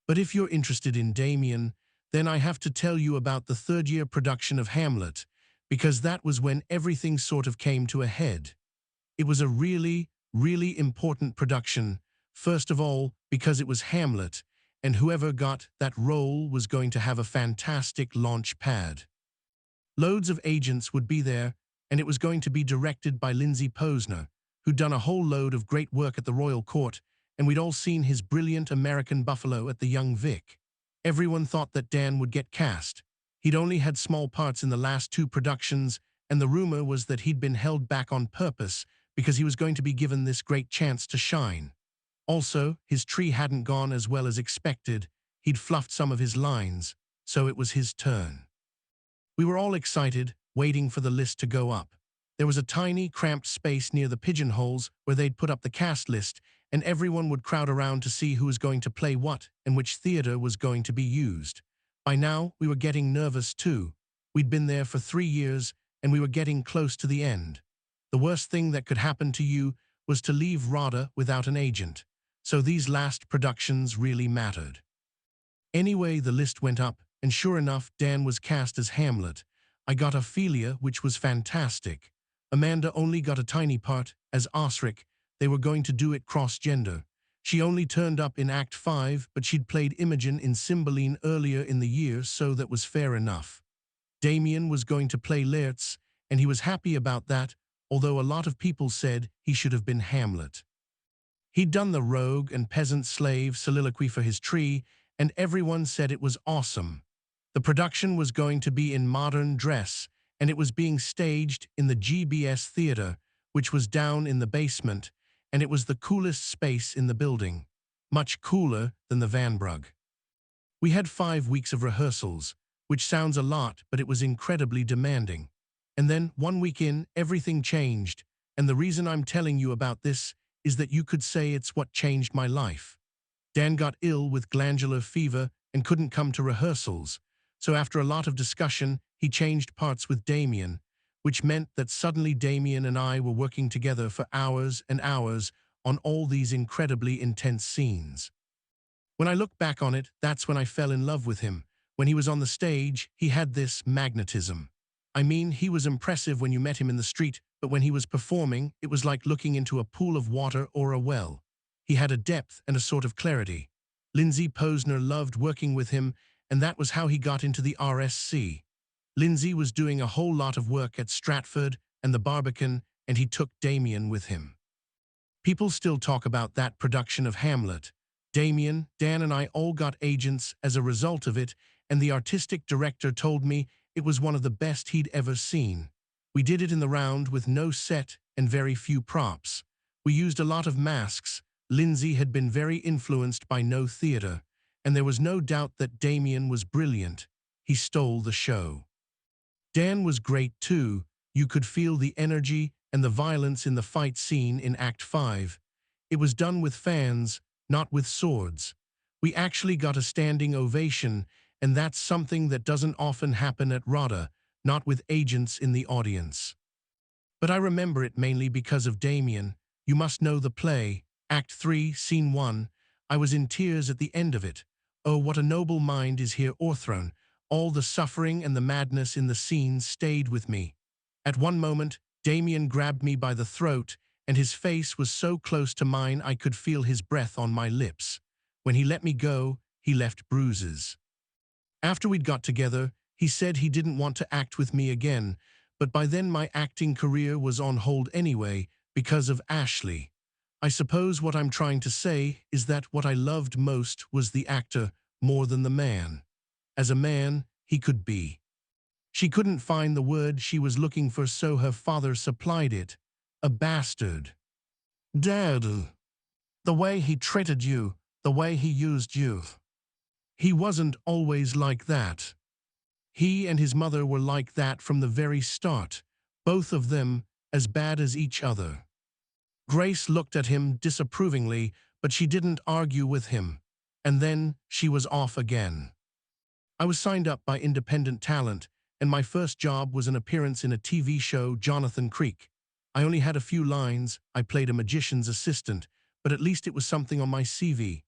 But if you're interested in Damien, then I have to tell you about the 3rd-year production of Hamlet, because that was when everything sort of came to a head. It was a really, really important production, first of all because it was Hamlet, and whoever got that role was going to have a fantastic launch pad. Loads of agents would be there, and it was going to be directed by Lindsay Posner, who'd done a whole load of great work at the Royal Court, and we'd all seen his brilliant American Buffalo at the Young Vic. Everyone thought that Dan would get cast. He'd only had small parts in the last 2 productions, and the rumor was that he'd been held back on purpose because he was going to be given this great chance to shine. Also, his tree hadn't gone as well as expected. He'd fluffed some of his lines, so it was his turn. We were all excited, waiting for the list to go up. There was a tiny, cramped space near the pigeonholes where they'd put up the cast list, and everyone would crowd around to see who was going to play what and which theater was going to be used. By now, we were getting nervous too. We'd been there for 3 years, and we were getting close to the end. The worst thing that could happen to you was to leave Radha without an agent, so these last productions really mattered. Anyway, the list went up, and sure enough, Dan was cast as Hamlet. I got Ophelia, which was fantastic. Amanda only got a tiny part, as Osric. They were going to do it cross-gender. She only turned up in Act 5, but she'd played Imogen in Cymbeline earlier in the year, so that was fair enough. Damien was going to play Laertes, and he was happy about that, although a lot of people said he should have been Hamlet. He'd done the rogue and peasant slave soliloquy for his tree, and everyone said it was awesome. The production was going to be in modern dress, and it was being staged in the GBS Theatre, which was down in the basement, and it was the coolest space in the building, much cooler than the Van Brugge. We had 5 weeks of rehearsals, which sounds a lot, but it was incredibly demanding. And then, 1 week in, everything changed, and the reason I'm telling you about this is that you could say it's what changed my life. Dan got ill with glandular fever and couldn't come to rehearsals, so after a lot of discussion, he changed parts with Damien, which meant that suddenly Damien and I were working together for hours and hours on all these incredibly intense scenes. When I look back on it, that's when I fell in love with him. When he was on the stage, he had this magnetism. I mean, he was impressive when you met him in the street, but when he was performing, it was like looking into a pool of water or a well. He had a depth and a sort of clarity. Lindsay Posner loved working with him, and that was how he got into the RSC. Lindsay was doing a whole lot of work at Stratford and the Barbican, and he took Damien with him. People still talk about that production of Hamlet. Damien, Dan, and I all got agents as a result of it, and the artistic director told me it was one of the best he'd ever seen. We did it in the round with no set and very few props. We used a lot of masks. Lindsay had been very influenced by No Theatre, and there was no doubt that Damien was brilliant. He stole the show. Dan was great too. You could feel the energy and the violence in the fight scene in Act 5. It was done with fans, not with swords. We actually got a standing ovation, and that's something that doesn't often happen at RADA, not with agents in the audience. But I remember it mainly because of Damien. You must know the play, Act 3, Scene 1. I was in tears at the end of it. Oh, what a noble mind is here o'erthrown. All the suffering and the madness in the scene stayed with me. At one moment, Damien grabbed me by the throat, and his face was so close to mine I could feel his breath on my lips. When he let me go, he left bruises. After we'd got together, he said he didn't want to act with me again, but by then my acting career was on hold anyway because of Ashley. I suppose what I'm trying to say is that what I loved most was the actor more than the man. As a man, he could be. She couldn't find the word she was looking for, so her father supplied it. A bastard. Dad. The way he treated you, the way he used you. He wasn't always like that. He and his mother were like that from the very start, both of them as bad as each other. Grace looked at him disapprovingly, but she didn't argue with him. And then she was off again. I was signed up by Independent Talent, and my first job was an appearance in a TV show, Jonathan Creek. I only had a few lines. I played a magician's assistant, but at least it was something on my CV.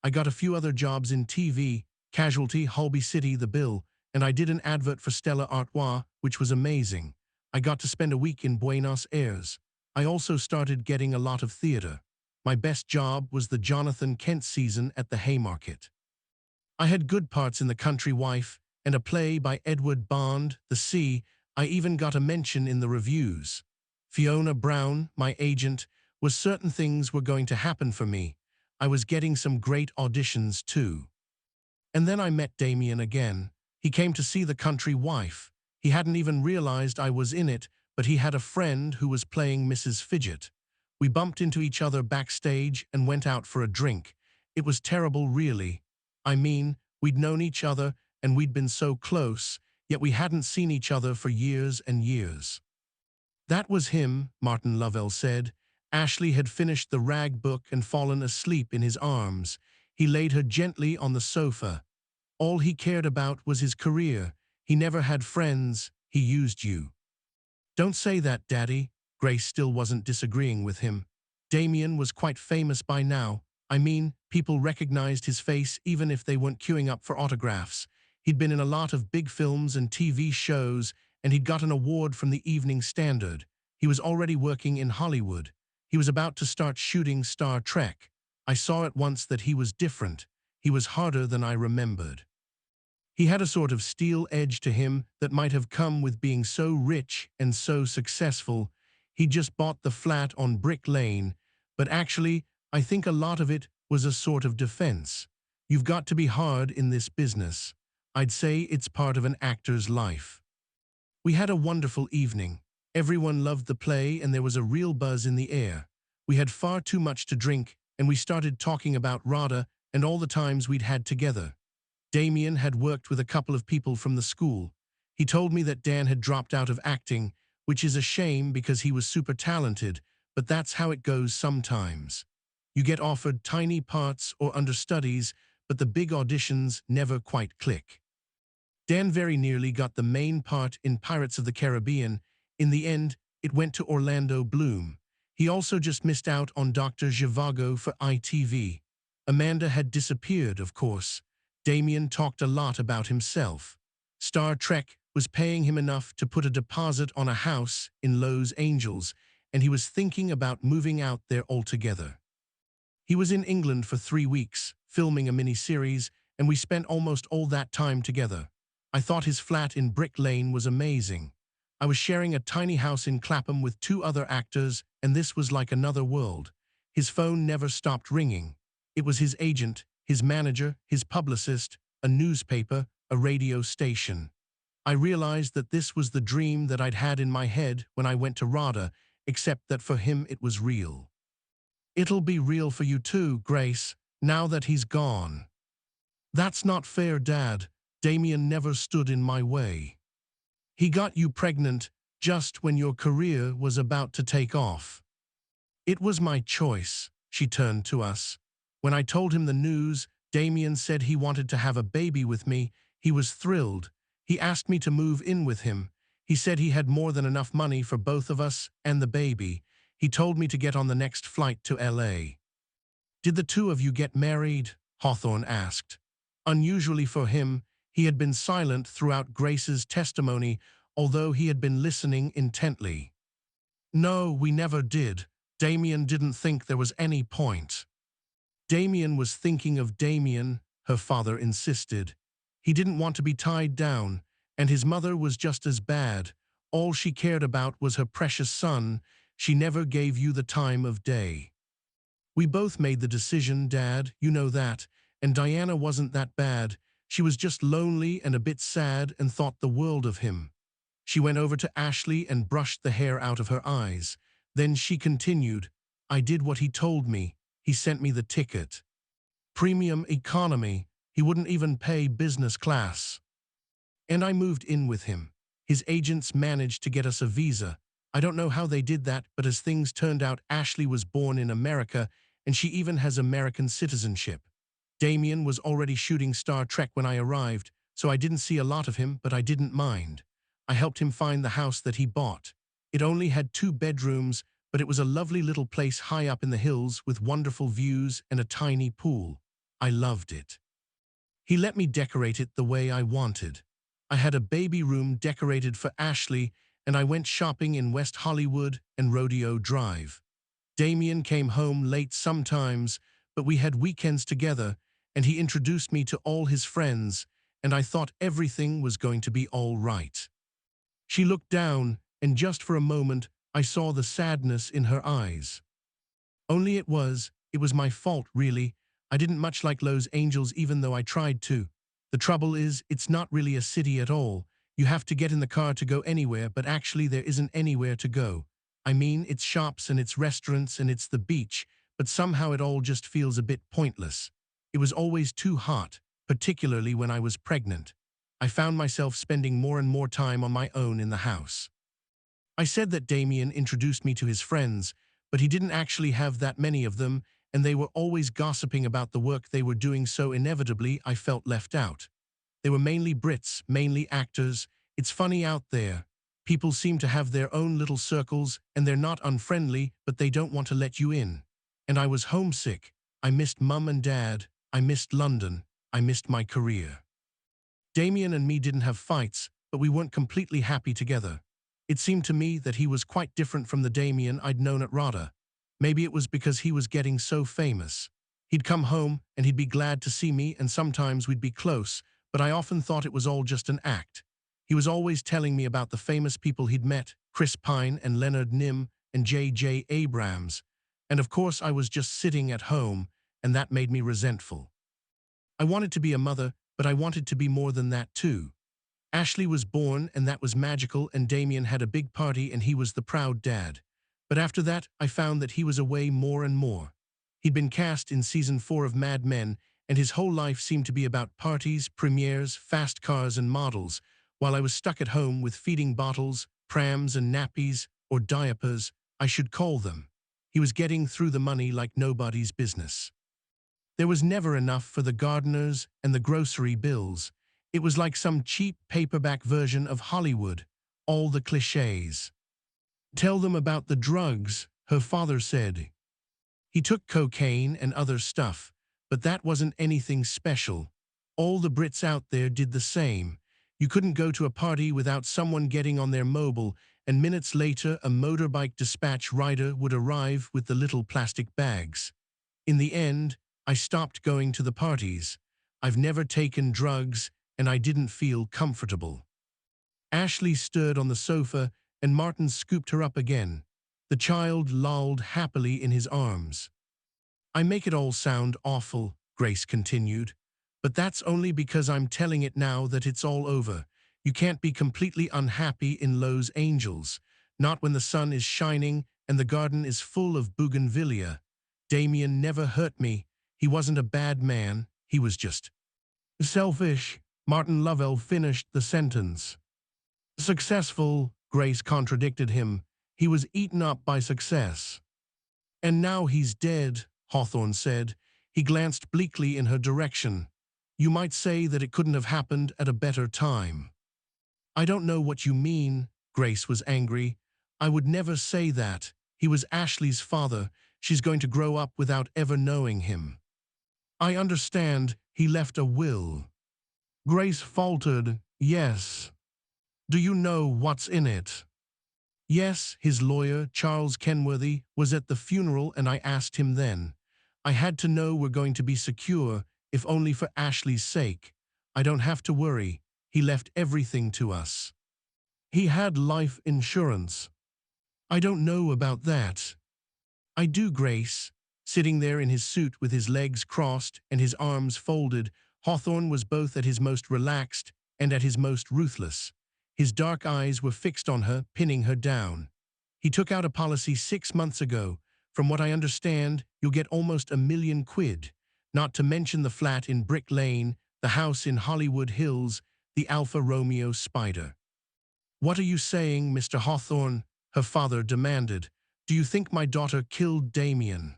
I got a few other jobs in TV, Casualty, Holby City, The Bill, and I did an advert for Stella Artois, which was amazing. I got to spend a week in Buenos Aires. I also started getting a lot of theater. My best job was the Jonathan Kent season at the Haymarket. I had good parts in The Country Wife and a play by Edward Bond, The Sea. I even got a mention in the reviews. Fiona Brown, my agent, was certain things were going to happen for me. I was getting some great auditions too. And then I met Damien again. He came to see The Country Wife. He hadn't even realized I was in it, but he had a friend who was playing Mrs. Fidget. We bumped into each other backstage and went out for a drink. It was terrible, really. I mean, we'd known each other and we'd been so close, yet we hadn't seen each other for years and years. That was him, Martin Lovell said. Ashley had finished the rag book and fallen asleep in his arms. He laid her gently on the sofa. All he cared about was his career. He never had friends. He used you. Don't say that, Daddy. Grace still wasn't disagreeing with him. Damien was quite famous by now. I mean, people recognized his face even if they weren't queuing up for autographs. He'd been in a lot of big films and TV shows, and he'd got an award from the Evening Standard. He was already working in Hollywood. He was about to start shooting Star Trek. I saw at once that he was different. He was harder than I remembered. He had a sort of steel edge to him that might have come with being so rich and so successful. He just bought the flat on Brick Lane, but actually, I think a lot of it was a sort of defense. You've got to be hard in this business. I'd say it's part of an actor's life. We had a wonderful evening. Everyone loved the play and there was a real buzz in the air. We had far too much to drink and we started talking about Radha and all the times we'd had together. Damien had worked with a couple of people from the school. He told me that Dan had dropped out of acting, which is a shame because he was super talented, but that's how it goes sometimes. You get offered tiny parts or understudies, but the big auditions never quite click. Dan very nearly got the main part in Pirates of the Caribbean. In the end, it went to Orlando Bloom. He also just missed out on Dr. Zhivago for ITV. Amanda had disappeared, of course. Damien talked a lot about himself. Star Trek was paying him enough to put a deposit on a house in Los Angeles, and he was thinking about moving out there altogether. He was in England for 3 weeks, filming a miniseries, and we spent almost all that time together. I thought his flat in Brick Lane was amazing. I was sharing a tiny house in Clapham with 2 other actors, and this was like another world. His phone never stopped ringing. It was his agent, his manager, his publicist, a newspaper, a radio station. I realized that this was the dream that I'd had in my head when I went to Radha, except that for him it was real. It'll be real for you too, Grace, now that he's gone. That's not fair, Dad. Damien never stood in my way. He got you pregnant just when your career was about to take off. It was my choice. She turned to us. When I told him the news, Damien said he wanted to have a baby with me. He was thrilled. He asked me to move in with him. He said he had more than enough money for both of us and the baby. He told me to get on the next flight to LA. Did the 2 of you get married? Hawthorne asked. Unusually for him, he had been silent throughout Grace's testimony, although he had been listening intently. No, we never did. Damien didn't think there was any point. Damien was thinking of Damien, her father insisted. He didn't want to be tied down, and his mother was just as bad. All she cared about was her precious son. She never gave you the time of day. We both made the decision, Dad, you know that, and Diana wasn't that bad. She was just lonely and a bit sad and thought the world of him. She went over to Ashley and brushed the hair out of her eyes. Then she continued, I did what he told me. He sent me the ticket. Premium economy. He wouldn't even pay business class. And I moved in with him. His agents managed to get us a visa. I don't know how they did that, but as things turned out, Ashley was born in America, and she even has American citizenship. Damien was already shooting Star Trek when I arrived, so I didn't see a lot of him, but I didn't mind. I helped him find the house that he bought. It only had 2 bedrooms, but it was a lovely little place high up in the hills with wonderful views and a tiny pool. I loved it. He let me decorate it the way I wanted. I had a baby room decorated for Ashley, and I went shopping in West Hollywood and Rodeo Drive. Damien came home late sometimes, but we had weekends together, and he introduced me to all his friends, and I thought everything was going to be all right. She looked down, and just for a moment, I saw the sadness in her eyes. Only it was my fault, really. I didn't much like Los Angeles even though I tried to. The trouble is, it's not really a city at all. You have to get in the car to go anywhere, but actually there isn't anywhere to go. I mean, it's shops and it's restaurants and it's the beach, but somehow it all just feels a bit pointless. It was always too hot, particularly when I was pregnant. I found myself spending more and more time on my own in the house. I said that Damien introduced me to his friends, but he didn't actually have that many of them, and they were always gossiping about the work they were doing, so inevitably I felt left out. They were mainly Brits, mainly actors. It's funny out there. People seem to have their own little circles, and they're not unfriendly, but they don't want to let you in. And I was homesick. I missed Mum and Dad. I missed London. I missed my career. Damien and me didn't have fights, but we weren't completely happy together. It seemed to me that he was quite different from the Damien I'd known at Radha. Maybe it was because he was getting so famous. He'd come home, and he'd be glad to see me, and sometimes we'd be close, but I often thought it was all just an act. He was always telling me about the famous people he'd met, Chris Pine and Leonard Nim and J.J. Abrams. And of course I was just sitting at home, and that made me resentful. I wanted to be a mother, but I wanted to be more than that too. Ashley was born, and that was magical, and Damien had a big party, and he was the proud dad. But after that, I found that he was away more and more. He'd been cast in season 4 of Mad Men, and his whole life seemed to be about parties, premieres, fast cars, and models, while I was stuck at home with feeding bottles, prams and nappies, or diapers, I should call them. He was getting through the money like nobody's business. There was never enough for the gardeners and the grocery bills. It was like some cheap paperback version of Hollywood, all the cliches. Tell them about the drugs, her father said. He took cocaine and other stuff, but that wasn't anything special. All the Brits out there did the same. You couldn't go to a party without someone getting on their mobile, and minutes later a motorbike dispatch rider would arrive with the little plastic bags. In the end, I stopped going to the parties. I've never taken drugs, and I didn't feel comfortable. Ashley stirred on the sofa, and Martin scooped her up again. The child lolled happily in his arms. I make it all sound awful, Grace continued. But that's only because I'm telling it now that it's all over. You can't be completely unhappy in Los Angeles, not when the sun is shining and the garden is full of bougainvillea. Damien never hurt me. He wasn't a bad man. He was just selfish. Martin Lovell finished the sentence. Successful, Grace contradicted him. He was eaten up by success. And now he's dead, Hawthorne said. He glanced bleakly in her direction. You might say that it couldn't have happened at a better time. I don't know what you mean, Grace was angry. I would never say that. He was Ashley's father. She's going to grow up without ever knowing him. I understand. He left a will. Grace faltered. Yes. Do you know what's in it? Yes, his lawyer, Charles Kenworthy, was at the funeral, and I asked him then. I had to know we're going to be secure, if only for Ashley's sake. I don't have to worry. He left everything to us. He had life insurance. I don't know about that. I do, Grace. Sitting there in his suit with his legs crossed and his arms folded, Hawthorne was both at his most relaxed and at his most ruthless. His dark eyes were fixed on her, pinning her down. He took out a policy 6 months ago. From what I understand, you'll get almost £1 million, not to mention the flat in Brick Lane, the house in Hollywood Hills, the Alfa Romeo Spider. What are you saying, Mr. Hawthorne? Her father demanded. Do you think my daughter killed Damien?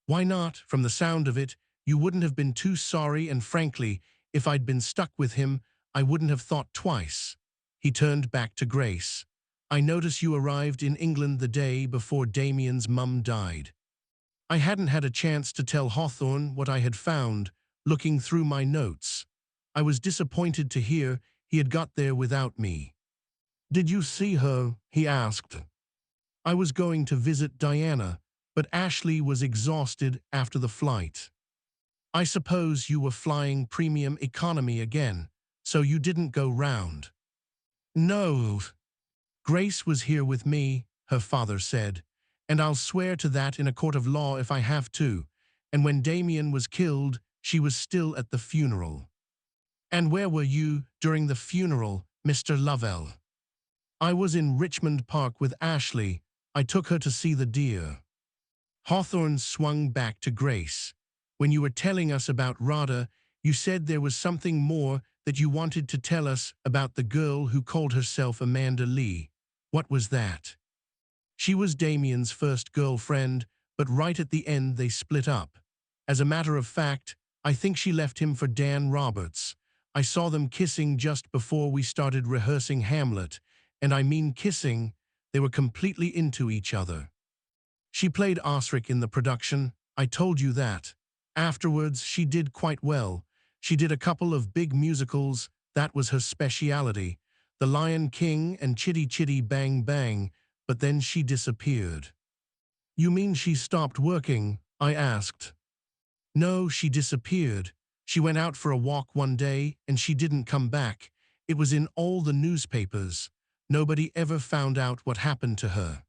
Why not? From the sound of it, you wouldn't have been too sorry, and frankly, if I'd been stuck with him, I wouldn't have thought twice. He turned back to Grace. I notice you arrived in England the day before Damien's mum died. I hadn't had a chance to tell Hawthorne what I had found, looking through my notes. I was disappointed to hear he had got there without me. Did you see her? He asked. I was going to visit Diana, but Ashley was exhausted after the flight. I suppose you were flying premium economy again, so you didn't go round. No. Grace was here with me, her father said, and I'll swear to that in a court of law if I have to. And when Damien was killed, she was still at the funeral. And where were you during the funeral, Mr. Lovell? I was in Richmond Park with Ashley. I took her to see the deer. Hawthorne swung back to Grace. When you were telling us about Radha, you said there was something more that you wanted to tell us about the girl who called herself Amanda Lee. What was that? She was Damien's first girlfriend, but right at the end they split up. As a matter of fact, I think she left him for Dan Roberts. I saw them kissing just before we started rehearsing Hamlet, and I mean kissing. They were completely into each other. She played Osric in the production. I told you that. Afterwards, she did quite well. She did a couple of big musicals. That was her speciality. The Lion King and Chitty Chitty Bang Bang, but then she disappeared. You mean she stopped working? I asked. No, she disappeared. She went out for a walk one day and she didn't come back. It was in all the newspapers. Nobody ever found out what happened to her.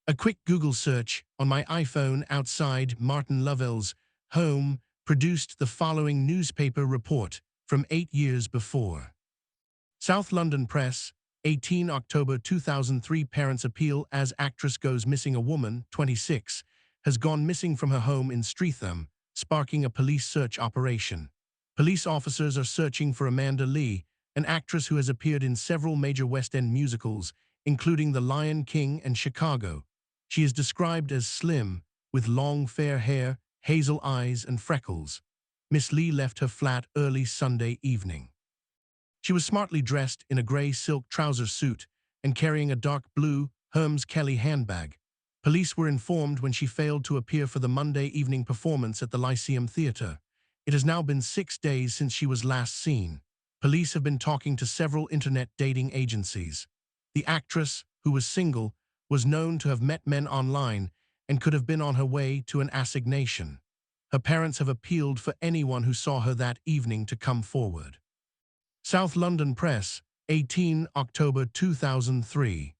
A quick Google search on my iPhone outside Martin Lovell's home produced the following newspaper report from 8 years before. South London Press, 18 October 2003. Parents appeal as actress goes missing. A woman, 26, has gone missing from her home in Streatham, sparking a police search operation. Police officers are searching for Amanda Lee, an actress who has appeared in several major West End musicals, including The Lion King and Chicago. She is described as slim, with long fair hair, hazel eyes, and freckles. Miss Lee left her flat early Sunday evening. She was smartly dressed in a grey silk trouser suit and carrying a dark blue Hermes Kelly handbag. Police were informed when she failed to appear for the Monday evening performance at the Lyceum Theatre. It has now been 6 days since she was last seen. Police have been talking to several internet dating agencies. The actress, who was single, was known to have met men online and could have been on her way to an assignation. Her parents have appealed for anyone who saw her that evening to come forward. South London Press, 18 October 2003.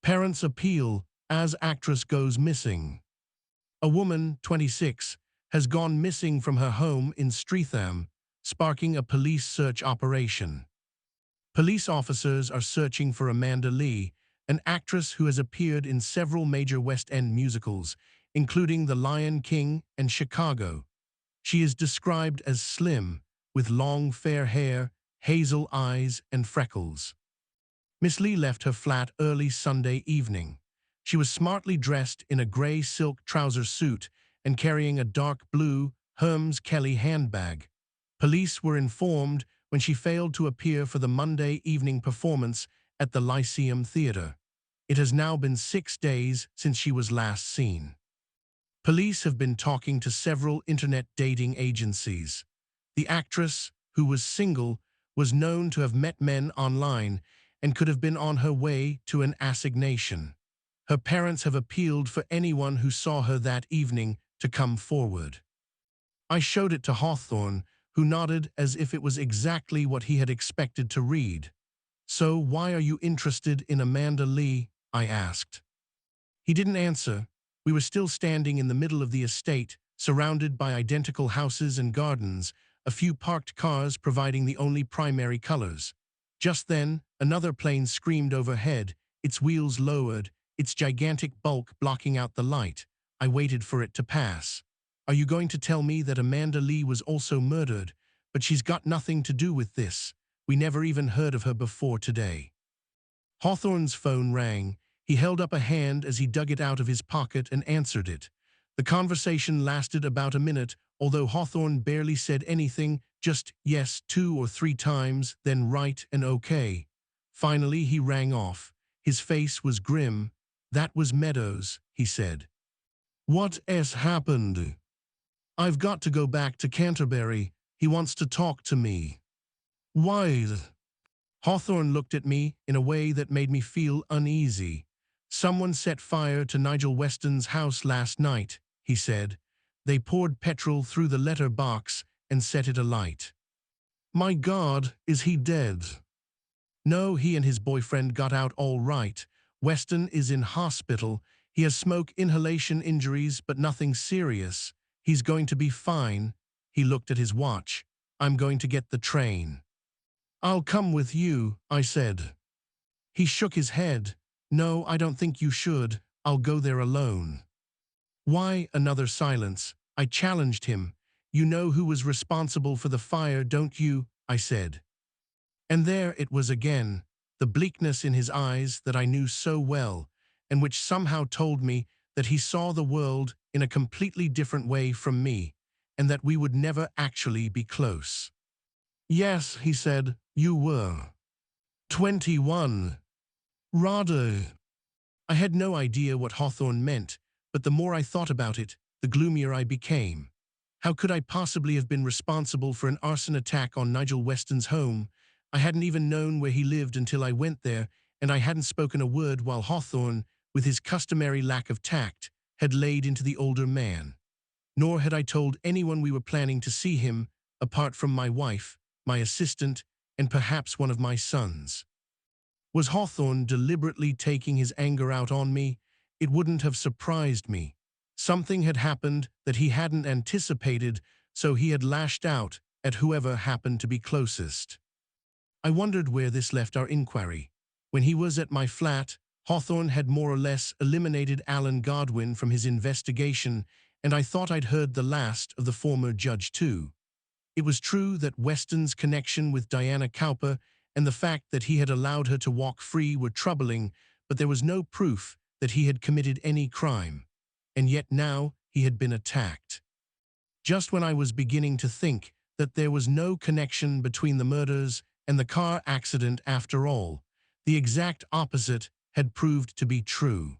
Parents appeal as actress goes missing. A woman, 26, has gone missing from her home in Streatham, sparking a police search operation. Police officers are searching for Amanda Lee, an actress who has appeared in several major West End musicals, including The Lion King and Chicago. She is described as slim, with long fair hair, hazel eyes, and freckles. Miss Lee left her flat early Sunday evening. She was smartly dressed in a grey silk trouser suit and carrying a dark blue Hermes Kelly handbag. Police were informed when she failed to appear for the Monday evening performance at the Lyceum Theatre. It has now been 6 days since she was last seen. Police have been talking to several internet dating agencies. The actress, who was single, was known to have met men online and could have been on her way to an assignation. Her parents have appealed for anyone who saw her that evening to come forward. I showed it to Hawthorne, who nodded as if it was exactly what he had expected to read. "So why are you interested in Amanda Lee?" I asked. He didn't answer. We were still standing in the middle of the estate, surrounded by identical houses and gardens, a few parked cars providing the only primary colors. Just then, another plane screamed overhead, its wheels lowered, its gigantic bulk blocking out the light. I waited for it to pass. "Are you going to tell me that Amanda Lee was also murdered? But she's got nothing to do with this. We never even heard of her before today." Hawthorne's phone rang. He held up a hand as he dug it out of his pocket and answered it. The conversation lasted about a minute, although Hawthorne barely said anything, just yes 2 or 3 times, then right and okay. Finally, he rang off. His face was grim. "That was Meadows," he said. "What has happened?" "I've got to go back to Canterbury. He wants to talk to me." "Why?" Hawthorne looked at me in a way that made me feel uneasy. "Someone set fire to Nigel Weston's house last night," he said. "They poured petrol through the letter box and set it alight." "My God, is he dead?" "No, he and his boyfriend got out all right. Weston is in hospital. He has smoke inhalation injuries, but nothing serious. He's going to be fine." He looked at his watch. "I'm going to get the train." "I'll come with you," I said. He shook his head. "No, I don't think you should. I'll go there alone." "Why?" Another silence. I challenged him. "You know who was responsible for the fire, don't you?" I said. And there it was again, the bleakness in his eyes that I knew so well, and which somehow told me that he saw the world in a completely different way from me, and that we would never actually be close. "Yes," he said, "you were 21. Rather." I had no idea what Hawthorne meant, but the more I thought about it, the gloomier I became. How could I possibly have been responsible for an arson attack on Nigel Weston's home? I hadn't even known where he lived until I went there, and I hadn't spoken a word while Hawthorne, with his customary lack of tact, had laid into the older man. nor had I told anyone we were planning to see him, apart from my wife, my assistant, and perhaps one of my sons. Was Hawthorne deliberately taking his anger out on me? It wouldn't have surprised me. Something had happened that he hadn't anticipated, so he had lashed out at whoever happened to be closest. I wondered where this left our inquiry. When he was at my flat, Hawthorne had more or less eliminated Alan Godwin from his investigation, and I thought I'd heard the last of the former judge too. It was true that Weston's connection with Diana Cowper and the fact that he had allowed her to walk free were troubling, but there was no proof that he had committed any crime. And yet now he had been attacked. Just when I was beginning to think that there was no connection between the murders and the car accident after all, the exact opposite had proved to be true.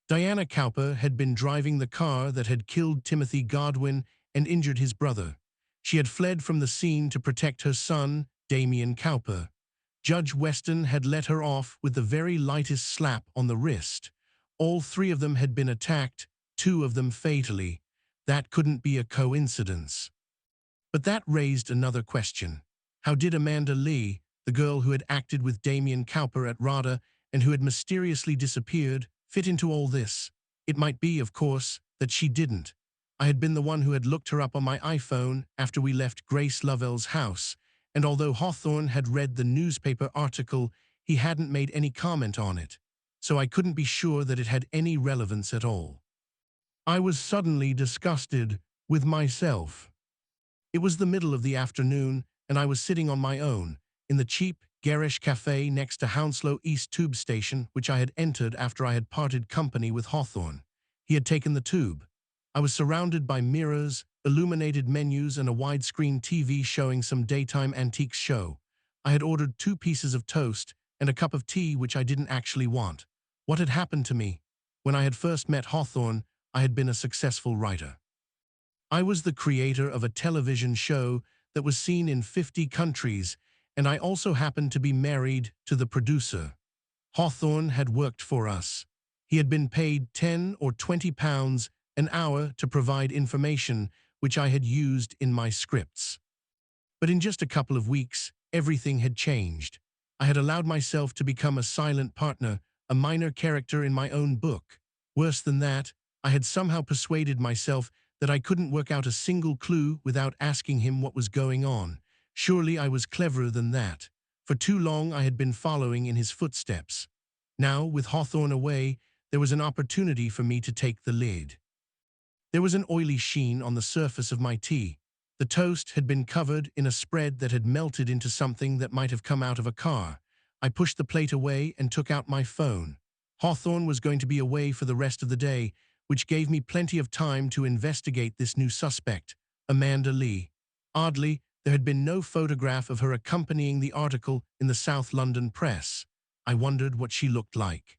Diana Cowper had been driving the car that had killed Timothy Godwin and injured his brother. She had fled from the scene to protect her son, Damien Cowper. Judge Weston had let her off with the very lightest slap on the wrist. All three of them had been attacked, two of them fatally. That couldn't be a coincidence. But that raised another question. How did Amanda Lee, the girl who had acted with Damien Cowper at RADA and who had mysteriously disappeared, fit into all this? It might be, of course, that she didn't. I had been the one who had looked her up on my iPhone after we left Grace Lovell's house, and although Hawthorne had read the newspaper article, he hadn't made any comment on it, so I couldn't be sure that it had any relevance at all. I was suddenly disgusted with myself. It was the middle of the afternoon, and I was sitting on my own, in the cheap, garish cafe next to Hounslow East Tube Station, which I had entered after I had parted company with Hawthorne. He had taken the tube. I was surrounded by mirrors, illuminated menus, and a widescreen TV showing some daytime antiques show. I had ordered 2 pieces of toast and a cup of tea which I didn't actually want. What had happened to me? When I had first met Hawthorne, I had been a successful writer. I was the creator of a television show that was seen in 50 countries, and I also happened to be married to the producer. Hawthorne had worked for us. He had been paid £10 or £20 an hour to provide information which I had used in my scripts. But in just a couple of weeks, everything had changed. I had allowed myself to become a silent partner, a minor character in my own book. Worse than that, I had somehow persuaded myself that I couldn't work out a single clue without asking him what was going on. Surely I was cleverer than that. For too long I had been following in his footsteps. Now, with Hawthorne away, there was an opportunity for me to take the lead. There was an oily sheen on the surface of my tea. The toast had been covered in a spread that had melted into something that might have come out of a car. I pushed the plate away and took out my phone. Hawthorne was going to be away for the rest of the day, which gave me plenty of time to investigate this new suspect, Amanda Lee. Oddly, there had been no photograph of her accompanying the article in the South London press. I wondered what she looked like.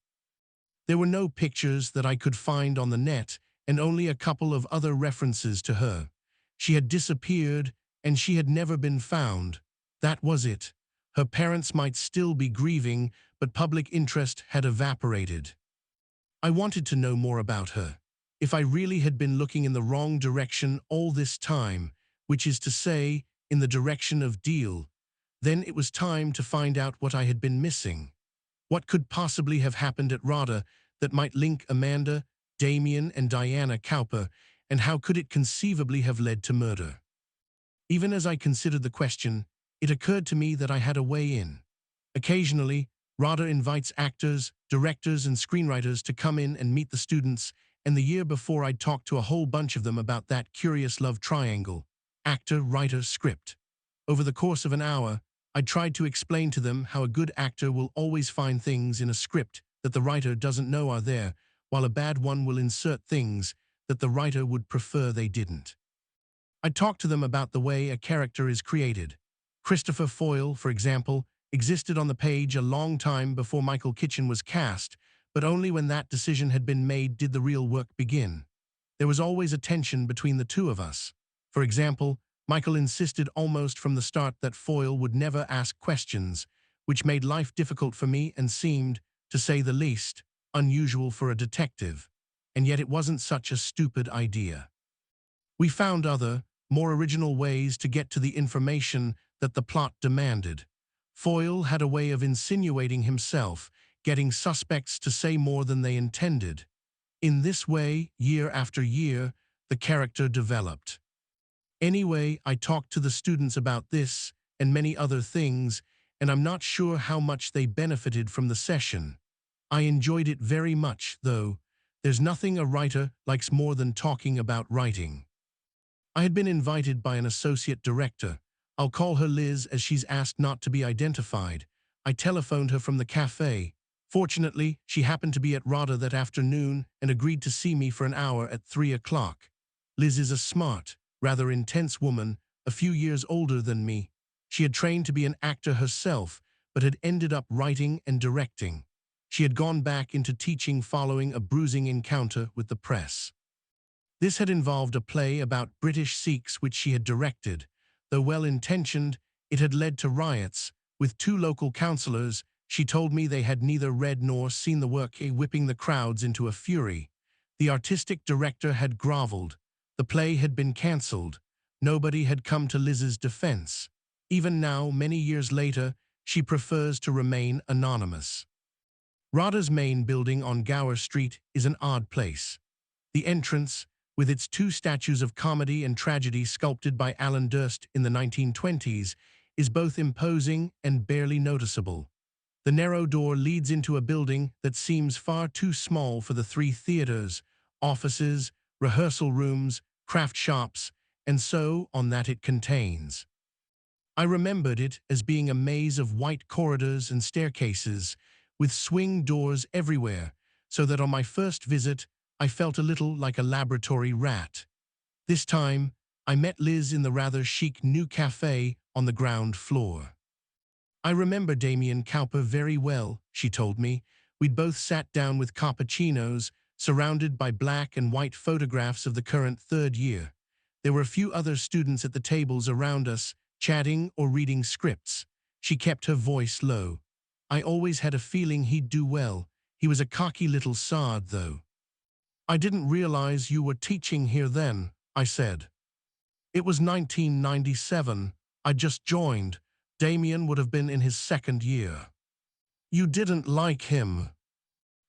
There were no pictures that I could find on the net, and only a couple of other references to her. She had disappeared, and she had never been found. That was it. Her parents might still be grieving, but public interest had evaporated. I wanted to know more about her. If I really had been looking in the wrong direction all this time, which is to say, in the direction of Deal, then it was time to find out what I had been missing. What could possibly have happened at RADA that might link Amanda, Damien, and Diana Cowper, and how could it conceivably have led to murder? Even as I considered the question, it occurred to me that I had a way in. Occasionally, RADA invites actors, directors, and screenwriters to come in and meet the students, and the year before I'd talked to a whole bunch of them about that curious love triangle: actor, writer, script. Over the course of an hour, I tried to explain to them how a good actor will always find things in a script that the writer doesn't know are there, while a bad one will insert things that the writer would prefer they didn't. I talked to them about the way a character is created. Christopher Foyle, for example, existed on the page a long time before Michael Kitchen was cast, but only when that decision had been made did the real work begin. There was always a tension between the two of us. For example, Michael insisted almost from the start that Foyle would never ask questions, which made life difficult for me and seemed, to say the least, unusual for a detective. And yet it wasn't such a stupid idea. We found other, more original ways to get to the information that the plot demanded. Foyle had a way of insinuating himself, getting suspects to say more than they intended. In this way, year after year, the character developed. Anyway, I talked to the students about this and many other things, and I'm not sure how much they benefited from the session. I enjoyed it very much, though. There's nothing a writer likes more than talking about writing. I had been invited by an associate director. I'll call her Liz as she's asked not to be identified. I telephoned her from the cafe. Fortunately, she happened to be at RADA that afternoon and agreed to see me for an hour at 3 o'clock. Liz is a smart, rather intense woman, a few years older than me. She had trained to be an actor herself, but had ended up writing and directing. She had gone back into teaching following a bruising encounter with the press. This had involved a play about British Sikhs which she had directed. Though well-intentioned, it had led to riots. With two local councillors, she told me they had neither read nor seen the work, whipping the crowds into a fury. The artistic director had grovelled. The play had been cancelled. Nobody had come to Liz's defence. Even now, many years later, she prefers to remain anonymous. RADA's main building on Gower Street is an odd place. The entrance, with its two statues of comedy and tragedy sculpted by Alan Durst in the 1920s, is both imposing and barely noticeable. The narrow door leads into a building that seems far too small for the three theatres, offices, rehearsal rooms, craft shops, and so on that it contains. I remembered it as being a maze of white corridors and staircases, with swing doors everywhere, so that on my first visit, I felt a little like a laboratory rat. This time, I met Liz in the rather chic new cafe on the ground floor. I remember Damien Cowper very well, she told me. We'd both sat down with cappuccinos, surrounded by black and white photographs of the current third year. There were a few other students at the tables around us, chatting or reading scripts. She kept her voice low. I always had a feeling he'd do well. He was a cocky little sod, though. I didn't realize you were teaching here then, I said. It was 1997. I just joined. Damien would have been in his second year. You didn't like him.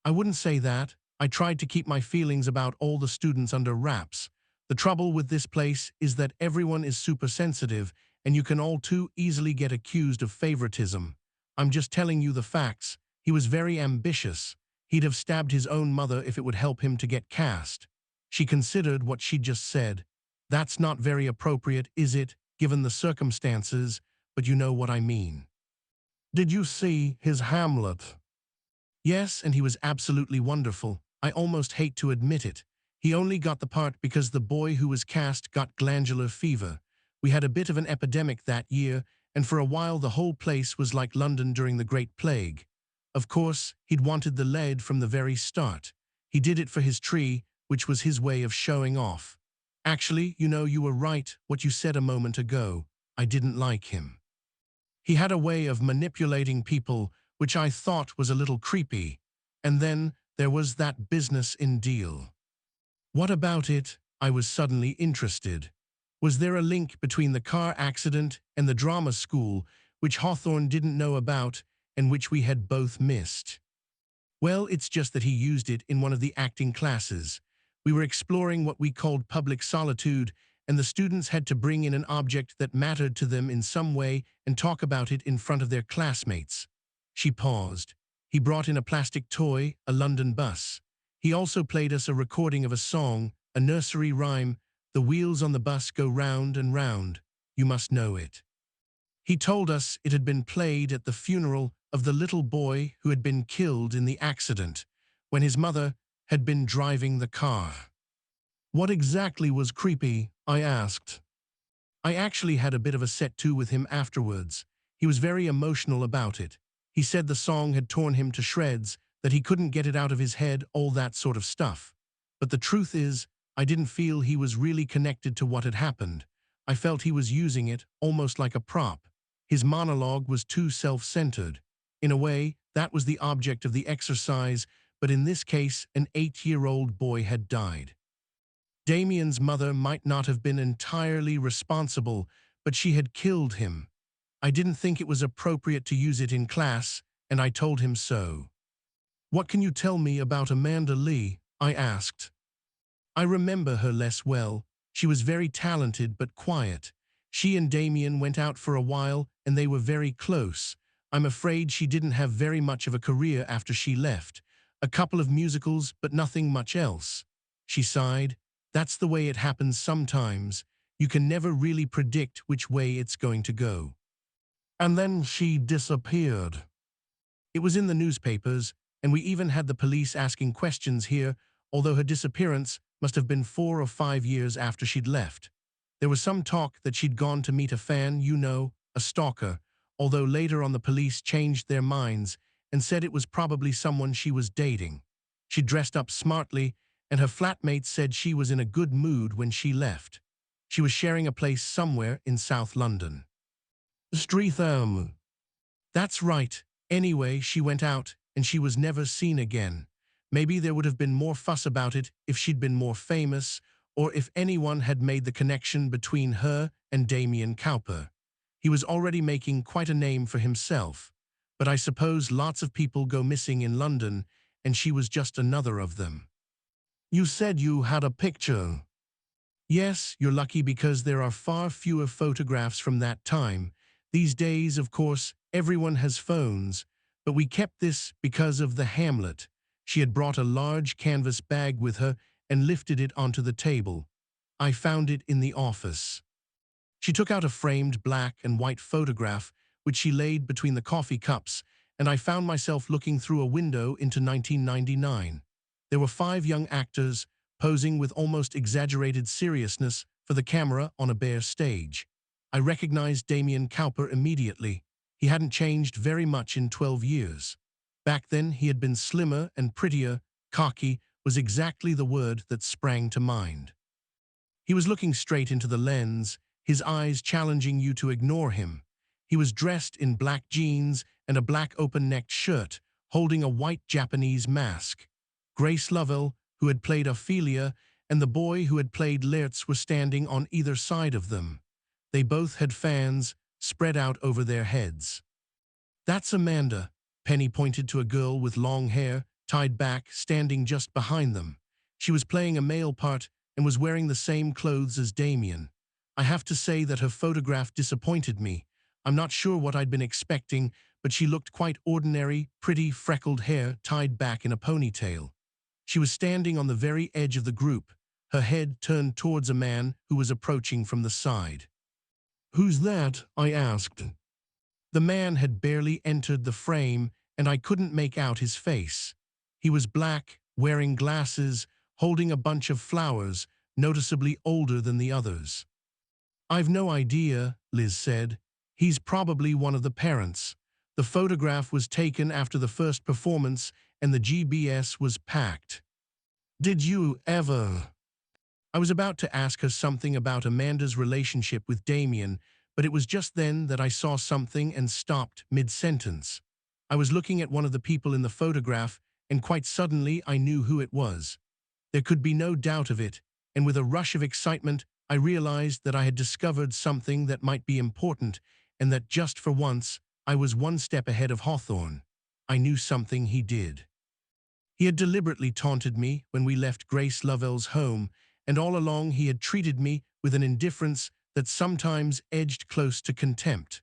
I wouldn't say that. I tried to keep my feelings about all the students under wraps. The trouble with this place is that everyone is super sensitive, and you can all too easily get accused of favoritism. I'm just telling you the facts. He was very ambitious. He'd have stabbed his own mother if it would help him to get cast. She considered what she'd just said. That's not very appropriate, is it, given the circumstances, but you know what I mean. Did you see his Hamlet? Yes, and he was absolutely wonderful. I almost hate to admit it. He only got the part because the boy who was cast got glandular fever. We had a bit of an epidemic that year, and for a while the whole place was like London during the Great Plague. Of course, he'd wanted the lead from the very start. He did it for his tree, which was his way of showing off. Actually, you know, you were right what you said a moment ago. I didn't like him. He had a way of manipulating people, which I thought was a little creepy. And then there was that business in Deal. What about it? I was suddenly interested. Was there a link between the car accident and the drama school, which Hawthorne didn't know about and which we had both missed? Well, it's just that he used it in one of the acting classes. We were exploring what we called public solitude, and the students had to bring in an object that mattered to them in some way and talk about it in front of their classmates. She paused. He brought in a plastic toy, a London bus. He also played us a recording of a song, a nursery rhyme, "The wheels on the bus go round and round. You must know it." He told us it had been played at the funeral of the little boy who had been killed in the accident, when his mother had been driving the car. What exactly was creepy? I asked. I actually had a bit of a set-to with him afterwards. He was very emotional about it. He said the song had torn him to shreds, that he couldn't get it out of his head, all that sort of stuff. But the truth is, I didn't feel he was really connected to what had happened. I felt he was using it, almost like a prop. His monologue was too self-centered. In a way, that was the object of the exercise, but in this case, an 8-year-old boy had died. Damien's mother might not have been entirely responsible, but she had killed him. I didn't think it was appropriate to use it in class, and I told him so. "What can you tell me about Amanda Lee?" I asked. I remember her less well. She was very talented but quiet. She and Damien went out for a while and they were very close. I'm afraid she didn't have very much of a career after she left. A couple of musicals, but nothing much else. She sighed. That's the way it happens sometimes. You can never really predict which way it's going to go. And then she disappeared. It was in the newspapers, and we even had the police asking questions here, although her disappearance must have been 4 or 5 years after she'd left. There was some talk that she'd gone to meet a fan, you know, a stalker, although later on the police changed their minds and said it was probably someone she was dating. She dressed up smartly, and her flatmate said she was in a good mood when she left. She was sharing a place somewhere in South London. Streatham. That's right. Anyway, she went out, and she was never seen again. Maybe there would have been more fuss about it if she'd been more famous, or if anyone had made the connection between her and Damien Cowper. He was already making quite a name for himself, but I suppose lots of people go missing in London, and she was just another of them. You said you had a picture. Yes, you're lucky because there are far fewer photographs from that time. These days, of course, everyone has phones, but we kept this because of the Hamlet. She had brought a large canvas bag with her and lifted it onto the table. I found it in the office. She took out a framed black and white photograph, which she laid between the coffee cups, and I found myself looking through a window into 1999. There were 5 young actors posing with almost exaggerated seriousness for the camera on a bare stage. I recognized Damien Cowper immediately. He hadn't changed very much in 12 years. Back then, he had been slimmer and prettier. Cocky was exactly the word that sprang to mind. He was looking straight into the lens, his eyes challenging you to ignore him. He was dressed in black jeans and a black open-necked shirt, holding a white Japanese mask. Grace Lovell, who had played Ophelia, and the boy who had played Laertes were standing on either side of them. They both had fans spread out over their heads. "That's Amanda." Penny pointed to a girl with long hair, tied back, standing just behind them. She was playing a male part and was wearing the same clothes as Damien. I have to say that her photograph disappointed me. I'm not sure what I'd been expecting, but she looked quite ordinary, pretty, freckled hair tied back in a ponytail. She was standing on the very edge of the group, her head turned towards a man who was approaching from the side. "Who's that?" I asked. The man had barely entered the frame, and I couldn't make out his face. He was black, wearing glasses, holding a bunch of flowers, noticeably older than the others. "I've no idea," Liz said. "He's probably one of the parents. The photograph was taken after the first performance, and the GBS was packed." "Did you ever?" I was about to ask her something about Amanda's relationship with Damien, but it was just then that I saw something and stopped mid-sentence. I was looking at one of the people in the photograph, and quite suddenly I knew who it was. There could be no doubt of it, and with a rush of excitement, I realized that I had discovered something that might be important, and that just for once, I was one step ahead of Hawthorne. I knew something he did. He had deliberately taunted me when we left Grace Lovell's home, and all along he had treated me with an indifference that sometimes edged close to contempt.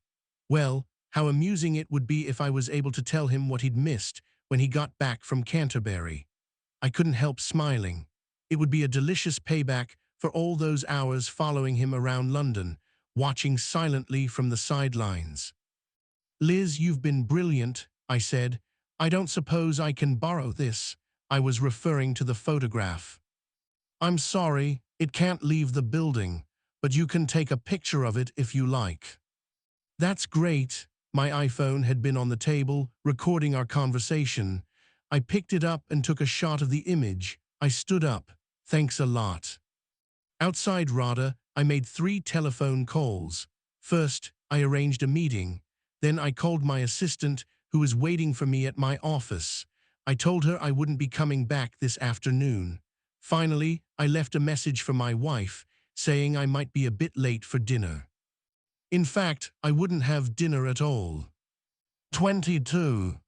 Well, how amusing it would be if I was able to tell him what he'd missed when he got back from Canterbury. I couldn't help smiling. It would be a delicious payback for all those hours following him around London, watching silently from the sidelines. "Liz, you've been brilliant," I said. "I don't suppose I can borrow this." I was referring to the photograph. "I'm sorry, it can't leave the building, but you can take a picture of it if you like." "That's great." My iPhone had been on the table, recording our conversation. I picked it up and took a shot of the image. I stood up. "Thanks a lot." Outside RADA, I made 3 telephone calls. First, I arranged a meeting. Then I called my assistant, who was waiting for me at my office. I told her I wouldn't be coming back this afternoon. Finally, I left a message for my wife, saying I might be a bit late for dinner. In fact, I wouldn't have dinner at all. 22.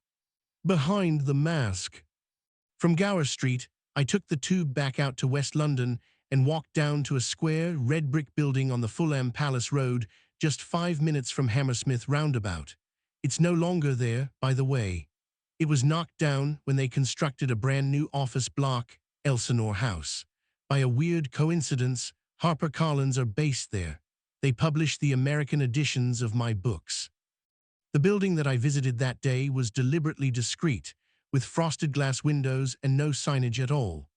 Behind the Mask. From Gower Street, I took the tube back out to West London and walked down to a square, red brick building on the Fulham Palace Road, just 5 minutes from Hammersmith roundabout. It's no longer there, by the way. It was knocked down when they constructed a brand new office block, Elsinore House. By a weird coincidence, HarperCollins are based there. They publish the American editions of my books. The building that I visited that day was deliberately discreet, with frosted glass windows and no signage at all.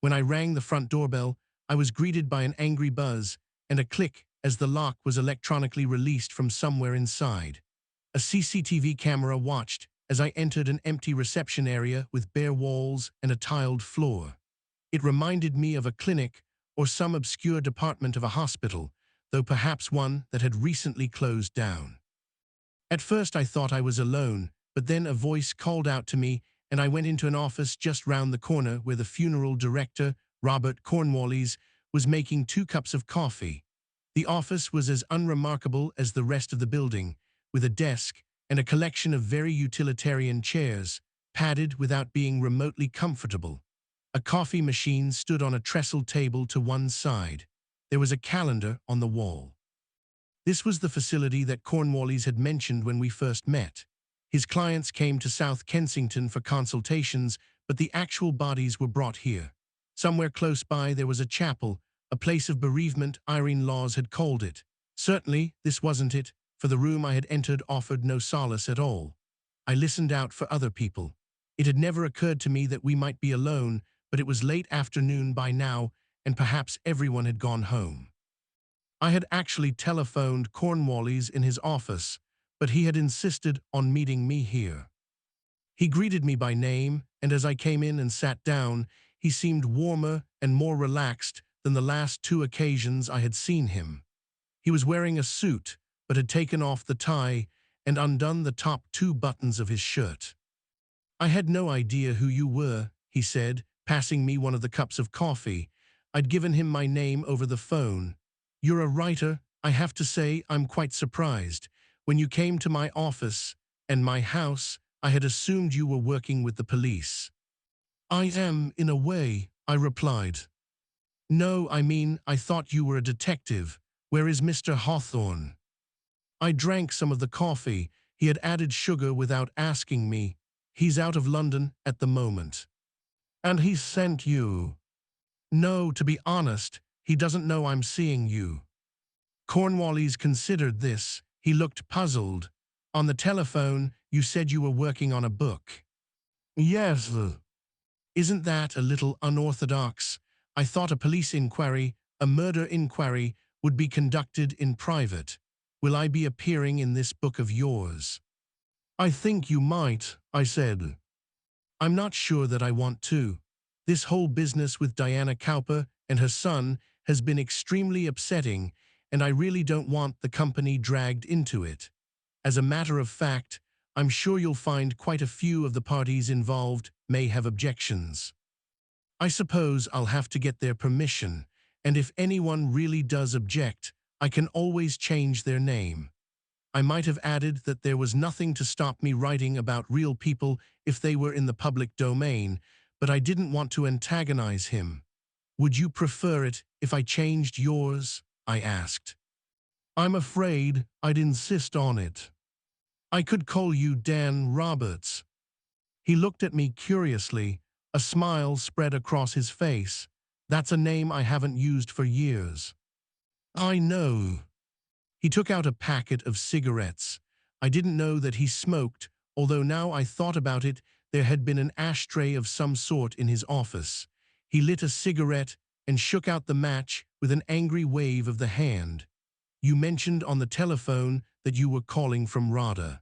When I rang the front doorbell, I was greeted by an angry buzz and a click as the lock was electronically released from somewhere inside. A CCTV camera watched as I entered an empty reception area with bare walls and a tiled floor. It reminded me of a clinic or some obscure department of a hospital, though perhaps one that had recently closed down. At first I thought I was alone, but then a voice called out to me and I went into an office just round the corner where the funeral director, Robert Cornwallis, was making 2 cups of coffee. The office was as unremarkable as the rest of the building, with a desk and a collection of very utilitarian chairs, padded without being remotely comfortable. A coffee machine stood on a trestled table to one side. There was a calendar on the wall. This was the facility that Cornwallis had mentioned when we first met. His clients came to South Kensington for consultations, but the actual bodies were brought here. Somewhere close by there was a chapel, a place of bereavement, Irene Laws had called it. Certainly, this wasn't it, for the room I had entered offered no solace at all. I listened out for other people. It had never occurred to me that we might be alone, but it was late afternoon by now, and perhaps everyone had gone home. I had actually telephoned Cornwallis in his office, but he had insisted on meeting me here. He greeted me by name, and as I came in and sat down, he seemed warmer and more relaxed than the last 2 occasions I had seen him. He was wearing a suit, but had taken off the tie and undone the top 2 buttons of his shirt. "I had no idea who you were," he said, passing me one of the cups of coffee. I'd given him my name over the phone. "You're a writer. I have to say I'm quite surprised. When you came to my office and my house, I had assumed you were working with the police." "I am, in a way," I replied. "No, I mean, I thought you were a detective. Where is Mr. Hawthorne?" I drank some of the coffee. He had added sugar without asking me. "He's out of London at the moment." "And he sent you?" "No, to be honest, he doesn't know I'm seeing you." Cornwallis considered this. He looked puzzled. "On the telephone, you said you were working on a book." "Yes." "Isn't that a little unorthodox? I thought a police inquiry, a murder inquiry, would be conducted in private. Will I be appearing in this book of yours?" "I think you might," I said. "I'm not sure that I want to. This whole business with Diana Cowper and her son has been extremely upsetting, and I really don't want the company dragged into it. As a matter of fact, I'm sure you'll find quite a few of the parties involved may have objections. I suppose I'll have to get their permission, and if anyone really does object, I can always change their name." I might have added that there was nothing to stop me writing about real people if they were in the public domain, but I didn't want to antagonize him. "Would you prefer it if I changed yours?" I asked. "I'm afraid I'd insist on it. I could call you Dan Roberts." He looked at me curiously. A smile spread across his face. "That's a name I haven't used for years." "I know." He took out a packet of cigarettes. I didn't know that he smoked, although now I thought about it, there had been an ashtray of some sort in his office. He lit a cigarette and shook out the match with an angry wave of the hand. "You mentioned on the telephone that you were calling from RADA."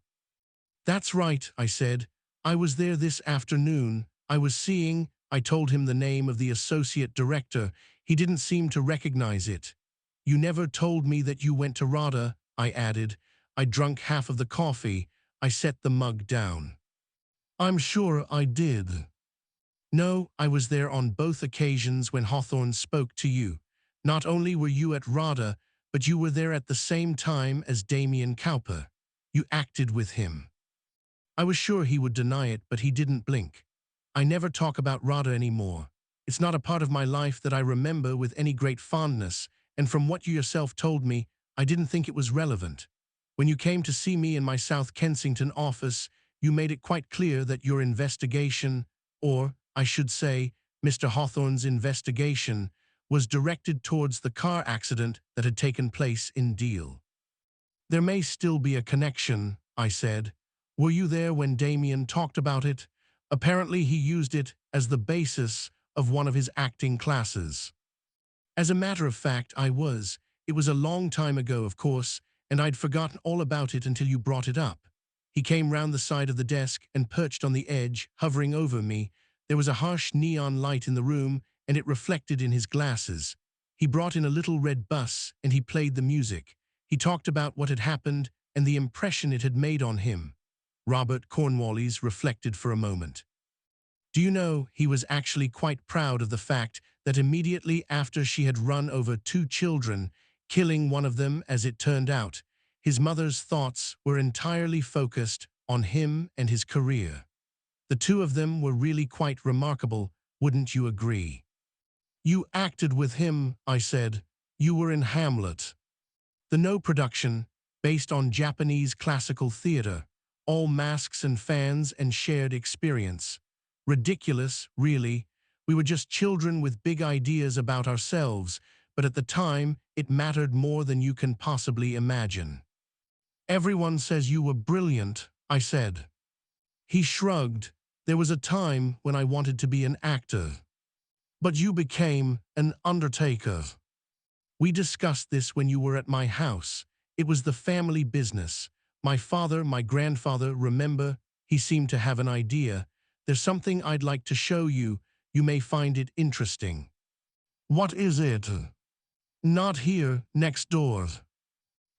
"That's right," I said. "I was there this afternoon. I told him the name of the associate director. He didn't seem to recognize it." "You never told me that you went to RADA," I added. I drunk half of the coffee. I set the mug down. "I'm sure I did." No, I was there on both occasions when Hawthorne spoke to you. Not only were you at RADA, but you were there at the same time as Damien Cowper. You acted with him. I was sure he would deny it, but he didn't blink. I never talk about RADA anymore. It's not a part of my life that I remember with any great fondness, and from what you yourself told me, I didn't think it was relevant. When you came to see me in my South Kensington office, you made it quite clear that your investigation, or, I should say, Mr. Hawthorne's investigation, was directed towards the car accident that had taken place in Deal. There may still be a connection, I said. Were you there when Damien talked about it? Apparently he used it as the basis of one of his acting classes. As a matter of fact, I was. It was a long time ago, of course, and I'd forgotten all about it until you brought it up. He came round the side of the desk and perched on the edge, hovering over me. There was a harsh neon light in the room, and it reflected in his glasses. He brought in a little red bus, and he played the music. He talked about what had happened and the impression it had made on him. Robert Cornwallis reflected for a moment. Do you know, he was actually quite proud of the fact that immediately after she had run over 2 children, killing one of them as it turned out, his mother's thoughts were entirely focused on him and his career. The 2 of them were really quite remarkable, wouldn't you agree? You acted with him, I said. You were in Hamlet. The No production, based on Japanese classical theater, all masks and fans and shared experience. Ridiculous, really. We were just children with big ideas about ourselves, but at the time, it mattered more than you can possibly imagine. Everyone says you were brilliant, I said. He shrugged. There was a time when I wanted to be an actor. But you became an undertaker. We discussed this when you were at my house. It was the family business. My father, my grandfather, remember, he seemed to have an idea. There's something I'd like to show you. You may find it interesting. What is it? Not here, next door.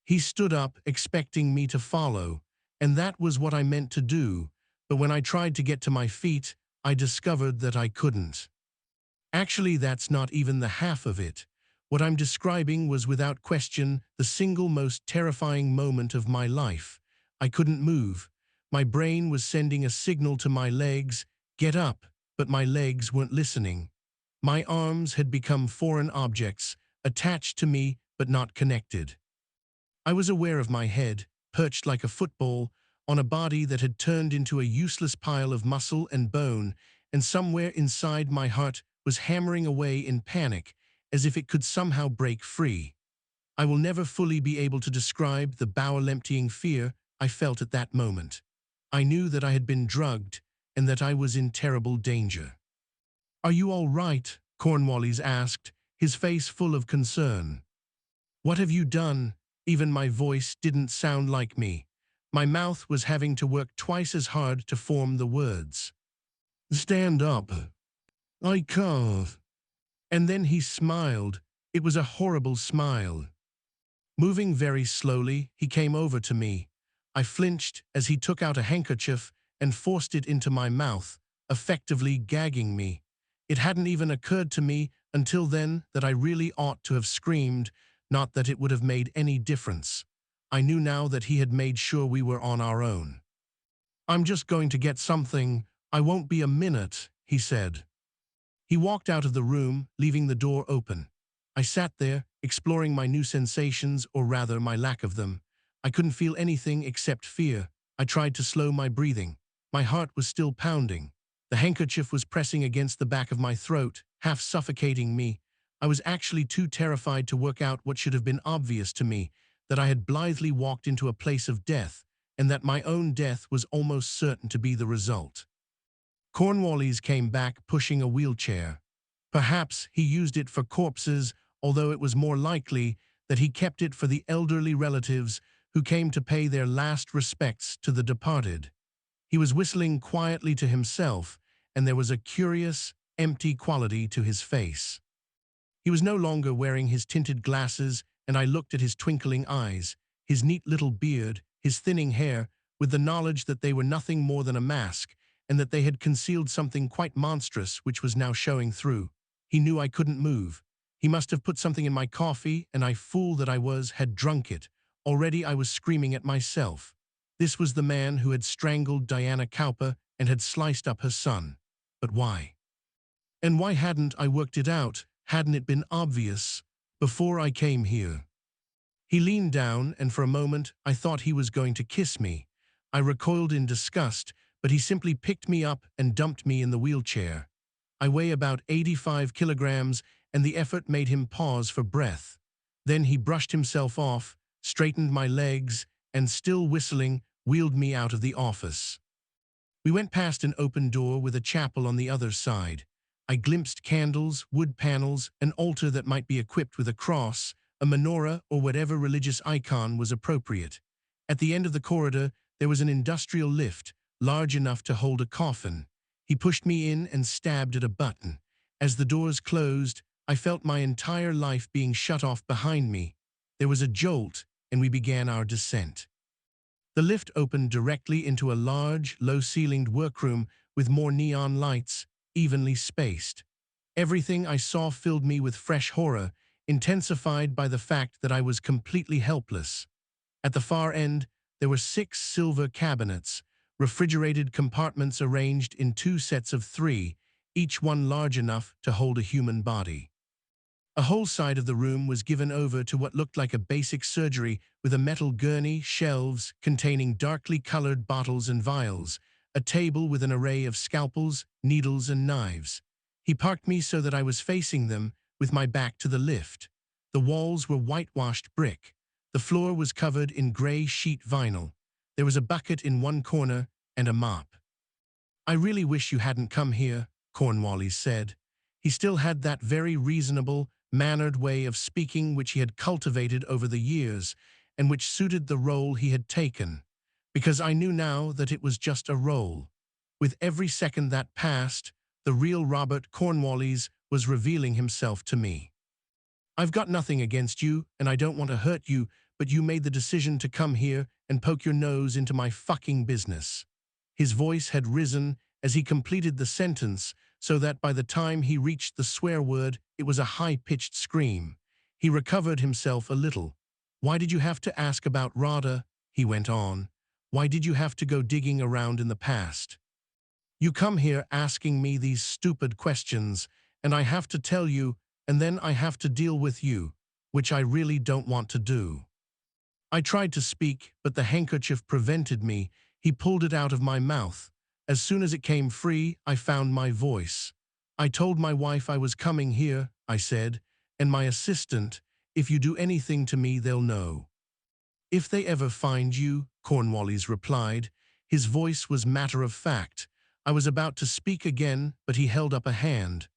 He stood up, expecting me to follow, and that was what I meant to do, but when I tried to get to my feet, I discovered that I couldn't. Actually, that's not even the half of it. What I'm describing was without question the single most terrifying moment of my life. I couldn't move. My brain was sending a signal to my legs, get up, but my legs weren't listening. My arms had become foreign objects, attached to me but not connected. I was aware of my head, perched like a football, on a body that had turned into a useless pile of muscle and bone, and somewhere inside my heart was hammering away in panic, as if it could somehow break free. I will never fully be able to describe the bowel-emptying fear I felt at that moment. I knew that I had been drugged and that I was in terrible danger. Are you all right? Cornwallis asked, his face full of concern. What have you done? Even my voice didn't sound like me. My mouth was having to work twice as hard to form the words. Stand up. I can't. And then he smiled. It was a horrible smile. Moving very slowly, he came over to me. I flinched as he took out a handkerchief and forced it into my mouth, effectively gagging me. It hadn't even occurred to me until then that I really ought to have screamed, not that it would have made any difference. I knew now that he had made sure we were on our own. I'm just going to get something. I won't be a minute, he said. He walked out of the room, leaving the door open. I sat there, exploring my new sensations, or rather my lack of them. I couldn't feel anything except fear. I tried to slow my breathing. My heart was still pounding. The handkerchief was pressing against the back of my throat, half suffocating me. I was actually too terrified to work out what should have been obvious to me, that I had blithely walked into a place of death, and that my own death was almost certain to be the result. Cornwallis came back pushing a wheelchair. Perhaps he used it for corpses, although it was more likely that he kept it for the elderly relatives who came to pay their last respects to the departed. He was whistling quietly to himself, and there was a curious, empty quality to his face. He was no longer wearing his tinted glasses, and I looked at his twinkling eyes, his neat little beard, his thinning hair, with the knowledge that they were nothing more than a mask, and that they had concealed something quite monstrous which was now showing through. He knew I couldn't move. He must have put something in my coffee, and I, fool that I was, had drunk it. Already I was screaming at myself. This was the man who had strangled Diana Cowper and had sliced up her son. But why? And why hadn't I worked it out? Hadn't it been obvious before I came here? He leaned down, and for a moment I thought he was going to kiss me. I recoiled in disgust, but he simply picked me up and dumped me in the wheelchair. I weigh about 85 kilograms, and the effort made him pause for breath. Then he brushed himself off, straightened my legs, and still whistling, wheeled me out of the office. We went past an open door with a chapel on the other side. I glimpsed candles, wood panels, an altar that might be equipped with a cross, a menorah, or whatever religious icon was appropriate. At the end of the corridor, there was an industrial lift, large enough to hold a coffin. He pushed me in and stabbed at a button. As the doors closed, I felt my entire life being shut off behind me. There was a jolt, and we began our descent. The lift opened directly into a large, low-ceilinged workroom with more neon lights, evenly spaced. Everything I saw filled me with fresh horror, intensified by the fact that I was completely helpless. At the far end, there were 6 silver cabinets, refrigerated compartments arranged in 2 sets of 3, each one large enough to hold a human body. A whole side of the room was given over to what looked like a basic surgery with a metal gurney, shelves containing darkly colored bottles and vials, a table with an array of scalpels, needles, and knives. He parked me so that I was facing them, with my back to the lift. The walls were whitewashed brick. The floor was covered in gray sheet vinyl. There was a bucket in one corner and a mop. "I really wish you hadn't come here," Cornwallis said. He still had that very reasonable, mannered way of speaking which he had cultivated over the years, and which suited the role he had taken. Because I knew now that it was just a role. With every second that passed, the real Robert Cornwallis was revealing himself to me. "I've got nothing against you, and I don't want to hurt you, but you made the decision to come here and poke your nose into my fucking business." His voice had risen as he completed the sentence, so that by the time he reached the swear word, it was a high-pitched scream. He recovered himself a little. "Why did you have to ask about Rada?" he went on. "Why did you have to go digging around in the past? You come here asking me these stupid questions, and I have to tell you, and then I have to deal with you, which I really don't want to do." I tried to speak, but the handkerchief prevented me. He pulled it out of my mouth. As soon as it came free, I found my voice. "I told my wife I was coming here," I said, "and my assistant. If you do anything to me, they'll know." "If they ever find you," Cornwallis replied. His voice was matter-of-fact. I was about to speak again, but he held up a hand.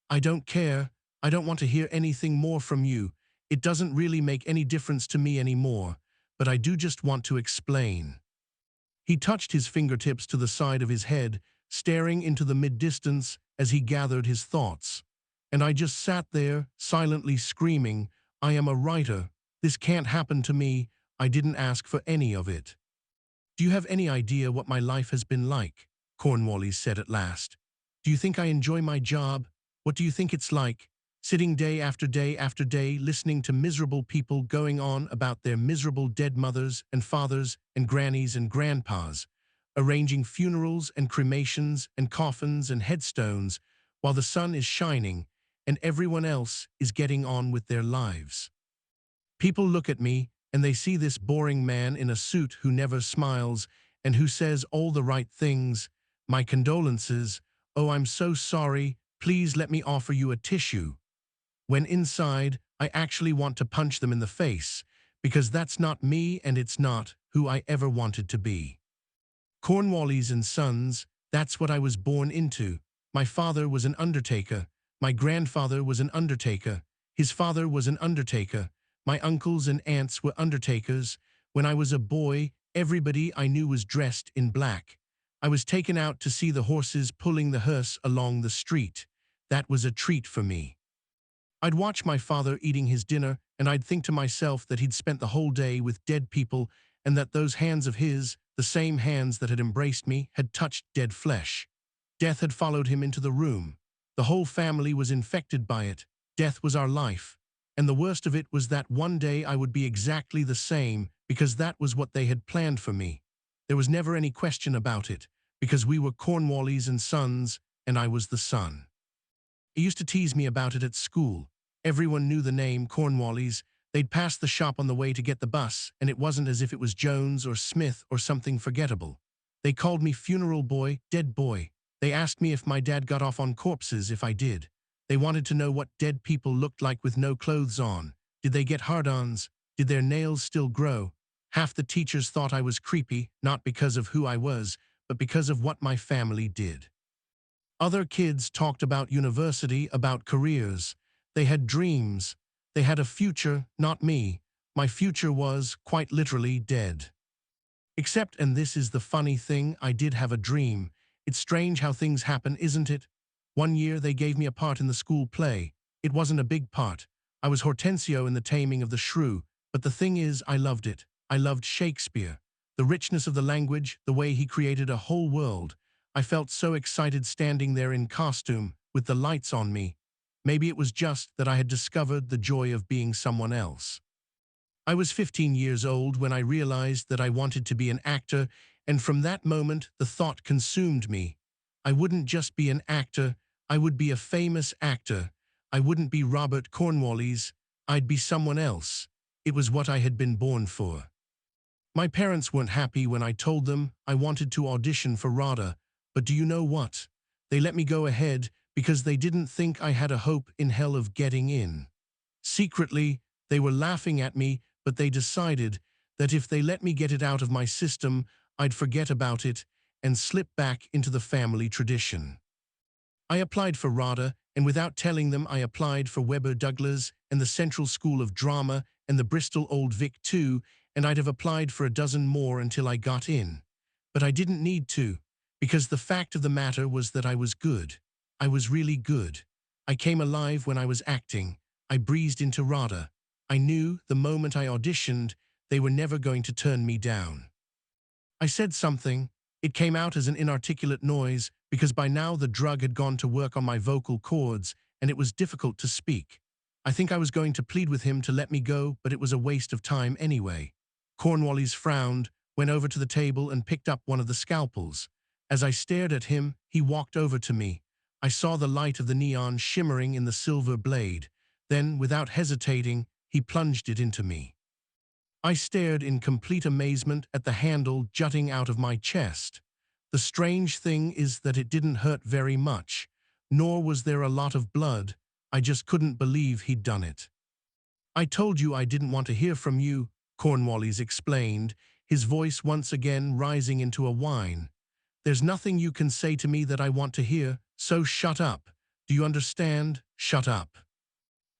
"I don't care. I don't want to hear anything more from you. It doesn't really make any difference to me anymore, but I do just want to explain." He touched his fingertips to the side of his head, staring into the mid-distance as he gathered his thoughts. And I just sat there, silently screaming, "I am a writer. This can't happen to me. I didn't ask for any of it." "Do you have any idea what my life has been like?" Cornwallis said at last. "Do you think I enjoy my job? What do you think it's like? Sitting day after day after day, listening to miserable people going on about their miserable dead mothers and fathers and grannies and grandpas, arranging funerals and cremations and coffins and headstones while the sun is shining and everyone else is getting on with their lives. People look at me and they see this boring man in a suit who never smiles and who says all the right things. My condolences. Oh, I'm so sorry. Please let me offer you a tissue. When inside, I actually want to punch them in the face, because that's not me and it's not who I ever wanted to be. Cornwallis and Sons, that's what I was born into. My father was an undertaker. My grandfather was an undertaker. His father was an undertaker. My uncles and aunts were undertakers. When I was a boy, everybody I knew was dressed in black. I was taken out to see the horses pulling the hearse along the street. That was a treat for me. I'd watch my father eating his dinner, and I'd think to myself that he'd spent the whole day with dead people and that those hands of his The same hands that had embraced me had touched dead flesh. Death had followed him into the room. The whole family was infected by it. Death was our life. And the worst of it was that one day I would be exactly the same, because that was what they had planned for me. There was never any question about it, because we were Cornwallis and Sons, and I was the son. He used to tease me about it at school. Everyone knew the name Cornwallis. They'd pass the shop on the way to get the bus, and it wasn't as if it was Jones or Smith or something forgettable. They called me funeral boy, dead boy. They asked me if my dad got off on corpses if I did. They wanted to know what dead people looked like with no clothes on. Did they get hard-ons? Did their nails still grow? Half the teachers thought I was creepy, not because of who I was, but because of what my family did. Other kids talked about university, about careers. They had dreams. They had a future, not me. My future was, quite literally, dead. Except, and this is the funny thing, I did have a dream. It's strange how things happen, isn't it? One year they gave me a part in the school play. It wasn't a big part. I was Hortensio in The Taming of the Shrew, but the thing is, I loved it. I loved Shakespeare. The richness of the language, the way he created a whole world. I felt so excited standing there in costume, with the lights on me. Maybe it was just that I had discovered the joy of being someone else. I was 15 years old when I realized that I wanted to be an actor, and from that moment the thought consumed me. I wouldn't just be an actor, I would be a famous actor. I wouldn't be Robert Cornwallis, I'd be someone else. It was what I had been born for. My parents weren't happy when I told them I wanted to audition for RADA, but do you know what? They let me go ahead because they didn't think I had a hope in hell of getting in. Secretly, they were laughing at me, but they decided that if they let me get it out of my system, I'd forget about it and slip back into the family tradition. I applied for RADA, and without telling them I applied for Webber Douglas and the Central School of Drama and the Bristol Old Vic too, and I'd have applied for a dozen more until I got in. But I didn't need to, because the fact of the matter was that I was good. I was really good. I came alive when I was acting. I breezed into RADA. I knew, the moment I auditioned, they were never going to turn me down. I said something. It came out as an inarticulate noise, because by now the drug had gone to work on my vocal cords, and it was difficult to speak. I think I was going to plead with him to let me go, but it was a waste of time anyway. Cornwallis frowned, went over to the table and picked up one of the scalpels. As I stared at him, he walked over to me. I saw the light of the neon shimmering in the silver blade. Then, without hesitating, he plunged it into me. I stared in complete amazement at the handle jutting out of my chest. The strange thing is that it didn't hurt very much, nor was there a lot of blood. I just couldn't believe he'd done it. I told you I didn't want to hear from you, Cornwallis explained, his voice once again rising into a whine. There's nothing you can say to me that I want to hear, so shut up. Do you understand? Shut up.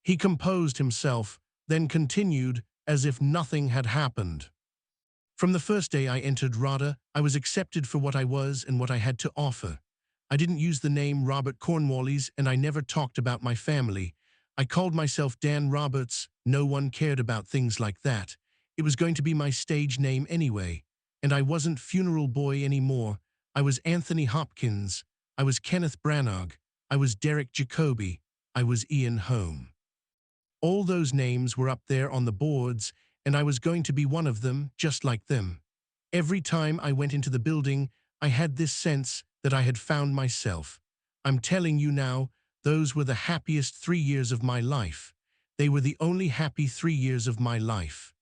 He composed himself, then continued, as if nothing had happened. From the first day I entered RADA, I was accepted for what I was and what I had to offer. I didn't use the name Robert Cornwallis, and I never talked about my family. I called myself Dan Roberts. No one cared about things like that. It was going to be my stage name anyway. And I wasn't Funeral Boy anymore. I was Anthony Hopkins. I was Kenneth Branagh. I was Derek Jacobi. I was Ian Holm. All those names were up there on the boards, and I was going to be one of them, just like them. Every time I went into the building, I had this sense that I had found myself. I'm telling you now, those were the happiest 3 years of my life. They were the only happy 3 years of my life.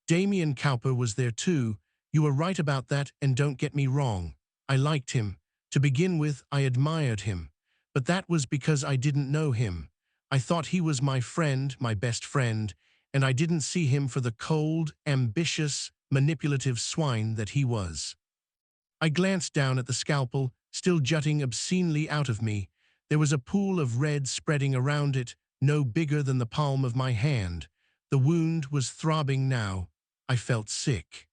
Damien Cowper was there too. You were right about that, and don't get me wrong. I liked him. To begin with, I admired him. But that was because I didn't know him. I thought he was my friend, my best friend, and I didn't see him for the cold, ambitious, manipulative swine that he was. I glanced down at the scalpel, still jutting obscenely out of me. There was a pool of red spreading around it, no bigger than the palm of my hand. The wound was throbbing now. I felt sick.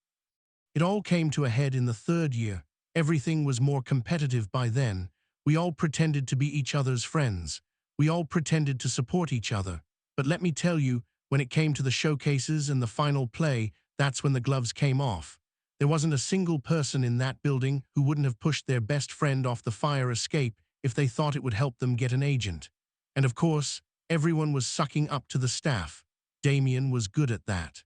It all came to a head in the 3rd year. Everything was more competitive by then. We all pretended to be each other's friends. We all pretended to support each other. But let me tell you, when it came to the showcases and the final play, that's when the gloves came off. There wasn't a single person in that building who wouldn't have pushed their best friend off the fire escape if they thought it would help them get an agent. And of course, everyone was sucking up to the staff. Damien was good at that.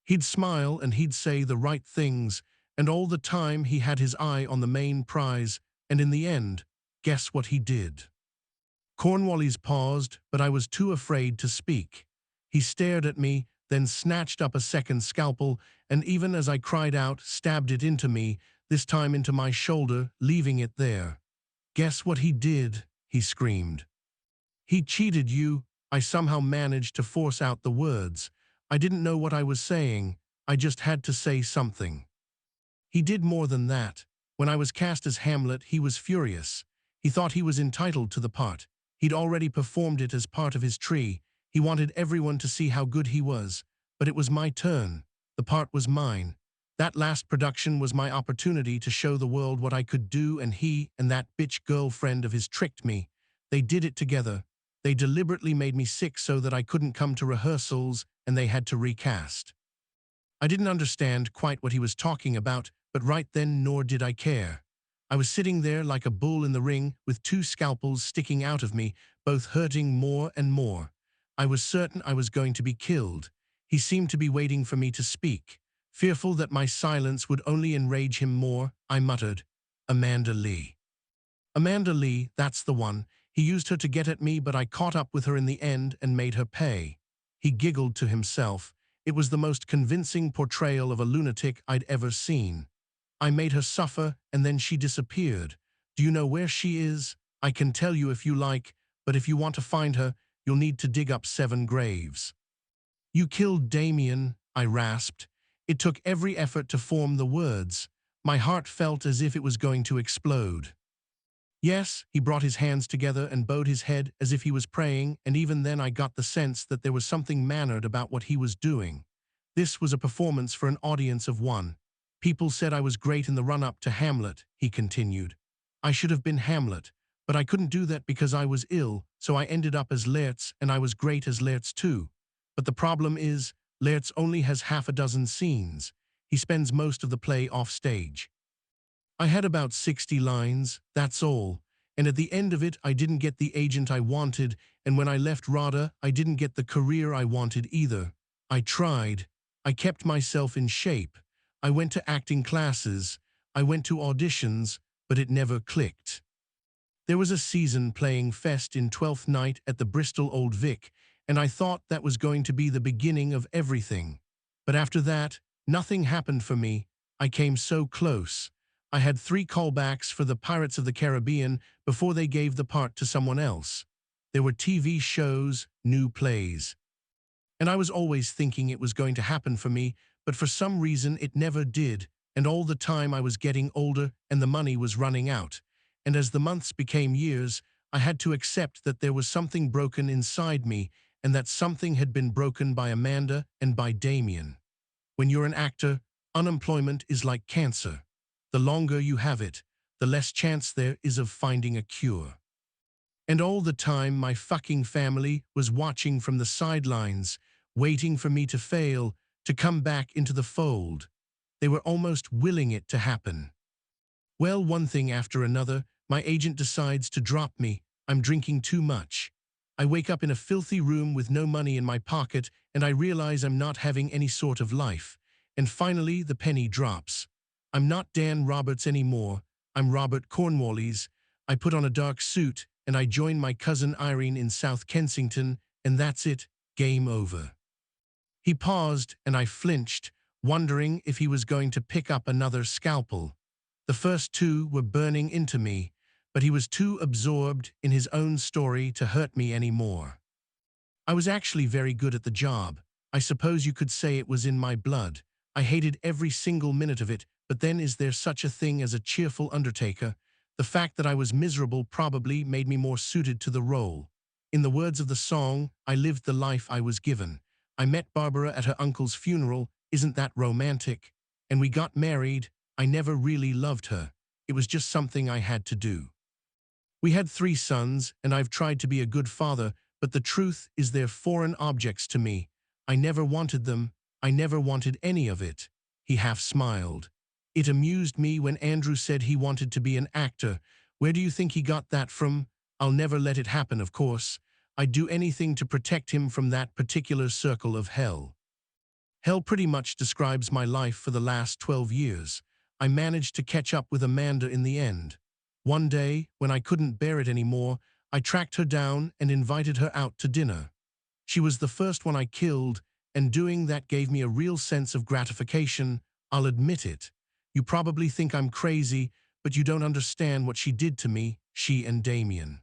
He'd smile and he'd say the right things, and all the time he had his eye on the main prize, and in the end, guess what he did? Cornwallis paused, but I was too afraid to speak. He stared at me, then snatched up a second scalpel, and even as I cried out, stabbed it into me, this time into my shoulder, leaving it there. Guess what he did? He screamed. He cheated you. I somehow managed to force out the words. I didn't know what I was saying. I just had to say something. He did more than that. When I was cast as Hamlet, he was furious. He thought he was entitled to the part. He'd already performed it as part of his tree. He wanted everyone to see how good he was. But it was my turn. The part was mine. That last production was my opportunity to show the world what I could do, and he and that bitch girlfriend of his tricked me. They did it together. They deliberately made me sick so that I couldn't come to rehearsals, and they had to recast. I didn't understand quite what he was talking about, but right then nor did I care. I was sitting there like a bull in the ring with two scalpels sticking out of me, both hurting more and more. I was certain I was going to be killed. He seemed to be waiting for me to speak. Fearful that my silence would only enrage him more, I muttered, "Amanda Lee." Amanda Lee, that's the one. He used her to get at me, but I caught up with her in the end and made her pay. He giggled to himself. It was the most convincing portrayal of a lunatic I'd ever seen. I made her suffer, and then she disappeared. Do you know where she is? I can tell you if you like, but if you want to find her, you'll need to dig up 7 graves. You killed Damien, I rasped. It took every effort to form the words. My heart felt as if it was going to explode. Yes, he brought his hands together and bowed his head as if he was praying, and even then I got the sense that there was something mannered about what he was doing. This was a performance for an audience of 1. People said I was great in the run-up to Hamlet, he continued. I should have been Hamlet, but I couldn't do that because I was ill, so I ended up as Laertes, and I was great as Laertes too. But the problem is, Laertes only has half a dozen scenes. He spends most of the play off stage. I had about 60 lines, that's all, and at the end of it I didn't get the agent I wanted, and when I left RADA I didn't get the career I wanted either. I tried. I kept myself in shape. I went to acting classes. I went to auditions, but it never clicked. There was a season playing Fest in 12th Night at the Bristol Old Vic, and I thought that was going to be the beginning of everything. But after that, nothing happened for me. I came so close. I had 3 callbacks for the Pirates of the Caribbean before they gave the part to someone else. There were TV shows, new plays. And I was always thinking it was going to happen for me, but for some reason it never did, and all the time I was getting older and the money was running out. And as the months became years, I had to accept that there was something broken inside me, and that something had been broken by Amanda and by Damien. When you're an actor, unemployment is like cancer. The longer you have it, the less chance there is of finding a cure. And all the time my fucking family was watching from the sidelines, waiting for me to fail, to come back into the fold. They were almost willing it to happen. Well, one thing after another, my agent decides to drop me. I'm drinking too much. I wake up in a filthy room with no money in my pocket, and I realize I'm not having any sort of life. And finally, the penny drops. I'm not Dan Roberts anymore. I'm Robert Cornwallis. I put on a dark suit, and I join my cousin Irene in South Kensington, and that's it, game over. He paused, and I flinched, wondering if he was going to pick up another scalpel. The first 2 were burning into me, but he was too absorbed in his own story to hurt me anymore. I was actually very good at the job. I suppose you could say it was in my blood. I hated every single minute of it, but then is there such a thing as a cheerful undertaker? The fact that I was miserable probably made me more suited to the role. In the words of the song, I lived the life I was given. I met Barbara at her uncle's funeral, isn't that romantic? And we got married. I never really loved her. It was just something I had to do. We had 3 sons, and I've tried to be a good father, but the truth is they're foreign objects to me. I never wanted them. I never wanted any of it. He half smiled. It amused me when Andrew said he wanted to be an actor. Where do you think he got that from? I'll never let it happen, of course. I'd do anything to protect him from that particular circle of hell. Hell pretty much describes my life for the last 12 years. I managed to catch up with Amanda in the end. One day, when I couldn't bear it anymore, I tracked her down and invited her out to dinner. She was the first one I killed, and doing that gave me a real sense of gratification. I'll admit it. You probably think I'm crazy, but you don't understand what she did to me, she and Damien.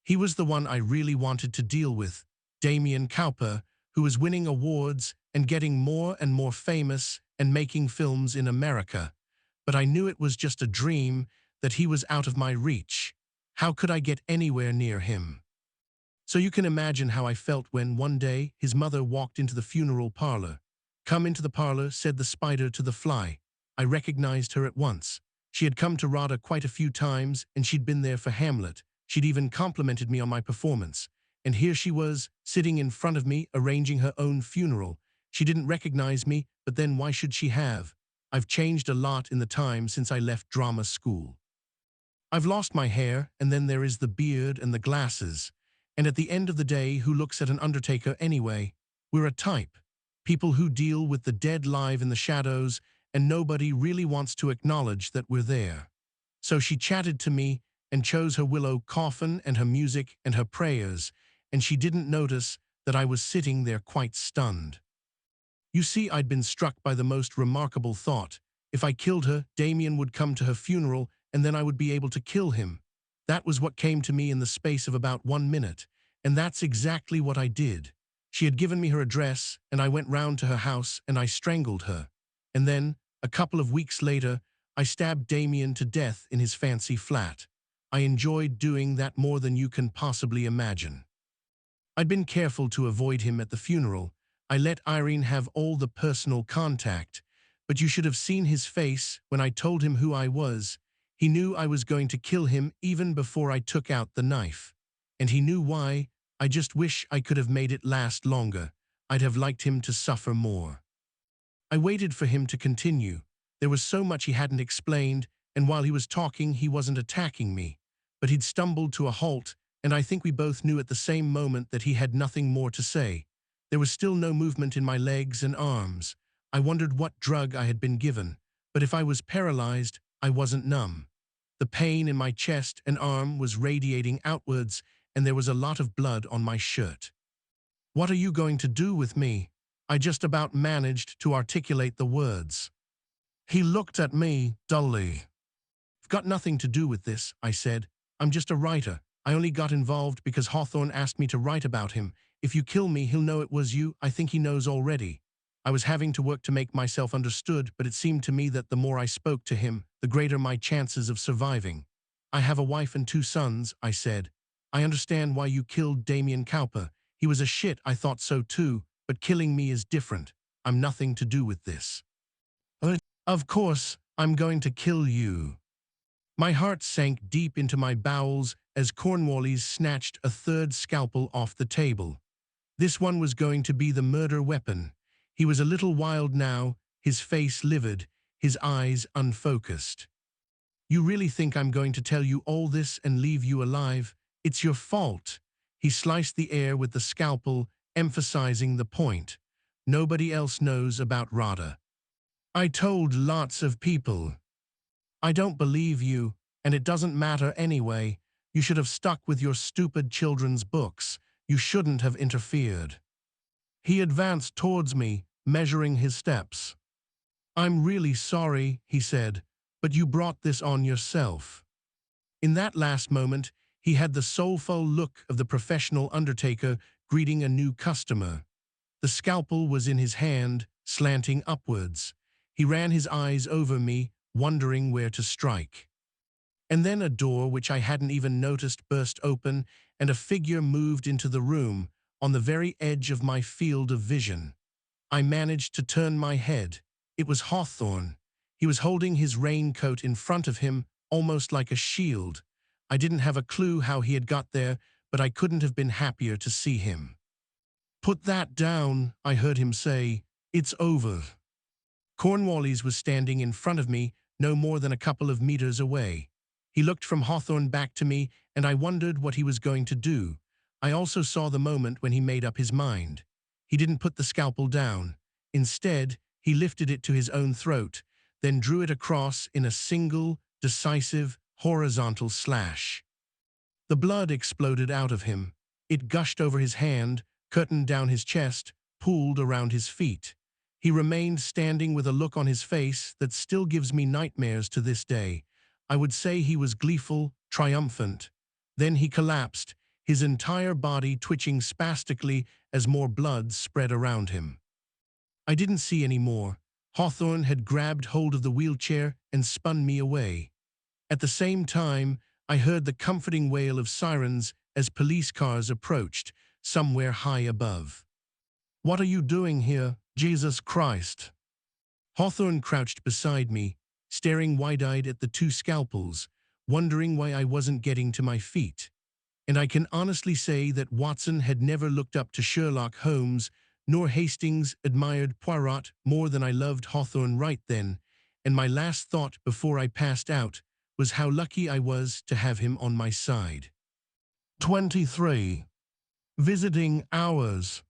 He was the one I really wanted to deal with, Damien Cowper, who was winning awards and getting more and more famous and making films in America. But I knew it was just a dream, that he was out of my reach. How could I get anywhere near him? So you can imagine how I felt when, one day, his mother walked into the funeral parlor. "Come into the parlor," said the spider to the fly. I recognized her at once. She had come to RADA quite a few times, and she'd been there for Hamlet. She'd even complimented me on my performance. And here she was, sitting in front of me, arranging her own funeral. She didn't recognize me, but then why should she have? I've changed a lot in the time since I left drama school. I've lost my hair, and then there is the beard and the glasses. And at the end of the day, who looks at an undertaker anyway? We're a type. People who deal with the dead live in the shadows, and nobody really wants to acknowledge that we're there. So she chatted to me and chose her willow coffin and her music and her prayers, and she didn't notice that I was sitting there quite stunned. You see, I'd been struck by the most remarkable thought. If I killed her, Damien would come to her funeral, and then I would be able to kill him. That was what came to me in the space of about 1 minute, and that's exactly what I did. She had given me her address, and I went round to her house, and I strangled her. And then, a couple of weeks later, I stabbed Damien to death in his fancy flat. I enjoyed doing that more than you can possibly imagine. I'd been careful to avoid him at the funeral. I let Irene have all the personal contact, but you should have seen his face when I told him who I was. He knew I was going to kill him even before I took out the knife. And he knew why. I just wish I could have made it last longer. I'd have liked him to suffer more. I waited for him to continue. There was so much he hadn't explained, and while he was talking, he wasn't attacking me. But he'd stumbled to a halt, and I think we both knew at the same moment that he had nothing more to say. There was still no movement in my legs and arms. I wondered what drug I had been given, but if I was paralyzed, I wasn't numb. The pain in my chest and arm was radiating outwards, and there was a lot of blood on my shirt. "What are you going to do with me?" I just about managed to articulate the words. He looked at me dully. "I've got nothing to do with this," I said. "I'm just a writer. I only got involved because Hawthorne asked me to write about him. If you kill me, he'll know it was you. I think he knows already." I was having to work to make myself understood, but it seemed to me that the more I spoke to him, the greater my chances of surviving. "I have a wife and 2 sons, I said. "I understand why you killed Damien Cowper. He was a shit, I thought so too, but killing me is different. I'm nothing to do with this." "Of course, I'm going to kill you." My heart sank deep into my bowels as Cornwallis snatched a third scalpel off the table. This one was going to be the murder weapon. He was a little wild now, his face livid, his eyes unfocused. "You really think I'm going to tell you all this and leave you alive? It's your fault." He sliced the air with the scalpel, emphasizing the point. "Nobody else knows about RADA. I told lots of people." "I don't believe you, and it doesn't matter anyway. You should have stuck with your stupid children's books. You shouldn't have interfered." He advanced towards me, measuring his steps. "I'm really sorry," he said, "but you brought this on yourself." In that last moment, he had the soulful look of the professional undertaker greeting a new customer. The scalpel was in his hand, slanting upwards. He ran his eyes over me, wondering where to strike. And then a door which I hadn't even noticed burst open, and a figure moved into the room, on the very edge of my field of vision. I managed to turn my head. It was Hawthorne. He was holding his raincoat in front of him, almost like a shield. I didn't have a clue how he had got there, but I couldn't have been happier to see him. "Put that down," I heard him say. "It's over." Cornwallis was standing in front of me, no more than a couple of meters away. He looked from Hawthorne back to me, and I wondered what he was going to do. I also saw the moment when he made up his mind. He didn't put the scalpel down. Instead, he lifted it to his own throat, then drew it across in a single, decisive, horizontal slash. The blood exploded out of him. It gushed over his hand, curtained down his chest, pooled around his feet. He remained standing with a look on his face that still gives me nightmares to this day. I would say he was gleeful, triumphant. Then he collapsed, his entire body twitching spastically as more blood spread around him. I didn't see any more. Hawthorne had grabbed hold of the wheelchair and spun me away. At the same time, I heard the comforting wail of sirens as police cars approached, somewhere high above. "What are you doing here, Jesus Christ?" Hawthorne crouched beside me, staring wide-eyed at the two scalpels, wondering why I wasn't getting to my feet. And I can honestly say that Watson had never looked up to Sherlock Holmes, nor Hastings admired Poirot more than I loved Hawthorne right then, and my last thought before I passed out was how lucky I was to have him on my side. 23. Visiting hours.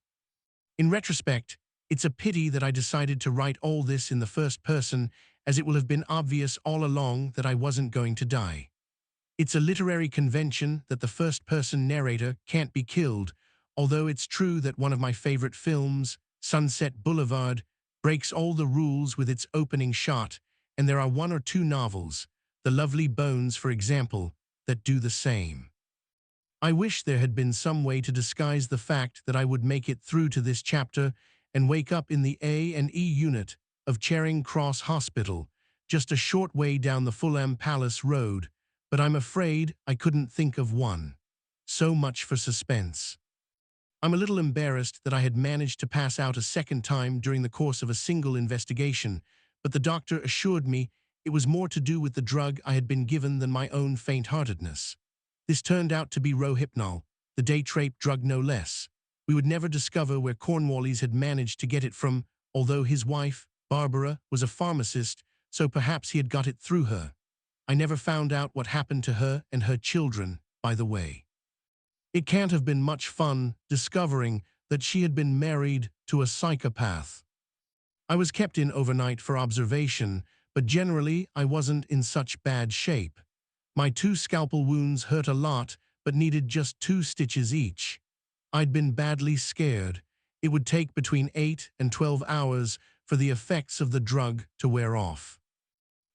In retrospect, it's a pity that I decided to write all this in the first person, as it will have been obvious all along that I wasn't going to die. It's a literary convention that the first-person narrator can't be killed, although it's true that one of my favorite films, Sunset Boulevard, breaks all the rules with its opening shot, and there are one or two novels, The Lovely Bones for example, that do the same. I wish there had been some way to disguise the fact that I would make it through to this chapter and wake up in the A&E unit of Charing Cross Hospital, just a short way down the Fulham Palace Road, but I'm afraid I couldn't think of one. So much for suspense. I'm a little embarrassed that I had managed to pass out a second time during the course of a single investigation, but the doctor assured me it was more to do with the drug I had been given than my own faint-heartedness. This turned out to be Rohypnol, the day-trape drug no less. We would never discover where Cornwallis had managed to get it from, although his wife, Barbara, was a pharmacist, so perhaps he had got it through her. I never found out what happened to her and her children, by the way. It can't have been much fun discovering that she had been married to a psychopath. I was kept in overnight for observation, but generally I wasn't in such bad shape. My 2 scalpel wounds hurt a lot, but needed just 2 stitches each. I'd been badly scared. It would take between 8 and 12 hours for the effects of the drug to wear off.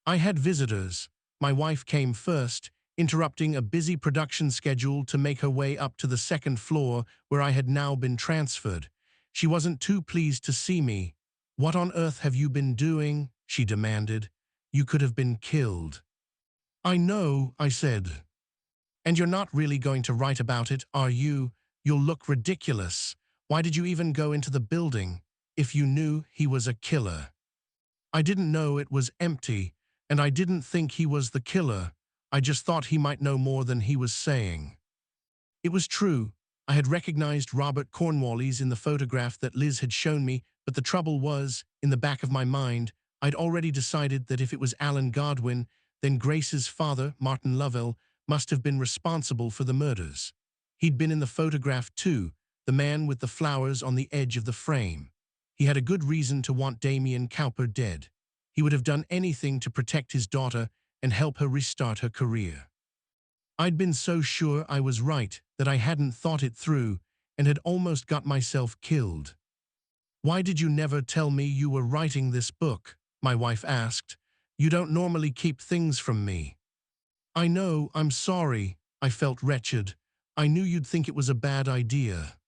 I had visitors. My wife came first, interrupting a busy production schedule to make her way up to the second floor where I had now been transferred. She wasn't too pleased to see me. "What on earth have you been doing?" she demanded. "You could have been killed." "I know," I said. "And you're not really going to write about it, are you? You'll look ridiculous. Why did you even go into the building if you knew he was a killer?" "I didn't know it was empty, and I didn't think he was the killer. I just thought he might know more than he was saying." It was true. I had recognized Robert Cornwallis in the photograph that Liz had shown me, but the trouble was, in the back of my mind, I'd already decided that if it was Alan Godwin, then Grace's father, Martin Lovell, must have been responsible for the murders. He'd been in the photograph too, the man with the flowers on the edge of the frame. He had a good reason to want Damien Cowper dead. He would have done anything to protect his daughter and help her restart her career. I'd been so sure I was right that I hadn't thought it through and had almost got myself killed. "Why did you never tell me you were writing this book?" my wife asked. "You don't normally keep things from me." "I know, I'm sorry." I felt wretched. "I knew you'd think it was a bad idea."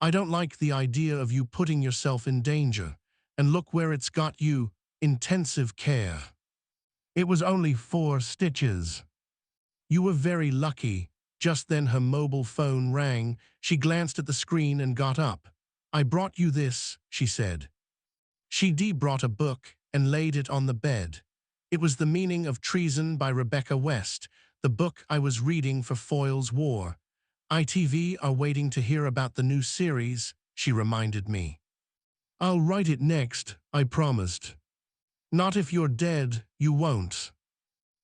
"I don't like the idea of you putting yourself in danger. And look where it's got you, intensive care. It was only 4 stitches. You were very lucky." Just then her mobile phone rang. She glanced at the screen and got up. "I brought you this," she said. She brought a book and laid it on the bed. It was The Meaning of Treason by Rebecca West, the book I was reading for Foyle's War. "ITV are waiting to hear about the new series," she reminded me. "I'll write it next," I promised. Not if you're dead, you won't.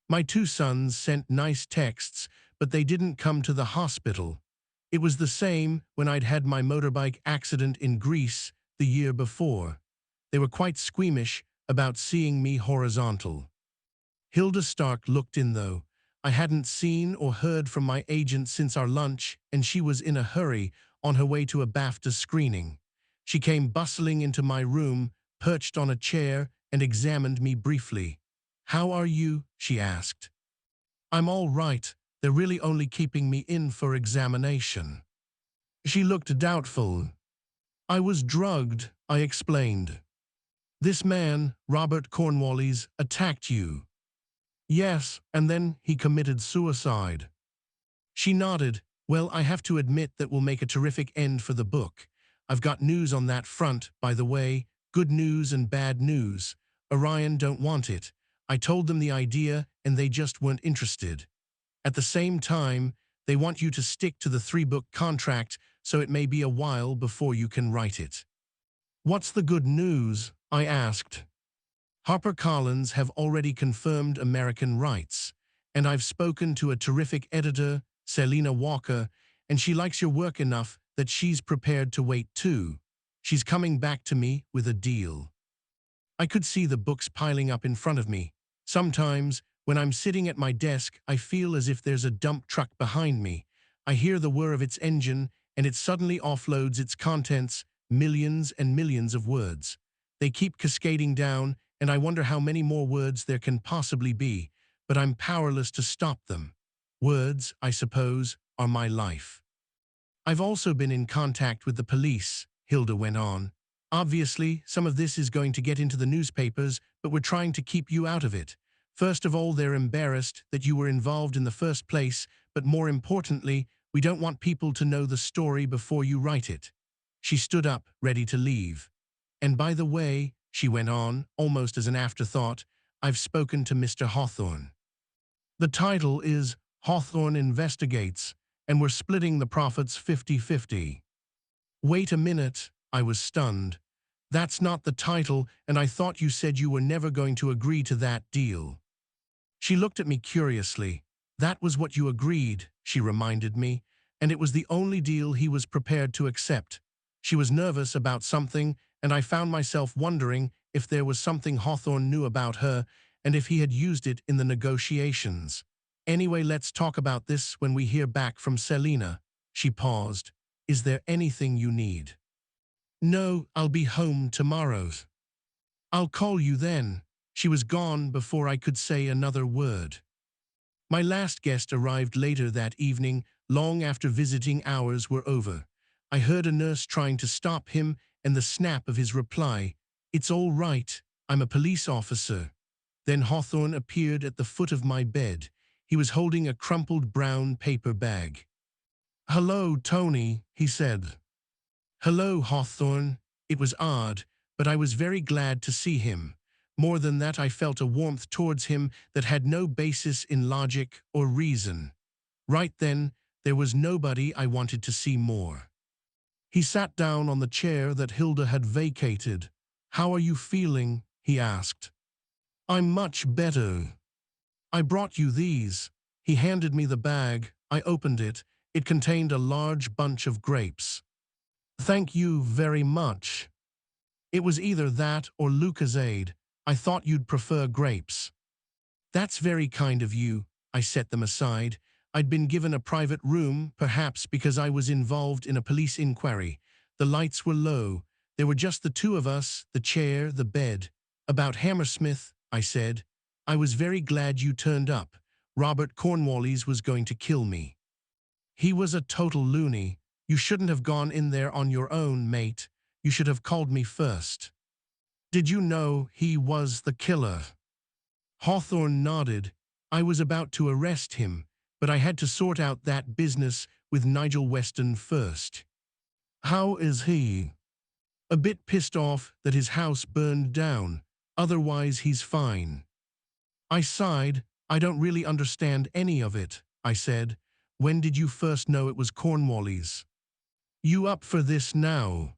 My two sons sent nice texts, but they didn't come to the hospital. It was the same when I'd had my motorbike accident in Greece the year before. They were quite squeamish about seeing me horizontal. Hilda Stark looked in though. I hadn't seen or heard from my agent since our lunch, and she was in a hurry on her way to a BAFTA screening. She came bustling into my room, perched on a chair, and examined me briefly. "How are you?" she asked. "I'm all right. They're really only keeping me in for examination." She looked doubtful. "I was drugged," I explained. "This man, Robert Cornwallis, attacked you." "Yes, and then he committed suicide." She nodded. "Well, I have to admit that will make a terrific end for the book. I've got news on that front, by the way. Good news and bad news. Orion don't want it. I told them the idea, and they just weren't interested. At the same time, they want you to stick to the 3-book contract, so it may be a while before you can write it." "What's the good news?" I asked. "HarperCollins have already confirmed American rights, and I've spoken to a terrific editor, Selina Walker, and she likes your work enough that she's prepared to wait too. She's coming back to me with a deal." I could see the books piling up in front of me. Sometimes, when I'm sitting at my desk, I feel as if there's a dump truck behind me. I hear the whir of its engine, and it suddenly offloads its contents, millions and millions of words. They keep cascading down, and I wonder how many more words there can possibly be, but I'm powerless to stop them. Words, I suppose, are my life. "I've also been in contact with the police," Hilda went on. "Obviously, some of this is going to get into the newspapers, but we're trying to keep you out of it. First of all, they're embarrassed that you were involved in the first place, but more importantly, we don't want people to know the story before you write it." She stood up, ready to leave. "And by the way," she went on, almost as an afterthought, "I've spoken to Mr. Hawthorne. The title is Hawthorne Investigates, and we're splitting the profits 50-50. "Wait a minute," I was stunned. "That's not the title, and I thought you said you were never going to agree to that deal." She looked at me curiously. "That was what you agreed," she reminded me, "and it was the only deal he was prepared to accept." She was nervous about something, and I found myself wondering if there was something Hawthorne knew about her and if he had used it in the negotiations. "Anyway, let's talk about this when we hear back from Selina." She paused. "Is there anything you need?" "No, I'll be home tomorrow." "I'll call you then." She was gone before I could say another word. My last guest arrived later that evening, long after visiting hours were over. I heard a nurse trying to stop him, and the snap of his reply, "It's all right, I'm a police officer." Then Hawthorne appeared at the foot of my bed. He was holding a crumpled brown paper bag. "Hello, Tony," he said. "Hello, Hawthorne." It was odd, but I was very glad to see him. More than that, I felt a warmth towards him that had no basis in logic or reason. Right then, there was nobody I wanted to see more. He sat down on the chair that Hilda had vacated. "How are you feeling?" he asked. "I'm much better. I brought you these." He handed me the bag. I opened it. It contained a large bunch of grapes. "Thank you very much." It was either that or Lucozade. "I thought you'd prefer grapes." "That's very kind of you." I set them aside. I'd been given a private room, perhaps because I was involved in a police inquiry. The lights were low. There were just the two of us, the chair, the bed. "About Hammersmith," I said. "I was very glad you turned up. Robert Cornwallis was going to kill me. He was a total loony. You shouldn't have gone in there on your own, mate. You should have called me first." "Did you know he was the killer?" Hawthorne nodded. "I was about to arrest him, but I had to sort out that business with Nigel Weston first." "How is he?" "A bit pissed off that his house burned down. Otherwise, he's fine." I sighed. "I don't really understand any of it," I said. "When did you first know it was Cornwallis?" "You up for this now?"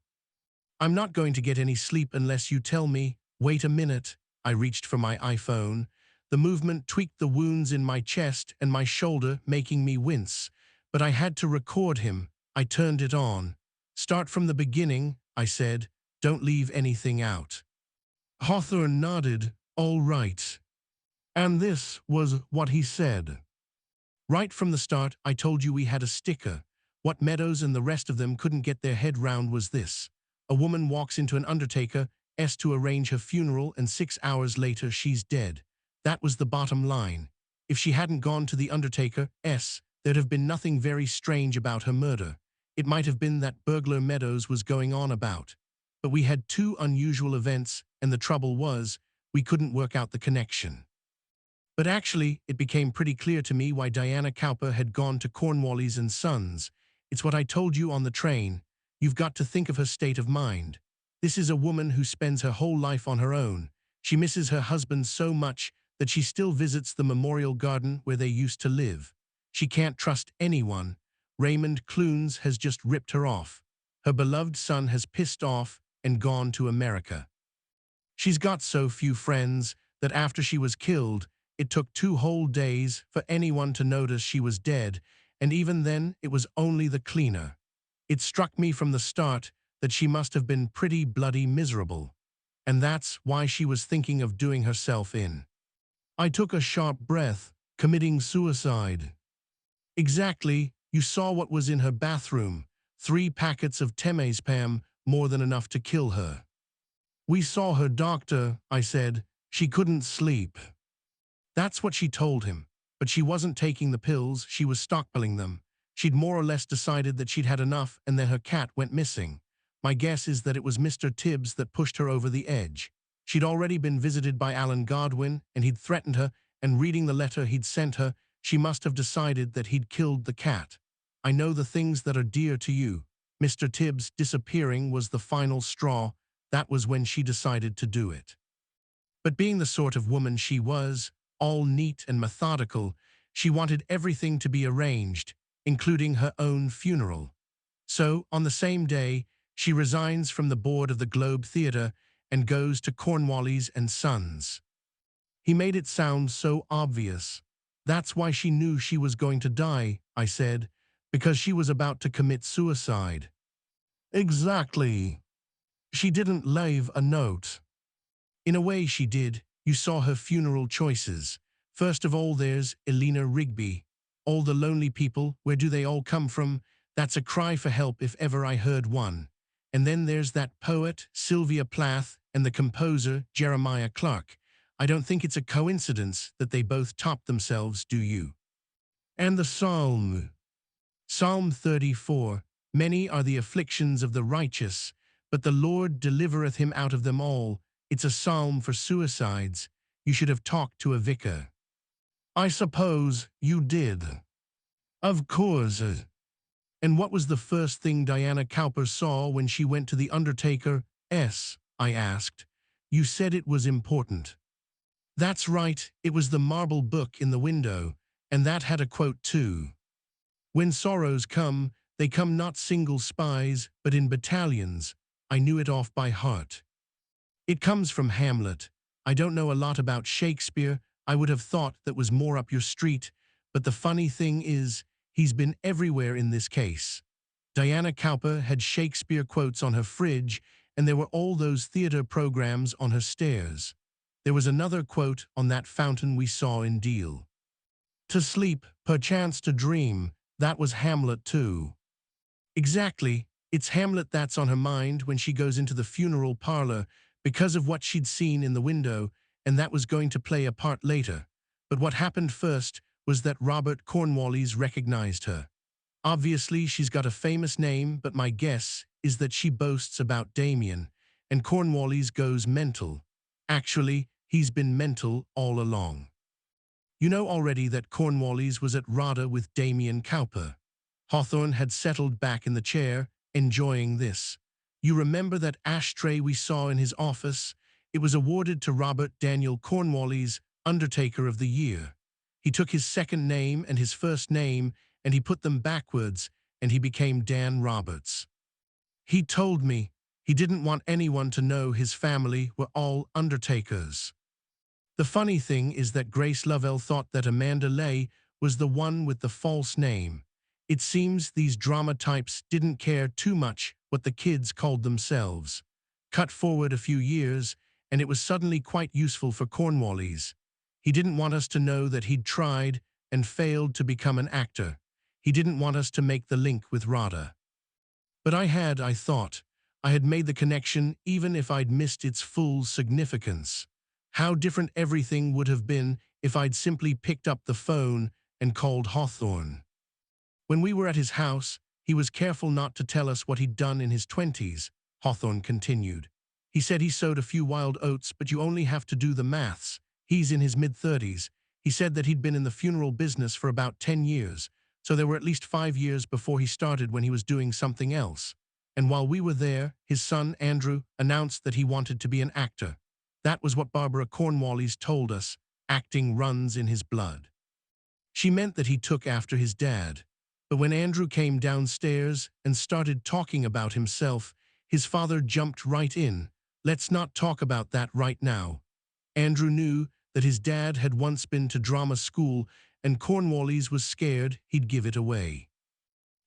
"I'm not going to get any sleep unless you tell me." "Wait a minute," I reached for my iPhone. The movement tweaked the wounds in my chest and my shoulder, making me wince. But I had to record him. I turned it on. Start from the beginning, I said. Don't leave anything out. Hawthorne nodded. All right. And this was what he said. Right from the start, I told you we had a sticker. What Meadows and the rest of them couldn't get their head round was this. A woman walks into an undertaker's to arrange her funeral, and 6 hours later she's dead. That was the bottom line. If she hadn't gone to the undertaker's, there'd have been nothing very strange about her murder. It might have been that burglar Meadows was going on about. But we had two unusual events, and the trouble was, we couldn't work out the connection. But actually, it became pretty clear to me why Diana Cowper had gone to Cornwallis and Sons. It's what I told you on the train. You've got to think of her state of mind. This is a woman who spends her whole life on her own. She misses her husband so much that she still visits the memorial garden where they used to live. She can't trust anyone. Raymond Clunes has just ripped her off. Her beloved son has pissed off and gone to America. She's got so few friends that after she was killed, it took 2 whole days for anyone to notice she was dead, and even then it was only the cleaner. It struck me from the start that she must have been pretty bloody miserable, and that's why she was thinking of doing herself in. I took a sharp breath. Committing suicide. Exactly. You saw what was in her bathroom. 3 packets of temazepam, more than enough to kill her. We saw her doctor, I said. She couldn't sleep. That's what she told him. But she wasn't taking the pills, she was stockpiling them. She'd more or less decided that she'd had enough, and then her cat went missing. My guess is that it was Mr. Tibbs that pushed her over the edge. She'd already been visited by Alan Godwin, and he'd threatened her, and reading the letter he'd sent her, she must have decided that he'd killed the cat. I know the things that are dear to you. Mr. Tibbs disappearing was the final straw. That was when she decided to do it. But being the sort of woman she was, all neat and methodical, she wanted everything to be arranged, including her own funeral. So, on the same day, she resigns from the board of the Globe Theatre and goes to Cornwallis and Sons. He made it sound so obvious. That's why she knew she was going to die, I said, because she was about to commit suicide. Exactly. She didn't leave a note. In a way she did. You saw her funeral choices. First of all, there's Elena Rigby. All the lonely people, where do they all come from? That's a cry for help if ever I heard one. And then there's that poet, Sylvia Plath, and the composer, Jeremiah Clarke. I don't think it's a coincidence that they both topped themselves, do you? And the Psalm. Psalm 34. Many are the afflictions of the righteous, but the Lord delivereth him out of them all. It's a psalm for suicides. You should have talked to a vicar. I suppose you did. Of course. And what was the first thing Diana Cowper saw when she went to the undertaker's? I asked. You said it was important. That's right, it was the marble book in the window, and that had a quote too. When sorrows come, they come not single spies, but in battalions. I knew it off by heart. It comes from Hamlet. I don't know a lot about Shakespeare. I would have thought that was more up your street, but the funny thing is, he's been everywhere in this case. Diana Cowper had Shakespeare quotes on her fridge, and there were all those theater programs on her stairs. There was another quote on that fountain we saw in Deal. To sleep, perchance to dream, that was Hamlet too. Exactly, it's Hamlet that's on her mind when she goes into the funeral parlor, because of what she'd seen in the window, and that was going to play a part later. But what happened first was that Robert Cornwallis recognized her. Obviously, she's got a famous name, but my guess is that she boasts about Damien, and Cornwallis goes mental. Actually, he's been mental all along. You know already that Cornwallis was at RADA with Damien Cowper. Hawthorne had settled back in the chair, enjoying this. You remember that ashtray we saw in his office? It was awarded to Robert Daniel Cornwallis, Undertaker of the Year. He took his second name and his first name, and he put them backwards, and he became Dan Roberts. He told me he didn't want anyone to know his family were all undertakers. The funny thing is that Grace Lovell thought that Amanda Leigh was the one with the false name. It seems these drama types didn't care too much what the kids called themselves. Cut forward a few years, and it was suddenly quite useful for Cornwallis. He didn't want us to know that he'd tried and failed to become an actor. He didn't want us to make the link with Radha. But I thought. I had made the connection even if I'd missed its full significance. How different everything would have been if I'd simply picked up the phone and called Hawthorne. When we were at his house, he was careful not to tell us what he'd done in his 20s, Hawthorne continued. He said he sowed a few wild oats, but you only have to do the maths. He's in his mid-30s. He said that he'd been in the funeral business for about 10 years, so there were at least 5 years before he started when he was doing something else. And while we were there, his son, Andrew, announced that he wanted to be an actor. That was what Barbara Cornwallis told us. Acting runs in his blood. She meant that he took after his dad. But when Andrew came downstairs and started talking about himself, his father jumped right in. Let's not talk about that right now. Andrew knew that his dad had once been to drama school, and Cornwallis was scared he'd give it away.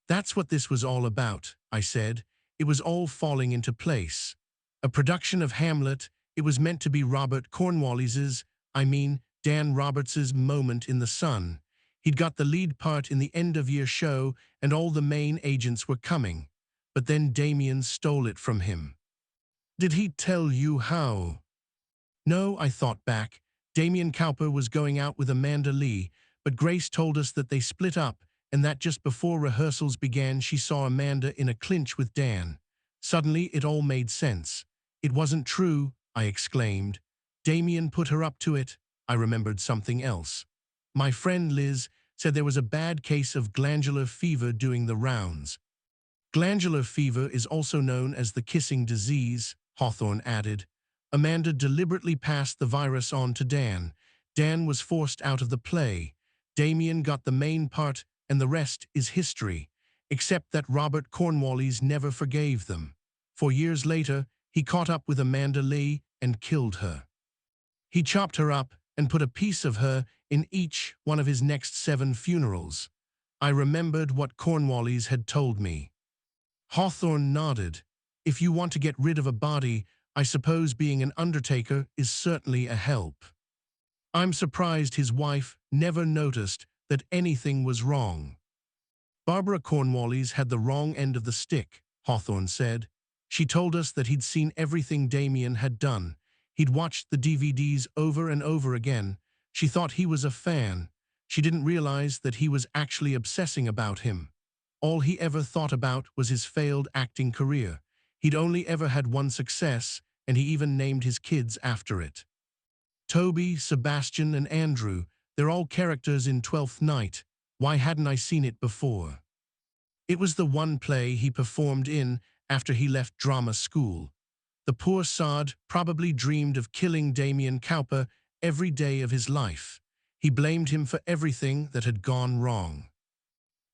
That's what this was all about, I said. It was all falling into place. A production of Hamlet. It was meant to be Robert Cornwallis's, Dan Roberts's moment in the sun. He'd got the lead part in the end-of-year show, and all the main agents were coming. But then Damien stole it from him. Did he tell you how? No, I thought back. Damien Cowper was going out with Amanda Leigh, but Grace told us that they split up, and that just before rehearsals began she saw Amanda in a clinch with Dan. Suddenly it all made sense. It wasn't true, I exclaimed. Damien put her up to it. I remembered something else. My friend Liz said there was a bad case of glandular fever doing the rounds. Glandular fever is also known as the kissing disease, Hawthorne added. Amanda deliberately passed the virus on to Dan. Dan was forced out of the play. Damien got the main part, and the rest is history, except that Robert Cornwallis never forgave them. 4 years later, he caught up with Amanda Leigh and killed her. He chopped her up and put a piece of her in each one of his next 7 funerals. I remembered what Cornwallis had told me. Hawthorne nodded. If you want to get rid of a body, I suppose being an undertaker is certainly a help. I'm surprised his wife never noticed that anything was wrong. Barbara Cornwallis had the wrong end of the stick, Hawthorne said. She told us that he'd seen everything Damien had done. He'd watched the DVDs over and over again. She thought he was a fan. She didn't realize that he was actually obsessing about him. All he ever thought about was his failed acting career. He'd only ever had one success, and he even named his kids after it. Toby, Sebastian, and Andrew, they're all characters in Twelfth Night. Why hadn't I seen it before? It was the one play he performed in after he left drama school. The poor sod probably dreamed of killing Damien Cowper every day of his life. He blamed him for everything that had gone wrong.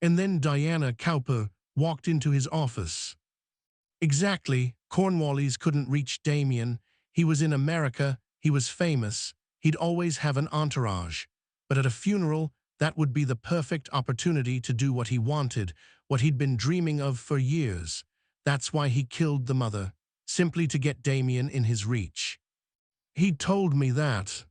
And then Diana Cowper walked into his office. Exactly, Cornwallis couldn't reach Damien. He was in America, he was famous, he'd always have an entourage. But at a funeral, that would be the perfect opportunity to do what he wanted, what he'd been dreaming of for years. That's why he killed the mother, simply to get Damien in his reach. He told me that.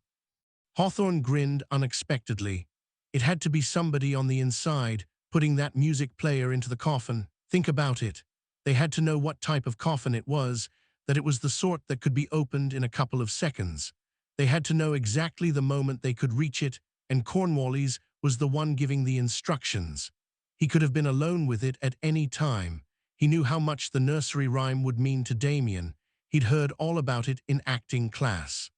Hawthorne grinned unexpectedly. It had to be somebody on the inside, putting that music player into the coffin. Think about it. They had to know what type of coffin it was, that it was the sort that could be opened in a couple of seconds. They had to know exactly the moment they could reach it, and Cornwallis was the one giving the instructions. He could have been alone with it at any time. He knew how much the nursery rhyme would mean to Damien. He'd heard all about it in acting class.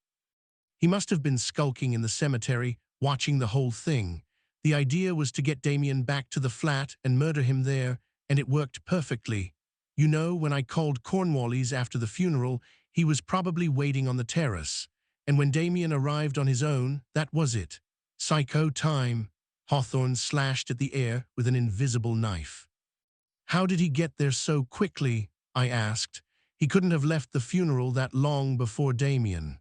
He must have been skulking in the cemetery, watching the whole thing. The idea was to get Damien back to the flat and murder him there, and it worked perfectly. You know, when I called Cornwallis after the funeral, he was probably waiting on the terrace. And when Damien arrived on his own, that was it. Psycho time. Hawthorne slashed at the air with an invisible knife. How did he get there so quickly? I asked. He couldn't have left the funeral that long before Damien.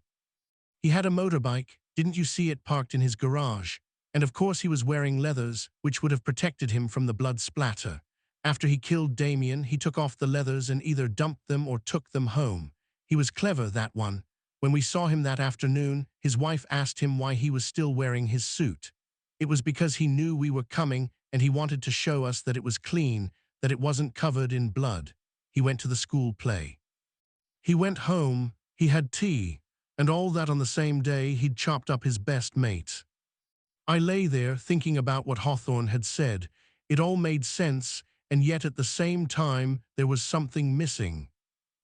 He had a motorbike. Didn't you see it parked in his garage? And of course he was wearing leathers, which would have protected him from the blood splatter. After he killed Damien, he took off the leathers and either dumped them or took them home. He was clever, that one. When we saw him that afternoon, his wife asked him why he was still wearing his suit. It was because he knew we were coming and he wanted to show us that it was clean, that it wasn't covered in blood. He went to the school play. He went home, he had tea, and all that on the same day he'd chopped up his best mate. I lay there thinking about what Hawthorne had said. It all made sense, and yet at the same time there was something missing.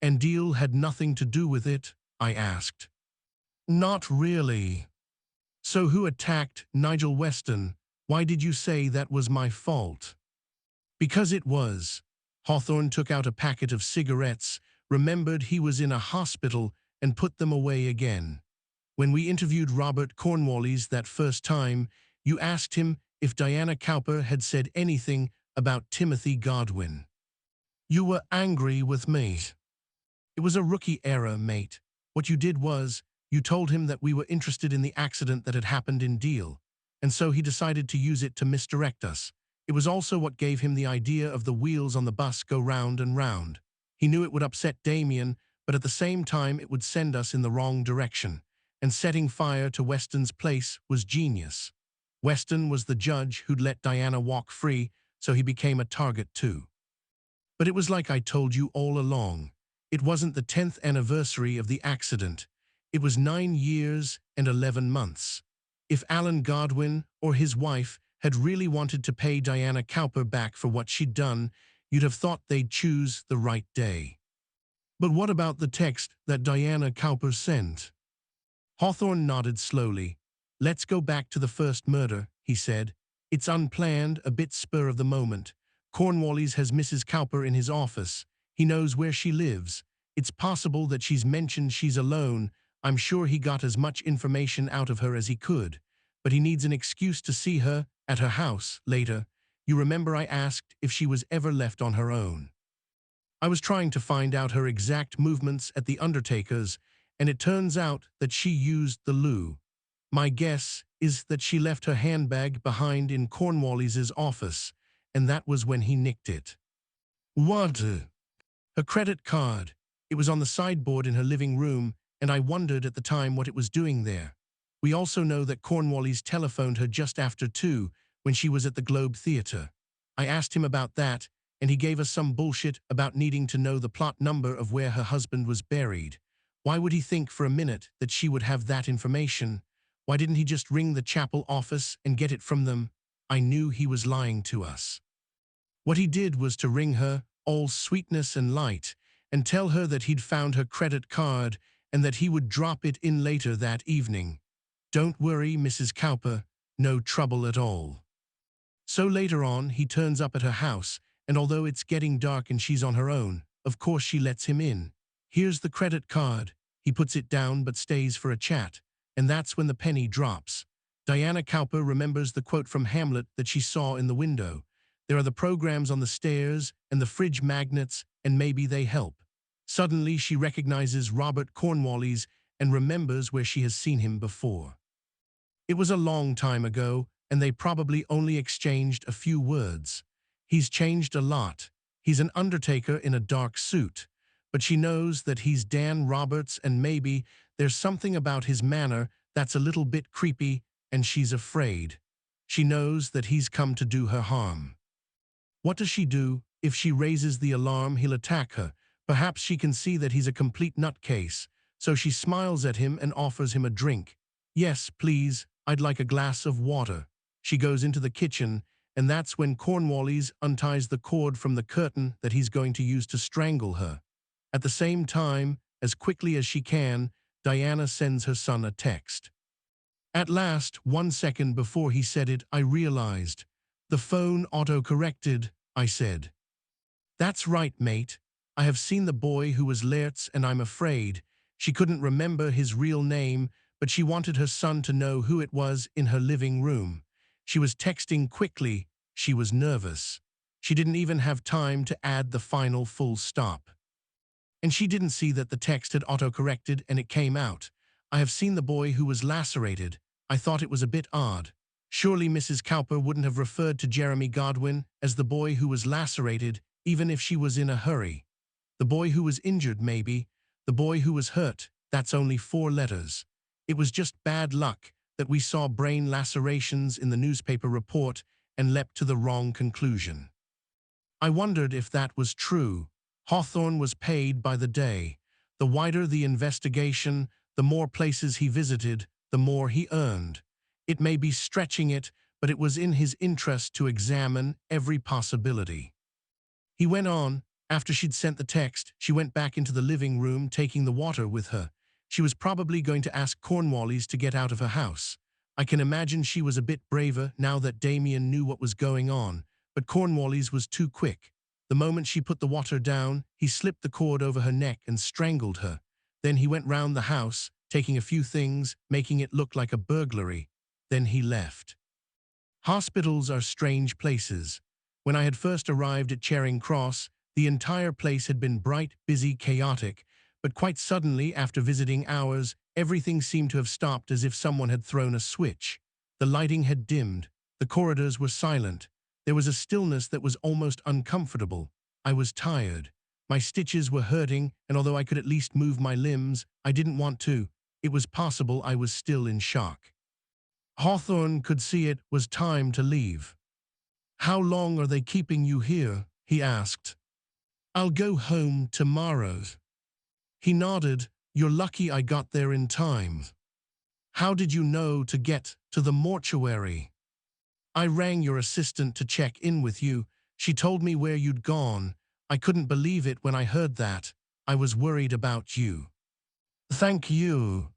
And Deal had nothing to do with it, I asked. Not really. So who attacked Nigel Weston? Why did you say that was my fault? Because it was. Hawthorne took out a packet of cigarettes, remembered he was in a hospital, and put them away again. When we interviewed Robert Cornwallis that first time, you asked him if Diana Cowper had said anything about Timothy Godwin. You were angry with me. It was a rookie error, mate. What you did was, you told him that we were interested in the accident that had happened in Deal, and so he decided to use it to misdirect us. It was also what gave him the idea of the wheels on the bus go round and round. He knew it would upset Damien, but at the same time it would send us in the wrong direction, and setting fire to Weston's place was genius. Weston was the judge who'd let Diana walk free, so he became a target too. But it was like I told you all along. It wasn't the 10th anniversary of the accident. It was 9 years and 11 months. If Alan Godwin or his wife had really wanted to pay Diana Cowper back for what she'd done, you'd have thought they'd choose the right day. But what about the text that Diana Cowper sent? Hawthorne nodded slowly. Let's go back to the first murder, he said. It's unplanned, a bit spur of the moment. Cornwallis has Mrs. Cowper in his office. He knows where she lives. It's possible that she's mentioned she's alone. I'm sure he got as much information out of her as he could. But he needs an excuse to see her at her house later. You remember I asked if she was ever left on her own. I was trying to find out her exact movements at the undertaker's, and it turns out that she used the loo. My guess is that she left her handbag behind in Cornwallis's office, and that was when he nicked it. What? Her credit card. It was on the sideboard in her living room, and I wondered at the time what it was doing there. We also know that Cornwallis telephoned her just after 2 when she was at the Globe Theatre. I asked him about that, and he gave us some bullshit about needing to know the plot number of where her husband was buried. Why would he think for a minute that she would have that information? Why didn't he just ring the chapel office and get it from them? I knew he was lying to us. What he did was to ring her, all sweetness and light, and tell her that he'd found her credit card and that he would drop it in later that evening. Don't worry, Mrs. Cowper, no trouble at all. So later on, he turns up at her house, and although it's getting dark and she's on her own, of course she lets him in. Here's the credit card. He puts it down but stays for a chat, and that's when the penny drops. Diana Cowper remembers the quote from Hamlet that she saw in the window. There are the programs on the stairs and the fridge magnets, and maybe they help. Suddenly she recognizes Robert Cornwallis and remembers where she has seen him before. It was a long time ago, and they probably only exchanged a few words. He's changed a lot. He's an undertaker in a dark suit. But she knows that he's Dan Roberts, and maybe there's something about his manner that's a little bit creepy, and she's afraid. She knows that he's come to do her harm. What does she do? If she raises the alarm, he'll attack her. Perhaps she can see that he's a complete nutcase, so she smiles at him and offers him a drink. Yes, please, I'd like a glass of water. She goes into the kitchen, and that's when Cornwallis unties the cord from the curtain that he's going to use to strangle her. At the same time, as quickly as she can, Diana sends her son a text. At last, 1 second before he said it, I realized. The phone auto-corrected, I said. That's right, mate. I have seen the boy who was Laertz, and I'm afraid. She couldn't remember his real name, but she wanted her son to know who it was in her living room. She was texting quickly. She was nervous. She didn't even have time to add the final full stop. And she didn't see that the text had auto-corrected and it came out. I have seen the boy who was lacerated. I thought it was a bit odd. Surely Mrs. Cowper wouldn't have referred to Jeremy Godwin as the boy who was lacerated, even if she was in a hurry. The boy who was injured, maybe. The boy who was hurt, that's only 4 letters. It was just bad luck that we saw brain lacerations in the newspaper report and leapt to the wrong conclusion. I wondered if that was true. Hawthorne was paid by the day. The wider the investigation, the more places he visited, the more he earned. It may be stretching it, but it was in his interest to examine every possibility. He went on. After she'd sent the text, she went back into the living room, taking the water with her. She was probably going to ask Cornwallis to get out of her house. I can imagine she was a bit braver now that Damien knew what was going on, but Cornwallis was too quick. The moment she put the water down, he slipped the cord over her neck and strangled her. Then he went round the house, taking a few things, making it look like a burglary. Then he left. Hospitals are strange places. When I had first arrived at Charing Cross, the entire place had been bright, busy, chaotic, but quite suddenly, after visiting hours, everything seemed to have stopped as if someone had thrown a switch. The lighting had dimmed. The corridors were silent. There was a stillness that was almost uncomfortable. I was tired. My stitches were hurting, and although I could at least move my limbs, I didn't want to. It was possible I was still in shock. Hawthorne could see it was time to leave. "How long are they keeping you here?" he asked. "I'll go home tomorrow." He nodded. "You're lucky I got there in time." "How did you know to get to the mortuary?" "I rang your assistant to check in with you. She told me where you'd gone. I couldn't believe it when I heard that. I was worried about you." "Thank you."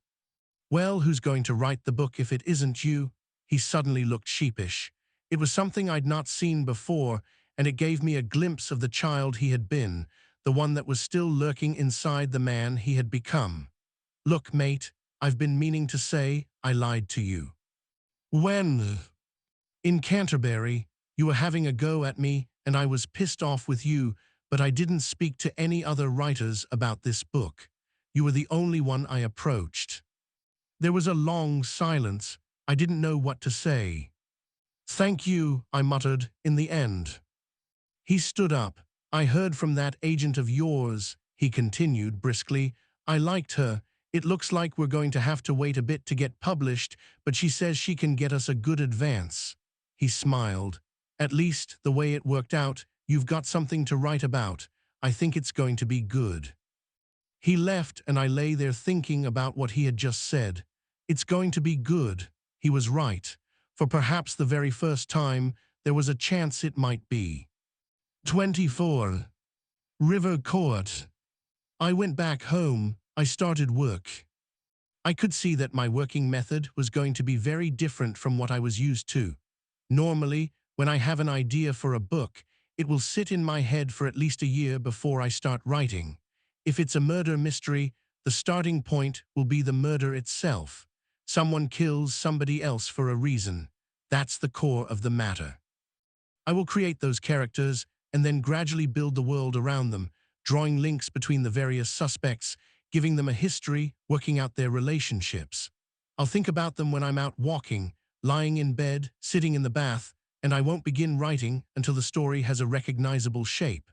"Well, who's going to write the book if it isn't you?" He suddenly looked sheepish. It was something I'd not seen before, and it gave me a glimpse of the child he had been, the one that was still lurking inside the man he had become. "Look, mate, I've been meaning to say I lied to you." "When?" "In Canterbury. You were having a go at me, and I was pissed off with you, but I didn't speak to any other writers about this book. You were the only one I approached." There was a long silence. I didn't know what to say. "Thank you," I muttered, in the end. He stood up. "I heard from that agent of yours," he continued briskly. "I liked her. It looks like we're going to have to wait a bit to get published, but she says she can get us a good advance." He smiled. "At least, the way it worked out, you've got something to write about. I think it's going to be good." He left, and I lay there thinking about what he had just said. It's going to be good. He was right. For perhaps the very first time, there was a chance it might be. 24. River Court. I went back home. I started work. I could see that my working method was going to be very different from what I was used to. Normally, when I have an idea for a book, it will sit in my head for at least a year before I start writing. If it's a murder mystery, the starting point will be the murder itself. Someone kills somebody else for a reason. That's the core of the matter. I will create those characters and then gradually build the world around them, drawing links between the various suspects, giving them a history, working out their relationships. I'll think about them when I'm out walking, lying in bed, sitting in the bath, and I won't begin writing until the story has a recognizable shape.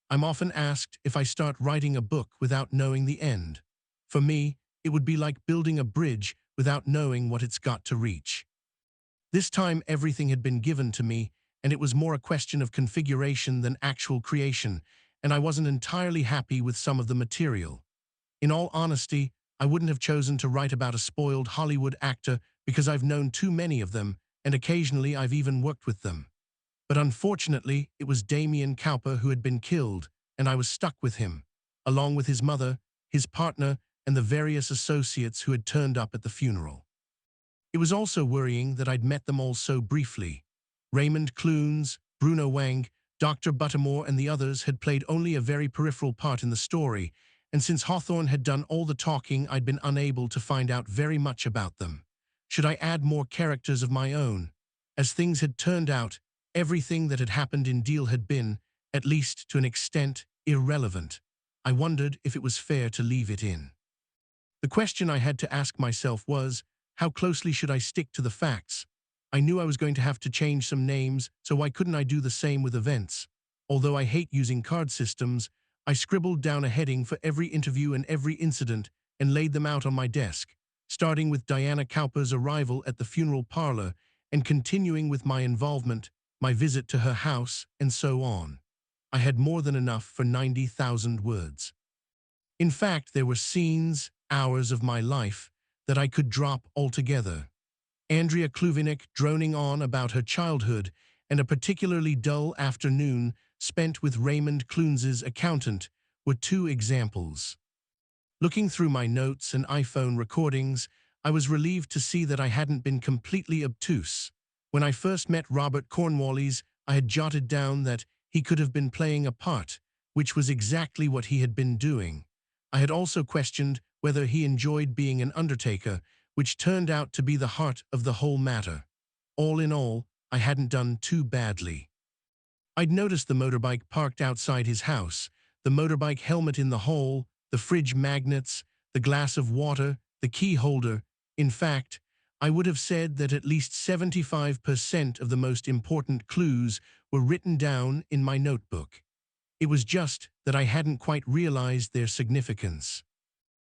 I'm often asked if I start writing a book without knowing the end. For me, it would be like building a bridge without knowing what it's got to reach. This time everything had been given to me, and it was more a question of configuration than actual creation, and I wasn't entirely happy with some of the material. In all honesty, I wouldn't have chosen to write about a spoiled Hollywood actor because I've known too many of them, and occasionally I've even worked with them. But unfortunately, it was Damien Cowper who had been killed, and I was stuck with him, along with his mother, his partner, and the various associates who had turned up at the funeral. It was also worrying that I'd met them all so briefly. Raymond Clunes, Bruno Wang, Dr. Buttermore, and the others had played only a very peripheral part in the story, and since Hawthorne had done all the talking, I'd been unable to find out very much about them. Should I add more characters of my own? As things had turned out, everything that had happened in Deal had been, at least to an extent, irrelevant. I wondered if it was fair to leave it in. The question I had to ask myself was, How closely should I stick to the facts? I knew I was going to have to change some names, so why couldn't I do the same with events? Although I hate using card systems, I scribbled down a heading for every interview and every incident and laid them out on my desk, starting with Diana Cowper's arrival at the funeral parlor and continuing with my involvement, my visit to her house, and so on. I had more than enough for 90,000 words. In fact, there were scenes, hours of my life, that I could drop altogether. Andrea Kluvinik droning on about her childhood and a particularly dull afternoon spent with Raymond Clunes's accountant were two examples. Looking through my notes and iPhone recordings, I was relieved to see that I hadn't been completely obtuse. When I first met Robert Cornwallis, I had jotted down that he could have been playing a part, which was exactly what he had been doing. I had also questioned whether he enjoyed being an undertaker, which turned out to be the heart of the whole matter. All in all, I hadn't done too badly. I'd noticed the motorbike parked outside his house, the motorbike helmet in the hall, the fridge magnets, the glass of water, the key holder. In fact, I would have said that at least 75% of the most important clues were written down in my notebook. It was just that I hadn't quite realized their significance.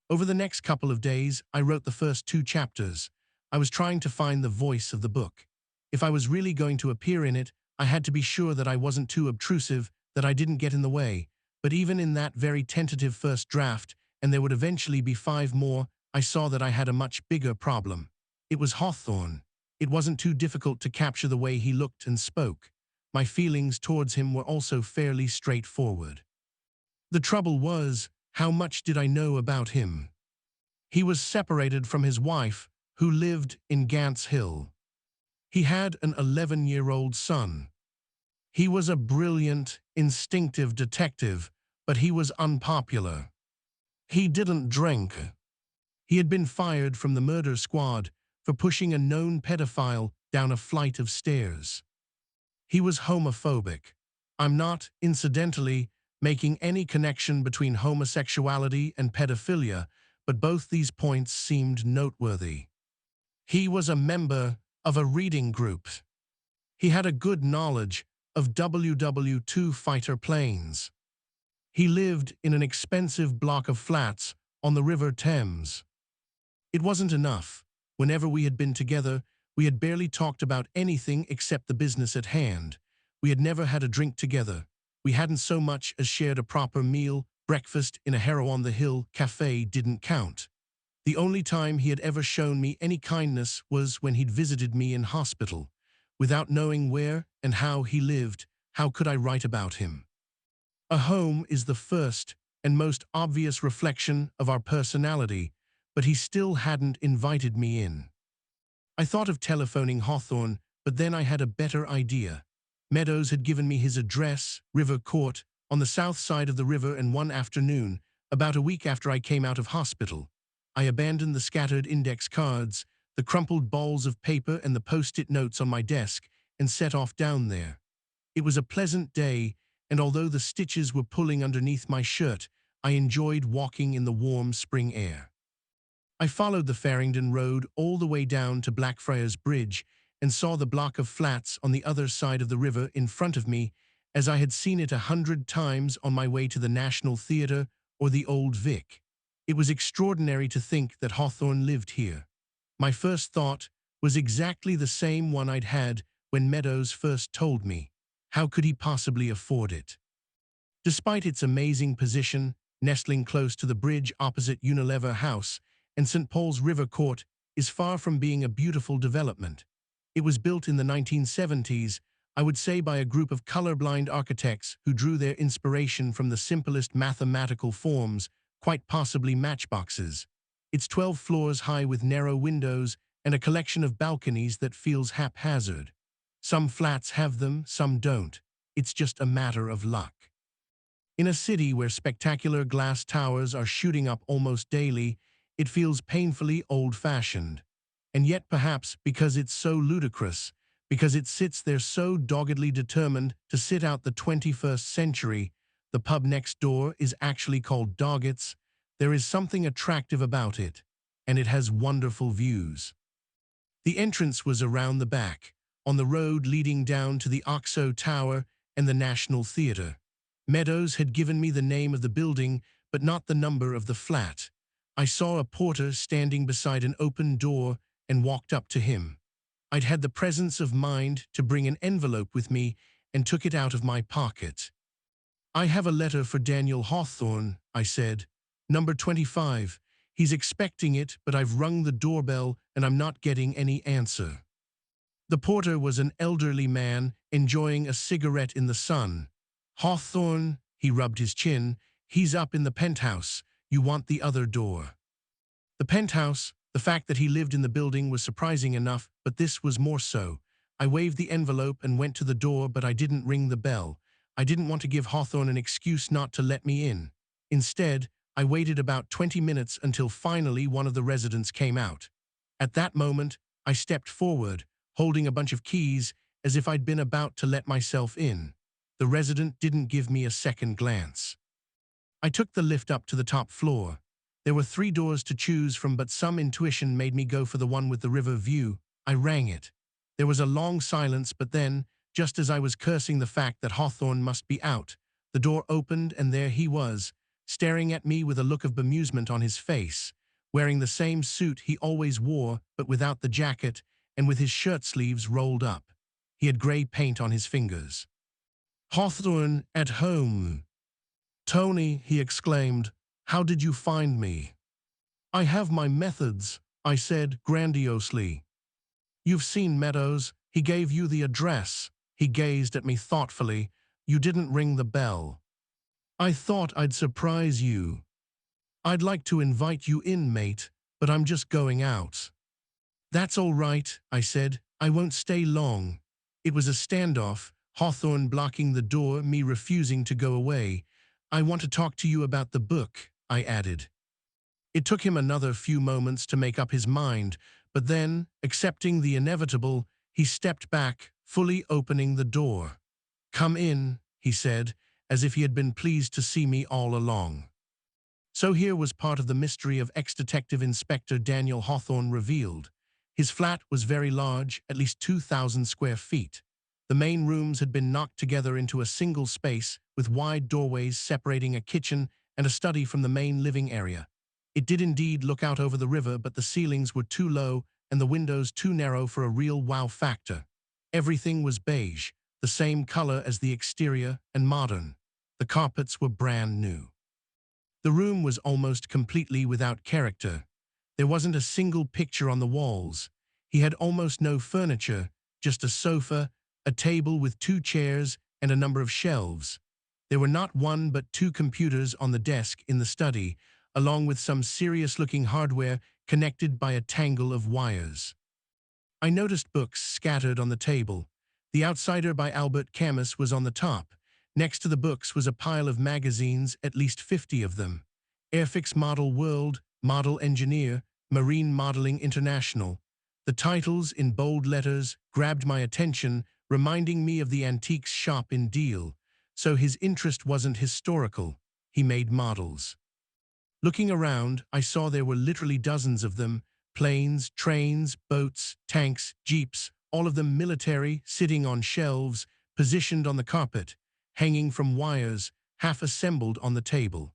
Over the next couple of days, I wrote the first 2 chapters. I was trying to find the voice of the book. If I was really going to appear in it, I had to be sure that I wasn't too obtrusive, that I didn't get in the way. But even in that very tentative first draft, and there would eventually be 5 more, I saw that I had a much bigger problem. It was Hawthorne. It wasn't too difficult to capture the way he looked and spoke. My feelings towards him were also fairly straightforward. The trouble was, how much did I know about him? He was separated from his wife, who lived in Gants Hill. He had an 11-year-old son. He was a brilliant, instinctive detective, but he was unpopular. He didn't drink. He had been fired from the murder squad for pushing a known pedophile down a flight of stairs. He was homophobic. I'm not, incidentally, making any connection between homosexuality and pedophilia, but both these points seemed noteworthy. He was a member of a reading group. He had a good knowledge of WW2 fighter planes. He lived in an expensive block of flats on the River Thames. It wasn't enough. Whenever we had been together, we had barely talked about anything except the business at hand. We had never had a drink together. We hadn't so much as shared a proper meal. Breakfast in a Harrow-on-the-Hill cafe didn't count. The only time he had ever shown me any kindness was when he'd visited me in hospital. Without knowing where and how he lived, how could I write about him? A home is the first and most obvious reflection of our personality, but he still hadn't invited me in. I thought of telephoning Hawthorne, but then I had a better idea. Meadows had given me his address, River Court, on the south side of the river, and one afternoon, about a week after I came out of hospital, I abandoned the scattered index cards, the crumpled balls of paper and the post-it notes on my desk, and set off down there. It was a pleasant day, and although the stitches were pulling underneath my shirt, I enjoyed walking in the warm spring air. I followed the Farringdon Road all the way down to Blackfriars Bridge and saw the block of flats on the other side of the river in front of me, as I had seen it 100 times on my way to the National Theatre or the Old Vic. It was extraordinary to think that Hawthorne lived here. My first thought was exactly the same one I'd had when Meadows first told me. How could he possibly afford it? Despite its amazing position, nestling close to the bridge opposite Unilever House, and St. Paul's River Court is far from being a beautiful development. It was built in the 1970s, I would say, by a group of colorblind architects who drew their inspiration from the simplest mathematical forms, quite possibly matchboxes. It's 12 floors high with narrow windows and a collection of balconies that feels haphazard. Some flats have them, some don't. It's just a matter of luck. In a city where spectacular glass towers are shooting up almost daily, it feels painfully old-fashioned. And yet perhaps because it's so ludicrous, because it sits there so doggedly determined to sit out the 21st century, the pub next door is actually called Doggett's, there is something attractive about it, and it has wonderful views. The entrance was around the back, on the road leading down to the Oxo Tower and the National Theatre. Meadows had given me the name of the building, but not the number of the flat. I saw a porter standing beside an open door and walked up to him. I'd had the presence of mind to bring an envelope with me and took it out of my pocket. "I have a letter for Daniel Hawthorne," I said. "Number 25. He's expecting it, but I've rung the doorbell and I'm not getting any answer." The porter was an elderly man enjoying a cigarette in the sun. "Hawthorne," he rubbed his chin, "he's up in the penthouse. You want the other door." The penthouse, the fact that he lived in the building was surprising enough, but this was more so. I waved the envelope and went to the door, but I didn't ring the bell. I didn't want to give Hawthorne an excuse not to let me in. Instead, I waited about 20 minutes until finally one of the residents came out. At that moment, I stepped forward, holding a bunch of keys as if I'd been about to let myself in. The resident didn't give me a second glance. I took the lift up to the top floor. There were 3 doors to choose from, but some intuition made me go for the one with the river view. I rang it. There was a long silence, but then, just as I was cursing the fact that Hawthorne must be out, the door opened and there he was, staring at me with a look of bemusement on his face, wearing the same suit he always wore but without the jacket and with his shirt sleeves rolled up. He had gray paint on his fingers. "Hawthorne at home." "Tony," he exclaimed, "how did you find me?" "I have my methods," I said grandiosely. "You've seen Meadows. He gave you the address." He gazed at me thoughtfully. "You didn't ring the bell." "I thought I'd surprise you." "I'd like to invite you in, mate, but I'm just going out." "That's all right," I said. "I won't stay long." It was a standoff, Hawthorne blocking the door, me refusing to go away. "I want to talk to you about the book," I added. It took him another few moments to make up his mind, but then, accepting the inevitable, he stepped back, fully opening the door. "Come in," he said, as if he had been pleased to see me all along. So here was part of the mystery of ex-detective Inspector Daniel Hawthorne revealed. His flat was very large, at least 2,000 square feet. The main rooms had been knocked together into a single space, with wide doorways separating a kitchen and a study from the main living area. It did indeed look out over the river, but the ceilings were too low and the windows too narrow for a real wow factor. Everything was beige, the same color as the exterior, and modern. The carpets were brand new. The room was almost completely without character. There wasn't a single picture on the walls. He had almost no furniture, just a sofa, a table with 2 chairs, and a number of shelves. There were not 1 but 2 computers on the desk in the study, along with some serious-looking hardware connected by a tangle of wires. I noticed books scattered on the table. The Outsider by Albert Camus was on the top. Next to the books was a pile of magazines, at least 50 of them. Airfix Model World, Model Engineer, Marine Modeling International. The titles, in bold letters, grabbed my attention, reminding me of the antiques shop in Deal. So his interest wasn't historical. He made models. Looking around, I saw there were literally dozens of them. Planes, trains, boats, tanks, jeeps, all of them military, sitting on shelves, positioned on the carpet, hanging from wires, half assembled on the table.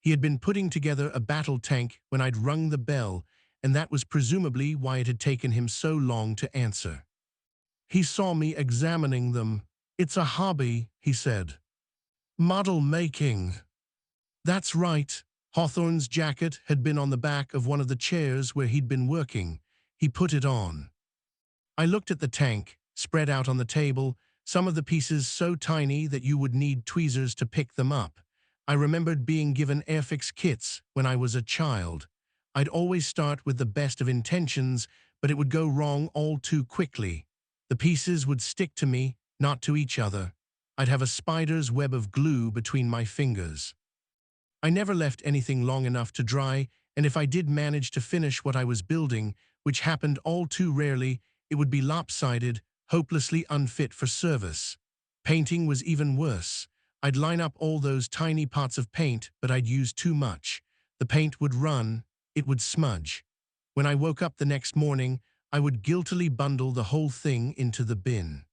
He had been putting together a battle tank when I'd rung the bell, and that was presumably why it had taken him so long to answer. He saw me examining them. "It's a hobby," he said. "Model making." That's right. Hawthorne's jacket had been on the back of one of the chairs where he'd been working. He put it on. I looked at the tank, spread out on the table, some of the pieces so tiny that you would need tweezers to pick them up. I remembered being given Airfix kits when I was a child. I'd always start with the best of intentions, but it would go wrong all too quickly. The pieces would stick to me, not to each other. I'd have a spider's web of glue between my fingers. I never left anything long enough to dry, and if I did manage to finish what I was building, which happened all too rarely, it would be lopsided, hopelessly unfit for service. Painting was even worse. I'd line up all those tiny pots of paint, but I'd use too much. The paint would run, it would smudge. When I woke up the next morning, I would guiltily bundle the whole thing into the bin.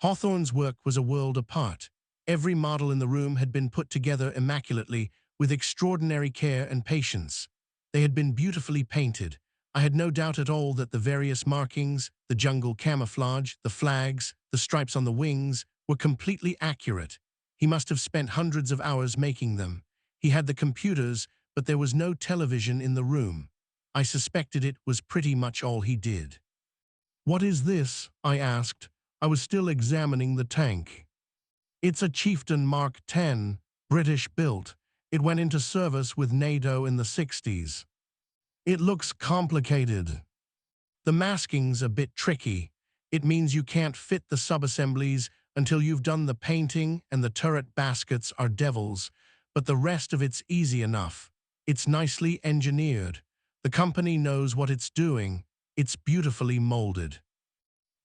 Hawthorne's work was a world apart. Every model in the room had been put together immaculately, with extraordinary care and patience. They had been beautifully painted. I had no doubt at all that the various markings, the jungle camouflage, the flags, the stripes on the wings, were completely accurate. He must have spent hundreds of hours making them. He had the computers, but there was no television in the room. I suspected it was pretty much all he did. "What is this?" I asked. I was still examining the tank. "It's a Chieftain Mark 10, British built. It went into service with NATO in the 60s. It looks complicated. The masking's a bit tricky. It means you can't fit the subassemblies until you've done the painting, and the turret baskets are devils, but the rest of it's easy enough. It's nicely engineered. The company knows what it's doing. It's beautifully molded."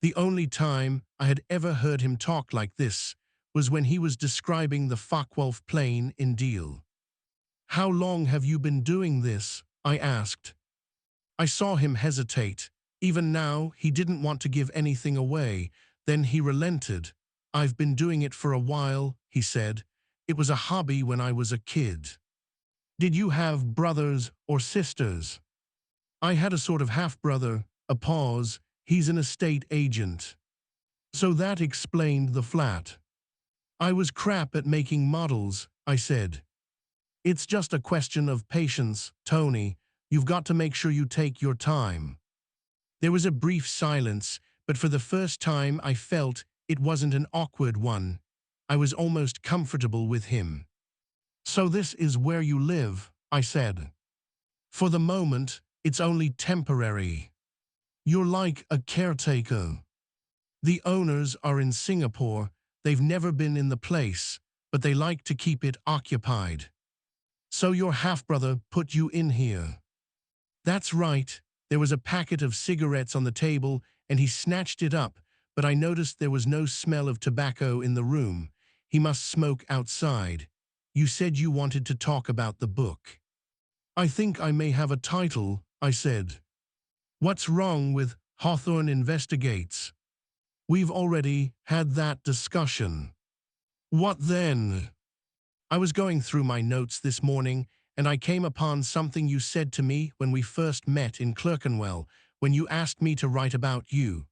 The only time I had ever heard him talk like this was when he was describing the Focke-Wulf plane in Deal. "How long have you been doing this?" I asked. I saw him hesitate. Even now, he didn't want to give anything away. Then he relented. "I've been doing it for a while," he said. "It was a hobby when I was a kid." "Did you have brothers or sisters?" "I had a sort of half-brother." A pause. "He's an estate agent." So that explained the flat. "I was crap at making models," I said. "It's just a question of patience, Tony. You've got to make sure you take your time." There was a brief silence, but for the first time I felt it wasn't an awkward one. I was almost comfortable with him. "So this is where you live," I said. "For the moment, it's only temporary. You're like a caretaker. The owners are in Singapore. They've never been in the place, but they like to keep it occupied. So your half-brother put you in here." "That's right." There was a packet of cigarettes on the table, and he snatched it up, but I noticed there was no smell of tobacco in the room. He must smoke outside. "You said you wanted to talk about the book." "I think I may have a title," I said. "What's wrong with Hawthorne Investigates?" "We've already had that discussion." "What then?" "I was going through my notes this morning, and I came upon something you said to me when we first met in Clerkenwell, when you asked me to write about you.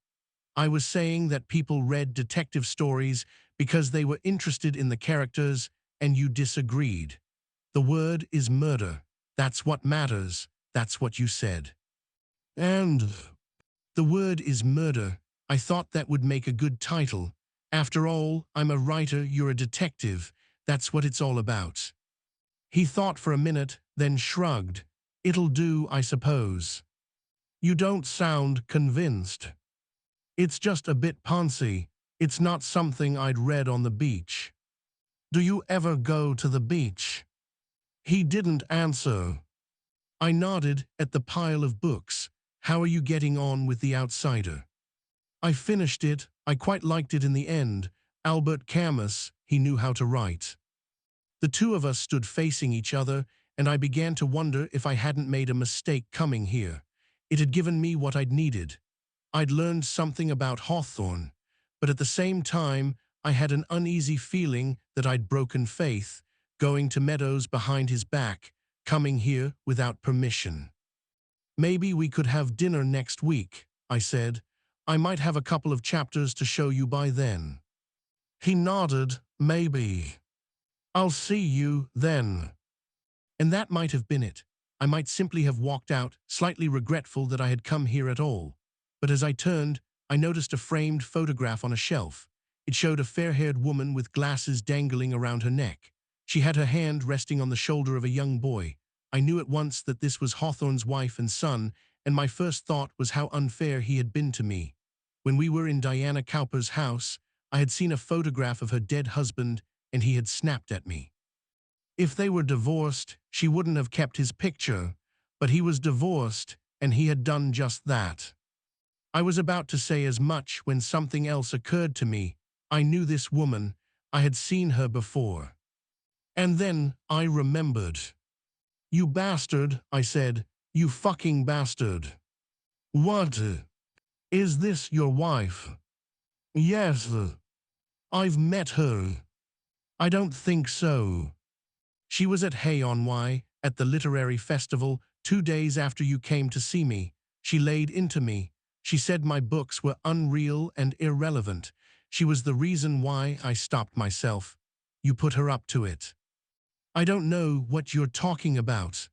I was saying that people read detective stories because they were interested in the characters, and you disagreed. The word is murder. That's what matters. That's what you said." "And?" "The word is murder. I thought that would make a good title. After all, I'm a writer, you're a detective. That's what it's all about." He thought for a minute, then shrugged. "It'll do, I suppose." "You don't sound convinced." "It's just a bit poncy. It's not something I'd read on the beach." "Do you ever go to the beach?" He didn't answer. I nodded at the pile of books. "How are you getting on with The Outsider?" "I finished it. I quite liked it in the end. Albert Camus, he knew how to write." The two of us stood facing each other, and I began to wonder if I hadn't made a mistake coming here. It had given me what I'd needed. I'd learned something about Hawthorne, but at the same time, I had an uneasy feeling that I'd broken faith, going to Meadows behind his back, coming here without permission. "Maybe we could have dinner next week," I said. "I might have a couple of chapters to show you by then." He nodded. "Maybe. I'll see you then." And that might have been it. I might simply have walked out, slightly regretful that I had come here at all. But as I turned, I noticed a framed photograph on a shelf. It showed a fair-haired woman with glasses dangling around her neck. She had her hand resting on the shoulder of a young boy. I knew at once that this was Hawthorne's wife and son, and my first thought was how unfair he had been to me. When we were in Diana Cowper's house, I had seen a photograph of her dead husband, and he had snapped at me. If they were divorced, she wouldn't have kept his picture, but he was divorced, and he had done just that. I was about to say as much when something else occurred to me. I knew this woman. I had seen her before. And then I remembered. "You bastard," I said. "You fucking bastard." "What?" Is this your wife? Yes, I've met her. I don't think so. She was at Hay-on-Wye, at the literary festival, 2 days after you came to see me. She laid into me. She said my books were unreal and irrelevant. She was the reason why I stopped myself. You put her up to it. I don't know what you're talking about.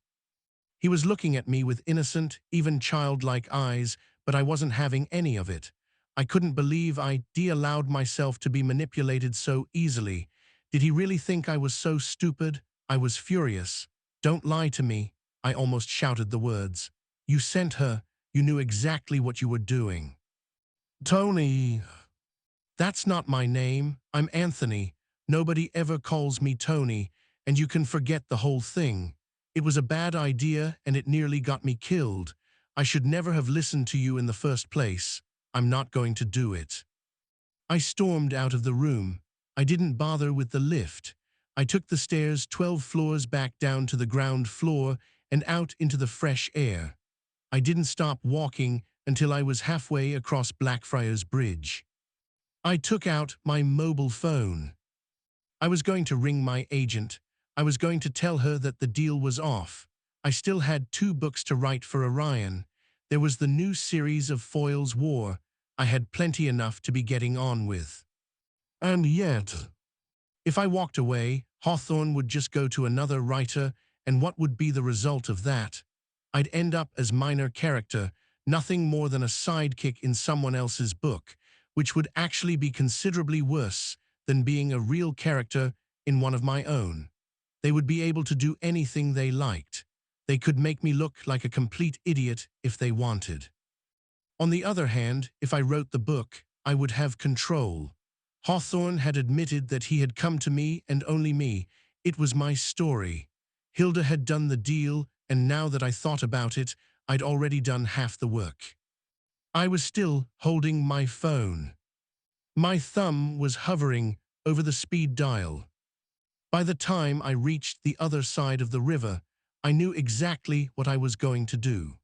He was looking at me with innocent, even childlike eyes, but I wasn't having any of it. I couldn't believe I allowed myself to be manipulated so easily. Did he really think I was so stupid? I was furious. Don't lie to me. I almost shouted the words. You sent her. You knew exactly what you were doing. Tony. That's not my name. I'm Anthony. Nobody ever calls me Tony, and you can forget the whole thing. It was a bad idea, and it nearly got me killed. I should never have listened to you in the first place. I'm not going to do it. I stormed out of the room. I didn't bother with the lift. I took the stairs 12 floors back down to the ground floor and out into the fresh air. I didn't stop walking until I was halfway across Blackfriars Bridge. I took out my mobile phone. I was going to ring my agent. I was going to tell her that the deal was off. I still had 2 books to write for Orion. There was the new series of Foyle's War. I had plenty enough to be getting on with. And yet, if I walked away, Hawthorne would just go to another writer, and what would be the result of that? I'd end up as minor character, nothing more than a sidekick in someone else's book, which would actually be considerably worse than being a real character in one of my own. They would be able to do anything they liked. They could make me look like a complete idiot if they wanted. On the other hand, if I wrote the book, I would have control. Hawthorne had admitted that he had come to me and only me. It was my story. Hilda had done the deal, and now that I thought about it, I'd already done half the work. I was still holding my phone. My thumb was hovering over the speed dial. By the time I reached the other side of the river, I knew exactly what I was going to do.